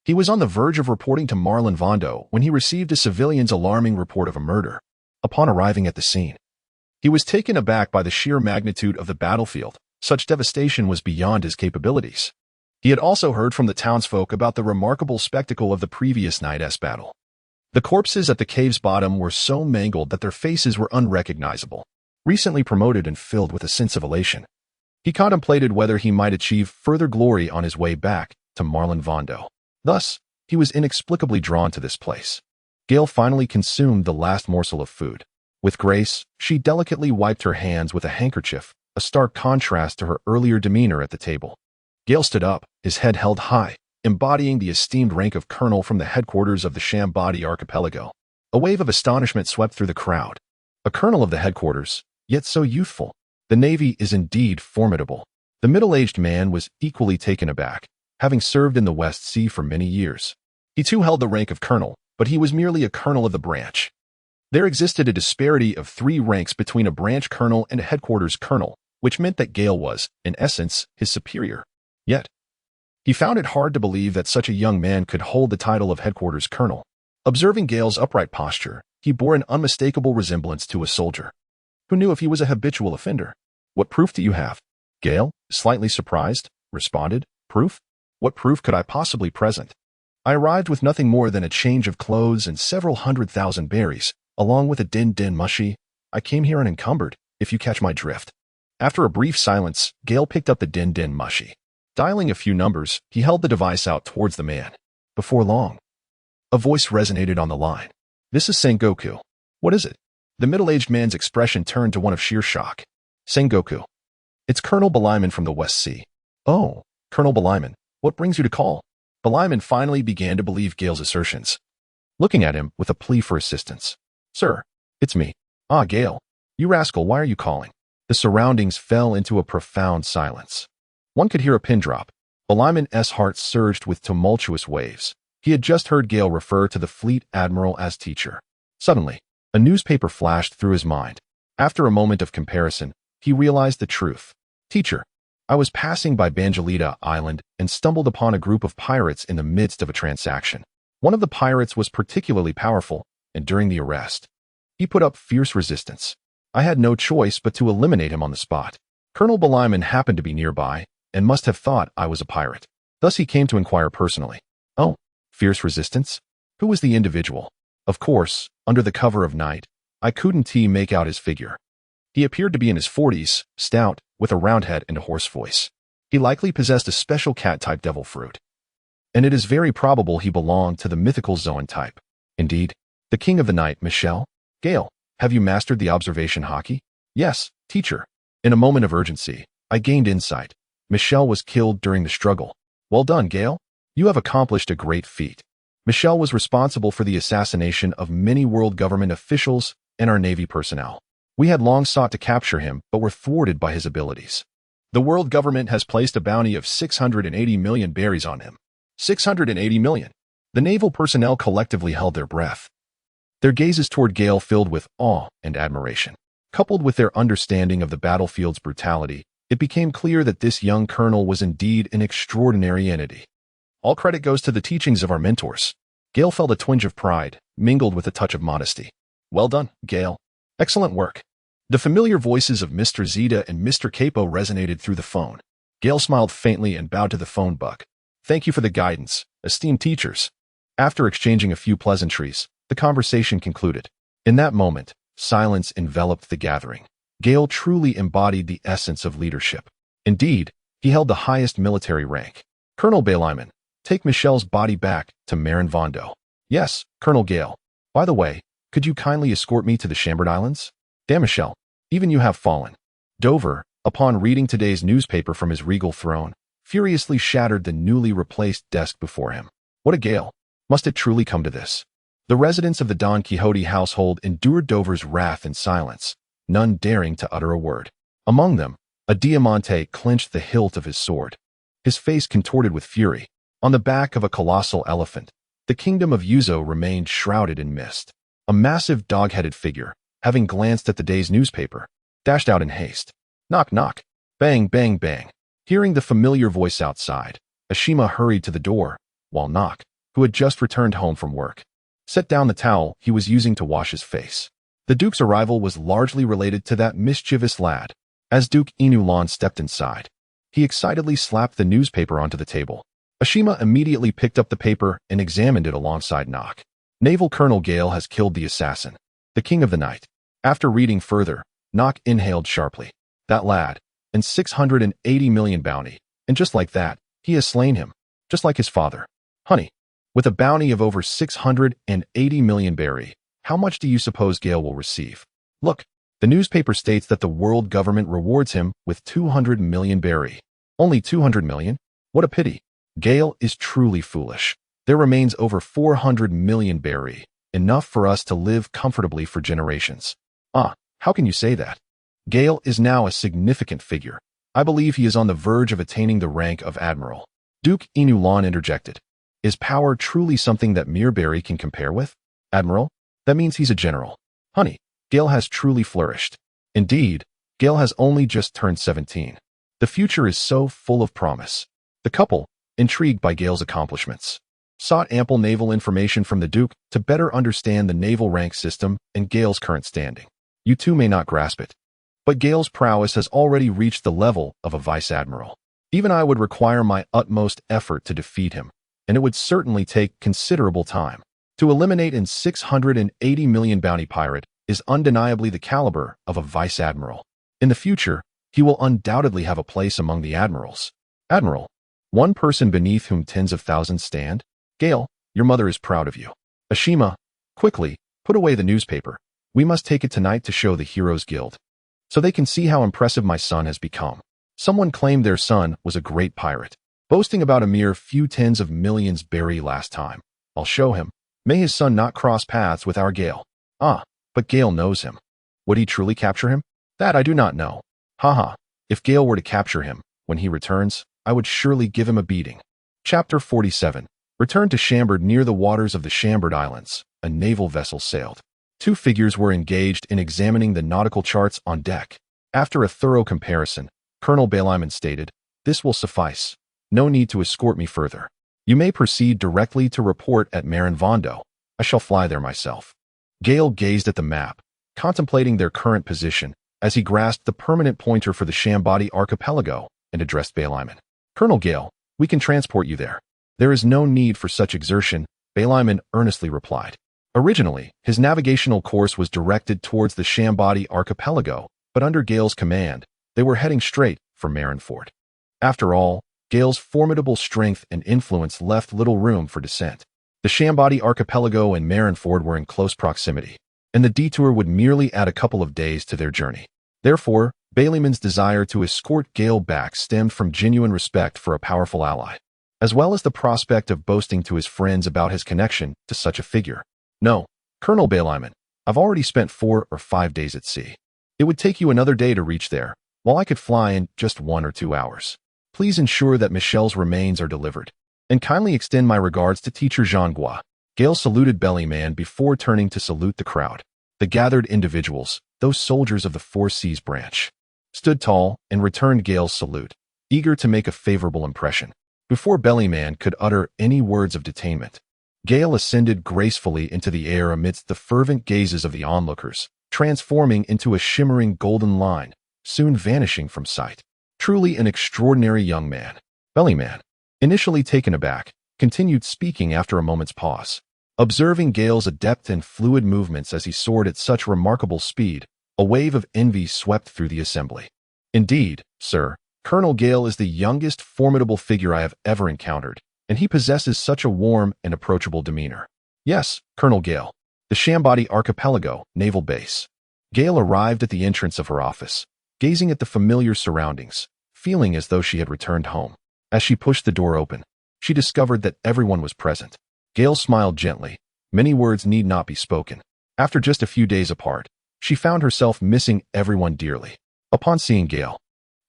Speaker 1: He was on the verge of reporting to Marlin Vondo when he received a civilian's alarming report of a murder. Upon arriving at the scene, he was taken aback by the sheer magnitude of the battlefield. Such devastation was beyond his capabilities. He had also heard from the townsfolk about the remarkable spectacle of the previous night's battle. The corpses at the cave's bottom were so mangled that their faces were unrecognizable. Recently promoted and filled with a sense of elation, he contemplated whether he might achieve further glory on his way back to Marlin Vondo. Thus, he was inexplicably drawn to this place. Gale finally consumed the last morsel of food. With grace, she delicately wiped her hands with a handkerchief, a stark contrast to her earlier demeanor at the table. Gale stood up, his head held high, embodying the esteemed rank of colonel from the headquarters of the Shambadi archipelago. A wave of astonishment swept through the crowd. A colonel of the headquarters, yet so youthful. The Navy is indeed formidable. The middle-aged man was equally taken aback, having served in the West Sea for many years. He too held the rank of colonel, but he was merely a colonel of the branch. There existed a disparity of 3 ranks between a branch colonel and a headquarters colonel, which meant that Gale was, in essence, his superior. Yet, he found it hard to believe that such a young man could hold the title of headquarters colonel. Observing Gale's upright posture, he bore an unmistakable resemblance to a soldier. Who knew if he was a habitual offender? "What proof do you have?" Gale, slightly surprised, responded. "Proof? What proof could I possibly present? I arrived with nothing more than a change of clothes and several 100,000 berries, along with a din mushy. I came here unencumbered, if you catch my drift." After a brief silence, Gale picked up the din mushy. Dialing a few numbers, he held the device out towards the man. Before long, a voice resonated on the line. "This is Sengoku." "What is it?" The middle-aged man's expression turned to one of sheer shock. "Sengoku. It's Colonel Belyman from the West Sea." "Oh, Colonel Belyman, what brings you to call?" Belyman finally began to believe Gale's assertions, looking at him with a plea for assistance. "Sir, it's me." "Ah, Gale. You rascal, why are you calling?" The surroundings fell into a profound silence. One could hear a pin drop. Belyman's heart surged with tumultuous waves. He had just heard Gale refer to the fleet admiral as teacher. Suddenly, a newspaper flashed through his mind. After a moment of comparison, he realized the truth. Teacher, I was passing by Banjalita Island and stumbled upon a group of pirates in the midst of a transaction. One of the pirates was particularly powerful, and during the arrest, he put up fierce resistance. I had no choice but to eliminate him on the spot. Colonel Belyman happened to be nearby and must have thought I was a pirate. Thus he came to inquire personally. Oh, fierce resistance? Who was the individual? Of course, under the cover of night, I couldn't make out his figure. He appeared to be in his 40s, stout, with a round head and a hoarse voice. He likely possessed a special cat-type devil fruit, and it is very probable he belonged to the mythical Zoan type. Indeed, the king of the night, Michel? Gale, have you mastered the observation hockey? Yes, teacher. In a moment of urgency, I gained insight. Michel was killed during the struggle. Well done, Gale. You have accomplished a great feat. Michel was responsible for the assassination of many world government officials and our Navy personnel. We had long sought to capture him, but were thwarted by his abilities. The world government has placed a bounty of 680 million berries on him. 680 million. The naval personnel collectively held their breath. Their gazes toward Gale filled with awe and admiration. Coupled with their understanding of the battlefield's brutality, it became clear that this young colonel was indeed an extraordinary entity. All credit goes to the teachings of our mentors. Gale felt a twinge of pride, mingled with a touch of modesty. Well done, Gale. Excellent work. The familiar voices of Mr. Zeta and Mr. Capo resonated through the phone. Gale smiled faintly and bowed to the phone book. Thank you for the guidance, esteemed teachers. After exchanging a few pleasantries, the conversation concluded. In that moment, silence enveloped the gathering. Gale truly embodied the essence of leadership. Indeed, he held the highest military rank. Colonel Belyman, take Michel's body back to Marin Vondo. Yes, Colonel Gale. By the way, could you kindly escort me to the Chambord Islands? Damn, Michel, even you have fallen. Dover, upon reading today's newspaper from his regal throne, furiously shattered the newly replaced desk before him. What a gale! Must it truly come to this? The residents of the Don Quixote household endured Dover's wrath in silence, none daring to utter a word. Among them, a Diamante clenched the hilt of his sword, his face contorted with fury. On the back of a colossal elephant, the kingdom of Yuzo remained shrouded in mist. A massive dog-headed figure, having glanced at the day's newspaper, dashed out in haste. Knock, knock. Bang, bang, bang. Hearing the familiar voice outside, Ashima hurried to the door, while Knock, who had just returned home from work, set down the towel he was using to wash his face. The Duke's arrival was largely related to that mischievous lad. As Duke Inulan stepped inside, he excitedly slapped the newspaper onto the table. Ashima immediately picked up the paper and examined it alongside Knock. Naval Colonel Gale has killed the assassin, the king of the night. After reading further, Knock inhaled sharply. That lad, and 680 million bounty, and just like that, he has slain him, just like his father. Honey, with a bounty of over 680 million berry, how much do you suppose Gale will receive? Look, the newspaper states that the world government rewards him with 200 million berry. Only 200 million? What a pity. Gale is truly foolish. There remains over 400 million berry, enough for us to live comfortably for generations. Ah, how can you say that? Gale is now a significant figure. I believe he is on the verge of attaining the rank of admiral. Duke Inulan interjected. Is power truly something that mere berry can compare with? Admiral? That means he's a general. Honey, Gale has truly flourished. Indeed, Gale has only just turned 17. The future is so full of promise. The couple, intrigued by Gale's accomplishments, sought ample naval information from the Duke to better understand the naval rank system and Gale's current standing. You two may not grasp it, but Gale's prowess has already reached the level of a vice admiral. Even I would require my utmost effort to defeat him, and it would certainly take considerable time. To eliminate an 680 million bounty pirate is undeniably the caliber of a vice admiral. In the future, he will undoubtedly have a place among the admirals. Admiral, one person beneath whom tens of thousands stand? Gale, your mother is proud of you. Ashima, quickly, put away the newspaper. We must take it tonight to show the Heroes Guild, so they can see how impressive my son has become. Someone claimed their son was a great pirate, boasting about a mere few tens of millions berry last time. I'll show him. May his son not cross paths with our Gale. Ah, but Gale knows him. Would he truly capture him? That I do not know. Haha, if Gale were to capture him, when he returns, I would surely give him a beating. Chapter 47. Returned to Chambord. Near the waters of the Chambord Islands, a naval vessel sailed. Two figures were engaged in examining the nautical charts on deck. After a thorough comparison, Colonel Belyman stated, "This will suffice. No need to escort me further. You may proceed directly to report at Marinvondo. I shall fly there myself." Gale gazed at the map, contemplating their current position, as he grasped the permanent pointer for the Shambadi archipelago and addressed Belyman. "Colonel Gale, we can transport you there." "There is no need for such exertion," Belyman earnestly replied. Originally, his navigational course was directed towards the Shambadi archipelago, but under Gale's command, they were heading straight for Marineford. After all, Gale's formidable strength and influence left little room for dissent. The Shambadi archipelago and Marineford were in close proximity, and the detour would merely add a couple of days to their journey. Therefore, Belyman's desire to escort Gale back stemmed from genuine respect for a powerful ally, as well as the prospect of boasting to his friends about his connection to such a figure. "No, Colonel Belyman, I've already spent 4 or 5 days at sea. It would take you another day to reach there, while I could fly in just 1 or 2 hours. Please ensure that Michelle's remains are delivered, and kindly extend my regards to Teacher Jean Gua." Gale saluted Belyman before turning to salute the crowd. The gathered individuals, those soldiers of the Four Seas branch, stood tall and returned Gale's salute, eager to make a favorable impression. Before Belyman could utter any words of detainment, Gale ascended gracefully into the air amidst the fervent gazes of the onlookers, transforming into a shimmering golden line, soon vanishing from sight. Truly an extraordinary young man. Belyman, initially taken aback, continued speaking after a moment's pause. Observing Gale's adept and fluid movements as he soared at such remarkable speed, a wave of envy swept through the assembly. "Indeed, sir, Colonel Gale is the youngest formidable figure I have ever encountered, and he possesses such a warm and approachable demeanor." "Yes, Colonel Gale. The Shambadi Archipelago, Naval Base." Gale arrived at the entrance of her office, gazing at the familiar surroundings, feeling as though she had returned home. As she pushed the door open, she discovered that everyone was present. Gale smiled gently. Many words need not be spoken. After just a few days apart, she found herself missing everyone dearly. Upon seeing Gale,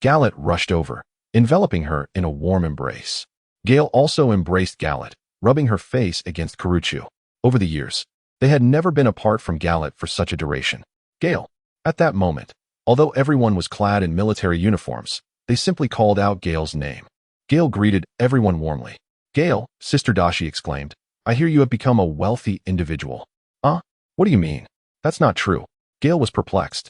Speaker 1: Gallet rushed over, enveloping her in a warm embrace. Gale also embraced Gallet, rubbing her face against Caruccio. Over the years, they had never been apart from Gallet for such a duration. Gale. At that moment, although everyone was clad in military uniforms, they simply called out Gale's name. Gale greeted everyone warmly. "Gale," Sister Dashi exclaimed, "I hear you have become a wealthy individual." What do you mean?" "That's not true." Gale was perplexed,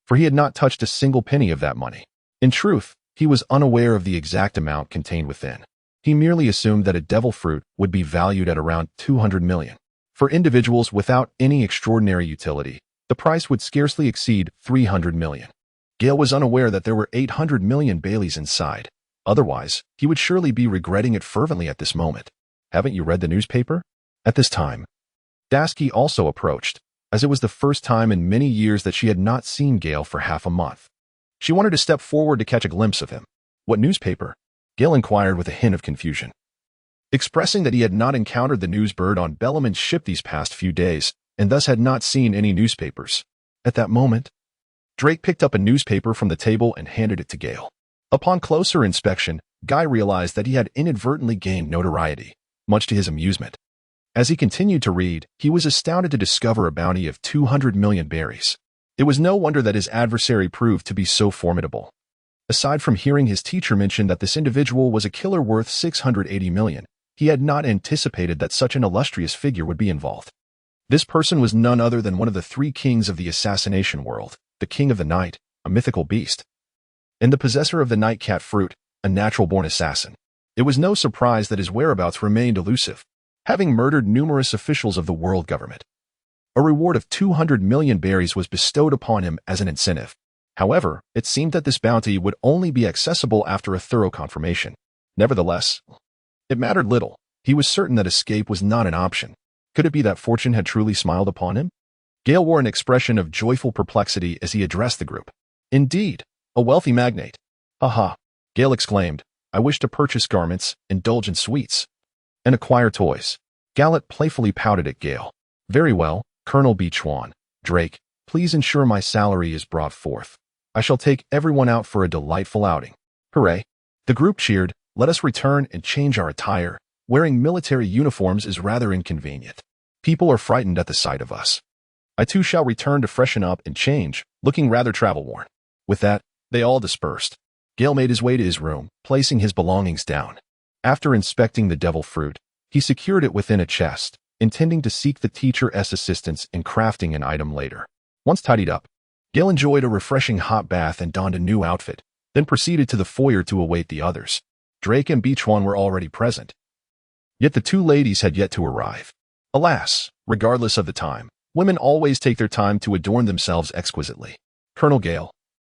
Speaker 1: for he had not touched a single penny of that money. In truth, he was unaware of the exact amount contained within. He merely assumed that a devil fruit would be valued at around 200 million. For individuals without any extraordinary utility, the price would scarcely exceed 300 million. Gale was unaware that there were 800 million Baileys inside. Otherwise, he would surely be regretting it fervently at this moment. "Haven't you read the newspaper?" At this time, Dasky also approached, as it was the first time in many years that she had not seen Gale for half a month. She wanted to step forward to catch a glimpse of him. "What newspaper?" Gale inquired with a hint of confusion, expressing that he had not encountered the newsbird on Belyman's ship these past few days, and thus had not seen any newspapers. At that moment, Drake picked up a newspaper from the table and handed it to Gale. Upon closer inspection, Guy realized that he had inadvertently gained notoriety, much to his amusement. As he continued to read, he was astounded to discover a bounty of 200 million berries. It was no wonder that his adversary proved to be so formidable. Aside from hearing his teacher mention that this individual was a killer worth 680 million, he had not anticipated that such an illustrious figure would be involved. This person was none other than one of the 3 kings of the assassination world, the King of the Night, a mythical beast, and the possessor of the nightcat fruit, a natural-born assassin. It was no surprise that his whereabouts remained elusive, having murdered numerous officials of the world government. A reward of 200 million berries was bestowed upon him as an incentive. However, it seemed that this bounty would only be accessible after a thorough confirmation. Nevertheless, it mattered little. He was certain that escape was not an option. Could it be that fortune had truly smiled upon him? Gale wore an expression of joyful perplexity as he addressed the group. "Indeed, a wealthy magnate." "Ha!" Gale exclaimed. "I wish to purchase garments, indulge in sweets, and acquire toys." Gallet playfully pouted at Gale. "Very well, Colonel B. Chuan. Drake, please ensure my salary is brought forth. I shall take everyone out for a delightful outing." "Hooray!" The group cheered. "Let us return and change our attire," Wearing military uniforms is rather inconvenient. People are frightened at the sight of us. I too shall return to freshen up and change, looking rather travel-worn." With that, they all dispersed. Gale made his way to his room, placing his belongings down. After inspecting the devil fruit, he secured it within a chest, intending to seek the teacher's assistance in crafting an item later. Once tidied up, Gale enjoyed a refreshing hot bath and donned a new outfit, then proceeded to the foyer to await the others. Drake and Beachwan were already present. Yet the two ladies had yet to arrive. Alas, regardless of the time, women always take their time to adorn themselves exquisitely. "Colonel Gale,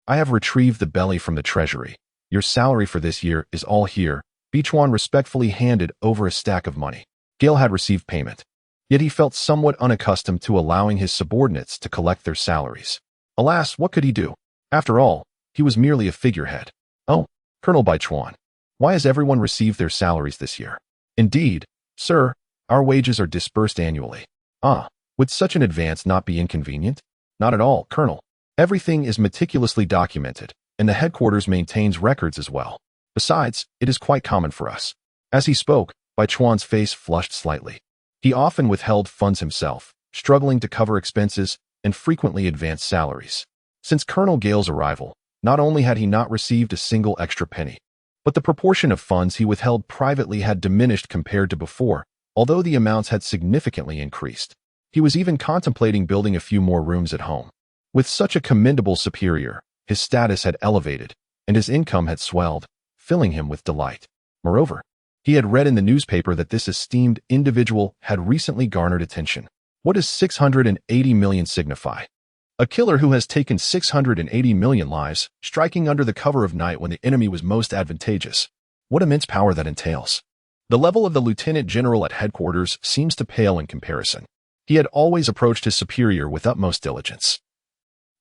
Speaker 1: I have retrieved the belly from the treasury. Your salary for this year is all here." Beachwan respectfully handed over a stack of money. Gale had received payment, yet he felt somewhat unaccustomed to allowing his subordinates to collect their salaries. Alas, what could he do? After all, he was merely a figurehead. "Oh, Colonel Beachwan, why has everyone received their salaries this year?" "Indeed, sir, our wages are disbursed annually." "Ah, would such an advance not be inconvenient?" "Not at all, Colonel. Everything is meticulously documented, and the headquarters maintains records as well. Besides, it is quite common for us." As he spoke, Beachwan's face flushed slightly. He often withheld funds himself, struggling to cover expenses and frequently advanced salaries. Since Colonel Gale's arrival, not only had he not received a single extra penny, but the proportion of funds he withheld privately had diminished compared to before, although the amounts had significantly increased. He was even contemplating building a few more rooms at home. With such a commendable superior, his status had elevated, and his income had swelled, filling him with delight. Moreover, he had read in the newspaper that this esteemed individual had recently garnered attention. What does 680 million signify? A killer who has taken 680 million lives, striking under the cover of night when the enemy was most advantageous. What immense power that entails. The level of the lieutenant general at headquarters seems to pale in comparison. He had always approached his superior with utmost diligence.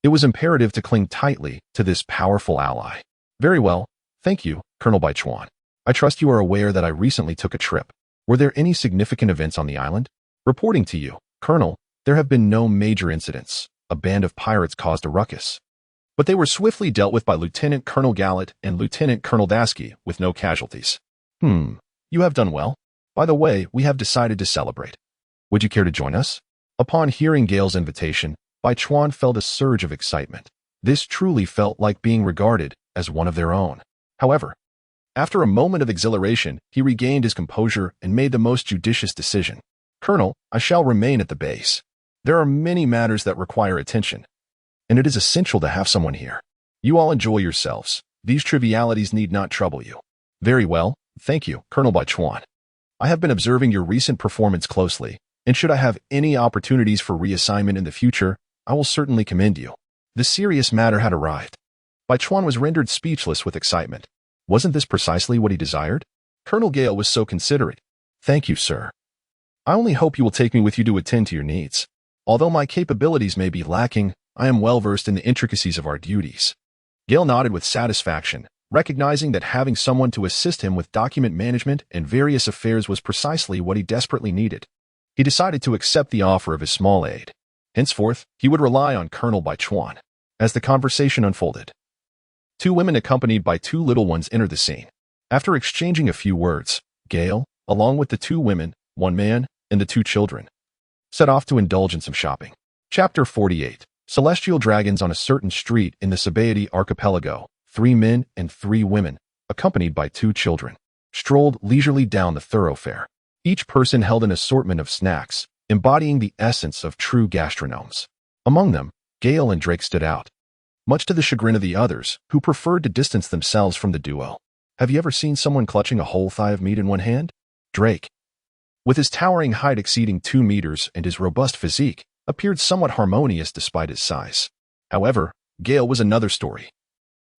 Speaker 1: It was imperative to cling tightly to this powerful ally. "Very well, thank you, Colonel Beachwan. I trust you are aware that I recently took a trip. Were there any significant events on the island?" "Reporting to you, Colonel, there have been no major incidents. A band of pirates caused a ruckus, but they were swiftly dealt with by Lieutenant Colonel Gallet and Lieutenant Colonel Dasky with no casualties." You have done well. By the way, we have decided to celebrate. Would you care to join us?" Upon hearing Gale's invitation, Beachwan felt a surge of excitement. This truly felt like being regarded as one of their own. However, after a moment of exhilaration, he regained his composure and made the most judicious decision. "Colonel, I shall remain at the base. There are many matters that require attention, and it is essential to have someone here. You all enjoy yourselves. These trivialities need not trouble you." "Very well, thank you, Colonel Beachwan. I have been observing your recent performance closely, and should I have any opportunities for reassignment in the future, I will certainly commend you." The serious matter had arrived. Beachwan was rendered speechless with excitement. Wasn't this precisely what he desired? Colonel Gale was so considerate. "Thank you, sir. I only hope you will take me with you to attend to your needs. Although my capabilities may be lacking, I am well versed in the intricacies of our duties." Gale nodded with satisfaction, recognizing that having someone to assist him with document management and various affairs was precisely what he desperately needed. He decided to accept the offer of his small aid. Henceforth, he would rely on Colonel Beachwan. As the conversation unfolded, two women accompanied by two little ones entered the scene. After exchanging a few words, Gale, along with the two women, one man, and the two children, set off to indulge in some shopping. Chapter 48. Celestial dragons on a certain street in the Sabaody archipelago. 3 men and 3 women, accompanied by 2 children, strolled leisurely down the thoroughfare. Each person held an assortment of snacks, embodying the essence of true gastronomes. Among them, Gale and Drake stood out, much to the chagrin of the others, who preferred to distance themselves from the duo. Have you ever seen someone clutching a whole thigh of meat in one hand? Drake, with his towering height exceeding 2 meters and his robust physique, appeared somewhat harmonious despite his size. However, Gale was another story.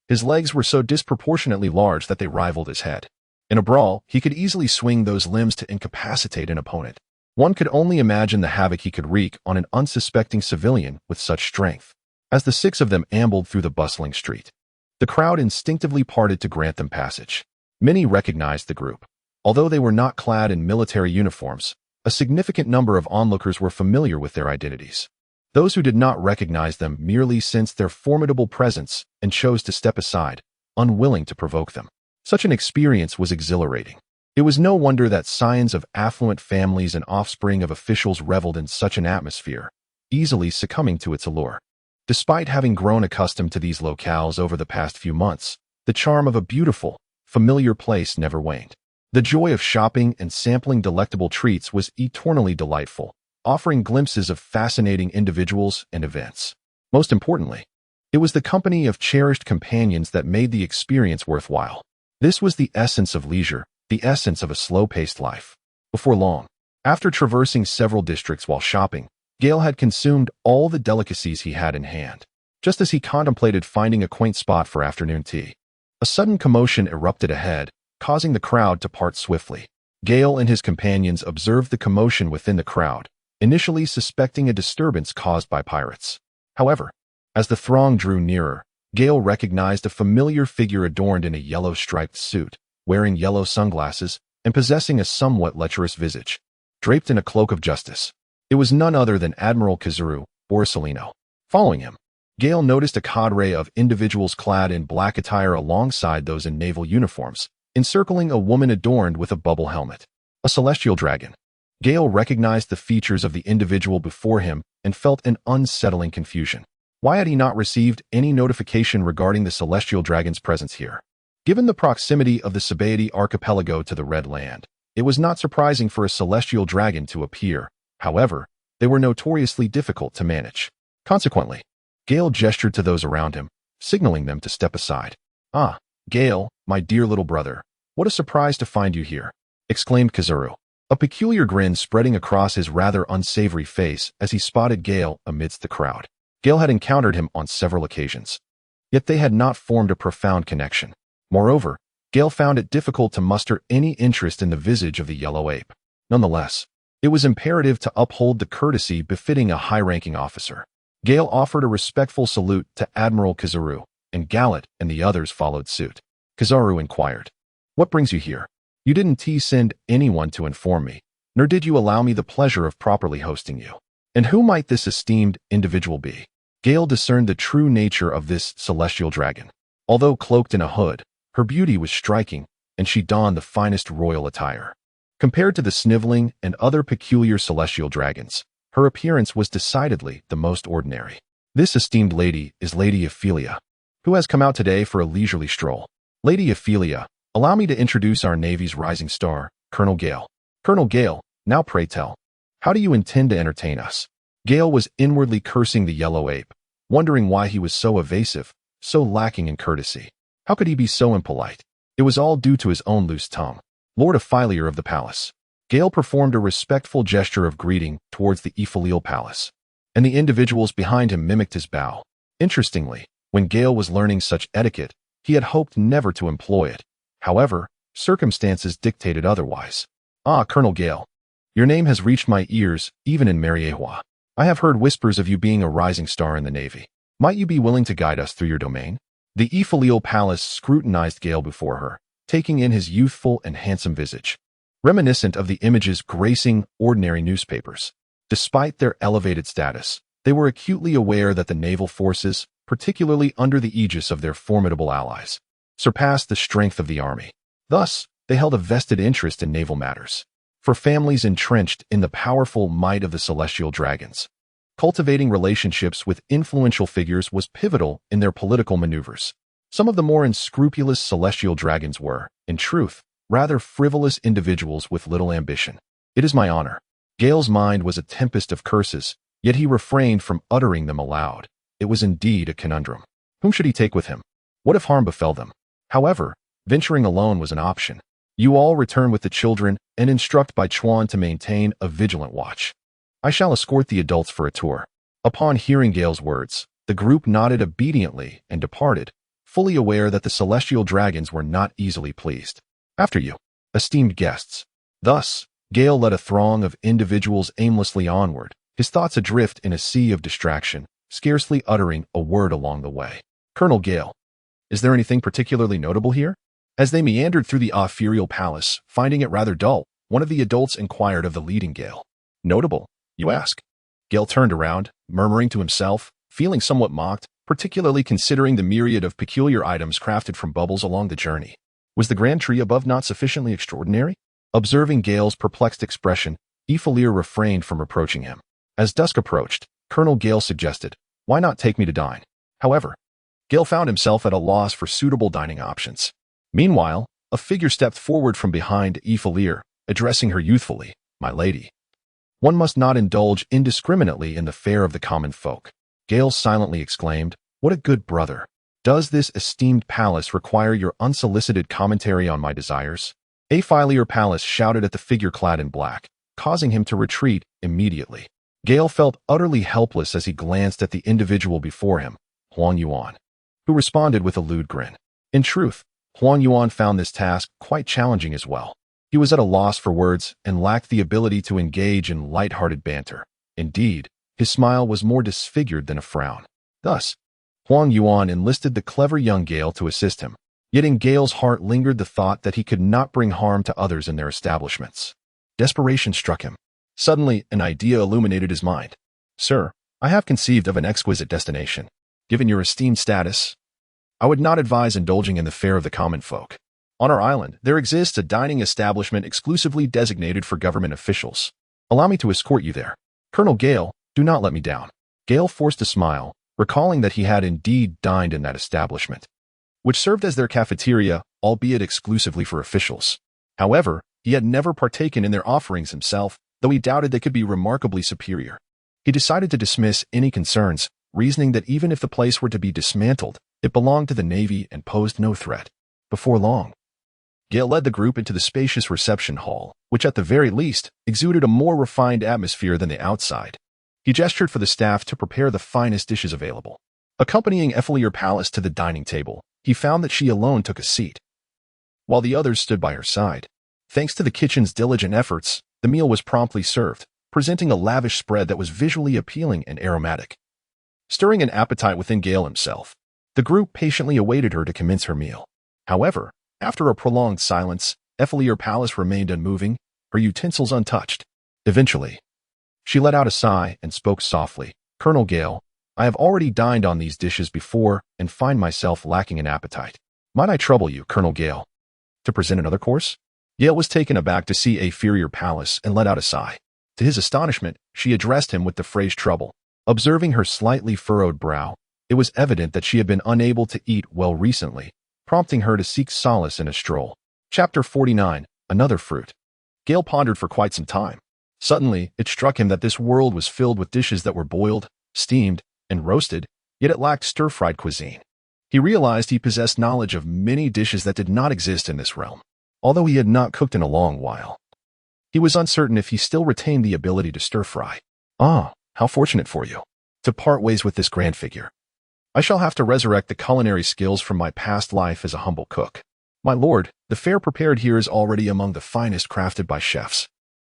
Speaker 1: His legs were so disproportionately large that they rivaled his head. In a brawl, he could easily swing those limbs to incapacitate an opponent. One could only imagine the havoc he could wreak on an unsuspecting civilian with such strength. As the 6 of them ambled through the bustling street, the crowd instinctively parted to grant them passage. Many recognized the group. Although they were not clad in military uniforms, a significant number of onlookers were familiar with their identities. Those who did not recognize them merely sensed their formidable presence and chose to step aside, unwilling to provoke them. Such an experience was exhilarating. It was no wonder that scions of affluent families and offspring of officials reveled in such an atmosphere, easily succumbing to its allure. Despite having grown accustomed to these locales over the past few months, the charm of a beautiful, familiar place never waned. The joy of shopping and sampling delectable treats was eternally delightful, offering glimpses of fascinating individuals and events. Most importantly, it was the company of cherished companions that made the experience worthwhile. This was the essence of leisure, the essence of a slow-paced life. Before long, after traversing several districts while shopping, Gale had consumed all the delicacies he had in hand. Just as he contemplated finding a quaint spot for afternoon tea, a sudden commotion erupted ahead, causing the crowd to part swiftly. Gale and his companions observed the commotion within the crowd, initially suspecting a disturbance caused by pirates. However, as the throng drew nearer, Gale recognized a familiar figure adorned in a yellow striped suit, wearing yellow sunglasses, and possessing a somewhat lecherous visage. Draped in a cloak of justice, it was none other than Admiral Kizaru, Borsalino. Following him, Gale noticed a cadre of individuals clad in black attire alongside those in naval uniforms, encircling a woman adorned with a bubble helmet. A celestial dragon. Gale recognized the features of the individual before him and felt an unsettling confusion. Why had he not received any notification regarding the celestial dragon's presence here? Given the proximity of the Sabaody archipelago to the Red Land, it was not surprising for a celestial dragon to appear. However, they were notoriously difficult to manage. Consequently, Gale gestured to those around him, signaling them to step aside. "Ah, Gale, my dear little brother, what a surprise to find you here," exclaimed Kizaru, a peculiar grin spreading across his rather unsavory face as he spotted Gale amidst the crowd. Gale had encountered him on several occasions, yet they had not formed a profound connection. Moreover, Gale found it difficult to muster any interest in the visage of the yellow ape. Nonetheless, it was imperative to uphold the courtesy befitting a high-ranking officer. Gale offered a respectful salute to Admiral Kizaru, and Gallet and the others followed suit. Kizaru inquired, "What brings you here? You didn't send anyone to inform me, nor did you allow me the pleasure of properly hosting you. And who might this esteemed individual be?" Gale discerned the true nature of this celestial dragon. Although cloaked in a hood, her beauty was striking, and she donned the finest royal attire. Compared to the sniveling and other peculiar celestial dragons, her appearance was decidedly the most ordinary. "This esteemed lady is Lady Ophelia, who has come out today for a leisurely stroll. Lady Ophelia, allow me to introduce our Navy's rising star, Colonel Gale." "Colonel Gale, now pray tell, how do you intend to entertain us?" Gale was inwardly cursing the yellow ape, wondering why he was so evasive, so lacking in courtesy. How could he be so impolite? It was all due to his own loose tongue. Lord Ophelia of the palace. Gale performed a respectful gesture of greeting towards the Ophelia palace, and the individuals behind him mimicked his bow. Interestingly, when Gale was learning such etiquette, he had hoped never to employ it. However, circumstances dictated otherwise. "Ah, Colonel Gale, your name has reached my ears, even in Mariewa. I have heard whispers of you being a rising star in the Navy. Might you be willing to guide us through your domain?" The Ophelia palace scrutinized Gale before her, taking in his youthful and handsome visage, reminiscent of the images gracing ordinary newspapers. Despite their elevated status, they were acutely aware that the naval forces, particularly under the aegis of their formidable allies, surpassed the strength of the army. Thus, they held a vested interest in naval matters. For families entrenched in the powerful might of the celestial dragons, cultivating relationships with influential figures was pivotal in their political maneuvers. Some of the more unscrupulous celestial dragons were, in truth, rather frivolous individuals with little ambition. "It is my honor." Gale's mind was a tempest of curses, yet he refrained from uttering them aloud. It was indeed a conundrum. Whom should he take with him? What if harm befell them? However, venturing alone was an option. "You all return with the children and instruct Bai Chuan to maintain a vigilant watch. I shall escort the adults for a tour." Upon hearing Gale's words, the group nodded obediently and departed, fully aware that the celestial dragons were not easily pleased. "After you, esteemed guests." Thus, Gale led a throng of individuals aimlessly onward, his thoughts adrift in a sea of distraction, scarcely uttering a word along the way. "Colonel Gale, is there anything particularly notable here?" As they meandered through the Ophelia palace, finding it rather dull, one of the adults inquired of the leading Gale. "Notable, you ask?" Gale turned around, murmuring to himself, feeling somewhat mocked, particularly considering the myriad of peculiar items crafted from bubbles along the journey. Was the grand tree above not sufficiently extraordinary? Observing Gale's perplexed expression, Ifalier refrained from reproaching him. As dusk approached, Colonel Gale suggested, "Why not take me to dine?" However, Gale found himself at a loss for suitable dining options. Meanwhile, a figure stepped forward from behind Ifalier, addressing her youthfully, "My lady. One must not indulge indiscriminately in the fare of the common folk." Gale silently exclaimed, "What a good brother! Does this esteemed palace require your unsolicited commentary on my desires?" Ifalier Palace shouted at the figure clad in black, causing him to retreat immediately. Gale felt utterly helpless as he glanced at the individual before him, Huang Yuan, who responded with a lewd grin. In truth, Huang Yuan found this task quite challenging as well. He was at a loss for words and lacked the ability to engage in light-hearted banter. Indeed, his smile was more disfigured than a frown. Thus, Huang Yuan enlisted the clever young Gale to assist him. Yet in Gale's heart lingered the thought that he could not bring harm to others in their establishments. Desperation struck him. Suddenly, an idea illuminated his mind. "Sir, I have conceived of an exquisite destination. Given your esteemed status, I would not advise indulging in the fare of the common folk. On our island, there exists a dining establishment exclusively designated for government officials. Allow me to escort you there. Colonel Gale, do not let me down." Gale forced a smile, recalling that he had indeed dined in that establishment, which served as their cafeteria, albeit exclusively for officials. However, he had never partaken in their offerings himself, though he doubted they could be remarkably superior. He decided to dismiss any concerns, reasoning that even if the place were to be dismantled, it belonged to the Navy and posed no threat. Before long, Gale led the group into the spacious reception hall, which at the very least exuded a more refined atmosphere than the outside. He gestured for the staff to prepare the finest dishes available. Accompanying Ifalier Palace to the dining table, he found that she alone took a seat, while the others stood by her side. Thanks to the kitchen's diligent efforts, the meal was promptly served, presenting a lavish spread that was visually appealing and aromatic. Stirring an appetite within Gale himself, the group patiently awaited her to commence her meal. However, after a prolonged silence, Ifalier Palace remained unmoving, her utensils untouched. Eventually, she let out a sigh and spoke softly, "Colonel Gale, I have already dined on these dishes before and find myself lacking in appetite. Might I trouble you, Colonel Gale, to present another course?" Gale was taken aback to see Ifalier Palace and let out a sigh. To his astonishment, she addressed him with the phrase trouble. Observing her slightly furrowed brow, it was evident that she had been unable to eat well recently, prompting her to seek solace in a stroll. Chapter 49, Another Fruit. Gale pondered for quite some time. Suddenly, it struck him that this world was filled with dishes that were boiled, steamed, and roasted, yet it lacked stir-fried cuisine. He realized he possessed knowledge of many dishes that did not exist in this realm, although he had not cooked in a long while. He was uncertain if he still retained the ability to stir-fry. "Ah, how fortunate for you to part ways with this grand figure. I shall have to resurrect the culinary skills from my past life as a humble cook. My lord, the fare prepared here is already among the finest crafted by chefs.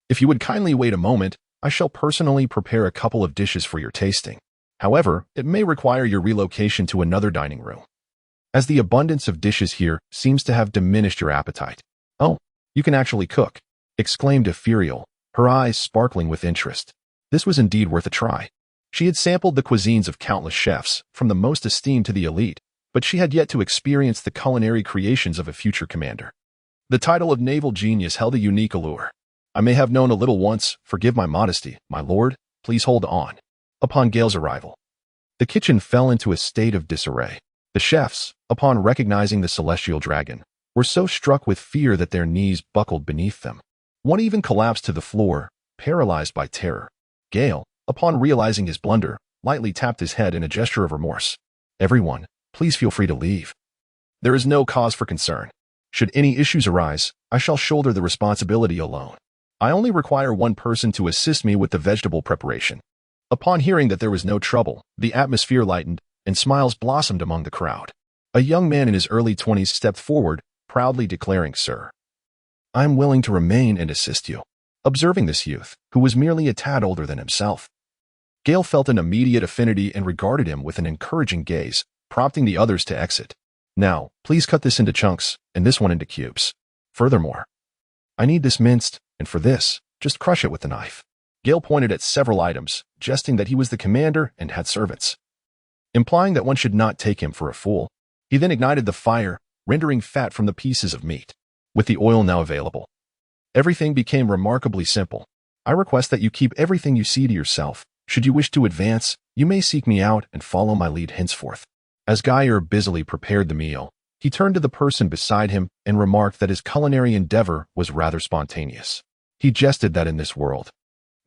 Speaker 1: If you would kindly wait a moment, I shall personally prepare a couple of dishes for your tasting. However, it may require your relocation to another dining room, as the abundance of dishes here seems to have diminished your appetite." "Oh, you can actually cook," exclaimed Epherial, her eyes sparkling with interest. This was indeed worth a try. She had sampled the cuisines of countless chefs, from the most esteemed to the elite, but she had yet to experience the culinary creations of a future commander. The title of naval genius held a unique allure. "I may have known a little once, forgive my modesty, my lord, please hold on." Upon Gale's arrival, the kitchen fell into a state of disarray. The chefs, upon recognizing the celestial dragon, were so struck with fear that their knees buckled beneath them. One even collapsed to the floor, paralyzed by terror. Gale, upon realizing his blunder, lightly tapped his head in a gesture of remorse. "Everyone, please feel free to leave. There is no cause for concern. Should any issues arise, I shall shoulder the responsibility alone. I only require one person to assist me with the vegetable preparation." Upon hearing that there was no trouble, the atmosphere lightened, and smiles blossomed among the crowd. A young man in his early 20s stepped forward, proudly declaring, "Sir, I am willing to remain and assist you." Observing this youth, who was merely a tad older than himself, Gale felt an immediate affinity and regarded him with an encouraging gaze, prompting the others to exit. "Now, please cut this into chunks, and this one into cubes. Furthermore, I need this minced, and for this, just crush it with the knife." Gale pointed at several items, jesting that he was the commander and had servants, implying that one should not take him for a fool. He then ignited the fire, rendering fat from the pieces of meat. With the oil now available, everything became remarkably simple. I request that you keep everything you see to yourself. Should you wish to advance, you may seek me out and follow my lead henceforth. As Geyer busily prepared the meal, he turned to the person beside him and remarked that his culinary endeavor was rather spontaneous. He jested that in this world,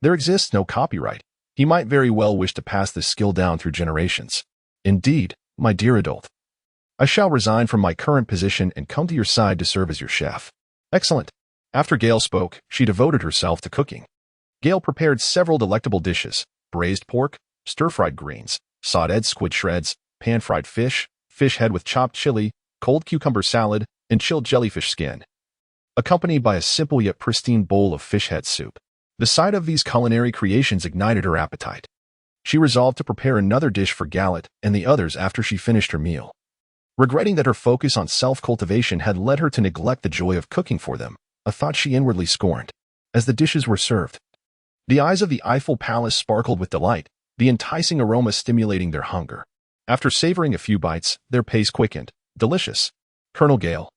Speaker 1: there exists no copyright. He might very well wish to pass this skill down through generations. Indeed, my dear adult, I shall resign from my current position and come to your side to serve as your chef. Excellent. After Gail spoke, she devoted herself to cooking. Gail prepared several delectable dishes: braised pork, stir-fried greens, sautéed squid shreds, pan-fried fish, fish head with chopped chili, cold cucumber salad, and chilled jellyfish skin, accompanied by a simple yet pristine bowl of fish head soup. The sight of these culinary creations ignited her appetite. She resolved to prepare another dish for Gallet and the others after she finished her meal. Regretting that her focus on self-cultivation had led her to neglect the joy of cooking for them, a thought she inwardly scorned. As the dishes were served, the eyes of the Eiffel Palace sparkled with delight, the enticing aroma stimulating their hunger. After savoring a few bites, their pace quickened. Delicious. Colonel Gale,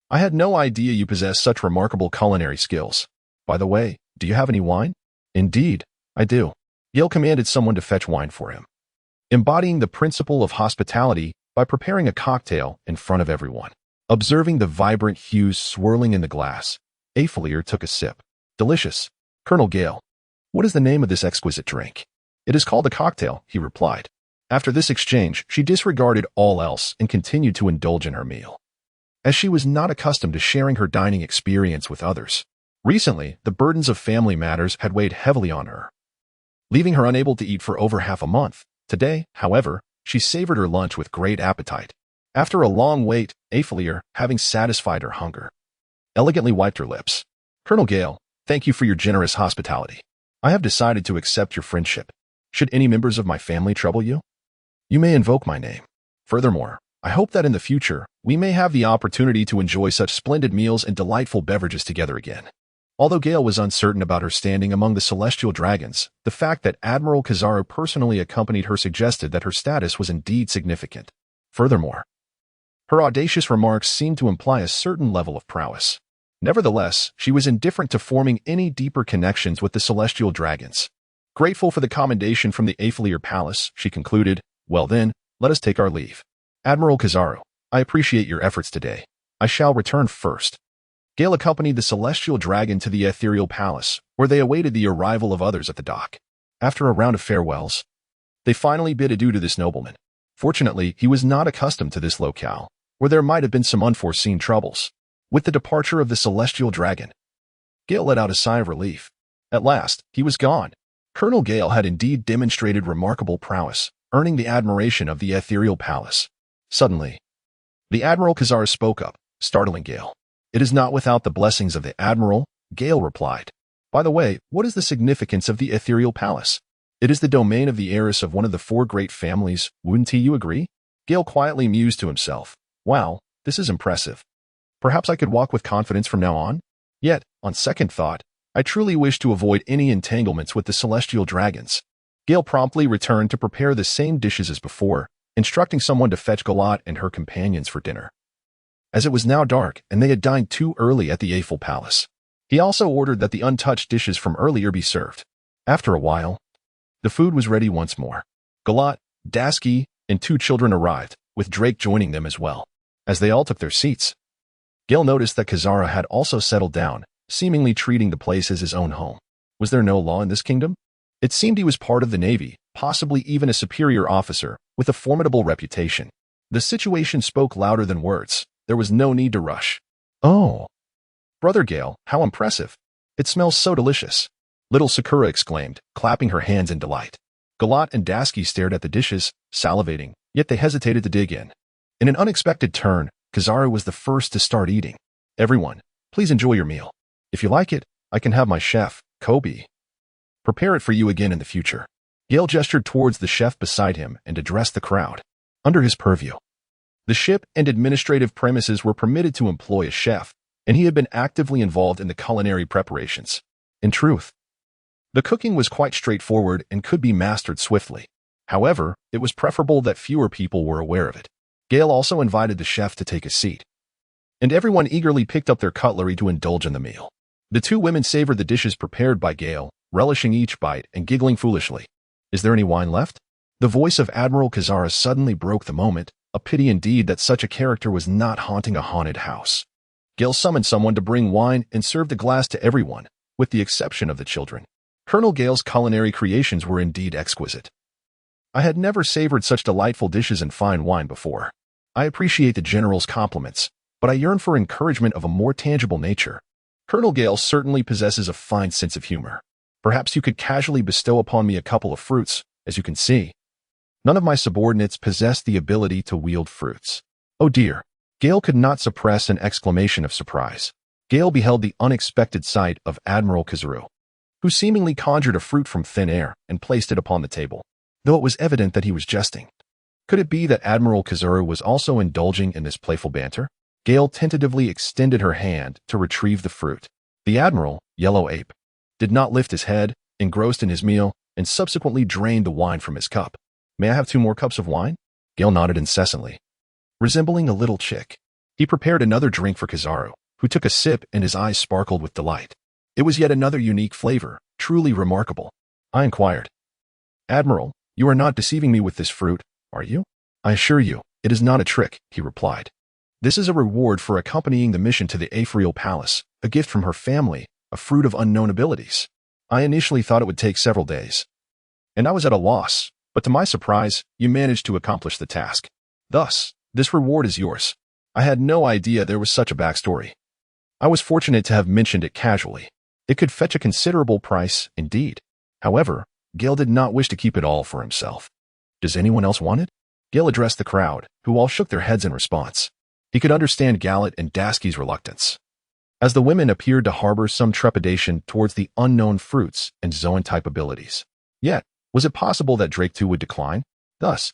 Speaker 1: I had no idea you possessed such remarkable culinary skills. By the way, do you have any wine? Indeed, I do. Gale commanded someone to fetch wine for him, embodying the principle of hospitality by preparing a cocktail in front of everyone. Observing the vibrant hues swirling in the glass, Eiffelier took a sip. Delicious. Colonel Gale, what is the name of this exquisite drink? It is called a cocktail, he replied. After this exchange, she disregarded all else and continued to indulge in her meal, as she was not accustomed to sharing her dining experience with others. Recently, the burdens of family matters had weighed heavily on her, leaving her unable to eat for over half a month. Today, however, she savored her lunch with great appetite. After a long wait, Eiffelier, having satisfied her hunger, elegantly wiped her lips. Colonel Gale, thank you for your generous hospitality. I have decided to accept your friendship. Should any members of my family trouble you, you may invoke my name. Furthermore, I hope that in the future, we may have the opportunity to enjoy such splendid meals and delightful beverages together again. Although Gale was uncertain about her standing among the celestial dragons, the fact that Admiral Kizaru personally accompanied her suggested that her status was indeed significant. Furthermore, her audacious remarks seemed to imply a certain level of prowess. Nevertheless, she was indifferent to forming any deeper connections with the celestial dragons. Grateful for the commendation from the Eiffelier Palace, she concluded, well then, let us take our leave. Admiral Kizaru, I appreciate your efforts today. I shall return first. Gale accompanied the celestial dragon to the ethereal palace, where they awaited the arrival of others at the dock. After a round of farewells, they finally bid adieu to this nobleman. Fortunately, he was not accustomed to this locale, where there might have been some unforeseen troubles. With the departure of the celestial dragon, Gale let out a sigh of relief. At last, he was gone. Colonel Gale had indeed demonstrated remarkable prowess, earning the admiration of the ethereal palace. Suddenly, the Admiral Kizaru spoke up, startling Gale. It is not without the blessings of the Admiral, Gale replied. By the way, what is the significance of the ethereal palace? It is the domain of the heiress of one of the 4 great families, wouldn't you agree? Gale quietly mused to himself. Wow, this is impressive. Perhaps I could walk with confidence from now on? Yet, on second thought, I truly wish to avoid any entanglements with the celestial dragons. Gale promptly returned to prepare the same dishes as before, instructing someone to fetch Galot and her companions for dinner, as it was now dark and they had dined too early at the Eiffel Palace. He also ordered that the untouched dishes from earlier be served. After a while, the food was ready once more. Galot, Dasky, and 2 children arrived, with Drake joining them as well. As they all took their seats, Gale noticed that Kizaru had also settled down, seemingly treating the place as his own home. Was there no law in this kingdom? It seemed he was part of the Navy, possibly even a superior officer, with a formidable reputation. The situation spoke louder than words. There was no need to rush. Oh, Brother Gale, how impressive. It smells so delicious. Little Sakura exclaimed, clapping her hands in delight. Galot and Dasky stared at the dishes, salivating, yet they hesitated to dig in. In an unexpected turn, Kizaru was the first to start eating. Everyone, please enjoy your meal. If you like it, I can have my chef, Kobe, prepare it for you again in the future. Gale gestured towards the chef beside him and addressed the crowd. Under his purview, the ship and administrative premises were permitted to employ a chef, and he had been actively involved in the culinary preparations. In truth, the cooking was quite straightforward and could be mastered swiftly. However, it was preferable that fewer people were aware of it. Gale also invited the chef to take a seat. and everyone eagerly picked up their cutlery to indulge in the meal. The two women savored the dishes prepared by Gale, relishing each bite and giggling foolishly. "Is there any wine left?" The voice of Admiral Kazara suddenly broke the moment. A pity indeed that such a character was not haunting a haunted house. Gale summoned someone to bring wine and served a glass to everyone, with the exception of the children. Colonel Gale's culinary creations were indeed exquisite. I had never savored such delightful dishes and fine wine before. I appreciate the General's compliments, but I yearn for encouragement of a more tangible nature. Colonel Gale certainly possesses a fine sense of humor. Perhaps you could casually bestow upon me a couple of fruits. As you can see, none of my subordinates possessed the ability to wield fruits. Oh dear. Gale could not suppress an exclamation of surprise. Gale beheld the unexpected sight of Admiral Kazuru, who seemingly conjured a fruit from thin air and placed it upon the table, though it was evident that he was jesting. Could it be that Admiral Kazuru was also indulging in this playful banter? Gale tentatively extended her hand to retrieve the fruit. The Admiral, Yellow Ape, did not lift his head, engrossed in his meal, and subsequently drained the wine from his cup. "May I have 2 more cups of wine?" Gale nodded incessantly. Resembling a little chick, he prepared another drink for Kizaru, who took a sip and his eyes sparkled with delight. It was yet another unique flavor, truly remarkable. I inquired, "Admiral, you are not deceiving me with this fruit, are you?" "I assure you, it is not a trick," he replied. "This is a reward for accompanying the mission to the Aphriel Palace, a gift from her family, a fruit of unknown abilities. I initially thought it would take several days, and I was at a loss, but to my surprise, you managed to accomplish the task. Thus, this reward is yours. I had no idea there was such a backstory. I was fortunate to have mentioned it casually. It could fetch a considerable price, indeed. However, Gale did not wish to keep it all for himself. Does anyone else want it? Gale addressed the crowd, who all shook their heads in response. He could understand Gallet and Dasky's reluctance, as the women appeared to harbor some trepidation towards the unknown fruits and Zoan-type abilities. Yet, was it possible that Drake too would decline? Thus,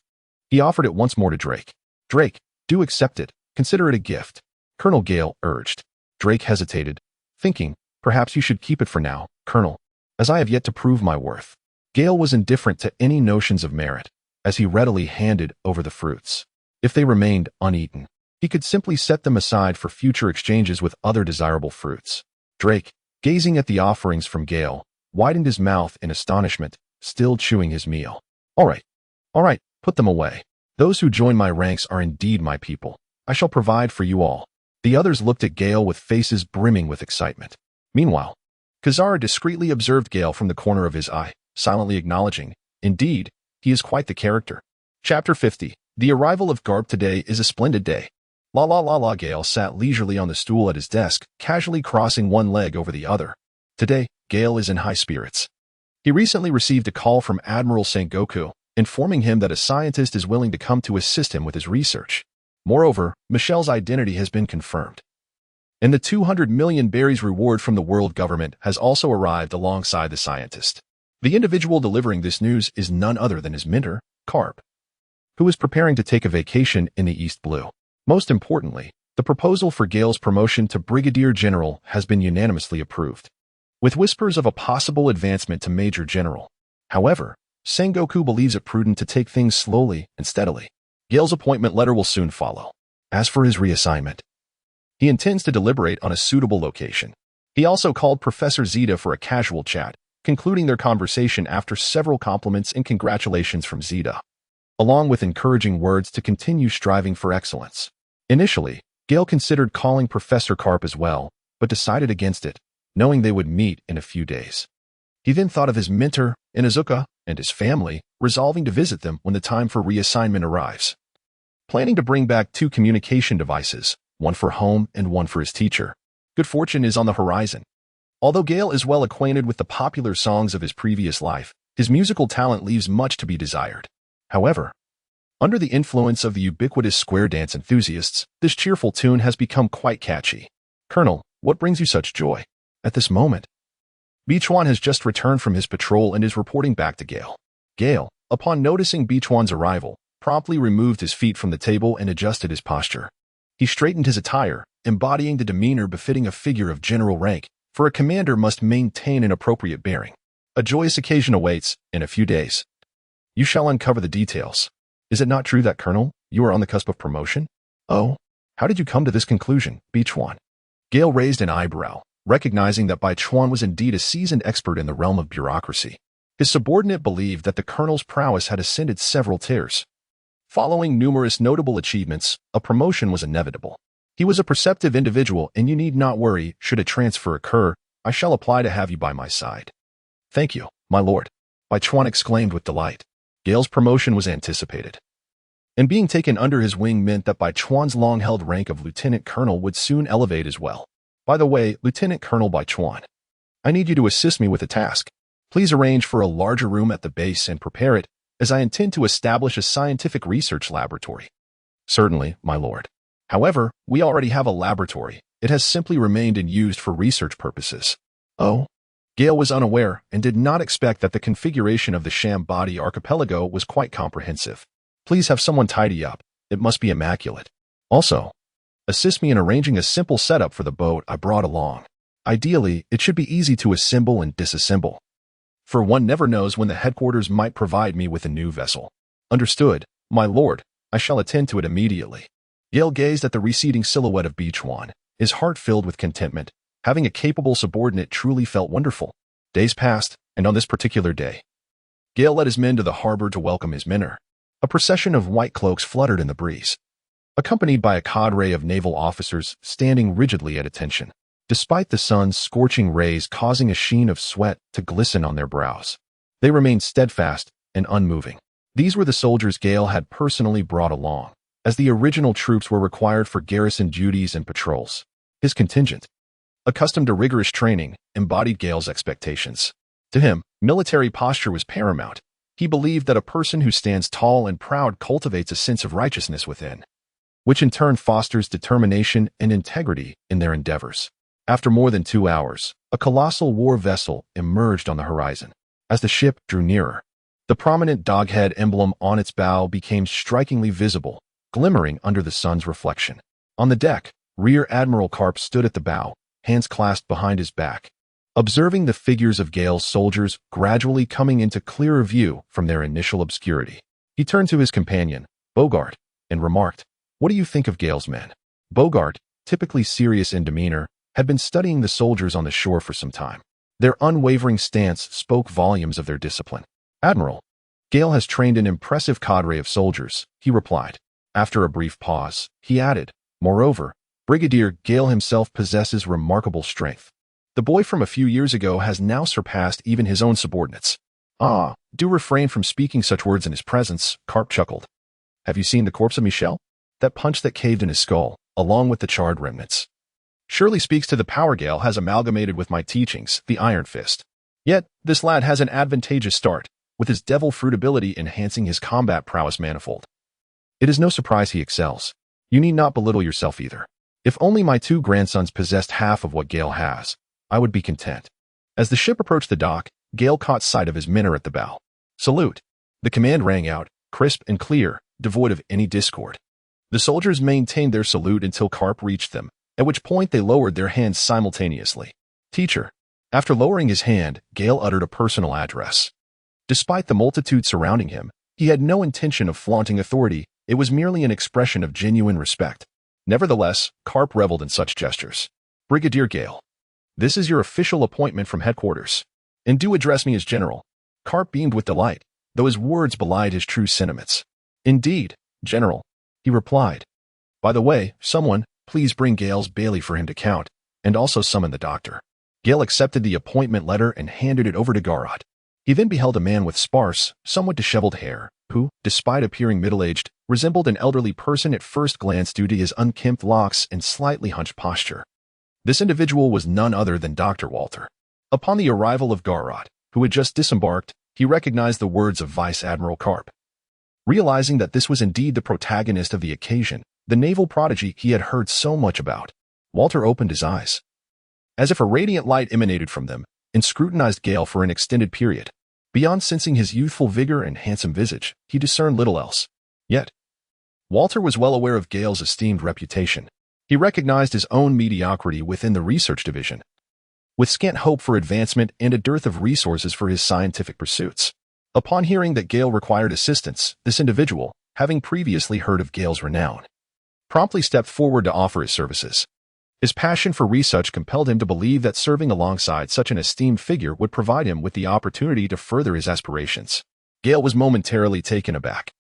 Speaker 1: he offered it once more to Drake. "Drake, do accept it. Consider it a gift," Colonel Gale urged. Drake hesitated, thinking, "Perhaps you should keep it for now, Colonel, as I have yet to prove my worth." Gale was indifferent to any notions of merit, as he readily handed over the fruits. If they remained uneaten, he could simply set them aside for future exchanges with other desirable fruits. Drake, gazing at the offerings from Gale, widened his mouth in astonishment, still chewing his meal. All right, put them away. Those who join my ranks are indeed my people. I shall provide for you all." The others looked at Gale with faces brimming with excitement. Meanwhile, Kazara discreetly observed Gale from the corner of his eye, silently acknowledging, "Indeed, he is quite the character." Chapter 50. The arrival of Garp today is a splendid day. La la la la. Gale sat leisurely on the stool at his desk, casually crossing one leg over the other. Today, Gale is in high spirits. He recently received a call from Admiral Sengoku, informing him that a scientist is willing to come to assist him with his research. Moreover, Michelle's identity has been confirmed, and the 200 million berries reward from the world government has also arrived alongside the scientist. The individual delivering this news is none other than his mentor, Karp, who is preparing to take a vacation in the East Blue. Most importantly, the proposal for Gale's promotion to Brigadier General has been unanimously approved, with whispers of a possible advancement to Major General. However, Sengoku believes it prudent to take things slowly and steadily. Gale's appointment letter will soon follow. As for his reassignment, he intends to deliberate on a suitable location. He also called Professor Zeta for a casual chat, concluding their conversation after several compliments and congratulations from Zeta, along with encouraging words to continue striving for excellence. Initially, Gale considered calling Professor Karp as well, but decided against it, knowing they would meet in a few days. He then thought of his mentor, Inuzuka, and his family, resolving to visit them when the time for reassignment arrives. Planning to bring back 2 communication devices, one for home and one for his teacher. Good fortune is on the horizon. Although Gale is well acquainted with the popular songs of his previous life, his musical talent leaves much to be desired. However, under the influence of the ubiquitous square dance enthusiasts, this cheerful tune has become quite catchy. "Colonel, what brings you such joy?" At this moment, Bichuan has just returned from his patrol and is reporting back to Gale. Gale, upon noticing Bichuan's arrival, promptly removed his feet from the table and adjusted his posture. He straightened his attire, embodying the demeanor befitting a figure of general rank, for a commander must maintain an appropriate bearing. A joyous occasion awaits in a few days. You shall uncover the details. Is it not true that, Colonel, you are on the cusp of promotion? Oh, How did you come to this conclusion, Chuan? Gale raised an eyebrow, recognizing that Chuan was indeed a seasoned expert in the realm of bureaucracy. His subordinate believed that the colonel's prowess had ascended several tiers. Following numerous notable achievements, a promotion was inevitable. He was a perceptive individual, and you need not worry, should a transfer occur, I shall apply to have you by my side. Thank you, my lord, Chuan exclaimed with delight. Gale's promotion was anticipated, and being taken under his wing meant that Chuan's long-held rank of lieutenant colonel would soon elevate as well. By the way, Lieutenant Colonel Chuan, I need you to assist me with a task. Please arrange for a larger room at the base and prepare it, as I intend to establish a scientific research laboratory. Certainly, my lord. However, we already have a laboratory. It has simply remained unused for research purposes. Oh? Gale was unaware and did not expect that the configuration of the sham body archipelago was quite comprehensive. Please have someone tidy up. It must be immaculate. Also, assist me in arranging a simple setup for the boat I brought along. Ideally, it should be easy to assemble and disassemble, for one never knows when the headquarters might provide me with a new vessel. Understood, my lord. I shall attend to it immediately. Gale gazed at the receding silhouette of Chuan, his heart filled with contentment. Having a capable subordinate truly felt wonderful. Days passed, and on this particular day, Gale led his men to the harbor to welcome his minnow. A procession of white cloaks fluttered in the breeze, accompanied by a cadre of naval officers standing rigidly at attention, despite the sun's scorching rays causing a sheen of sweat to glisten on their brows. They remained steadfast and unmoving. These were the soldiers Gale had personally brought along, as the original troops were required for garrison duties and patrols. His contingent, accustomed to rigorous training, embodied Gale's expectations. To him, military posture was paramount. He believed that a person who stands tall and proud cultivates a sense of righteousness within, which in turn fosters determination and integrity in their endeavors. After more than 2 hours, a colossal war vessel emerged on the horizon. As the ship drew nearer, the prominent doghead emblem on its bow became strikingly visible, glimmering under the sun's reflection. On the deck, Rear Admiral Karp stood at the bow, hands clasped behind his back, observing the figures of Gale's soldiers gradually coming into clearer view from their initial obscurity. He turned to his companion, Bogart, and remarked, "What do you think of Gale's men?" Bogart, typically serious in demeanor, had been studying the soldiers on the shore for some time. Their unwavering stance spoke volumes of their discipline. "Admiral, Gale has trained an impressive cadre of soldiers," he replied. After a brief pause, he added, "Moreover, Brigadier Gale himself possesses remarkable strength. The boy from a few years ago has now surpassed even his own subordinates." "Ah, do refrain from speaking such words in his presence," Karp chuckled. "Have you seen the corpse of Michel? That punch that caved in his skull, along with the charred remnants, surely speaks to the power Gale has amalgamated with my teachings, the Iron Fist. Yet, this lad has an advantageous start, with his devil fruit ability enhancing his combat prowess manifold. It is no surprise he excels. You need not belittle yourself either. If only my 2 grandsons possessed half of what Gale has, I would be content." As the ship approached the dock, Gale caught sight of his minnow at the bow. "Salute!" The command rang out, crisp and clear, devoid of any discord. The soldiers maintained their salute until Karp reached them, at which point they lowered their hands simultaneously. "Teacher." After lowering his hand, Gale uttered a personal address. Despite the multitude surrounding him, he had no intention of flaunting authority. It was merely an expression of genuine respect. Nevertheless, Karp reveled in such gestures. "Brigadier Gale, this is your official appointment from headquarters, and do address me as General." Karp beamed with delight, though his words belied his true sentiments. "Indeed, General," he replied. "By the way, someone, please bring Gale's Bailey for him to count, and also summon the doctor." Gale accepted the appointment letter and handed it over to Garat. He then beheld a man with sparse, somewhat disheveled hair, who, despite appearing middle-aged, resembled an elderly person at first glance due to his unkempt locks and slightly hunched posture. This individual was none other than Dr. Walter. Upon the arrival of Garat, who had just disembarked, he recognized the words of Vice Admiral Karp. Realizing that this was indeed the protagonist of the occasion, the naval prodigy he had heard so much about, Walter opened his eyes, as if a radiant light emanated from them, and scrutinized Gale for an extended period. Beyond sensing his youthful vigor and handsome visage, he discerned little else. Yet, Walter was well aware of Gale's esteemed reputation. He recognized his own mediocrity within the research division, with scant hope for advancement and a dearth of resources for his scientific pursuits. Upon hearing that Gale required assistance, this individual, having previously heard of Gale's renown, promptly stepped forward to offer his services. His passion for research compelled him to believe that serving alongside such an esteemed figure would provide him with the opportunity to further his aspirations. Gale was momentarily taken aback.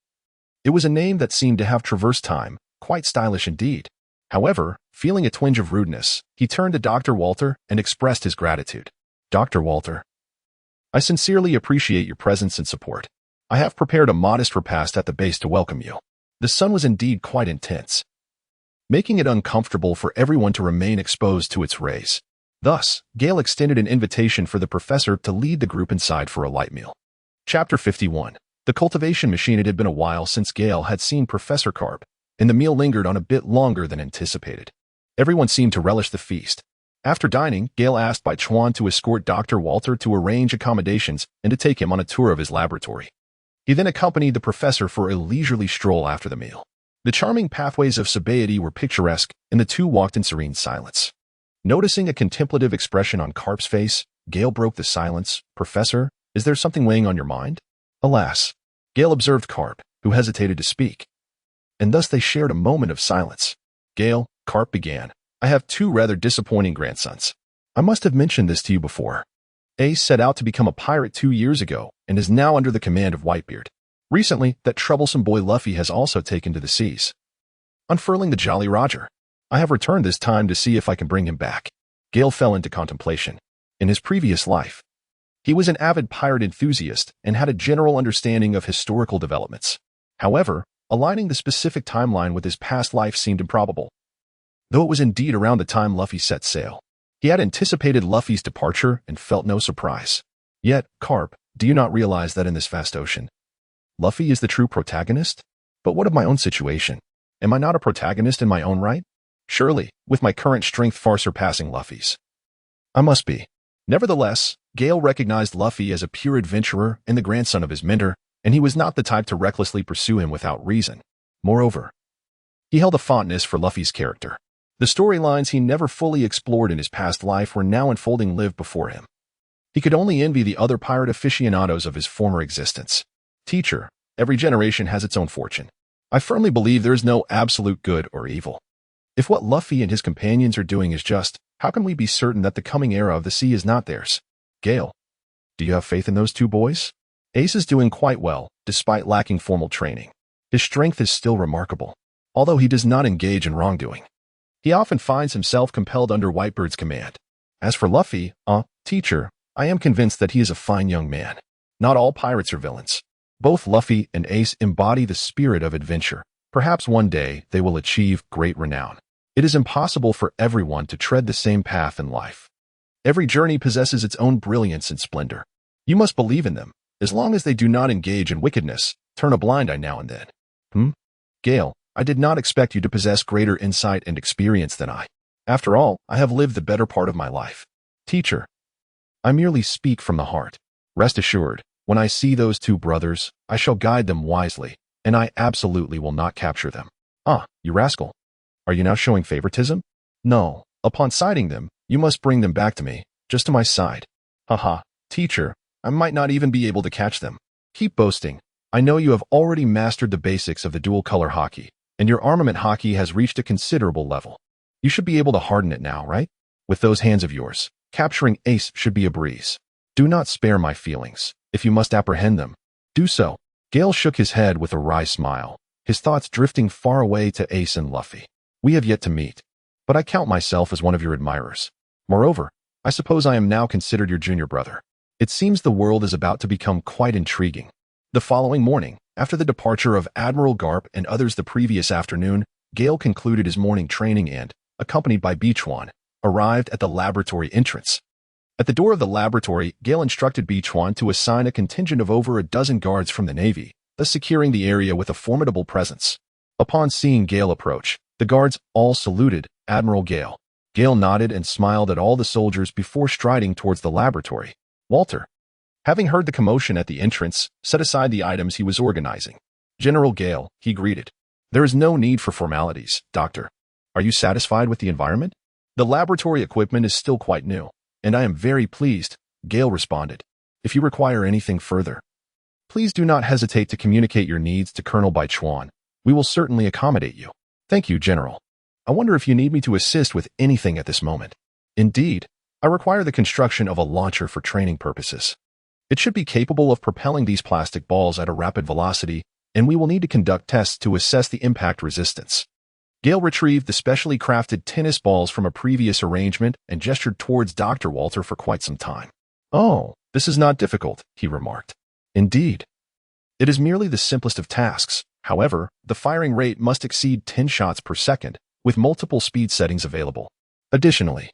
Speaker 1: It was a name that seemed to have traversed time, quite stylish indeed. However, feeling a twinge of rudeness, he turned to Dr. Walter and expressed his gratitude. Dr. Walter, I sincerely appreciate your presence and support. I have prepared a modest repast at the base to welcome you. The sun was indeed quite intense, making it uncomfortable for everyone to remain exposed to its rays. Thus, Gale extended an invitation for the professor to lead the group inside for a light meal. Chapter 51. The cultivation machine. It had been a while since Gale had seen Professor Carp, and the meal lingered on a bit longer than anticipated. Everyone seemed to relish the feast. After dining, Gale asked Bai Chuan to escort Dr. Walter to arrange accommodations and to take him on a tour of his laboratory. He then accompanied the professor for a leisurely stroll after the meal. The charming pathways of Sabaody were picturesque, and the two walked in serene silence. Noticing a contemplative expression on Carp's face, Gale broke the silence. Professor, is there something weighing on your mind? Alas, Gale observed Carp, who hesitated to speak. And thus they shared a moment of silence. Gale, Carp began, I have two rather disappointing grandsons. I must have mentioned this to you before. Ace set out to become a pirate 2 years ago and is now under the command of Whitebeard. Recently, that troublesome boy Luffy has also taken to the seas, unfurling the Jolly Roger. I have returned this time to see if I can bring him back. Gale fell into contemplation. In his previous life, he was an avid pirate enthusiast and had a general understanding of historical developments. However, aligning the specific timeline with his past life seemed improbable. Though it was indeed around the time Luffy set sail, he had anticipated Luffy's departure and felt no surprise. Yet, Carp, do you not realize that in this vast ocean, Luffy is the true protagonist? But what of my own situation? Am I not a protagonist in my own right? Surely, with my current strength far surpassing Luffy's, I must be. Nevertheless, Gale recognized Luffy as a pure adventurer and the grandson of his mentor, and he was not the type to recklessly pursue him without reason. Moreover, he held a fondness for Luffy's character. The storylines he never fully explored in his past life were now unfolding live before him. He could only envy the other pirate aficionados of his former existence. Teacher, every generation has its own fortune. I firmly believe there is no absolute good or evil. If what Luffy and his companions are doing is just, how can we be certain that the coming era of the sea is not theirs? Gale, do you have faith in those two boys? Ace is doing quite well, despite lacking formal training. His strength is still remarkable, although he does not engage in wrongdoing. He often finds himself compelled under Whitebeard's command. As for Luffy, teacher, I am convinced that he is a fine young man. Not all pirates are villains. Both Luffy and Ace embody the spirit of adventure. Perhaps one day they will achieve great renown. It is impossible for everyone to tread the same path in life. Every journey possesses its own brilliance and splendor. You must believe in them, as long as they do not engage in wickedness, turn a blind eye now and then. Gale, I did not expect you to possess greater insight and experience than I. After all, I have lived the better part of my life. Teacher, I merely speak from the heart. Rest assured, when I see those two brothers, I shall guide them wisely, and I absolutely will not capture them. You rascal. Are you now showing favoritism? No. Upon sighting them, you must bring them back to me, just to my side. Teacher, I might not even be able to catch them. Keep boasting. I know you have already mastered the basics of the dual-color hockey, and your armament hockey has reached a considerable level. You should be able to harden it now, right? With those hands of yours, capturing Ace should be a breeze. Do not spare my feelings. If you must apprehend them, do so. Gale shook his head with a wry smile, his thoughts drifting far away to Ace and Luffy. We have yet to meet, but I count myself as one of your admirers. Moreover, I suppose I am now considered your junior brother. It seems the world is about to become quite intriguing. The following morning, after the departure of Admiral Garp and others the previous afternoon, Gale concluded his morning training and, accompanied by Bai Chuan, arrived at the laboratory entrance. At the door of the laboratory, Gale instructed Bai Chuan to assign a contingent of over a dozen guards from the Navy, thus securing the area with a formidable presence. Upon seeing Gale approach, the guards all saluted Admiral Gale. Gale nodded and smiled at all the soldiers before striding towards the laboratory. Walter, having heard the commotion at the entrance, set aside the items he was organizing. General Gale, he greeted. There is no need for formalities, Doctor. Are you satisfied with the environment? The laboratory equipment is still quite new, and I am very pleased, Gale responded. If you require anything further, please do not hesitate to communicate your needs to Colonel Bai Chuan. We will certainly accommodate you. Thank you, General. I wonder if you need me to assist with anything at this moment. Indeed, I require the construction of a launcher for training purposes. It should be capable of propelling these plastic balls at a rapid velocity, and we will need to conduct tests to assess the impact resistance. Gale retrieved the specially crafted tennis balls from a previous arrangement and gestured towards Dr. Walter for quite some time. Oh, this is not difficult, he remarked. Indeed. It is merely the simplest of tasks. However, the firing rate must exceed 10 shots per second, with multiple speed settings available. Additionally,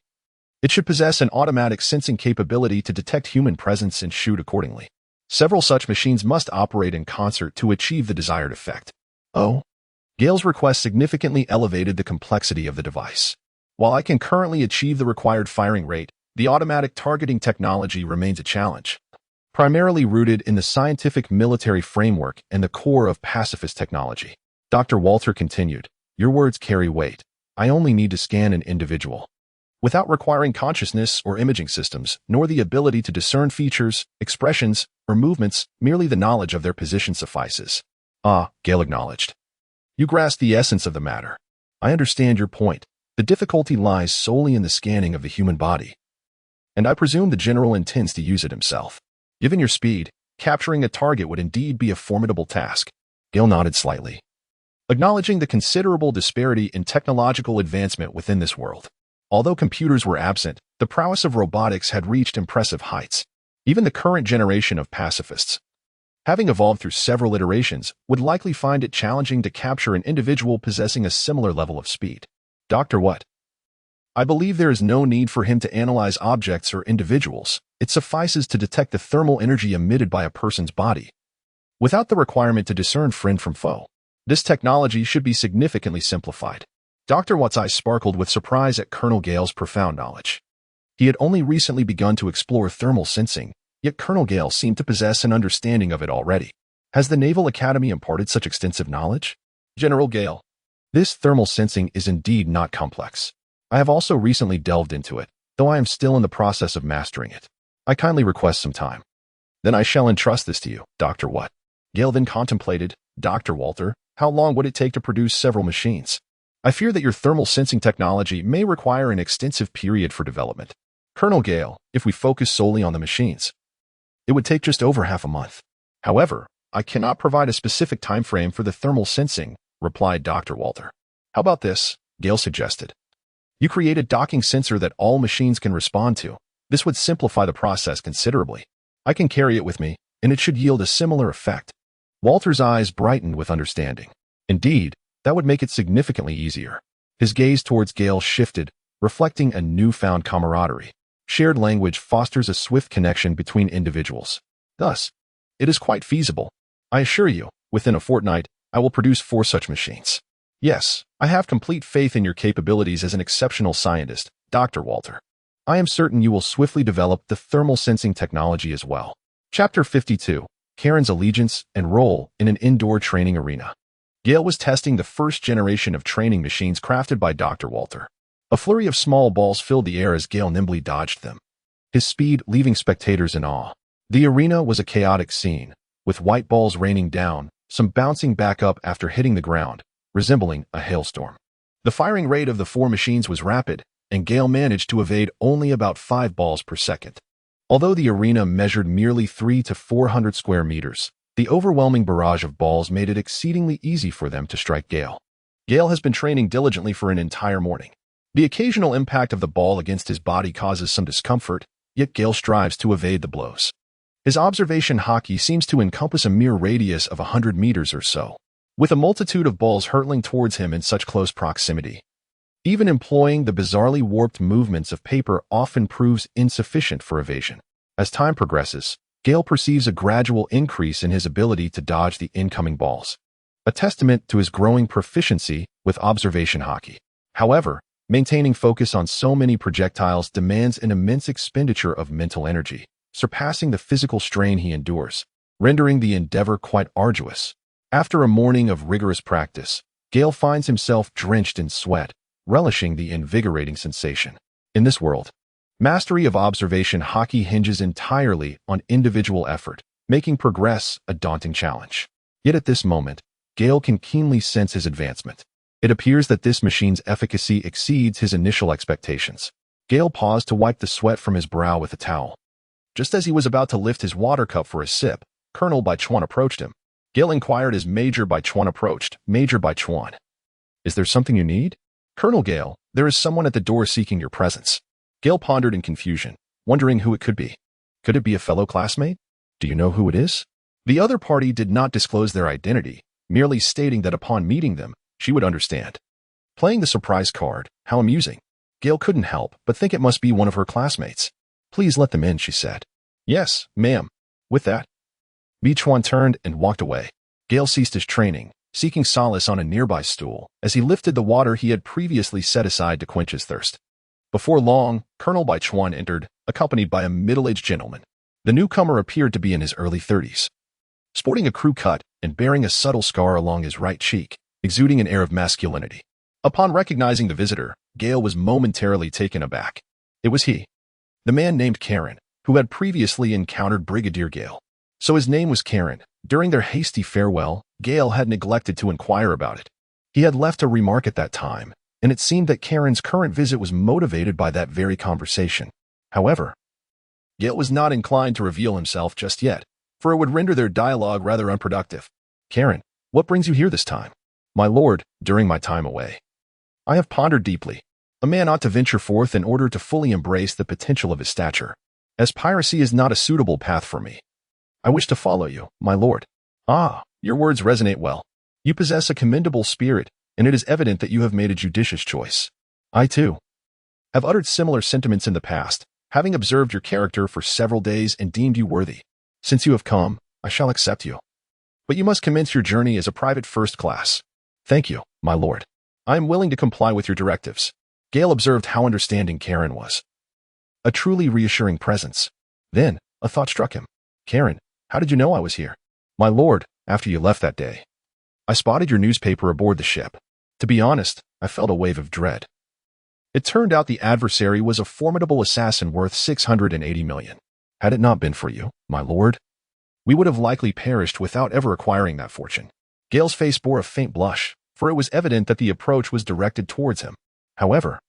Speaker 1: it should possess an automatic sensing capability to detect human presence and shoot accordingly. Several such machines must operate in concert to achieve the desired effect. Oh. Gale's request significantly elevated the complexity of the device. While I can currently achieve the required firing rate, the automatic targeting technology remains a challenge, primarily rooted in the scientific military framework and the core of pacifist technology. Dr. Walter continued, "Your words carry weight. I only need to scan an individual, without requiring consciousness or imaging systems, nor the ability to discern features, expressions, or movements. Merely the knowledge of their position suffices." Ah, Gale acknowledged. You grasp the essence of the matter. I understand your point. The difficulty lies solely in the scanning of the human body. And I presume the General intends to use it himself. Given your speed, capturing a target would indeed be a formidable task. Gale nodded slightly, acknowledging the considerable disparity in technological advancement within this world. Although computers were absent, the prowess of robotics had reached impressive heights. Even the current generation of pacifists, having evolved through several iterations, would likely find it challenging to capture an individual possessing a similar level of speed. Dr. What? I believe there is no need for him to analyze objects or individuals. It suffices to detect the thermal energy emitted by a person's body, without the requirement to discern friend from foe. This technology should be significantly simplified. Dr. Watt's eyes sparkled with surprise at Colonel Gale's profound knowledge. He had only recently begun to explore thermal sensing, yet Colonel Gale seemed to possess an understanding of it already. Has the Naval Academy imparted such extensive knowledge? General Gale, this thermal sensing is indeed not complex. I have also recently delved into it, though I am still in the process of mastering it. I kindly request some time. Then I shall entrust this to you, Dr. Watt. Gale then contemplated, Dr. Walter, how long would it take to produce several machines? I fear that your thermal sensing technology may require an extensive period for development. Colonel Gale, if we focus solely on the machines, it would take just over half a month. However, I cannot provide a specific time frame for the thermal sensing, replied Dr. Walter. How about this? Gale suggested. You create a docking sensor that all machines can respond to. This would simplify the process considerably. I can carry it with me, and it should yield a similar effect. Walter's eyes brightened with understanding. Indeed, that would make it significantly easier. His gaze towards Gale shifted, reflecting a newfound camaraderie. Shared language fosters a swift connection between individuals. Thus, it is quite feasible. I assure you, within a fortnight, I will produce 4 such machines. Yes, I have complete faith in your capabilities as an exceptional scientist, Dr. Walter. I am certain you will swiftly develop the thermal sensing technology as well. Chapter 52. Karen's Allegiance and Role in an Indoor Training Arena. Gale was testing the first generation of training machines crafted by Dr. Walter. A flurry of small balls filled the air as Gale nimbly dodged them, his speed leaving spectators in awe. The arena was a chaotic scene, with white balls raining down, some bouncing back up after hitting the ground, resembling a hailstorm. The firing rate of the 4 machines was rapid, and Gale managed to evade only about 5 balls per second. Although the arena measured merely 300 to 400 square meters, the overwhelming barrage of balls made it exceedingly easy for them to strike Gale. Gale has been training diligently for an entire morning. The occasional impact of the ball against his body causes some discomfort, yet Gale strives to evade the blows. His observation hockey seems to encompass a mere radius of 100 meters or so, with a multitude of balls hurtling towards him in such close proximity. Even employing the bizarrely warped movements of paper often proves insufficient for evasion. As time progresses, Gale perceives a gradual increase in his ability to dodge the incoming balls, a testament to his growing proficiency with observation hockey. However, maintaining focus on so many projectiles demands an immense expenditure of mental energy, surpassing the physical strain he endures, rendering the endeavor quite arduous. After a morning of rigorous practice, Gale finds himself drenched in sweat, relishing the invigorating sensation. In this world, mastery of observation hockey hinges entirely on individual effort, making progress a daunting challenge. Yet at this moment, Gale can keenly sense his advancement. It appears that this machine's efficacy exceeds his initial expectations. Gale paused to wipe the sweat from his brow with a towel. Just as he was about to lift his water cup for a sip, Colonel Baichuan approached him. Gale inquired as Major Baichuan approached. Major Baichuan. Is there something you need? Colonel Gale, there is someone at the door seeking your presence. Gale pondered in confusion, wondering who it could be. Could it be a fellow classmate? Do you know who it is? The other party did not disclose their identity, merely stating that upon meeting them, she would understand. Playing the surprise card, how amusing. Gale couldn't help but think it must be one of her classmates. Please let them in, she said. Yes, ma'am. With that, Baichuan turned and walked away. Gale ceased his training, seeking solace on a nearby stool, as he lifted the water he had previously set aside to quench his thirst. Before long, Colonel Baichuan entered, accompanied by a middle-aged gentleman. The newcomer appeared to be in his early 30s. Sporting a crew cut and bearing a subtle scar along his right cheek, exuding an air of masculinity. Upon recognizing the visitor, Gale was momentarily taken aback. It was he, the man named Karen, who had previously encountered Brigadier Gale. So his name was Karen. During their hasty farewell, Gale had neglected to inquire about it. He had left a remark at that time, and it seemed that Karen's current visit was motivated by that very conversation. However, Gale was not inclined to reveal himself just yet, for it would render their dialogue rather unproductive. Karen, what brings you here this time? My lord, during my time away, I have pondered deeply. A man ought to venture forth in order to fully embrace the potential of his stature, as piracy is not a suitable path for me. I wish to follow you, my lord. Ah, your words resonate well. You possess a commendable spirit, and it is evident that you have made a judicious choice. I, too, have uttered similar sentiments in the past, having observed your character for several days and deemed you worthy. Since you have come, I shall accept you. But you must commence your journey as a private first class. Thank you, my lord. I am willing to comply with your directives. Gale observed how understanding Karen was. A truly reassuring presence. Then, a thought struck him. Karen, how did you know I was here? My lord, after you left that day, I spotted your newspaper aboard the ship. To be honest, I felt a wave of dread. It turned out the adversary was a formidable assassin worth 680 million. Had it not been for you, my lord, we would have likely perished without ever acquiring that fortune. Gale's face bore a faint blush, for it was evident that the approach was directed towards him. However,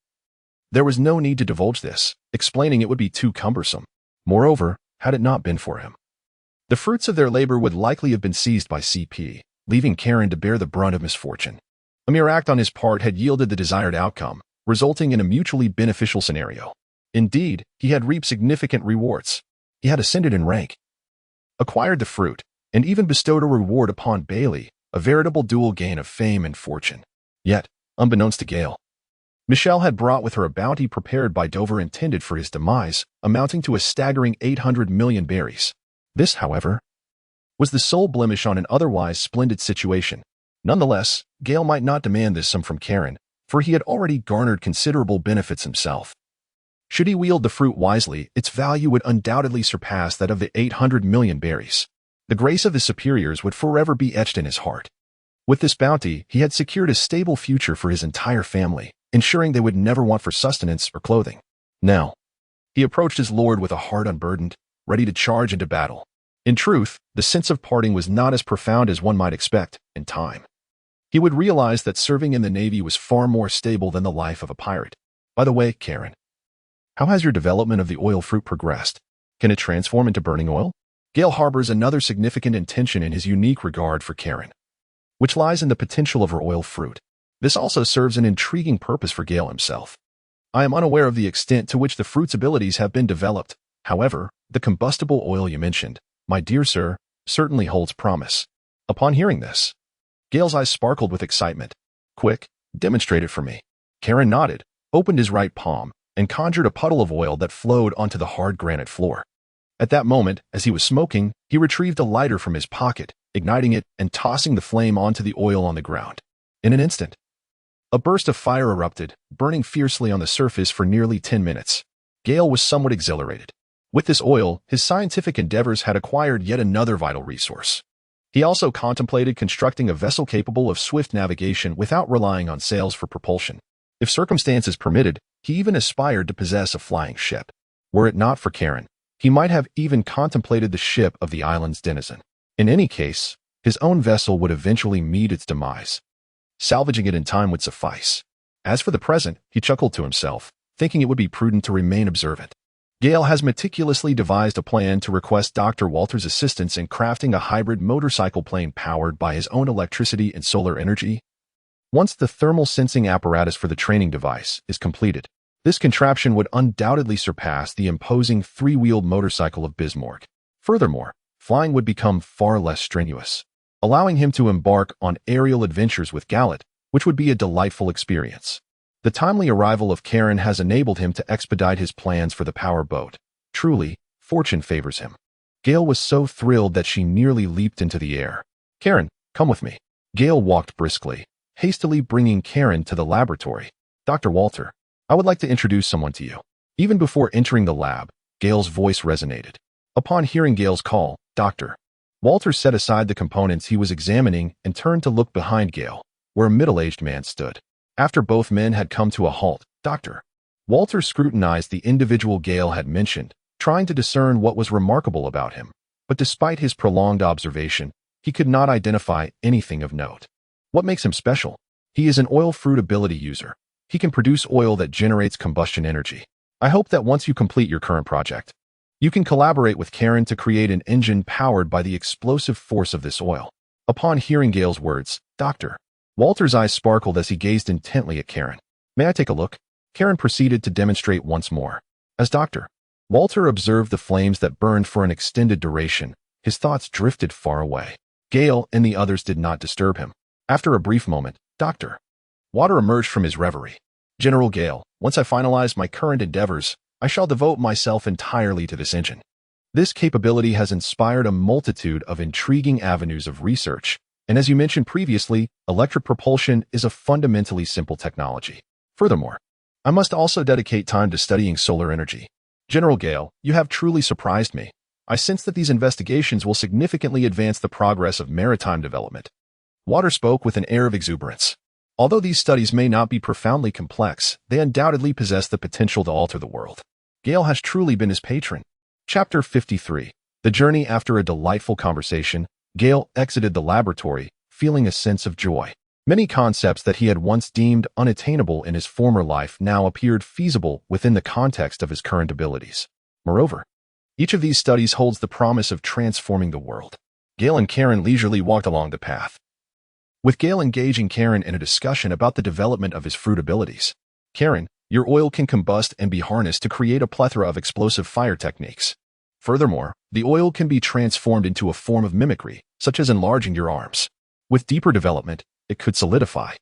Speaker 1: there was no need to divulge this, explaining it would be too cumbersome. Moreover, had it not been for him, the fruits of their labor would likely have been seized by CP, leaving Karen to bear the brunt of misfortune. A mere act on his part had yielded the desired outcome, resulting in a mutually beneficial scenario. Indeed, he had reaped significant rewards. He had ascended in rank, acquired the fruit, and even bestowed a reward upon Bailey, a veritable dual gain of fame and fortune. Yet, unbeknownst to Gale, Michelle had brought with her a bounty prepared by Dover intended for his demise, amounting to a staggering 800 million berries. This, however, was the sole blemish on an otherwise splendid situation. Nonetheless, Gale might not demand this sum from Karen, for he had already garnered considerable benefits himself. Should he wield the fruit wisely, its value would undoubtedly surpass that of the 800 million berries. The grace of his superiors would forever be etched in his heart. With this bounty, he had secured a stable future for his entire family, ensuring they would never want for sustenance or clothing. Now, he approached his lord with a heart unburdened, ready to charge into battle. In truth, the sense of parting was not as profound as one might expect in time. He would realize that serving in the Navy was far more stable than the life of a pirate. By the way, Karen, how has your development of the oil fruit progressed? Can it transform into burning oil? Gale harbors another significant intention in his unique regard for Karen, which lies in the potential of her oil fruit. This also serves an intriguing purpose for Gale himself. I am unaware of the extent to which the fruit's abilities have been developed. However, the combustible oil you mentioned, my dear sir, certainly holds promise. Upon hearing this, Gale's eyes sparkled with excitement. Quick, demonstrate it for me. Karen nodded, opened his right palm, and conjured a puddle of oil that flowed onto the hard granite floor. At that moment, as he was smoking, he retrieved a lighter from his pocket, igniting it and tossing the flame onto the oil on the ground. In an instant, a burst of fire erupted, burning fiercely on the surface for nearly 10 minutes. Gale was somewhat exhilarated. With this oil, his scientific endeavors had acquired yet another vital resource. He also contemplated constructing a vessel capable of swift navigation without relying on sails for propulsion. If circumstances permitted, he even aspired to possess a flying ship. Were it not for Karen, he might have even contemplated the ship of the island's denizen. In any case, his own vessel would eventually meet its demise. Salvaging it in time would suffice. As for the present, he chuckled to himself, thinking it would be prudent to remain observant. Gale has meticulously devised a plan to request Dr. Walter's assistance in crafting a hybrid motorcycle plane powered by his own electricity and solar energy. Once the thermal sensing apparatus for the training device is completed, this contraption would undoubtedly surpass the imposing three-wheeled motorcycle of Bismarck. Furthermore, flying would become far less strenuous, allowing him to embark on aerial adventures with Gallet, which would be a delightful experience. The timely arrival of Karen has enabled him to expedite his plans for the power boat. Truly, fortune favors him. Gale was so thrilled that she nearly leaped into the air. "Karen, come with me." Gale walked briskly, hastily bringing Karen to the laboratory. "Dr. Walter, I would like to introduce someone to you." Even before entering the lab, Gale's voice resonated. Upon hearing Gale's call, "Doctor," Walter set aside the components he was examining and turned to look behind Gale, where a middle-aged man stood. After both men had come to a halt, Dr. Walter scrutinized the individual Gale had mentioned, trying to discern what was remarkable about him. But despite his prolonged observation, he could not identify anything of note. What makes him special? He is an oil fruit ability user. He can produce oil that generates combustion energy. I hope that once you complete your current project, you can collaborate with Karen to create an engine powered by the explosive force of this oil. Upon hearing Gale's words, Dr. Walter's eyes sparkled as he gazed intently at Karen. "May I take a look?" Karen proceeded to demonstrate once more. As Dr. Walter observed the flames that burned for an extended duration, his thoughts drifted far away. Gale and the others did not disturb him. After a brief moment, Dr. Walter emerged from his reverie. "General Gale, once I finalize my current endeavors, I shall devote myself entirely to this engine. This capability has inspired a multitude of intriguing avenues of research, and as you mentioned previously, electric propulsion is a fundamentally simple technology. Furthermore, I must also dedicate time to studying solar energy. General Gale, you have truly surprised me. I sense that these investigations will significantly advance the progress of maritime development." Walter spoke with an air of exuberance. Although these studies may not be profoundly complex, they undoubtedly possess the potential to alter the world. Gale has truly been his patron. Chapter 53. The journey. After a delightful conversation, Gale exited the laboratory, feeling a sense of joy. Many concepts that he had once deemed unattainable in his former life now appeared feasible within the context of his current abilities. Moreover, each of these studies holds the promise of transforming the world. Gale and Karen leisurely walked along the path, with Gale engaging Karen in a discussion about the development of his fruit abilities. "Karen, your oil can combust and be harnessed to create a plethora of explosive fire techniques. Furthermore, the oil can be transformed into a form of mimicry, such as enlarging your arms. With deeper development, it could solidify.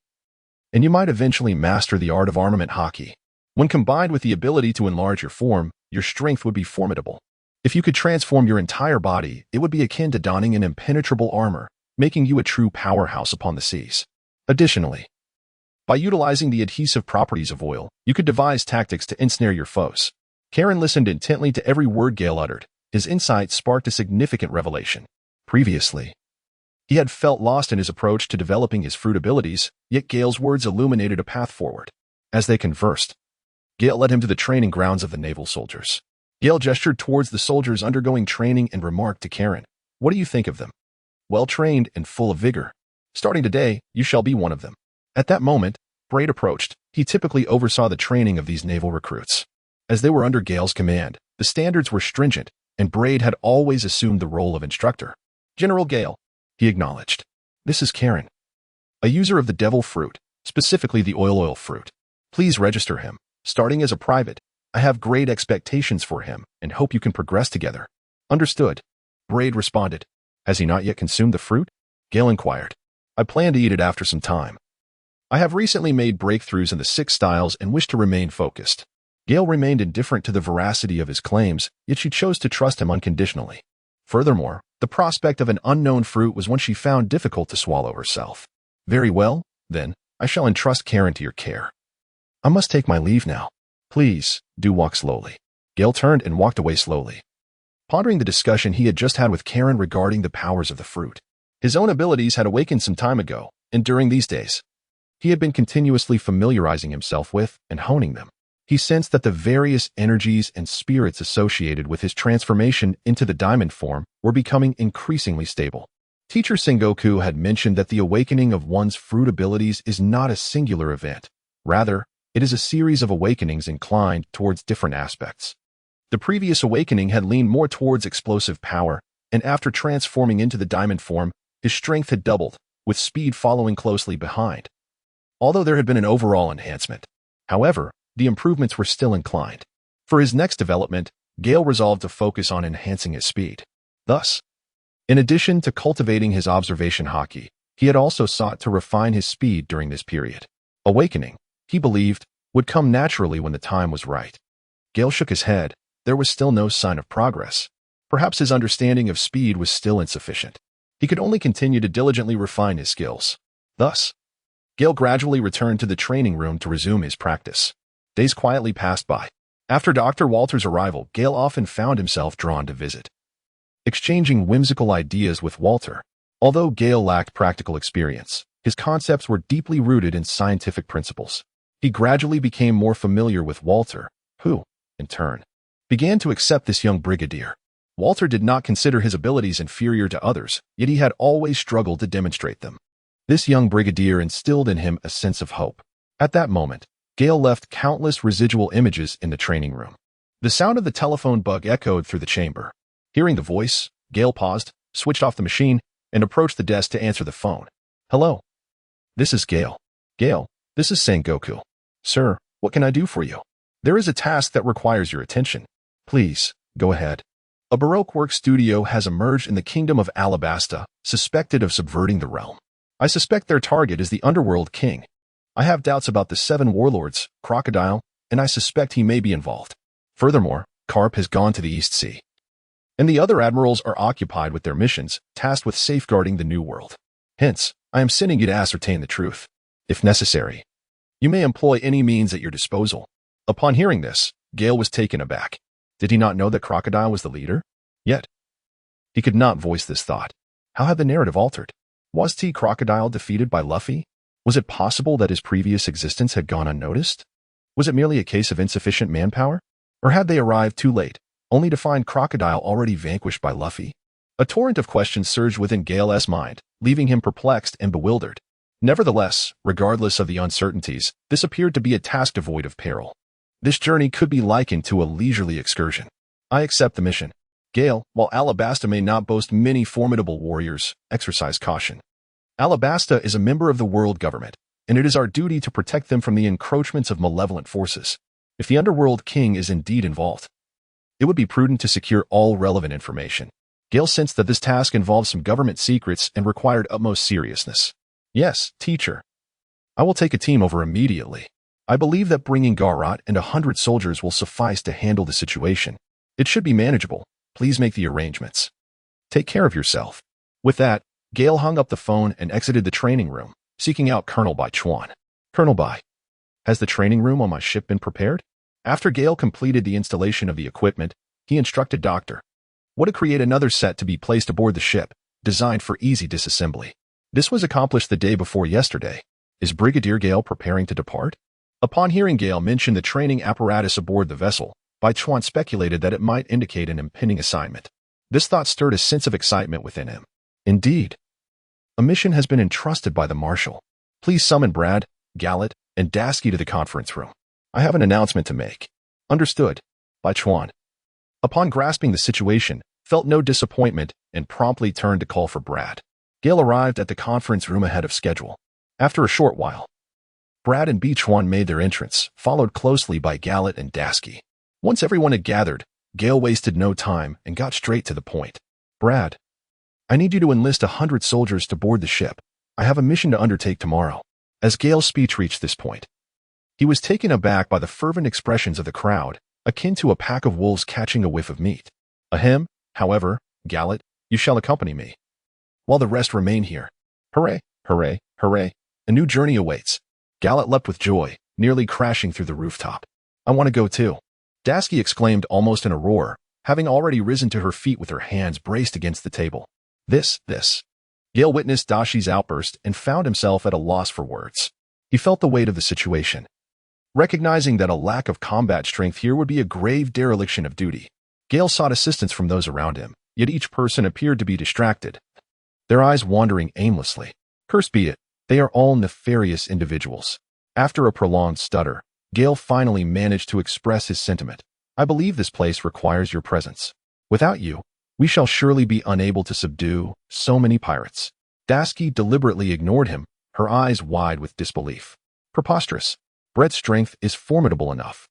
Speaker 1: And you might eventually master the art of armament hockey. When combined with the ability to enlarge your form, your strength would be formidable. If you could transform your entire body, it would be akin to donning an impenetrable armor, making you a true powerhouse upon the seas. Additionally, by utilizing the adhesive properties of oil, you could devise tactics to ensnare your foes." Karen listened intently to every word Gale uttered. His insight sparked a significant revelation. Previously, he had felt lost in his approach to developing his fruit abilities, yet Gale's words illuminated a path forward. As they conversed, Gale led him to the training grounds of the naval soldiers. Gale gestured towards the soldiers undergoing training and remarked to Karen, "What do you think of them? Well-trained and full of vigor. Starting today, you shall be one of them." At that moment, Braid approached. He typically oversaw the training of these naval recruits. As they were under Gale's command, the standards were stringent, and Braid had always assumed the role of instructor. "General Gale," he acknowledged. "This is Karen, a user of the devil fruit, specifically the oil fruit. Please register him. Starting as a private, I have great expectations for him and hope you can progress together." "Understood," Braid responded. "Has he not yet consumed the fruit?" Gale inquired. "I plan to eat it after some time. I have recently made breakthroughs in the 6 styles and wish to remain focused." Gale remained indifferent to the veracity of his claims, yet she chose to trust him unconditionally. Furthermore, the prospect of an unknown fruit was one she found difficult to swallow herself. "Very well, then, I shall entrust Karen to your care. I must take my leave now. Please, do walk slowly." Gale turned and walked away slowly, pondering the discussion he had just had with Karen regarding the powers of the fruit. His own abilities had awakened some time ago, and during these days, he had been continuously familiarizing himself with and honing them. He sensed that the various energies and spirits associated with his transformation into the diamond form were becoming increasingly stable. Teacher Sengoku had mentioned that the awakening of one's fruit abilities is not a singular event. Rather, it is a series of awakenings inclined towards different aspects. The previous awakening had leaned more towards explosive power, and after transforming into the diamond form, his strength had doubled, with speed following closely behind. Although there had been an overall enhancement, however, the improvements were still inclined. For his next development, Gale resolved to focus on enhancing his speed. Thus, in addition to cultivating his observation haki, he had also sought to refine his speed during this period. Awakening, he believed, would come naturally when the time was right. Gale shook his head. There was still no sign of progress. Perhaps his understanding of speed was still insufficient. He could only continue to diligently refine his skills. Thus, Gale gradually returned to the training room to resume his practice. Days quietly passed by. After Dr. Walter's arrival, Gale often found himself drawn to visit, exchanging whimsical ideas with Walter. Although Gale lacked practical experience, his concepts were deeply rooted in scientific principles. He gradually became more familiar with Walter, who, in turn, began to accept this young brigadier. Walter did not consider his abilities inferior to others, yet he had always struggled to demonstrate them. This young brigadier instilled in him a sense of hope. At that moment, Gale left countless residual images in the training room. The sound of the telephone bug echoed through the chamber. Hearing the voice, Gale paused, switched off the machine, and approached the desk to answer the phone. Hello. This is Gale. Gale, this is Sengoku. Sir, what can I do for you? There is a task that requires your attention. Please, go ahead. A Baroque work studio has emerged in the kingdom of Alabasta, suspected of subverting the realm. I suspect their target is the underworld king. I have doubts about the 7 warlords, Crocodile, and I suspect he may be involved. Furthermore, Carp has gone to the East Sea, and the other admirals are occupied with their missions, tasked with safeguarding the New World. Hence, I am sending you to ascertain the truth. If necessary, you may employ any means at your disposal. Upon hearing this, Gale was taken aback. Did he not know that Crocodile was the leader? Yet, he could not voice this thought. How had the narrative altered? Was Crocodile defeated by Luffy? Was it possible that his previous existence had gone unnoticed? Was it merely a case of insufficient manpower? Or had they arrived too late, only to find Crocodile already vanquished by Luffy? A torrent of questions surged within Gale's mind, leaving him perplexed and bewildered. Nevertheless, regardless of the uncertainties, this appeared to be a task devoid of peril. This journey could be likened to a leisurely excursion. I accept the mission. Gale, while Alabasta may not boast many formidable warriors, exercise caution. Alabasta is a member of the world government, and it is our duty to protect them from the encroachments of malevolent forces. If the underworld king is indeed involved, it would be prudent to secure all relevant information. Gale sensed that this task involved some government secrets and required utmost seriousness. Yes, teacher. I will take a team over immediately. I believe that bringing Garat and 100 soldiers will suffice to handle the situation. It should be manageable. Please make the arrangements. Take care of yourself. With that, Gale hung up the phone and exited the training room, seeking out Colonel Bai Chuan. Colonel Bai, has the training room on my ship been prepared? After Gale completed the installation of the equipment, he instructed Dr. What to create another set to be placed aboard the ship, designed for easy disassembly. This was accomplished the day before yesterday. Is Brigadier Gale preparing to depart? Upon hearing Gale mention the training apparatus aboard the vessel, Bai Chuan speculated that it might indicate an impending assignment. This thought stirred a sense of excitement within him. Indeed, a mission has been entrusted by the Marshal. Please summon Brad, Gallet, and Dasky to the conference room. I have an announcement to make. Understood, Bai Chuan. Upon grasping the situation, felt no disappointment and promptly turned to call for Brad. Gale arrived at the conference room ahead of schedule. After a short while, Brad and Chuan made their entrance, followed closely by Gallet and Dasky. Once everyone had gathered, Gale wasted no time and got straight to the point. Brad, I need you to enlist 100 soldiers to board the ship. I have a mission to undertake tomorrow. As Gale's speech reached this point, he was taken aback by the fervent expressions of the crowd, akin to a pack of wolves catching a whiff of meat. Ahem, however, Gallet, you shall accompany me, while the rest remain here. Hooray, hooray, hooray. A new journey awaits. Gallet leapt with joy, nearly crashing through the rooftop. I want to go too. Dasky exclaimed almost in a roar, having already risen to her feet with her hands braced against the table. This. Gale witnessed Dashi's outburst and found himself at a loss for words. He felt the weight of the situation. Recognizing that a lack of combat strength here would be a grave dereliction of duty, Gale sought assistance from those around him, yet each person appeared to be distracted. their eyes wandering aimlessly. Cursed be it, they are all nefarious individuals. After a prolonged stutter, Gale finally managed to express his sentiment. I believe this place requires your presence. Without you, we shall surely be unable to subdue so many pirates. Dasky deliberately ignored him, her eyes wide with disbelief. Preposterous. Brett's strength is formidable enough.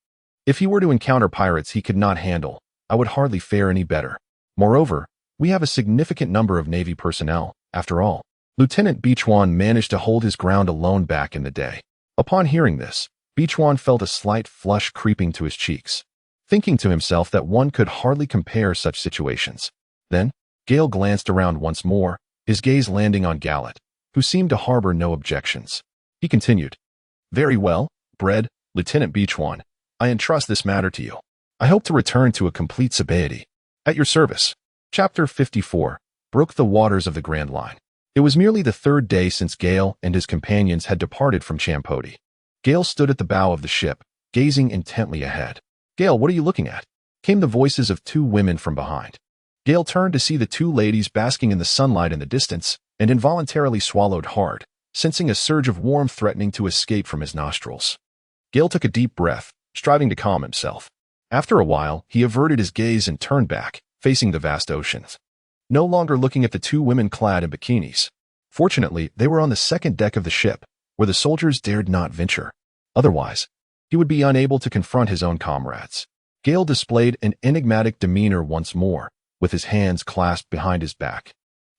Speaker 1: If he were to encounter pirates he could not handle, I would hardly fare any better. Moreover, we have a significant number of Navy personnel, after all. Lieutenant Beachwan managed to hold his ground alone back in the day. Upon hearing this, Beachwan felt a slight flush creeping to his cheeks, thinking to himself that one could hardly compare such situations. Then, Gale glanced around once more, his gaze landing on Gallet, who seemed to harbor no objections. He continued, Very well, Bread, Lieutenant Beachwan, I entrust this matter to you. I hope to return to a complete sobriety. At your service. Chapter 54 broke the waters of the Grand Line. It was merely the third day since Gale and his companions had departed from Champoti. Gale stood at the bow of the ship, gazing intently ahead. Gale, what are you looking at? Came the voices of two women from behind. Gale turned to see the two ladies basking in the sunlight in the distance, and involuntarily swallowed hard, sensing a surge of warmth threatening to escape from his nostrils. Gale took a deep breath, striving to calm himself. After a while, he averted his gaze and turned back, facing the vast oceans. No longer looking at the two women clad in bikinis. Fortunately, they were on the second deck of the ship, where the soldiers dared not venture. Otherwise, he would be unable to confront his own comrades. Gale displayed an enigmatic demeanor once more, with his hands clasped behind his back.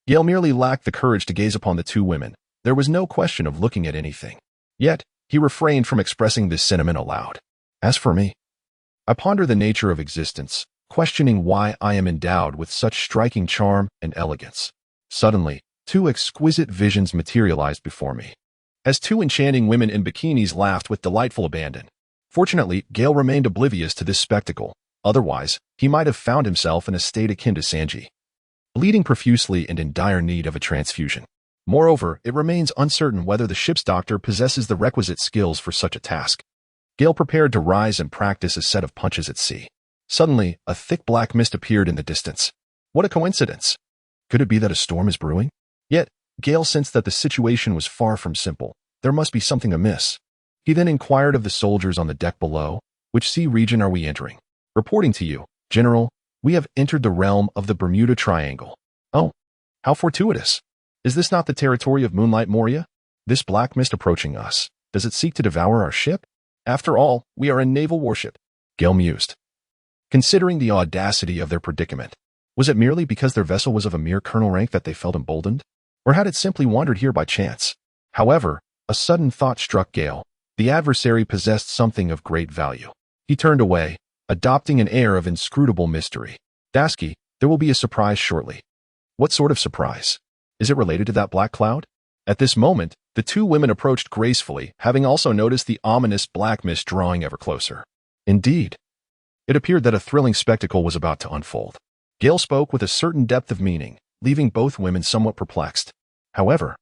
Speaker 1: Gale merely lacked the courage to gaze upon the two women. There was no question of looking at anything. Yet, he refrained from expressing this sentiment aloud. As for me, I ponder the nature of existence, questioning why I am endowed with such striking charm and elegance. Suddenly, two exquisite visions materialized before me. As two enchanting women in bikinis laughed with delightful abandon. Fortunately, Gale remained oblivious to this spectacle. Otherwise, he might have found himself in a state akin to Sanji, bleeding profusely and in dire need of a transfusion. Moreover, it remains uncertain whether the ship's doctor possesses the requisite skills for such a task. Gale prepared to rise and practice a set of punches at sea. Suddenly, a thick black mist appeared in the distance. What a coincidence! Could it be that a storm is brewing? Yet, Gale sensed that the situation was far from simple. There must be something amiss. He then inquired of the soldiers on the deck below, which sea region are we entering? Reporting to you, General, we have entered the realm of the Bermuda Triangle. Oh, how fortuitous! Is this not the territory of Moonlight Moria? This black mist approaching us, does it seek to devour our ship? After all, we are a naval warship. Gale mused. Considering the audacity of their predicament, was it merely because their vessel was of a mere colonel rank that they felt emboldened? Or had it simply wandered here by chance? However, a sudden thought struck Gale. The adversary possessed something of great value. He turned away, adopting an air of inscrutable mystery. Dasky, there will be a surprise shortly. What sort of surprise? Is it related to that black cloud? At this moment, the two women approached gracefully, having also noticed the ominous black mist drawing ever closer. Indeed, it appeared that a thrilling spectacle was about to unfold. Gale spoke with a certain depth of meaning, leaving both women somewhat perplexed. However,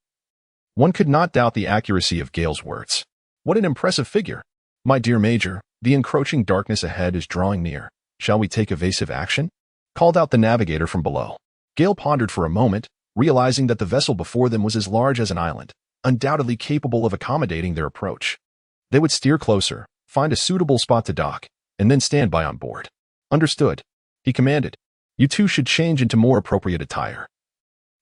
Speaker 1: one could not doubt the accuracy of Gale's words. What an impressive figure! My dear Major, the encroaching darkness ahead is drawing near. Shall we take evasive action? Called out the navigator from below. Gale pondered for a moment, realizing that the vessel before them was as large as an island, undoubtedly capable of accommodating their approach. They would steer closer, find a suitable spot to dock, and then stand by on board. Understood, he commanded. You two should change into more appropriate attire.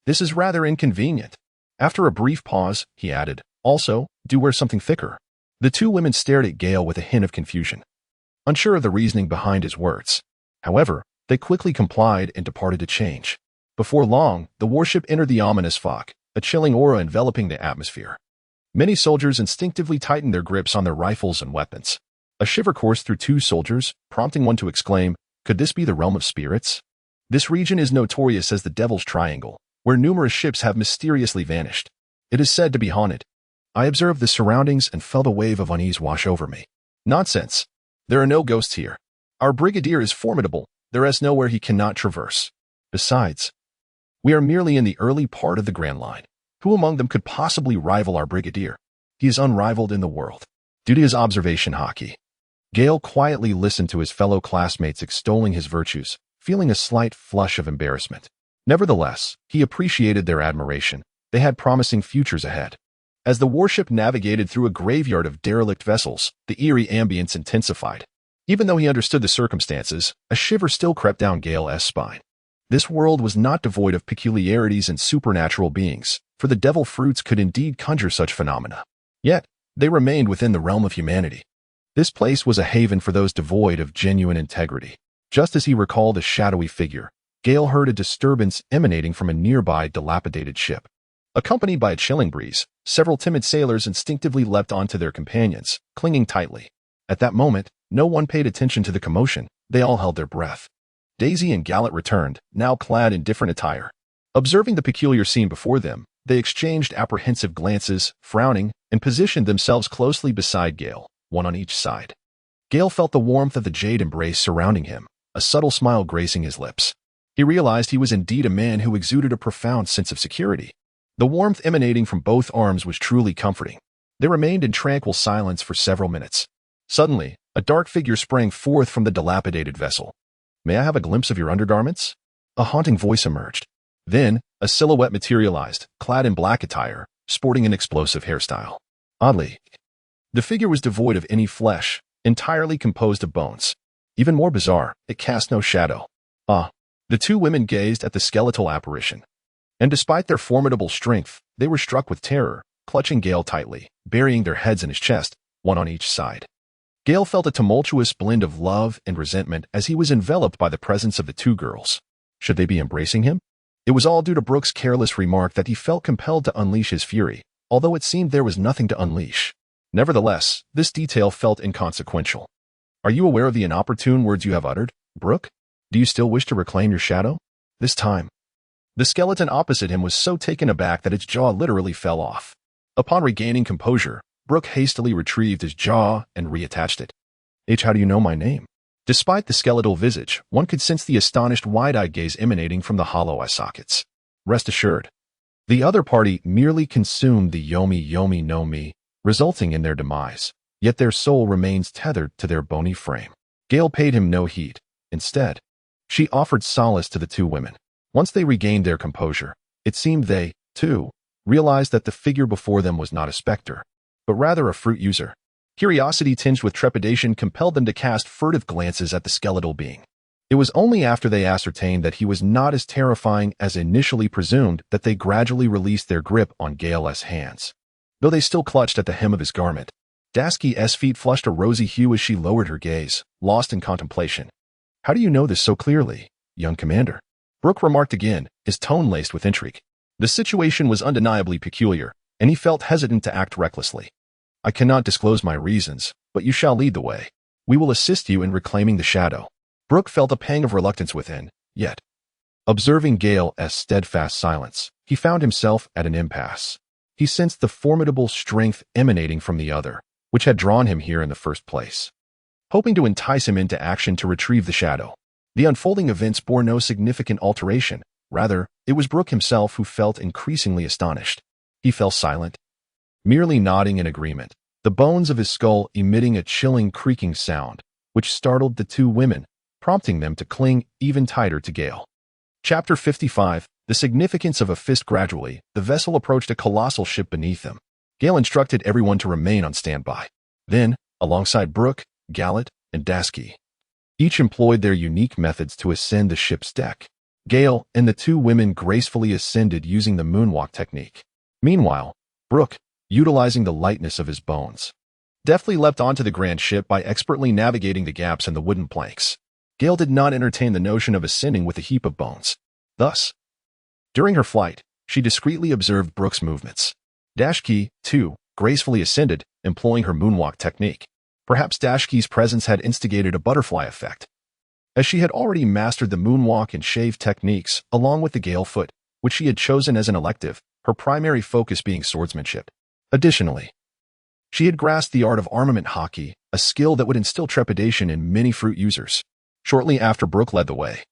Speaker 1: This is rather inconvenient. After a brief pause, he added, also, do wear something thicker. The two women stared at Gale with a hint of confusion, unsure of the reasoning behind his words. However, they quickly complied and departed to change. Before long, the warship entered the ominous fog, a chilling aura enveloping the atmosphere. Many soldiers instinctively tightened their grips on their rifles and weapons. A shiver coursed through two soldiers, prompting one to exclaim, could this be the realm of spirits? This region is notorious as the Devil's Triangle, where numerous ships have mysteriously vanished. It is said to be haunted. I observed the surroundings and felt a wave of unease wash over me. Nonsense. There are no ghosts here. Our brigadier is formidable. There is nowhere he cannot traverse. Besides, we are merely in the early part of the Grand Line. Who among them could possibly rival our brigadier? He is unrivaled in the world. Due to his observation hockey. Gale quietly listened to his fellow classmates extolling his virtues, feeling a slight flush of embarrassment. Nevertheless, he appreciated their admiration. They had promising futures ahead. As the warship navigated through a graveyard of derelict vessels, the eerie ambience intensified. Even though he understood the circumstances, a shiver still crept down Gale's spine. This world was not devoid of peculiarities and supernatural beings, for the devil fruits could indeed conjure such phenomena. Yet, they remained within the realm of humanity. This place was a haven for those devoid of genuine integrity. Just as he recalled a shadowy figure, Gale heard a disturbance emanating from a nearby dilapidated ship. Accompanied by a chilling breeze, several timid sailors instinctively leapt onto their companions, clinging tightly. At that moment, no one paid attention to the commotion. They all held their breath. Daisy and Gallet returned, now clad in different attire. Observing the peculiar scene before them, they exchanged apprehensive glances, frowning, and positioned themselves closely beside Gale, one on each side. Gale felt the warmth of the jade embrace surrounding him, a subtle smile gracing his lips. He realized he was indeed a man who exuded a profound sense of security. The warmth emanating from both arms was truly comforting. They remained in tranquil silence for several minutes. Suddenly, a dark figure sprang forth from the dilapidated vessel. "May I have a glimpse of your undergarments?" A haunting voice emerged. Then, a silhouette materialized, clad in black attire, sporting an explosive hairstyle. Oddly, the figure was devoid of any flesh, entirely composed of bones. Even more bizarre, it cast no shadow. The two women gazed at the skeletal apparition. And despite their formidable strength, they were struck with terror, clutching Gale tightly, burying their heads in his chest, one on each side. Gale felt a tumultuous blend of love and resentment as he was enveloped by the presence of the two girls. Should they be embracing him? It was all due to Brooke's careless remark that he felt compelled to unleash his fury, although it seemed there was nothing to unleash. Nevertheless, this detail felt inconsequential. "Are you aware of the inopportune words you have uttered, Brooke? Do you still wish to reclaim your shadow?" This time, the skeleton opposite him was so taken aback that its jaw literally fell off. Upon regaining composure, Brooke hastily retrieved his jaw and reattached it. "How do you know my name?" Despite the skeletal visage, one could sense the astonished wide-eyed gaze emanating from the hollow eye sockets. Rest assured, the other party merely consumed the Yomi no Mi, resulting in their demise, yet their soul remains tethered to their bony frame. Gale paid him no heed. Instead, she offered solace to the two women. Once they regained their composure, it seemed they, too, realized that the figure before them was not a specter, but rather a fruit user. Curiosity tinged with trepidation compelled them to cast furtive glances at the skeletal being. It was only after they ascertained that he was not as terrifying as initially presumed that they gradually released their grip on Gale's hands. Though they still clutched at the hem of his garment, Daski's feet flushed a rosy hue as she lowered her gaze, lost in contemplation. "How do you know this so clearly, young commander?" Brooke remarked again, his tone laced with intrigue. The situation was undeniably peculiar, and he felt hesitant to act recklessly. "I cannot disclose my reasons, but you shall lead the way. We will assist you in reclaiming the shadow." Brooke felt a pang of reluctance within, yet, observing Gale's steadfast silence, he found himself at an impasse. He sensed the formidable strength emanating from the other, which had drawn him here in the first place. Hoping to entice him into action to retrieve the shadow, the unfolding events bore no significant alteration. Rather, it was Brooke himself who felt increasingly astonished. He fell silent, merely nodding in agreement, the bones of his skull emitting a chilling creaking sound, which startled the two women, prompting them to cling even tighter to Gale. Chapter 55, The Significance of a Fist. Gradually, the vessel approached a colossal ship beneath them. Gale instructed everyone to remain on standby. Then, alongside Brooke, Gallet, and Daski, each employed their unique methods to ascend the ship's deck. Gale and the two women gracefully ascended using the moonwalk technique. Meanwhile, Brooke, utilizing the lightness of his bones, deftly leapt onto the grand ship by expertly navigating the gaps in the wooden planks. Gale did not entertain the notion of ascending with a heap of bones. Thus, during her flight, she discreetly observed Brooke's movements. Daski, too, gracefully ascended, employing her moonwalk technique. Perhaps Daski's presence had instigated a butterfly effect, as she had already mastered the moonwalk and shave techniques along with the Gale foot, which she had chosen as an elective, her primary focus being swordsmanship. Additionally, she had grasped the art of armament hockey, a skill that would instill trepidation in many fruit users. Shortly after Brooke led the way,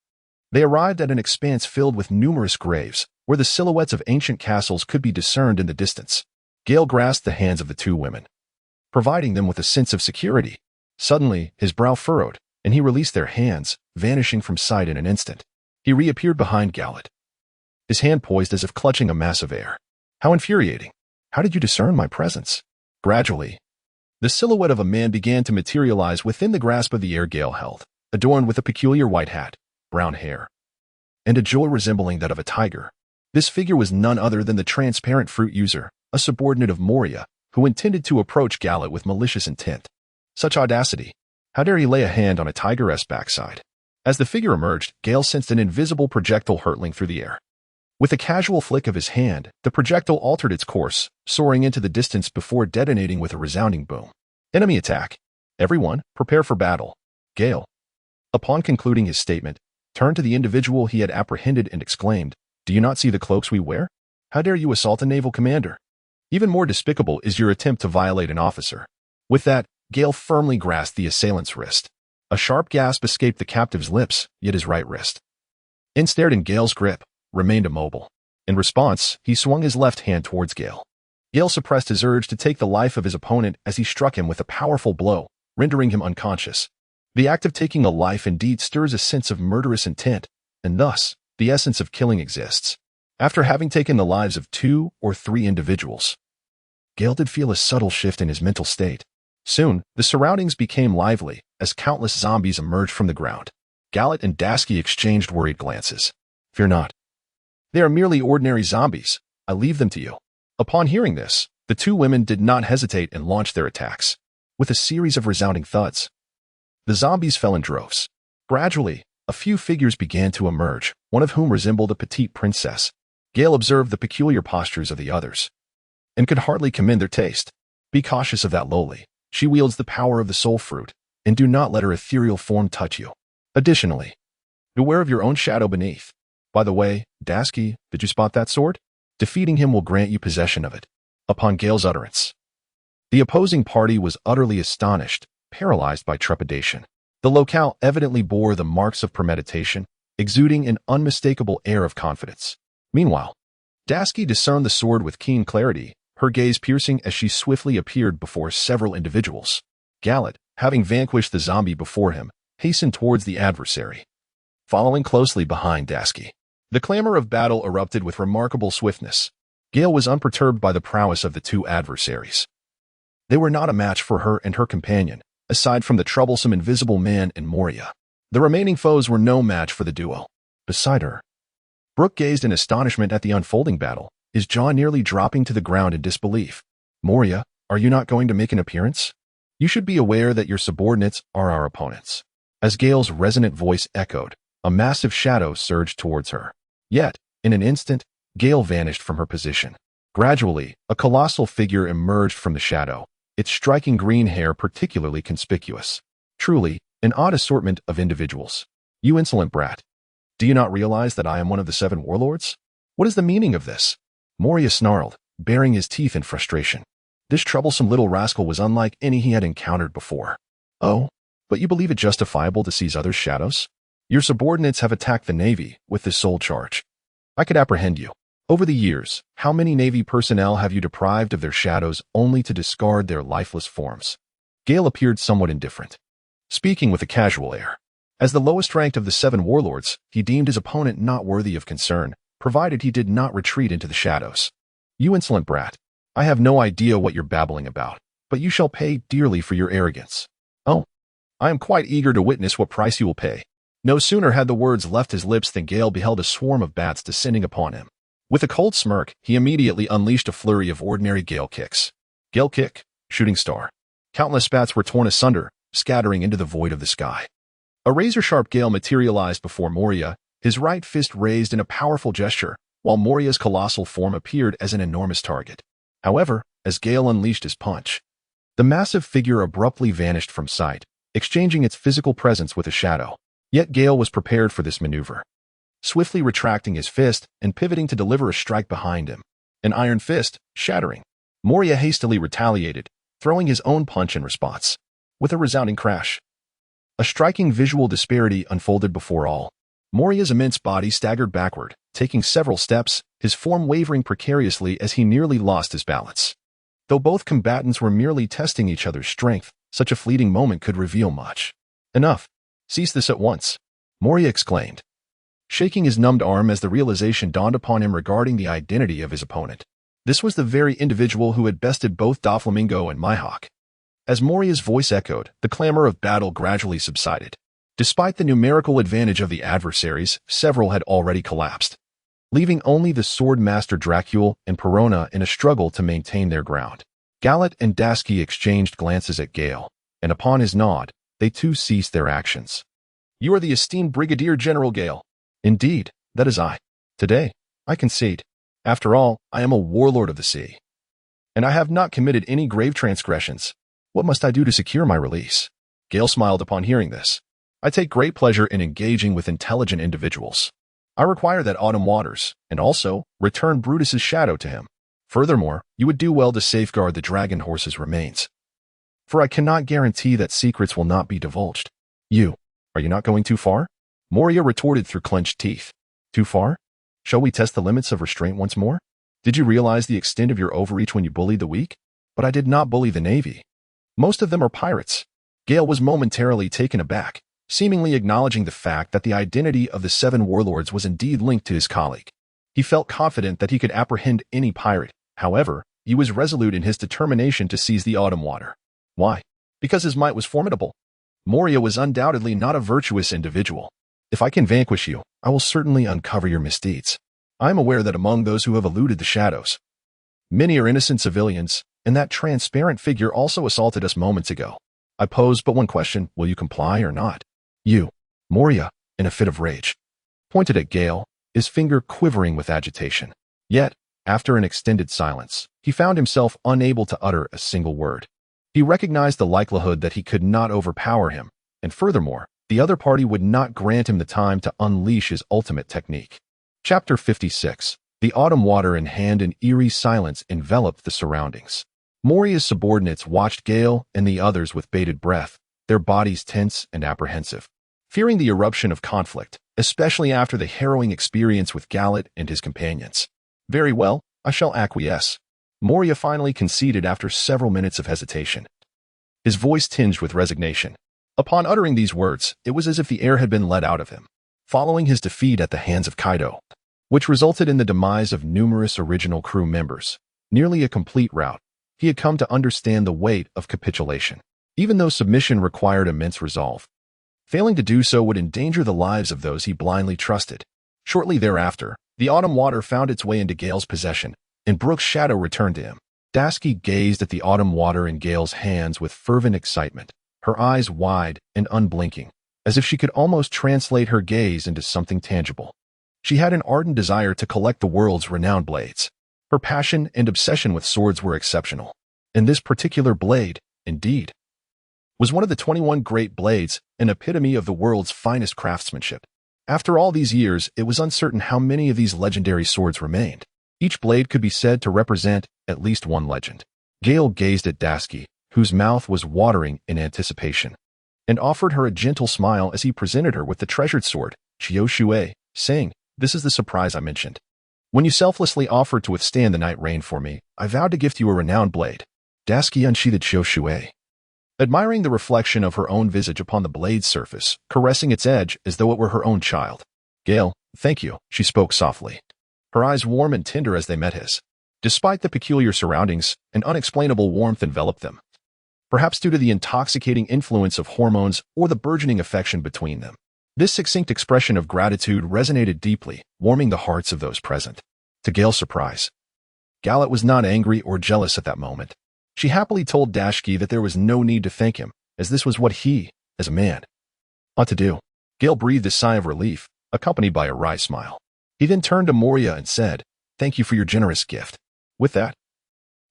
Speaker 1: they arrived at an expanse filled with numerous graves, where the silhouettes of ancient castles could be discerned in the distance. Gale grasped the hands of the two women, providing them with a sense of security. Suddenly, his brow furrowed, and he released their hands, vanishing from sight in an instant. He reappeared behind Gallet, his hand poised as if clutching a mass of air. How infuriating. How did you discern my presence? Gradually, the silhouette of a man began to materialize within the grasp of the air Gale held, adorned with a peculiar white hat, brown hair, and a jaw resembling that of a tiger. This figure was none other than the transparent fruit user, a subordinate of Moria, who intended to approach Gallet with malicious intent. Such audacity! How dare he lay a hand on a tigeress backside? As the figure emerged, Gale sensed an invisible projectile hurtling through the air. With a casual flick of his hand, the projectile altered its course, soaring into the distance before detonating with a resounding boom. Enemy attack. Everyone, prepare for battle. Gale, upon concluding his statement, turned to the individual he had apprehended and exclaimed, "Do you not see the cloaks we wear? How dare you assault a naval commander? Even more despicable is your attempt to violate an officer." With that, Gale firmly grasped the assailant's wrist. A sharp gasp escaped the captive's lips, yet his right wrist, ensnared in Gale's grip, remained immobile. In response, he swung his left hand towards Gale. Gale suppressed his urge to take the life of his opponent as he struck him with a powerful blow, rendering him unconscious. The act of taking a life indeed stirs a sense of murderous intent, and thus, the essence of killing exists. After having taken the lives of 2 or 3 individuals, Gale did feel a subtle shift in his mental state. Soon, the surroundings became lively as countless zombies emerged from the ground. Gallet and Dasky exchanged worried glances. "Fear not. They are merely ordinary zombies. I leave them to you." Upon hearing this, the 2 women did not hesitate and launched their attacks. With a series of resounding thuds, the zombies fell in droves. Gradually, a few figures began to emerge, one of whom resembled a petite princess. Gale observed the peculiar postures of the others, and could hardly commend their taste. Be cautious of that lowly. She wields the power of the soul fruit, and do not let her ethereal form touch you. Additionally, beware of your own shadow beneath. By the way, Dasky, did you spot that sword? Defeating him will grant you possession of it. Upon Gale's utterance, the opposing party was utterly astonished, paralyzed by trepidation. The locale evidently bore the marks of premeditation, exuding an unmistakable air of confidence. Meanwhile, Dasky discerned the sword with keen clarity, her gaze piercing as she swiftly appeared before several individuals. Gallet, having vanquished the zombie before him, hastened towards the adversary, following closely behind Dasky. The clamor of battle erupted with remarkable swiftness. Gale was unperturbed by the prowess of the 2 adversaries. They were not a match for her and her companion, aside from the troublesome invisible man and Moria. The remaining foes were no match for the duo. Beside her, Brooke gazed in astonishment at the unfolding battle, his jaw nearly dropping to the ground in disbelief. "Moria, are you not going to make an appearance? You should be aware that your subordinates are our opponents." As Gale's resonant voice echoed, a massive shadow surged towards her. Yet, in an instant, Gale vanished from her position. Gradually, a colossal figure emerged from the shadow, its striking green hair particularly conspicuous. Truly, an odd assortment of individuals. "You insolent brat. Do you not realize that I am one of the 7 warlords? What is the meaning of this?" Moria snarled, baring his teeth in frustration. This troublesome little rascal was unlike any he had encountered before. "Oh, but you believe it justifiable to seize others' shadows? Your subordinates have attacked the Navy with this sole charge. I could apprehend you. Over the years, how many Navy personnel have you deprived of their shadows only to discard their lifeless forms?" Gale appeared somewhat indifferent, speaking with a casual air. As the lowest ranked of the 7 warlords, he deemed his opponent not worthy of concern, provided he did not retreat into the shadows. "You insolent brat. I have no idea what you're babbling about, but you shall pay dearly for your arrogance." "Oh, I am quite eager to witness what price you will pay." No sooner had the words left his lips than Gale beheld a swarm of bats descending upon him. With a cold smirk, he immediately unleashed a flurry of ordinary Gale kicks. Gale kick, shooting star. Countless bats were torn asunder, scattering into the void of the sky. A razor-sharp Gale materialized before Moria, his right fist raised in a powerful gesture, while Moria's colossal form appeared as an enormous target. However, as Gale unleashed his punch, the massive figure abruptly vanished from sight, exchanging its physical presence with a shadow. Yet Gale was prepared for this maneuver, swiftly retracting his fist and pivoting to deliver a strike behind him. An iron fist, shattering. Moria hastily retaliated, throwing his own punch in response. With a resounding crash, a striking visual disparity unfolded before all. Moria's immense body staggered backward, taking several steps, his form wavering precariously as he nearly lost his balance. Though both combatants were merely testing each other's strength, such a fleeting moment could reveal much. "Enough. Cease this at once," Moria exclaimed. shaking his numbed arm as the realization dawned upon him regarding the identity of his opponent. This was the very individual who had bested both Doflamingo and Mihawk. As Moria's voice echoed, the clamor of battle gradually subsided. Despite the numerical advantage of the adversaries, several had already collapsed, leaving only the Sword Master Dracul and Perona in a struggle to maintain their ground. Gallet and Dasky exchanged glances at Gale, and upon his nod, they too ceased their actions. "You are the esteemed Brigadier General Gale." "Indeed, that is I. Today, I concede. After all, I am a warlord of the sea, and I have not committed any grave transgressions. What must I do to secure my release?" Gale smiled upon hearing this. "I take great pleasure in engaging with intelligent individuals. I require that Autumn Waters, and also return Brutus's shadow to him. Furthermore, you would do well to safeguard the dragon horse's remains, for I cannot guarantee that secrets will not be divulged." Are you not going too far?" Moria retorted through clenched teeth. "Too far? Shall we test the limits of restraint once more? Did you realize the extent of your overreach when you bullied the weak? But I did not bully the Navy. Most of them are pirates." Gale was momentarily taken aback, seemingly acknowledging the fact that the identity of the 7 warlords was indeed linked to his colleague. He felt confident that he could apprehend any pirate. However, he was resolute in his determination to seize the Autumn Water. Why? Because his might was formidable. Moria was undoubtedly not a virtuous individual. "If I can vanquish you, I will certainly uncover your misdeeds. I am aware that among those who have eluded the shadows, many are innocent civilians, and that transparent figure also assaulted us moments ago. I pose but one question: will you comply or not?" Moria, in a fit of rage, pointed at Gale, his finger quivering with agitation. Yet, after an extended silence, he found himself unable to utter a single word. He recognized the likelihood that he could not overpower him, and furthermore, the other party would not grant him the time to unleash his ultimate technique. Chapter 56. The Autumn Water in hand, an eerie silence enveloped the surroundings. Moria's subordinates watched Gale and the others with bated breath, their bodies tense and apprehensive, fearing the eruption of conflict, especially after the harrowing experience with Gallet and his companions. "Very well, I shall acquiesce," Moria finally conceded after several minutes of hesitation, his voice tinged with resignation. Upon uttering these words, it was as if the air had been let out of him. Following his defeat at the hands of Kaido, which resulted in the demise of numerous original crew members, nearly a complete rout, he had come to understand the weight of capitulation. Even though submission required immense resolve, failing to do so would endanger the lives of those he blindly trusted. Shortly thereafter, the Autumn Water found its way into Gale's possession, and Brook's shadow returned to him. Dasky gazed at the Autumn Water in Gale's hands with fervent excitement, her eyes wide and unblinking, as if she could almost translate her gaze into something tangible. She had an ardent desire to collect the world's renowned blades. Her passion and obsession with swords were exceptional, and this particular blade, indeed, was one of the 21 great blades, an epitome of the world's finest craftsmanship. After all these years, it was uncertain how many of these legendary swords remained. Each blade could be said to represent at least one legend. Gale gazed at Dasky, whose mouth was watering in anticipation, and offered her a gentle smile as he presented her with the treasured sword, Chiyo Shuei, saying, "This is the surprise I mentioned. When you selflessly offered to withstand the night rain for me, I vowed to gift you a renowned blade." Dasky unsheathed Chiyo Shuei, admiring the reflection of her own visage upon the blade's surface, caressing its edge as though it were her own child. "Gale, thank you," she spoke softly, her eyes warm and tender as they met his. Despite the peculiar surroundings, an unexplainable warmth enveloped them, perhaps due to the intoxicating influence of hormones or the burgeoning affection between them. This succinct expression of gratitude resonated deeply, warming the hearts of those present. To Gale's surprise, Gallet was not angry or jealous at that moment. She happily told Dashki that there was no need to thank him, as this was what he, as a man, ought to do. Gale breathed a sigh of relief, accompanied by a wry smile. He then turned to Moria and said, "Thank you for your generous gift. With that,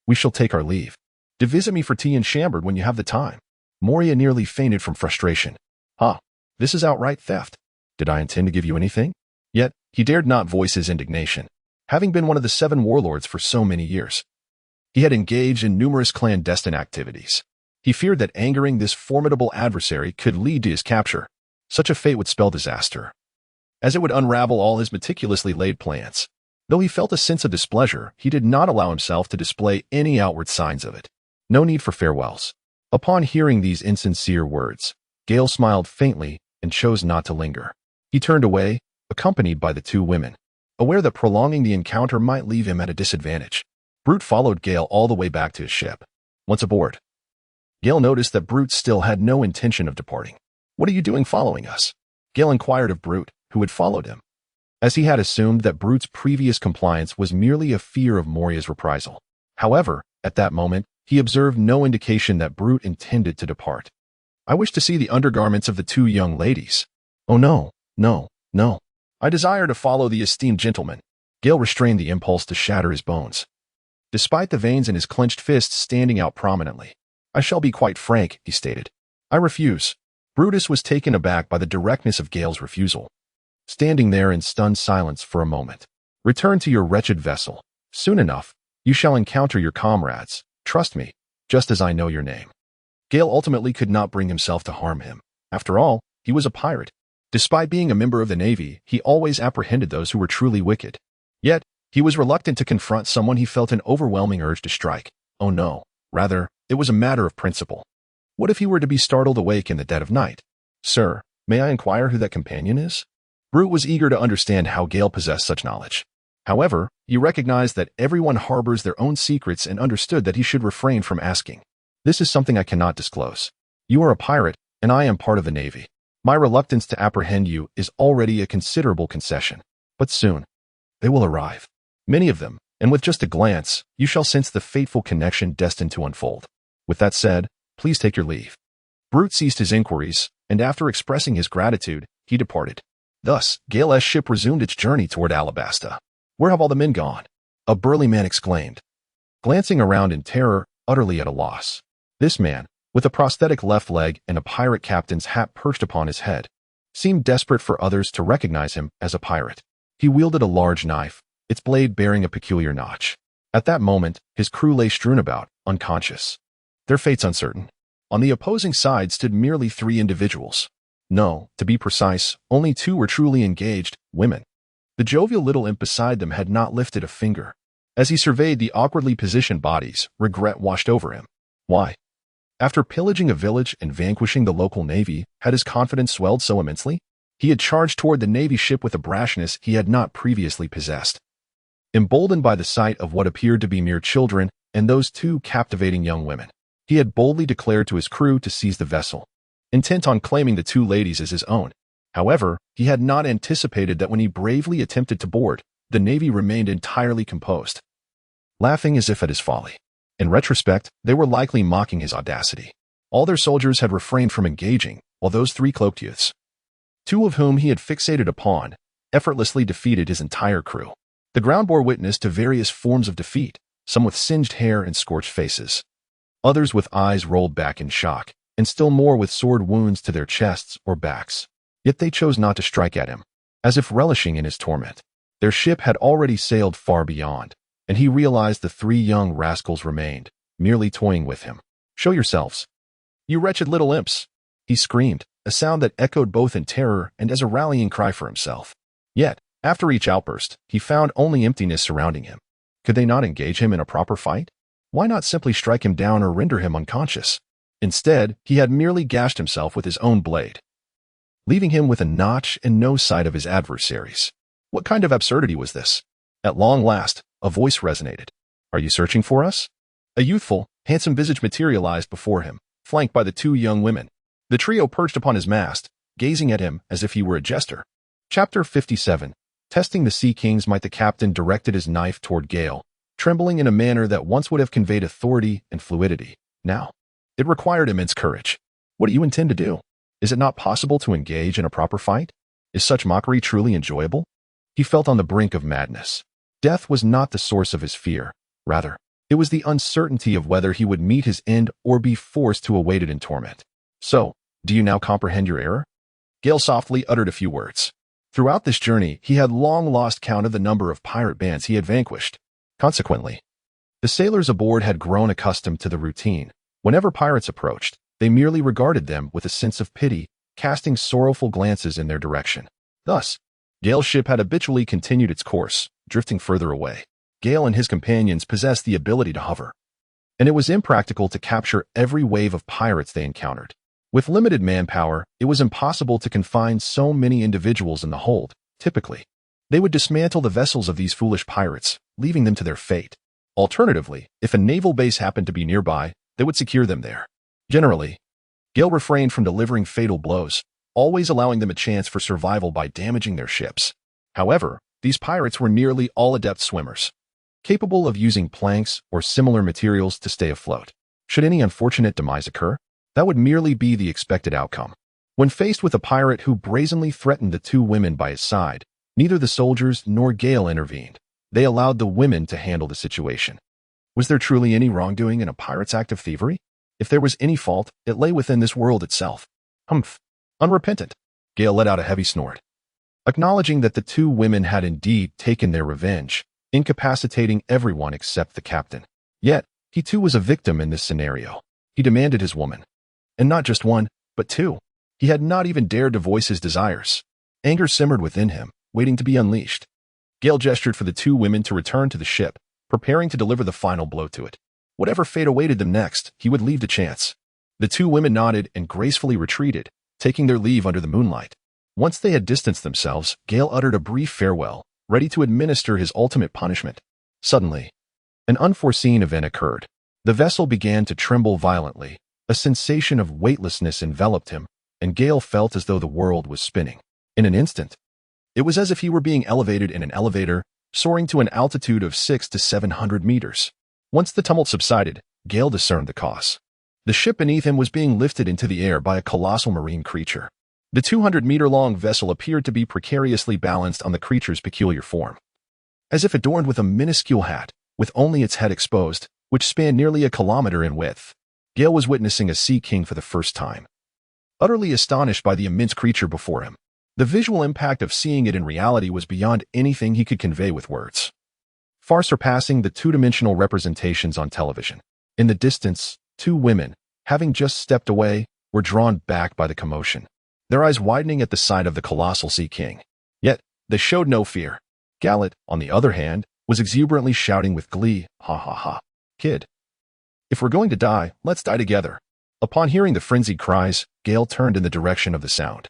Speaker 1: we shall take our leave. Do visit me for tea in Chambord when you have the time." Moria nearly fainted from frustration. This is outright theft. Did I intend to give you anything? Yet, he dared not voice his indignation. Having been one of the 7 warlords for so many years, he had engaged in numerous clandestine activities. He feared that angering this formidable adversary could lead to his capture. Such a fate would spell disaster, as it would unravel all his meticulously laid plans. Though he felt a sense of displeasure, he did not allow himself to display any outward signs of it. No need for farewells. Upon hearing these insincere words, Gale smiled faintly and chose not to linger. He turned away, accompanied by the two women, aware that prolonging the encounter might leave him at a disadvantage. Brute followed Gale all the way back to his ship. Once aboard, Gale noticed that Brute still had no intention of departing. "What are you doing following us?" Gale inquired of Brute, who had followed him, as he had assumed that Brute's previous compliance was merely a fear of Moria's reprisal. However, at that moment, he observed no indication that Brute intended to depart. "I wish to see the undergarments of the two young ladies." "Oh no, no, no. I desire to follow the esteemed gentleman." Gale restrained the impulse to shatter his bones, despite the veins in his clenched fists standing out prominently. "I shall be quite frank," he stated. "I refuse." Brutus was taken aback by the directness of Gale's refusal, standing there in stunned silence for a moment. "Return to your wretched vessel. Soon enough, you shall encounter your comrades. Trust me, just as I know your name." Gale ultimately could not bring himself to harm him. After all, he was a pirate. Despite being a member of the Navy, he always apprehended those who were truly wicked. Yet, he was reluctant to confront someone he felt an overwhelming urge to strike. Oh no, rather, it was a matter of principle. What if he were to be startled awake in the dead of night? "Sir, may I inquire who that companion is?" Brute was eager to understand how Gale possessed such knowledge. However, he recognized that everyone harbors their own secrets and understood that he should refrain from asking. "This is something I cannot disclose. You are a pirate, and I am part of the Navy. My reluctance to apprehend you is already a considerable concession. But soon, they will arrive. Many of them, and with just a glance, you shall sense the fateful connection destined to unfold. With that said, please take your leave." Brute ceased his inquiries, and after expressing his gratitude, he departed. Thus, Gale's ship resumed its journey toward Alabasta. "Where have all the men gone?" a burly man exclaimed, glancing around in terror, utterly at a loss. This man, with a prosthetic left leg and a pirate captain's hat perched upon his head, seemed desperate for others to recognize him as a pirate. He wielded a large knife, its blade bearing a peculiar notch. At that moment, his crew lay strewn about, unconscious, their fates uncertain. On the opposing side stood merely 3 individuals. No, to be precise, only 2 were truly engaged, women. The jovial little imp beside them had not lifted a finger. As he surveyed the awkwardly positioned bodies, regret washed over him. Why? After pillaging a village and vanquishing the local navy, had his confidence swelled so immensely? He had charged toward the navy ship with a brashness he had not previously possessed. Emboldened by the sight of what appeared to be mere children and those 2 captivating young women, he had boldly declared to his crew to seize the vessel, intent on claiming the 2 ladies as his own. However, he had not anticipated that when he bravely attempted to board, the navy remained entirely composed, laughing as if at his folly. In retrospect, they were likely mocking his audacity. All their soldiers had refrained from engaging, while those 3 cloaked youths, 2 of whom he had fixated upon, effortlessly defeated his entire crew. The ground bore witness to various forms of defeat, some with singed hair and scorched faces, others with eyes rolled back in shock, and still more with sword wounds to their chests or backs. Yet they chose not to strike at him, as if relishing in his torment. Their ship had already sailed far beyond, and he realized the 3 young rascals remained, merely toying with him. "Show yourselves, you wretched little imps!" he screamed, a sound that echoed both in terror and as a rallying cry for himself. Yet, after each outburst, he found only emptiness surrounding him. Could they not engage him in a proper fight? Why not simply strike him down or render him unconscious? Instead, he had merely gashed himself with his own blade, leaving him with a notch and no sight of his adversaries. What kind of absurdity was this? At long last, a voice resonated. "Are you searching for us?" A youthful, handsome visage materialized before him, flanked by the 2 young women. The trio perched upon his mast, gazing at him as if he were a jester. Chapter 57. Testing the Sea King's might. The captain directed his knife toward Gale, trembling in a manner that once would have conveyed authority and fluidity. Now, it required immense courage. "What do you intend to do? Is it not possible to engage in a proper fight? Is such mockery truly enjoyable?" He felt on the brink of madness. Death was not the source of his fear. Rather, it was the uncertainty of whether he would meet his end or be forced to await it in torment. "So, do you now comprehend your error?" Gale softly uttered a few words. Throughout this journey, he had long lost count of the number of pirate bands he had vanquished. Consequently, the sailors aboard had grown accustomed to the routine. Whenever pirates approached, they merely regarded them with a sense of pity, casting sorrowful glances in their direction. Thus, Gale's ship had habitually continued its course, drifting further away. Gale and his companions possessed the ability to hover, and it was impractical to capture every wave of pirates they encountered. With limited manpower, it was impossible to confine so many individuals in the hold. Typically, they would dismantle the vessels of these foolish pirates, leaving them to their fate. Alternatively, if a naval base happened to be nearby, they would secure them there. Generally, Gale refrained from delivering fatal blows, always allowing them a chance for survival by damaging their ships. However, these pirates were nearly all adept swimmers, capable of using planks or similar materials to stay afloat. Should any unfortunate demise occur, that would merely be the expected outcome. When faced with a pirate who brazenly threatened the two women by his side, neither the soldiers nor Gale intervened. They allowed the women to handle the situation. Was there truly any wrongdoing in a pirate's act of thievery? If there was any fault, it lay within this world itself. Humph. Unrepentant. Gale let out a heavy snort, acknowledging that the two women had indeed taken their revenge, incapacitating everyone except the captain. Yet, he too was a victim in this scenario. He demanded his woman. And not just one, but two. He had not even dared to voice his desires. Anger simmered within him, waiting to be unleashed. Gale gestured for the two women to return to the ship, preparing to deliver the final blow to it. Whatever fate awaited them next, he would leave to chance. The two women nodded and gracefully retreated, taking their leave under the moonlight. Once they had distanced themselves, Gale uttered a brief farewell, ready to administer his ultimate punishment. Suddenly, an unforeseen event occurred. The vessel began to tremble violently. A sensation of weightlessness enveloped him, and Gale felt as though the world was spinning. In an instant, it was as if he were being elevated in an elevator, soaring to an altitude of 600 to 700 meters. Once the tumult subsided, Gale discerned the cause. The ship beneath him was being lifted into the air by a colossal marine creature. The 200-meter-long vessel appeared to be precariously balanced on the creature's peculiar form, as if adorned with a minuscule hat, with only its head exposed, which spanned nearly a kilometer in width. Gale was witnessing a sea king for the first time, utterly astonished by the immense creature before him. The visual impact of seeing it in reality was beyond anything he could convey with words, far surpassing the two-dimensional representations on television. In the distance, two women, having just stepped away, were drawn back by the commotion, their eyes widening at the sight of the colossal sea king. Yet, they showed no fear. Gallet, on the other hand, was exuberantly shouting with glee, "Ha ha ha, kid. If we're going to die, let's die together." Upon hearing the frenzied cries, Gale turned in the direction of the sound,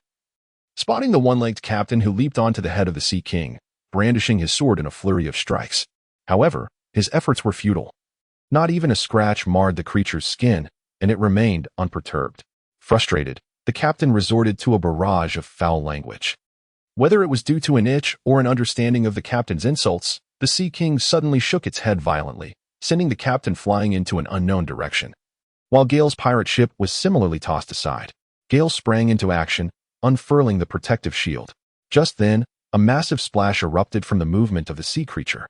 Speaker 1: spotting the one-legged captain who leaped onto the head of the Sea King, brandishing his sword in a flurry of strikes. However, his efforts were futile. Not even a scratch marred the creature's skin, and it remained unperturbed. Frustrated, the captain resorted to a barrage of foul language. Whether it was due to an itch or an understanding of the captain's insults, the Sea King suddenly shook its head violently, sending the captain flying into an unknown direction. While Gale's pirate ship was similarly tossed aside, Gale sprang into action, unfurling the protective shield. Just then, a massive splash erupted from the movement of the sea creature,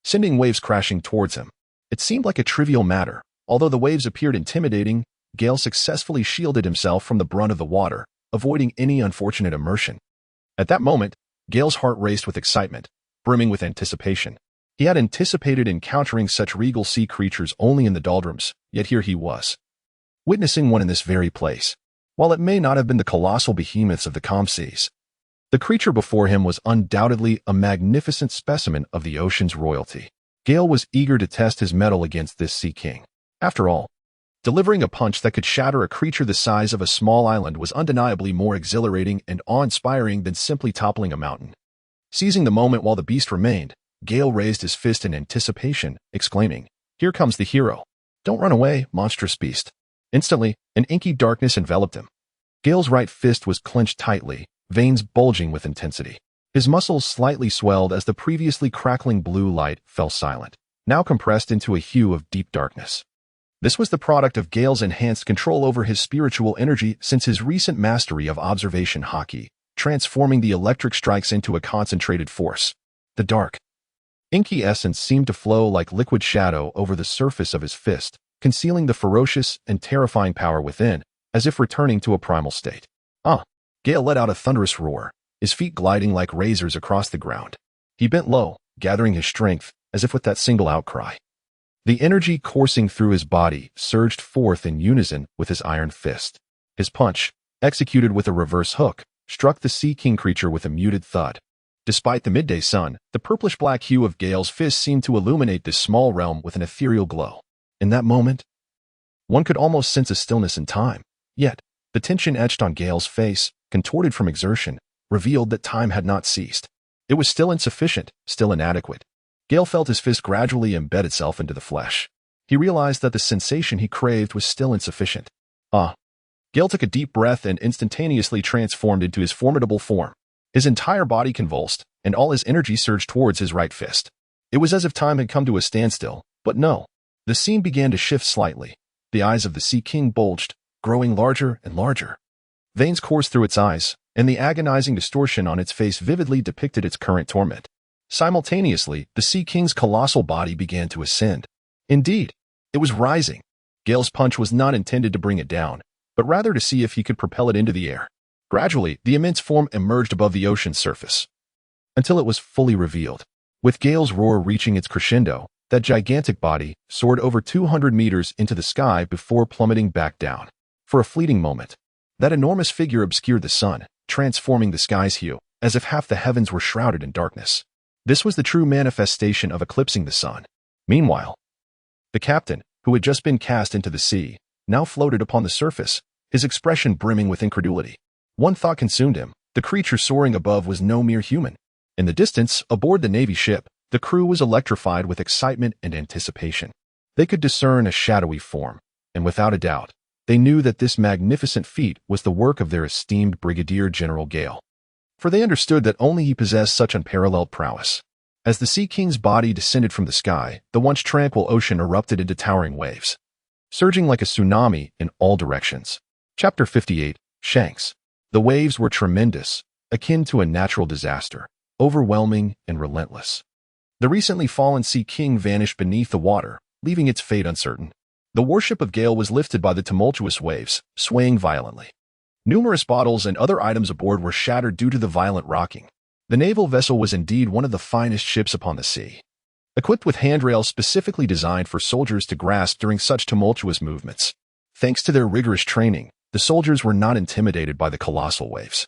Speaker 1: sending waves crashing towards him. It seemed like a trivial matter. Although the waves appeared intimidating, Gale successfully shielded himself from the brunt of the water, avoiding any unfortunate immersion. At that moment, Gale's heart raced with excitement, brimming with anticipation. He had anticipated encountering such regal sea creatures only in the doldrums, yet here he was, witnessing one in this very place. While it may not have been the colossal behemoths of the calm seas, the creature before him was undoubtedly a magnificent specimen of the ocean's royalty. Gale was eager to test his mettle against this sea king. After all, delivering a punch that could shatter a creature the size of a small island was undeniably more exhilarating and awe-inspiring than simply toppling a mountain. Seizing the moment while the beast remained, Gale raised his fist in anticipation, exclaiming, "Here comes the hero. Don't run away, monstrous beast." Instantly, an inky darkness enveloped him. Gale's right fist was clenched tightly, veins bulging with intensity. His muscles slightly swelled as the previously crackling blue light fell silent, now compressed into a hue of deep darkness. This was the product of Gale's enhanced control over his spiritual energy since his recent mastery of observation hockey, transforming the electric strikes into a concentrated force. The dark, inky essence seemed to flow like liquid shadow over the surface of his fist, concealing the ferocious and terrifying power within, as if returning to a primal state. Gale let out a thunderous roar, his feet gliding like razors across the ground. He bent low, gathering his strength, as if with that single outcry. The energy coursing through his body surged forth in unison with his iron fist. His punch, executed with a reverse hook, struck the sea king creature with a muted thud. Despite the midday sun, the purplish-black hue of Gale's fist seemed to illuminate this small realm with an ethereal glow. In that moment, one could almost sense a stillness in time. Yet, the tension etched on Gale's face, contorted from exertion, revealed that time had not ceased. It was still insufficient, still inadequate. Gale felt his fist gradually embed itself into the flesh. He realized that the sensation he craved was still insufficient. Gale took a deep breath and instantaneously transformed into his formidable form. His entire body convulsed, and all his energy surged towards his right fist. It was as if time had come to a standstill, but no. The scene began to shift slightly. The eyes of the Sea King bulged, growing larger and larger. Veins coursed through its eyes, and the agonizing distortion on its face vividly depicted its current torment. Simultaneously, the Sea King's colossal body began to ascend. Indeed, it was rising. Gale's punch was not intended to bring it down, but rather to see if he could propel it into the air. Gradually, the immense form emerged above the ocean's surface, until it was fully revealed. With Gale's roar reaching its crescendo, that gigantic body soared over 200 meters into the sky before plummeting back down. For a fleeting moment, that enormous figure obscured the sun, transforming the sky's hue, as if half the heavens were shrouded in darkness. This was the true manifestation of eclipsing the sun. Meanwhile, the captain, who had just been cast into the sea, now floated upon the surface, his expression brimming with incredulity. One thought consumed him: the creature soaring above was no mere human. In the distance, aboard the Navy ship, the crew was electrified with excitement and anticipation. They could discern a shadowy form, and without a doubt, they knew that this magnificent feat was the work of their esteemed Brigadier General Gale. For they understood that only he possessed such unparalleled prowess. As the Sea King's body descended from the sky, the once tranquil ocean erupted into towering waves, surging like a tsunami in all directions. Chapter 58, Shanks. The waves were tremendous, akin to a natural disaster, overwhelming and relentless. The recently fallen Sea King vanished beneath the water, leaving its fate uncertain. The warship of Gale was lifted by the tumultuous waves, swaying violently. Numerous bottles and other items aboard were shattered due to the violent rocking. The naval vessel was indeed one of the finest ships upon the sea, equipped with handrails specifically designed for soldiers to grasp during such tumultuous movements. Thanks to their rigorous training, the soldiers were not intimidated by the colossal waves,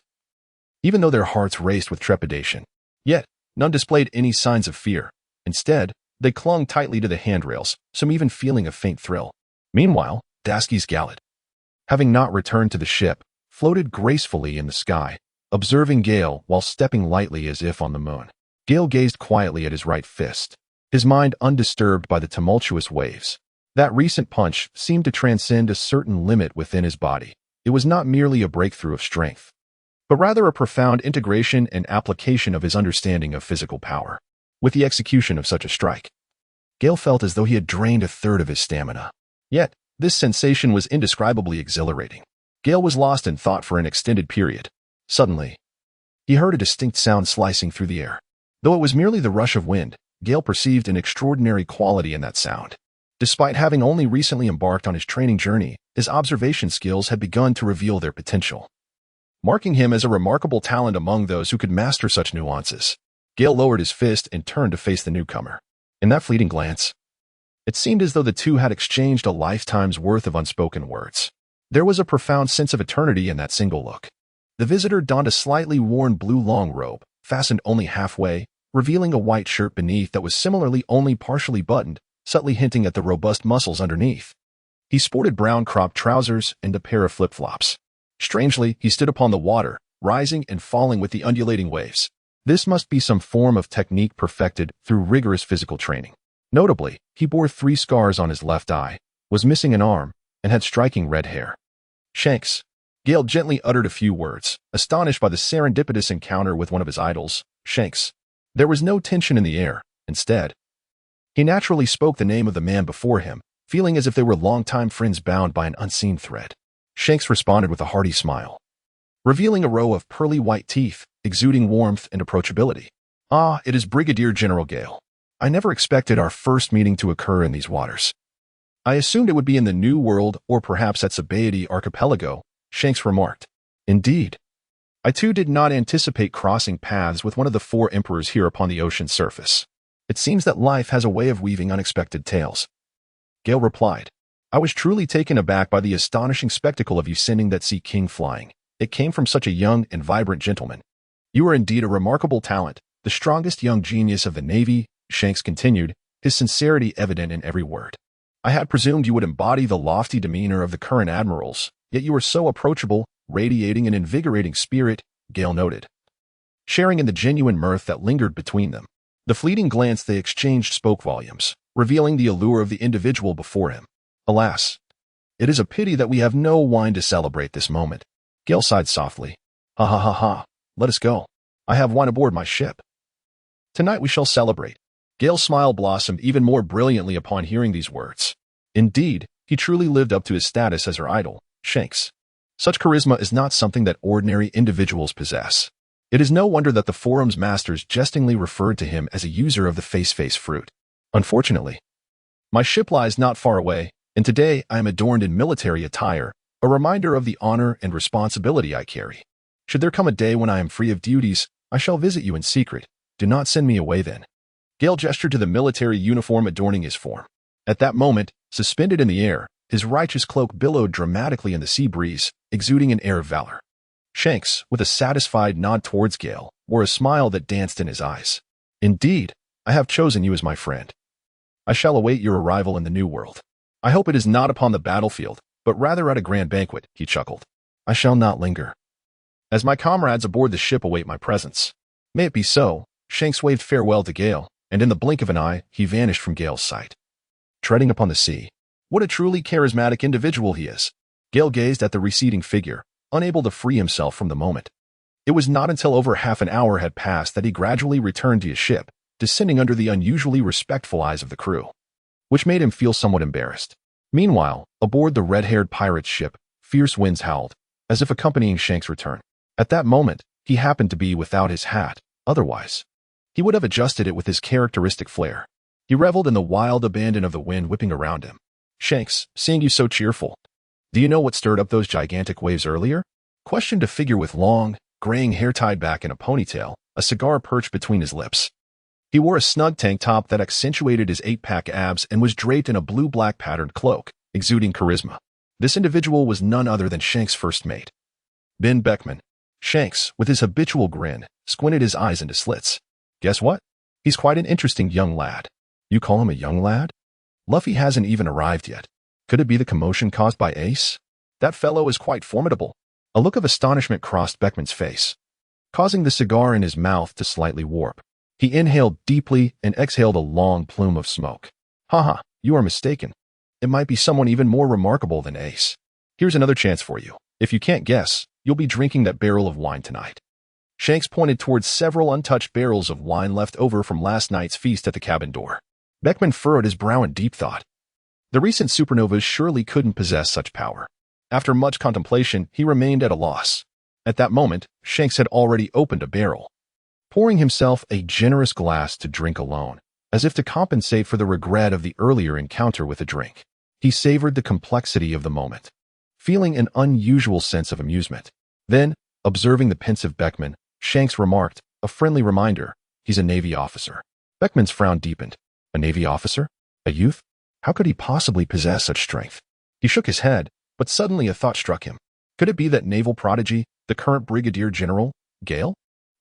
Speaker 1: even though their hearts raced with trepidation. Yet, none displayed any signs of fear. Instead, they clung tightly to the handrails, some even feeling a faint thrill. Meanwhile, Dasky's Gallet, having not returned to the ship, floated gracefully in the sky, observing Gale while stepping lightly as if on the moon. Gale gazed quietly at his right fist, his mind undisturbed by the tumultuous waves. That recent punch seemed to transcend a certain limit within his body. It was not merely a breakthrough of strength, but rather a profound integration and application of his understanding of physical power. With the execution of such a strike, Gale felt as though he had drained a third of his stamina. Yet, this sensation was indescribably exhilarating. Gale was lost in thought for an extended period. Suddenly, he heard a distinct sound slicing through the air. Though it was merely the rush of wind, Gale perceived an extraordinary quality in that sound. Despite having only recently embarked on his training journey, his observation skills had begun to reveal their potential, marking him as a remarkable talent among those who could master such nuances. Gale lowered his fist and turned to face the newcomer. In that fleeting glance, it seemed as though the two had exchanged a lifetime's worth of unspoken words. There was a profound sense of eternity in that single look. The visitor donned a slightly worn blue long robe, fastened only halfway, revealing a white shirt beneath that was similarly only partially buttoned, subtly hinting at the robust muscles underneath. He sported brown cropped trousers and a pair of flip-flops. Strangely, he stood upon the water, rising and falling with the undulating waves. This must be some form of technique perfected through rigorous physical training. Notably, he bore 3 scars on his left eye, was missing an arm, and had striking red hair. Shanks. Gale gently uttered a few words, astonished by the serendipitous encounter with one of his idols. Shanks. There was no tension in the air. Instead, he naturally spoke the name of the man before him, feeling as if they were longtime friends bound by an unseen thread. Shanks responded with a hearty smile, revealing a row of pearly white teeth, exuding warmth and approachability. "Ah, it is Brigadier General Gale. I never expected our first meeting to occur in these waters. I assumed it would be in the New World or perhaps at Sabaody Archipelago," Shanks remarked. "Indeed. I too did not anticipate crossing paths with one of the 4 emperors here upon the ocean's surface. It seems that life has a way of weaving unexpected tales." Gale replied, "I was truly taken aback by the astonishing spectacle of you sending that Sea King flying. It came from such a young and vibrant gentleman. You are indeed a remarkable talent, the strongest young genius of the Navy," Shanks continued, his sincerity evident in every word. "I had presumed you would embody the lofty demeanor of the current admirals, yet you are so approachable, radiating an invigorating spirit," Gale noted. sharing in the genuine mirth that lingered between them. The fleeting glance they exchanged spoke volumes, revealing the allure of the individual before him. Alas, it is a pity that we have no wine to celebrate this moment. Gale sighed softly. Ha ha ha ha, let us go. I have wine aboard my ship. Tonight we shall celebrate. Gale's smile blossomed even more brilliantly upon hearing these words. Indeed, he truly lived up to his status as her idol, Shanks. Such charisma is not something that ordinary individuals possess. It is no wonder that the forum's masters jestingly referred to him as a user of the face fruit. Unfortunately, my ship lies not far away, and today I am adorned in military attire, a reminder of the honor and responsibility I carry. Should there come a day when I am free of duties, I shall visit you in secret. Do not send me away then. Gale gestured to the military uniform adorning his form. At that moment, suspended in the air, his righteous cloak billowed dramatically in the sea breeze, exuding an air of valor. Shanks, with a satisfied nod towards Gale, wore a smile that danced in his eyes. Indeed, I have chosen you as my friend. I shall await your arrival in the New World. I hope it is not upon the battlefield, but rather at a grand banquet, he chuckled. I shall not linger, as my comrades aboard the ship await my presence. May it be so. Shanks waved farewell to Gale, and in the blink of an eye, he vanished from Gale's sight. Treading upon the sea. What a truly charismatic individual he is. Gale gazed at the receding figure, unable to free himself from the moment. It was not until over half an hour had passed that he gradually returned to his ship, descending under the unusually respectful eyes of the crew, which made him feel somewhat embarrassed. Meanwhile, aboard the red-haired pirate's ship, fierce winds howled, as if accompanying Shanks' return. At that moment, he happened to be without his hat. Otherwise, he would have adjusted it with his characteristic flair. He reveled in the wild abandon of the wind whipping around him. Shanks, seeing you so cheerful. Do you know what stirred up those gigantic waves earlier? Questioned a figure with long, graying hair tied back in a ponytail, a cigar perched between his lips. He wore a snug tank top that accentuated his 8-pack abs and was draped in a blue-black patterned cloak, exuding charisma. This individual was none other than Shanks' first mate, Ben Beckman. Shanks, with his habitual grin, squinted his eyes into slits. Guess what? He's quite an interesting young lad. You call him a young lad? Luffy hasn't even arrived yet. Could it be the commotion caused by Ace? That fellow is quite formidable. A look of astonishment crossed Beckman's face, causing the cigar in his mouth to slightly warp. He inhaled deeply and exhaled a long plume of smoke. Haha, you are mistaken. It might be someone even more remarkable than Ace. Here's another chance for you. If you can't guess, you'll be drinking that barrel of wine tonight. Shanks pointed towards several untouched barrels of wine left over from last night's feast at the cabin door. Beckman furrowed his brow in deep thought. The recent supernovas surely couldn't possess such power. After much contemplation, he remained at a loss. At that moment, Shanks had already opened a barrel, pouring himself a generous glass to drink alone, as if to compensate for the regret of the earlier encounter with a drink. He savored the complexity of the moment, feeling an unusual sense of amusement. Then, observing the pensive Beckman, Shanks remarked, a friendly reminder, he's a Navy officer. Beckman's frown deepened. A Navy officer? A youth? How could he possibly possess such strength? He shook his head, but suddenly a thought struck him. Could it be that naval prodigy, the current Brigadier General, Gale?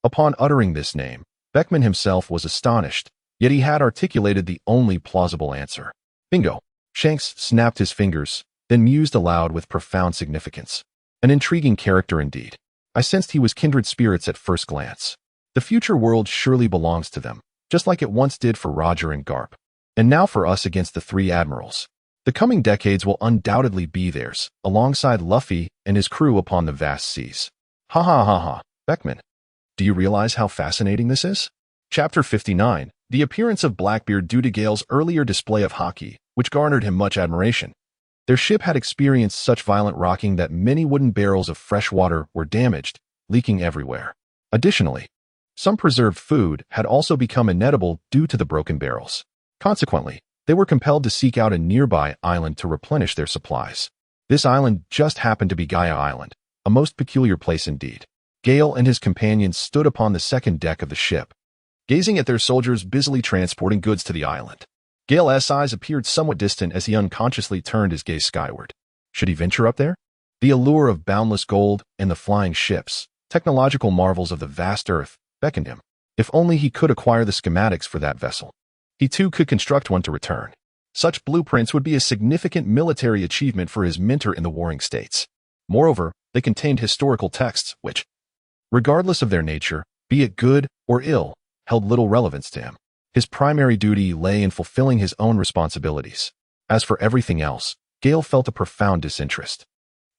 Speaker 1: Upon uttering this name, Beckman himself was astonished, yet he had articulated the only plausible answer. Bingo! Shanks snapped his fingers, then mused aloud with profound significance. An intriguing character indeed. I sensed he was kindred spirits at first glance. The future world surely belongs to them, just like it once did for Roger and Garp. And now for us against the three admirals. The coming decades will undoubtedly be theirs, alongside Luffy and his crew upon the vast seas. Ha ha ha ha, Beckman. Do you realize how fascinating this is? Chapter 59, the appearance of Blackbeard due to Gale's earlier display of hockey, which garnered him much admiration. Their ship had experienced such violent rocking that many wooden barrels of fresh water were damaged, leaking everywhere. Additionally, some preserved food had also become inedible due to the broken barrels. Consequently, they were compelled to seek out a nearby island to replenish their supplies. This island just happened to be Gaia Island, a most peculiar place indeed. Gale and his companions stood upon the second deck of the ship, gazing at their soldiers busily transporting goods to the island. Gale's eyes appeared somewhat distant as he unconsciously turned his gaze skyward. Should he venture up there? The allure of boundless gold and the flying ships, technological marvels of the vast earth, beckoned him. If only he could acquire the schematics for that vessel. He too could construct one to return. Such blueprints would be a significant military achievement for his mentor in the warring states. Moreover, they contained historical texts which, regardless of their nature, be it good or ill, held little relevance to him. His primary duty lay in fulfilling his own responsibilities. As for everything else, Gale felt a profound disinterest.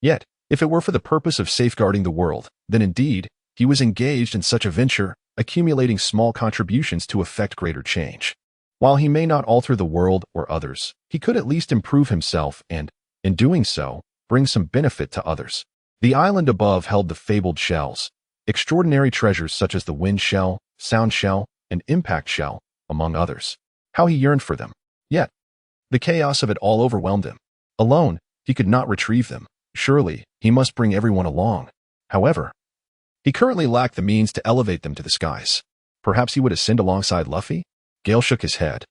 Speaker 1: Yet, if it were for the purpose of safeguarding the world, then indeed, he was engaged in such a venture, accumulating small contributions to effect greater change. While he may not alter the world or others, he could at least improve himself and, in doing so, bring some benefit to others. The island above held the fabled shells, extraordinary treasures such as the wind shell, sound shell, and impact shell, among others. How he yearned for them. Yet, the chaos of it all overwhelmed him. Alone, he could not retrieve them. Surely, he must bring everyone along. However, he currently lacked the means to elevate them to the skies. Perhaps he would ascend alongside Luffy? Gale shook his head.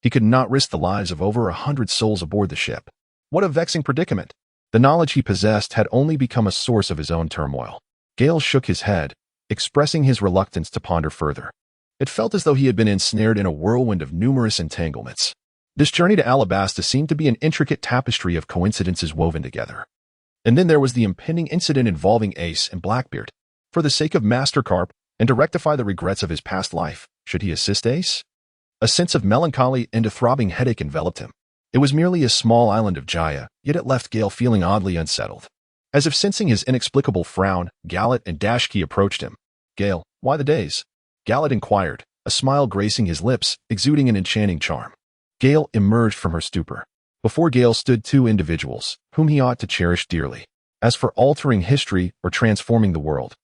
Speaker 1: He could not risk the lives of over 100 souls aboard the ship. What a vexing predicament. The knowledge he possessed had only become a source of his own turmoil. Gale shook his head, expressing his reluctance to ponder further. It felt as though he had been ensnared in a whirlwind of numerous entanglements. This journey to Alabasta seemed to be an intricate tapestry of coincidences woven together. And then there was the impending incident involving Ace and Blackbeard. For the sake of Master Carp, and to rectify the regrets of his past life, should he assist Ace? A sense of melancholy and a throbbing headache enveloped him. It was merely a small island of Jaya, yet it left Gale feeling oddly unsettled. As if sensing his inexplicable frown, Gallet and Dashki approached him. "Gale, why the daze?" Gallet inquired, a smile gracing his lips, exuding an enchanting charm. Gale emerged from her stupor. Before Gale stood two individuals, whom he ought to cherish dearly. As for altering history or transforming the world,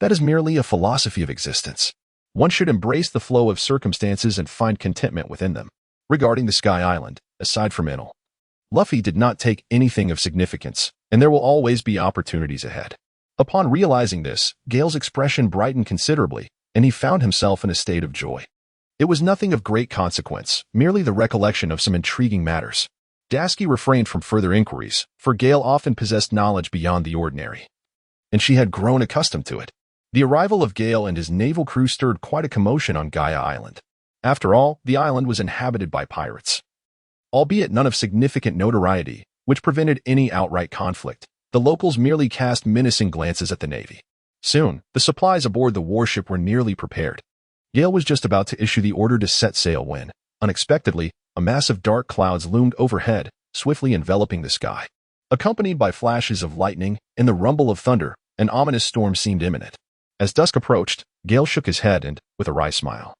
Speaker 1: that is merely a philosophy of existence. One should embrace the flow of circumstances and find contentment within them. Regarding the Sky Island, aside from Enel, Luffy did not take anything of significance, and there will always be opportunities ahead. Upon realizing this, Gale's expression brightened considerably, and he found himself in a state of joy. It was nothing of great consequence, merely the recollection of some intriguing matters. Dashki refrained from further inquiries, for Gale often possessed knowledge beyond the ordinary, and she had grown accustomed to it. The arrival of Gale and his naval crew stirred quite a commotion on Gaia Island. After all, the island was inhabited by pirates. Albeit none of significant notoriety, which prevented any outright conflict, the locals merely cast menacing glances at the Navy. Soon, the supplies aboard the warship were nearly prepared. Gale was just about to issue the order to set sail when, unexpectedly, a mass of dark clouds loomed overhead, swiftly enveloping the sky. Accompanied by flashes of lightning and the rumble of thunder, an ominous storm seemed imminent. As dusk approached, Gale shook his head and, with a wry smile,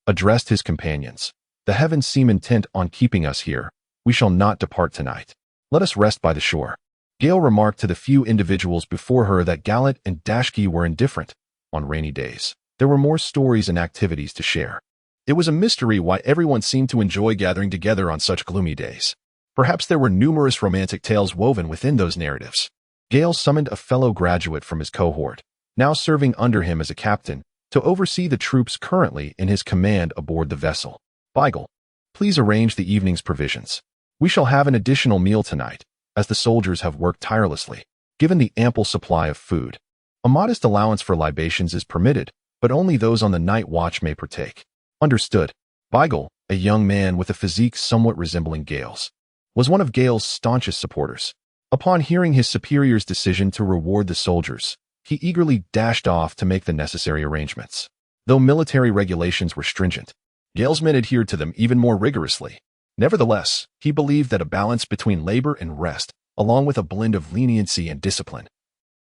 Speaker 1: addressed his companions. "The heavens seem intent on keeping us here. We shall not depart tonight. Let us rest by the shore." Gale remarked to the few individuals before her that Gallet and Dashki were indifferent. On rainy days, there were more stories and activities to share. It was a mystery why everyone seemed to enjoy gathering together on such gloomy days. Perhaps there were numerous romantic tales woven within those narratives. Gale summoned a fellow graduate from his cohort, now serving under him as a captain, to oversee the troops currently in his command aboard the vessel. "Beigel, please arrange the evening's provisions. We shall have an additional meal tonight, as the soldiers have worked tirelessly, given the ample supply of food. A modest allowance for libations is permitted, but only those on the night watch may partake." "Understood." Beigel, a young man with a physique somewhat resembling Gale's, was one of Gale's staunchest supporters. Upon hearing his superior's decision to reward the soldiers, he eagerly dashed off to make the necessary arrangements. Though military regulations were stringent, Gale's men adhered to them even more rigorously. Nevertheless, he believed that a balance between labor and rest, along with a blend of leniency and discipline,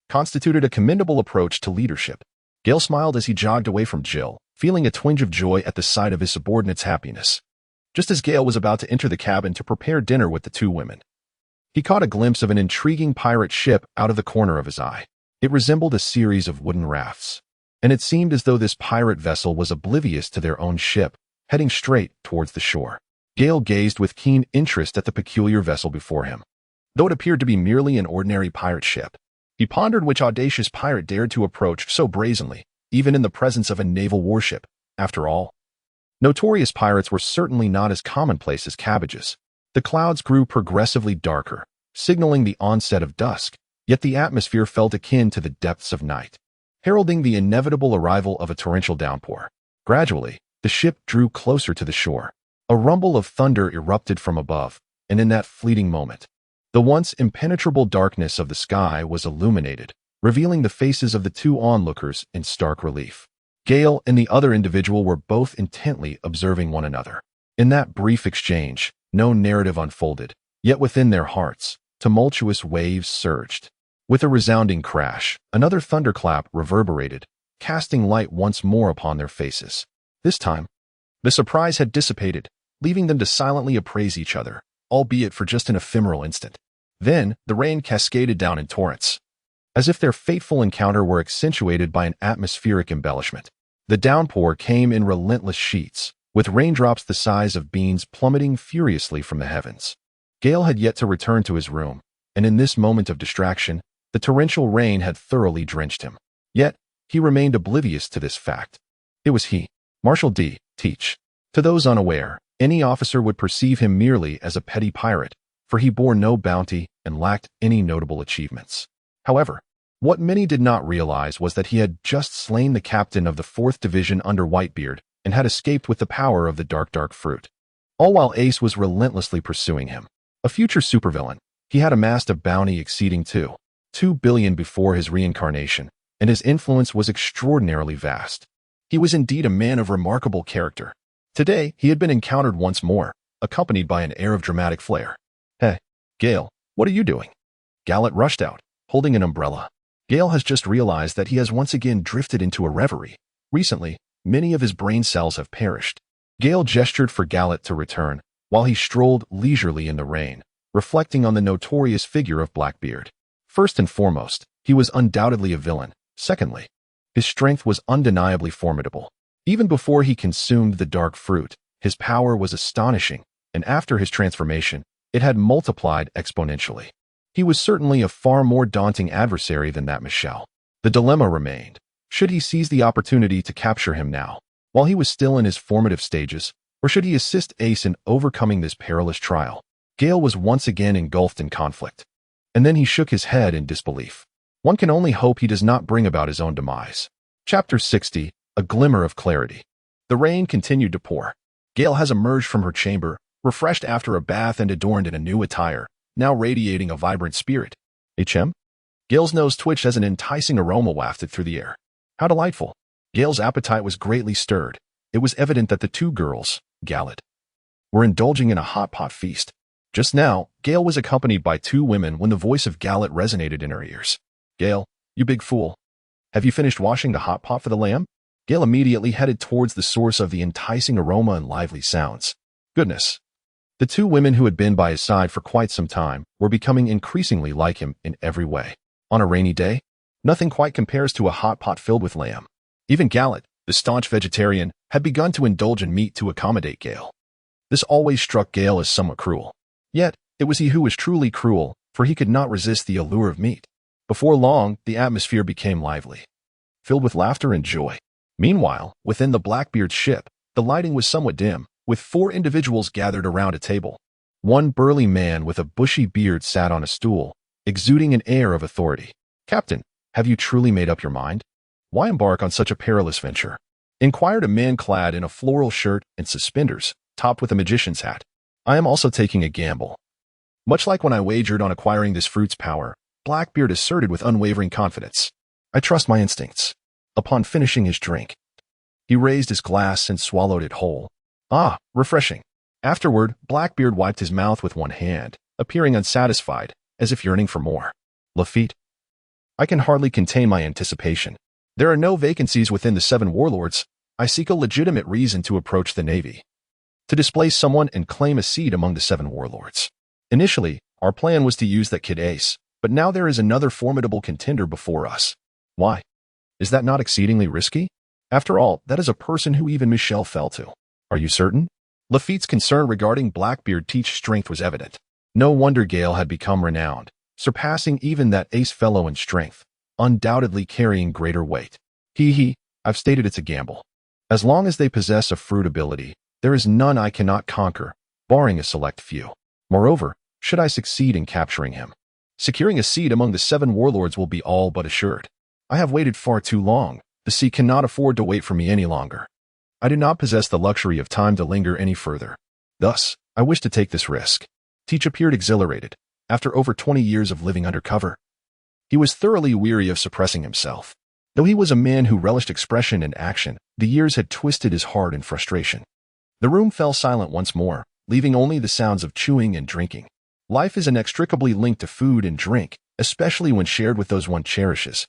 Speaker 1: constituted a commendable approach to leadership. Gale smiled as he jogged away from Jill, feeling a twinge of joy at the sight of his subordinate's happiness. Just as Gale was about to enter the cabin to prepare dinner with the two women, he caught a glimpse of an intriguing pirate ship out of the corner of his eye. It resembled a series of wooden rafts, and it seemed as though this pirate vessel was oblivious to their own ship, heading straight towards the shore. Gale gazed with keen interest at the peculiar vessel before him. Though it appeared to be merely an ordinary pirate ship, he pondered which audacious pirate dared to approach so brazenly, even in the presence of a naval warship. After all, notorious pirates were certainly not as commonplace as cabbages. The clouds grew progressively darker, signaling the onset of dusk, yet the atmosphere felt akin to the depths of night, heralding the inevitable arrival of a torrential downpour. Gradually, the ship drew closer to the shore. A rumble of thunder erupted from above, and in that fleeting moment, the once impenetrable darkness of the sky was illuminated, revealing the faces of the two onlookers in stark relief. Gale and the other individual were both intently observing one another. In that brief exchange, no narrative unfolded, yet within their hearts, tumultuous waves surged. With a resounding crash, another thunderclap reverberated, casting light once more upon their faces. This time, the surprise had dissipated, leaving them to silently appraise each other, albeit for just an ephemeral instant. Then, the rain cascaded down in torrents, as if their fateful encounter were accentuated by an atmospheric embellishment. The downpour came in relentless sheets, with raindrops the size of beans plummeting furiously from the heavens. Gale had yet to return to his room, and in this moment of distraction, the torrential rain had thoroughly drenched him. Yet, he remained oblivious to this fact. It was he, Marshal D. Teach. To those unaware, any officer would perceive him merely as a petty pirate, for he bore no bounty and lacked any notable achievements. However, what many did not realize was that he had just slain the captain of the 4th Division under Whitebeard and had escaped with the power of the dark fruit. All while Ace was relentlessly pursuing him. A future supervillain, he had amassed a bounty exceeding $2 billion before his reincarnation, and his influence was extraordinarily vast. He was indeed a man of remarkable character. Today, he had been encountered once more, accompanied by an air of dramatic flair. "Hey, Gale, what are you doing?" Gallet rushed out, holding an umbrella. Gale has just realized that he has once again drifted into a reverie. Recently, many of his brain cells have perished. Gale gestured for Gallet to return, while he strolled leisurely in the rain, reflecting on the notorious figure of Blackbeard. First and foremost, he was undoubtedly a villain. Secondly, his strength was undeniably formidable. Even before he consumed the dark fruit, his power was astonishing, and after his transformation, it had multiplied exponentially. He was certainly a far more daunting adversary than that Michelle. The dilemma remained. Should he seize the opportunity to capture him now, while he was still in his formative stages, or should he assist Ace in overcoming this perilous trial? Gale was once again engulfed in conflict. And then he shook his head in disbelief. One can only hope he does not bring about his own demise. Chapter 60, A Glimmer of Clarity. The rain continued to pour. Gale has emerged from her chamber, refreshed after a bath and adorned in a new attire, now radiating a vibrant spirit. HM? Gale's nose twitched as an enticing aroma wafted through the air. How delightful. Gale's appetite was greatly stirred. It was evident that the two girls, Gallet, were indulging in a hot pot feast. Just now, Gale was accompanied by 2 women when the voice of Gallet resonated in her ears. "Gale, you big fool. Have you finished washing the hot pot for the lamb?" Gale immediately headed towards the source of the enticing aroma and lively sounds. Goodness. The 2 women who had been by his side for quite some time were becoming increasingly like him in every way. On a rainy day, nothing quite compares to a hot pot filled with lamb. Even Gallet, the staunch vegetarian, had begun to indulge in meat to accommodate Gale. This always struck Gale as somewhat cruel. Yet, it was he who was truly cruel, for he could not resist the allure of meat. Before long, the atmosphere became lively, filled with laughter and joy. Meanwhile, within the Blackbeard ship, the lighting was somewhat dim, with 4 individuals gathered around a table. One burly man with a bushy beard sat on a stool, exuding an air of authority. "Captain, have you truly made up your mind? Why embark on such a perilous venture?" inquired a man clad in a floral shirt and suspenders, topped with a magician's hat. "I am also taking a gamble. Much like when I wagered on acquiring this fruit's power," Blackbeard asserted with unwavering confidence. "I trust my instincts." Upon finishing his drink, he raised his glass and swallowed it whole. Ah, refreshing. Afterward, Blackbeard wiped his mouth with one hand, appearing unsatisfied, as if yearning for more. "Lafitte, I can hardly contain my anticipation. There are no vacancies within the 7 warlords. I seek a legitimate reason to approach the Navy, to displace someone and claim a seat among the 7 warlords. Initially, our plan was to use that kid Ace, but now there is another formidable contender before us. Why? Is that not exceedingly risky? After all, that is a person who even Michelle fell to." "Are you certain?" Lafitte's concern regarding Blackbeard Teach's strength was evident. No wonder Gale had become renowned, surpassing even that Ace fellow in strength, undoubtedly carrying greater weight. I've stated it's a gamble. As long as they possess a fruit ability, there is none I cannot conquer, barring a select few. Moreover, should I succeed in capturing him, securing a seat among the 7 warlords will be all but assured. I have waited far too long. The sea cannot afford to wait for me any longer. I do not possess the luxury of time to linger any further. Thus, I wish to take this risk." Teach appeared exhilarated. After over 20 years of living undercover, he was thoroughly weary of suppressing himself. Though he was a man who relished expression and action, the years had twisted his heart in frustration. The room fell silent once more, leaving only the sounds of chewing and drinking. Life is inextricably linked to food and drink, especially when shared with those one cherishes.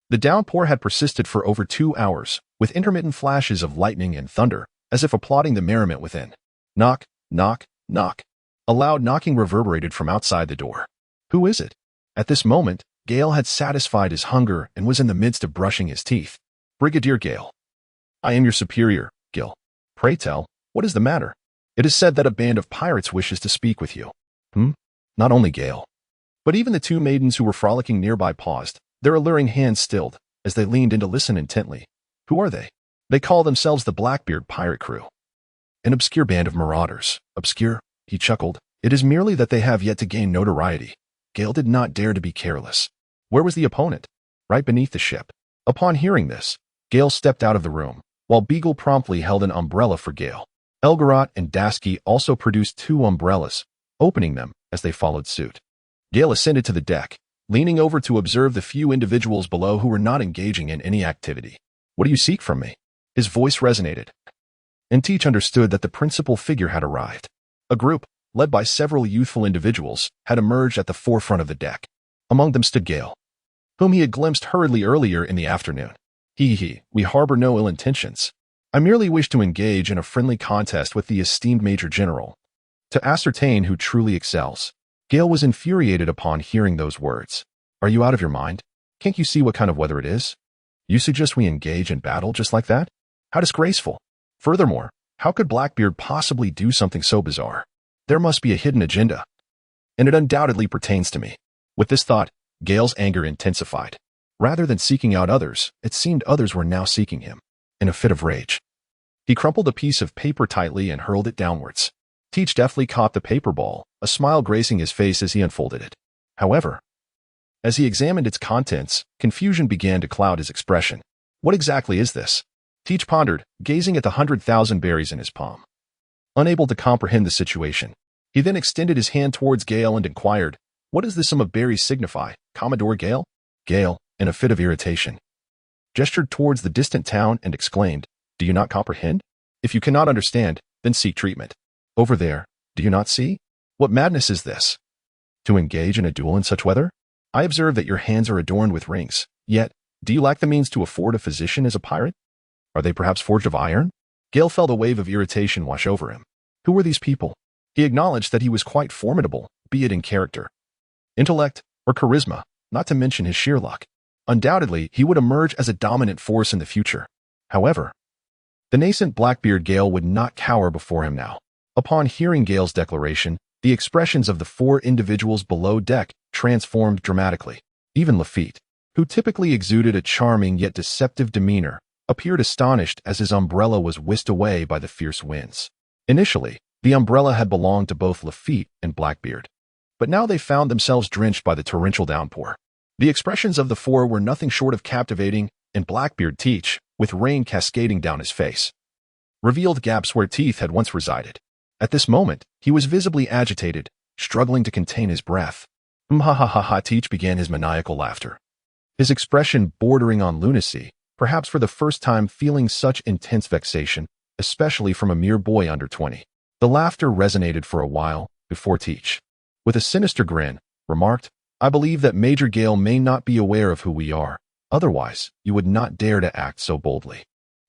Speaker 1: The downpour had persisted for over 2 hours, with intermittent flashes of lightning and thunder, as if applauding the merriment within. Knock, knock, knock. A loud knocking reverberated from outside the door. Who is it? At this moment, Gale had satisfied his hunger and was in the midst of brushing his teeth. Brigadier Gale. I am your superior, Gil. Pray tell, what is the matter? It is said that a band of pirates wishes to speak with you. Not only Gale, but even the 2 maidens who were frolicking nearby paused, their alluring hands stilled, as they leaned in to listen intently. Who are they? They call themselves the Blackbeard pirate crew. An obscure band of marauders. Obscure? He chuckled. It is merely that they have yet to gain notoriety. Gale did not dare to be careless. Where was the opponent? Right beneath the ship. Upon hearing this, Gale stepped out of the room, while Beagle promptly held an umbrella for Gale. Elgarot and Dasky also produced 2 umbrellas, opening them as they followed suit. Gale ascended to the deck, leaning over to observe the few individuals below who were not engaging in any activity. What do you seek from me? His voice resonated, and Teach understood that the principal figure had arrived. A group, led by several youthful individuals, had emerged at the forefront of the deck. Among them stood Gale, whom he had glimpsed hurriedly earlier in the afternoon. We harbor no ill intentions. I merely wish to engage in a friendly contest with the esteemed Major General, to ascertain who truly excels. Gale was infuriated upon hearing those words. Are you out of your mind? Can't you see what kind of weather it is? You suggest we engage in battle just like that? How disgraceful. Furthermore, how could Blackbeard possibly do something so bizarre? There must be a hidden agenda, and it undoubtedly pertains to me. With this thought, Gale's anger intensified. Rather than seeking out others, it seemed others were now seeking him. In a fit of rage, he crumpled a piece of paper tightly and hurled it downwards. Teach deftly caught the paper ball, a smile gracing his face as he unfolded it. However, as he examined its contents, confusion began to cloud his expression. What exactly is this? Teach pondered, gazing at the 100,000 berries in his palm. Unable to comprehend the situation, he then extended his hand towards Gale and inquired, what does this sum of berries signify, Commodore Gale? Gale, in a fit of irritation, gestured towards the distant town and exclaimed, do you not comprehend? If you cannot understand, then seek treatment. Over there, do you not see? What madness is this? To engage in a duel in such weather? I observe that your hands are adorned with rings, yet, do you lack the means to afford a physician as a pirate? Are they perhaps forged of iron? Gale felt a wave of irritation wash over him. Who were these people? He acknowledged that he was quite formidable, be it in character, intellect, or charisma, not to mention his sheer luck. Undoubtedly, he would emerge as a dominant force in the future. However, the nascent Blackbeard Gale would not cower before him now. Upon hearing Gale's declaration, the expressions of the 4 individuals below deck transformed dramatically. Even Lafitte, who typically exuded a charming yet deceptive demeanor, appeared astonished as his umbrella was whisked away by the fierce winds. Initially, the umbrella had belonged to both Lafitte and Blackbeard, but now they found themselves drenched by the torrential downpour. The expressions of the 4 were nothing short of captivating, and Blackbeard Teach, with rain cascading down his face, revealed gaps where teeth had once resided. At this moment, he was visibly agitated, struggling to contain his breath. Teach began his maniacal laughter, his expression bordering on lunacy, perhaps for the first time feeling such intense vexation, especially from a mere boy under 20. The laughter resonated for a while, before Teach, with a sinister grin, remarked, I believe that Major Gale may not be aware of who we are. Otherwise, you would not dare to act so boldly.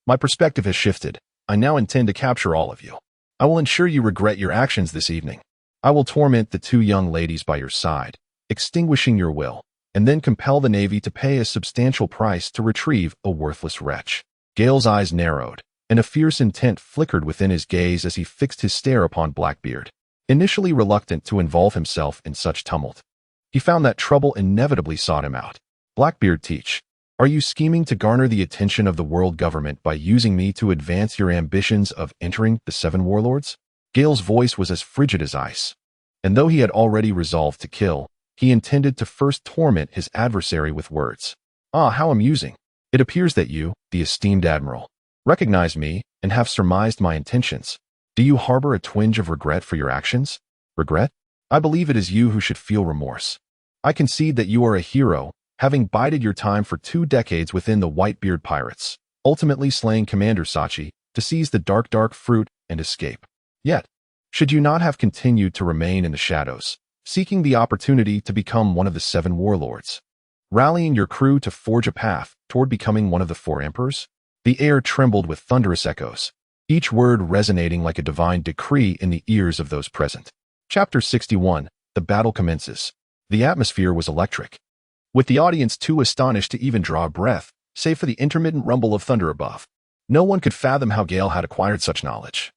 Speaker 1: My perspective has shifted. I now intend to capture all of you. I will ensure you regret your actions this evening. I will torment the 2 young ladies by your side, extinguishing your will, and then compel the Navy to pay a substantial price to retrieve a worthless wretch. Gale's eyes narrowed, and a fierce intent flickered within his gaze as he fixed his stare upon Blackbeard. Initially reluctant to involve himself in such tumult, he found that trouble inevitably sought him out. Blackbeard Teach, are you scheming to garner the attention of the world government by using me to advance your ambitions of entering the 7 warlords? Gale's voice was as frigid as ice, and though he had already resolved to kill, he intended to first torment his adversary with words. Ah, how amusing. It appears that you, the esteemed admiral, recognize me and have surmised my intentions. Do you harbor a twinge of regret for your actions? Regret? I believe it is you who should feel remorse. I concede that you are a hero, having bided your time for 2 decades within the Whitebeard pirates, ultimately slaying Commander Sachi to seize the dark fruit and escape. Yet, should you not have continued to remain in the shadows, seeking the opportunity to become one of the 7 warlords, rallying your crew to forge a path toward becoming one of the 4 emperors? The air trembled with thunderous echoes, each word resonating like a divine decree in the ears of those present. Chapter 61. The battle commences. The atmosphere was electric, with the audience too astonished to even draw a breath, save for the intermittent rumble of thunder above. No one could fathom how Gale had acquired such knowledge.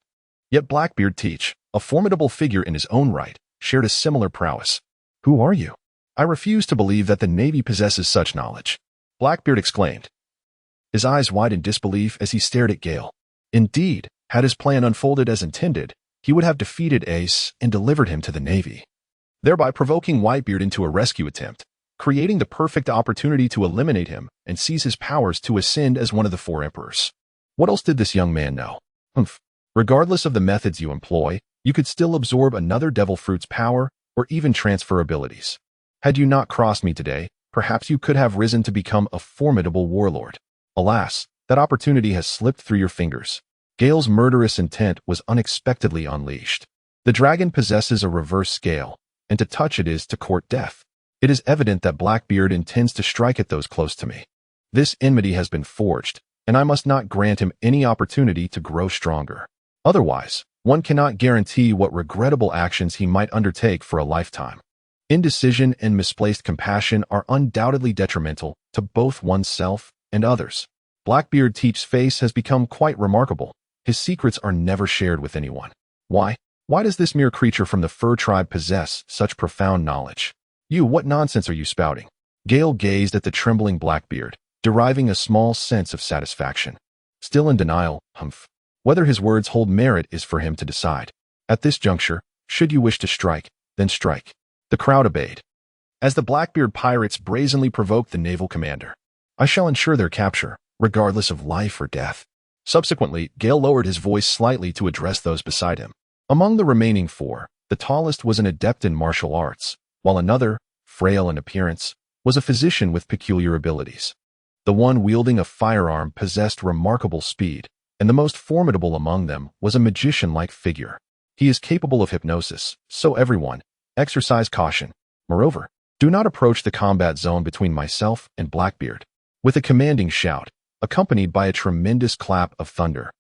Speaker 1: Yet Blackbeard Teach, a formidable figure in his own right, shared a similar prowess. "Who are you? I refuse to believe that the Navy possesses such knowledge," Blackbeard exclaimed, his eyes wide in disbelief as he stared at Gale. Indeed, had his plan unfolded as intended, he would have defeated Ace and delivered him to the Navy, thereby provoking Whitebeard into a rescue attempt, creating the perfect opportunity to eliminate him and seize his powers to ascend as one of the 4 emperors. What else did this young man know? Regardless of the methods you employ, you could still absorb another devil fruit's power or even transfer abilities. Had you not crossed me today, perhaps you could have risen to become a formidable warlord. Alas, that opportunity has slipped through your fingers. Gale's murderous intent was unexpectedly unleashed. The dragon possesses a reverse scale, and to touch it is to court death. It is evident that Blackbeard intends to strike at those close to me. This enmity has been forged, and I must not grant him any opportunity to grow stronger. Otherwise, one cannot guarantee what regrettable actions he might undertake for a lifetime. Indecision and misplaced compassion are undoubtedly detrimental to both oneself and others. Blackbeard Teach's face has become quite remarkable. His secrets are never shared with anyone. Why? Why does this mere creature from the fur tribe possess such profound knowledge? What nonsense are you spouting? Gale gazed at the trembling Blackbeard, deriving a small sense of satisfaction. Still in denial, whether his words hold merit is for him to decide. At this juncture, should you wish to strike, then strike. The crowd obeyed, as the Blackbeard pirates brazenly provoked the naval commander. I shall ensure their capture, regardless of life or death. Subsequently, Gale lowered his voice slightly to address those beside him. Among the remaining 4, the tallest was an adept in martial arts, while another, frail in appearance, was a physician with peculiar abilities. The one wielding a firearm possessed remarkable speed, and the most formidable among them was a magician-like figure. He is capable of hypnosis, so everyone, exercise caution. Moreover, do not approach the combat zone between myself and Blackbeard. With a commanding shout, accompanied by a tremendous clap of thunder,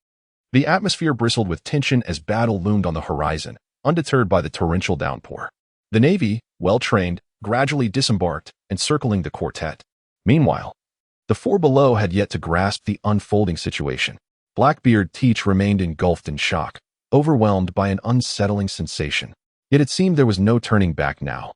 Speaker 1: the atmosphere bristled with tension as battle loomed on the horizon, undeterred by the torrential downpour. The Navy, well-trained, gradually disembarked, encircling the quartet. Meanwhile, the 4 below had yet to grasp the unfolding situation. Blackbeard Teach remained engulfed in shock, overwhelmed by an unsettling sensation. Yet it seemed there was no turning back now.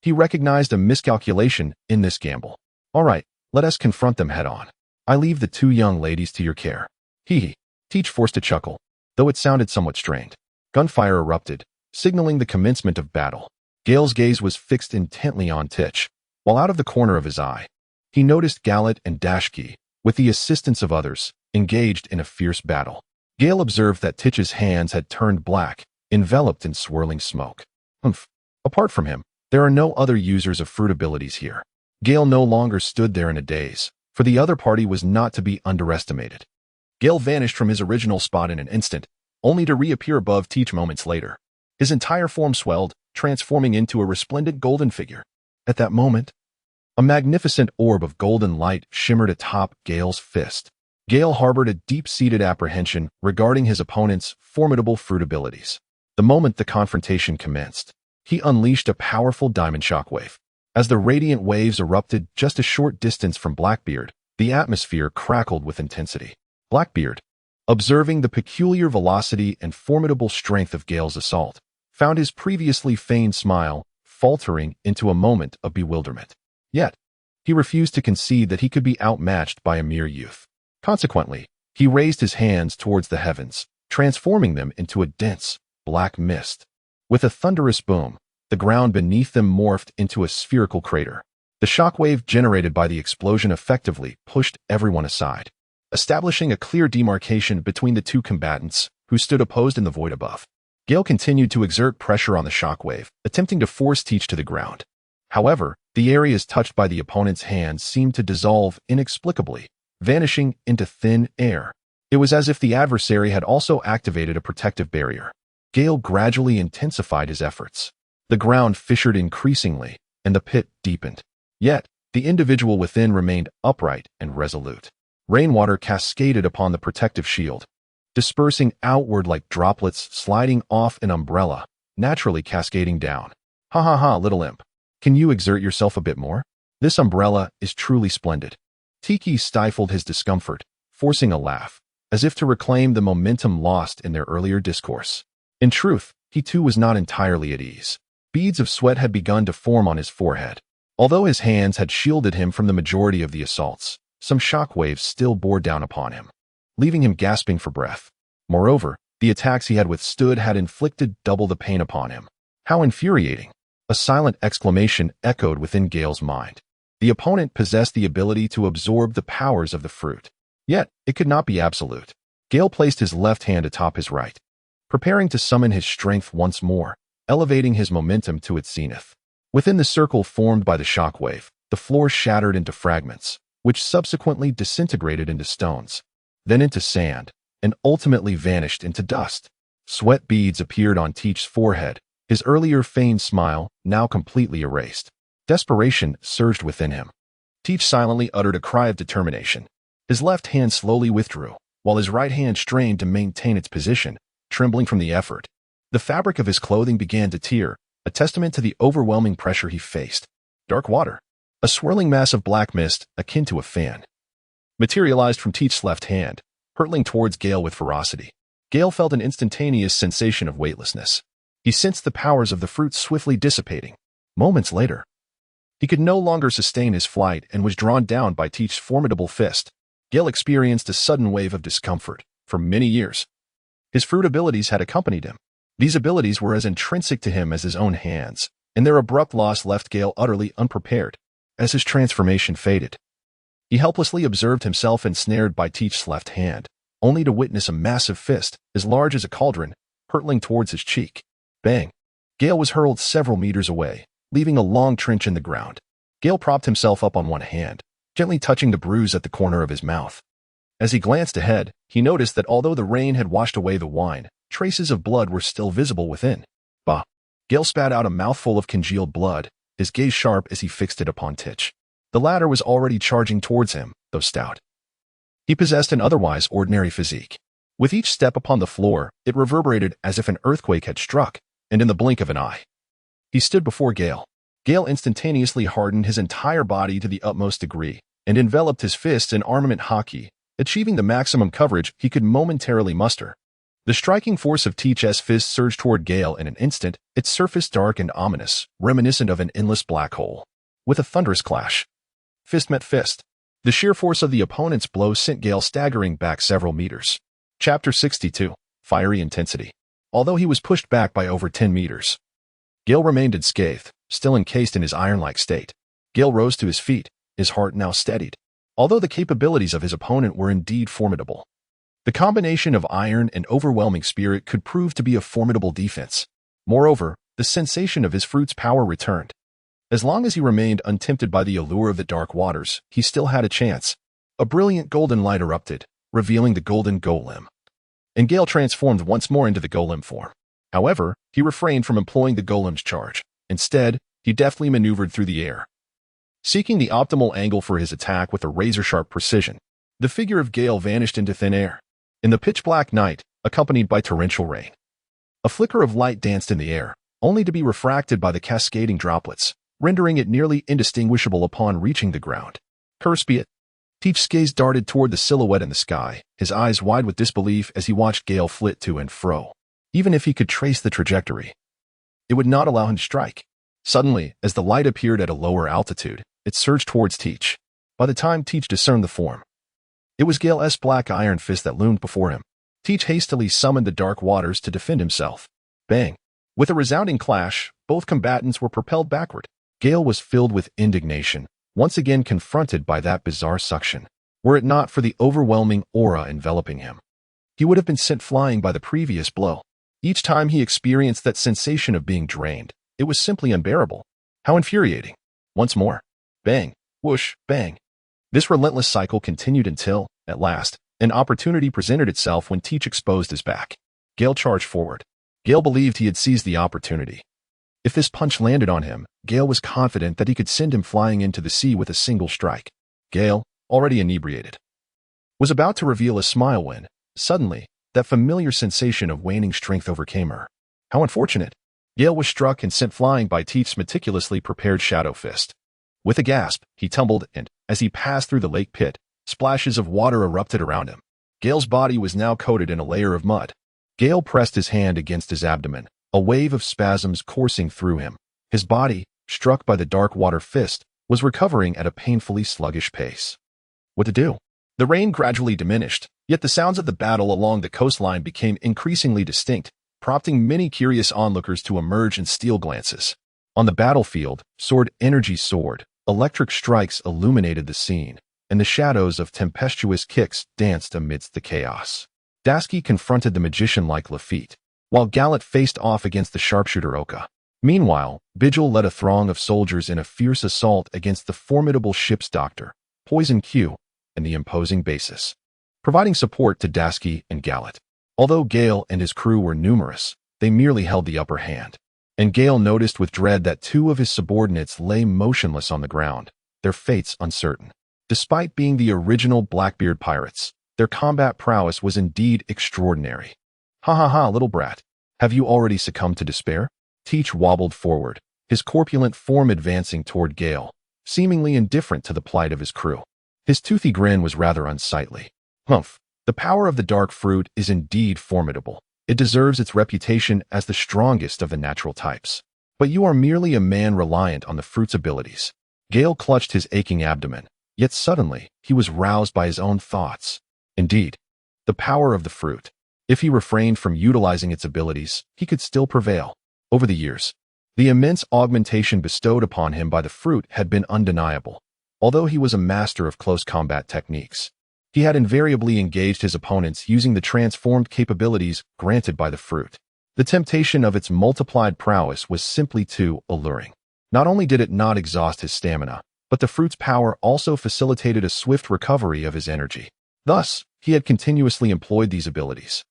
Speaker 1: He recognized a miscalculation in this gamble. All right, let us confront them head-on. I leave the 2 young ladies to your care. Hee. Teach forced a chuckle, though it sounded somewhat strained. Gunfire erupted, signaling the commencement of battle. Gale's gaze was fixed intently on Teach, while out of the corner of his eye, he noticed Gallet and Dashki, with the assistance of others, engaged in a fierce battle. Gale observed that Teach's hands had turned black, enveloped in swirling smoke. Apart from him, there are no other users of fruit abilities here. Gale no longer stood there in a daze, for the other party was not to be underestimated. Gale vanished from his original spot in an instant, only to reappear above Teach moments later. His entire form swelled, transforming into a resplendent golden figure. At that moment, a magnificent orb of golden light shimmered atop Gale's fist. Gale harbored a deep-seated apprehension regarding his opponent's formidable fruit abilities. The moment the confrontation commenced, he unleashed a powerful diamond shockwave. As the radiant waves erupted just a short distance from Blackbeard, the atmosphere crackled with intensity. Blackbeard, observing the peculiar velocity and formidable strength of Gale's assault, found his previously feigned smile faltering into a moment of bewilderment. Yet, he refused to concede that he could be outmatched by a mere youth. Consequently, he raised his hands towards the heavens, transforming them into a dense, black mist. With a thunderous boom, the ground beneath them morphed into a spherical crater. The shockwave generated by the explosion effectively pushed everyone aside, establishing a clear demarcation between the 2 combatants who stood opposed in the void above. Gale continued to exert pressure on the shockwave, attempting to force Teach to the ground. However, The areas touched by the opponent's hands seemed to dissolve inexplicably, vanishing into thin air. It was as if the adversary had also activated a protective barrier. Gale gradually intensified his efforts. The ground fissured increasingly, and the pit deepened. Yet, the individual within remained upright and resolute. Rainwater cascaded upon the protective shield, dispersing outward like droplets sliding off an umbrella, naturally cascading down. Ha ha ha, little imp. Can you exert yourself a bit more? This umbrella is truly splendid. Tiki stifled his discomfort, forcing a laugh, as if to reclaim the momentum lost in their earlier discourse. In truth, he too was not entirely at ease. Beads of sweat had begun to form on his forehead. Although his hands had shielded him from the majority of the assaults, some shockwaves still bore down upon him, leaving him gasping for breath. Moreover, the attacks he had withstood had inflicted double the pain upon him. How infuriating! A silent exclamation echoed within Gale's mind. The opponent possessed the ability to absorb the powers of the fruit. Yet, it could not be absolute. Gale placed his left hand atop his right, preparing to summon his strength once more, elevating his momentum to its zenith. Within the circle formed by the shockwave, the floor shattered into fragments, which subsequently disintegrated into stones, then into sand, and ultimately vanished into dust. Sweat beads appeared on Teach's forehead, his earlier feigned smile now completely erased. Desperation surged within him. Teach silently uttered a cry of determination. His left hand slowly withdrew, while his right hand strained to maintain its position, trembling from the effort. The fabric of his clothing began to tear, a testament to the overwhelming pressure he faced. Dark water, a swirling mass of black mist akin to a fan, materialized from Teach's left hand, hurtling towards Gale with ferocity. Gale felt an instantaneous sensation of weightlessness. He sensed the powers of the fruit swiftly dissipating. Moments later, he could no longer sustain his flight and was drawn down by Teach's formidable fist. Gale experienced a sudden wave of discomfort. For many years, his fruit abilities had accompanied him. These abilities were as intrinsic to him as his own hands, and their abrupt loss left Gale utterly unprepared. As his transformation faded, he helplessly observed himself ensnared by Teach's left hand, only to witness a massive fist, as large as a cauldron, hurtling towards his cheek. Bang! Gale was hurled several meters away, leaving a long trench in the ground. Gale propped himself up on one hand, gently touching the bruise at the corner of his mouth. As he glanced ahead, he noticed that although the rain had washed away the wine, traces of blood were still visible within. Bah! Gale spat out a mouthful of congealed blood, his gaze sharp as he fixed it upon Titch. The latter was already charging towards him, though stout. He possessed an otherwise ordinary physique. With each step upon the floor, it reverberated as if an earthquake had struck, and in the blink of an eye, he stood before Gale. Gale instantaneously hardened his entire body to the utmost degree, and enveloped his fists in armament hockey, achieving the maximum coverage he could momentarily muster. The striking force of Teach's fist surged toward Gale in an instant, its surface dark and ominous, reminiscent of an endless black hole. With a thunderous clash, fist met fist. The sheer force of the opponent's blow sent Gale staggering back several meters. Chapter 62. Fiery Intensity. Although he was pushed back by over 10 meters, Gale remained unscathed, still encased in his iron-like state. Gale rose to his feet, his heart now steadied. Although the capabilities of his opponent were indeed formidable, the combination of iron and overwhelming spirit could prove to be a formidable defense. Moreover, the sensation of his fruit's power returned. As long as he remained untempted by the allure of the dark waters, he still had a chance. A brilliant golden light erupted, revealing the golden golem, and Gale transformed once more into the golem form. However, he refrained from employing the golem's charge. Instead, he deftly maneuvered through the air, seeking the optimal angle for his attack with a razor-sharp precision. The figure of Gale vanished into thin air. In the pitch-black night, accompanied by torrential rain, a flicker of light danced in the air, only to be refracted by the cascading droplets, rendering it nearly indistinguishable upon reaching the ground. Curse be it! Teach's gaze darted toward the silhouette in the sky, his eyes wide with disbelief as he watched Gale flit to and fro. Even if he could trace the trajectory, it would not allow him to strike. Suddenly, as the light appeared at a lower altitude, it surged towards Teach. By the time Teach discerned the form, it was Gale's black iron fist that loomed before him. Teach hastily summoned the dark waters to defend himself. Bang! With a resounding clash, both combatants were propelled backward. Gale was filled with indignation, once again confronted by that bizarre suction. Were it not for the overwhelming aura enveloping him, he would have been sent flying by the previous blow. Each time he experienced that sensation of being drained, it was simply unbearable. How infuriating! Once more. Bang. Whoosh. Bang. This relentless cycle continued until, at last, an opportunity presented itself when Teach exposed his back. Gale charged forward. Gale believed he had seized the opportunity. If this punch landed on him, Gale was confident that he could send him flying into the sea with a single strike. Gale, already inebriated, was about to reveal a smile when, suddenly, that familiar sensation of waning strength overcame her. How unfortunate! Gale was struck and sent flying by Teeth's meticulously prepared shadow fist. With a gasp, he tumbled, and, as he passed through the lake pit, splashes of water erupted around him. Gale's body was now coated in a layer of mud. Gale pressed his hand against his abdomen, a wave of spasms coursing through him. His body, struck by the dark water fist, was recovering at a painfully sluggish pace. What to do? The rain gradually diminished, yet the sounds of the battle along the coastline became increasingly distinct, prompting many curious onlookers to emerge and steal glances. On the battlefield, sword energy soared, electric strikes illuminated the scene, and the shadows of tempestuous kicks danced amidst the chaos. Dasky confronted the magician like Lafitte, while Gallet faced off against the sharpshooter Oka. Meanwhile, Vigil led a throng of soldiers in a fierce assault against the formidable ship's doctor, Poison Q, and the imposing Basis, providing support to Dasky and Gallet. Although Gale and his crew were numerous, they merely held the upper hand, and Gale noticed with dread that two of his subordinates lay motionless on the ground, their fates uncertain. Despite being the original Blackbeard pirates, their combat prowess was indeed extraordinary. Ha ha ha, little brat. Have you already succumbed to despair? Teach wobbled forward, his corpulent form advancing toward Gale, seemingly indifferent to the plight of his crew. His toothy grin was rather unsightly. Humph, the power of the dark fruit is indeed formidable. It deserves its reputation as the strongest of the natural types. But you are merely a man reliant on the fruit's abilities. Gale clutched his aching abdomen, yet suddenly he was roused by his own thoughts. Indeed, the power of the fruit. If he refrained from utilizing its abilities, he could still prevail. Over the years, the immense augmentation bestowed upon him by the fruit had been undeniable. Although he was a master of close combat techniques, he had invariably engaged his opponents using the transformed capabilities granted by the fruit. The temptation of its multiplied prowess was simply too alluring. Not only did it not exhaust his stamina, but the fruit's power also facilitated a swift recovery of his energy. Thus, he had continuously employed these abilities.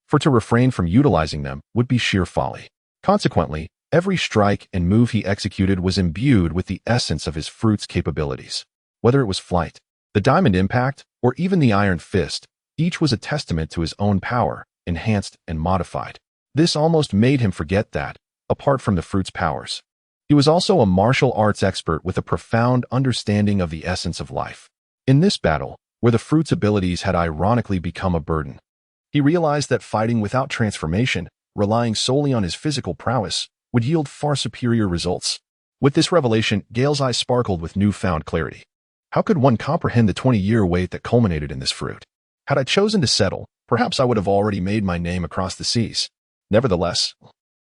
Speaker 1: For to refrain from utilizing them would be sheer folly. Consequently, every strike and move he executed was imbued with the essence of his fruit's capabilities. Whether it was flight, the diamond impact, or even the iron fist, each was a testament to his own power, enhanced and modified. This almost made him forget that, apart from the fruit's powers, he was also a martial arts expert with a profound understanding of the essence of life. In this battle, where the fruit's abilities had ironically become a burden, he realized that fighting without transformation, relying solely on his physical prowess, would yield far superior results. With this revelation, Gale's eyes sparkled with newfound clarity. How could one comprehend the 20-year wait that culminated in this fruit? Had I chosen to settle, perhaps I would have already made my name across the seas. Nevertheless,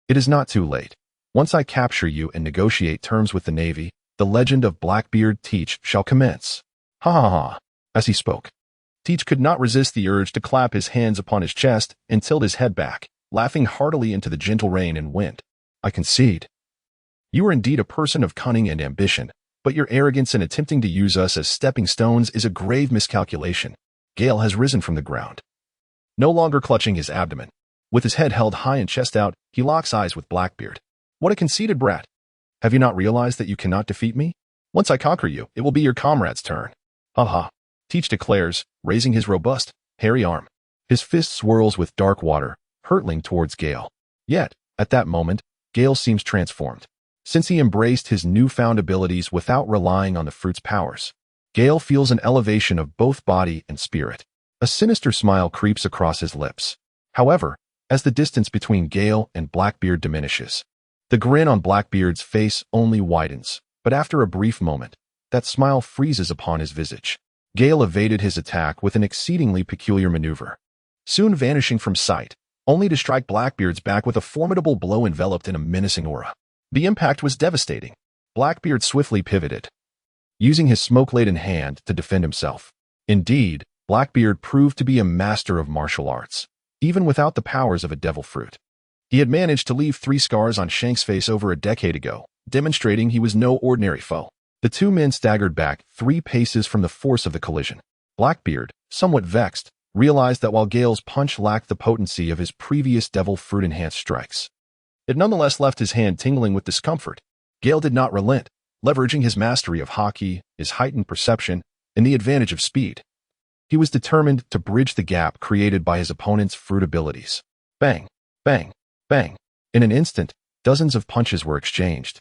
Speaker 1: it is not too late. Once I capture you and negotiate terms with the Navy, the legend of Blackbeard Teach shall commence. Ha ha ha. As he spoke, Teach could not resist the urge to clap his hands upon his chest and tilt his head back, laughing heartily into the gentle rain and wind. I concede. You are indeed a person of cunning and ambition, but your arrogance in attempting to use us as stepping stones is a grave miscalculation. Gale has risen from the ground, no longer clutching his abdomen. With his head held high and chest out, he locks eyes with Blackbeard. What a conceited brat. Have you not realized that you cannot defeat me? Once I conquer you, it will be your comrade's turn. Ha ha. Teach declares, raising his robust, hairy arm. His fist swirls with dark water, hurtling towards Gale. Yet, at that moment, Gale seems transformed. Since he embraced his newfound abilities without relying on the fruit's powers, Gale feels an elevation of both body and spirit. A sinister smile creeps across his lips. However, as the distance between Gale and Blackbeard diminishes, the grin on Blackbeard's face only widens, but after a brief moment, that smile freezes upon his visage. Gale evaded his attack with an exceedingly peculiar maneuver, soon vanishing from sight, only to strike Blackbeard's back with a formidable blow enveloped in a menacing aura. The impact was devastating. Blackbeard swiftly pivoted, using his smoke-laden hand to defend himself. Indeed, Blackbeard proved to be a master of martial arts, even without the powers of a devil fruit. He had managed to leave 3 scars on Shank's face over a decade ago, demonstrating he was no ordinary foe. The two men staggered back 3 paces from the force of the collision. Blackbeard, somewhat vexed, realized that while Gale's punch lacked the potency of his previous devil fruit-enhanced strikes, it nonetheless left his hand tingling with discomfort. Gale did not relent, leveraging his mastery of hockey, his heightened perception, and the advantage of speed. He was determined to bridge the gap created by his opponent's fruit abilities. Bang, bang, bang. In an instant, dozens of punches were exchanged,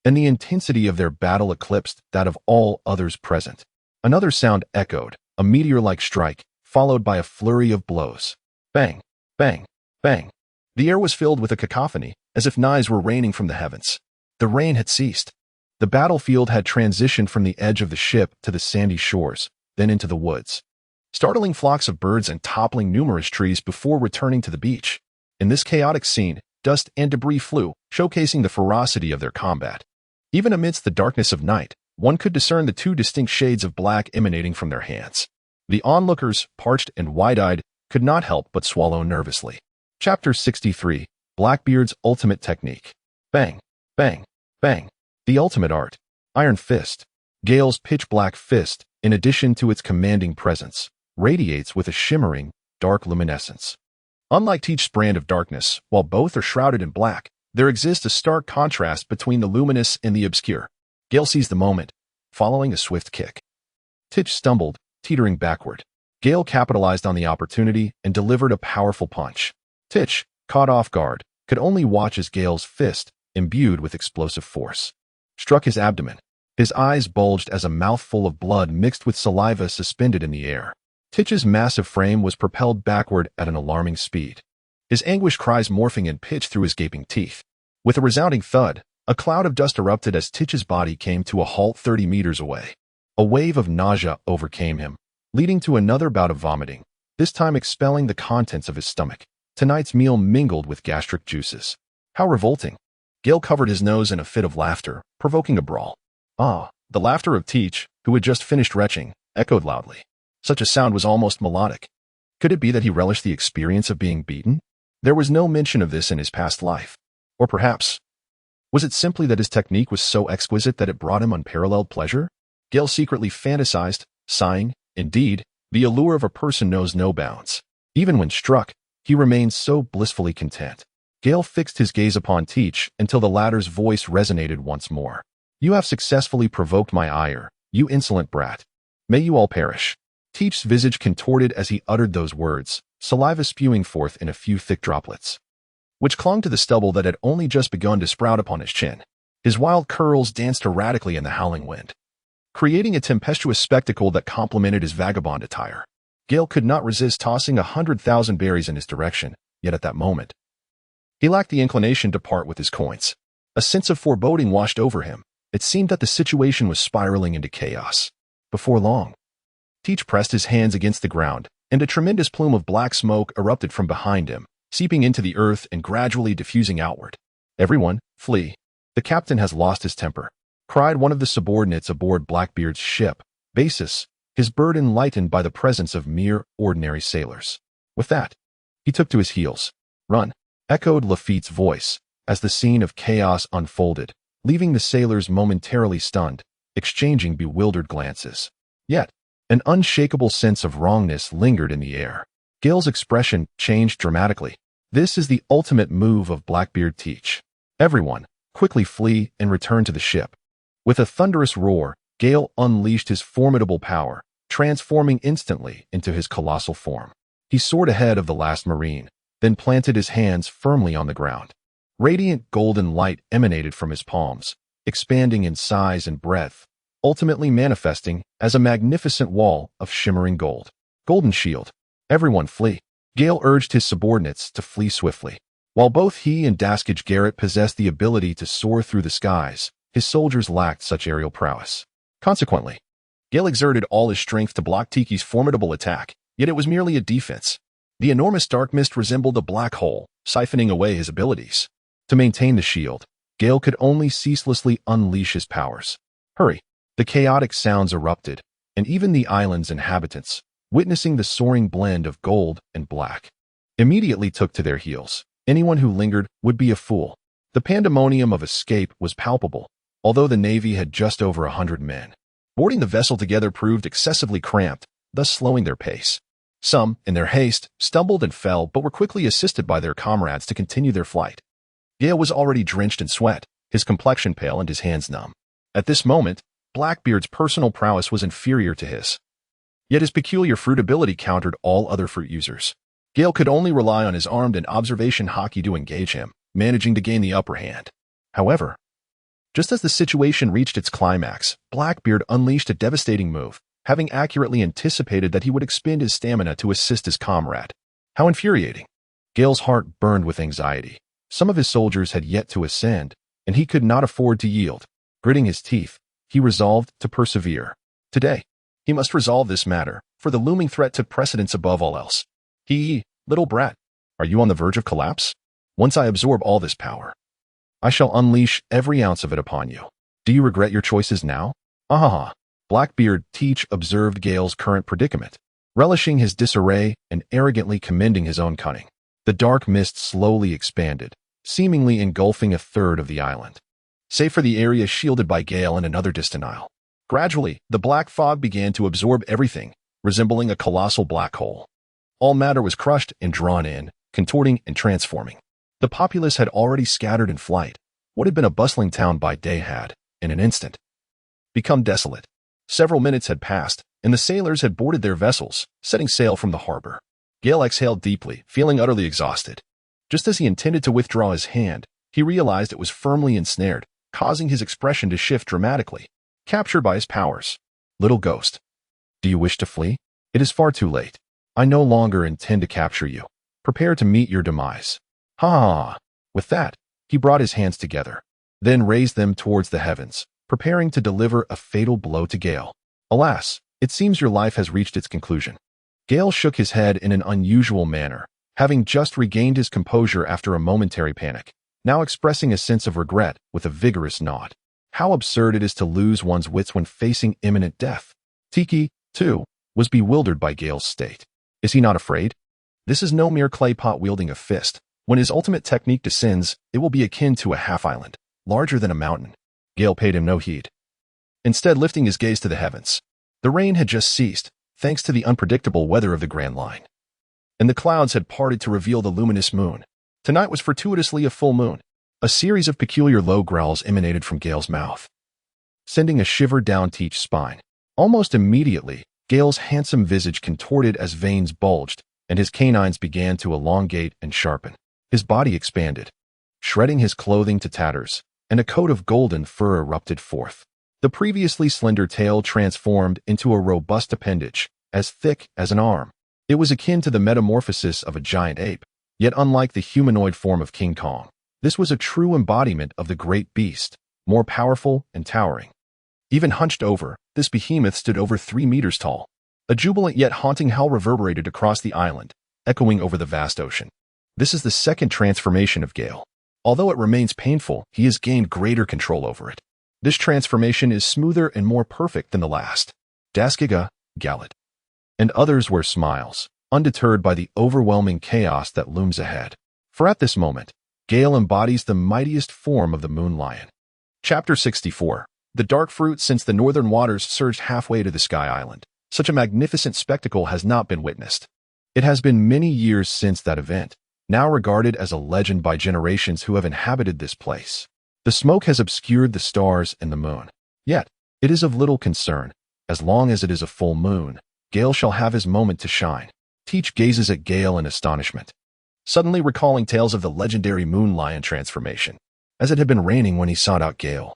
Speaker 1: and the intensity of their battle eclipsed that of all others present. Another sound echoed, a meteor-like strike, followed by a flurry of blows. Bang, bang, bang. The air was filled with a cacophony, as if knives were raining from the heavens. The rain had ceased. The battlefield had transitioned from the edge of the ship to the sandy shores, then into the woods, startling flocks of birds and toppling numerous trees before returning to the beach. In this chaotic scene, dust and debris flew, showcasing the ferocity of their combat. Even amidst the darkness of night, one could discern the 2 distinct shades of black emanating from their hands. The onlookers, parched and wide-eyed, could not help but swallow nervously. Chapter 63, Blackbeard's Ultimate Technique. Bang, bang, bang. The ultimate art. Iron Fist. Gale's pitch-black fist, in addition to its commanding presence, radiates with a shimmering, dark luminescence. Unlike Teach's brand of darkness, while both are shrouded in black, there exists a stark contrast between the luminous and the obscure. Gale seized the moment, following a swift kick. Teach stumbled, teetering backward. Gale capitalized on the opportunity and delivered a powerful punch. Teach, caught off guard, could only watch as Gale's fist, imbued with explosive force, struck his abdomen. His eyes bulged as a mouthful of blood mixed with saliva suspended in the air. Teach's massive frame was propelled backward at an alarming speed, his anguished cries morphing in pitch through his gaping teeth. With a resounding thud, a cloud of dust erupted as Teach's body came to a halt 30 meters away. A wave of nausea overcame him, leading to another bout of vomiting, this time expelling the contents of his stomach. Tonight's meal mingled with gastric juices. How revolting. Gale covered his nose in a fit of laughter, provoking a brawl. Ah, the laughter of Teach, who had just finished retching, echoed loudly. Such a sound was almost melodic. Could it be that he relished the experience of being beaten? There was no mention of this in his past life. Or perhaps, was it simply that his technique was so exquisite that it brought him unparalleled pleasure? Gale secretly fantasized, sighing. Indeed, the allure of a person knows no bounds. Even when struck, he remained so blissfully content. Gale fixed his gaze upon Teach until the latter's voice resonated once more. You have successfully provoked my ire, you insolent brat. May you all perish. Teach's visage contorted as he uttered those words, saliva spewing forth in a few thick droplets, which clung to the stubble that had only just begun to sprout upon his chin. His wild curls danced erratically in the howling wind, creating a tempestuous spectacle that complemented his vagabond attire. Gale could not resist tossing 100,000 berries in his direction, yet at that moment, he lacked the inclination to part with his coins. A sense of foreboding washed over him. It seemed that the situation was spiraling into chaos. Before long, Teach pressed his hands against the ground, and a tremendous plume of black smoke erupted from behind him, seeping into the earth and gradually diffusing outward. Everyone, flee. The captain has lost his temper, cried one of the subordinates aboard Blackbeard's ship, Basis, his burden lightened by the presence of mere ordinary sailors. With that, he took to his heels. Run, echoed Lafitte's voice, as the scene of chaos unfolded, leaving the sailors momentarily stunned, exchanging bewildered glances. Yet, an unshakable sense of wrongness lingered in the air. Gale's expression changed dramatically. This is the ultimate move of Blackbeard Teach. Everyone, quickly flee and return to the ship. With a thunderous roar, Gale unleashed his formidable power, transforming instantly into his colossal form. He soared ahead of the last marine, then planted his hands firmly on the ground. Radiant golden light emanated from his palms, expanding in size and breadth, ultimately manifesting as a magnificent wall of shimmering gold. Golden shield. Everyone flee. Gale urged his subordinates to flee swiftly. While both he and Daskage Garrett possessed the ability to soar through the skies, his soldiers lacked such aerial prowess. Consequently, Gale exerted all his strength to block Tiki's formidable attack, yet it was merely a defense. The enormous dark mist resembled a black hole, siphoning away his abilities. To maintain the shield, Gale could only ceaselessly unleash his powers. Hurry! The chaotic sounds erupted, and even the island's inhabitants, witnessing the soaring blend of gold and black, immediately took to their heels. Anyone who lingered would be a fool. The pandemonium of escape was palpable. although the Navy had just over 100 men. Boarding the vessel together proved excessively cramped, thus slowing their pace. Some, in their haste, stumbled and fell but were quickly assisted by their comrades to continue their flight. Gale was already drenched in sweat, his complexion pale and his hands numb. At this moment, Blackbeard's personal prowess was inferior to his. Yet his peculiar fruit ability countered all other fruit users. Gale could only rely on his armed and observation hockey to engage him, managing to gain the upper hand. However, just as the situation reached its climax, Blackbeard unleashed a devastating move, having accurately anticipated that he would expend his stamina to assist his comrade. How infuriating! Gale's heart burned with anxiety. Some of his soldiers had yet to ascend, and he could not afford to yield. Gritting his teeth, he resolved to persevere. Today, he must resolve this matter, for the looming threat took precedence above all else. Little brat, are you on the verge of collapse? Once I absorb all this power, I shall unleash every ounce of it upon you. Do you regret your choices now? Ahaha. Blackbeard Teach observed Gale's current predicament, relishing his disarray and arrogantly commending his own cunning. The dark mist slowly expanded, seemingly engulfing a third of the island, save for the area shielded by Gale and another distant isle. Gradually, the black fog began to absorb everything, resembling a colossal black hole. All matter was crushed and drawn in, contorting and transforming. The populace had already scattered in flight. What had been a bustling town by day had, in an instant, become desolate. Several minutes had passed, and the sailors had boarded their vessels, setting sail from the harbor. Gale exhaled deeply, feeling utterly exhausted. Just as he intended to withdraw his hand, he realized it was firmly ensnared, causing his expression to shift dramatically. Captured by his powers. Little ghost, do you wish to flee? It is far too late. I no longer intend to capture you. Prepare to meet your demise. Ha ha ha. With that, he brought his hands together, then raised them towards the heavens, preparing to deliver a fatal blow to Gale. Alas, it seems your life has reached its conclusion. Gale shook his head in an unusual manner, having just regained his composure after a momentary panic, now expressing a sense of regret with a vigorous nod. How absurd it is to lose one's wits when facing imminent death. Tiki, too, was bewildered by Gale's state. Is he not afraid? This is no mere clay pot wielding a fist. When his ultimate technique descends, it will be akin to a half-island, larger than a mountain. Gale paid him no heed, instead lifting his gaze to the heavens. The rain had just ceased, thanks to the unpredictable weather of the Grand Line, and the clouds had parted to reveal the luminous moon. Tonight was fortuitously a full moon. A series of peculiar low growls emanated from Gale's mouth, sending a shiver down Teach's spine. Almost immediately, Gale's handsome visage contorted as veins bulged, and his canines began to elongate and sharpen. His body expanded, shredding his clothing to tatters, and a coat of golden fur erupted forth. The previously slender tail transformed into a robust appendage, as thick as an arm. It was akin to the metamorphosis of a giant ape, yet unlike the humanoid form of King Kong. This was a true embodiment of the great beast, more powerful and towering. Even hunched over, this behemoth stood over 3 meters tall. A jubilant yet haunting howl reverberated across the island, echoing over the vast ocean. This is the second transformation of Gale. Although it remains painful, he has gained greater control over it. This transformation is smoother and more perfect than the last. Daskiga, Gallet. And others wear smiles, undeterred by the overwhelming chaos that looms ahead. For at this moment, Gale embodies the mightiest form of the Moon Lion. Chapter 64. The dark fruit. Since the northern waters surged halfway to the Sky Island, such a magnificent spectacle has not been witnessed. It has been many years since that event, now regarded as a legend by generations who have inhabited this place. The smoke has obscured the stars and the moon. Yet, it is of little concern. As long as it is a full moon, Gale shall have his moment to shine. Teach gazes at Gale in astonishment, suddenly recalling tales of the legendary Moon Lion transformation, as it had been raining when he sought out Gale.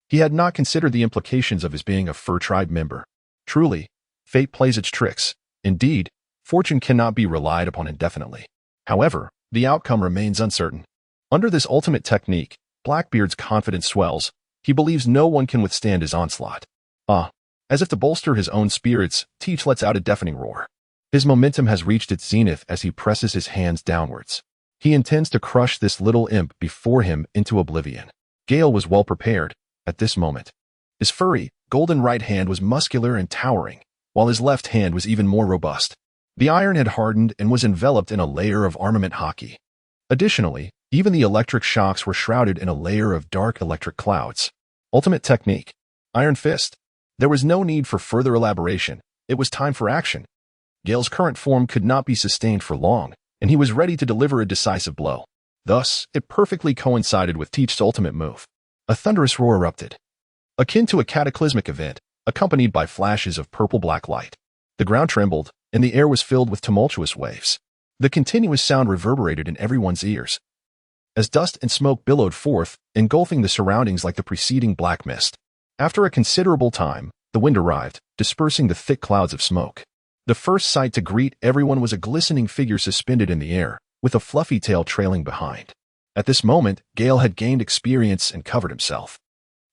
Speaker 1: He had not considered the implications of his being a Fur Tribe member. Truly, fate plays its tricks. Indeed, fortune cannot be relied upon indefinitely. However, the outcome remains uncertain. Under this ultimate technique, Blackbeard's confidence swells. He believes no one can withstand his onslaught. As if to bolster his own spirits, Teach lets out a deafening roar. His momentum has reached its zenith as he presses his hands downwards. He intends to crush this little imp before him into oblivion. Gale was well prepared at this moment. His furry, golden right hand was muscular and towering, while his left hand was even more robust. The iron had hardened and was enveloped in a layer of armament hockey. Additionally, even the electric shocks were shrouded in a layer of dark electric clouds. Ultimate technique. Iron Fist. There was no need for further elaboration. It was time for action. Gale's current form could not be sustained for long, and he was ready to deliver a decisive blow. Thus, it perfectly coincided with Teach's ultimate move. A thunderous roar erupted, akin to a cataclysmic event, accompanied by flashes of purple-black light. The ground trembled, and the air was filled with tumultuous waves. The continuous sound reverberated in everyone's ears, as dust and smoke billowed forth, engulfing the surroundings like the preceding black mist. After a considerable time, the wind arrived, dispersing the thick clouds of smoke. The first sight to greet everyone was a glistening figure suspended in the air, with a fluffy tail trailing behind. At this moment, Gale had gained experience and covered himself.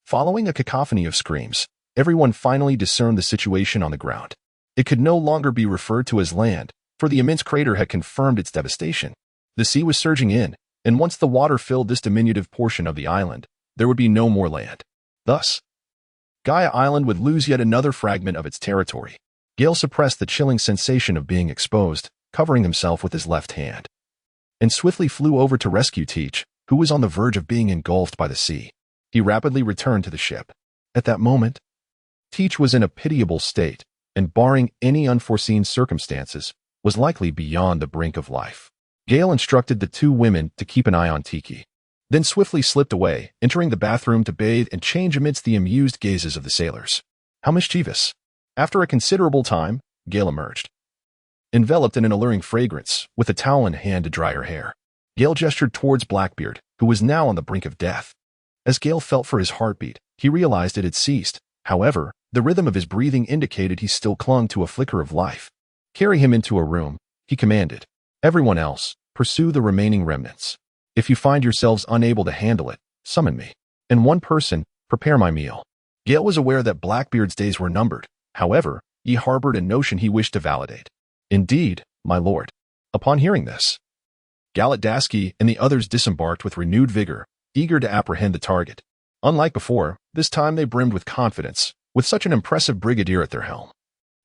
Speaker 1: Following a cacophony of screams, everyone finally discerned the situation on the ground. It could no longer be referred to as land, for the immense crater had confirmed its devastation. The sea was surging in, and once the water filled this diminutive portion of the island, there would be no more land. Thus, Gaia Island would lose yet another fragment of its territory. Gale suppressed the chilling sensation of being exposed, covering himself with his left hand, and swiftly flew over to rescue Teach, who was on the verge of being engulfed by the sea. He rapidly returned to the ship. At that moment, Teach was in a pitiable state, and barring any unforeseen circumstances, was likely beyond the brink of life. Gale instructed the two women to keep an eye on Tiki, then swiftly slipped away, entering the bathroom to bathe and change amidst the amused gazes of the sailors. How mischievous. After a considerable time, Gale emerged, enveloped in an alluring fragrance, with a towel in hand to dry her hair. Gale gestured towards Blackbeard, who was now on the brink of death. As Gale felt for his heartbeat, he realized it had ceased. However, the rhythm of his breathing indicated he still clung to a flicker of life. Carry him into a room, he commanded. Everyone else, pursue the remaining remnants. If you find yourselves unable to handle it, summon me. And one person, prepare my meal. Gale was aware that Blackbeard's days were numbered. However, he harbored a notion he wished to validate. Indeed, my lord. Upon hearing this, Galatdaski and the others disembarked with renewed vigor, eager to apprehend the target. Unlike before, this time they brimmed with confidence, with such an impressive brigadier at their helm.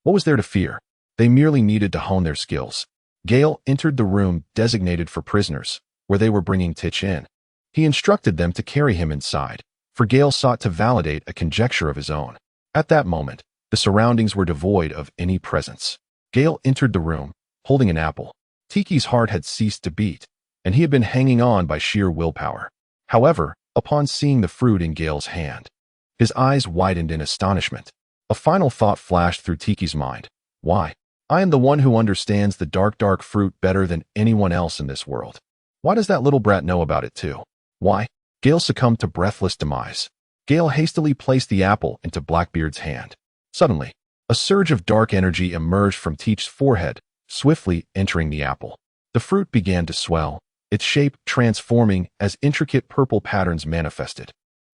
Speaker 1: What was there to fear? They merely needed to hone their skills. Gale entered the room designated for prisoners, where they were bringing Titch in. He instructed them to carry him inside, for Gale sought to validate a conjecture of his own. At that moment, the surroundings were devoid of any presence. Gale entered the room, holding an apple. Tiki's heart had ceased to beat, and he had been hanging on by sheer willpower. However, upon seeing the fruit in Gale's hand, his eyes widened in astonishment. A final thought flashed through Tiki's mind. Why? I am the one who understands the dark fruit better than anyone else in this world. Why does that little brat know about it too? Why? Gale succumbed to breathless demise. Gale hastily placed the apple into Blackbeard's hand. Suddenly, a surge of dark energy emerged from Teach's forehead, swiftly entering the apple. The fruit began to swell, its shape transforming as intricate purple patterns manifested,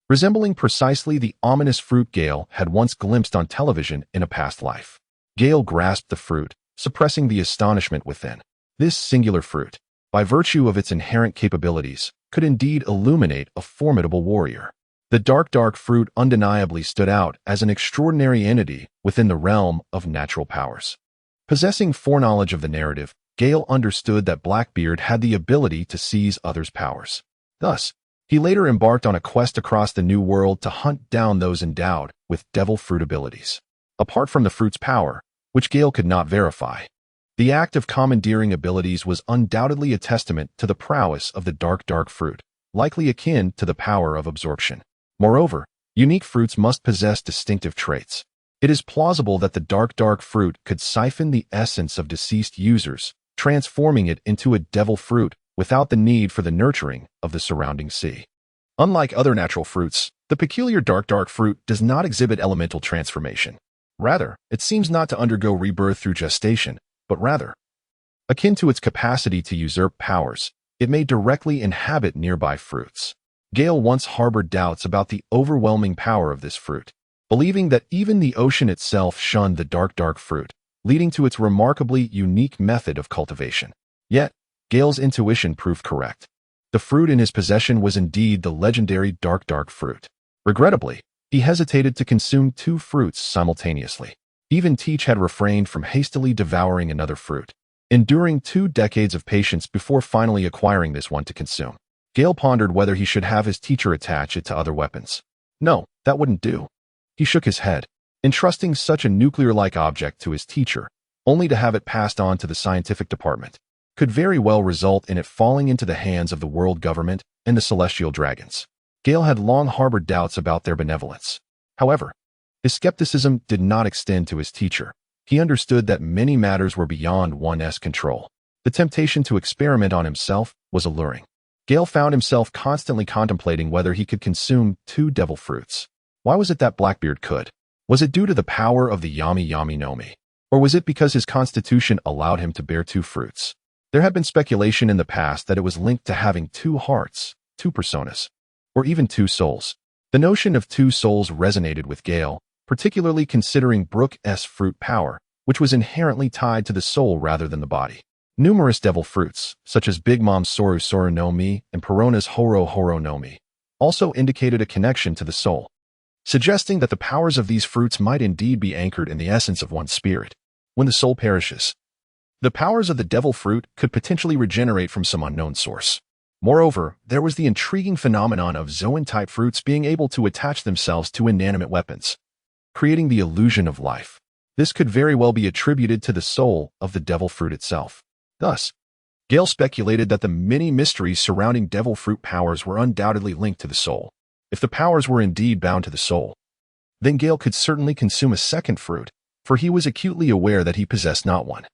Speaker 1: resembling precisely the ominous fruit Gale had once glimpsed on television in a past life. Gale grasped the fruit, suppressing the astonishment within. This singular fruit, by virtue of its inherent capabilities, could indeed illuminate a formidable warrior. The dark fruit undeniably stood out as an extraordinary entity within the realm of natural powers. Possessing foreknowledge of the narrative, Gale understood that Blackbeard had the ability to seize others' powers. Thus, he later embarked on a quest across the New World to hunt down those endowed with devil fruit abilities. Apart from the fruit's power, which Gale could not verify, the act of commandeering abilities was undoubtedly a testament to the prowess of the dark fruit, likely akin to the power of absorption. Moreover, unique fruits must possess distinctive traits. It is plausible that the dark fruit could siphon the essence of deceased users, transforming it into a devil fruit without the need for the nurturing of the surrounding sea. Unlike other natural fruits, the peculiar dark fruit does not exhibit elemental transformation. Rather, it seems not to undergo rebirth through gestation, but rather, akin to its capacity to usurp powers, it may directly inhabit nearby fruits. Gale once harbored doubts about the overwhelming power of this fruit, believing that even the ocean itself shunned the dark fruit, leading to its remarkably unique method of cultivation. Yet, Gale's intuition proved correct. The fruit in his possession was indeed the legendary dark fruit. Regrettably, he hesitated to consume two fruits simultaneously. Even Teach had refrained from hastily devouring another fruit, enduring 2 decades of patience before finally acquiring this one to consume. Gale pondered whether he should have his teacher attach it to other weapons. No, that wouldn't do. He shook his head, entrusting such a nuclear-like object to his teacher, only to have it passed on to the scientific department, could very well result in it falling into the hands of the world government and the celestial dragons. Gale had long harbored doubts about their benevolence. However, his skepticism did not extend to his teacher. He understood that many matters were beyond one's control. The temptation to experiment on himself was alluring. Gale found himself constantly contemplating whether he could consume 2 devil fruits. Why was it that Blackbeard could? Was it due to the power of the Yami Yami no Mi? Or was it because his constitution allowed him to bear 2 fruits? There had been speculation in the past that it was linked to having 2 hearts, 2 personas, or even 2 souls. The notion of 2 souls resonated with Gale, particularly considering Brook's fruit power, which was inherently tied to the soul rather than the body. Numerous devil fruits, such as Big Mom's Soru Soru no Mi and Perona's Horo Horo no Mi, also indicated a connection to the soul, suggesting that the powers of these fruits might indeed be anchored in the essence of one's spirit. When the soul perishes, the powers of the devil fruit could potentially regenerate from some unknown source. Moreover, there was the intriguing phenomenon of Zoan-type fruits being able to attach themselves to inanimate weapons, creating the illusion of life. This could very well be attributed to the soul of the devil fruit itself. Thus, Gale speculated that the many mysteries surrounding devil fruit powers were undoubtedly linked to the soul. If the powers were indeed bound to the soul, then Gale could certainly consume a second fruit, for he was acutely aware that he possessed not one,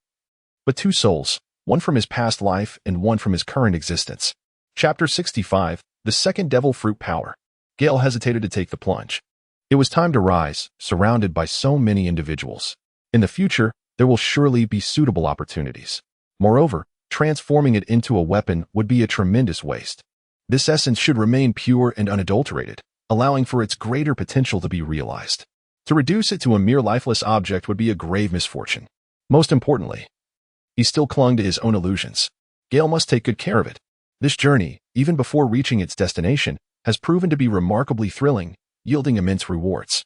Speaker 1: but 2 souls, one from his past life and one from his current existence. Chapter 65, The Second Devil Fruit Power. Gale hesitated to take the plunge. It was time to rise, surrounded by so many individuals. In the future, there will surely be suitable opportunities. Moreover, transforming it into a weapon would be a tremendous waste. This essence should remain pure and unadulterated, allowing for its greater potential to be realized. To reduce it to a mere lifeless object would be a grave misfortune. Most importantly, he still clung to his own illusions. Gale must take good care of it. This journey, even before reaching its destination, has proven to be remarkably thrilling, yielding immense rewards.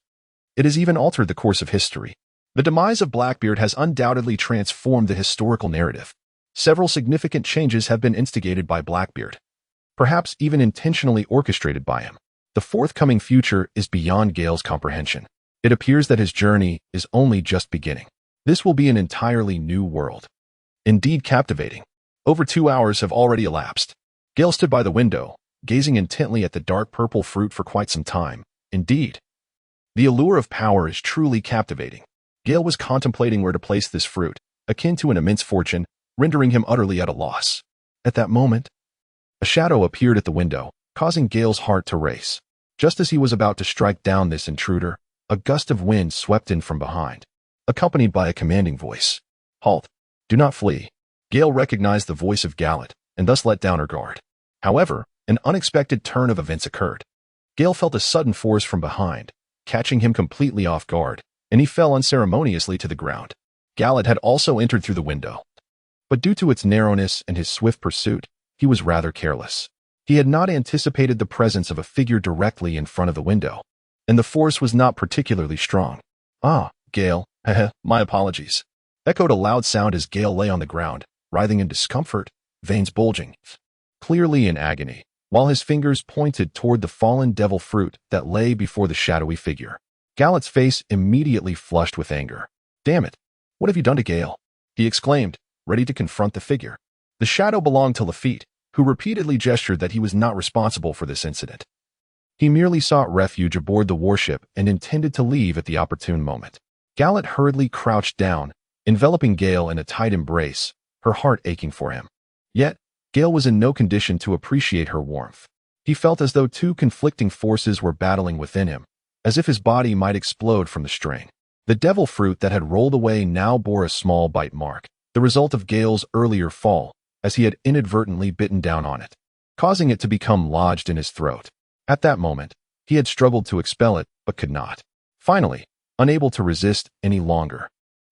Speaker 1: It has even altered the course of history. The demise of Blackbeard has undoubtedly transformed the historical narrative. Several significant changes have been instigated by Blackbeard, perhaps even intentionally orchestrated by him. The forthcoming future is beyond Gale's comprehension. It appears that his journey is only just beginning. This will be an entirely new world. Indeed captivating. Over 2 hours have already elapsed. Gale stood by the window, gazing intently at the dark purple fruit for quite some time. Indeed, the allure of power is truly captivating. Gale was contemplating where to place this fruit, akin to an immense fortune, rendering him utterly at a loss. At that moment, a shadow appeared at the window, causing Gale's heart to race. Just as he was about to strike down this intruder, a gust of wind swept in from behind, accompanied by a commanding voice. Halt! Do not flee. Gale recognized the voice of Gallet, and thus let down her guard. However, an unexpected turn of events occurred. Gale felt a sudden force from behind, catching him completely off guard, and he fell unceremoniously to the ground. Gallet had also entered through the window, but due to its narrowness and his swift pursuit, he was rather careless. He had not anticipated the presence of a figure directly in front of the window, and the force was not particularly strong. Ah, Gale, my apologies, echoed a loud sound as Gale lay on the ground, writhing in discomfort, veins bulging, clearly in agony, while his fingers pointed toward the fallen devil fruit that lay before the shadowy figure. Gallet's face immediately flushed with anger. Damn it, what have you done to Gale? He exclaimed, ready to confront the figure. The shadow belonged to Lafitte, who repeatedly gestured that he was not responsible for this incident. He merely sought refuge aboard the warship and intended to leave at the opportune moment. Gallet hurriedly crouched down, enveloping Gale in a tight embrace, her heart aching for him. Yet, Gale was in no condition to appreciate her warmth. He felt as though 2 conflicting forces were battling within him, as if his body might explode from the strain. The devil fruit that had rolled away now bore a small bite mark, the result of Gale's earlier fall, as he had inadvertently bitten down on it, causing it to become lodged in his throat. At that moment, he had struggled to expel it, but could not. Finally, unable to resist any longer,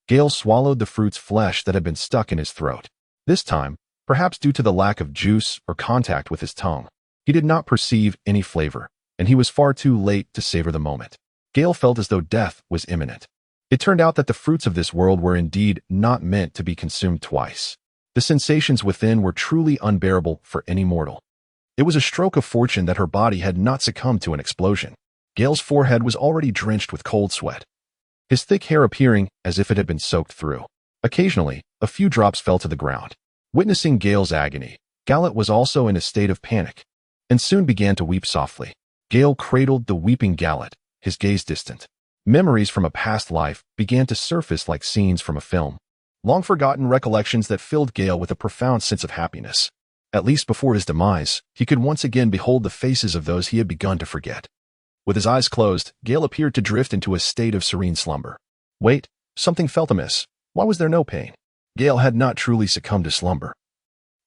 Speaker 1: Gale swallowed the fruit's flesh that had been stuck in his throat. This time, perhaps due to the lack of juice or contact with his tongue, he did not perceive any flavor, and he was far too late to savor the moment. Gale felt as though death was imminent. It turned out that the fruits of this world were indeed not meant to be consumed twice. The sensations within were truly unbearable for any mortal. It was a stroke of fortune that her body had not succumbed to an explosion. Gale's forehead was already drenched with cold sweat, his thick hair appearing as if it had been soaked through. Occasionally, a few drops fell to the ground. Witnessing Gale's agony, Gallet was also in a state of panic, and soon began to weep softly. Gale cradled the weeping Gallet, his gaze distant. Memories from a past life began to surface like scenes from a film. Long-forgotten recollections that filled Gale with a profound sense of happiness. At least before his demise, he could once again behold the faces of those he had begun to forget. With his eyes closed, Gale appeared to drift into a state of serene slumber. Wait, something felt amiss. Why was there no pain? Gale had not truly succumbed to slumber.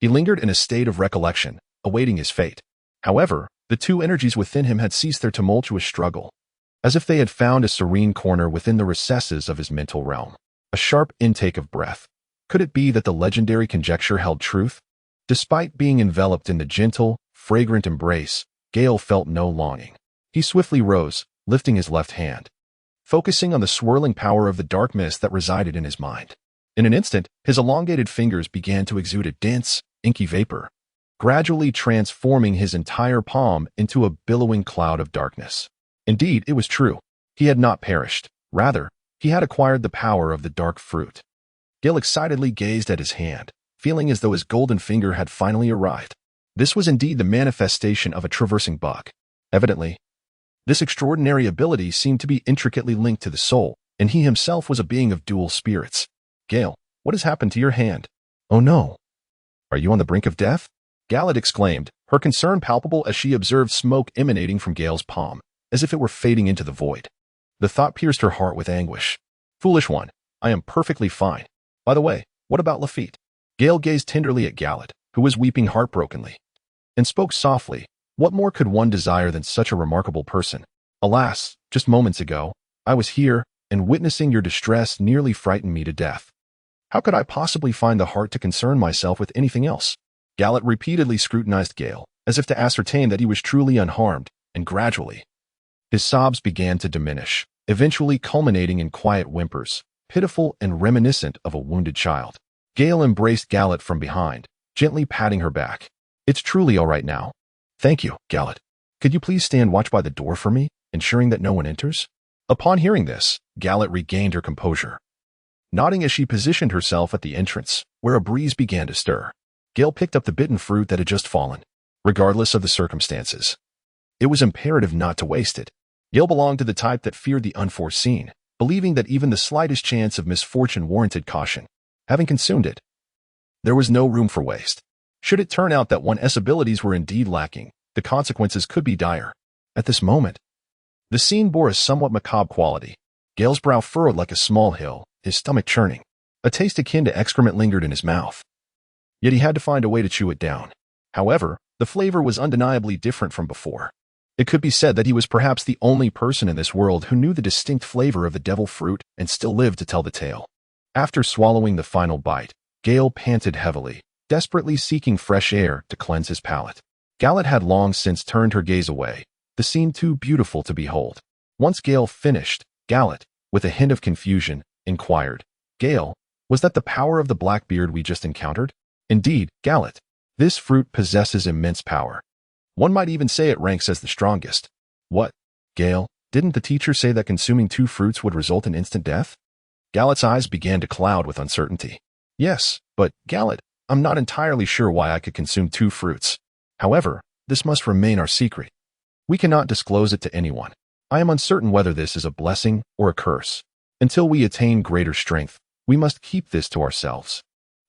Speaker 1: He lingered in a state of recollection, awaiting his fate. However, the two energies within him had ceased their tumultuous struggle, as if they had found a serene corner within the recesses of his mental realm. A sharp intake of breath. Could it be that the legendary conjecture held truth? Despite being enveloped in the gentle, fragrant embrace, Gale felt no longing. He swiftly rose, lifting his left hand, focusing on the swirling power of the dark mist that resided in his mind. In an instant, his elongated fingers began to exude a dense, inky vapor, gradually transforming his entire palm into a billowing cloud of darkness. Indeed, it was true. He had not perished. Rather, he had acquired the power of the dark fruit. Gale excitedly gazed at his hand, feeling as though his golden finger had finally arrived. This was indeed the manifestation of a traversing bug. Evidently, this extraordinary ability seemed to be intricately linked to the soul, and he himself was a being of dual spirits. Gale, what has happened to your hand? Oh no. Are you on the brink of death? Gallet exclaimed, her concern palpable as she observed smoke emanating from Gale's palm, as if it were fading into the void. The thought pierced her heart with anguish. Foolish one, I am perfectly fine. By the way, what about Lafitte? Gale gazed tenderly at Gallet, who was weeping heartbrokenly, and spoke softly. What more could one desire than such a remarkable person? Alas, just moments ago, I was here, and witnessing your distress nearly frightened me to death. How could I possibly find the heart to concern myself with anything else? Gallet repeatedly scrutinized Gale, as if to ascertain that he was truly unharmed, and gradually, his sobs began to diminish, eventually culminating in quiet whimpers, pitiful and reminiscent of a wounded child. Gale embraced Gallet from behind, gently patting her back. It's truly all right now. Thank you, Gallet. Could you please stand watch by the door for me, ensuring that no one enters? Upon hearing this, Gallet regained her composure, nodding as she positioned herself at the entrance, where a breeze began to stir. Gale picked up the bitten fruit that had just fallen. Regardless of the circumstances, it was imperative not to waste it. Gale belonged to the type that feared the unforeseen, believing that even the slightest chance of misfortune warranted caution. Having consumed it, there was no room for waste. Should it turn out that one's abilities were indeed lacking, the consequences could be dire. At this moment, the scene bore a somewhat macabre quality. Gale's brow furrowed like a small hill, his stomach churning. A taste akin to excrement lingered in his mouth. Yet he had to find a way to chew it down. However, the flavor was undeniably different from before. It could be said that he was perhaps the only person in this world who knew the distinct flavor of the devil fruit and still lived to tell the tale. After swallowing the final bite, Gale panted heavily, desperately seeking fresh air to cleanse his palate. Gallet had long since turned her gaze away, the scene too beautiful to behold. Once Gale finished, Gallet, with a hint of confusion, inquired, Gale, was that the power of the Blackbeard we just encountered? Indeed, Gallet, this fruit possesses immense power. One might even say it ranks as the strongest. What? Gale, didn't the teacher say that consuming 2 fruits would result in instant death? Gallet's eyes began to cloud with uncertainty. Yes, but, Gallet, I'm not entirely sure why I could consume 2 fruits. However, this must remain our secret. We cannot disclose it to anyone. I am uncertain whether this is a blessing or a curse. Until we attain greater strength, we must keep this to ourselves.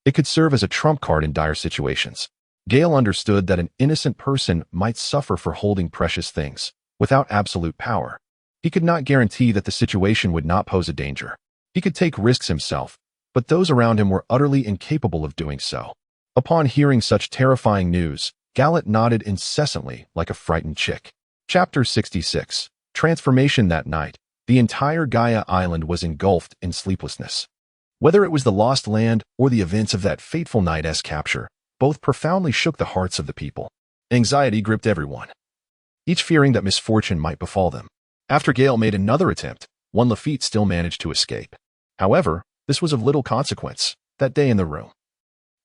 Speaker 1: It could serve as a trump card in dire situations. Gale understood that an innocent person might suffer for holding precious things, without absolute power. He could not guarantee that the situation would not pose a danger. He could take risks himself, but those around him were utterly incapable of doing so. Upon hearing such terrifying news, Gallet nodded incessantly like a frightened chick. Chapter 66. Transformation. That night, the entire Gaia Island was engulfed in sleeplessness. Whether it was the lost land or the events of that fateful night's capture, both profoundly shook the hearts of the people. Anxiety gripped everyone, each fearing that misfortune might befall them. After Gale made another attempt, one Lafitte still managed to escape. However, this was of little consequence. That day in the room,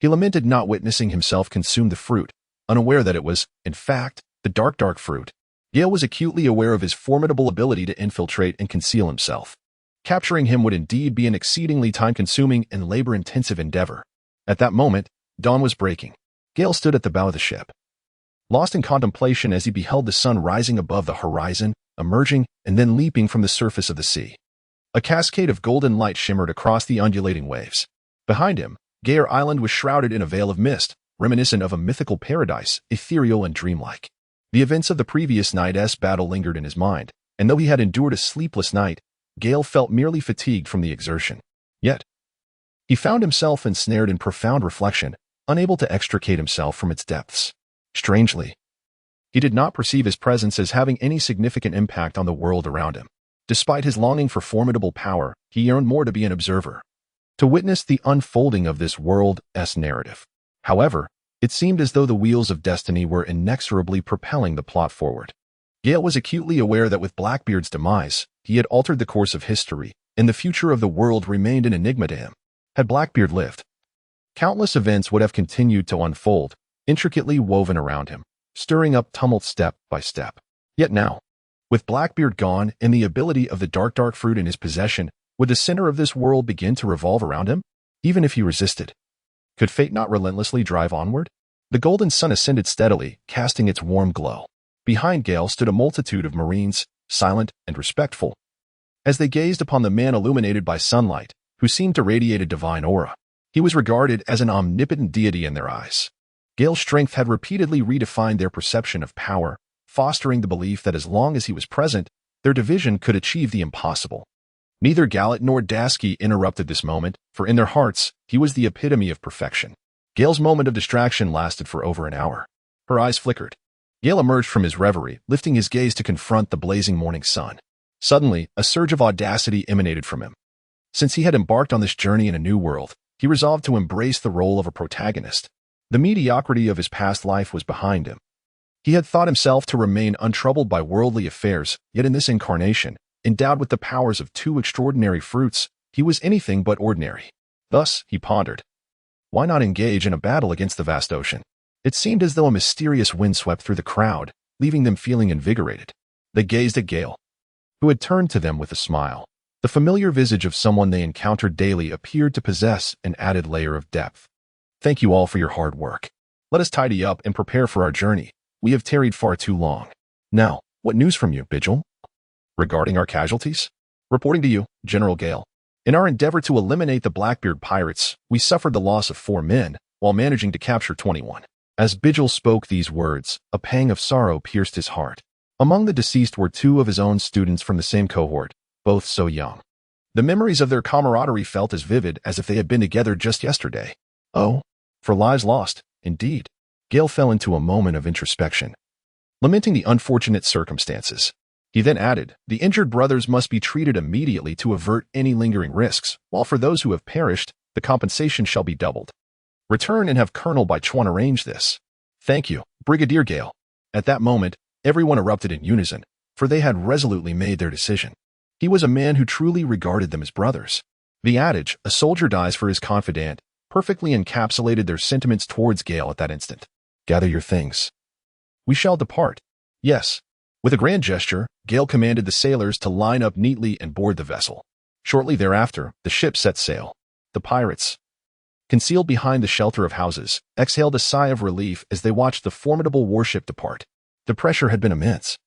Speaker 1: he lamented not witnessing himself consume the fruit, unaware that it was, in fact, the dark fruit. Gale was acutely aware of his formidable ability to infiltrate and conceal himself. Capturing him would indeed be an exceedingly time-consuming and labor-intensive endeavor. At that moment, dawn was breaking. Gale stood at the bow of the ship, lost in contemplation as he beheld the sun rising above the horizon, emerging and then leaping from the surface of the sea. A cascade of golden light shimmered across the undulating waves. Behind him, Gayer Island was shrouded in a veil of mist, reminiscent of a mythical paradise, ethereal and dreamlike. The events of the previous night's battle lingered in his mind, and though he had endured a sleepless night, Gale felt merely fatigued from the exertion. Yet, he found himself ensnared in profound reflection, unable to extricate himself from its depths. Strangely, he did not perceive his presence as having any significant impact on the world around him. Despite his longing for formidable power, he yearned more to be an observer, to witness the unfolding of this world's narrative. However, it seemed as though the wheels of destiny were inexorably propelling the plot forward. Gale was acutely aware that with Blackbeard's demise, he had altered the course of history, and the future of the world remained an enigma to him. Had Blackbeard lived, countless events would have continued to unfold, intricately woven around him, stirring up tumult step by step. Yet now, with Blackbeard gone and the ability of the dark fruit in his possession, would the center of this world begin to revolve around him? Even if he resisted, could fate not relentlessly drive onward? The golden sun ascended steadily, casting its warm glow. Behind Gale stood a multitude of Marines, silent and respectful, as they gazed upon the man illuminated by sunlight, who seemed to radiate a divine aura. He was regarded as an omnipotent deity in their eyes. Gale's strength had repeatedly redefined their perception of power, fostering the belief that as long as he was present, their division could achieve the impossible. Neither Gallet nor Dasky interrupted this moment, for in their hearts, he was the epitome of perfection. Gale's moment of distraction lasted for over an hour. Her eyes flickered. Gale emerged from his reverie, lifting his gaze to confront the blazing morning sun. Suddenly, a surge of audacity emanated from him. Since he had embarked on this journey in a new world, he resolved to embrace the role of a protagonist. The mediocrity of his past life was behind him. He had thought himself to remain untroubled by worldly affairs, yet in this incarnation, endowed with the powers of two extraordinary fruits, he was anything but ordinary. Thus, he pondered, why not engage in a battle against the vast ocean? It seemed as though a mysterious wind swept through the crowd, leaving them feeling invigorated. They gazed at Gale, who had turned to them with a smile. The familiar visage of someone they encountered daily appeared to possess an added layer of depth. Thank you all for your hard work. Let us tidy up and prepare for our journey. We have tarried far too long. Now, what news from you, Vigil? Regarding our casualties? Reporting to you, General Gale. In our endeavor to eliminate the Blackbeard pirates, we suffered the loss of 4 men, while managing to capture 21. As Vigil spoke these words, a pang of sorrow pierced his heart. Among the deceased were 2 of his own students from the same cohort, both so young. The memories of their camaraderie felt as vivid as if they had been together just yesterday. Oh, for lives lost, indeed. Gale fell into a moment of introspection, lamenting the unfortunate circumstances. He then added, the injured brothers must be treated immediately to avert any lingering risks, while for those who have perished, the compensation shall be doubled. Return and have Colonel Baichuan arrange this. Thank you, Brigadier Gale. At that moment, everyone erupted in unison, for they had resolutely made their decision. He was a man who truly regarded them as brothers. The adage, a soldier dies for his confidant, perfectly encapsulated their sentiments towards Gale at that instant. Gather your things. We shall depart. Yes. With a grand gesture, Gale commanded the sailors to line up neatly and board the vessel. Shortly thereafter, the ship set sail. The pirates, concealed behind the shelter of houses, exhaled a sigh of relief as they watched the formidable warship depart. The pressure had been immense.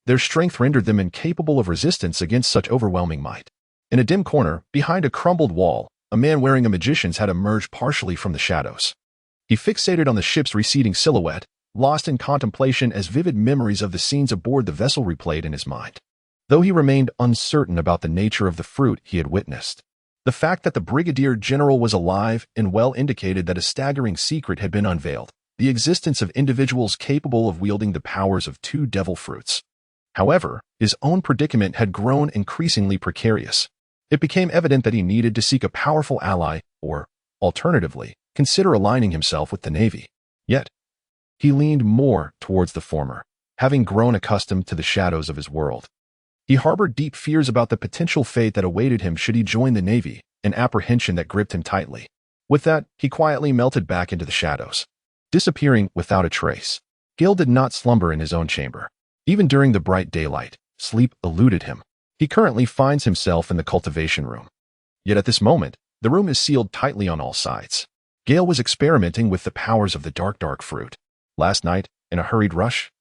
Speaker 1: Their strength rendered them incapable of resistance against such overwhelming might. In a dim corner, behind a crumbled wall, a man wearing a magician's hat emerged partially from the shadows. He fixated on the ship's receding silhouette, lost in contemplation as vivid memories of the scenes aboard the vessel replayed in his mind. Though he remained uncertain about the nature of the fruit he had witnessed, the fact that the Brigadier General was alive and well indicated that a staggering secret had been unveiled, the existence of individuals capable of wielding the powers of 2 devil fruits. However, his own predicament had grown increasingly precarious. It became evident that he needed to seek a powerful ally or, alternatively, consider aligning himself with the Navy. Yet, he leaned more towards the former, having grown accustomed to the shadows of his world. He harbored deep fears about the potential fate that awaited him should he join the Navy, an apprehension that gripped him tightly. With that, he quietly melted back into the shadows, disappearing without a trace. Gale did not slumber in his own chamber. Even during the bright daylight, sleep eluded him. He currently finds himself in the cultivation room. Yet at this moment, the room is sealed tightly on all sides. Gale was experimenting with the powers of the dark fruit. Last night, in a hurried rush,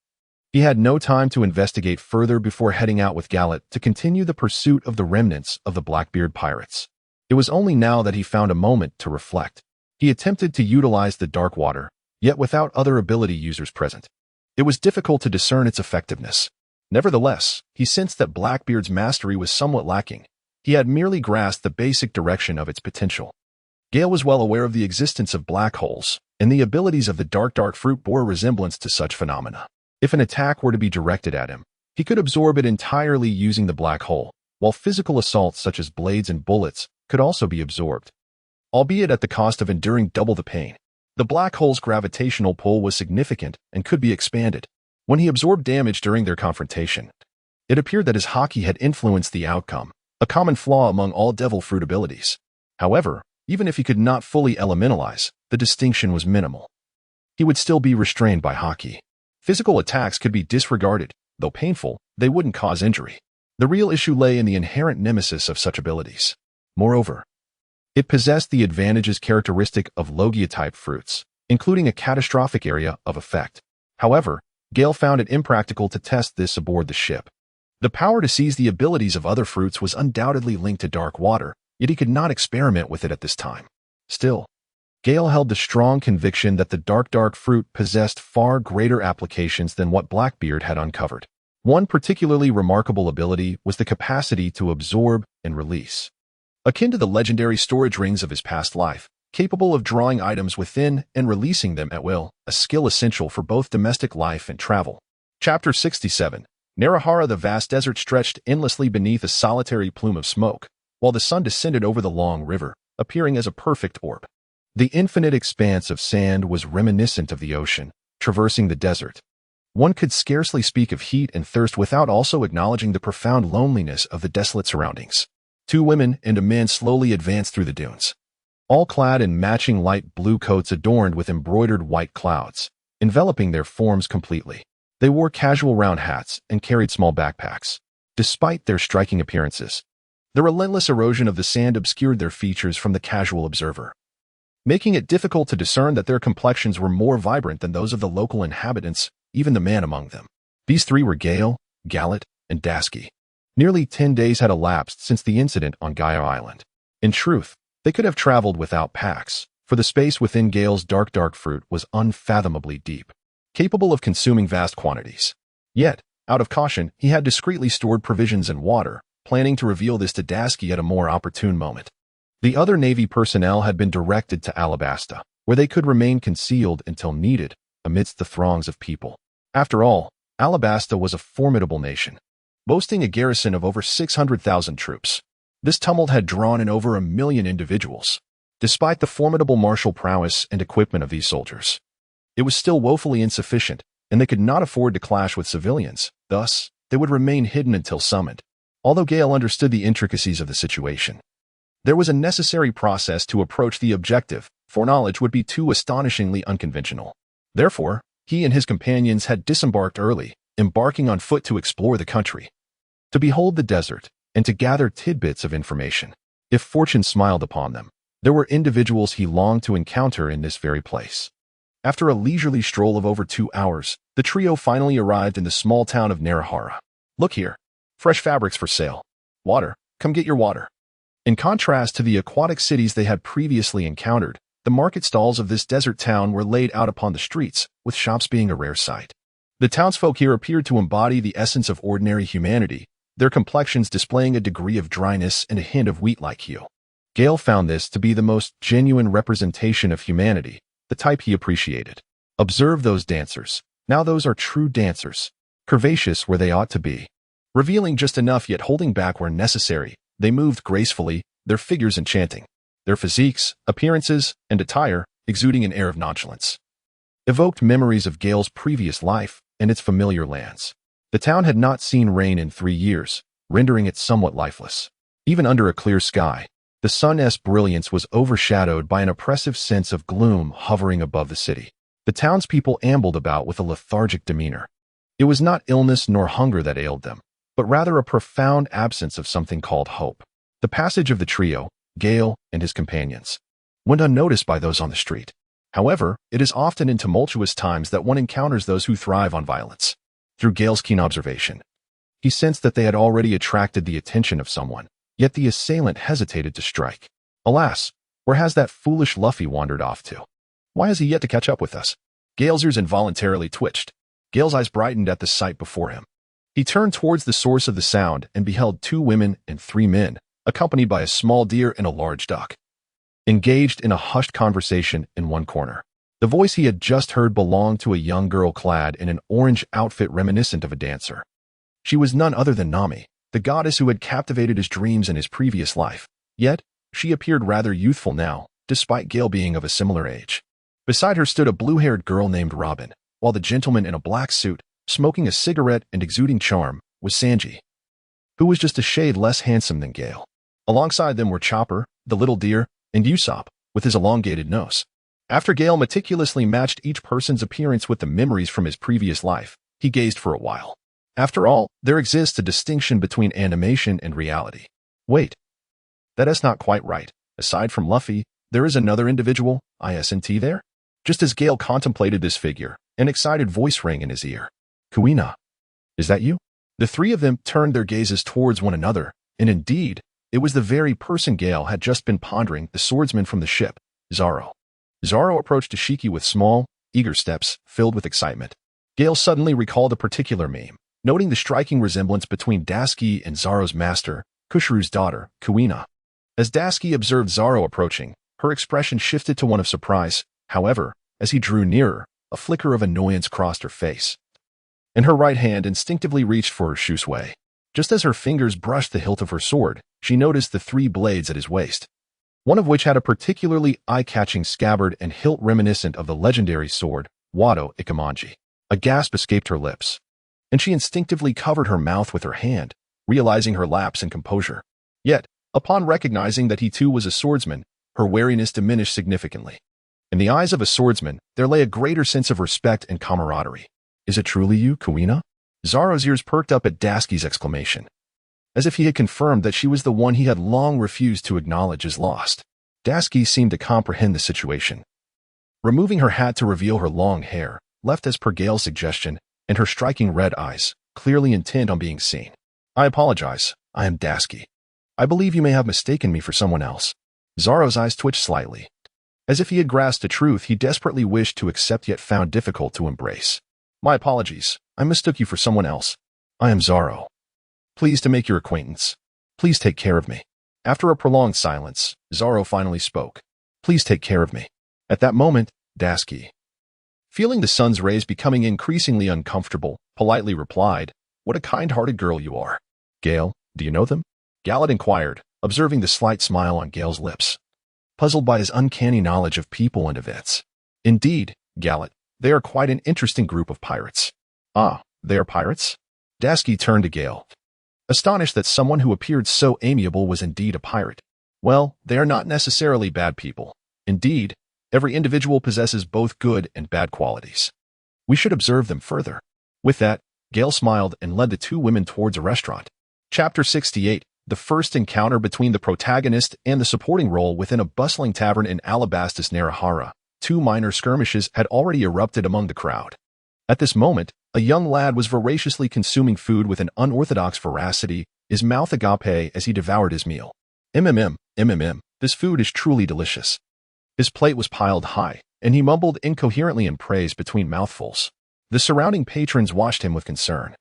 Speaker 1: he had no time to investigate further before heading out with Gallet to continue the pursuit of the remnants of the Blackbeard pirates. It was only now that he found a moment to reflect. He attempted to utilize the dark water, yet without other ability users present. It was difficult to discern its effectiveness. Nevertheless, he sensed that Blackbeard's mastery was somewhat lacking. He had merely grasped the basic direction of its potential. Gale was well aware of the existence of black holes, and the abilities of the dark fruit bore a resemblance to such phenomena. If an attack were to be directed at him, he could absorb it entirely using the black hole, while physical assaults such as blades and bullets could also be absorbed, albeit at the cost of enduring double the pain. The black hole's gravitational pull was significant and could be expanded. When he absorbed damage during their confrontation, it appeared that his haki had influenced the outcome, a common flaw among all devil fruit abilities. However, even if he could not fully elementalize, the distinction was minimal. He would still be restrained by haki. Physical attacks could be disregarded. Though painful, they wouldn't cause injury. The real issue lay in the inherent nemesis of such abilities. Moreover, it possessed the advantages characteristic of Logia-type fruits, including a catastrophic area of effect. However, Gale found it impractical to test this aboard the ship. The power to seize the abilities of other fruits was undoubtedly linked to dark water, yet he could not experiment with it at this time. Still, Gale held the strong conviction that the dark fruit possessed far greater applications than what Blackbeard had uncovered. One particularly remarkable ability was the capacity to absorb and release. Akin to the legendary storage rings of his past life, capable of drawing items within and releasing them at will, a skill essential for both domestic life and travel. Chapter 67. Narahara. The vast desert stretched endlessly beneath a solitary plume of smoke, while the sun descended over the long river, appearing as a perfect orb. The infinite expanse of sand was reminiscent of the ocean, traversing the desert. One could scarcely speak of heat and thirst without also acknowledging the profound loneliness of the desolate surroundings. 2 women and a man slowly advanced through the dunes, all clad in matching light blue coats adorned with embroidered white clouds, enveloping their forms completely. They wore casual round hats and carried small backpacks. Despite their striking appearances, the relentless erosion of the sand obscured their features from the casual observer, making it difficult to discern that their complexions were more vibrant than those of the local inhabitants, even the man among them. These 3 were Gale, Gallet, and Dasky. Nearly 10 days had elapsed since the incident on Gaia Island. In truth, they could have traveled without packs, for the space within Gale's dark fruit was unfathomably deep, capable of consuming vast quantities. Yet, out of caution, he had discreetly stored provisions and water, planning to reveal this to Dasky at a more opportune moment. The other Navy personnel had been directed to Alabasta, where they could remain concealed until needed, amidst the throngs of people. After all, Alabasta was a formidable nation, boasting a garrison of over 600,000 troops. This tumult had drawn in over 1 million individuals. Despite the formidable martial prowess and equipment of these soldiers, it was still woefully insufficient, and they could not afford to clash with civilians. Thus, they would remain hidden until summoned. Although Gale understood the intricacies of the situation, there was a necessary process to approach the objective, for knowledge would be too astonishingly unconventional. Therefore, he and his companions had disembarked early, embarking on foot to explore the country, to behold the desert, and to gather tidbits of information. If fortune smiled upon them, there were individuals he longed to encounter in this very place. After a leisurely stroll of over 2 hours, the trio finally arrived in the small town of Narahara. Look here. Fresh fabrics for sale. Water. Come get your water. In contrast to the aquatic cities they had previously encountered, the market stalls of this desert town were laid out upon the streets, with shops being a rare sight. The townsfolk here appeared to embody the essence of ordinary humanity, their complexions displaying a degree of dryness and a hint of wheat-like hue. Gale found this to be the most genuine representation of humanity, the type he appreciated. Observe those dancers. Now those are true dancers, curvaceous where they ought to be, revealing just enough yet holding back where necessary. They moved gracefully, their figures enchanting, their physiques, appearances, and attire exuding an air of nonchalance, evoked memories of Gale's previous life and its familiar lands. The town had not seen rain in 3 years, rendering it somewhat lifeless. Even under a clear sky, the sun's brilliance was overshadowed by an oppressive sense of gloom hovering above the city. The townspeople ambled about with a lethargic demeanor, It was not illness nor hunger that ailed them, but rather a profound absence of something called hope. The passage of the trio, Gale and his companions, went unnoticed by those on the street. However, it is often in tumultuous times that one encounters those who thrive on violence. Through Gale's keen observation, he sensed that they had already attracted the attention of someone, yet the assailant hesitated to strike. Alas, where has that foolish Luffy wandered off to? Why has he yet to catch up with us? Gale's ears involuntarily twitched. Gale's eyes brightened at the sight before him. He turned towards the source of the sound and beheld 2 women and 3 men, accompanied by a small deer and a large duck, engaged in a hushed conversation in one corner. The voice he had just heard belonged to a young girl clad in an orange outfit reminiscent of a dancer. She was none other than Nami, the goddess who had captivated his dreams in his previous life. Yet, she appeared rather youthful now, despite Gale being of a similar age. Beside her stood a blue-haired girl named Robin, while the gentleman in a black suit, smoking a cigarette and exuding charm, was Sanji, who was just a shade less handsome than Gale. Alongside them were Chopper, the little deer, and Usopp, with his elongated nose. After Gale meticulously matched each person's appearance with the memories from his previous life, he gazed for a while. After all, there exists a distinction between animation and reality. Wait. That is not quite right. Aside from Luffy, there is another individual, isn't there? Just as Gale contemplated this figure, an excited voice rang in his ear. Kuina. Is that you? The 3 of them turned their gazes towards one another, and indeed, it was the very person Gale had just been pondering, the swordsman from the ship, Zoro. Zoro approached Ishiki with small, eager steps, filled with excitement. Gale suddenly recalled a particular meme, noting the striking resemblance between Dasky and Zoro's master, Kushiru's daughter, Kuina. As Dasky observed Zoro approaching, her expression shifted to one of surprise. However, as he drew nearer, a flicker of annoyance crossed her face, and her right hand instinctively reached for her shusway. Just as her fingers brushed the hilt of her sword, she noticed the 3 blades at his waist, one of which had a particularly eye-catching scabbard and hilt reminiscent of the legendary sword, Wado Ikamanji. A gasp escaped her lips, and she instinctively covered her mouth with her hand, realizing her lapse in composure. Yet, upon recognizing that he too was a swordsman, her wariness diminished significantly. In the eyes of a swordsman, there lay a greater sense of respect and camaraderie. Is it truly you, Kuina? Zoro's ears perked up at Dasky's exclamation, as if he had confirmed that she was the one he had long refused to acknowledge as lost. Dasky seemed to comprehend the situation. Removing her hat to reveal her long hair, left as per Gale's suggestion, and her striking red eyes, clearly intent on being seen. I apologize, I am Dasky. I believe you may have mistaken me for someone else. Zoro's eyes twitched slightly. As if he had grasped a truth he desperately wished to accept yet found difficult to embrace. My apologies, I mistook you for someone else. I am Zoro. Pleased to make your acquaintance. Please take care of me. After a prolonged silence, Zoro finally spoke. Please take care of me. At that moment, Dasky, feeling the sun's rays becoming increasingly uncomfortable, politely replied, What a kind-hearted girl you are. Gale, do you know them? Gallet inquired, observing the slight smile on Gale's lips, puzzled by his uncanny knowledge of people and events. Indeed, Gallet, they are quite an interesting group of pirates. Ah, they are pirates? Dasky turned to Gale, astonished that someone who appeared so amiable was indeed a pirate. Well, they are not necessarily bad people. Indeed, every individual possesses both good and bad qualities. We should observe them further. With that, Gale smiled and led the 2 women towards a restaurant. Chapter 68, the first encounter between the protagonist and the supporting role within a bustling tavern in Alabastus Narahara. 2 minor skirmishes had already erupted among the crowd. At this moment, a young lad was voraciously consuming food with an unorthodox voracity, his mouth agape as he devoured his meal. This food is truly delicious. His plate was piled high, and he mumbled incoherently in praise between mouthfuls. The surrounding patrons watched him with concern,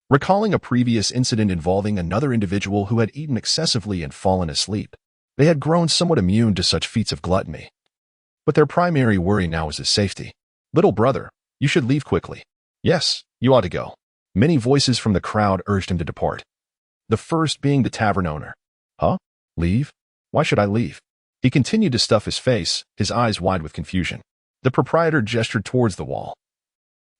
Speaker 1: recalling a previous incident involving another individual who had eaten excessively and fallen asleep. They had grown somewhat immune to such feats of gluttony, but their primary worry now was his safety. Little brother, you should leave quickly. Yes, you ought to go. Many voices from the crowd urged him to depart. The first being the tavern owner. Huh? Leave? Why should I leave? He continued to stuff his face, his eyes wide with confusion. The proprietor gestured towards the wall,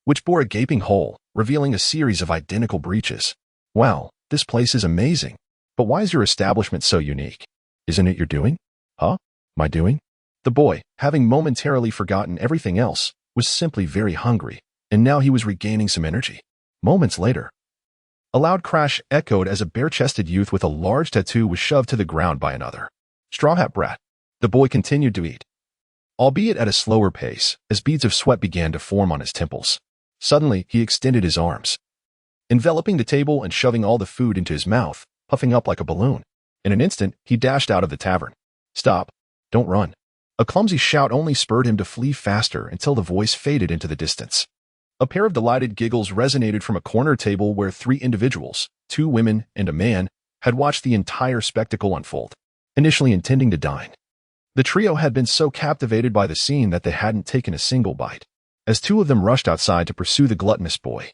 Speaker 1: which bore a gaping hole, revealing a series of identical breaches. Wow, this place is amazing. But why is your establishment so unique? Isn't it your doing? Huh? My doing? The boy, having momentarily forgotten everything else, was simply very hungry, and now he was regaining some energy. Moments later, a loud crash echoed as a bare-chested youth with a large tattoo was shoved to the ground by another. Straw Hat Brat. The boy continued to eat, albeit at a slower pace, as beads of sweat began to form on his temples. Suddenly, he extended his arms, enveloping the table and shoving all the food into his mouth, puffing up like a balloon. In an instant, he dashed out of the tavern. Stop. Don't run. A clumsy shout only spurred him to flee faster until the voice faded into the distance. A pair of delighted giggles resonated from a corner table where 3 individuals, 2 women and a man, had watched the entire spectacle unfold, initially intending to dine. The trio had been so captivated by the scene that they hadn't taken a single bite, as 2 of them rushed outside to pursue the gluttonous boy.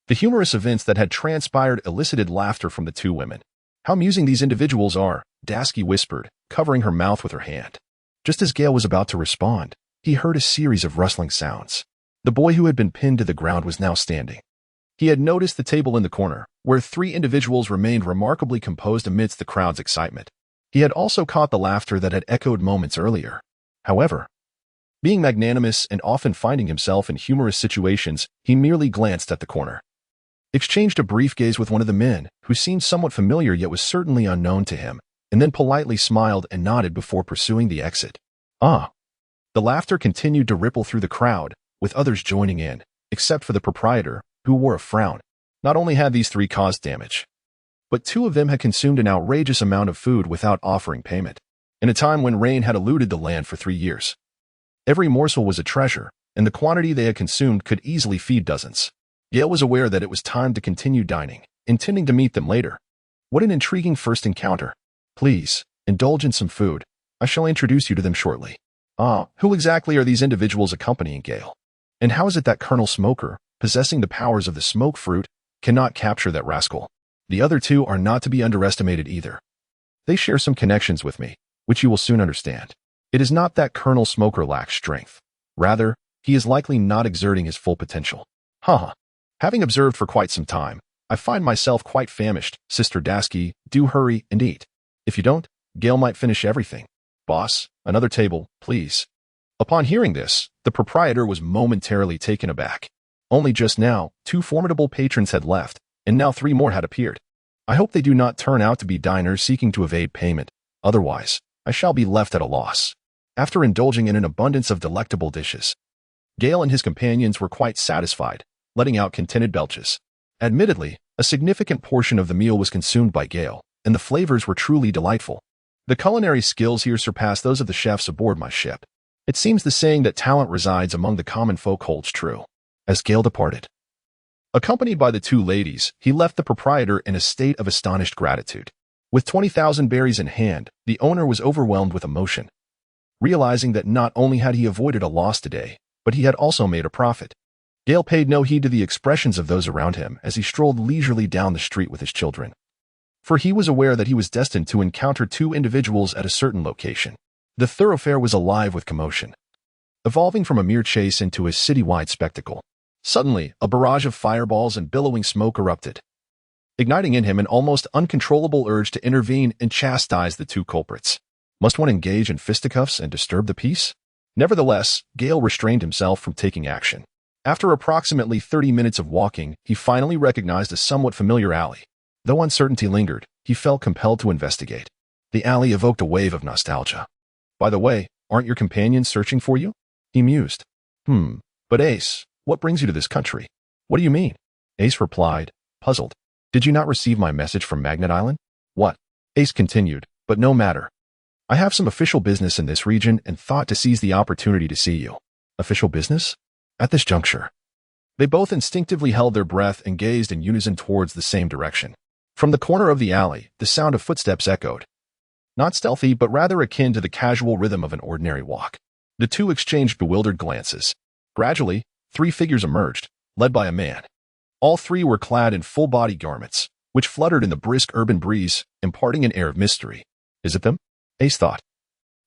Speaker 1: The humorous events that had transpired elicited laughter from the 2 women. How amusing these individuals are, Dasky whispered, covering her mouth with her hand. Just as Gale was about to respond, he heard a series of rustling sounds. The boy who had been pinned to the ground was now standing. He had noticed the table in the corner, where 3 individuals remained remarkably composed amidst the crowd's excitement. He had also caught the laughter that had echoed moments earlier. However, being magnanimous and often finding himself in humorous situations, he merely glanced at the corner, exchanged a brief gaze with one of the men, who seemed somewhat familiar yet was certainly unknown to him, and then politely smiled and nodded before pursuing the exit. Ah! The laughter continued to ripple through the crowd, with others joining in, except for the proprietor, who wore a frown. Not only had these 3 caused damage, but 2 of them had consumed an outrageous amount of food without offering payment, in a time when rain had eluded the land for 3 years. Every morsel was a treasure, and the quantity they had consumed could easily feed dozens. Gale was aware that it was time to continue dining, intending to meet them later. What an intriguing first encounter. Please, indulge in some food. I shall introduce you to them shortly. Ah, who exactly are these individuals accompanying Gale? And how is it that Colonel Smoker, possessing the powers of the smoke fruit, cannot capture that rascal? The other 2 are not to be underestimated either. They share some connections with me, which you will soon understand. It is not that Colonel Smoker lacks strength. Rather, he is likely not exerting his full potential. Haha. Having observed for quite some time, I find myself quite famished. Sister Dasky, do hurry and eat. If you don't, Gale might finish everything. Boss, another table, please. Upon hearing this, the proprietor was momentarily taken aback. Only just now, 2 formidable patrons had left, and now 3 more had appeared. I hope they do not turn out to be diners seeking to evade payment. Otherwise, I shall be left at a loss. After indulging in an abundance of delectable dishes, Gale and his companions were quite satisfied, letting out contented belches. Admittedly, a significant portion of the meal was consumed by Gale, and the flavors were truly delightful. The culinary skills here surpassed those of the chefs aboard my ship. It seems the saying that talent resides among the common folk holds true. As Gale departed, accompanied by the 2 ladies, he left the proprietor in a state of astonished gratitude. With 20,000 berries in hand, the owner was overwhelmed with emotion, realizing that not only had he avoided a loss today, but he had also made a profit. Gale paid no heed to the expressions of those around him as he strolled leisurely down the street with his children, for he was aware that he was destined to encounter 2 individuals at a certain location. The thoroughfare was alive with commotion, evolving from a mere chase into a citywide spectacle. Suddenly, a barrage of fireballs and billowing smoke erupted, igniting in him an almost uncontrollable urge to intervene and chastise the 2 culprits. Must one engage in fisticuffs and disturb the peace? Nevertheless, Gale restrained himself from taking action. After approximately 30 minutes of walking, he finally recognized a somewhat familiar alley. Though uncertainty lingered, he felt compelled to investigate. The alley evoked a wave of nostalgia. By the way, aren't your companions searching for you? He mused. But Ace, what brings you to this country? What do you mean? Ace replied, puzzled. Did you not receive my message from Magnet Island? What? Ace continued, but no matter. I have some official business in this region and thought to seize the opportunity to see you. Official business? At this juncture, they both instinctively held their breath and gazed in unison towards the same direction. From the corner of the alley, the sound of footsteps echoed. Not stealthy, but rather akin to the casual rhythm of an ordinary walk. The 2 exchanged bewildered glances. Gradually, 3 figures emerged, led by a man. All 3 were clad in full-body garments, which fluttered in the brisk urban breeze, imparting an air of mystery. Is it them? Ace thought,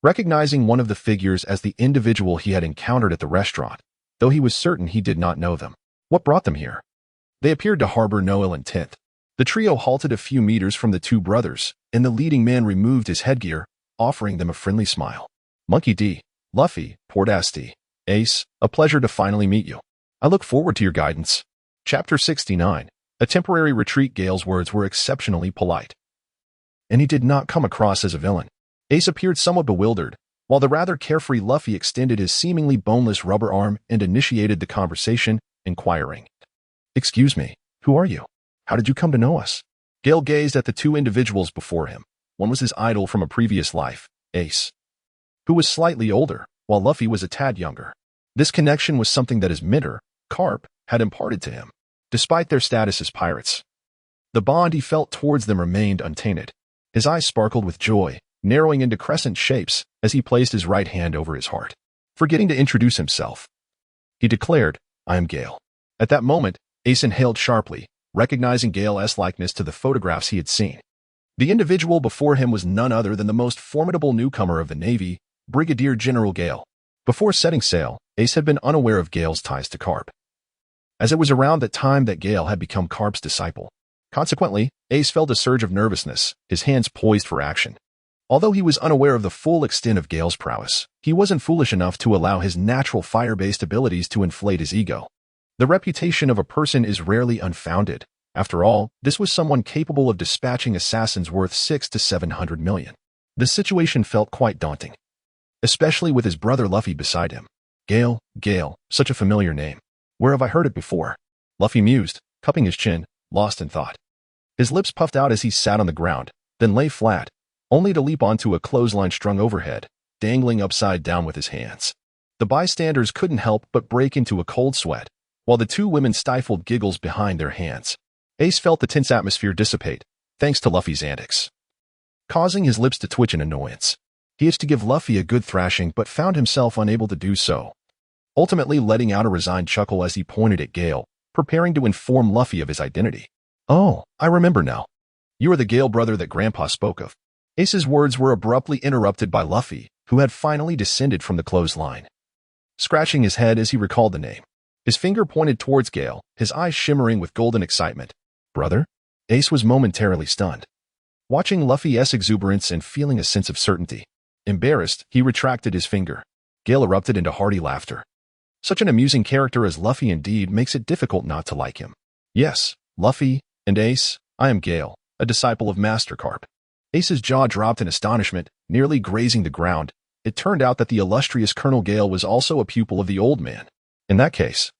Speaker 1: recognizing one of the figures as the individual he had encountered at the restaurant, though he was certain he did not know them. What brought them here? They appeared to harbor no ill intent. The trio halted a few meters from the 2 brothers, and the leading man removed his headgear, offering them a friendly smile. Monkey D, Luffy, Pordasti, Ace, a pleasure to finally meet you. I look forward to your guidance. Chapter 69. A temporary retreat. Gale's words were exceptionally polite, and he did not come across as a villain. Ace appeared somewhat bewildered, while the rather carefree Luffy extended his seemingly boneless rubber arm and initiated the conversation, inquiring, "Excuse me, who are you? How did you come to know us?" Gale gazed at the two individuals before him. One was his idol from a previous life, Ace, who was slightly older, while Luffy was a tad younger. This connection was something that his mentor, Carp, had imparted to him. Despite their status as pirates, the bond he felt towards them remained untainted. His eyes sparkled with joy, narrowing into crescent shapes as he placed his right hand over his heart. Forgetting to introduce himself, he declared, "I am Gale." At that moment, Ace inhaled sharply, recognizing Gale's likeness to the photographs he had seen. The individual before him was none other than the most formidable newcomer of the Navy, Brigadier General Gale. Before setting sail, Ace had been unaware of Gale's ties to Carp, as it was around that time that Gale had become Carp's disciple. Consequently, Ace felt a surge of nervousness, his hands poised for action. Although he was unaware of the full extent of Gale's prowess, he wasn't foolish enough to allow his natural fire-based abilities to inflate his ego. The reputation of a person is rarely unfounded. After all, this was someone capable of dispatching assassins worth 600 to 700 million. The situation felt quite daunting, especially with his brother Luffy beside him. Gale, such a familiar name. Where have I heard it before? Luffy mused, cupping his chin, lost in thought. His lips puffed out as he sat on the ground, then lay flat, only to leap onto a clothesline strung overhead, dangling upside down with his hands. The bystanders couldn't help but break into a cold sweat, while the two women stifled giggles behind their hands. Ace felt the tense atmosphere dissipate, thanks to Luffy's antics, causing his lips to twitch in annoyance. He itched to give Luffy a good thrashing but found himself unable to do so, ultimately letting out a resigned chuckle as he pointed at Gale, preparing to inform Luffy of his identity. "Oh, I remember now. You are the Gale brother that Grandpa spoke of." Ace's words were abruptly interrupted by Luffy, who had finally descended from the clothesline, scratching his head as he recalled the name. His finger pointed towards Gale, his eyes shimmering with golden excitement. "Brother?" Ace was momentarily stunned, watching Luffy's exuberance and feeling a sense of certainty. Embarrassed, he retracted his finger. Gale erupted into hearty laughter. Such an amusing character as Luffy indeed makes it difficult not to like him. "Yes, Luffy and Ace, I am Gale, a disciple of Master Carp." Ace's jaw dropped in astonishment, nearly grazing the ground. It turned out that the illustrious Colonel Gale was also a pupil of the old man. In that case,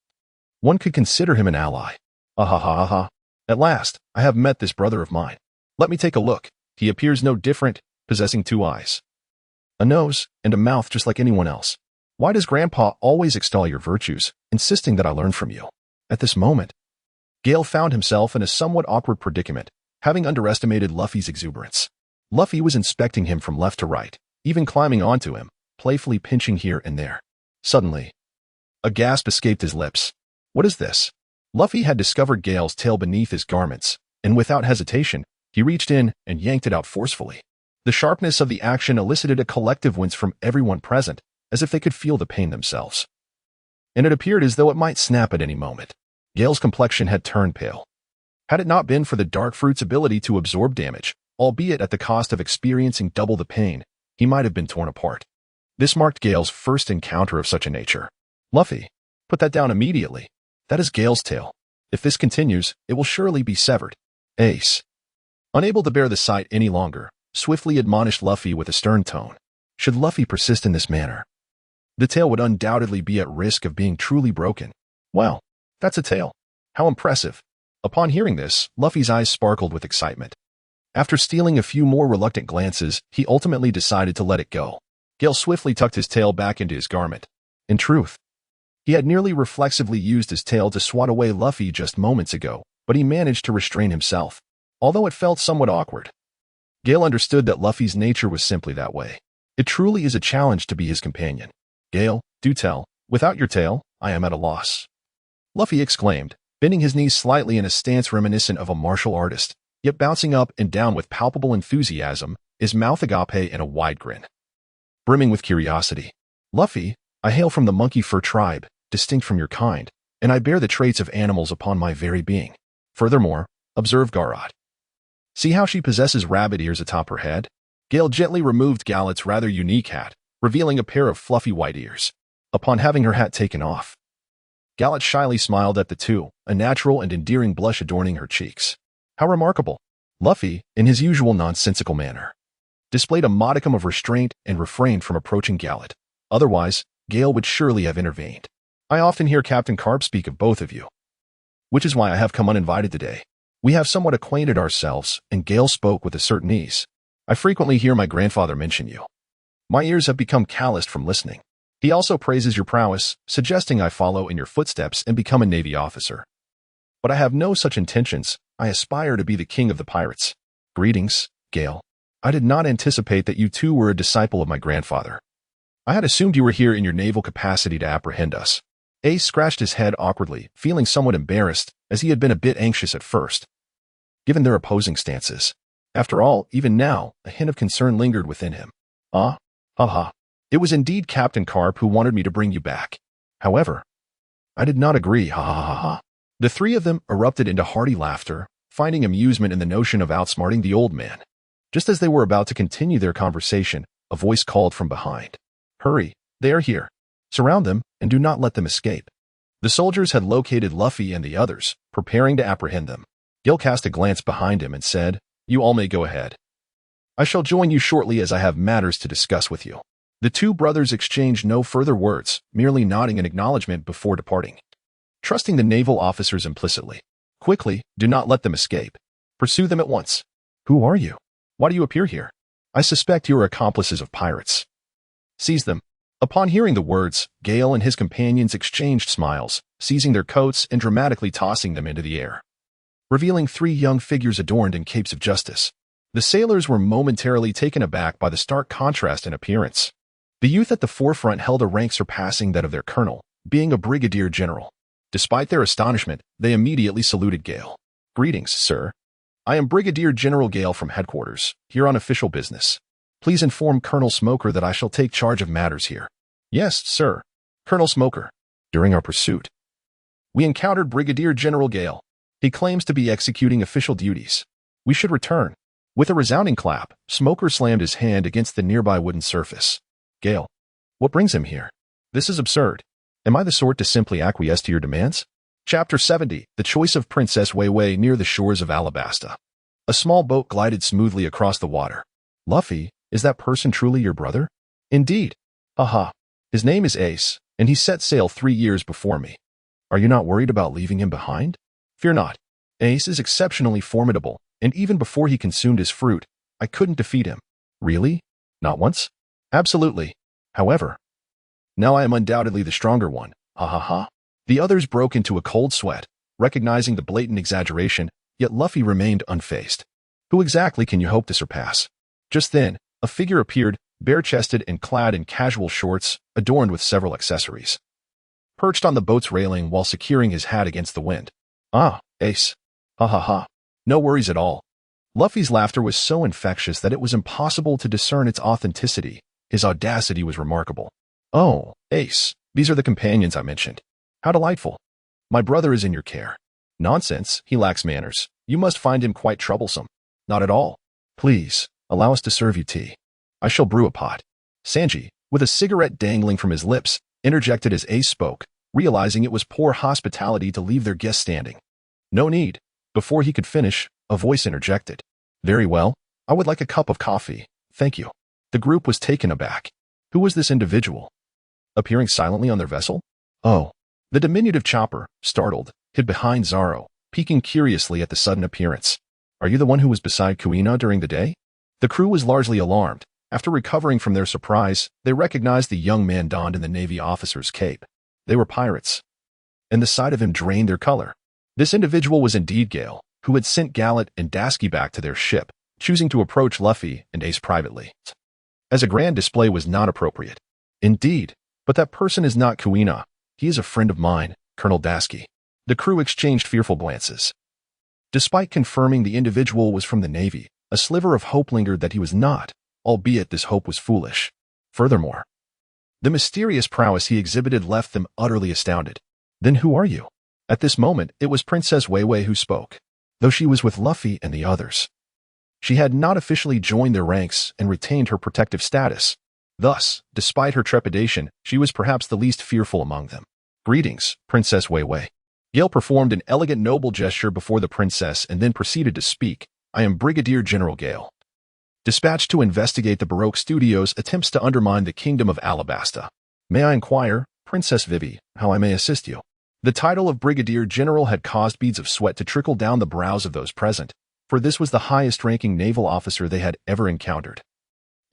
Speaker 1: one could consider him an ally. "Ah. At last, I have met this brother of mine. Let me take a look. He appears no different, possessing two eyes, a nose, and a mouth just like anyone else. Why does Grandpa always extol your virtues, insisting that I learn from you?" At this moment, Gale found himself in a somewhat awkward predicament, having underestimated Luffy's exuberance. Luffy was inspecting him from left to right, even climbing onto him, playfully pinching here and there. Suddenly, a gasp escaped his lips. "What is this?" Luffy had discovered Gale's tail beneath his garments, and without hesitation, he reached in and yanked it out forcefully. The sharpness of the action elicited a collective wince from everyone present, as if they could feel the pain themselves, and it appeared as though it might snap at any moment. Gale's complexion had turned pale. Had it not been for the dark fruit's ability to absorb damage, albeit at the cost of experiencing double the pain, he might have been torn apart. This marked Gale's first encounter of such a nature. "Luffy, put that down immediately. That is Gale's tail. If this continues, it will surely be severed." Ace, unable to bear the sight any longer, swiftly admonished Luffy with a stern tone. Should Luffy persist in this manner, the tail would undoubtedly be at risk of being truly broken. "Wow, that's a tail. How impressive." Upon hearing this, Luffy's eyes sparkled with excitement. After stealing a few more reluctant glances, he ultimately decided to let it go. Gale swiftly tucked his tail back into his garment. In truth, he had nearly reflexively used his tail to swat away Luffy just moments ago, but he managed to restrain himself, although it felt somewhat awkward. Gale understood that Luffy's nature was simply that way. It truly is a challenge to be his companion. "Gale, do tell. Without your tail, I am at a loss," Luffy exclaimed, bending his knees slightly in a stance reminiscent of a martial artist, yet bouncing up and down with palpable enthusiasm, his mouth agape in a wide grin, brimming with curiosity. "Luffy, I hail from the monkey fur tribe, distinct from your kind, and I bear the traits of animals upon my very being. Furthermore, observe Garrot. See how she possesses rabbit ears atop her head?" Gale gently removed Gallet's rather unique hat, revealing a pair of fluffy white ears. Upon having her hat taken off, Gallet shyly smiled at the two, a natural and endearing blush adorning her cheeks. How remarkable! Luffy, in his usual nonsensical manner, displayed a modicum of restraint and refrained from approaching Gallet. Otherwise, Gale would surely have intervened. I often hear Captain Carp speak of both of you, which is why I have come uninvited today. We have somewhat acquainted ourselves, and Gale spoke with a certain ease. I frequently hear my grandfather mention you. My ears have become calloused from listening. He also praises your prowess, suggesting I follow in your footsteps and become a Navy officer. But I have no such intentions. I aspire to be the king of the pirates. Greetings, Gale. I did not anticipate that you too were a disciple of my grandfather. I had assumed you were here in your naval capacity to apprehend us. Ace scratched his head awkwardly, feeling somewhat embarrassed, as he had been a bit anxious at first, given their opposing stances. After all, even now, a hint of concern lingered within him. Ha ha. It was indeed Captain Carp who wanted me to bring you back. However, I did not agree, ha ha ha ha. The three of them erupted into hearty laughter, finding amusement in the notion of outsmarting the old man. Just as they were about to continue their conversation, a voice called from behind. Hurry, they are here. Surround them, and do not let them escape. The soldiers had located Luffy and the others, preparing to apprehend them. Gil cast a glance behind him and said, You all may go ahead. I shall join you shortly as I have matters to discuss with you. The two brothers exchanged no further words, merely nodding in acknowledgement before departing. Trusting the naval officers implicitly. Quickly, do not let them escape. Pursue them at once. Who are you? Why do you appear here? I suspect you are accomplices of pirates. Seize them. Upon hearing the words, Gale and his companions exchanged smiles, seizing their coats and dramatically tossing them into the air, revealing three young figures adorned in capes of justice. The sailors were momentarily taken aback by the stark contrast in appearance. The youth at the forefront held a rank surpassing that of their colonel, being a brigadier general. Despite their astonishment, they immediately saluted Gale. Greetings, sir. I am Brigadier General Gale from headquarters, here on official business. Please inform Colonel Smoker that I shall take charge of matters here. Yes, sir. Colonel Smoker. During our pursuit, we encountered Brigadier General Gale. He claims to be executing official duties. We should return. With a resounding clap, Smoker slammed his hand against the nearby wooden surface. Gale, what brings him here? This is absurd. Am I the sort to simply acquiesce to your demands? Chapter 70, The Choice of Princess Weiwei near the shores of Alabasta. A small boat glided smoothly across the water. Luffy, is that person truly your brother? Indeed. Haha. His name is Ace, and he set sail 3 years before me. Are you not worried about leaving him behind? Fear not. Ace is exceptionally formidable, and even before he consumed his fruit, I couldn't defeat him. Really? Not once? Absolutely. However, now I am undoubtedly the stronger one. Ha ha ha. The others broke into a cold sweat, recognizing the blatant exaggeration, yet Luffy remained unfazed. Who exactly can you hope to surpass? Just then, a figure appeared, bare-chested and clad in casual shorts, adorned with several accessories. Perched on the boat's railing while securing his hat against the wind. Ah, Ace. Ha ha ha. No worries at all. Luffy's laughter was so infectious that it was impossible to discern its authenticity. His audacity was remarkable. Oh, Ace, these are the companions I mentioned. How delightful. My brother is in your care. Nonsense, he lacks manners. You must find him quite troublesome. Not at all. Please, allow us to serve you tea. I shall brew a pot. Sanji, with a cigarette dangling from his lips, interjected as Ace spoke, realizing it was poor hospitality to leave their guest standing. No need. Before he could finish, a voice interjected. Very well, I would like a cup of coffee, thank you. The group was taken aback. Who was this individual? Appearing silently on their vessel? Oh. The diminutive chopper, startled, hid behind Zoro, peeking curiously at the sudden appearance. Are you the one who was beside Kuina during the day? The crew was largely alarmed. After recovering from their surprise, they recognized the young man donned in the Navy officer's cape. They were pirates, and the sight of him drained their color. This individual was indeed Gale, who had sent Gallet and Dasky back to their ship, choosing to approach Luffy and Ace privately. As a grand display was not appropriate. Indeed, but that person is not Kuina. He is a friend of mine, Colonel Dasky. The crew exchanged fearful glances. Despite confirming the individual was from the Navy, a sliver of hope lingered that he was not, albeit this hope was foolish. Furthermore, the mysterious prowess he exhibited left them utterly astounded. Then who are you? At this moment, it was Princess Weiwei who spoke, though she was with Luffy and the others. She had not officially joined their ranks and retained her protective status. Thus, despite her trepidation, she was perhaps the least fearful among them. Greetings, Princess Wei Wei. Gale performed an elegant noble gesture before the princess and then proceeded to speak. I am Brigadier General Gale, dispatched to investigate the Baroque Studios' attempts to undermine the Kingdom of Alabasta. May I inquire, Princess Vivi, how I may assist you? The title of Brigadier General had caused beads of sweat to trickle down the brows of those present, for this was the highest-ranking naval officer they had ever encountered.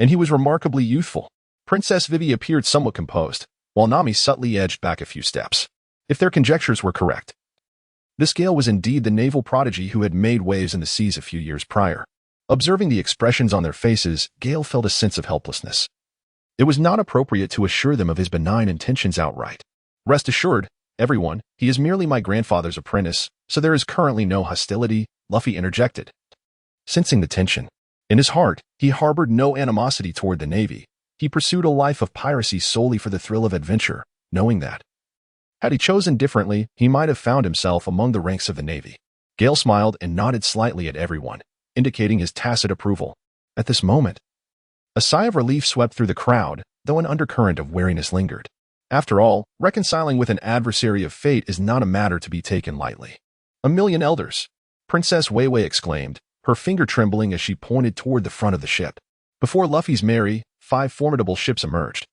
Speaker 1: And he was remarkably youthful. Princess Vivi appeared somewhat composed, while Nami subtly edged back a few steps. If their conjectures were correct, this Gale was indeed the naval prodigy who had made waves in the seas a few years prior. Observing the expressions on their faces, Gale felt a sense of helplessness. It was not appropriate to assure them of his benign intentions outright. Rest assured, everyone, he is merely my grandfather's apprentice, so there is currently no hostility, Luffy interjected. Sensing the tension in his heart, he harbored no animosity toward the Navy. He pursued a life of piracy solely for the thrill of adventure, knowing that, had he chosen differently, he might have found himself among the ranks of the Navy. Gale smiled and nodded slightly at everyone, indicating his tacit approval. At this moment, a sigh of relief swept through the crowd, though an undercurrent of weariness lingered. After all, reconciling with an adversary of fate is not a matter to be taken lightly. A million elders, Princess Wei Wei exclaimed, her finger trembling as she pointed toward the front of the ship. Before Luffy's merry, 5 formidable ships emerged,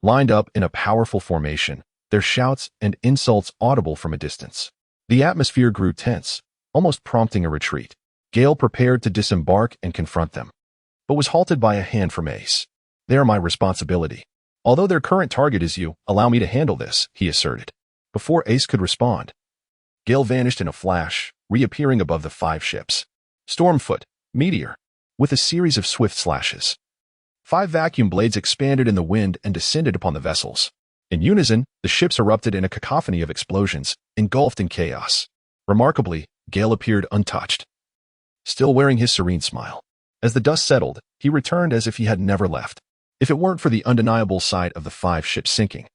Speaker 1: lined up in a powerful formation, their shouts and insults audible from a distance. The atmosphere grew tense, almost prompting a retreat. Gale prepared to disembark and confront them, but was halted by a hand from Ace. They are my responsibility. Although their current target is you, allow me to handle this, he asserted. Before Ace could respond, Gale vanished in a flash, reappearing above the 5 ships. Stormfoot, Meteor, with a series of swift slashes. 5 vacuum blades expanded in the wind and descended upon the vessels. In unison, the ships erupted in a cacophony of explosions, engulfed in chaos. Remarkably, Gale appeared untouched, still wearing his serene smile. As the dust settled, he returned as if he had never left. If it weren't for the undeniable sight of the 5 ships sinking,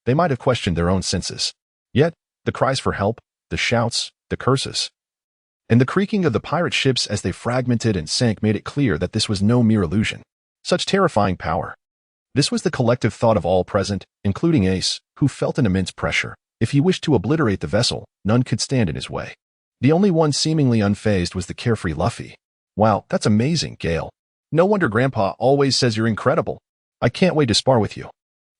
Speaker 1: they might have questioned their own senses. Yet, the cries for help, the shouts, the curses, and the creaking of the pirate ships as they fragmented and sank made it clear that this was no mere illusion. Such terrifying power. This was the collective thought of all present, including Ace, who felt an immense pressure. If he wished to obliterate the vessel, none could stand in his way. The only one seemingly unfazed was the carefree Luffy. Wow, that's amazing, Gale. No wonder Grandpa always says you're incredible. I can't wait to spar with you.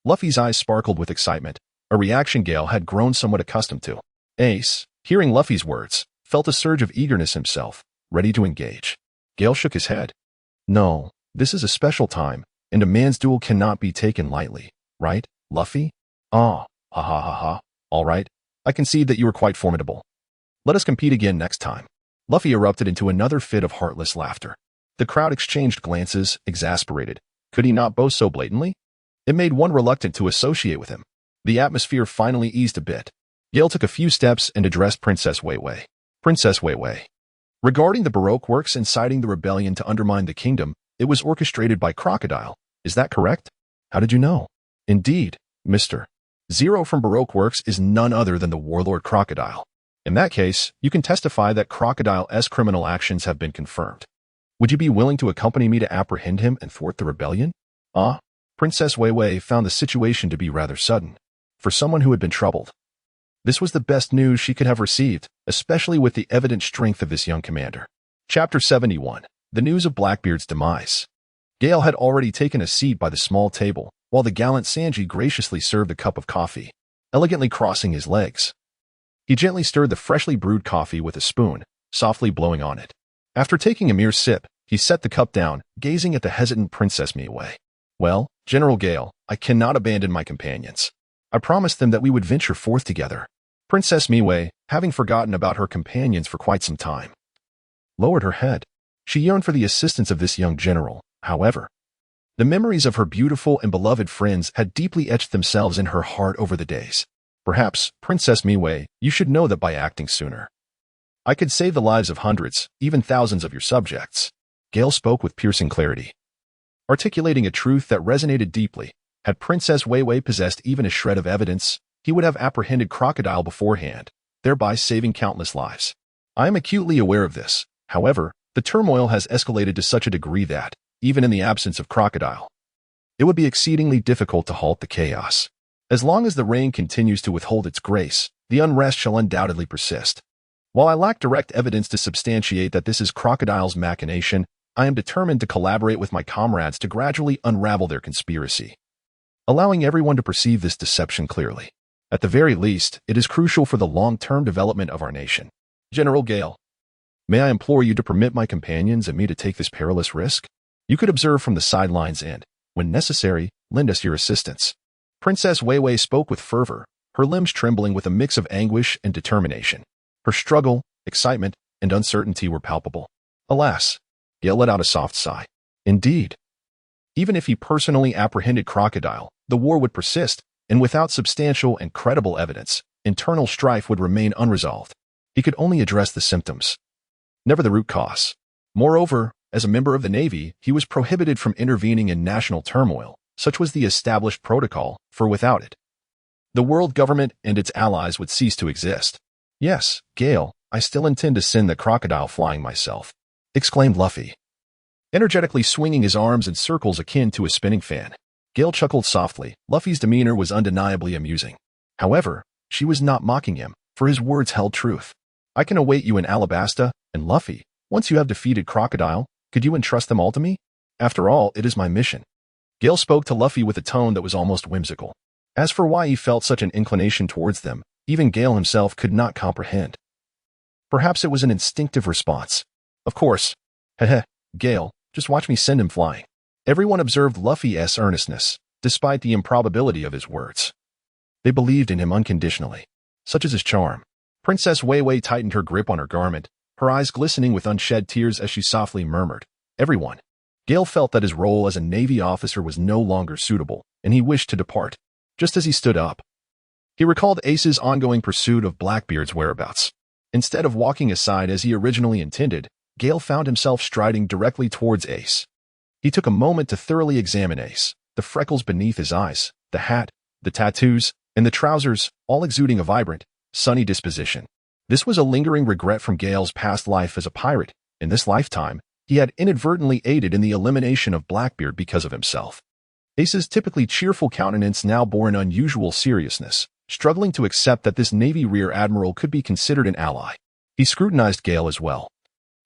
Speaker 1: Luffy's eyes sparkled with excitement, a reaction Gale had grown somewhat accustomed to. Ace, hearing Luffy's words, felt a surge of eagerness himself, ready to engage. Gale shook his head. No, this is a special time, and a man's duel cannot be taken lightly, right, Luffy? Ah, ha ha ha ha. All right, I concede that you were quite formidable. Let us compete again next time. Luffy erupted into another fit of heartless laughter. The crowd exchanged glances, exasperated. Could he not boast so blatantly? It made one reluctant to associate with him. The atmosphere finally eased a bit. Gale took a few steps and addressed Princess Wei Wei. Princess Wei Wei. Regarding the Baroque works inciting the rebellion to undermine the kingdom, it was orchestrated by Crocodile. Is that correct? How did you know? Indeed, Mr. Zero from Baroque works is none other than the warlord Crocodile. In that case, you can testify that Crocodile's criminal actions have been confirmed. Would you be willing to accompany me to apprehend him and thwart the rebellion? Ah, Princess Wei Wei found the situation to be rather sudden. For someone who had been troubled, this was the best news she could have received, especially with the evident strength of this young commander. Chapter 71. The News of Blackbeard's Demise. Gale had already taken a seat by the small table, while the gallant Sanji graciously served a cup of coffee, elegantly crossing his legs. He gently stirred the freshly brewed coffee with a spoon, softly blowing on it. After taking a mere sip, he set the cup down, gazing at the hesitant Princess Miwei. Well, General Gale, I cannot abandon my companions. I promised them that we would venture forth together. Princess Miwei, having forgotten about her companions for quite some time, lowered her head. She yearned for the assistance of this young general, however. The memories of her beautiful and beloved friends had deeply etched themselves in her heart over the days. Perhaps, Princess Miwei, you should know that by acting sooner, I could save the lives of hundreds, even thousands of your subjects. Gale spoke with piercing clarity, articulating a truth that resonated deeply. Had Princess Wei Wei possessed even a shred of evidence, he would have apprehended Crocodile beforehand, thereby saving countless lives. I am acutely aware of this. However, the turmoil has escalated to such a degree that, even in the absence of Crocodile, it would be exceedingly difficult to halt the chaos. As long as the rain continues to withhold its grace, the unrest shall undoubtedly persist. While I lack direct evidence to substantiate that this is Crocodile's machination, I am determined to collaborate with my comrades to gradually unravel their conspiracy, allowing everyone to perceive this deception clearly. At the very least, it is crucial for the long-term development of our nation. General Gale, may I implore you to permit my companions and me to take this perilous risk? You could observe from the sidelines and, when necessary, lend us your assistance. Princess Weiwei spoke with fervor, her limbs trembling with a mix of anguish and determination. Her struggle, excitement, and uncertainty were palpable. Alas, Gale let out a soft sigh. Indeed. Even if he personally apprehended Crocodile, the war would persist, and without substantial and credible evidence, internal strife would remain unresolved. He could only address the symptoms, never the root cause. Moreover, as a member of the Navy, he was prohibited from intervening in national turmoil. Such was the established protocol, for without it, the world government and its allies would cease to exist. Yes, Gale, I still intend to send the Crocodile flying myself, exclaimed Luffy, energetically swinging his arms in circles akin to a spinning fan. Gale chuckled softly. Luffy's demeanor was undeniably amusing. However, she was not mocking him, for his words held truth. I can await you in Alabasta, and Luffy, once you have defeated Crocodile, could you entrust them all to me? After all, it is my mission. Gale spoke to Luffy with a tone that was almost whimsical. As for why he felt such an inclination towards them, even Gale himself could not comprehend. Perhaps it was an instinctive response. Of course. Heh, Gale, just watch me send him flying. Everyone observed Luffy's earnestness, despite the improbability of his words. They believed in him unconditionally. Such is his charm. Princess Weiwei tightened her grip on her garment, her eyes glistening with unshed tears as she softly murmured, "Everyone." Gale felt that his role as a Navy officer was no longer suitable, and he wished to depart. Just as he stood up, he recalled Ace's ongoing pursuit of Blackbeard's whereabouts. Instead of walking aside as he originally intended, Gale found himself striding directly towards Ace. He took a moment to thoroughly examine Ace, the freckles beneath his eyes, the hat, the tattoos, and the trousers, all exuding a vibrant, sunny disposition. This was a lingering regret from Gale's past life as a pirate. In this lifetime, he had inadvertently aided in the elimination of Blackbeard because of himself. Ace's typically cheerful countenance now bore an unusual seriousness, struggling to accept that this Navy Rear Admiral could be considered an ally. He scrutinized Gale as well,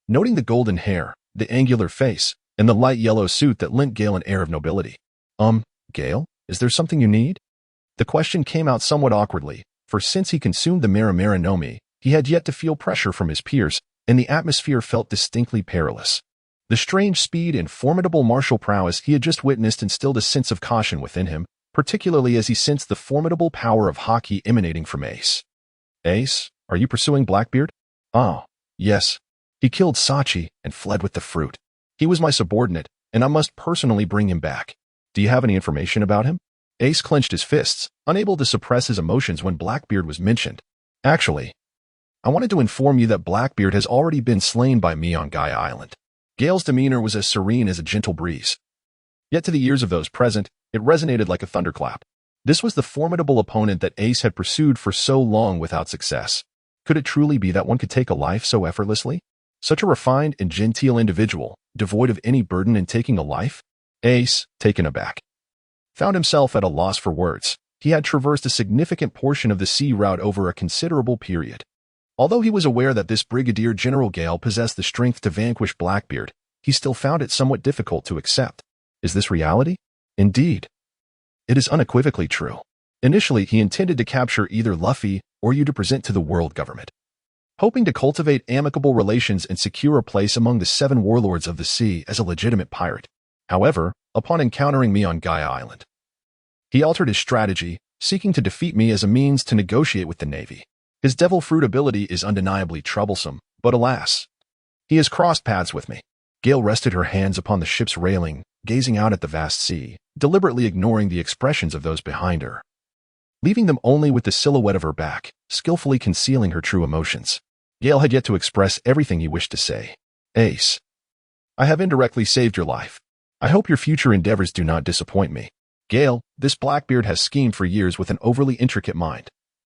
Speaker 1: noting the golden hair, the angular face, and the light yellow suit that lent Gale an air of nobility. Gale, is there something you need? The question came out somewhat awkwardly, for since he consumed the Marimara no Mi, he had yet to feel pressure from his peers, and the atmosphere felt distinctly perilous. The strange speed and formidable martial prowess he had just witnessed instilled a sense of caution within him, particularly as he sensed the formidable power of Haki emanating from Ace. Ace, are you pursuing Blackbeard? Oh, yes. He killed Sachi and fled with the fruit. He was my subordinate, and I must personally bring him back. Do you have any information about him? Ace clenched his fists, unable to suppress his emotions when Blackbeard was mentioned. Actually, I wanted to inform you that Blackbeard has already been slain by me on Gaia Island. Gale's demeanor was as serene as a gentle breeze. Yet to the ears of those present, it resonated like a thunderclap. This was the formidable opponent that Ace had pursued for so long without success. Could it truly be that one could take a life so effortlessly? Such a refined and genteel individual, devoid of any burden in taking a life? Ace, taken aback, found himself at a loss for words. He had traversed a significant portion of the sea route over a considerable period. Although he was aware that this Brigadier General Gale possessed the strength to vanquish Blackbeard, he still found it somewhat difficult to accept. Is this reality? Indeed. It is unequivocally true. Initially, he intended to capture either Luffy or you to present to the world government, hoping to cultivate amicable relations and secure a place among the 7 warlords of the sea as a legitimate pirate. However, upon encountering me on Gaia Island, he altered his strategy, seeking to defeat me as a means to negotiate with the Navy. His devil fruit ability is undeniably troublesome, but alas, he has crossed paths with me. Gale rested her hands upon the ship's railing, gazing out at the vast sea, deliberately ignoring the expressions of those behind her, leaving them only with the silhouette of her back, skillfully concealing her true emotions. Gale had yet to express everything he wished to say. Ace, I have indirectly saved your life. I hope your future endeavors do not disappoint me. Gale, this Blackbeard has schemed for years with an overly intricate mind.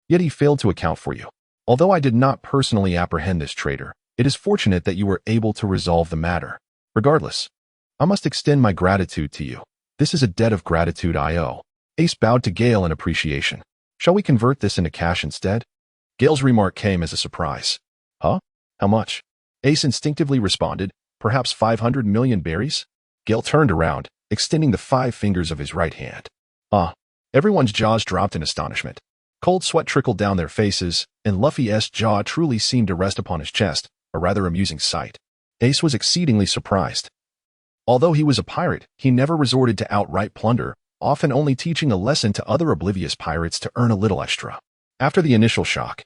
Speaker 1: Yet he failed to account for you. Although I did not personally apprehend this traitor, it is fortunate that you were able to resolve the matter. Regardless, I must extend my gratitude to you. This is a debt of gratitude I owe. Ace bowed to Gale in appreciation. Shall we convert this into cash instead? Gale's remark came as a surprise. Huh? How much? Ace instinctively responded, perhaps 500 million berries? Gale turned around, extending the 5 fingers of his right hand. Everyone's jaws dropped in astonishment. Cold sweat trickled down their faces, and Luffy's jaw truly seemed to rest upon his chest, a rather amusing sight. Ace was exceedingly surprised. Although he was a pirate, he never resorted to outright plunder, often only teaching a lesson to other oblivious pirates to earn a little extra. After the initial shock,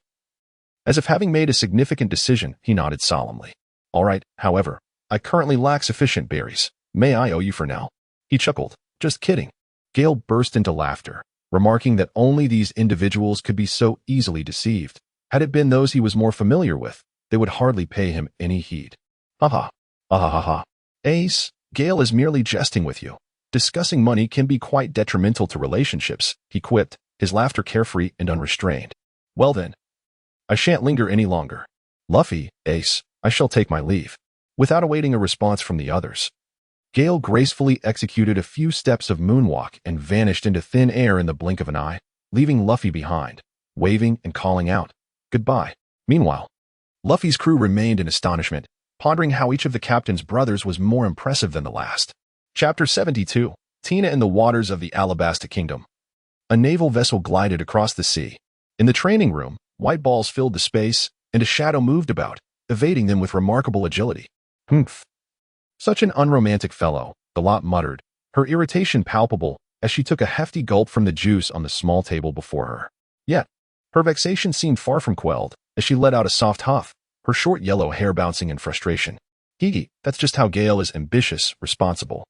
Speaker 1: as if having made a significant decision, he nodded solemnly. All right, however, I currently lack sufficient berries. May I owe you for now? He chuckled. Just kidding. Gale burst into laughter, remarking that only these individuals could be so easily deceived. Had it been those he was more familiar with, they would hardly pay him any heed. Ha ha. Ha ha ha. Ace, Gale is merely jesting with you. Discussing money can be quite detrimental to relationships, he quipped, his laughter carefree and unrestrained. Well then, I shan't linger any longer. Luffy, Ace, I shall take my leave. Without awaiting a response from the others, Gale gracefully executed a few steps of moonwalk and vanished into thin air in the blink of an eye, leaving Luffy behind, waving and calling out, goodbye. Meanwhile, Luffy's crew remained in astonishment, pondering how each of the captain's brothers was more impressive than the last. Chapter 72. Tina in the waters of the Alabasta Kingdom. A naval vessel glided across the sea. In the training room, white balls filled the space, and a shadow moved about, evading them with remarkable agility. Humph. Such an unromantic fellow, the lot muttered, her irritation palpable as she took a hefty gulp from the juice on the small table before her. Yet, her vexation seemed far from quelled as she let out a soft huff, her short yellow hair bouncing in frustration. Hee, that's just how Gale is ambitious, responsible,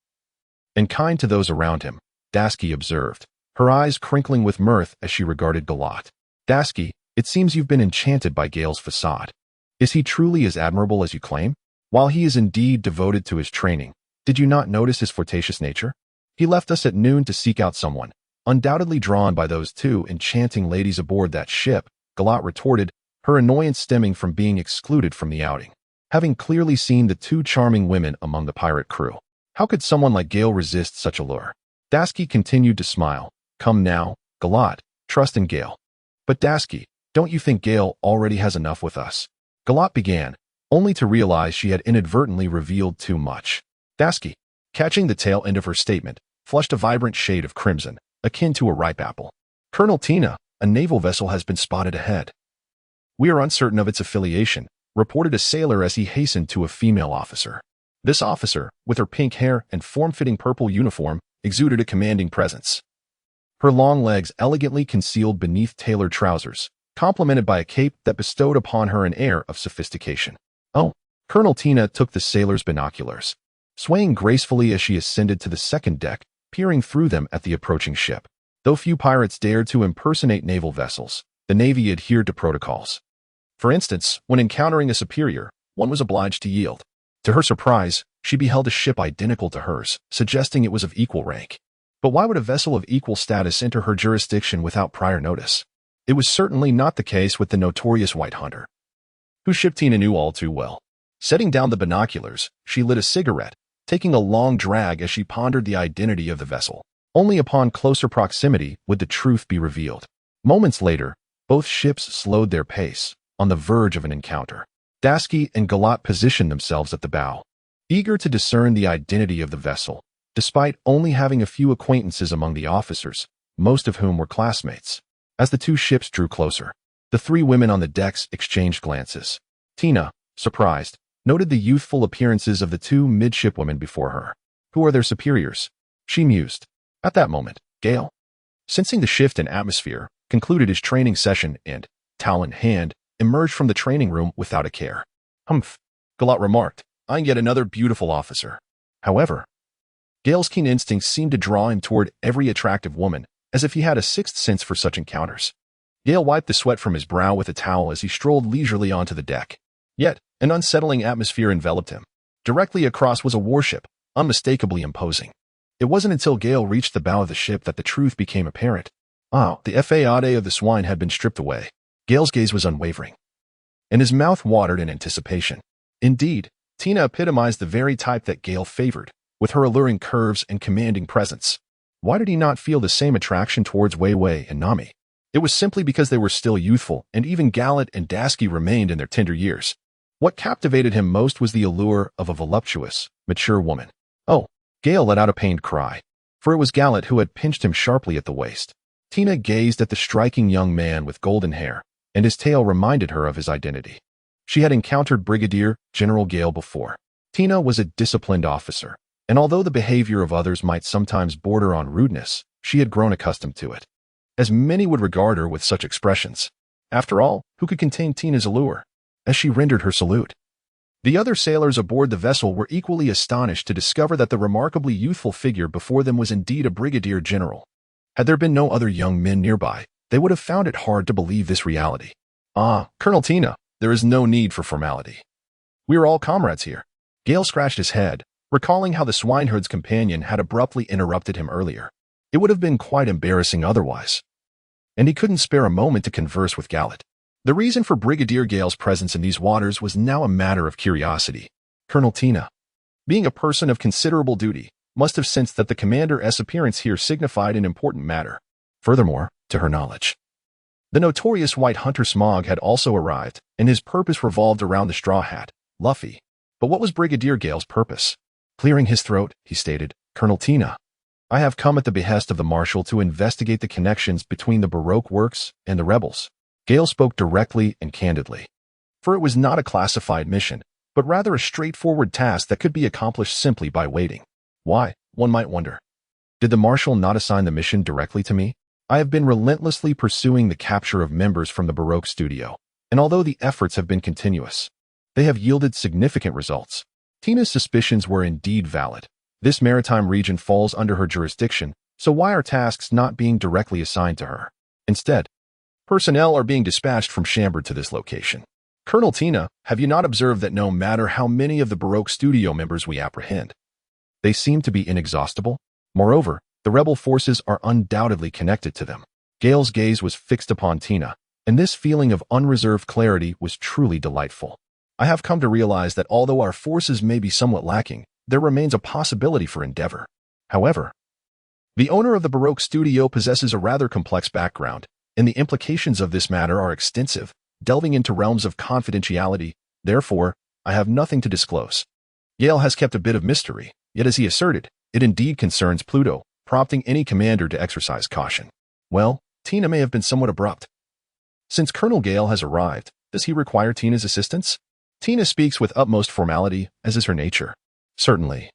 Speaker 1: and kind to those around him, Dasky observed, her eyes crinkling with mirth as she regarded Galat. Dasky, it seems you've been enchanted by Gale's facade. Is he truly as admirable as you claim? While he is indeed devoted to his training, did you not notice his flirtatious nature? He left us at noon to seek out someone, undoubtedly drawn by those 2 enchanting ladies aboard that ship, Galat retorted, her annoyance stemming from being excluded from the outing. Having clearly seen the 2 charming women among the pirate crew, how could someone like Gale resist such a lure? Dasky continued to smile. Come now, Galat, trust in Gale. But Dasky, don't you think Gale already has enough with us? Galat began, only to realize she had inadvertently revealed too much. Dasky, catching the tail end of her statement, flushed a vibrant shade of crimson, akin to a ripe apple. Colonel Tina, a naval vessel has been spotted ahead. We are uncertain of its affiliation, reported a sailor as he hastened to a female officer. This officer, with her pink hair and form-fitting purple uniform, exuded a commanding presence. Her long legs elegantly concealed beneath tailored trousers, complemented by a cape that bestowed upon her an air of sophistication. Oh, Colonel Tina took the sailor's binoculars, swaying gracefully as she ascended to the second deck, peering through them at the approaching ship. Though few pirates dared to impersonate naval vessels, the Navy adhered to protocols. For instance, when encountering a superior, one was obliged to yield. To her surprise, she beheld a ship identical to hers, suggesting it was of equal rank. But why would a vessel of equal status enter her jurisdiction without prior notice? It was certainly not the case with the notorious White Hunter, whose ship Tina knew all too well. Setting down the binoculars, she lit a cigarette, taking a long drag as she pondered the identity of the vessel. Only upon closer proximity would the truth be revealed. Moments later, both ships slowed their pace, on the verge of an encounter. Dasky and Galat positioned themselves at the bow, eager to discern the identity of the vessel, despite only having a few acquaintances among the officers, most of whom were classmates. As the 2 ships drew closer, the 3 women on the decks exchanged glances. Tina, surprised, noted the youthful appearances of the 2 midshipwomen before her. Who are their superiors? She mused. At that moment, Gale, sensing the shift in atmosphere, concluded his training session and, towel in hand, emerged from the training room without a care. Humph, Galat remarked, eyeing yet another beautiful officer. However, Gale's keen instincts seemed to draw him toward every attractive woman, as if he had a sixth sense for such encounters. Gale wiped the sweat from his brow with a towel as he strolled leisurely onto the deck. Yet, an unsettling atmosphere enveloped him. Directly across was a warship, unmistakably imposing. It wasn't until Gale reached the bow of the ship that the truth became apparent. The effete of the swine had been stripped away. Gale's gaze was unwavering, and his mouth watered in anticipation. Indeed, Tina epitomized the very type that Gale favored, with her alluring curves and commanding presence. Why did he not feel the same attraction towards Wei Wei and Nami? It was simply because they were still youthful, and even Gallet and Dasky remained in their tender years. What captivated him most was the allure of a voluptuous, mature woman. Oh, Gale let out a pained cry, for it was Gallet who had pinched him sharply at the waist. Tina gazed at the striking young man with golden hair, and his tale reminded her of his identity. She had encountered Brigadier General Gale before. Tina was a disciplined officer, and although the behavior of others might sometimes border on rudeness, she had grown accustomed to it. As many would regard her with such expressions. After all, who could contain Tina's allure? As she rendered her salute, the other sailors aboard the vessel were equally astonished to discover that the remarkably youthful figure before them was indeed a brigadier general. Had there been no other young men nearby, they would have found it hard to believe this reality. Ah, Colonel Tina, there is no need for formality. We are all comrades here. Gale scratched his head, recalling how the swineherd's companion had abruptly interrupted him earlier. It would have been quite embarrassing otherwise. And he couldn't spare a moment to converse with Gallet. The reason for Brigadier Gale's presence in these waters was now a matter of curiosity. Colonel Tina, being a person of considerable duty, must have sensed that the commander's appearance here signified an important matter. Furthermore, to her knowledge, the notorious white hunter Smog had also arrived, and his purpose revolved around the straw hat, Luffy. But what was Brigadier Gale's purpose? Clearing his throat, he stated, Colonel Tina, I have come at the behest of the Marshal to investigate the connections between the Baroque works and the rebels. Gale spoke directly and candidly. For it was not a classified mission, but rather a straightforward task that could be accomplished simply by waiting. Why, one might wonder. Did the Marshal not assign the mission directly to me? I have been relentlessly pursuing the capture of members from the Baroque studio, and although the efforts have been continuous, they have yielded significant results. Tina's suspicions were indeed valid. This maritime region falls under her jurisdiction, so why are tasks not being directly assigned to her? Instead, personnel are being dispatched from Chambord to this location. Colonel Tina, have you not observed that no matter how many of the Baroque studio members we apprehend, they seem to be inexhaustible? Moreover, the rebel forces are undoubtedly connected to them. Gale's gaze was fixed upon Tina, and this feeling of unreserved clarity was truly delightful. I have come to realize that although our forces may be somewhat lacking, there remains a possibility for endeavor. However, the owner of the Baroque studio possesses a rather complex background, and the implications of this matter are extensive, delving into realms of confidentiality. Therefore, I have nothing to disclose. Gale has kept a bit of mystery, yet as he asserted, it indeed concerns Pluto, prompting any commander to exercise caution. Well, Tina may have been somewhat abrupt. Since Colonel Gale has arrived, does he require Tina's assistance? Tina speaks with utmost formality, as is her nature. Certainly.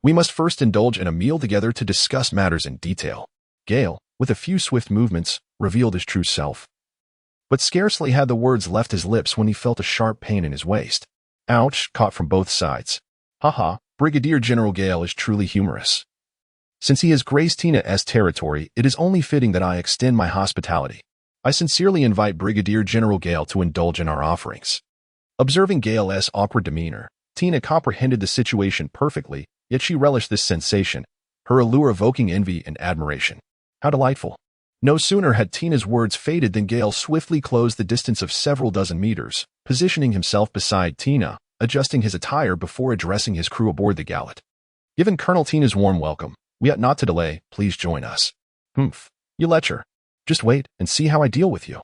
Speaker 1: We must first indulge in a meal together to discuss matters in detail. Gale, with a few swift movements, revealed his true self. But scarcely had the words left his lips when he felt a sharp pain in his waist. Ouch, caught from both sides. Haha, Brigadier General Gale is truly humorous. Since he has graced Tina's territory, it is only fitting that I extend my hospitality. I sincerely invite Brigadier General Gale to indulge in our offerings. Observing Gale's awkward demeanor, Tina comprehended the situation perfectly, yet she relished this sensation, her allure evoking envy and admiration. How delightful. No sooner had Tina's words faded than Gale swiftly closed the distance of several dozen meters, positioning himself beside Tina, adjusting his attire before addressing his crew aboard the Gallet. Given Colonel Tina's warm welcome, we ought not to delay, please join us. Humph, you lecher. Just wait and see how I deal with you.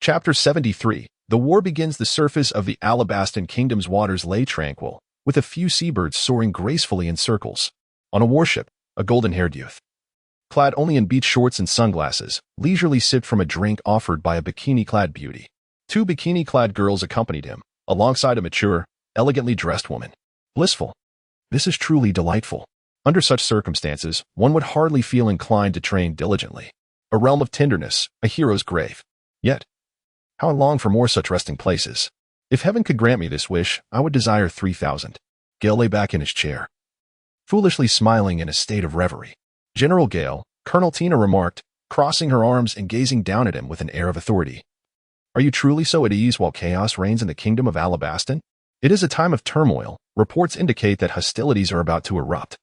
Speaker 1: Chapter 73. The war begins. The surface of the Alabastan Kingdom's waters lay tranquil, with a few seabirds soaring gracefully in circles. On a warship, a golden-haired youth, clad only in beach shorts and sunglasses, leisurely sipped from a drink offered by a bikini-clad beauty. Two bikini-clad girls accompanied him, alongside a mature, elegantly dressed woman. Blissful. This is truly delightful. Under such circumstances, one would hardly feel inclined to train diligently. A realm of tenderness, a hero's grave. Yet, how I long for more such resting places. If heaven could grant me this wish, I would desire 3,000. Gale lay back in his chair, foolishly smiling in a state of reverie. General Gale, Colonel Tina remarked, crossing her arms and gazing down at him with an air of authority. Are you truly so at ease while chaos reigns in the kingdom of Alabastan? It is a time of turmoil. Reports indicate that hostilities are about to erupt,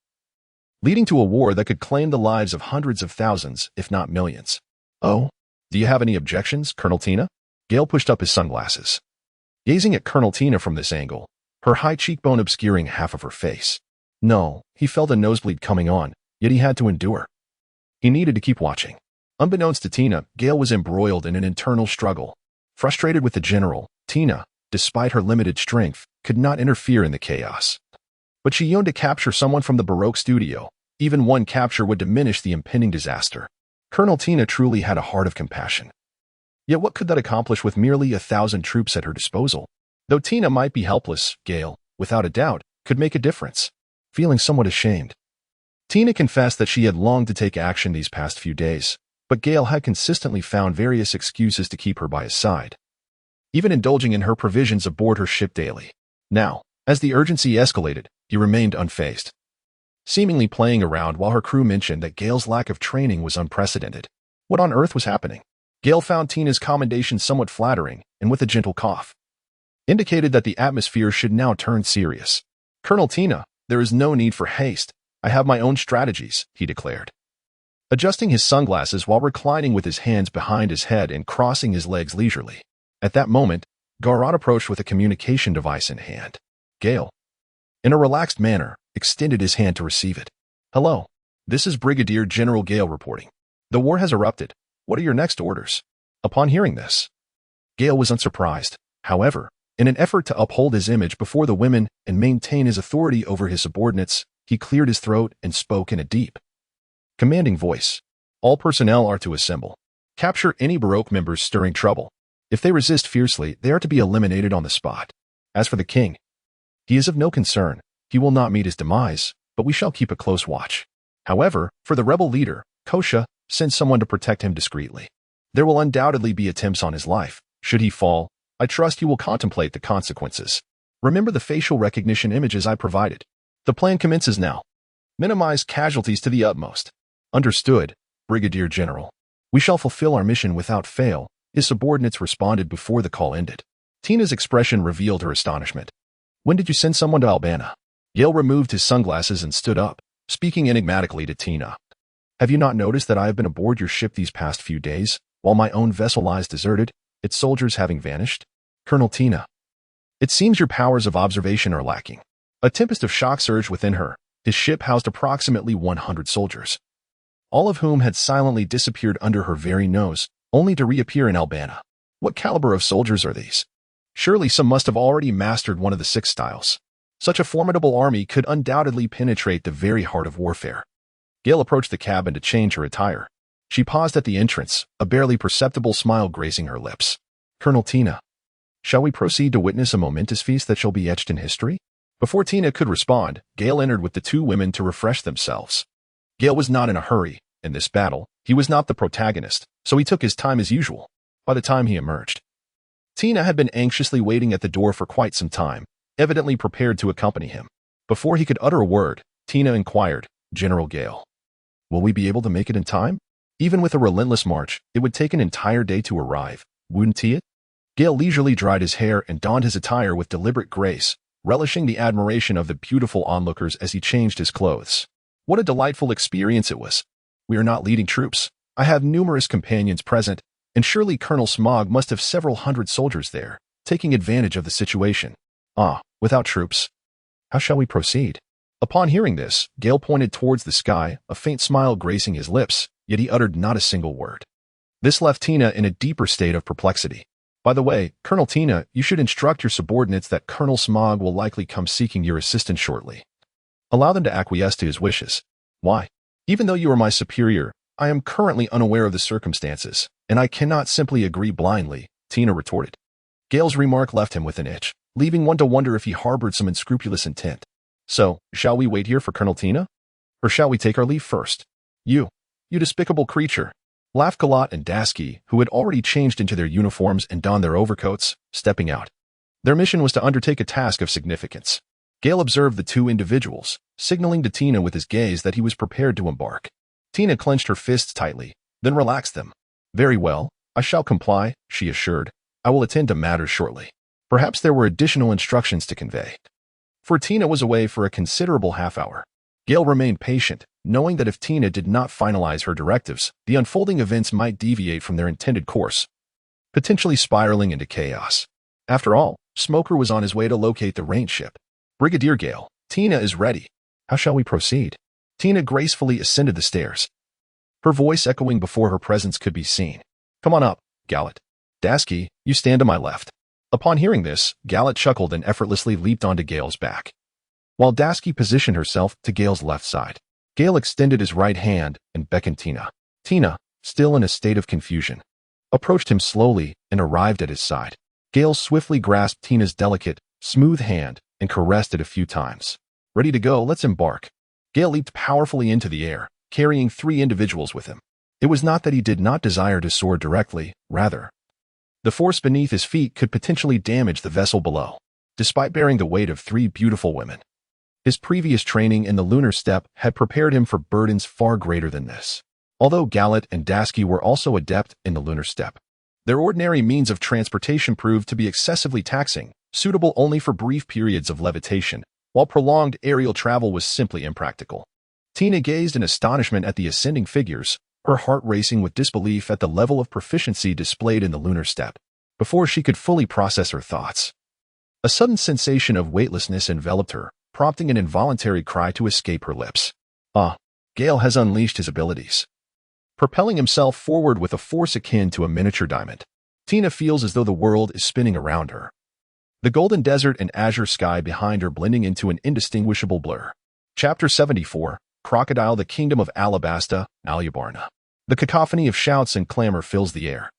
Speaker 1: leading to a war that could claim the lives of hundreds of thousands, if not millions. Oh, do you have any objections, Colonel Tina? Gale pushed up his sunglasses, gazing at Colonel Tina from this angle, her high cheekbone obscuring half of her face. No, he felt a nosebleed coming on, yet he had to endure. He needed to keep watching. Unbeknownst to Tina, Gale was embroiled in an internal struggle. Frustrated with the general, Tina, despite her limited strength, could not interfere in the chaos. But she yearned to capture someone from the Baroque studio. Even one capture would diminish the impending disaster. Colonel Tina truly had a heart of compassion. Yet what could that accomplish with merely 1,000 troops at her disposal? Though Tina might be helpless, Gale, without a doubt, could make a difference. Feeling somewhat ashamed, Tina confessed that she had longed to take action these past few days, but Gale had consistently found various excuses to keep her by his side, even indulging in her provisions aboard her ship daily. Now, as the urgency escalated, he remained unfazed, seemingly playing around while her crew mentioned that Gale's lack of training was unprecedented. What on earth was happening? Gale found Tina's commendation somewhat flattering, and with a gentle cough, indicated that the atmosphere should now turn serious. Colonel Tina, there is no need for haste. I have my own strategies, he declared, adjusting his sunglasses while reclining with his hands behind his head and crossing his legs leisurely. At that moment, Garat approached with a communication device in hand. Gale, in a relaxed manner, extended his hand to receive it. Hello, this is Brigadier General Gale reporting. The war has erupted. What are your next orders? Upon hearing this, Gale was unsurprised. However, in an effort to uphold his image before the women and maintain his authority over his subordinates, he cleared his throat and spoke in a deep, commanding voice. All personnel are to assemble. Capture any Baroque members stirring trouble. If they resist fiercely, they are to be eliminated on the spot. As for the king, he is of no concern. He will not meet his demise, but we shall keep a close watch. However, for the rebel leader, Kosha, send someone to protect him discreetly. There will undoubtedly be attempts on his life. Should he fall, I trust you will contemplate the consequences. Remember the facial recognition images I provided. The plan commences now. Minimize casualties to the utmost. Understood, Brigadier General. We shall fulfill our mission without fail, his subordinates responded before the call ended. Tina's expression revealed her astonishment. When did you send someone to Albana? Gale removed his sunglasses and stood up, speaking enigmatically to Tina. Have you not noticed that I have been aboard your ship these past few days, while my own vessel lies deserted, its soldiers having vanished? Colonel Tina, it seems your powers of observation are lacking. A tempest of shock surged within her. His ship housed approximately 100 soldiers, all of whom had silently disappeared under her very nose, only to reappear in Albana. What caliber of soldiers are these? Surely some must have already mastered one of the 6 styles. Such a formidable army could undoubtedly penetrate the very heart of warfare. Gale approached the cabin to change her attire. She paused at the entrance, a barely perceptible smile gracing her lips. Colonel Tina, shall we proceed to witness a momentous feast that shall be etched in history? Before Tina could respond, Gale entered with the 2 women to refresh themselves. Gale was not in a hurry. In this battle, he was not the protagonist, so he took his time as usual. By the time he emerged, Tina had been anxiously waiting at the door for quite some time, evidently prepared to accompany him. Before he could utter a word, Tina inquired, General Gale, will we be able to make it in time? Even with a relentless march, it would take an entire day to arrive, wouldn't it? Gale leisurely dried his hair and donned his attire with deliberate grace, relishing the admiration of the beautiful onlookers as he changed his clothes. What a delightful experience it was. We are not leading troops. I have numerous companions present, and surely Colonel Smog must have several hundred soldiers there, taking advantage of the situation. Without troops, how shall we proceed? Upon hearing this, Gale pointed towards the sky, a faint smile gracing his lips, yet he uttered not a single word. This left Tina in a deeper state of perplexity. By the way, Colonel Tina, you should instruct your subordinates that Colonel Smog will likely come seeking your assistance shortly. Allow them to acquiesce to his wishes. Why? Even though you are my superior, I am currently unaware of the circumstances, and I cannot simply agree blindly, Tina retorted. Gale's remark left him with an itch, leaving one to wonder if he harbored some unscrupulous intent. So, shall we wait here for Colonel Tina? Or shall we take our leave first? You despicable creature, laughed Galat and Dasky, who had already changed into their uniforms and donned their overcoats, stepping out. Their mission was to undertake a task of significance. Gale observed the 2 individuals, signaling to Tina with his gaze that he was prepared to embark. Tina clenched her fists tightly, then relaxed them. Very well, I shall comply, she assured. I will attend to matters shortly. Perhaps there were additional instructions to convey. For Tina was away for a considerable half-hour. Gale remained patient, knowing that if Tina did not finalize her directives, the unfolding events might deviate from their intended course, potentially spiraling into chaos. After all, Smoker was on his way to locate the range ship. Brigadier Gale, Tina is ready. How shall we proceed? Tina gracefully ascended the stairs, her voice echoing before her presence could be seen. "Come on up, Gallet. Dasky, you stand to my left." Upon hearing this, Gallet chuckled and effortlessly leaped onto Gale's back, while Dasky positioned herself to Gale's left side. Gale extended his right hand and beckoned Tina. Tina, still in a state of confusion, approached him slowly and arrived at his side. Gale swiftly grasped Tina's delicate, smooth hand and caressed it a few times. "Ready to go, let's embark." Gale leaped powerfully into the air, carrying 3 individuals with him. It was not that he did not desire to soar directly, rather, the force beneath his feet could potentially damage the vessel below. Despite bearing the weight of 3 beautiful women, his previous training in the lunar steppe had prepared him for burdens far greater than this. Although Gallet and Dasky were also adept in the lunar steppe, their ordinary means of transportation proved to be excessively taxing, suitable only for brief periods of levitation, while prolonged aerial travel was simply impractical. Tina gazed in astonishment at the ascending figures, her heart racing with disbelief at the level of proficiency displayed in the lunar steppe. Before she could fully process her thoughts, a sudden sensation of weightlessness enveloped her, prompting an involuntary cry to escape her lips. Gale has unleashed his abilities, propelling himself forward with a force akin to a miniature diamond. Tina feels as though the world is spinning around her, the golden desert and azure sky behind her blending into an indistinguishable blur. Chapter 74, Crocodile, the Kingdom of Alabasta, Alubarna. The cacophony of shouts and clamor fills the air.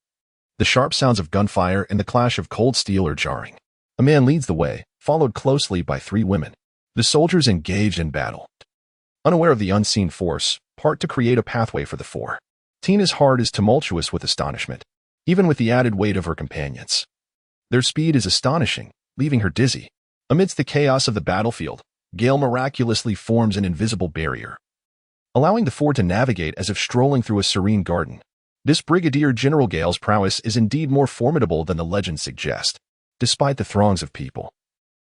Speaker 1: The sharp sounds of gunfire and the clash of cold steel are jarring. A man leads the way, followed closely by 3 women. The soldiers engaged in battle, unaware of the unseen force, part to create a pathway for the 4. Tina's heart is tumultuous with astonishment, even with the added weight of her companions. Their speed is astonishing, leaving her dizzy. Amidst the chaos of the battlefield, Gale miraculously forms an invisible barrier, allowing the 4 to navigate as if strolling through a serene garden. This Brigadier General Gale's prowess is indeed more formidable than the legends suggest. Despite the throngs of people,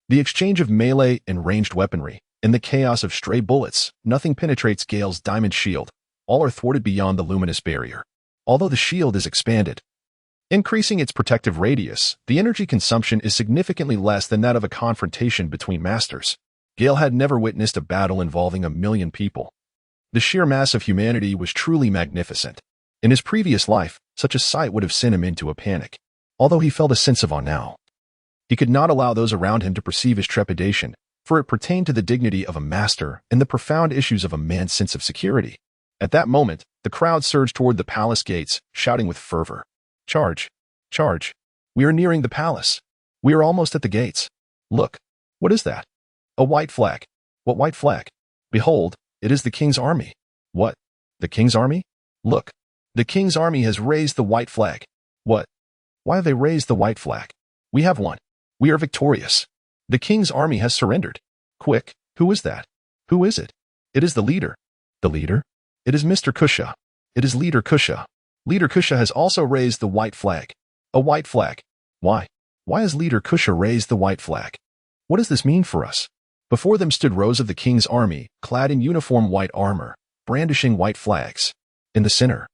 Speaker 1: the exchange of melee and ranged weaponry, and the chaos of stray bullets, nothing penetrates Gale's diamond shield. All are thwarted beyond the luminous barrier. Although the shield is expanded, increasing its protective radius, the energy consumption is significantly less than that of a confrontation between masters. Gale had never witnessed a battle involving 1,000,000 people. The sheer mass of humanity was truly magnificent. In his previous life, such a sight would have sent him into a panic. Although he felt a sense of awe now, he could not allow those around him to perceive his trepidation, for it pertained to the dignity of a master and the profound issues of a man's sense of security. At that moment, the crowd surged toward the palace gates, shouting with fervor, "Charge! Charge! We are nearing the palace. We are almost at the gates. Look! What is that? A white flag. What white flag? Behold, it is the king's army." "What? The king's army? Look! The king's army has raised the white flag." "What? Why have they raised the white flag? We have won. We are victorious. The king's army has surrendered. Quick, who is that? Who is it? It is the leader." "The leader? It is Mr. Kusha. It is Leader Kusha. Leader Kusha has also raised the white flag." "A white flag? Why? Why has Leader Kusha raised the white flag? What does this mean for us?" Before them stood rows of the king's army, clad in uniform white armor, brandishing white flags. In the center,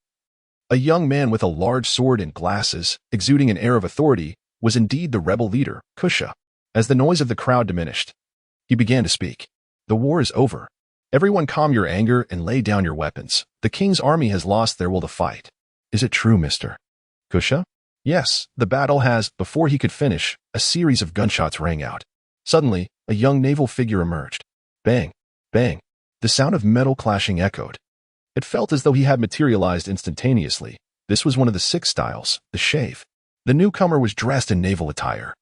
Speaker 1: a young man with a large sword and glasses, exuding an air of authority, was indeed the rebel leader, Kusha. As the noise of the crowd diminished, he began to speak. "The war is over. Everyone calm your anger and lay down your weapons. The king's army has lost their will to fight." "Is it true, Mr. Kusha?" "Yes, the battle has." Before he could finish, a series of gunshots rang out. Suddenly, a young naval figure emerged. Bang! Bang! The sound of metal clashing echoed. It felt as though he had materialized instantaneously. This was one of the 6 styles, the shave. The newcomer was dressed in naval attire,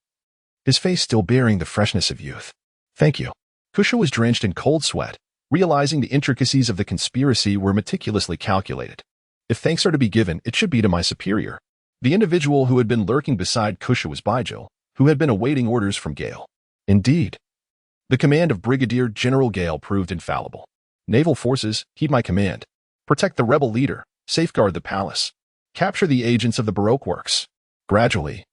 Speaker 1: his face still bearing the freshness of youth. "Thank you." Kusha was drenched in cold sweat, realizing the intricacies of the conspiracy were meticulously calculated. If thanks are to be given, it should be to my superior. The individual who had been lurking beside Kusha was Bygil, who had been awaiting orders from Gale. Indeed, the command of Brigadier General Gale proved infallible. "Naval forces, heed my command. Protect the rebel leader, safeguard the palace, capture the agents of the Baroque works." Gradually,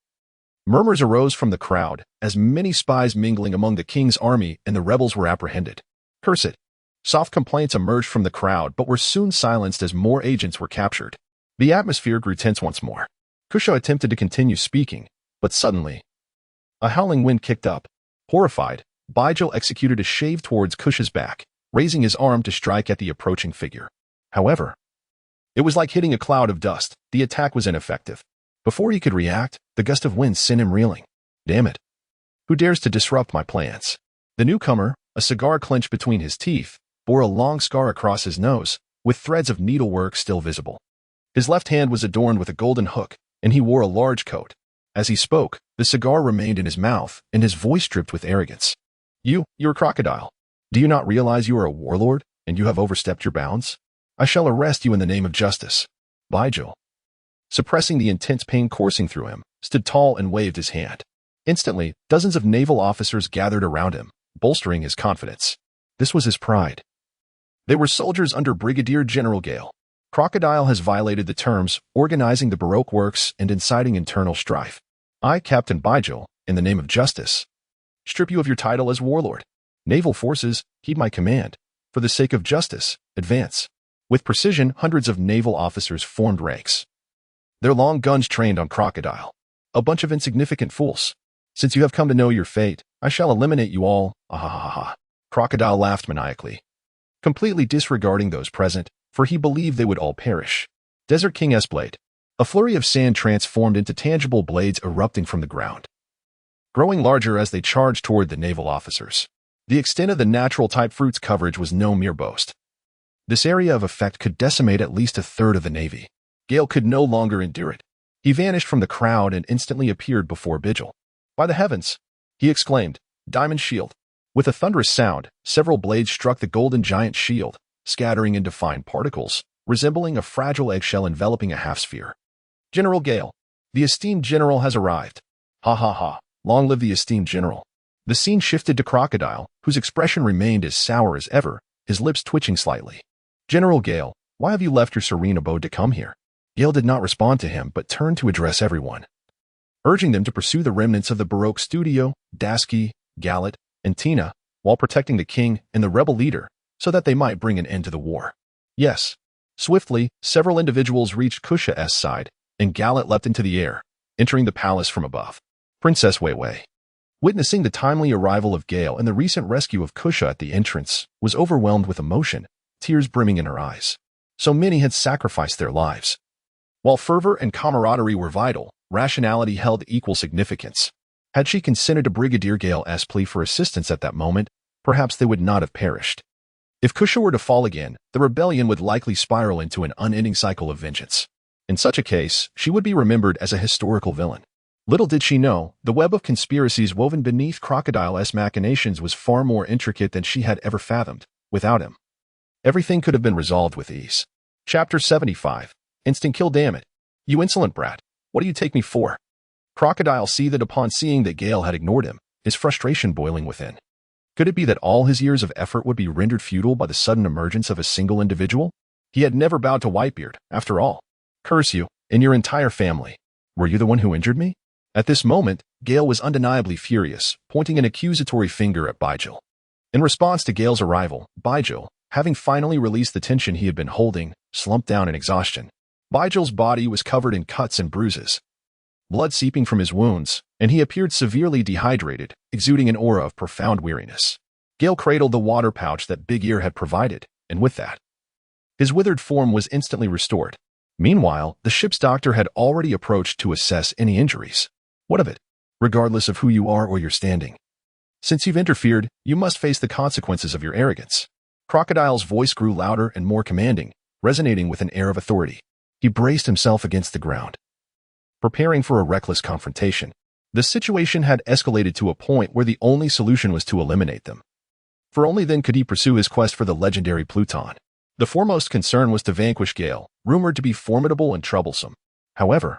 Speaker 1: murmurs arose from the crowd as many spies mingling among the king's army and the rebels were apprehended. "Curse it!" Soft complaints emerged from the crowd but were soon silenced as more agents were captured. The atmosphere grew tense once more. Kusha attempted to continue speaking, but suddenly, a howling wind kicked up. Horrified, Bygil executed a shave towards Kusha's back, raising his arm to strike at the approaching figure. However, It was like hitting a cloud of dust. The attack was ineffective. Before he could react, the gust of wind sent him reeling. Damn it. Who dares to disrupt my plans? The newcomer, a cigar clenched between his teeth, bore a long scar across his nose, with threads of needlework still visible. His left hand was adorned with a golden hook, and he wore a large coat. As he spoke, the cigar remained in his mouth, and his voice dripped with arrogance. You're a crocodile. Do you not realize you are a warlord, and you have overstepped your bounds? I shall arrest you in the name of justice. Bajil, suppressing the intense pain coursing through him, stood tall and waved his hand. Instantly, dozens of naval officers gathered around him, bolstering his confidence. This was his pride. They were soldiers under Brigadier General Gale. Crocodile has violated the terms, organizing the Baroque works and inciting internal strife. I, Captain Bajil, in the name of justice, strip you of your title as warlord. Naval forces, heed my command. For the sake of justice, advance. With precision, hundreds of naval officers formed ranks. Their long guns trained on Crocodile. A bunch of insignificant fools. Since you have come to know your fate, I shall eliminate you all. Ah. Crocodile laughed maniacally, completely disregarding those present, for he believed they would all perish. Desert King S-Blade. A flurry of sand transformed into tangible blades erupting from the ground, growing larger as they charged toward the naval officers. The extent of the natural-type fruit's coverage was no mere boast. This area of effect could decimate at least a third of the Navy. Gale could no longer endure it. He vanished from the crowd and instantly appeared before Bajil. By the heavens, he exclaimed, Diamond Shield. With a thunderous sound, several blades struck the golden giant shield, scattering into fine particles, resembling a fragile eggshell enveloping a half-sphere. General Gale, the esteemed general has arrived. Ha. Long live the esteemed general. The scene shifted to Crocodile, whose expression remained as sour as ever, his lips twitching slightly. General Gale, why have you left your serene abode to come here? Gale did not respond to him, but turned to address everyone, urging them to pursue the remnants of the Baroque studio, Dasky, Gallet, and Tina, while protecting the king and the rebel leader, so that they might bring an end to the war. Yes. Swiftly, several individuals reached Kusha's side, and Gallet leapt into the air, entering the palace from above. Princess Weiwei, witnessing the timely arrival of Gale and the recent rescue of Kusha at the entrance, was overwhelmed with emotion, tears brimming in her eyes. So many had sacrificed their lives. While fervor and camaraderie were vital, rationality held equal significance. Had she consented to Brigadier Gale's plea for assistance at that moment, perhaps they would not have perished. If Kusha were to fall again, the rebellion would likely spiral into an unending cycle of vengeance. In such a case, she would be remembered as a historical villain. Little did she know, the web of conspiracies woven beneath Crocodile's machinations was far more intricate than she had ever fathomed. Without him, everything could have been resolved with ease. Chapter 75. Instant kill, damn it. You insolent brat. What do you take me for? Crocodile seethed upon seeing that Gale had ignored him, his frustration boiling within. Could it be that all his years of effort would be rendered futile by the sudden emergence of a single individual? He had never bowed to Whitebeard, after all. Curse you, and your entire family. Were you the one who injured me? At this moment, Gale was undeniably furious, pointing an accusatory finger at Bajil. In response to Gale's arrival, Bajil, having finally released the tension he had been holding, slumped down in exhaustion. Bajil's body was covered in cuts and bruises, blood seeping from his wounds, and he appeared severely dehydrated, exuding an aura of profound weariness. Gale cradled the water pouch that Big Ear had provided, and with that, his withered form was instantly restored. Meanwhile, the ship's doctor had already approached to assess any injuries. What of it? Regardless of who you are or your standing. Since you've interfered, you must face the consequences of your arrogance. Crocodile's voice grew louder and more commanding, resonating with an air of authority. He braced himself against the ground, preparing for a reckless confrontation. The situation had escalated to a point where the only solution was to eliminate them. For only then could he pursue his quest for the legendary Pluton. The foremost concern was to vanquish Gale, rumored to be formidable and troublesome. However,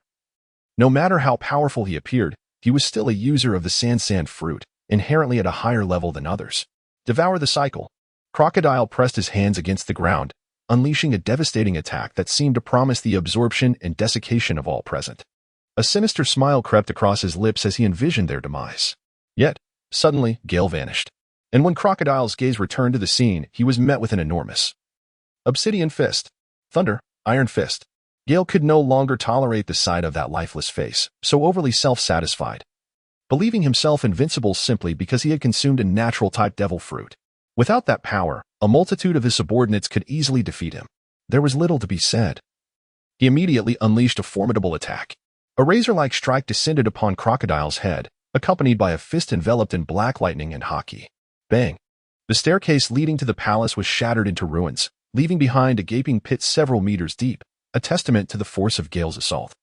Speaker 1: no matter how powerful he appeared, he was still a user of the sand fruit, inherently at a higher level than others. Devour the cycle. Crocodile pressed his hands against the ground, unleashing a devastating attack that seemed to promise the absorption and desiccation of all present. A sinister smile crept across his lips as he envisioned their demise. Yet, suddenly, Gale vanished. And when Crocodile's gaze returned to the scene, he was met with an enormous obsidian fist. Thunder, iron fist. Gale could no longer tolerate the sight of that lifeless face, so overly self-satisfied, believing himself invincible simply because he had consumed a natural-type devil fruit. Without that power, a multitude of his subordinates could easily defeat him. There was little to be said. He immediately unleashed a formidable attack. A razor-like strike descended upon Crocodile's head, accompanied by a fist enveloped in black lightning and hockey. Bang! The staircase leading to the palace was shattered into ruins, leaving behind a gaping pit several meters deep, a testament to the force of Gale's assault,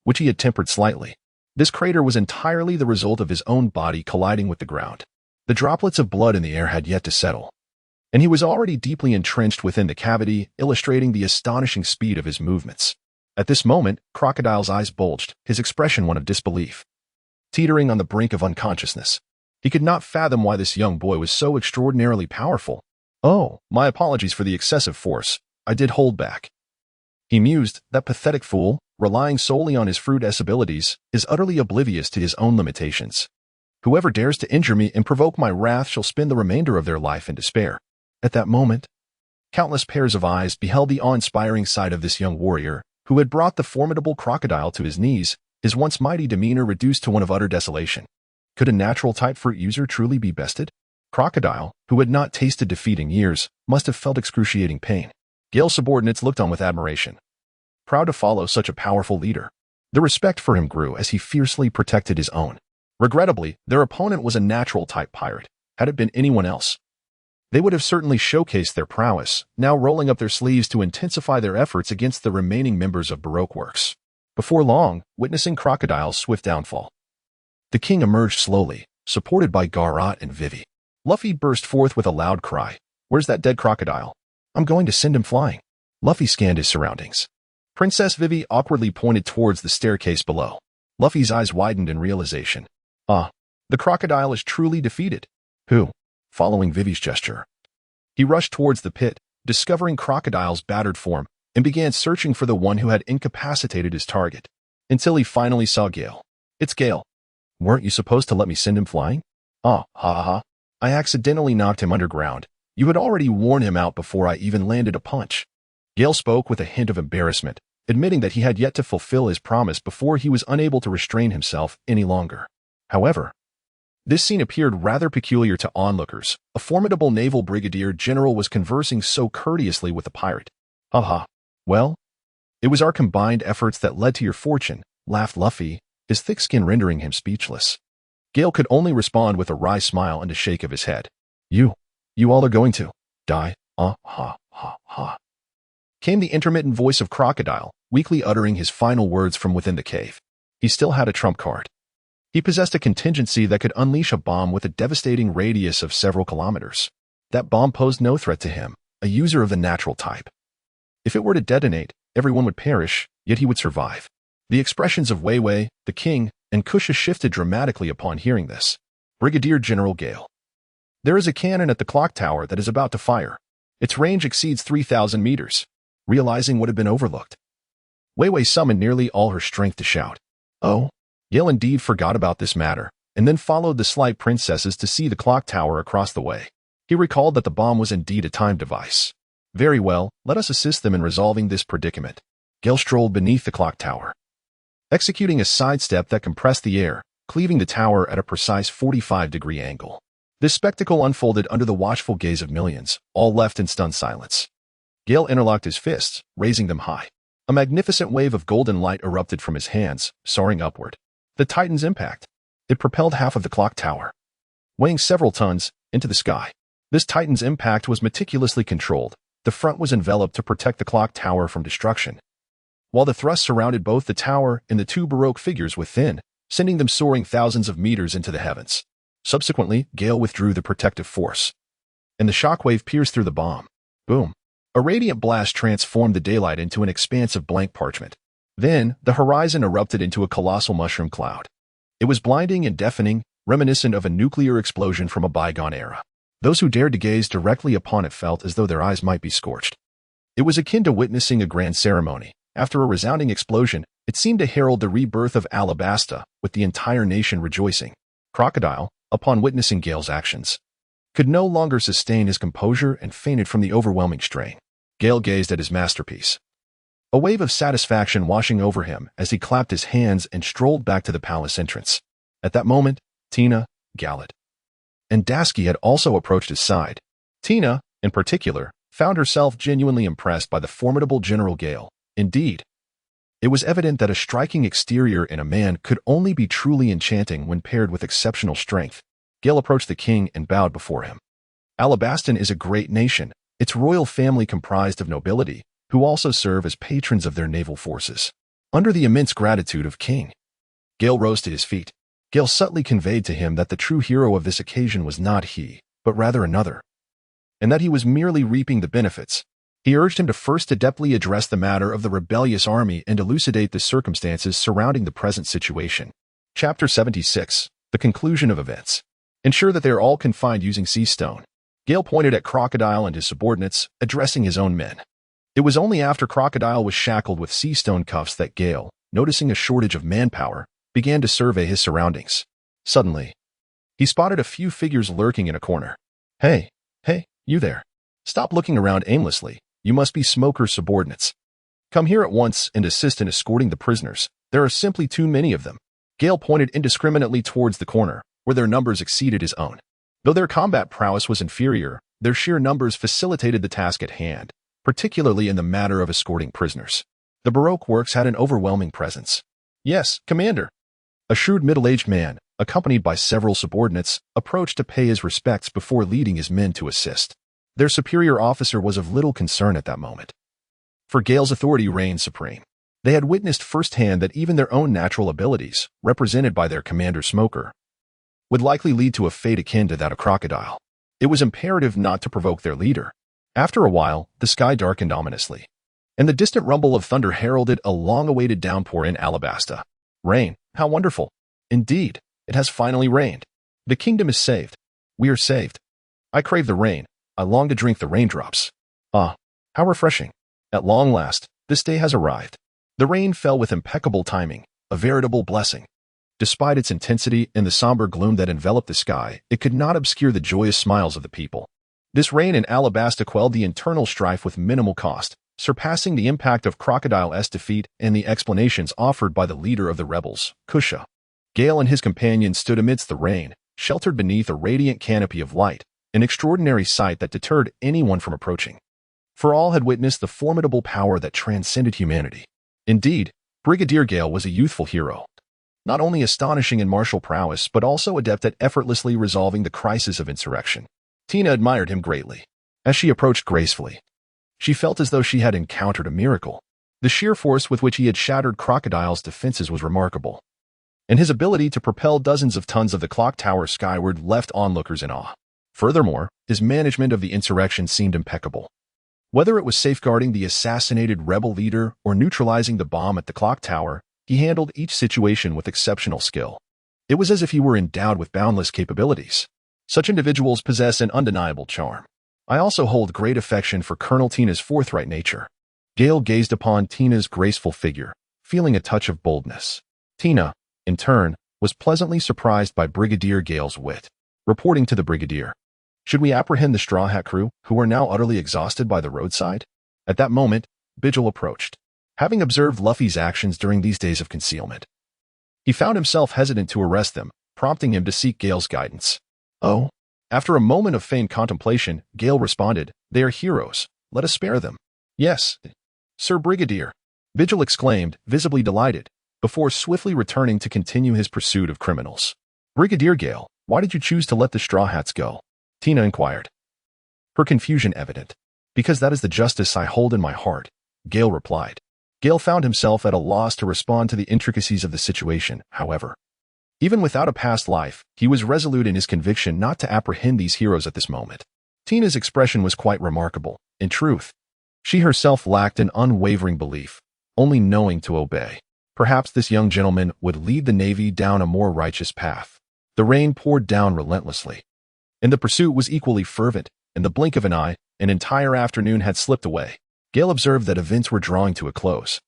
Speaker 1: which he had tempered slightly. This crater was entirely the result of his own body colliding with the ground. The droplets of blood in the air had yet to settle, and he was already deeply entrenched within the cavity, illustrating the astonishing speed of his movements. At this moment, Crocodile's eyes bulged, his expression one of disbelief. Teetering on the brink of unconsciousness, he could not fathom why this young boy was so extraordinarily powerful. "Oh, my apologies for the excessive force. I did hold back," he mused. That pathetic fool, relying solely on his fruit-s abilities, is utterly oblivious to his own limitations. Whoever dares to injure me and provoke my wrath shall spend the remainder of their life in despair. At that moment, countless pairs of eyes beheld the awe-inspiring sight of this young warrior, who had brought the formidable Crocodile to his knees, his once mighty demeanor reduced to one of utter desolation. Could a natural-type fruit user truly be bested? Crocodile, who had not tasted defeat in years, must have felt excruciating pain. Gale's subordinates looked on with admiration, proud to follow such a powerful leader. The respect for him grew as he fiercely protected his own. Regrettably, their opponent was a natural-type pirate. Had it been anyone else, they would have certainly showcased their prowess, now rolling up their sleeves to intensify their efforts against the remaining members of Baroque Works. Before long, witnessing Crocodile's swift downfall, the king emerged slowly, supported by Garat and Vivi. Luffy burst forth with a loud cry. "Where's that dead crocodile? I'm going to send him flying." Luffy scanned his surroundings. Princess Vivi awkwardly pointed towards the staircase below. Luffy's eyes widened in realization. Ah, the crocodile is truly defeated. Who? Following Vivi's gesture, he rushed towards the pit, discovering Crocodile's battered form, and began searching for the one who had incapacitated his target, until he finally saw Gale. "It's Gale. Weren't you supposed to let me send him flying?" "Ah, ha ha ha. I accidentally knocked him underground. You had already worn him out before I even landed a punch." Gale spoke with a hint of embarrassment, admitting that he had yet to fulfill his promise before he was unable to restrain himself any longer. However, this scene appeared rather peculiar to onlookers. A formidable naval brigadier general was conversing so courteously with a pirate. "Ha. Well, it was our combined efforts that led to your fortune," laughed Luffy, his thick skin rendering him speechless. Gale could only respond with a wry smile and a shake of his head. You all are going to die, ha," came the intermittent voice of Crocodile, weakly uttering his final words from within the cave. He still had a trump card. He possessed a contingency that could unleash a bomb with a devastating radius of several kilometers. That bomb posed no threat to him, a user of the natural type. If it were to detonate, everyone would perish, yet he would survive. The expressions of Wei Wei, the king, and Kusha shifted dramatically upon hearing this. "Brigadier General Gale, there is a cannon at the clock tower that is about to fire. Its range exceeds 3,000 meters. Realizing what had been overlooked, Wei Wei summoned nearly all her strength to shout. Oh, Gale indeed forgot about this matter, and then followed the slight princesses to see the clock tower across the way. He recalled that the bomb was indeed a timed device. Very well, let us assist them in resolving this predicament. Gale strolled beneath the clock tower, executing a sidestep that compressed the air, cleaving the tower at a precise 45-degree angle. This spectacle unfolded under the watchful gaze of millions, all left in stunned silence. Gale interlocked his fists, raising them high. A magnificent wave of golden light erupted from his hands, soaring upward. The Titan's impact. It propelled half of the clock tower, weighing several tons, into the sky. This Titan's impact was meticulously controlled. The front was enveloped to protect the clock tower from destruction, while the thrust surrounded both the tower and the two Baroque figures within, sending them soaring thousands of meters into the heavens. Subsequently, Gale withdrew the protective force, and the shockwave pierced through the bomb. Boom. A radiant blast transformed the daylight into an expanse of blank parchment. Then, the horizon erupted into a colossal mushroom cloud. It was blinding and deafening, reminiscent of a nuclear explosion from a bygone era. Those who dared to gaze directly upon it felt as though their eyes might be scorched. It was akin to witnessing a grand ceremony. After a resounding explosion, it seemed to herald the rebirth of Alabasta, with the entire nation rejoicing. Crocodile, upon witnessing Gale's actions, could no longer sustain his composure and fainted from the overwhelming strain. Gale gazed at his masterpiece, a wave of satisfaction washing over him as he clapped his hands and strolled back to the palace entrance. At that moment, Tina, Gallet, and Dasky had also approached his side. Tina, in particular, found herself genuinely impressed by the formidable General Gale. Indeed, It was evident that a striking exterior in a man could only be truly enchanting when paired with exceptional strength. Gale approached the king and bowed before him. Alabaston is a great nation, its royal family comprised of nobility, who also serve as patrons of their naval forces. Under the immense gratitude of King Gale rose to his feet. Gale subtly conveyed to him that the true hero of this occasion was not he, but rather another, and that he was merely reaping the benefits. He urged him to first adeptly address the matter of the rebellious army and elucidate the circumstances surrounding the present situation. Chapter 76. The Conclusion of Events. Ensure that they are all confined using sea stone. Gale pointed at Crocodile and his subordinates, addressing his own men. It was only after Crocodile was shackled with sea stone cuffs that Gale, noticing a shortage of manpower, began to survey his surroundings. Suddenly, he spotted a few figures lurking in a corner. Hey, you there. Stop looking around aimlessly. You must be Smoker's subordinates. Come here at once and assist in escorting the prisoners. There are simply too many of them. Gale pointed indiscriminately towards the corner, where their numbers exceeded his own. Though their combat prowess was inferior, their sheer numbers facilitated the task at hand, particularly in the matter of escorting prisoners. The Baroque works had an overwhelming presence. Yes, Commander. A shrewd middle-aged man, accompanied by several subordinates, approached to pay his respects before leading his men to assist. Their superior officer was of little concern at that moment, for Gale's authority reigned supreme. They had witnessed firsthand that even their own natural abilities, represented by their commander Smoker, would likely lead to a fate akin to that of Crocodile. It was imperative not to provoke their leader. After a while, the sky darkened ominously, and the distant rumble of thunder heralded a long-awaited downpour in Alabasta. Rain, how wonderful! Indeed, it has finally rained. The kingdom is saved. We are saved. I crave the rain. I long to drink the raindrops. Ah, how refreshing. At long last, this day has arrived. The rain fell with impeccable timing, a veritable blessing. Despite its intensity and the somber gloom that enveloped the sky, it could not obscure the joyous smiles of the people. This rain in Alabasta quelled the internal strife with minimal cost, surpassing the impact of Crocodile's defeat and the explanations offered by the leader of the rebels, Kusha. Gale and his companions stood amidst the rain, sheltered beneath a radiant canopy of light, an extraordinary sight that deterred anyone from approaching. For all had witnessed the formidable power that transcended humanity. Indeed, Brigadier Gale was a youthful hero, not only astonishing in martial prowess but also adept at effortlessly resolving the crisis of insurrection. Tina admired him greatly. As she approached gracefully, she felt as though she had encountered a miracle. The sheer force with which he had shattered Crocodile's defenses was remarkable, and his ability to propel dozens of tons of the clock tower skyward left onlookers in awe. Furthermore, his management of the insurrection seemed impeccable. Whether it was safeguarding the assassinated rebel leader or neutralizing the bomb at the clock tower, he handled each situation with exceptional skill. It was as if he were endowed with boundless capabilities. Such individuals possess an undeniable charm. I also hold great affection for Colonel Tina's forthright nature. Gale gazed upon Tina's graceful figure, feeling a touch of boldness. Tina, in turn, was pleasantly surprised by Brigadier Gale's wit. Reporting to the Brigadier, should we apprehend the Straw Hat crew, who are now utterly exhausted by the roadside? At that moment, Vigil approached. Having observed Luffy's actions during these days of concealment, he found himself hesitant to arrest them, prompting him to seek Gale's guidance. Oh? After a moment of feigned contemplation, Gale responded, they are heroes. Let us spare them. Yes, Sir Brigadier, Vigil exclaimed, visibly delighted, before swiftly returning to continue his pursuit of criminals. Brigadier Gale, why did you choose to let the Straw Hats go? Tina inquired, her confusion evident. Because that is the justice I hold in my heart, Gale replied. Gale found himself at a loss to respond to the intricacies of the situation, however. Even without a past life, he was resolute in his conviction not to apprehend these heroes at this moment. Tina's expression was quite remarkable. In truth, she herself lacked an unwavering belief, only knowing to obey. Perhaps this young gentleman would lead the Navy down a more righteous path. The rain poured down relentlessly, and the pursuit was equally fervent. In the blink of an eye, an entire afternoon had slipped away. Gale observed that events were drawing to a close,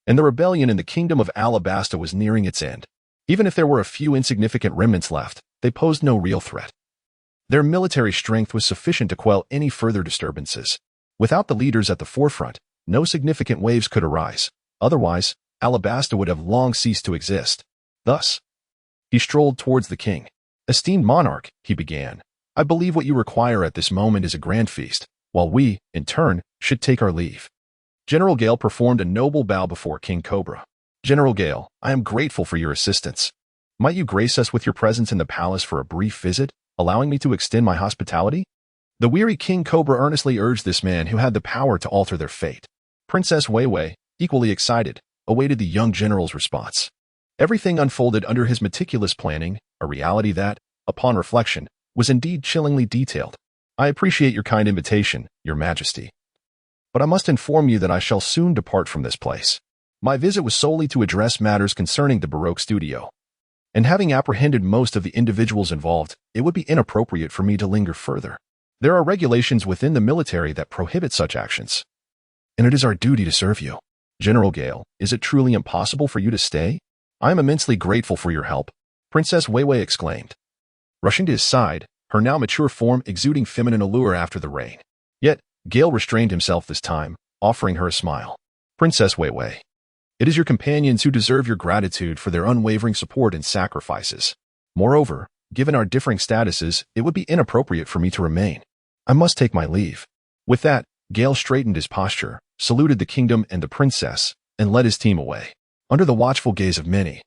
Speaker 1: and the rebellion in the kingdom of Alabasta was nearing its end. Even if there were a few insignificant remnants left, they posed no real threat. Their military strength was sufficient to quell any further disturbances. Without the leaders at the forefront, no significant waves could arise. Otherwise, Alabasta would have long ceased to exist. Thus, he strolled towards the king. Esteemed monarch, he began, I believe what you require at this moment is a grand feast, while we, in turn, should take our leave. General Gale performed a noble bow before King Cobra. General Gale, I am grateful for your assistance. Might you grace us with your presence in the palace for a brief visit, allowing me to extend my hospitality? The weary King Cobra earnestly urged this man who had the power to alter their fate. Princess Weiwei, equally excited, awaited the young general's response. Everything unfolded under his meticulous planning, a reality that, upon reflection, was indeed chillingly detailed. I appreciate your kind invitation, Your Majesty. But I must inform you that I shall soon depart from this place. My visit was solely to address matters concerning the Baroque studio. And having apprehended most of the individuals involved, it would be inappropriate for me to linger further. There are regulations within the military that prohibit such actions. And it is our duty to serve you. General Gale, is it truly impossible for you to stay? I am immensely grateful for your help, Princess Weiwei exclaimed. Rushing to his side, her now mature form exuding feminine allure after the rain. Yet, Gale restrained himself this time, offering her a smile. Princess Weiwei, it is your companions who deserve your gratitude for their unwavering support and sacrifices. Moreover, given our differing statuses, it would be inappropriate for me to remain. I must take my leave. With that, Gale straightened his posture, saluted the kingdom and the princess, and led his team away. Under the watchful gaze of many,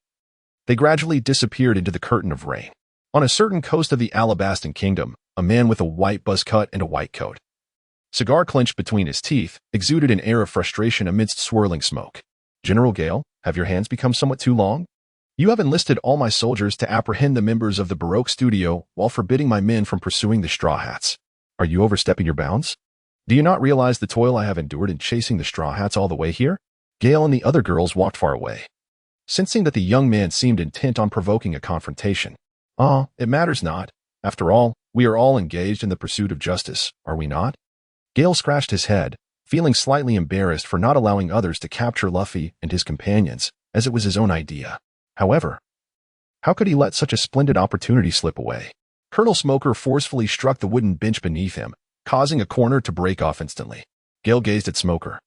Speaker 1: they gradually disappeared into the curtain of rain. On a certain coast of the Alabastan kingdom, a man with a white buzz cut and a white coat, cigar clenched between his teeth, exuded an air of frustration amidst swirling smoke. General Gale, have your hands become somewhat too long? You have enlisted all my soldiers to apprehend the members of the Baroque studio while forbidding my men from pursuing the Straw Hats. Are you overstepping your bounds? Do you not realize the toil I have endured in chasing the Straw Hats all the way here? Gale and the other girls walked far away, sensing that the young man seemed intent on provoking a confrontation. It matters not. After all, we are all engaged in the pursuit of justice, are we not? Gale scratched his head, feeling slightly embarrassed for not allowing others to capture Luffy and his companions, as it was his own idea. However, how could he let such a splendid opportunity slip away? Colonel Smoker forcefully struck the wooden bench beneath him, causing a corner to break off instantly. Gale gazed at Smoker,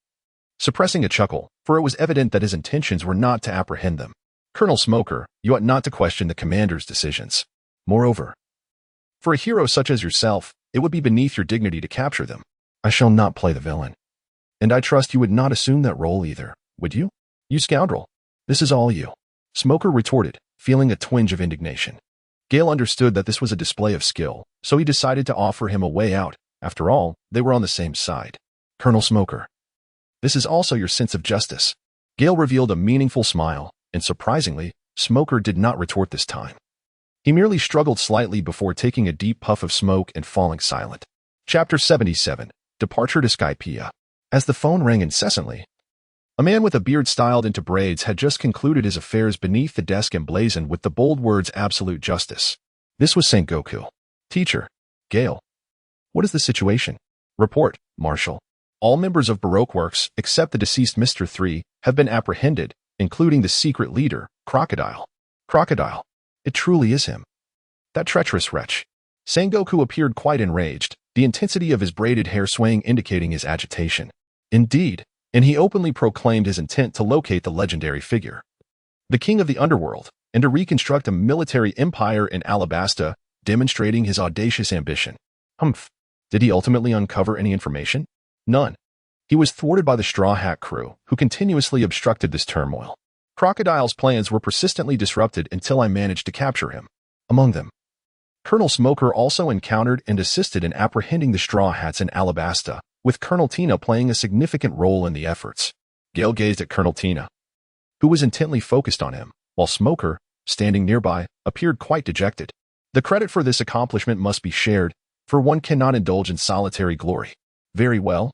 Speaker 1: suppressing a chuckle, for it was evident that his intentions were not to apprehend them. Colonel Smoker, you ought not to question the commander's decisions. Moreover, for a hero such as yourself, it would be beneath your dignity to capture them. I shall not play the villain. And I trust you would not assume that role either, would you? You scoundrel. This is all you. Smoker retorted, feeling a twinge of indignation. Gale understood that this was a display of skill, so he decided to offer him a way out. After all, they were on the same side. Colonel Smoker, this is also your sense of justice. Gale revealed a meaningful smile, and surprisingly, Smoker did not retort this time. He merely struggled slightly before taking a deep puff of smoke and falling silent. Chapter 77. Departure to Skypiea. As the phone rang incessantly, a man with a beard styled into braids had just concluded his affairs beneath the desk emblazoned with the bold words absolute justice. This was Sengoku. Teacher. Gale. What is the situation? Report, Marshal. All members of Baroque Works, except the deceased Mr. 3, have been apprehended, including the secret leader, Crocodile. Crocodile. It truly is him. That treacherous wretch. Sengoku appeared quite enraged, the intensity of his braided hair swaying indicating his agitation. Indeed, and he openly proclaimed his intent to locate the legendary figure, the king of the underworld, and to reconstruct a military empire in Alabasta, demonstrating his audacious ambition. Humph. Did he ultimately uncover any information? None. He was thwarted by the Straw Hat crew, who continuously obstructed this turmoil. Crocodile's plans were persistently disrupted until I managed to capture him. Among them, Colonel Smoker also encountered and assisted in apprehending the Straw Hats in Alabasta, with Colonel Tina playing a significant role in the efforts. Gale gazed at Colonel Tina, who was intently focused on him, while Smoker, standing nearby, appeared quite dejected. The credit for this accomplishment must be shared, for one cannot indulge in solitary glory. Very well.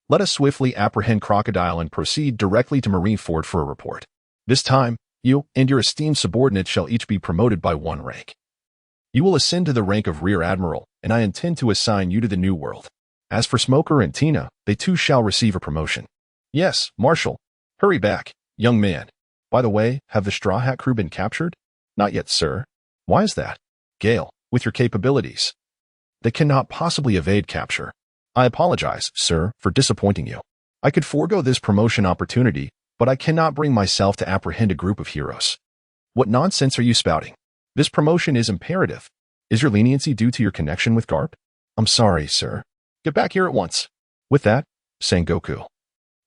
Speaker 1: Let us swiftly apprehend Crocodile and proceed directly to Marineford for a report. This time, you and your esteemed subordinate shall each be promoted by 1 rank. You will ascend to the rank of Rear Admiral, and I intend to assign you to the New World. As for Smoker and Tina, they too shall receive a promotion. Yes, Marshal. Hurry back, young man. By the way, have the Straw Hat crew been captured? Not yet, sir. Why is that? Gale, with your capabilities, they cannot possibly evade capture. I apologize, sir, for disappointing you. I could forego this promotion opportunity, but I cannot bring myself to apprehend a group of heroes. What nonsense are you spouting? This promotion is imperative. Is your leniency due to your connection with Garp? I'm sorry, sir. Get back here at once. With that, Sengoku,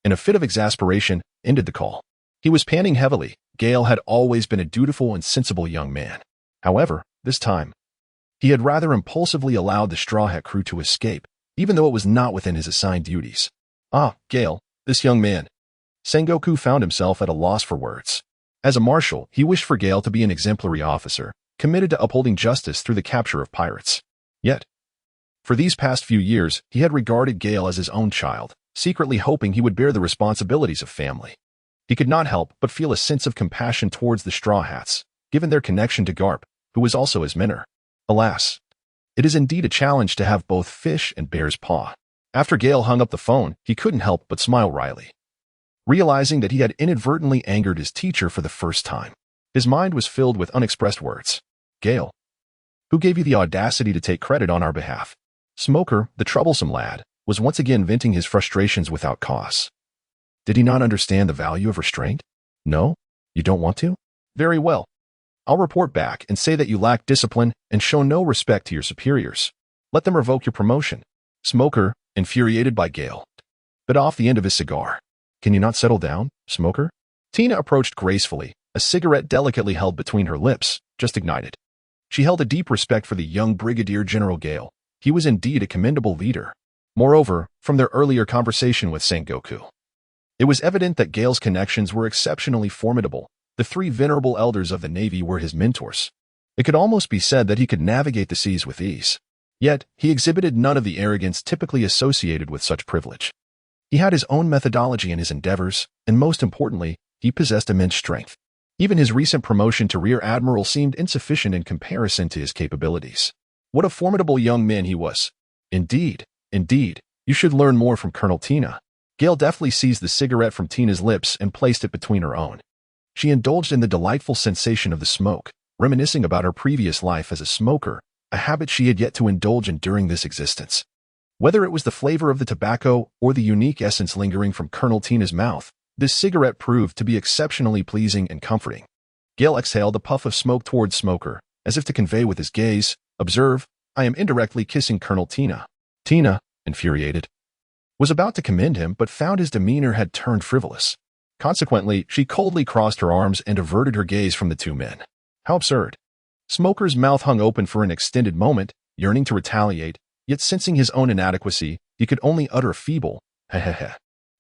Speaker 1: in a fit of exasperation, ended the call. He was panting heavily. Gale had always been a dutiful and sensible young man. However, this time, he had rather impulsively allowed the Straw Hat crew to escape, even though it was not within his assigned duties. Ah, Gale, this young man. Sengoku found himself at a loss for words. As a marshal, he wished for Gale to be an exemplary officer, committed to upholding justice through the capture of pirates. Yet, for these past few years, he had regarded Gale as his own child, secretly hoping he would bear the responsibilities of family. He could not help but feel a sense of compassion towards the Straw Hats, given their connection to Garp, who was also his mentor. Alas, it is indeed a challenge to have both fish and bear's paw. After Gale hung up the phone, he couldn't help but smile wryly, realizing that he had inadvertently angered his teacher for the first time. His mind was filled with unexpressed words. Gale, who gave you the audacity to take credit on our behalf? Smoker, the troublesome lad, was once again venting his frustrations without cause. Did he not understand the value of restraint? No? You don't want to? Very well. I'll report back and say that you lack discipline and show no respect to your superiors. Let them revoke your promotion. Smoker, infuriated by Gale, bit off the end of his cigar. Can you not settle down, Smoker? Tina approached gracefully, a cigarette delicately held between her lips, just ignited. She held a deep respect for the young Brigadier General Gale. He was indeed a commendable leader. Moreover, from their earlier conversation with Sengoku, it was evident that Gale's connections were exceptionally formidable. The three venerable elders of the Navy were his mentors. It could almost be said that he could navigate the seas with ease. Yet, he exhibited none of the arrogance typically associated with such privilege. He had his own methodology in his endeavors, and most importantly, he possessed immense strength. Even his recent promotion to Rear Admiral seemed insufficient in comparison to his capabilities. What a formidable young man he was. Indeed, you should learn more from Colonel Tina. Gale deftly seized the cigarette from Tina's lips and placed it between her own. She indulged in the delightful sensation of the smoke, reminiscing about her previous life as a smoker, a habit she had yet to indulge in during this existence. Whether it was the flavor of the tobacco or the unique essence lingering from Colonel Tina's mouth, this cigarette proved to be exceptionally pleasing and comforting. Gale exhaled a puff of smoke towards Smoker, as if to convey with his gaze, "Observe, I am indirectly kissing Colonel Tina." Tina, infuriated, was about to commend him but found his demeanor had turned frivolous. Consequently, she coldly crossed her arms and averted her gaze from the two men. How absurd. Smoker's mouth hung open for an extended moment, yearning to retaliate, yet sensing his own inadequacy, he could only utter a feeble, "Heh."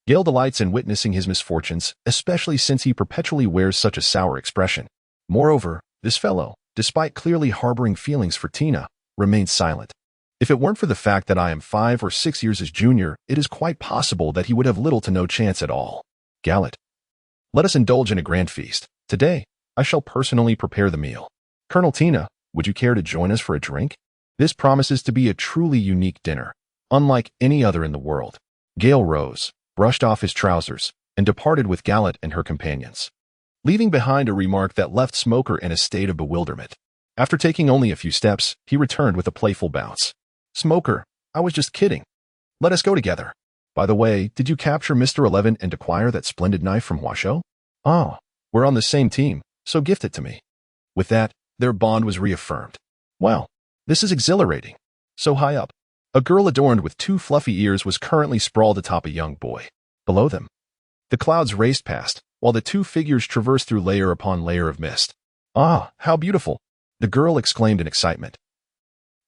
Speaker 1: Gale delights in witnessing his misfortunes, especially since he perpetually wears such a sour expression. Moreover, this fellow, despite clearly harboring feelings for Tina, remained silent. If it weren't for the fact that I am 5 or 6 years his junior, it is quite possible that he would have little to no chance at all. Gallant. Let us indulge in a grand feast. Today, I shall personally prepare the meal. Colonel Tina, would you care to join us for a drink? This promises to be a truly unique dinner, unlike any other in the world. Gale rose, brushed off his trousers, and departed with Gallant and her companions, leaving behind a remark that left Smoker in a state of bewilderment. After taking only a few steps, he returned with a playful bounce. Smoker, I was just kidding. Let us go together. By the way, did you capture Mr. 11 and acquire that splendid knife from Washoe? Oh, we're on the same team, so gift it to me. With that, their bond was reaffirmed. Wow, this is exhilarating. So high up, a girl adorned with 2 fluffy ears was currently sprawled atop a young boy. Below them, the clouds raced past, while the 2 figures traversed through layer upon layer of mist. Ah, how beautiful! The girl exclaimed in excitement,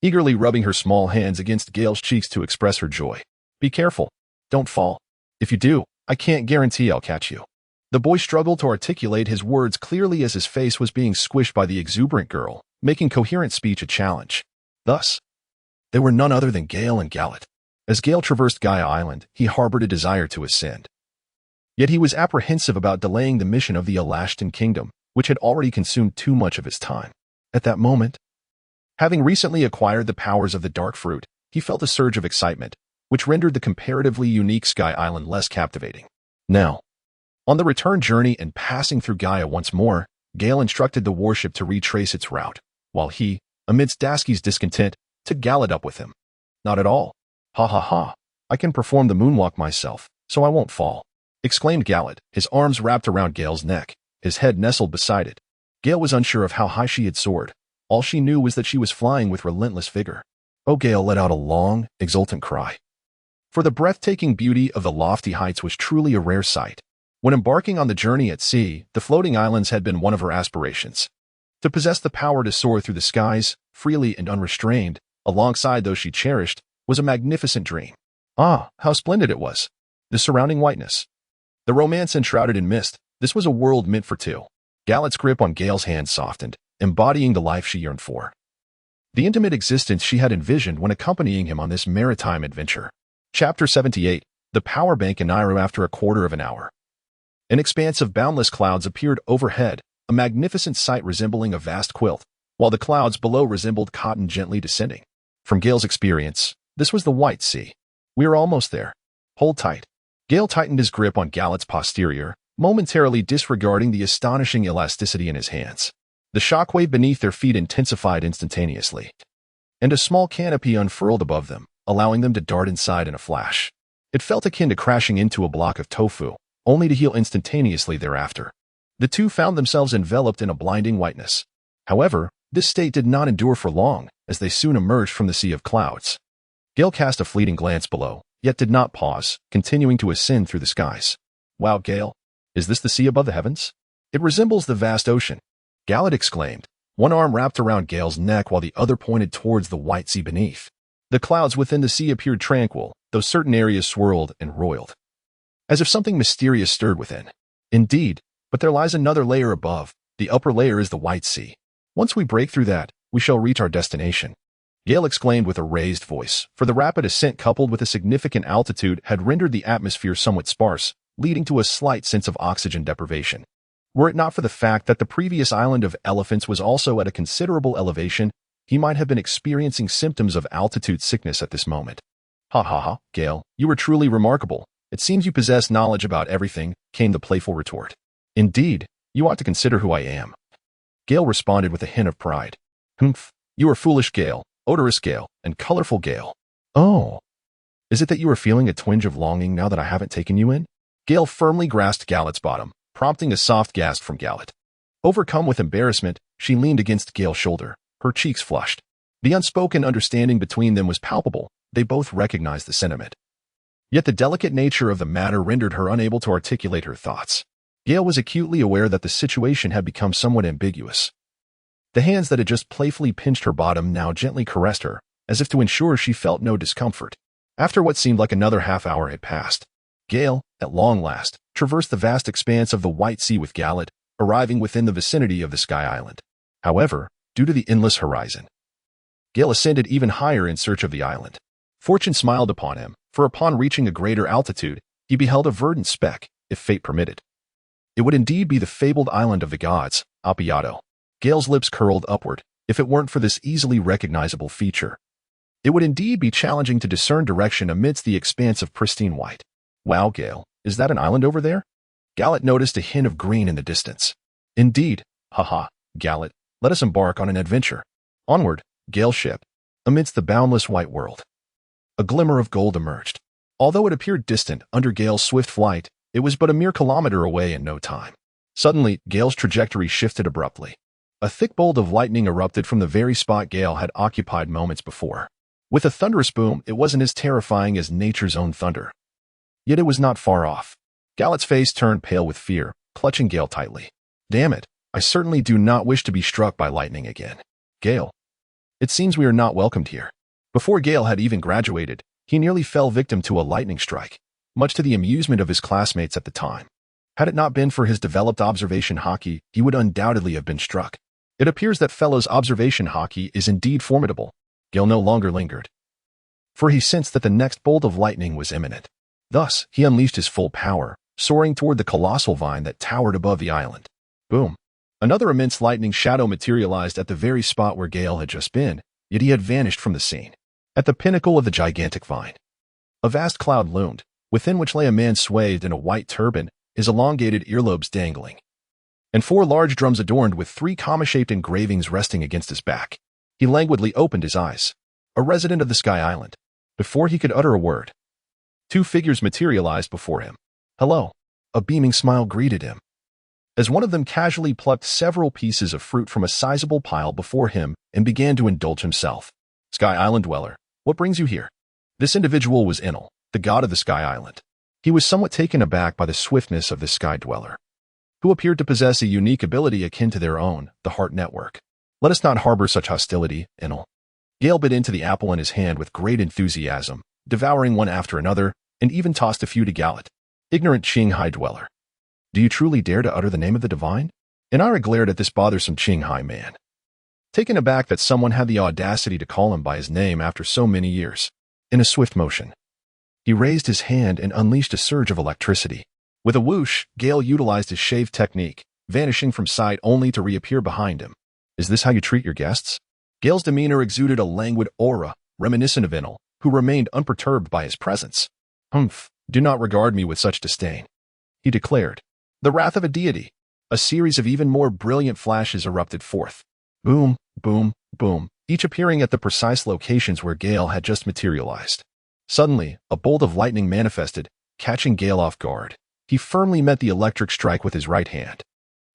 Speaker 1: eagerly rubbing her small hands against Gale's cheeks to express her joy. Be careful. Don't fall. If you do, I can't guarantee I'll catch you. The boy struggled to articulate his words clearly as his face was being squished by the exuberant girl, making coherent speech a challenge. Thus, they were none other than Gale and Gallant. As Gale traversed Gaia Island, he harbored a desire to ascend. Yet he was apprehensive about delaying the mission of the Alashtan Kingdom, which had already consumed too much of his time. At that moment, having recently acquired the powers of the dark fruit, he felt a surge of excitement, which rendered the comparatively unique Sky Island less captivating. Now, on the return journey and passing through Gaia once more, Gale instructed the warship to retrace its route, while he, amidst Dasky's discontent, took Gallant up with him. Not at all. Ha ha ha. I can perform the moonwalk myself, so I won't fall, exclaimed Gallant, his arms wrapped around Gale's neck, his head nestled beside it. Gale was unsure of how high she had soared. All she knew was that she was flying with relentless vigor. Oh, Gale let out a long, exultant cry. for the breathtaking beauty of the lofty heights was truly a rare sight. When embarking on the journey at sea, the floating islands had been one of her aspirations. To possess the power to soar through the skies, freely and unrestrained, alongside those she cherished, was a magnificent dream. Ah, how splendid it was! The surrounding whiteness. The romance enshrouded in mist, this was a world meant for two. Galet's grip on Gale's hand softened, embodying the life she yearned for. The intimate existence she had envisioned when accompanying him on this maritime adventure. Chapter 78, The Power Bank in Nauru. After a quarter of an hour, an expanse of boundless clouds appeared overhead, a magnificent sight resembling a vast quilt, while the clouds below resembled cotton gently descending. From Gale's experience, this was the White Sea. We are almost there. Hold tight. Gale tightened his grip on Galet's posterior, momentarily disregarding the astonishing elasticity in his hands. The shockwave beneath their feet intensified instantaneously, and a small canopy unfurled above them, allowing them to dart inside in a flash. It felt akin to crashing into a block of tofu, only to heal instantaneously thereafter. The two found themselves enveloped in a blinding whiteness. However, this state did not endure for long, as they soon emerged from the sea of clouds. Gale cast a fleeting glance below, yet did not pause, continuing to ascend through the skies. Wow, Gale, is this the sea above the heavens? It resembles the vast ocean, Galet exclaimed, one arm wrapped around Gale's neck while the other pointed towards the white sea beneath. The clouds within the sea appeared tranquil, though certain areas swirled and roiled, as if something mysterious stirred within. Indeed, but there lies another layer above. The upper layer is the White Sea. Once we break through that, we shall reach our destination, Gale exclaimed with a raised voice, for the rapid ascent coupled with a significant altitude had rendered the atmosphere somewhat sparse, leading to a slight sense of oxygen deprivation. Were it not for the fact that the previous island of elephants was also at a considerable elevation, he might have been experiencing symptoms of altitude sickness at this moment. Ha ha ha, Gale, you were truly remarkable. It seems you possess knowledge about everything, came the playful retort. Indeed, you ought to consider who I am. Gale responded with a hint of pride. Humph, you are foolish Gale, odorous Gale, and colorful Gale. Oh, is it that you are feeling a twinge of longing now that I haven't taken you in? Gale firmly grasped Galet's bottom, prompting a soft gasp from Galet. Overcome with embarrassment, she leaned against Gale's shoulder, her cheeks flushed. The unspoken understanding between them was palpable. They both recognized the sentiment. Yet the delicate nature of the matter rendered her unable to articulate her thoughts. Gale was acutely aware that the situation had become somewhat ambiguous. The hands that had just playfully pinched her bottom now gently caressed her, as if to ensure she felt no discomfort. After what seemed like another half-hour had passed, Gale, at long last, traversed the vast expanse of the White Sea with Galet, arriving within the vicinity of the Sky Island. However, due to the endless horizon, Gale ascended even higher in search of the island. Fortune smiled upon him, for upon reaching a greater altitude, he beheld a verdant speck, if fate permitted. It would indeed be the fabled island of the gods, Appiato. Gale's lips curled upward, if it weren't for this easily recognizable feature. It would indeed be challenging to discern direction amidst the expanse of pristine white. Wow, Gale, is that an island over there? Galet noticed a hint of green in the distance. Indeed, haha, Galet, let us embark on an adventure. Onward, Gale ship, amidst the boundless white world. A glimmer of gold emerged. Although it appeared distant under Gale's swift flight, it was but a mere kilometer away in no time. Suddenly, Gale's trajectory shifted abruptly. A thick bolt of lightning erupted from the very spot Gale had occupied moments before. With a thunderous boom, it wasn't as terrifying as nature's own thunder. Yet it was not far off. Galet's face turned pale with fear, clutching Gale tightly. Damn it, I certainly do not wish to be struck by lightning again. Gale, it seems we are not welcomed here. Before Gale had even graduated, he nearly fell victim to a lightning strike, much to the amusement of his classmates at the time. Had it not been for his developed observation hockey, he would undoubtedly have been struck. It appears that fellow's observation hockey is indeed formidable. Gale no longer lingered, for he sensed that the next bolt of lightning was imminent. Thus, he unleashed his full power, soaring toward the colossal vine that towered above the island. Boom! Another immense lightning shadow materialized at the very spot where Gale had just been, yet he had vanished from the scene. At the pinnacle of the gigantic vine, a vast cloud loomed, within which lay a man swathed in a white turban, his elongated earlobes dangling, and 4 large drums adorned with 3 comma-shaped engravings resting against his back. He languidly opened his eyes. A resident of the Sky Island. Before he could utter a word, 2 figures materialized before him. Hello. A beaming smile greeted him, as one of them casually plucked several pieces of fruit from a sizable pile before him and began to indulge himself. Sky Island dweller, what brings you here? This individual was Enel, the god of the Sky Island. He was somewhat taken aback by the swiftness of the Sky Dweller, who appeared to possess a unique ability akin to their own, the Heart Network. Let us not harbor such hostility, Inal. Gale bit into the apple in his hand with great enthusiasm, devouring one after another, and even tossed a few to Galet. Ignorant Qinghai Dweller. Do you truly dare to utter the name of the divine? Inara glared at this bothersome Qinghai man, taken aback that someone had the audacity to call him by his name after so many years. In a swift motion, he raised his hand and unleashed a surge of electricity. With a whoosh, Gale utilized his shave technique, vanishing from sight only to reappear behind him. Is this how you treat your guests? Gale's demeanor exuded a languid aura, reminiscent of Inal, who remained unperturbed by his presence. Humph, do not regard me with such disdain, he declared. The wrath of a deity. A series of even more brilliant flashes erupted forth. Boom, boom, boom, each appearing at the precise locations where Gale had just materialized. Suddenly, a bolt of lightning manifested, catching Gale off guard. He firmly met the electric strike with his right hand.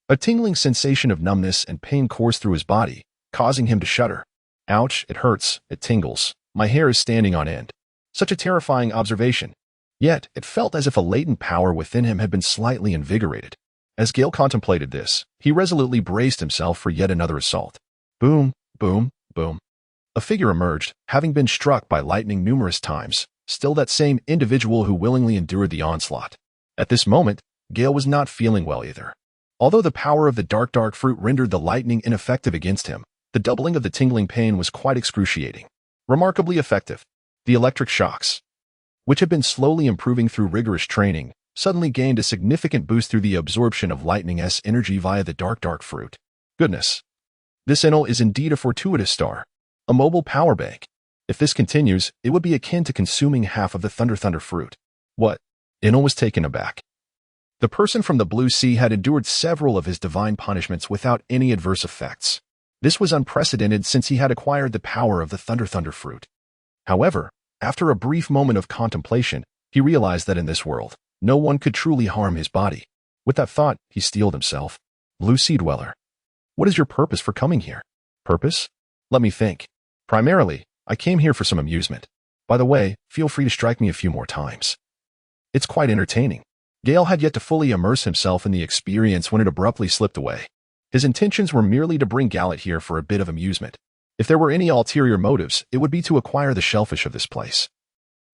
Speaker 1: A tingling sensation of numbness and pain coursed through his body, causing him to shudder. Ouch, it hurts, it tingles. My hair is standing on end. Such a terrifying observation. Yet, it felt as if a latent power within him had been slightly invigorated. As Gale contemplated this, he resolutely braced himself for yet another assault. Boom, boom, boom. A figure emerged, having been struck by lightning numerous times, still that same individual who willingly endured the onslaught. At this moment, Gale was not feeling well either. Although the power of the dark fruit rendered the lightning ineffective against him, the doubling of the tingling pain was quite excruciating. Remarkably effective. The electric shocks, which had been slowly improving through rigorous training, suddenly gained a significant boost through the absorption of lightning's energy via the dark fruit. Goodness. This Inal is indeed a fortuitous star. A mobile power bank. If this continues, it would be akin to consuming half of the thunder fruit. What? Inal was taken aback. The person from the Blue Sea had endured several of his divine punishments without any adverse effects. This was unprecedented since he had acquired the power of the thunder fruit. However, after a brief moment of contemplation, he realized that in this world, no one could truly harm his body. With that thought, he steeled himself. Blue Sea Dweller. What is your purpose for coming here? Purpose? Let me think. Primarily, I came here for some amusement. By the way, feel free to strike me a few more times. It's quite entertaining. Gale had yet to fully immerse himself in the experience when it abruptly slipped away. His intentions were merely to bring Galet here for a bit of amusement. If there were any ulterior motives, it would be to acquire the shellfish of this place.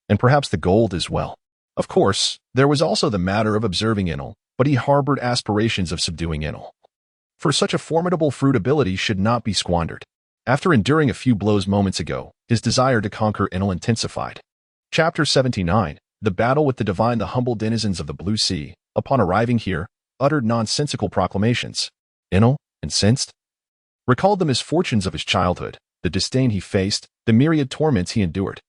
Speaker 1: And perhaps the gold as well. Of course, there was also the matter of observing Inal, but he harbored aspirations of subduing Inal. For such a formidable fruit ability should not be squandered. After enduring a few blows moments ago, his desire to conquer Inal intensified. Chapter 79, The Battle with the Divine. The humble denizens of the Blue Sea, upon arriving here, uttered nonsensical proclamations. Inal, incensed, recalled the misfortunes of his childhood, the disdain he faced, the myriad torments he endured.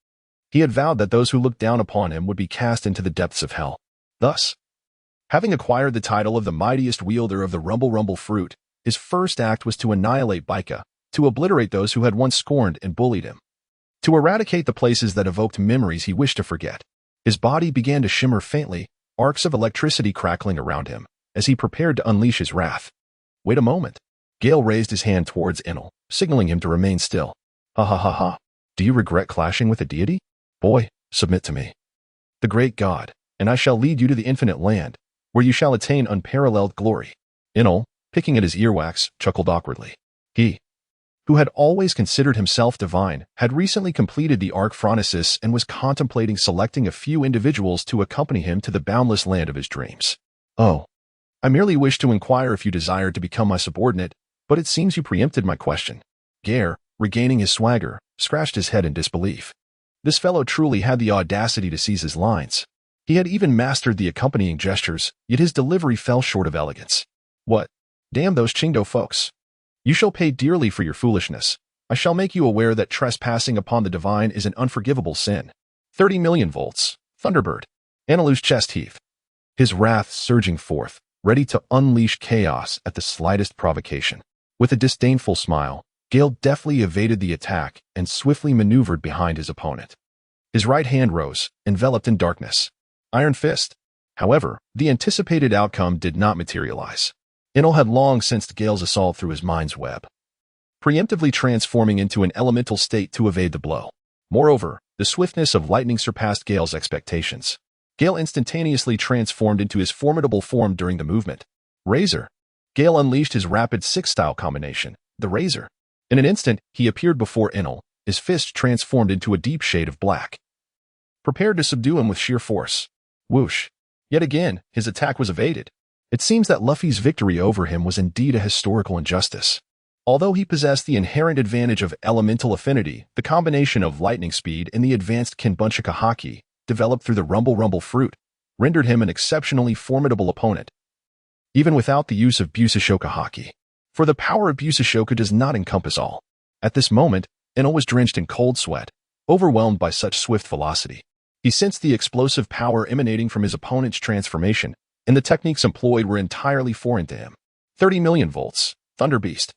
Speaker 1: He had vowed that those who looked down upon him would be cast into the depths of hell. Thus, having acquired the title of the mightiest wielder of the Rumble fruit, his first act was to annihilate Baika, to obliterate those who had once scorned and bullied him, to eradicate the places that evoked memories he wished to forget. His body began to shimmer faintly, arcs of electricity crackling around him, as he prepared to unleash his wrath. Wait a moment. Gale raised his hand towards Inal, signaling him to remain still. Ha ha ha ha. Do you regret clashing with a deity? Boy, submit to me, the great god, and I shall lead you to the infinite land, where you shall attain unparalleled glory. Inal, picking at his earwax, chuckled awkwardly. He, who had always considered himself divine, had recently completed the Arc Phronesis and was contemplating selecting a few individuals to accompany him to the boundless land of his dreams. Oh, I merely wished to inquire if you desired to become my subordinate, but it seems you preempted my question. Gare, regaining his swagger, scratched his head in disbelief. This fellow truly had the audacity to seize his lines. He had even mastered the accompanying gestures, yet his delivery fell short of elegance. What? Damn those Qingdo folks. You shall pay dearly for your foolishness. I shall make you aware that trespassing upon the divine is an unforgivable sin. 30 million volts. Thunderbird. Analu's chest heaved, his wrath surging forth, ready to unleash chaos at the slightest provocation. With a disdainful smile, Gale deftly evaded the attack and swiftly maneuvered behind his opponent. His right hand rose, enveloped in darkness. Iron Fist. However, the anticipated outcome did not materialize. Inal had long sensed Gale's assault through his mind's web, preemptively transforming into an elemental state to evade the blow. Moreover, The swiftness of lightning surpassed Gale's expectations. Gale instantaneously transformed into his formidable form during the movement. Razor. Gale unleashed his rapid six-style combination, the Razor. In an instant, he appeared before Enel, his fist transformed into a deep shade of black. Prepared to subdue him with sheer force. Whoosh. Yet again, his attack was evaded. It seems that Luffy's victory over him was indeed a historical injustice. Although he possessed the inherent advantage of elemental affinity, the combination of lightning speed and the advanced Kinbunchika Haki, developed through the Rumble fruit, rendered him an exceptionally formidable opponent, even without the use of Busashoka Haki. For the power of Busashoka does not encompass all. At this moment, Enel was drenched in cold sweat, overwhelmed by such swift velocity. He sensed the explosive power emanating from his opponent's transformation, and the techniques employed were entirely foreign to him. 30 million volts, Thunder Beast.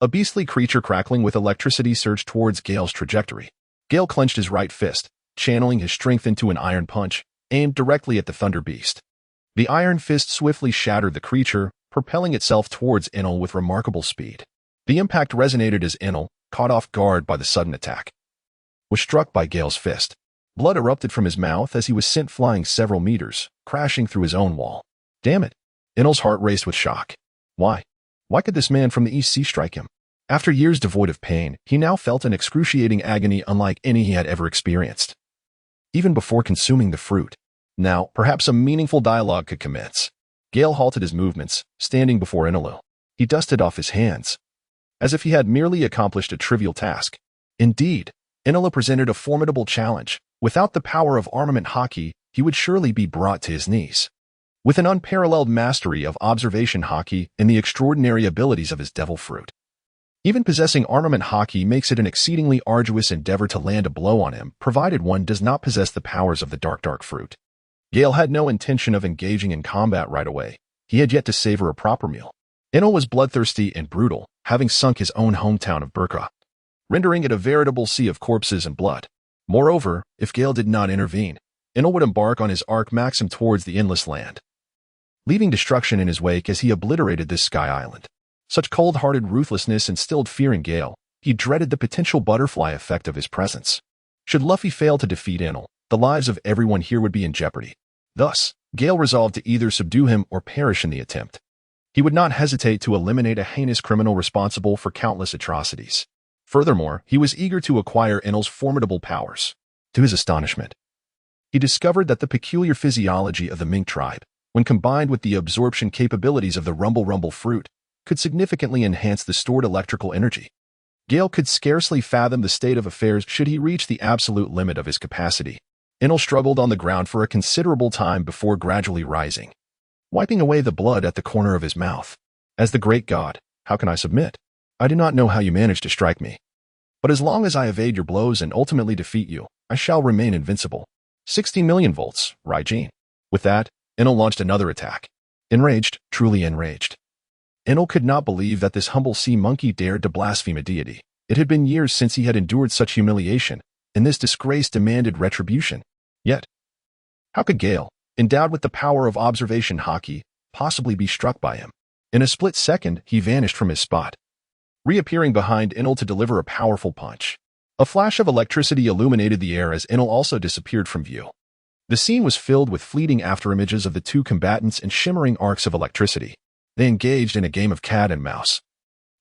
Speaker 1: A beastly creature crackling with electricity surged towards Gale's trajectory. Gale clenched his right fist, channeling his strength into an iron punch, aimed directly at the Thunder Beast. The iron fist swiftly shattered the creature, propelling itself towards Enel with remarkable speed. The impact resonated as Enel, caught off guard by the sudden attack, was struck by Gale's fist. Blood erupted from his mouth as he was sent flying several meters, crashing through his own wall. Damn it! Enel's heart raced with shock. Why? Why could this man from the East Sea strike him? After years devoid of pain, he now felt an excruciating agony unlike any he had ever experienced. Even before consuming the fruit. Now, perhaps a meaningful dialogue could commence. Gale halted his movements, standing before Enel. He dusted off his hands, as if he had merely accomplished a trivial task. Indeed, Enel presented a formidable challenge. Without the power of armament Haki, he would surely be brought to his knees. With an unparalleled mastery of observation Haki and the extraordinary abilities of his devil fruit, even possessing armament Haki makes it an exceedingly arduous endeavor to land a blow on him, provided one does not possess the powers of the dark fruit. Gale had no intention of engaging in combat right away. He had yet to savor a proper meal. Enel was bloodthirsty and brutal, having sunk his own hometown of Burka, rendering it a veritable sea of corpses and blood. Moreover, if Gale did not intervene, Enel would embark on his arc maxim towards the endless land, leaving destruction in his wake as he obliterated this sky island. Such cold-hearted ruthlessness instilled fear in Gale. He dreaded the potential butterfly effect of his presence. Should Luffy fail to defeat Enel, the lives of everyone here would be in jeopardy. Thus, Gale resolved to either subdue him or perish in the attempt. He would not hesitate to eliminate a heinous criminal responsible for countless atrocities. Furthermore, he was eager to acquire Enel's formidable powers. To his astonishment, he discovered that the peculiar physiology of the Mink tribe, when combined with the absorption capabilities of the Rumble fruit, could significantly enhance the stored electrical energy. Gale could scarcely fathom the state of affairs should he reach the absolute limit of his capacity. Enel struggled on the ground for a considerable time before gradually rising, wiping away the blood at the corner of his mouth. As the great god, how can I submit? I do not know how you managed to strike me. But as long as I evade your blows and ultimately defeat you, I shall remain invincible. 60 million volts, Raijin. With that, Enel launched another attack. Enraged, truly enraged. Enel could not believe that this humble sea monkey dared to blaspheme a deity. It had been years since he had endured such humiliation, and this disgrace demanded retribution. Yet, how could Gale, endowed with the power of observation Haki, possibly be struck by him? In a split second, he vanished from his spot, reappearing behind Enel to deliver a powerful punch. A flash of electricity illuminated the air as Enel also disappeared from view. The scene was filled with fleeting afterimages of the two combatants and shimmering arcs of electricity. They engaged in a game of cat and mouse,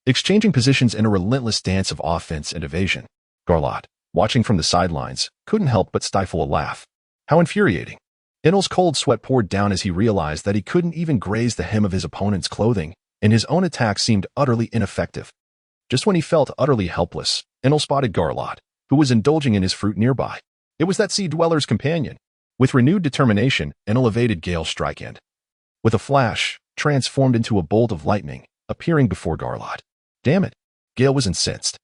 Speaker 1: exchanging positions in a relentless dance of offense and evasion. Garlot, watching from the sidelines, couldn't help but stifle a laugh. How infuriating. Enel's cold sweat poured down as he realized that he couldn't even graze the hem of his opponent's clothing, and his own attack seemed utterly ineffective. Just when he felt utterly helpless, Enel spotted Garlot, who was indulging in his fruit nearby. It was that sea dweller's companion. With renewed determination, Enel evaded Gale's strike and, with a flash, transformed into a bolt of lightning, appearing before Garlot. Damn it! Gale was incensed.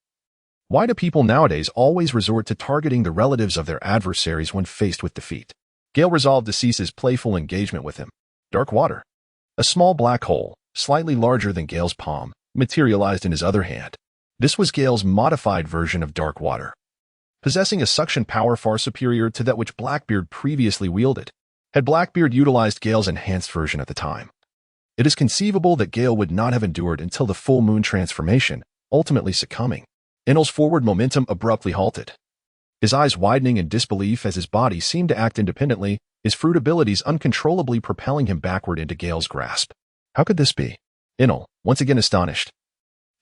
Speaker 1: Why do people nowadays always resort to targeting the relatives of their adversaries when faced with defeat? Gale resolved to cease his playful engagement with him. Dark water. A small black hole, slightly larger than Gale's palm, materialized in his other hand. This was Gale's modified version of dark water, possessing a suction power far superior to that which Blackbeard previously wielded. Had Blackbeard utilized Gale's enhanced version at the time, it is conceivable that Gale would not have endured until the full moon transformation, ultimately succumbing. Enel's forward momentum abruptly halted. his eyes widening in disbelief as his body seemed to act independently, his fruit abilities uncontrollably propelling him backward into Gale's grasp. How could this be? Enel, once again astonished,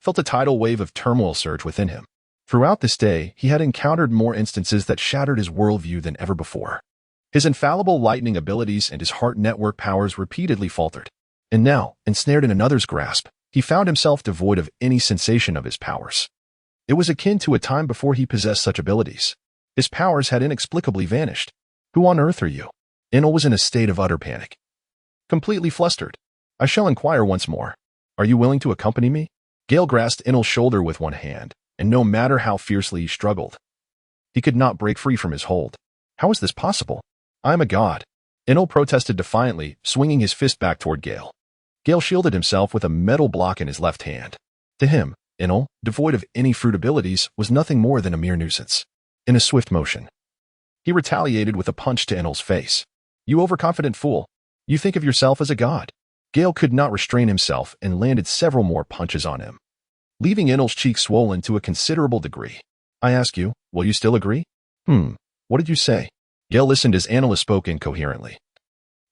Speaker 1: felt a tidal wave of turmoil surge within him. Throughout this day, he had encountered more instances that shattered his worldview than ever before. His infallible lightning abilities and his heart network powers repeatedly faltered. And now, ensnared in another's grasp, he found himself devoid of any sensation of his powers. It was akin to a time before he possessed such abilities. His powers had inexplicably vanished. Who on earth are you? Enel was in a state of utter panic. Completely flustered. I shall inquire once more. Are you willing to accompany me? Gale grasped Enel's shoulder with one hand, and no matter how fiercely he struggled, he could not break free from his hold. How is this possible? I am a god. Enel protested defiantly, swinging his fist back toward Gale. Gale shielded himself with a metal block in his left hand. To him, Enel, devoid of any fruit abilities, was nothing more than a mere nuisance. In a swift motion, he retaliated with a punch to Enel's face. You overconfident fool. You think of yourself as a god. Gale could not restrain himself and landed several more punches on him, leaving Enel's cheeks swollen to a considerable degree. I ask you, will you still agree? What did you say? Gale listened as Enel spoke incoherently,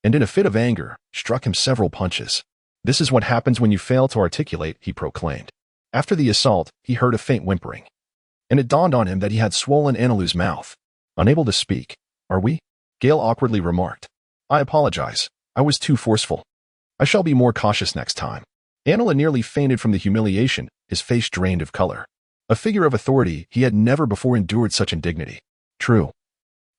Speaker 1: and in a fit of anger, struck him several punches. This is what happens when you fail to articulate, he proclaimed. After the assault, he heard a faint whimpering, and it dawned on him that he had swollen Enelu's mouth. Unable to speak. Are we? Gale awkwardly remarked. I apologize. I was too forceful. I shall be more cautious next time. Enel nearly fainted from the humiliation, his face drained of color. A figure of authority, he had never before endured such indignity. True.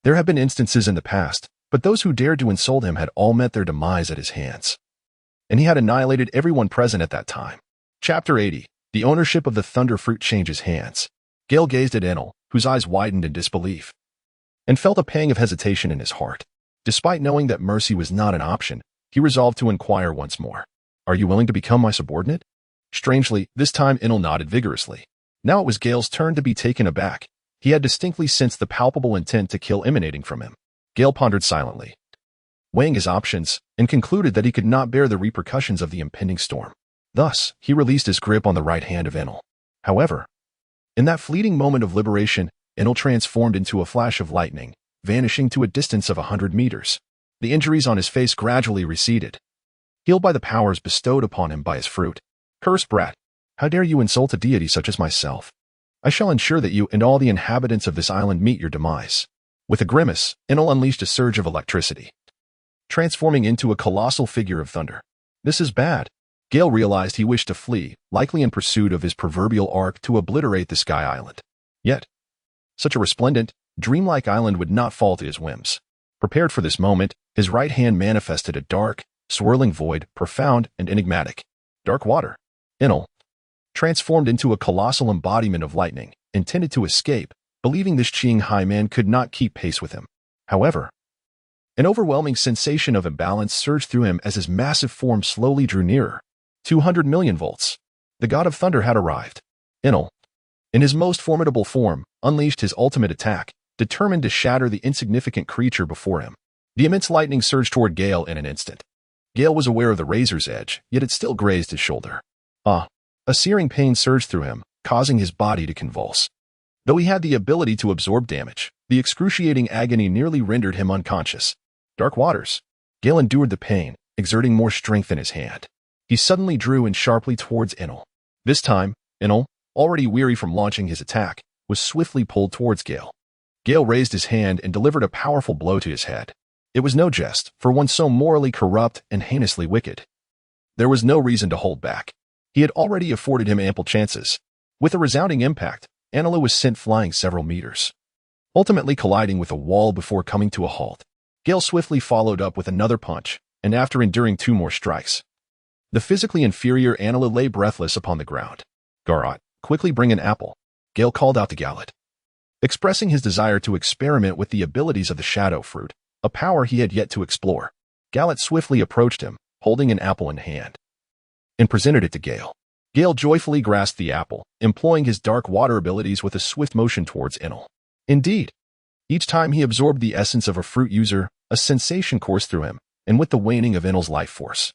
Speaker 1: There have been instances in the past, but those who dared to insult him had all met their demise at his hands. And he had annihilated everyone present at that time. Chapter 80. The ownership of the thunder fruit changes hands. Gale gazed at Enel, whose eyes widened in disbelief, and felt a pang of hesitation in his heart. Despite knowing that mercy was not an option, he resolved to inquire once more. Are you willing to become my subordinate? Strangely, this time Enel nodded vigorously. Now it was Gale's turn to be taken aback. He had distinctly sensed the palpable intent to kill emanating from him. Gale pondered silently, weighing his options, and concluded that he could not bear the repercussions of the impending storm. Thus, he released his grip on the right hand of Enel. However, in that fleeting moment of liberation, Enel transformed into a flash of lightning, vanishing to a distance of 100 meters. The injuries on his face gradually receded, healed by the powers bestowed upon him by his fruit. Cursed brat! How dare you insult a deity such as myself? I shall ensure that you and all the inhabitants of this island meet your demise. With a grimace, Enel unleashed a surge of electricity, transforming into a colossal figure of thunder. This is bad. Gale realized he wished to flee, likely in pursuit of his proverbial ark to obliterate the Sky Island. Yet, such a resplendent, dreamlike island would not fall to his whims. Prepared for this moment, his right hand manifested a dark, swirling void, profound and enigmatic. Dark water. Enel, transformed into a colossal embodiment of lightning, intended to escape, believing this Qinghai man could not keep pace with him. However, an overwhelming sensation of imbalance surged through him as his massive form slowly drew nearer. 200 million volts. The god of thunder had arrived. Enel, in his most formidable form, unleashed his ultimate attack, determined to shatter the insignificant creature before him. The immense lightning surged toward Gale in an instant. Gale was aware of the razor's edge, yet it still grazed his shoulder. A searing pain surged through him, causing his body to convulse. Though he had the ability to absorb damage, the excruciating agony nearly rendered him unconscious. Dark waters. Gale endured the pain, exerting more strength in his hand. He suddenly drew in sharply towards Enel. This time, Enel, already weary from launching his attack, was swiftly pulled towards Gale. Gale raised his hand and delivered a powerful blow to his head. It was no jest, for one so morally corrupt and heinously wicked. There was no reason to hold back. He had already afforded him ample chances. With a resounding impact, Enelu was sent flying several meters, ultimately colliding with a wall before coming to a halt. Gale swiftly followed up with another punch, and after enduring 2 more strikes, the physically inferior Enelu lay breathless upon the ground. Garat, quickly bring an apple. Gale called out to Galet, expressing his desire to experiment with the abilities of the shadow fruit, a power he had yet to explore. Galet swiftly approached him, holding an apple in hand, and presented it to Gale. Gale joyfully grasped the apple, employing his dark water abilities with a swift motion towards Enel. Indeed, each time he absorbed the essence of a fruit user, a sensation coursed through him, and with the waning of Enel's life force,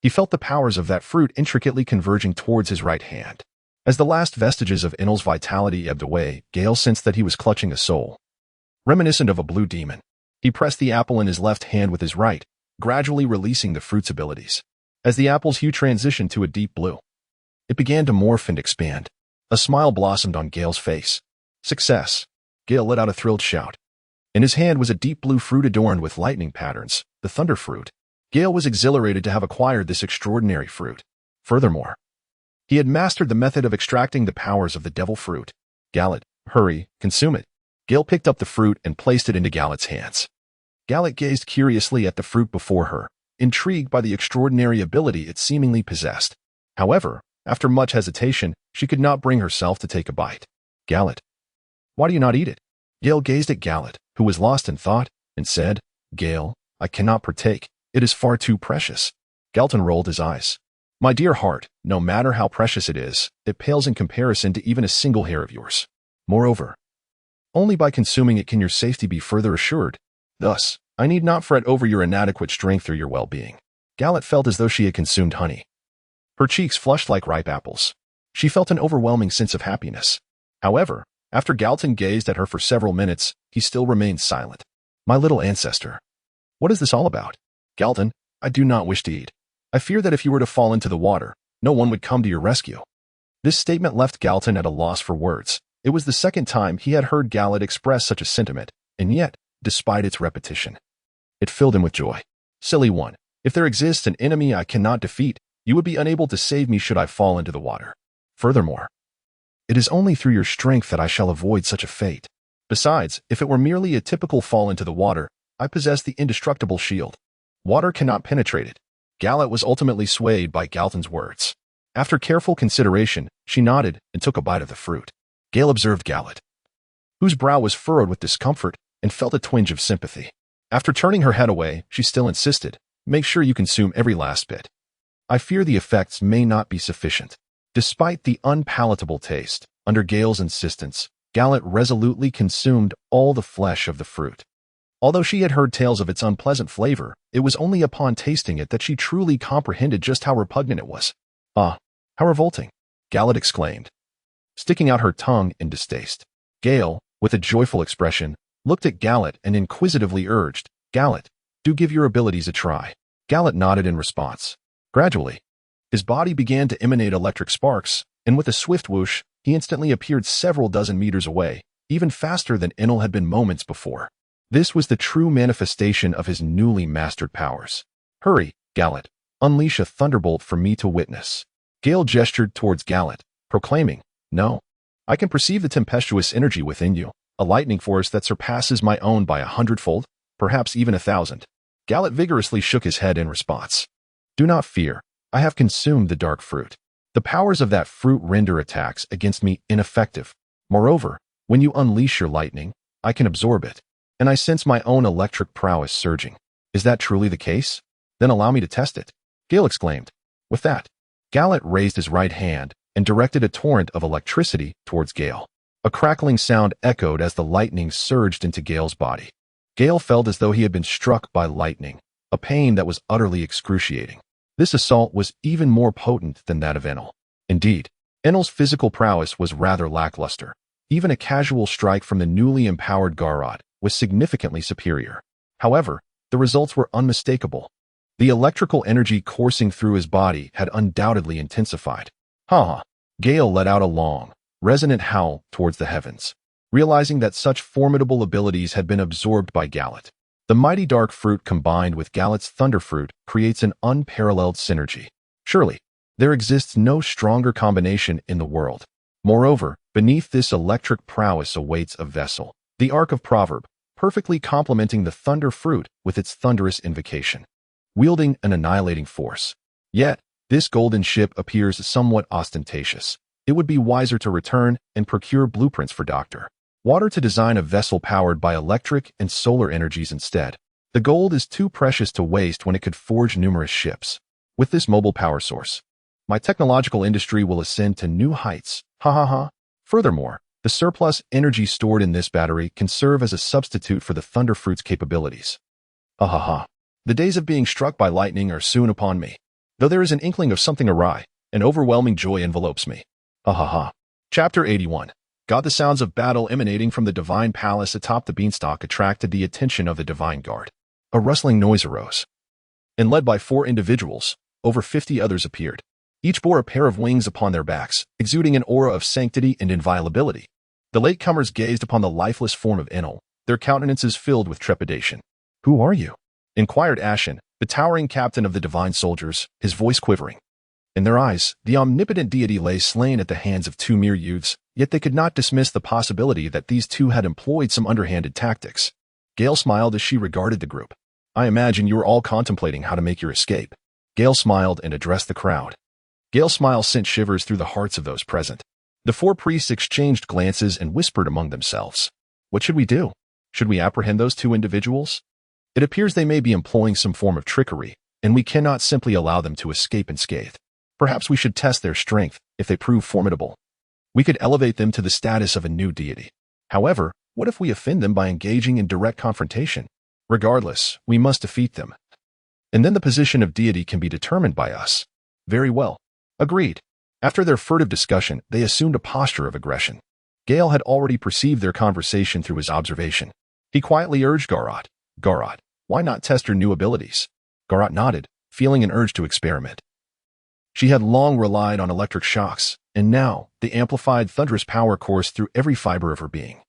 Speaker 1: he felt the powers of that fruit intricately converging towards his right hand. As the last vestiges of Enel's vitality ebbed away, Gale sensed that he was clutching a soul, reminiscent of a blue demon. He pressed the apple in his left hand with his right, gradually releasing the fruit's abilities. As the apple's hue transitioned to a deep blue, it began to morph and expand. A smile blossomed on Gale's face. Success! Gale let out a thrilled shout. In his hand was a deep blue fruit adorned with lightning patterns, the thunder fruit. Gale was exhilarated to have acquired this extraordinary fruit. Furthermore, he had mastered the method of extracting the powers of the devil fruit. Gallet, hurry, consume it. Gale picked up the fruit and placed it into Gallet's hands. Gallet gazed curiously at the fruit before her, intrigued by the extraordinary ability it seemingly possessed. However, after much hesitation, she could not bring herself to take a bite. Gallet, why do you not eat it? Gale gazed at Gallet, who was lost in thought, and said, Gale, I cannot partake. It is far too precious. Galton rolled his eyes. My dear heart, no matter how precious it is, it pales in comparison to even a single hair of yours. Moreover, only by consuming it can your safety be further assured. Thus, I need not fret over your inadequate strength or your well-being. Gallet felt as though she had consumed honey. Her cheeks flushed like ripe apples. She felt an overwhelming sense of happiness. However, after Galton gazed at her for several minutes, he still remained silent. My little ancestor. What is this all about? Galton, I do not wish to eat. I fear that if you were to fall into the water, no one would come to your rescue. This statement left Galton at a loss for words. It was the second time he had heard Gallet express such a sentiment, and yet, despite its repetition, it filled him with joy. Silly one, if there exists an enemy I cannot defeat, you would be unable to save me should I fall into the water. Furthermore, it is only through your strength that I shall avoid such a fate. Besides, if it were merely a typical fall into the water, I possess the indestructible shield. Water cannot penetrate it. Gallet was ultimately swayed by Galton's words. After careful consideration, she nodded and took a bite of the fruit. Gale observed Gallet, whose brow was furrowed with discomfort, and felt a twinge of sympathy. After turning her head away, she still insisted, make sure you consume every last bit. I fear the effects may not be sufficient. Despite the unpalatable taste, under Gale's insistence, Gallet resolutely consumed all the flesh of the fruit. Although she had heard tales of its unpleasant flavor, it was only upon tasting it that she truly comprehended just how repugnant it was. Ah, how revolting, Gallet exclaimed, sticking out her tongue in distaste. Gale, with a joyful expression, looked at Gallet and inquisitively urged, Gallet, do give your abilities a try. Gallet nodded in response. Gradually, his body began to emanate electric sparks, and with a swift whoosh, he instantly appeared several dozen meters away, even faster than Enel had been moments before. This was the true manifestation of his newly mastered powers. Hurry, Gallet, unleash a thunderbolt for me to witness. Gale gestured towards Gallet, proclaiming, No, I can perceive the tempestuous energy within you, a lightning force that surpasses my own by 100-fold, perhaps even 1,000. Gallet vigorously shook his head in response. Do not fear, I have consumed the dark fruit. The powers of that fruit render attacks against me ineffective. Moreover, when you unleash your lightning, I can absorb it, and I sense my own electric prowess surging. Is that truly the case? Then allow me to test it. Gale exclaimed. With that, Gallet raised his right hand and directed a torrent of electricity towards Gale. A crackling sound echoed as the lightning surged into Gale's body. Gale felt as though he had been struck by lightning, a pain that was utterly excruciating. This assault was even more potent than that of Enel. Indeed, Enel's physical prowess was rather lackluster. Even a casual strike from the newly empowered Garrod was significantly superior. However, the results were unmistakable. The electrical energy coursing through his body had undoubtedly intensified. Ha! Gale let out a long, resonant howl towards the heavens, realizing that such formidable abilities had been absorbed by Gallet. The mighty dark fruit combined with Gallet's thunder fruit creates an unparalleled synergy. Surely, there exists no stronger combination in the world. Moreover, beneath this electric prowess awaits a vessel, the Ark of Proverb, perfectly complementing the thunder fruit with its thunderous invocation, wielding an annihilating force. Yet, this golden ship appears somewhat ostentatious. It would be wiser to return and procure blueprints for Dr. Water to design a vessel powered by electric and solar energies instead. The gold is too precious to waste when it could forge numerous ships. With this mobile power source, my technological industry will ascend to new heights. Ha ha ha. Furthermore, the surplus energy stored in this battery can serve as a substitute for the thunder fruit's capabilities. Ah ha ha. The days of being struck by lightning are soon upon me. Though there is an inkling of something awry, an overwhelming joy envelopes me. Ah ha ha. Chapter 81. God, the sounds of battle emanating from the divine palace atop the beanstalk attracted the attention of the divine guard. A rustling noise arose, and led by 4 individuals, over 50 others appeared. Each bore a pair of wings upon their backs, exuding an aura of sanctity and inviolability. The latecomers gazed upon the lifeless form of Enel, their countenances filled with trepidation. "Who are you?" inquired Ashen, the towering captain of the divine soldiers, his voice quivering. In their eyes, the omnipotent deity lay slain at the hands of 2 mere youths, yet they could not dismiss the possibility that these 2 had employed some underhanded tactics. Gale smiled as she regarded the group. "I imagine you are all contemplating how to make your escape." Gale smiled and addressed the crowd. Gale's smile sent shivers through the hearts of those present. The 4 priests exchanged glances and whispered among themselves. "What should we do? Should we apprehend those 2 individuals? It appears they may be employing some form of trickery, and we cannot simply allow them to escape unscathed. Perhaps we should test their strength. If they prove formidable, we could elevate them to the status of a new deity. However, what if we offend them by engaging in direct confrontation? Regardless, we must defeat them. And then the position of deity can be determined by us." "Very well." Agreed. After their furtive discussion, they assumed a posture of aggression. Gale had already perceived their conversation through his observation. He quietly urged Garat, "Garat, why not test your new abilities?" Garat nodded, feeling an urge to experiment. She had long relied on electric shocks, and now the amplified thunderous power coursed through every fiber of her being,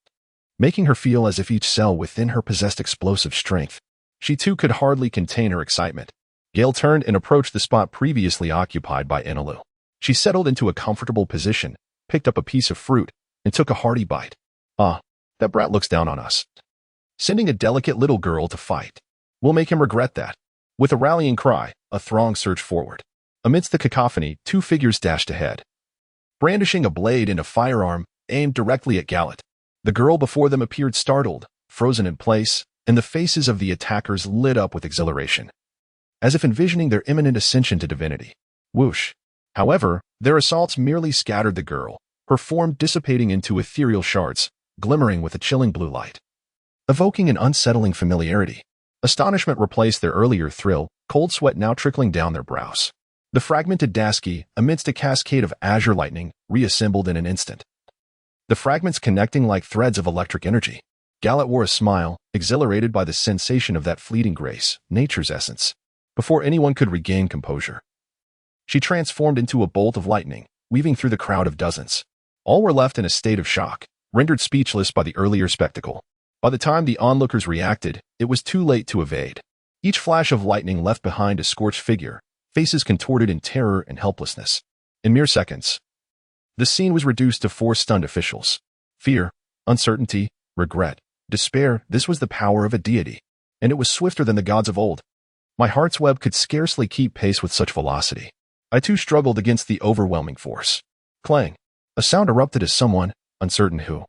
Speaker 1: making her feel as if each cell within her possessed explosive strength. She too could hardly contain her excitement. Gale turned and approached the spot previously occupied by Enelu. She settled into a comfortable position, picked up a piece of fruit, and took a hearty bite. "Ah, that brat looks down on us. Sending a delicate little girl to fight. We'll make him regret that." With a rallying cry, a throng surged forward. Amidst the cacophony, 2 figures dashed ahead, brandishing a blade and a firearm aimed directly at Galet. The girl before them appeared startled, frozen in place, and the faces of the attackers lit up with exhilaration, as if envisioning their imminent ascension to divinity. Whoosh! However, their assaults merely scattered the girl, her form dissipating into ethereal shards, glimmering with a chilling blue light, evoking an unsettling familiarity. Astonishment replaced their earlier thrill, cold sweat now trickling down their brows. The fragmented Dasky, amidst a cascade of azure lightning, reassembled in an instant, the fragments connecting like threads of electric energy. Galet wore a smile, exhilarated by the sensation of that fleeting grace, nature's essence. Before anyone could regain composure, she transformed into a bolt of lightning, weaving through the crowd of dozens. All were left in a state of shock, rendered speechless by the earlier spectacle. By the time the onlookers reacted, it was too late to evade. Each flash of lightning left behind a scorched figure, faces contorted in terror and helplessness. In mere seconds, the scene was reduced to 4 stunned officials. Fear, uncertainty, regret, despair, this was the power of a deity, and it was swifter than the gods of old. My heart's web could scarcely keep pace with such velocity. I too struggled against the overwhelming force. Clang! A sound erupted as someone, uncertain who,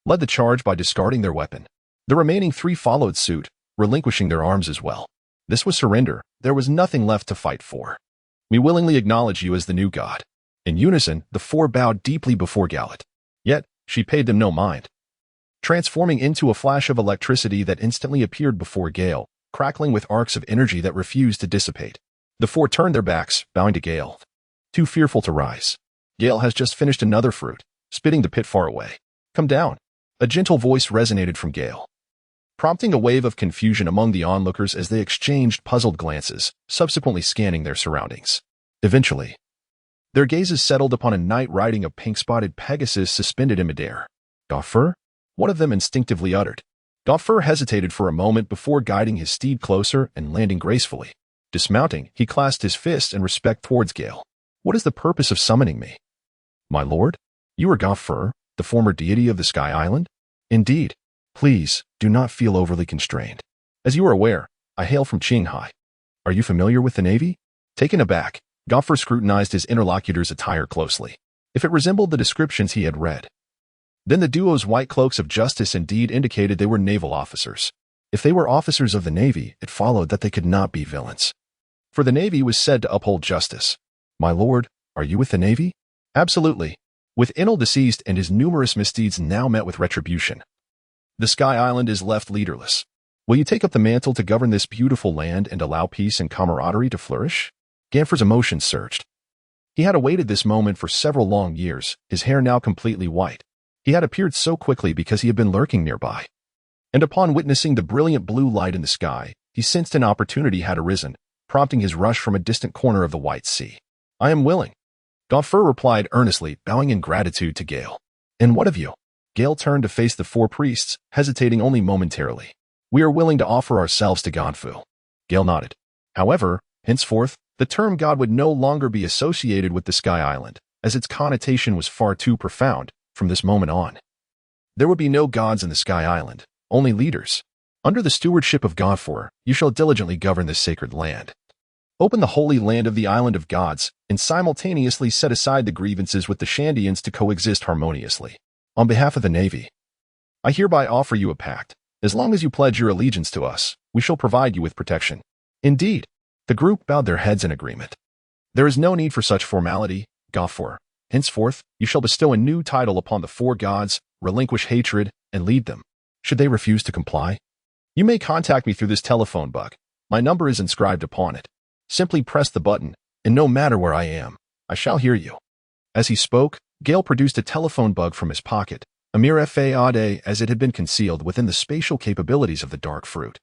Speaker 1: led the charge by discarding their weapon. The remaining 3 followed suit, relinquishing their arms as well. This was surrender. There was nothing left to fight for. "We willingly acknowledge you as the new god." In unison, the 4 bowed deeply before Galet. Yet, she paid them no mind, transforming into a flash of electricity that instantly appeared before Gale, crackling with arcs of energy that refused to dissipate. The 4 turned their backs, bowing to Gale, too fearful to rise. "Gale has just finished another fruit," spitting the pit far away. "Come down." A gentle voice resonated from Gale, prompting a wave of confusion among the onlookers as they exchanged puzzled glances, subsequently scanning their surroundings. Eventually, their gazes settled upon a knight riding a pink-spotted Pegasus suspended in midair. "Goffer?" one of them instinctively uttered. Goffer hesitated for a moment before guiding his steed closer and landing gracefully. Dismounting, he clasped his fist in respect towards Gale. "What is the purpose of summoning me?" "My lord? You are Goffer, the former deity of the Sky Island?" "Indeed. Please, do not feel overly constrained. As you are aware, I hail from Qinghai. Are you familiar with the Navy?" Taken aback, Goffer scrutinized his interlocutor's attire closely. If it resembled the descriptions he had read, then the duo's white cloaks of justice indeed indicated they were naval officers. If they were officers of the Navy, it followed that they could not be villains, for the Navy was said to uphold justice. "My lord, are you with the Navy?" "Absolutely. With Enel deceased and his numerous misdeeds now met with retribution, the Sky Island is left leaderless. Will you take up the mantle to govern this beautiful land and allow peace and camaraderie to flourish?" Gamfer's emotions surged. He had awaited this moment for several long years, his hair now completely white, He had appeared so quickly because he had been lurking nearby. And upon witnessing the brilliant blue light in the sky, he sensed an opportunity had arisen, prompting his rush from a distant corner of the White Sea. "I am willing," Gaufer replied earnestly, bowing in gratitude to Gale. "And what of you?" Gale turned to face the four priests, hesitating only momentarily. "We are willing to offer ourselves to Ganfu." Gale nodded. However, henceforth, the term God would no longer be associated with the Sky Island, as its connotation was far too profound. From this moment on, there would be no gods in the Sky Island, only leaders. Under the stewardship of Gaufer, you shall diligently govern this sacred land. Open the holy land of the Island of Gods, and simultaneously set aside the grievances with the Shandians to coexist harmoniously. On behalf of the Navy, I hereby offer you a pact. As long as you pledge your allegiance to us, we shall provide you with protection. Indeed, the group bowed their heads in agreement. There is no need for such formality, Gaufer. Henceforth, you shall bestow a new title upon the four gods, relinquish hatred, and lead them. Should they refuse to comply, you may contact me through this telephone book. My number is inscribed upon it. Simply press the button, and no matter where I am, I shall hear you. As he spoke, Gale produced a telephone bug from his pocket, a mere fade as it had been concealed within the spatial capabilities of the dark fruit.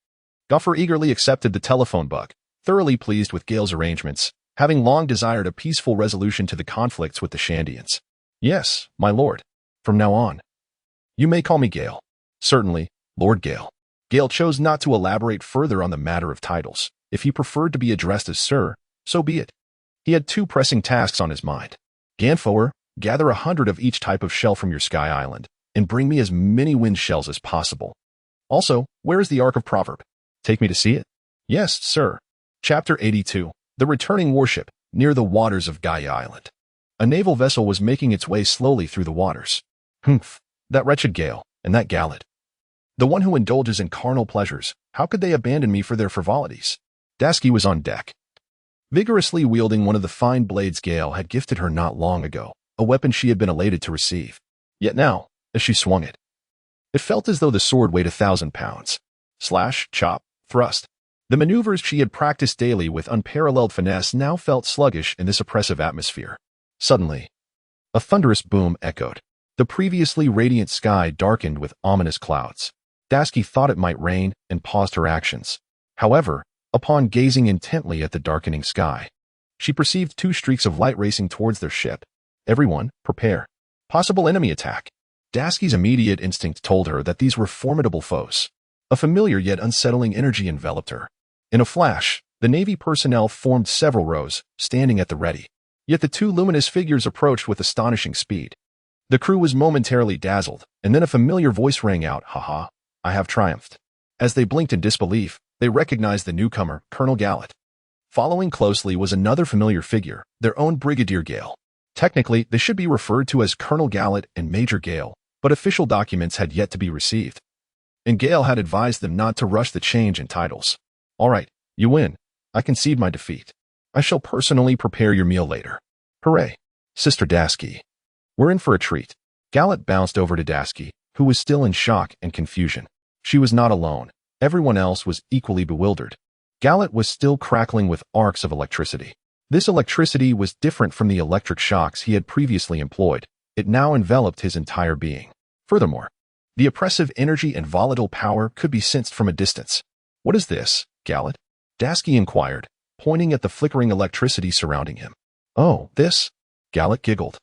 Speaker 1: Gaufer eagerly accepted the telephone bug, thoroughly pleased with Gale's arrangements, having long desired a peaceful resolution to the conflicts with the Shandians. "Yes, my lord. From now on, you may call me Gale." "Certainly, Lord Gale." Gale chose not to elaborate further on the matter of titles. If he preferred to be addressed as Sir, so be it. He had two pressing tasks on his mind. "Ganfoer, gather 100 of each type of shell from your Sky Island, and bring me as many wind shells as possible. Also, where is the Ark of Proverb? Take me to see it?" "Yes, sir." Chapter 82. The returning warship, near the waters of Gaia Island. A naval vessel was making its way slowly through the waters. "Humph, that wretched Gale, and that Gallet. The one who indulges in carnal pleasures, how could they abandon me for their frivolities?" Dasky was on deck, vigorously wielding one of the fine blades Gale had gifted her not long ago, a weapon she had been elated to receive. Yet now, as she swung it, it felt as though the sword weighed 1,000 pounds. Slash, chop, thrust. The maneuvers she had practiced daily with unparalleled finesse now felt sluggish in this oppressive atmosphere. Suddenly, a thunderous boom echoed. The previously radiant sky darkened with ominous clouds. Dasky thought it might rain and paused her actions. However, upon gazing intently at the darkening sky, she perceived two streaks of light racing towards their ship. "Everyone, prepare. Possible enemy attack." Dasky's immediate instinct told her that these were formidable foes. A familiar yet unsettling energy enveloped her. In a flash, the Navy personnel formed several rows, standing at the ready. Yet the two luminous figures approached with astonishing speed. The crew was momentarily dazzled, and then a familiar voice rang out, "Ha, I have triumphed." As they blinked in disbelief, they recognized the newcomer, Colonel Gallet. Following closely was another familiar figure, their own Brigadier Gale. Technically, they should be referred to as Colonel Gallet and Major Gale, but official documents had yet to be received. And Gale had advised them not to rush the change in titles. "All right, you win. I concede my defeat. I shall personally prepare your meal later." "Hooray, Sister Dasky. We're in for a treat." Gallet bounced over to Dasky, who was still in shock and confusion. She was not alone. Everyone else was equally bewildered. Gallet was still crackling with arcs of electricity. This electricity was different from the electric shocks he had previously employed. It now enveloped his entire being. Furthermore, the oppressive energy and volatile power could be sensed from a distance. "What is this, Gallet?" Dasky inquired, pointing at the flickering electricity surrounding him. "Oh, this?" Gallet giggled,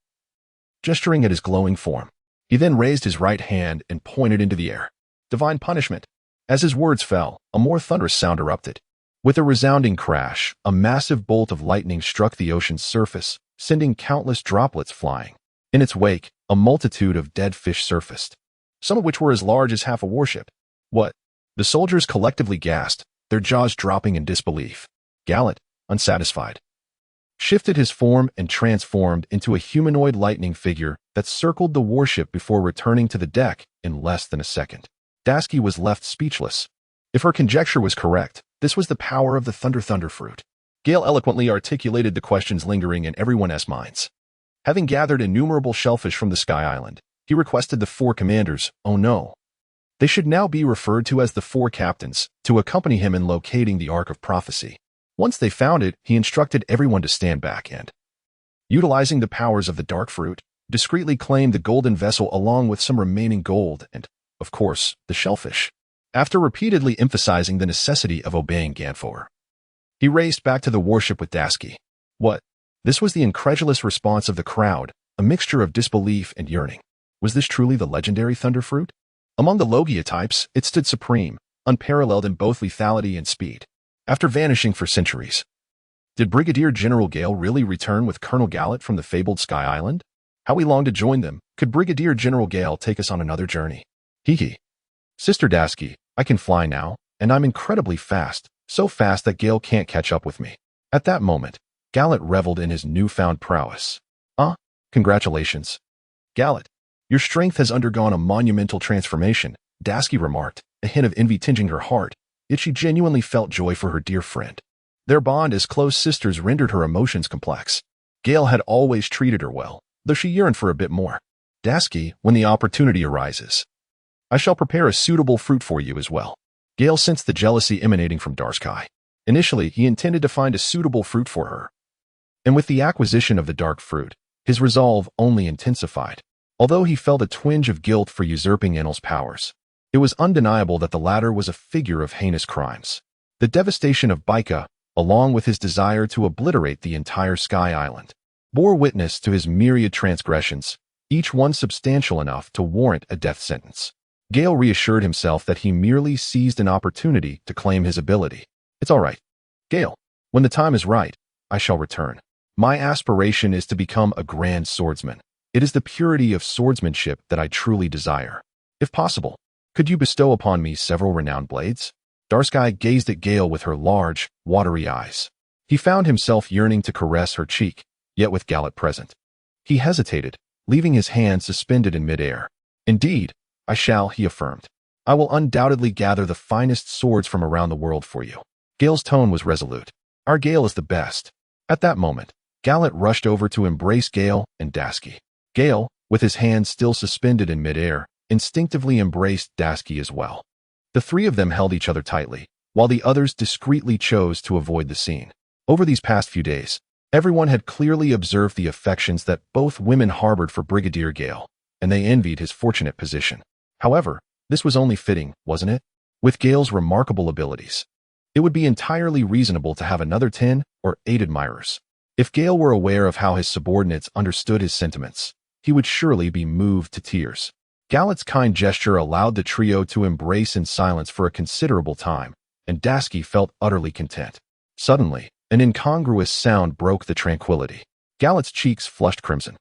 Speaker 1: gesturing at his glowing form. He then raised his right hand and pointed into the air. "Divine punishment." As his words fell, a more thunderous sound erupted. With a resounding crash, a massive bolt of lightning struck the ocean's surface, sending countless droplets flying. In its wake, a multitude of dead fish surfaced, some of which were as large as half a warship. "What?" The soldiers collectively gasped, their jaws dropping in disbelief. Gallet, unsatisfied, shifted his form and transformed into a humanoid lightning figure that circled the warship before returning to the deck in less than a second. Dasky was left speechless. If her conjecture was correct, this was the power of the Thunder fruit. Gale eloquently articulated the questions lingering in everyone's minds. Having gathered innumerable shellfish from the Sky Island, he requested the four commanders, oh no, they should now be referred to as the four captains, to accompany him in locating the Ark of Prophecy. Once they found it, he instructed everyone to stand back and, utilizing the powers of the dark fruit, discreetly claimed the golden vessel along with some remaining gold and, of course, the shellfish. After repeatedly emphasizing the necessity of obeying Ganfor, he raced back to the warship with Dasky. What? This was the incredulous response of the crowd, a mixture of disbelief and yearning. Was this truly the legendary Thunderfruit? Among the Logia types, it stood supreme, unparalleled in both lethality and speed. After vanishing for centuries, did Brigadier General Gale really return with Colonel Gallet from the fabled Sky Island? How we long to join them. Could Brigadier General Gale take us on another journey? Hee. Sister Dasky, I can fly now, and I'm incredibly fast, so fast that Gale can't catch up with me. At that moment, Gallet reveled in his newfound prowess. Congratulations. Gallet, your strength has undergone a monumental transformation, Dasky remarked, a hint of envy tinging her heart, yet she genuinely felt joy for her dear friend. Their bond as close sisters rendered her emotions complex. Gale had always treated her well, though she yearned for a bit more. Dasky, when the opportunity arises, I shall prepare a suitable fruit for you as well. Gale sensed the jealousy emanating from Darsky. Initially, he intended to find a suitable fruit for her, and with the acquisition of the dark fruit, his resolve only intensified. Although he felt a twinge of guilt for usurping Enel's powers, it was undeniable that the latter was a figure of heinous crimes. The devastation of Baika, along with his desire to obliterate the entire Sky Island, bore witness to his myriad transgressions, each one substantial enough to warrant a death sentence. Gale reassured himself that he merely seized an opportunity to claim his ability. It's all right. Gale, when the time is right, I shall return. My aspiration is to become a grand swordsman. It is the purity of swordsmanship that I truly desire. If possible, could you bestow upon me several renowned blades? Darsky gazed at Gale with her large, watery eyes. He found himself yearning to caress her cheek, yet with Gallet present, he hesitated, leaving his hand suspended in midair. Indeed, I shall, he affirmed. I will undoubtedly gather the finest swords from around the world for you. Gale's tone was resolute. Our Gale is the best. At that moment, Gallet rushed over to embrace Gale and Dasky. Gale, with his hand still suspended in midair, instinctively embraced Dasky as well. The three of them held each other tightly, while the others discreetly chose to avoid the scene. Over these past few days, everyone had clearly observed the affections that both women harbored for Brigadier Gale, and they envied his fortunate position. However, this was only fitting, wasn't it? With Gale's remarkable abilities, it would be entirely reasonable to have another 10 or 8 admirers. If Gale were aware of how his subordinates understood his sentiments, he would surely be moved to tears. Gallet's kind gesture allowed the trio to embrace in silence for a considerable time, and Dasky felt utterly content. Suddenly, an incongruous sound broke the tranquility. Gallet's cheeks flushed crimson.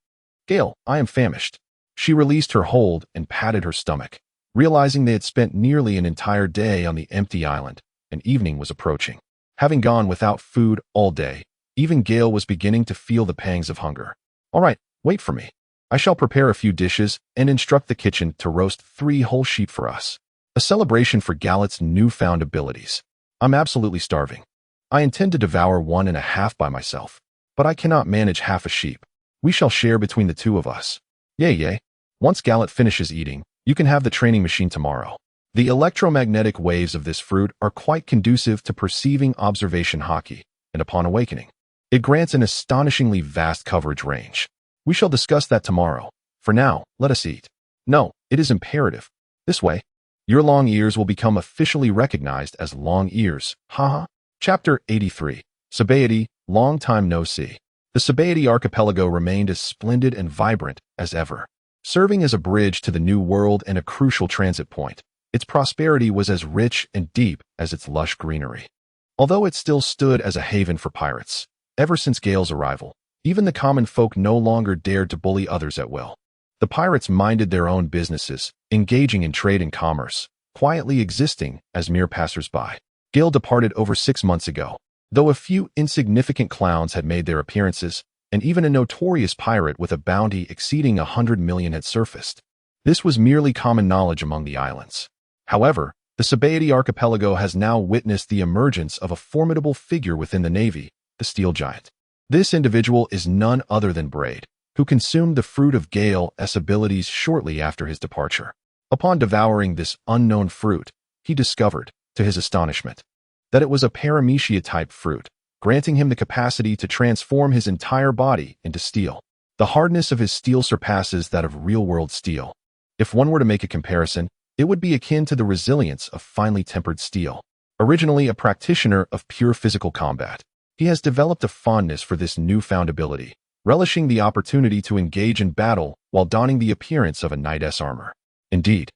Speaker 1: Gale, I am famished. She released her hold and patted her stomach, realizing they had spent nearly an entire day on the empty island, and evening was approaching. Having gone without food all day, even Gale was beginning to feel the pangs of hunger. All right, wait for me. I shall prepare a few dishes and instruct the kitchen to roast 3 whole sheep for us. A celebration for Gallet's newfound abilities. I'm absolutely starving. I intend to devour 1.5 by myself, but I cannot manage half a sheep. We shall share between the 2 of us. Yay. Once Gallet finishes eating, you can have the training machine tomorrow. The electromagnetic waves of this fruit are quite conducive to perceiving observation hockey, and upon awakening, it grants an astonishingly vast coverage range. We shall discuss that tomorrow. For now, let us eat. No, it is imperative. This way, your long ears will become officially recognized as long ears. Haha. Chapter 83. Sabaody, long time no see. The Sabaody archipelago remained as splendid and vibrant as ever. Serving as a bridge to the New World and a crucial transit point, its prosperity was as rich and deep as its lush greenery. Although it still stood as a haven for pirates, ever since Gale's arrival, even the common folk no longer dared to bully others at will. The pirates minded their own businesses, engaging in trade and commerce, quietly existing as mere passers-by. Gale departed over 6 months ago, though a few insignificant clowns had made their appearances, and even a notorious pirate with a bounty exceeding 100 million had surfaced. This was merely common knowledge among the islands. However, the Sabaody archipelago has now witnessed the emergence of a formidable figure within the Navy, the Steel Giant. This individual is none other than Braid, who consumed the fruit of Gale's abilities shortly after his departure. Upon devouring this unknown fruit, he discovered, to his astonishment, that it was a paramecia-type fruit, granting him the capacity to transform his entire body into steel. The hardness of his steel surpasses that of real-world steel. If one were to make a comparison, it would be akin to the resilience of finely tempered steel. Originally a practitioner of pure physical combat, he has developed a fondness for this newfound ability, relishing the opportunity to engage in battle while donning the appearance of a knight's armor. Indeed,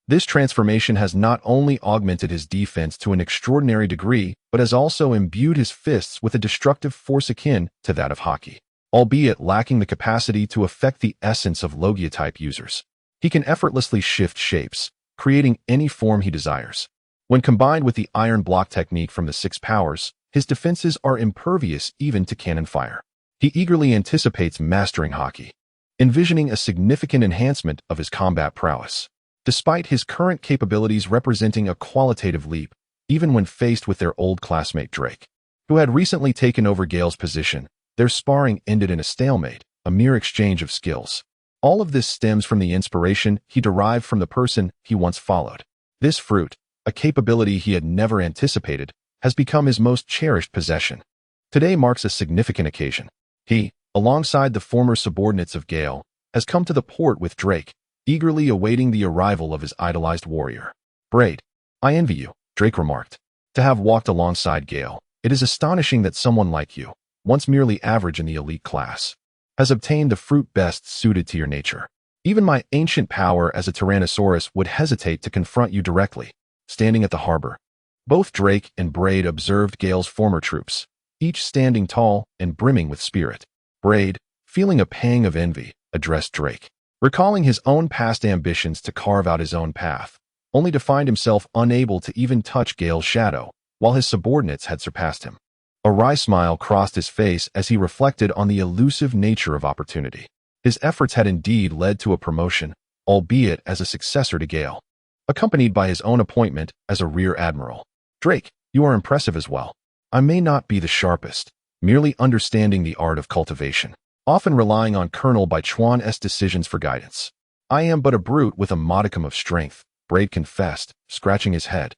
Speaker 1: this transformation has not only augmented his defense to an extraordinary degree, but has also imbued his fists with a destructive force akin to that of hockey, albeit lacking the capacity to affect the essence of Logia-type users. He can effortlessly shift shapes, creating any form he desires. When combined with the iron block technique from the Six Powers, his defenses are impervious even to cannon fire. He eagerly anticipates mastering hockey, envisioning a significant enhancement of his combat prowess. Despite his current capabilities representing a qualitative leap, even when faced with their old classmate Drake, who had recently taken over Gale's position, their sparring ended in a stalemate, a mere exchange of skills. All of this stems from the inspiration he derived from the person he once followed. This fruit, a capability he had never anticipated, has become his most cherished possession. Today marks a significant occasion. He, alongside the former subordinates of Gale, has come to the port with Drake, eagerly awaiting the arrival of his idolized warrior. "Braid, I envy you," Drake remarked. "To have walked alongside Gale, it is astonishing that someone like you, once merely average in the elite class, has obtained the fruit best suited to your nature. Even my ancient power as a Tyrannosaurus would hesitate to confront you directly." Standing at the harbor, both Drake and Braid observed Gale's former troops, each standing tall and brimming with spirit. Braid, feeling a pang of envy, addressed Drake, recalling his own past ambitions to carve out his own path, only to find himself unable to even touch Gale's shadow, while his subordinates had surpassed him. A wry smile crossed his face as he reflected on the elusive nature of opportunity. His efforts had indeed led to a promotion, albeit as a successor to Gale, accompanied by his own appointment as a rear admiral. "Drake, you are impressive as well. I may not be the sharpest, merely understanding the art of cultivation, often relying on Colonel Baichuan's decisions for guidance. I am but a brute with a modicum of strength," Braid confessed, scratching his head,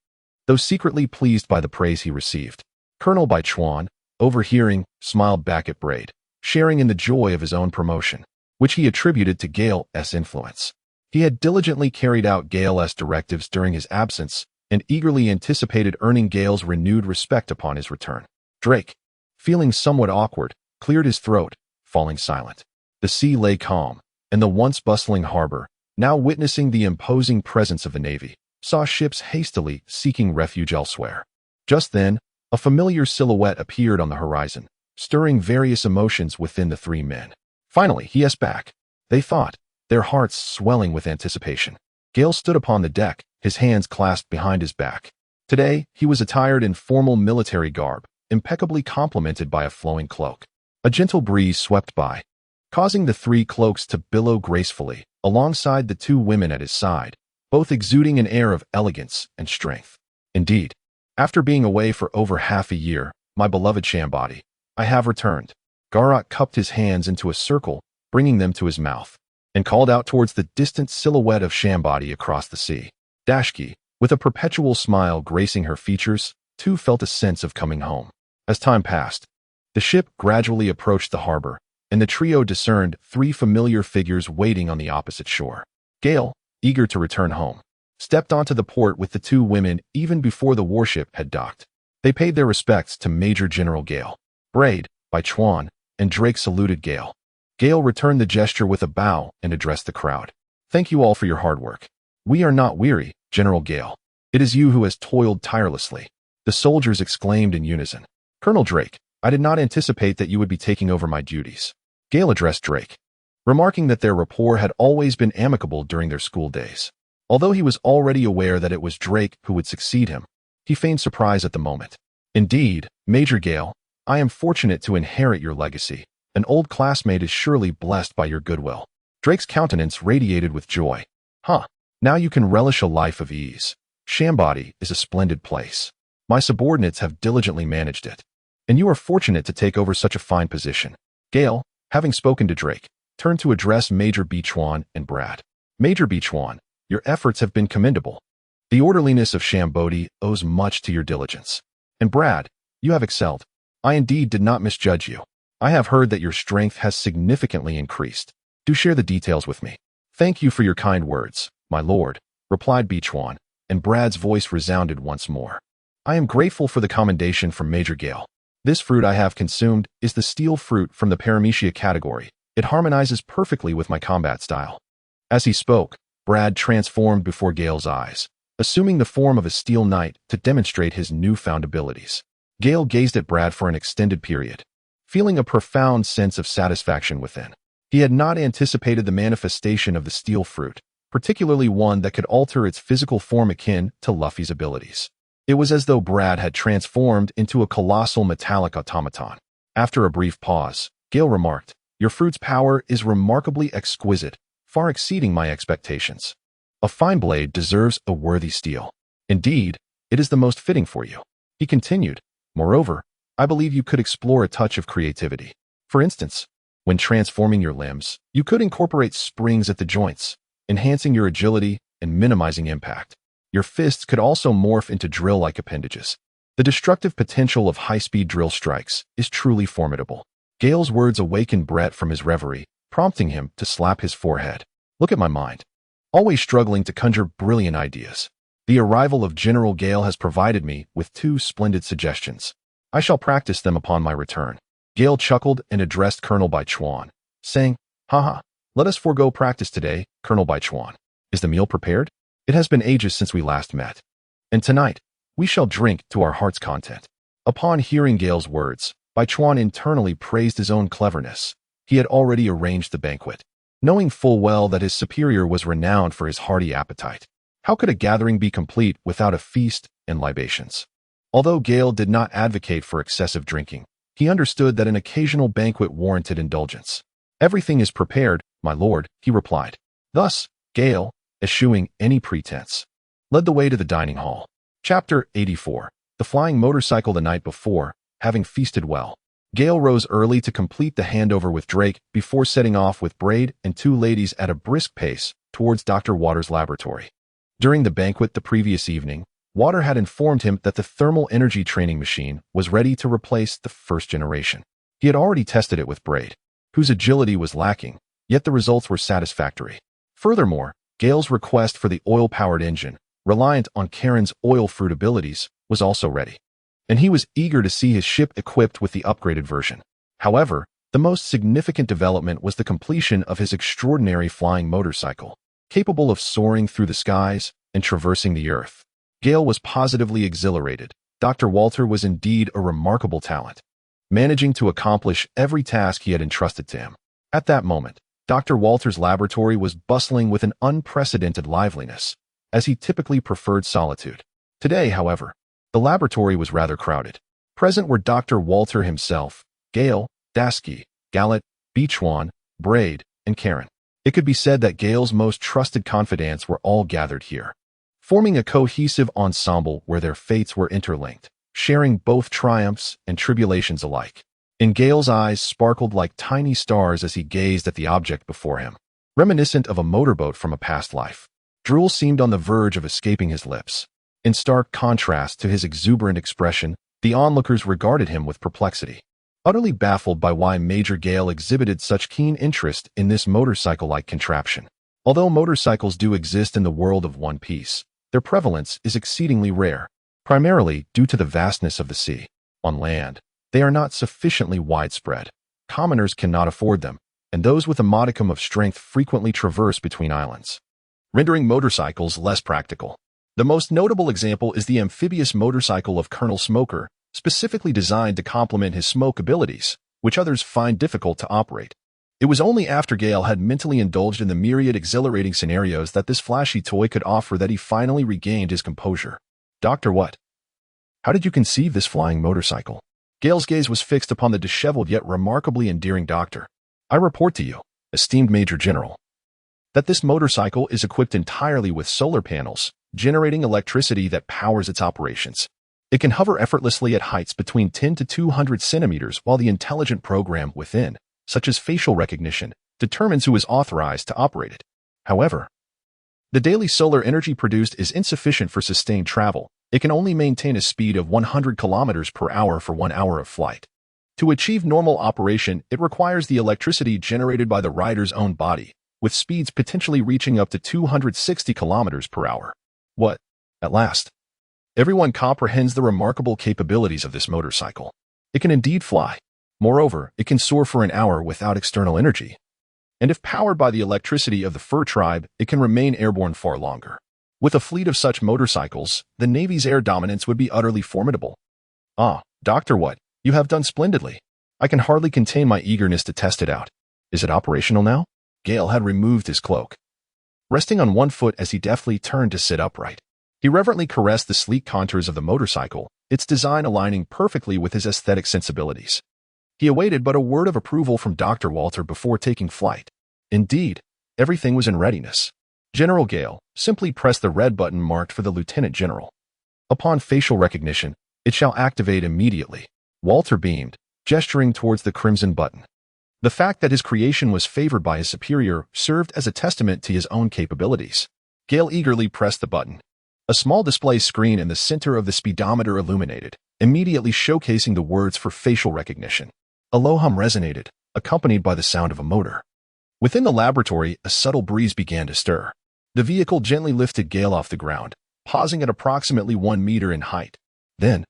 Speaker 1: though secretly pleased by the praise he received. Colonel Baichuan, overhearing, smiled back at Braid, sharing in the joy of his own promotion, which he attributed to Gale's influence. He had diligently carried out Gale's directives during his absence and eagerly anticipated earning Gale's renewed respect upon his return. Drake, feeling somewhat awkward, cleared his throat, falling silent. The sea lay calm, and the once bustling harbor, now witnessing the imposing presence of the Navy, saw ships hastily seeking refuge elsewhere. Just then, a familiar silhouette appeared on the horizon, stirring various emotions within the three men. Finally, he is back, they thought, their hearts swelling with anticipation. Gale stood upon the deck, his hands clasped behind his back. Today, he was attired in formal military garb, impeccably complemented by a flowing cloak. A gentle breeze swept by, causing the three cloaks to billow gracefully, alongside the two women at his side, both exuding an air of elegance and strength. "Indeed, after being away for over half a year, my beloved Shambody, I have returned." Garak cupped his hands into a circle, bringing them to his mouth, and called out towards the distant silhouette of Shambody across the sea. Dashki, with a perpetual smile gracing her features, too felt a sense of coming home. As time passed, the ship gradually approached the harbor, and the trio discerned three familiar figures waiting on the opposite shore. Gale, eager to return home, stepped onto the port with the two women even before the warship had docked. They paid their respects to Major General Gale. Braid, Baichuan, and Drake saluted Gale. Gale returned the gesture with a bow and addressed the crowd. "Thank you all for your hard work. We are not weary, General Gale. It is you who has toiled tirelessly," the soldiers exclaimed in unison. "Colonel Drake, I did not anticipate that you would be taking over my duties." Gale addressed Drake, remarking that their rapport had always been amicable during their school days. Although he was already aware that it was Drake who would succeed him, he feigned surprise at the moment. "Indeed, Major Gale, I am fortunate to inherit your legacy. An old classmate is surely blessed by your goodwill." Drake's countenance radiated with joy. Now you can relish a life of ease. Shambody is a splendid place. My subordinates have diligently managed it, and you are fortunate to take over such a fine position." Gale, having spoken to Drake, turned to address Major Baichuan and Brad. "Major Baichuan, your efforts have been commendable. The orderliness of Shambody owes much to your diligence. And Brad, you have excelled. I indeed did not misjudge you. I have heard that your strength has significantly increased. Do share the details with me. Thank you for your kind words, my lord, replied Beechwan, and Brad's voice resounded once more. I am grateful for the commendation from Major Gale. This fruit I have consumed is the steel fruit from the Paramecia category. It harmonizes perfectly with my combat style. As he spoke, Brad transformed before Gale's eyes, assuming the form of a steel knight to demonstrate his newfound abilities. Gale gazed at Brad for an extended period, feeling a profound sense of satisfaction within. He had not anticipated the manifestation of the steel fruit, particularly one that could alter its physical form akin to Luffy's abilities. It was as though Brad had transformed into a colossal metallic automaton. After a brief pause, Gale remarked, "Your fruit's power is remarkably exquisite, far exceeding my expectations. A fine blade deserves a worthy steel. Indeed, it is the most fitting for you." He continued, "Moreover, I believe you could explore a touch of creativity. For instance, when transforming your limbs, you could incorporate springs at the joints, enhancing your agility and minimizing impact. Your fists could also morph into drill-like appendages. The destructive potential of high-speed drill strikes is truly formidable." Gale's words awakened Brett from his reverie, prompting him to slap his forehead. "Look at my mind. Always struggling to conjure brilliant ideas. The arrival of General Gale has provided me with 2 splendid suggestions. I shall practice them upon my return." Gale chuckled and addressed Colonel Baichuan, saying, "Haha, let us forego practice today, Colonel Baichuan. Is the meal prepared? It has been ages since we last met. And tonight, we shall drink to our heart's content." Upon hearing Gale's words, Baichuan internally praised his own cleverness. He had already arranged the banquet, knowing full well that his superior was renowned for his hearty appetite. How could a gathering be complete without a feast and libations? Although Gale did not advocate for excessive drinking, he understood that an occasional banquet warranted indulgence. "Everything is prepared, my lord," he replied. Thus, Gale, eschewing any pretense, led the way to the dining hall. Chapter 84. The flying motorcycle. The night before, having feasted well, Gale rose early to complete the handover with Drake before setting off with Braid and 2 ladies at a brisk pace towards Dr. Waters' laboratory. During the banquet the previous evening, Water had informed him that the thermal energy training machine was ready to replace the first generation. He had already tested it with Braid, whose agility was lacking, yet the results were satisfactory. Furthermore, Gale's request for the oil-powered engine, reliant on Karen's oil fruit abilities, was also ready, and he was eager to see his ship equipped with the upgraded version. However, the most significant development was the completion of his extraordinary flying motorcycle, capable of soaring through the skies and traversing the earth. Gale was positively exhilarated. Dr. Walter was indeed a remarkable talent, managing to accomplish every task he had entrusted to him. At that moment, Dr. Walter's laboratory was bustling with an unprecedented liveliness, as he typically preferred solitude. Today, however, the laboratory was rather crowded. Present were Dr. Walter himself, Gale, Dasky, Gallet, Beechwan, Braid, and Karen. It could be said that Gale's most trusted confidants were all gathered here, forming a cohesive ensemble where their fates were interlinked, sharing both triumphs and tribulations alike. And Gale's eyes sparkled like tiny stars as he gazed at the object before him, reminiscent of a motorboat from a past life. Drool seemed on the verge of escaping his lips. In stark contrast to his exuberant expression, the onlookers regarded him with perplexity, utterly baffled by why Major Gale exhibited such keen interest in this motorcycle-like contraption. Although motorcycles do exist in the world of One Piece, their prevalence is exceedingly rare, primarily due to the vastness of the sea. On land, they are not sufficiently widespread. Commoners cannot afford them, and those with a modicum of strength frequently traverse between islands, rendering motorcycles less practical. The most notable example is the amphibious motorcycle of Colonel Smoker, specifically designed to complement his smoke abilities, which others find difficult to operate. It was only after Gale had mentally indulged in the myriad exhilarating scenarios that this flashy toy could offer that he finally regained his composure. "Doctor, what? How did you conceive this flying motorcycle?" Gale's gaze was fixed upon the disheveled yet remarkably endearing doctor. "I report to you, esteemed Major General, that this motorcycle is equipped entirely with solar panels, generating electricity that powers its operations. It can hover effortlessly at heights between 10 to 200 centimeters while the intelligent program within, such as facial recognition, determines who is authorized to operate it. However, the daily solar energy produced is insufficient for sustained travel. It can only maintain a speed of 100 kilometers per hour for 1 hour of flight. To achieve normal operation, it requires the electricity generated by the rider's own body, with speeds potentially reaching up to 260 kilometers per hour. What? At last. Everyone comprehends the remarkable capabilities of this motorcycle. It can indeed fly. Moreover, it can soar for an hour without external energy. And if powered by the electricity of the fur tribe, it can remain airborne far longer. With a fleet of such motorcycles, the Navy's air dominance would be utterly formidable. Ah, Dr. What? You have done splendidly. I can hardly contain my eagerness to test it out. Is it operational now? Gale had removed his cloak. Resting on one foot as he deftly turned to sit upright, he reverently caressed the sleek contours of the motorcycle, its design aligning perfectly with his aesthetic sensibilities. He awaited but a word of approval from Dr. Walter before taking flight. Indeed, everything was in readiness. General Gale simply pressed the red button marked for the Lieutenant General. Upon facial recognition, it shall activate immediately. Walter beamed, gesturing towards the crimson button. The fact that his creation was favored by his superior served as a testament to his own capabilities. Gale eagerly pressed the button. A small display screen in the center of the speedometer illuminated, immediately showcasing the words for facial recognition. A low hum resonated, accompanied by the sound of a motor. Within the laboratory, a subtle breeze began to stir. The vehicle gently lifted Gale off the ground, pausing at approximately 1 meter in height. Then,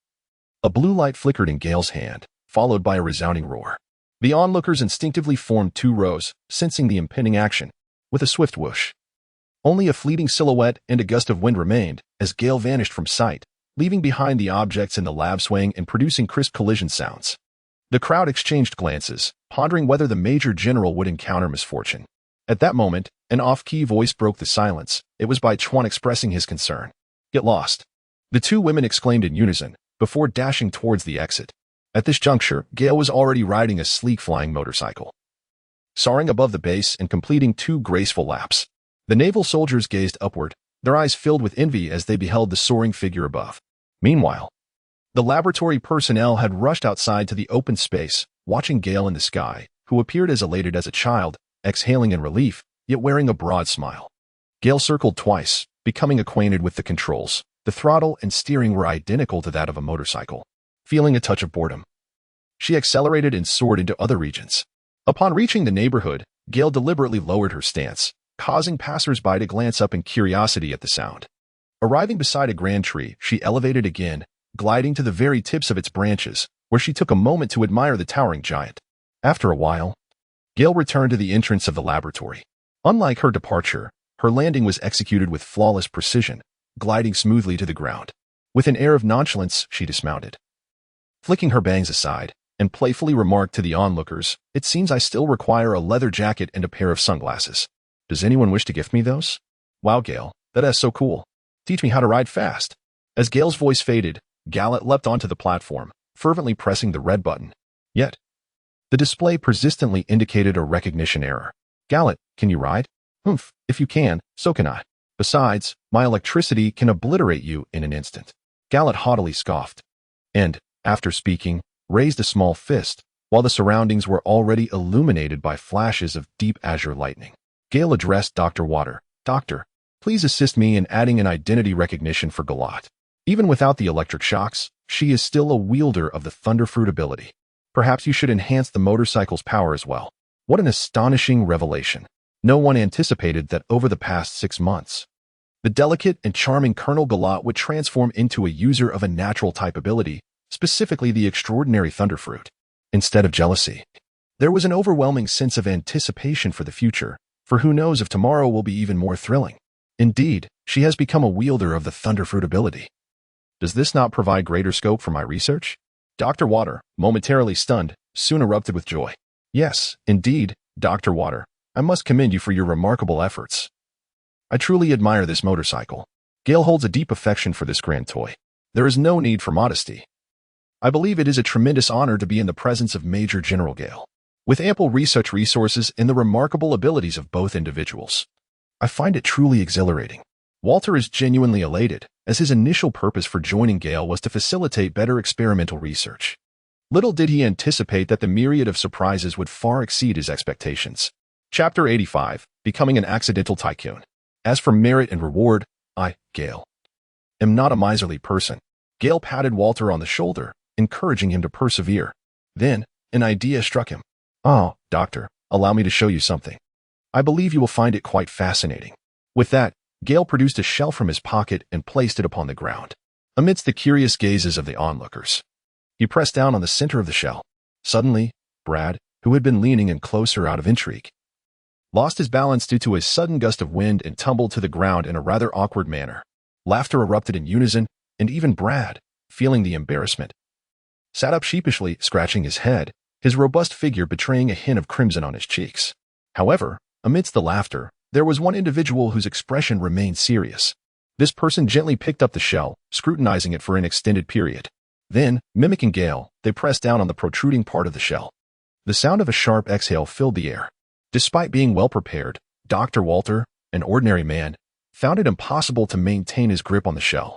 Speaker 1: a blue light flickered in Gale's hand, followed by a resounding roar. The onlookers instinctively formed 2 rows, sensing the impending action. With a swift whoosh, only a fleeting silhouette and a gust of wind remained as Gale vanished from sight, leaving behind the objects in the lab swaying and producing crisp collision sounds. The crowd exchanged glances, pondering whether the Major General would encounter misfortune. At that moment, an off-key voice broke the silence. It was Bai Chuan expressing his concern. "Get lost!" The 2 women exclaimed in unison, before dashing towards the exit. At this juncture, Gale was already riding a sleek flying motorcycle, soaring above the base and completing 2 graceful laps. The naval soldiers gazed upward, their eyes filled with envy as they beheld the soaring figure above. Meanwhile, the laboratory personnel had rushed outside to the open space, watching Gale in the sky, who appeared as elated as a child, exhaling in relief, yet wearing a broad smile. Gale circled twice, becoming acquainted with the controls. The throttle and steering were identical to that of a motorcycle. Feeling a touch of boredom, she accelerated and soared into other regions. Upon reaching the neighborhood, Gale deliberately lowered her stance, causing passers-by to glance up in curiosity at the sound. Arriving beside a grand tree, she elevated again, gliding to the very tips of its branches, where she took a moment to admire the towering giant. After a while, Gale returned to the entrance of the laboratory. Unlike her departure, her landing was executed with flawless precision, gliding smoothly to the ground. With an air of nonchalance, she dismounted. Flicking her bangs aside, and playfully remarked to the onlookers, "It seems I still require a leather jacket and a pair of sunglasses. Does anyone wish to gift me those?" "Wow, Gale, that is so cool. Teach me how to ride fast." As Gale's voice faded, Gallet leapt onto the platform, fervently pressing the red button. Yet, the display persistently indicated a recognition error. "Gallet, can you ride?" "Humph, if you can, so can I. Besides, my electricity can obliterate you in an instant." Gallet haughtily scoffed, and, after speaking, raised a small fist, while the surroundings were already illuminated by flashes of deep azure lightning. Gale addressed Dr. Water. "Doctor, please assist me in adding an identity recognition for Galat. Even without the electric shocks, she is still a wielder of the Thunderfruit ability. Perhaps you should enhance the motorcycle's power as well." What an astonishing revelation. No one anticipated that over the past 6 months, the delicate and charming Colonel Galat would transform into a user of a natural type ability, specifically the extraordinary Thunderfruit. Instead of jealousy, there was an overwhelming sense of anticipation for the future, for who knows if tomorrow will be even more thrilling. Indeed, she has become a wielder of the Thunderfruit ability. Does this not provide greater scope for my research? Dr. Water, momentarily stunned, soon erupted with joy. "Yes, indeed, Dr. Water. I must commend you for your remarkable efforts. I truly admire this motorcycle." Gale holds a deep affection for this grand toy. There is no need for modesty. I believe it is a tremendous honor to be in the presence of Major General Gale, with ample research resources and the remarkable abilities of both individuals. I find it truly exhilarating. Walter is genuinely elated, as his initial purpose for joining Gale was to facilitate better experimental research. Little did he anticipate that the myriad of surprises would far exceed his expectations. Chapter 85, Becoming an Accidental Tycoon. As for merit and reward, I, Gale, am not a miserly person. Gale patted Walter on the shoulder, encouraging him to persevere. Then, an idea struck him. "Oh, doctor, allow me to show you something. I believe you will find it quite fascinating." With that, Gale produced a shell from his pocket and placed it upon the ground. Amidst the curious gazes of the onlookers, he pressed down on the center of the shell. Suddenly, Brad, who had been leaning in closer out of intrigue, lost his balance due to a sudden gust of wind and tumbled to the ground in a rather awkward manner. Laughter erupted in unison, and even Brad, feeling the embarrassment, sat up sheepishly, scratching his head, his robust figure betraying a hint of crimson on his cheeks. However, amidst the laughter, there was one individual whose expression remained serious. This person gently picked up the shell, scrutinizing it for an extended period. Then, mimicking Gale, they pressed down on the protruding part of the shell. The sound of a sharp exhale filled the air. Despite being well prepared, Dr. Walter, an ordinary man, found it impossible to maintain his grip on the shell,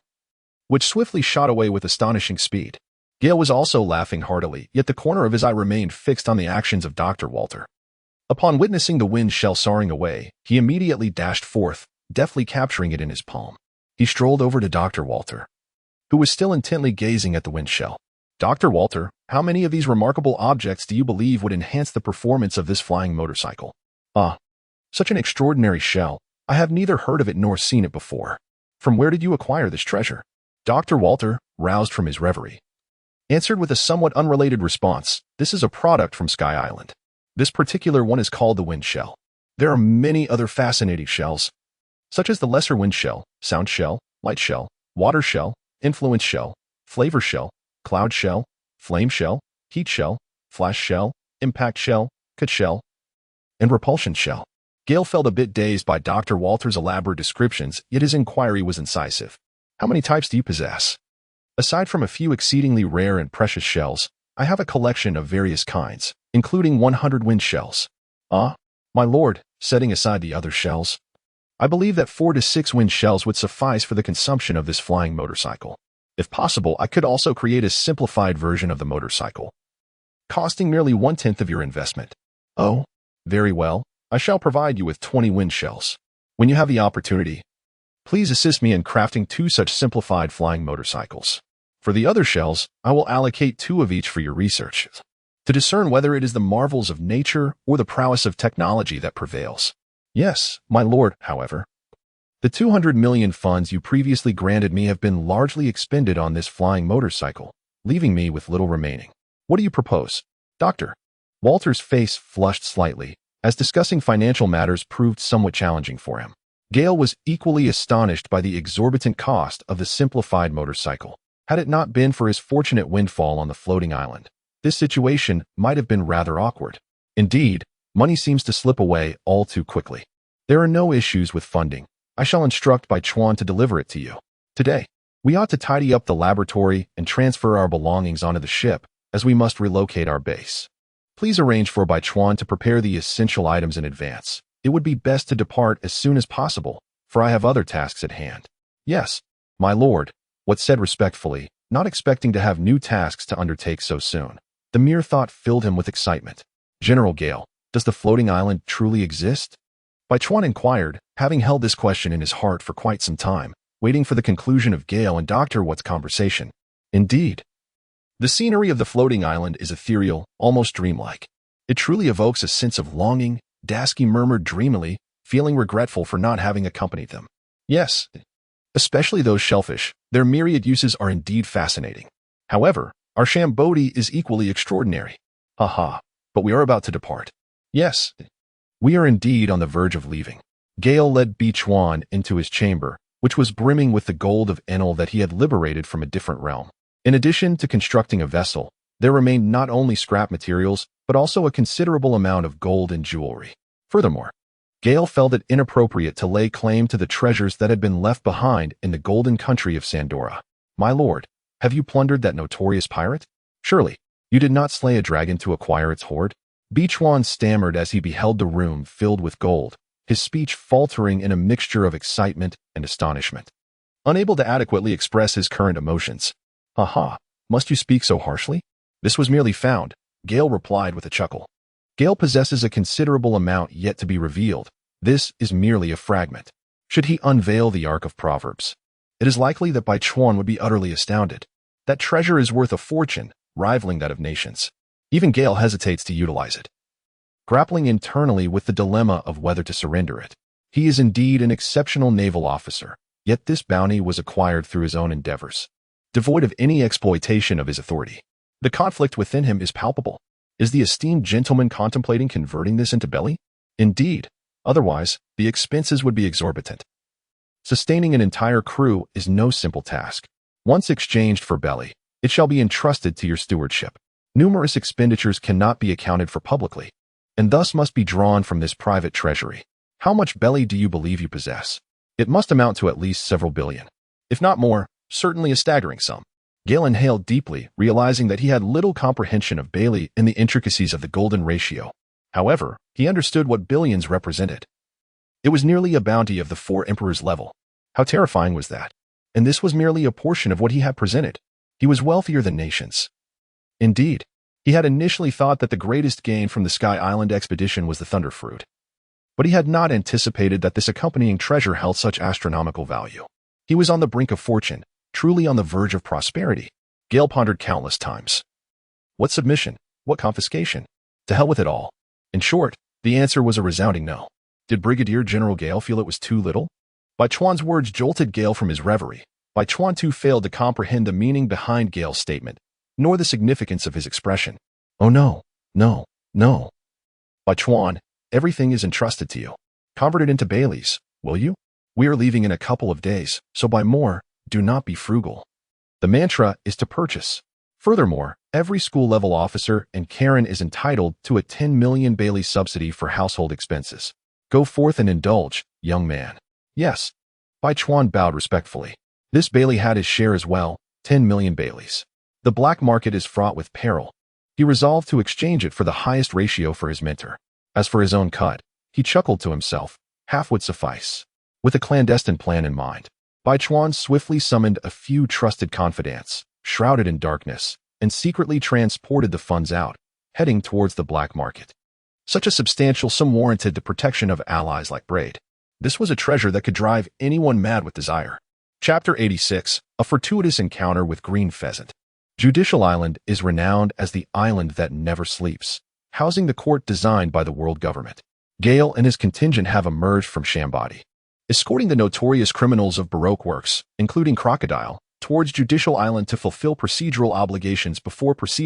Speaker 1: which swiftly shot away with astonishing speed. Gale was also laughing heartily, yet the corner of his eye remained fixed on the actions of Dr. Walter. Upon witnessing the wind shell soaring away, he immediately dashed forth, deftly capturing it in his palm. He strolled over to Dr. Walter, who was still intently gazing at the wind shell. "Dr. Walter, how many of these remarkable objects do you believe would enhance the performance of this flying motorcycle?" "Ah, such an extraordinary shell. I have neither heard of it nor seen it before. From where did you acquire this treasure?" Dr. Walter, roused from his reverie, answered with a somewhat unrelated response. "This is a product from Sky Island. This particular one is called the wind shell. There are many other fascinating shells, such as the lesser wind shell, sound shell, light shell, water shell, influence shell, flavor shell, cloud shell, flame shell, heat shell, flash shell, impact shell, cut shell, and repulsion shell." Gale felt a bit dazed by Dr. Walter's elaborate descriptions, yet his inquiry was incisive. "How many types do you possess?" "Aside from a few exceedingly rare and precious shells, I have a collection of various kinds, including 100 wind shells." "Ah, my lord," setting aside the other shells, "I believe that 4 to 6 wind shells would suffice for the consumption of this flying motorcycle. If possible, I could also create a simplified version of the motorcycle, costing merely 1/10 of your investment." "Oh, very well. I shall provide you with 20 wind shells. When you have the opportunity, please assist me in crafting 2 such simplified flying motorcycles. For the other shells, I will allocate 2 of each for your research, to discern whether it is the marvels of nature or the prowess of technology that prevails." "Yes, my lord, however. The 200 million funds you previously granted me have been largely expended on this flying motorcycle, leaving me with little remaining. What do you propose, Doctor?" Walter's face flushed slightly, as discussing financial matters proved somewhat challenging for him. Gale was equally astonished by the exorbitant cost of the simplified motorcycle. Had it not been for his fortunate windfall on the floating island, this situation might have been rather awkward. Indeed, money seems to slip away all too quickly. "There are no issues with funding. I shall instruct Bai Chuan to deliver it to you today. We ought to tidy up the laboratory and transfer our belongings onto the ship, as we must relocate our base. Please arrange for Bai Chuan to prepare the essential items in advance. It would be best to depart as soon as possible, for I have other tasks at hand." "Yes, my lord," Watt said respectfully, not expecting to have new tasks to undertake so soon. The mere thought filled him with excitement. "General Gale, does the floating island truly exist?" Bai Chuan inquired, having held this question in his heart for quite some time, waiting for the conclusion of Gale and Dr. Watt's conversation. "Indeed. The scenery of the floating island is ethereal, almost dreamlike. It truly evokes a sense of longing," Dasky murmured dreamily, feeling regretful for not having accompanied them. "Yes, especially those shellfish. Their myriad uses are indeed fascinating. However, our Shambodi is equally extraordinary. Ha, but we are about to depart." "Yes, we are indeed on the verge of leaving." Gale led Bai Chuan into his chamber, which was brimming with the gold of Enel that he had liberated from a different realm. In addition to constructing a vessel, there remained not only scrap materials, but also a considerable amount of gold and jewelry. Furthermore, Gale felt it inappropriate to lay claim to the treasures that had been left behind in the golden country of Sandora. "My lord, have you plundered that notorious pirate? Surely, you did not slay a dragon to acquire its hoard?" Bai Chuan stammered as he beheld the room filled with gold, his speech faltering in a mixture of excitement and astonishment. Unable to adequately express his current emotions. "Aha, must you speak so harshly? This was merely found," Gale replied with a chuckle. "Gale possesses a considerable amount yet to be revealed. This is merely a fragment. Should he unveil the Ark of Proverbs, it is likely that Bai Chuan would be utterly astounded. That treasure is worth a fortune, rivaling that of nations. Even Gale hesitates to utilize it, grappling internally with the dilemma of whether to surrender it. He is indeed an exceptional naval officer, yet this bounty was acquired through his own endeavors, devoid of any exploitation of his authority. The conflict within him is palpable. Is the esteemed gentleman contemplating converting this into belly? Indeed, otherwise, the expenses would be exorbitant. Sustaining an entire crew is no simple task. Once exchanged for belly, it shall be entrusted to your stewardship. Numerous expenditures cannot be accounted for publicly, and thus must be drawn from this private treasury. How much belly do you believe you possess? It must amount to at least several billion. If not more, certainly a staggering sum. Gale inhaled deeply, realizing that he had little comprehension of Bailey and the intricacies of the golden ratio. However, he understood what billions represented. It was nearly a bounty of the 4 emperors level. How terrifying was that? And this was merely a portion of what he had presented. He was wealthier than nations. Indeed, he had initially thought that the greatest gain from the Sky Island expedition was the Thunder Fruit. But he had not anticipated that this accompanying treasure held such astronomical value. He was on the brink of fortune, truly on the verge of prosperity. Gale pondered countless times. What submission? What confiscation? To hell with it all. In short, the answer was a resounding no. Did Brigadier General Gale feel it was too little? Bai Chuan's words jolted Gale from his reverie. Bai Chuan too failed to comprehend the meaning behind Gale's statement, nor the significance of his expression. Oh no, no, no. Bai Chuan, everything is entrusted to you. Convert it into Bailey's, will you? We are leaving in a couple of days, so buy more, do not be frugal. The mantra is to purchase. Furthermore, every school-level officer and Karen is entitled to a 10 million Bailey subsidy for household expenses. Go forth and indulge, young man. Yes. Bai Chuan bowed respectfully. This Bailey had his share as well, 10 million Baileys. The black market is fraught with peril. He resolved to exchange it for the highest ratio for his mentor. As for his own cut, he chuckled to himself. Half would suffice. With a clandestine plan in mind, Bai Chuan swiftly summoned a few trusted confidants, shrouded in darkness, and secretly transported the funds out, heading towards the black market. Such a substantial sum warranted the protection of allies like Braid. This was a treasure that could drive anyone mad with desire. Chapter 86, A Fortuitous Encounter with Green Pheasant. Judicial Island is renowned as the island that never sleeps, housing the court designed by the world government. Gale and his contingent have emerged from Shambadi, escorting the notorious criminals of Baroque works, including Crocodile, towards Judicial Island to fulfill procedural obligations before proceeding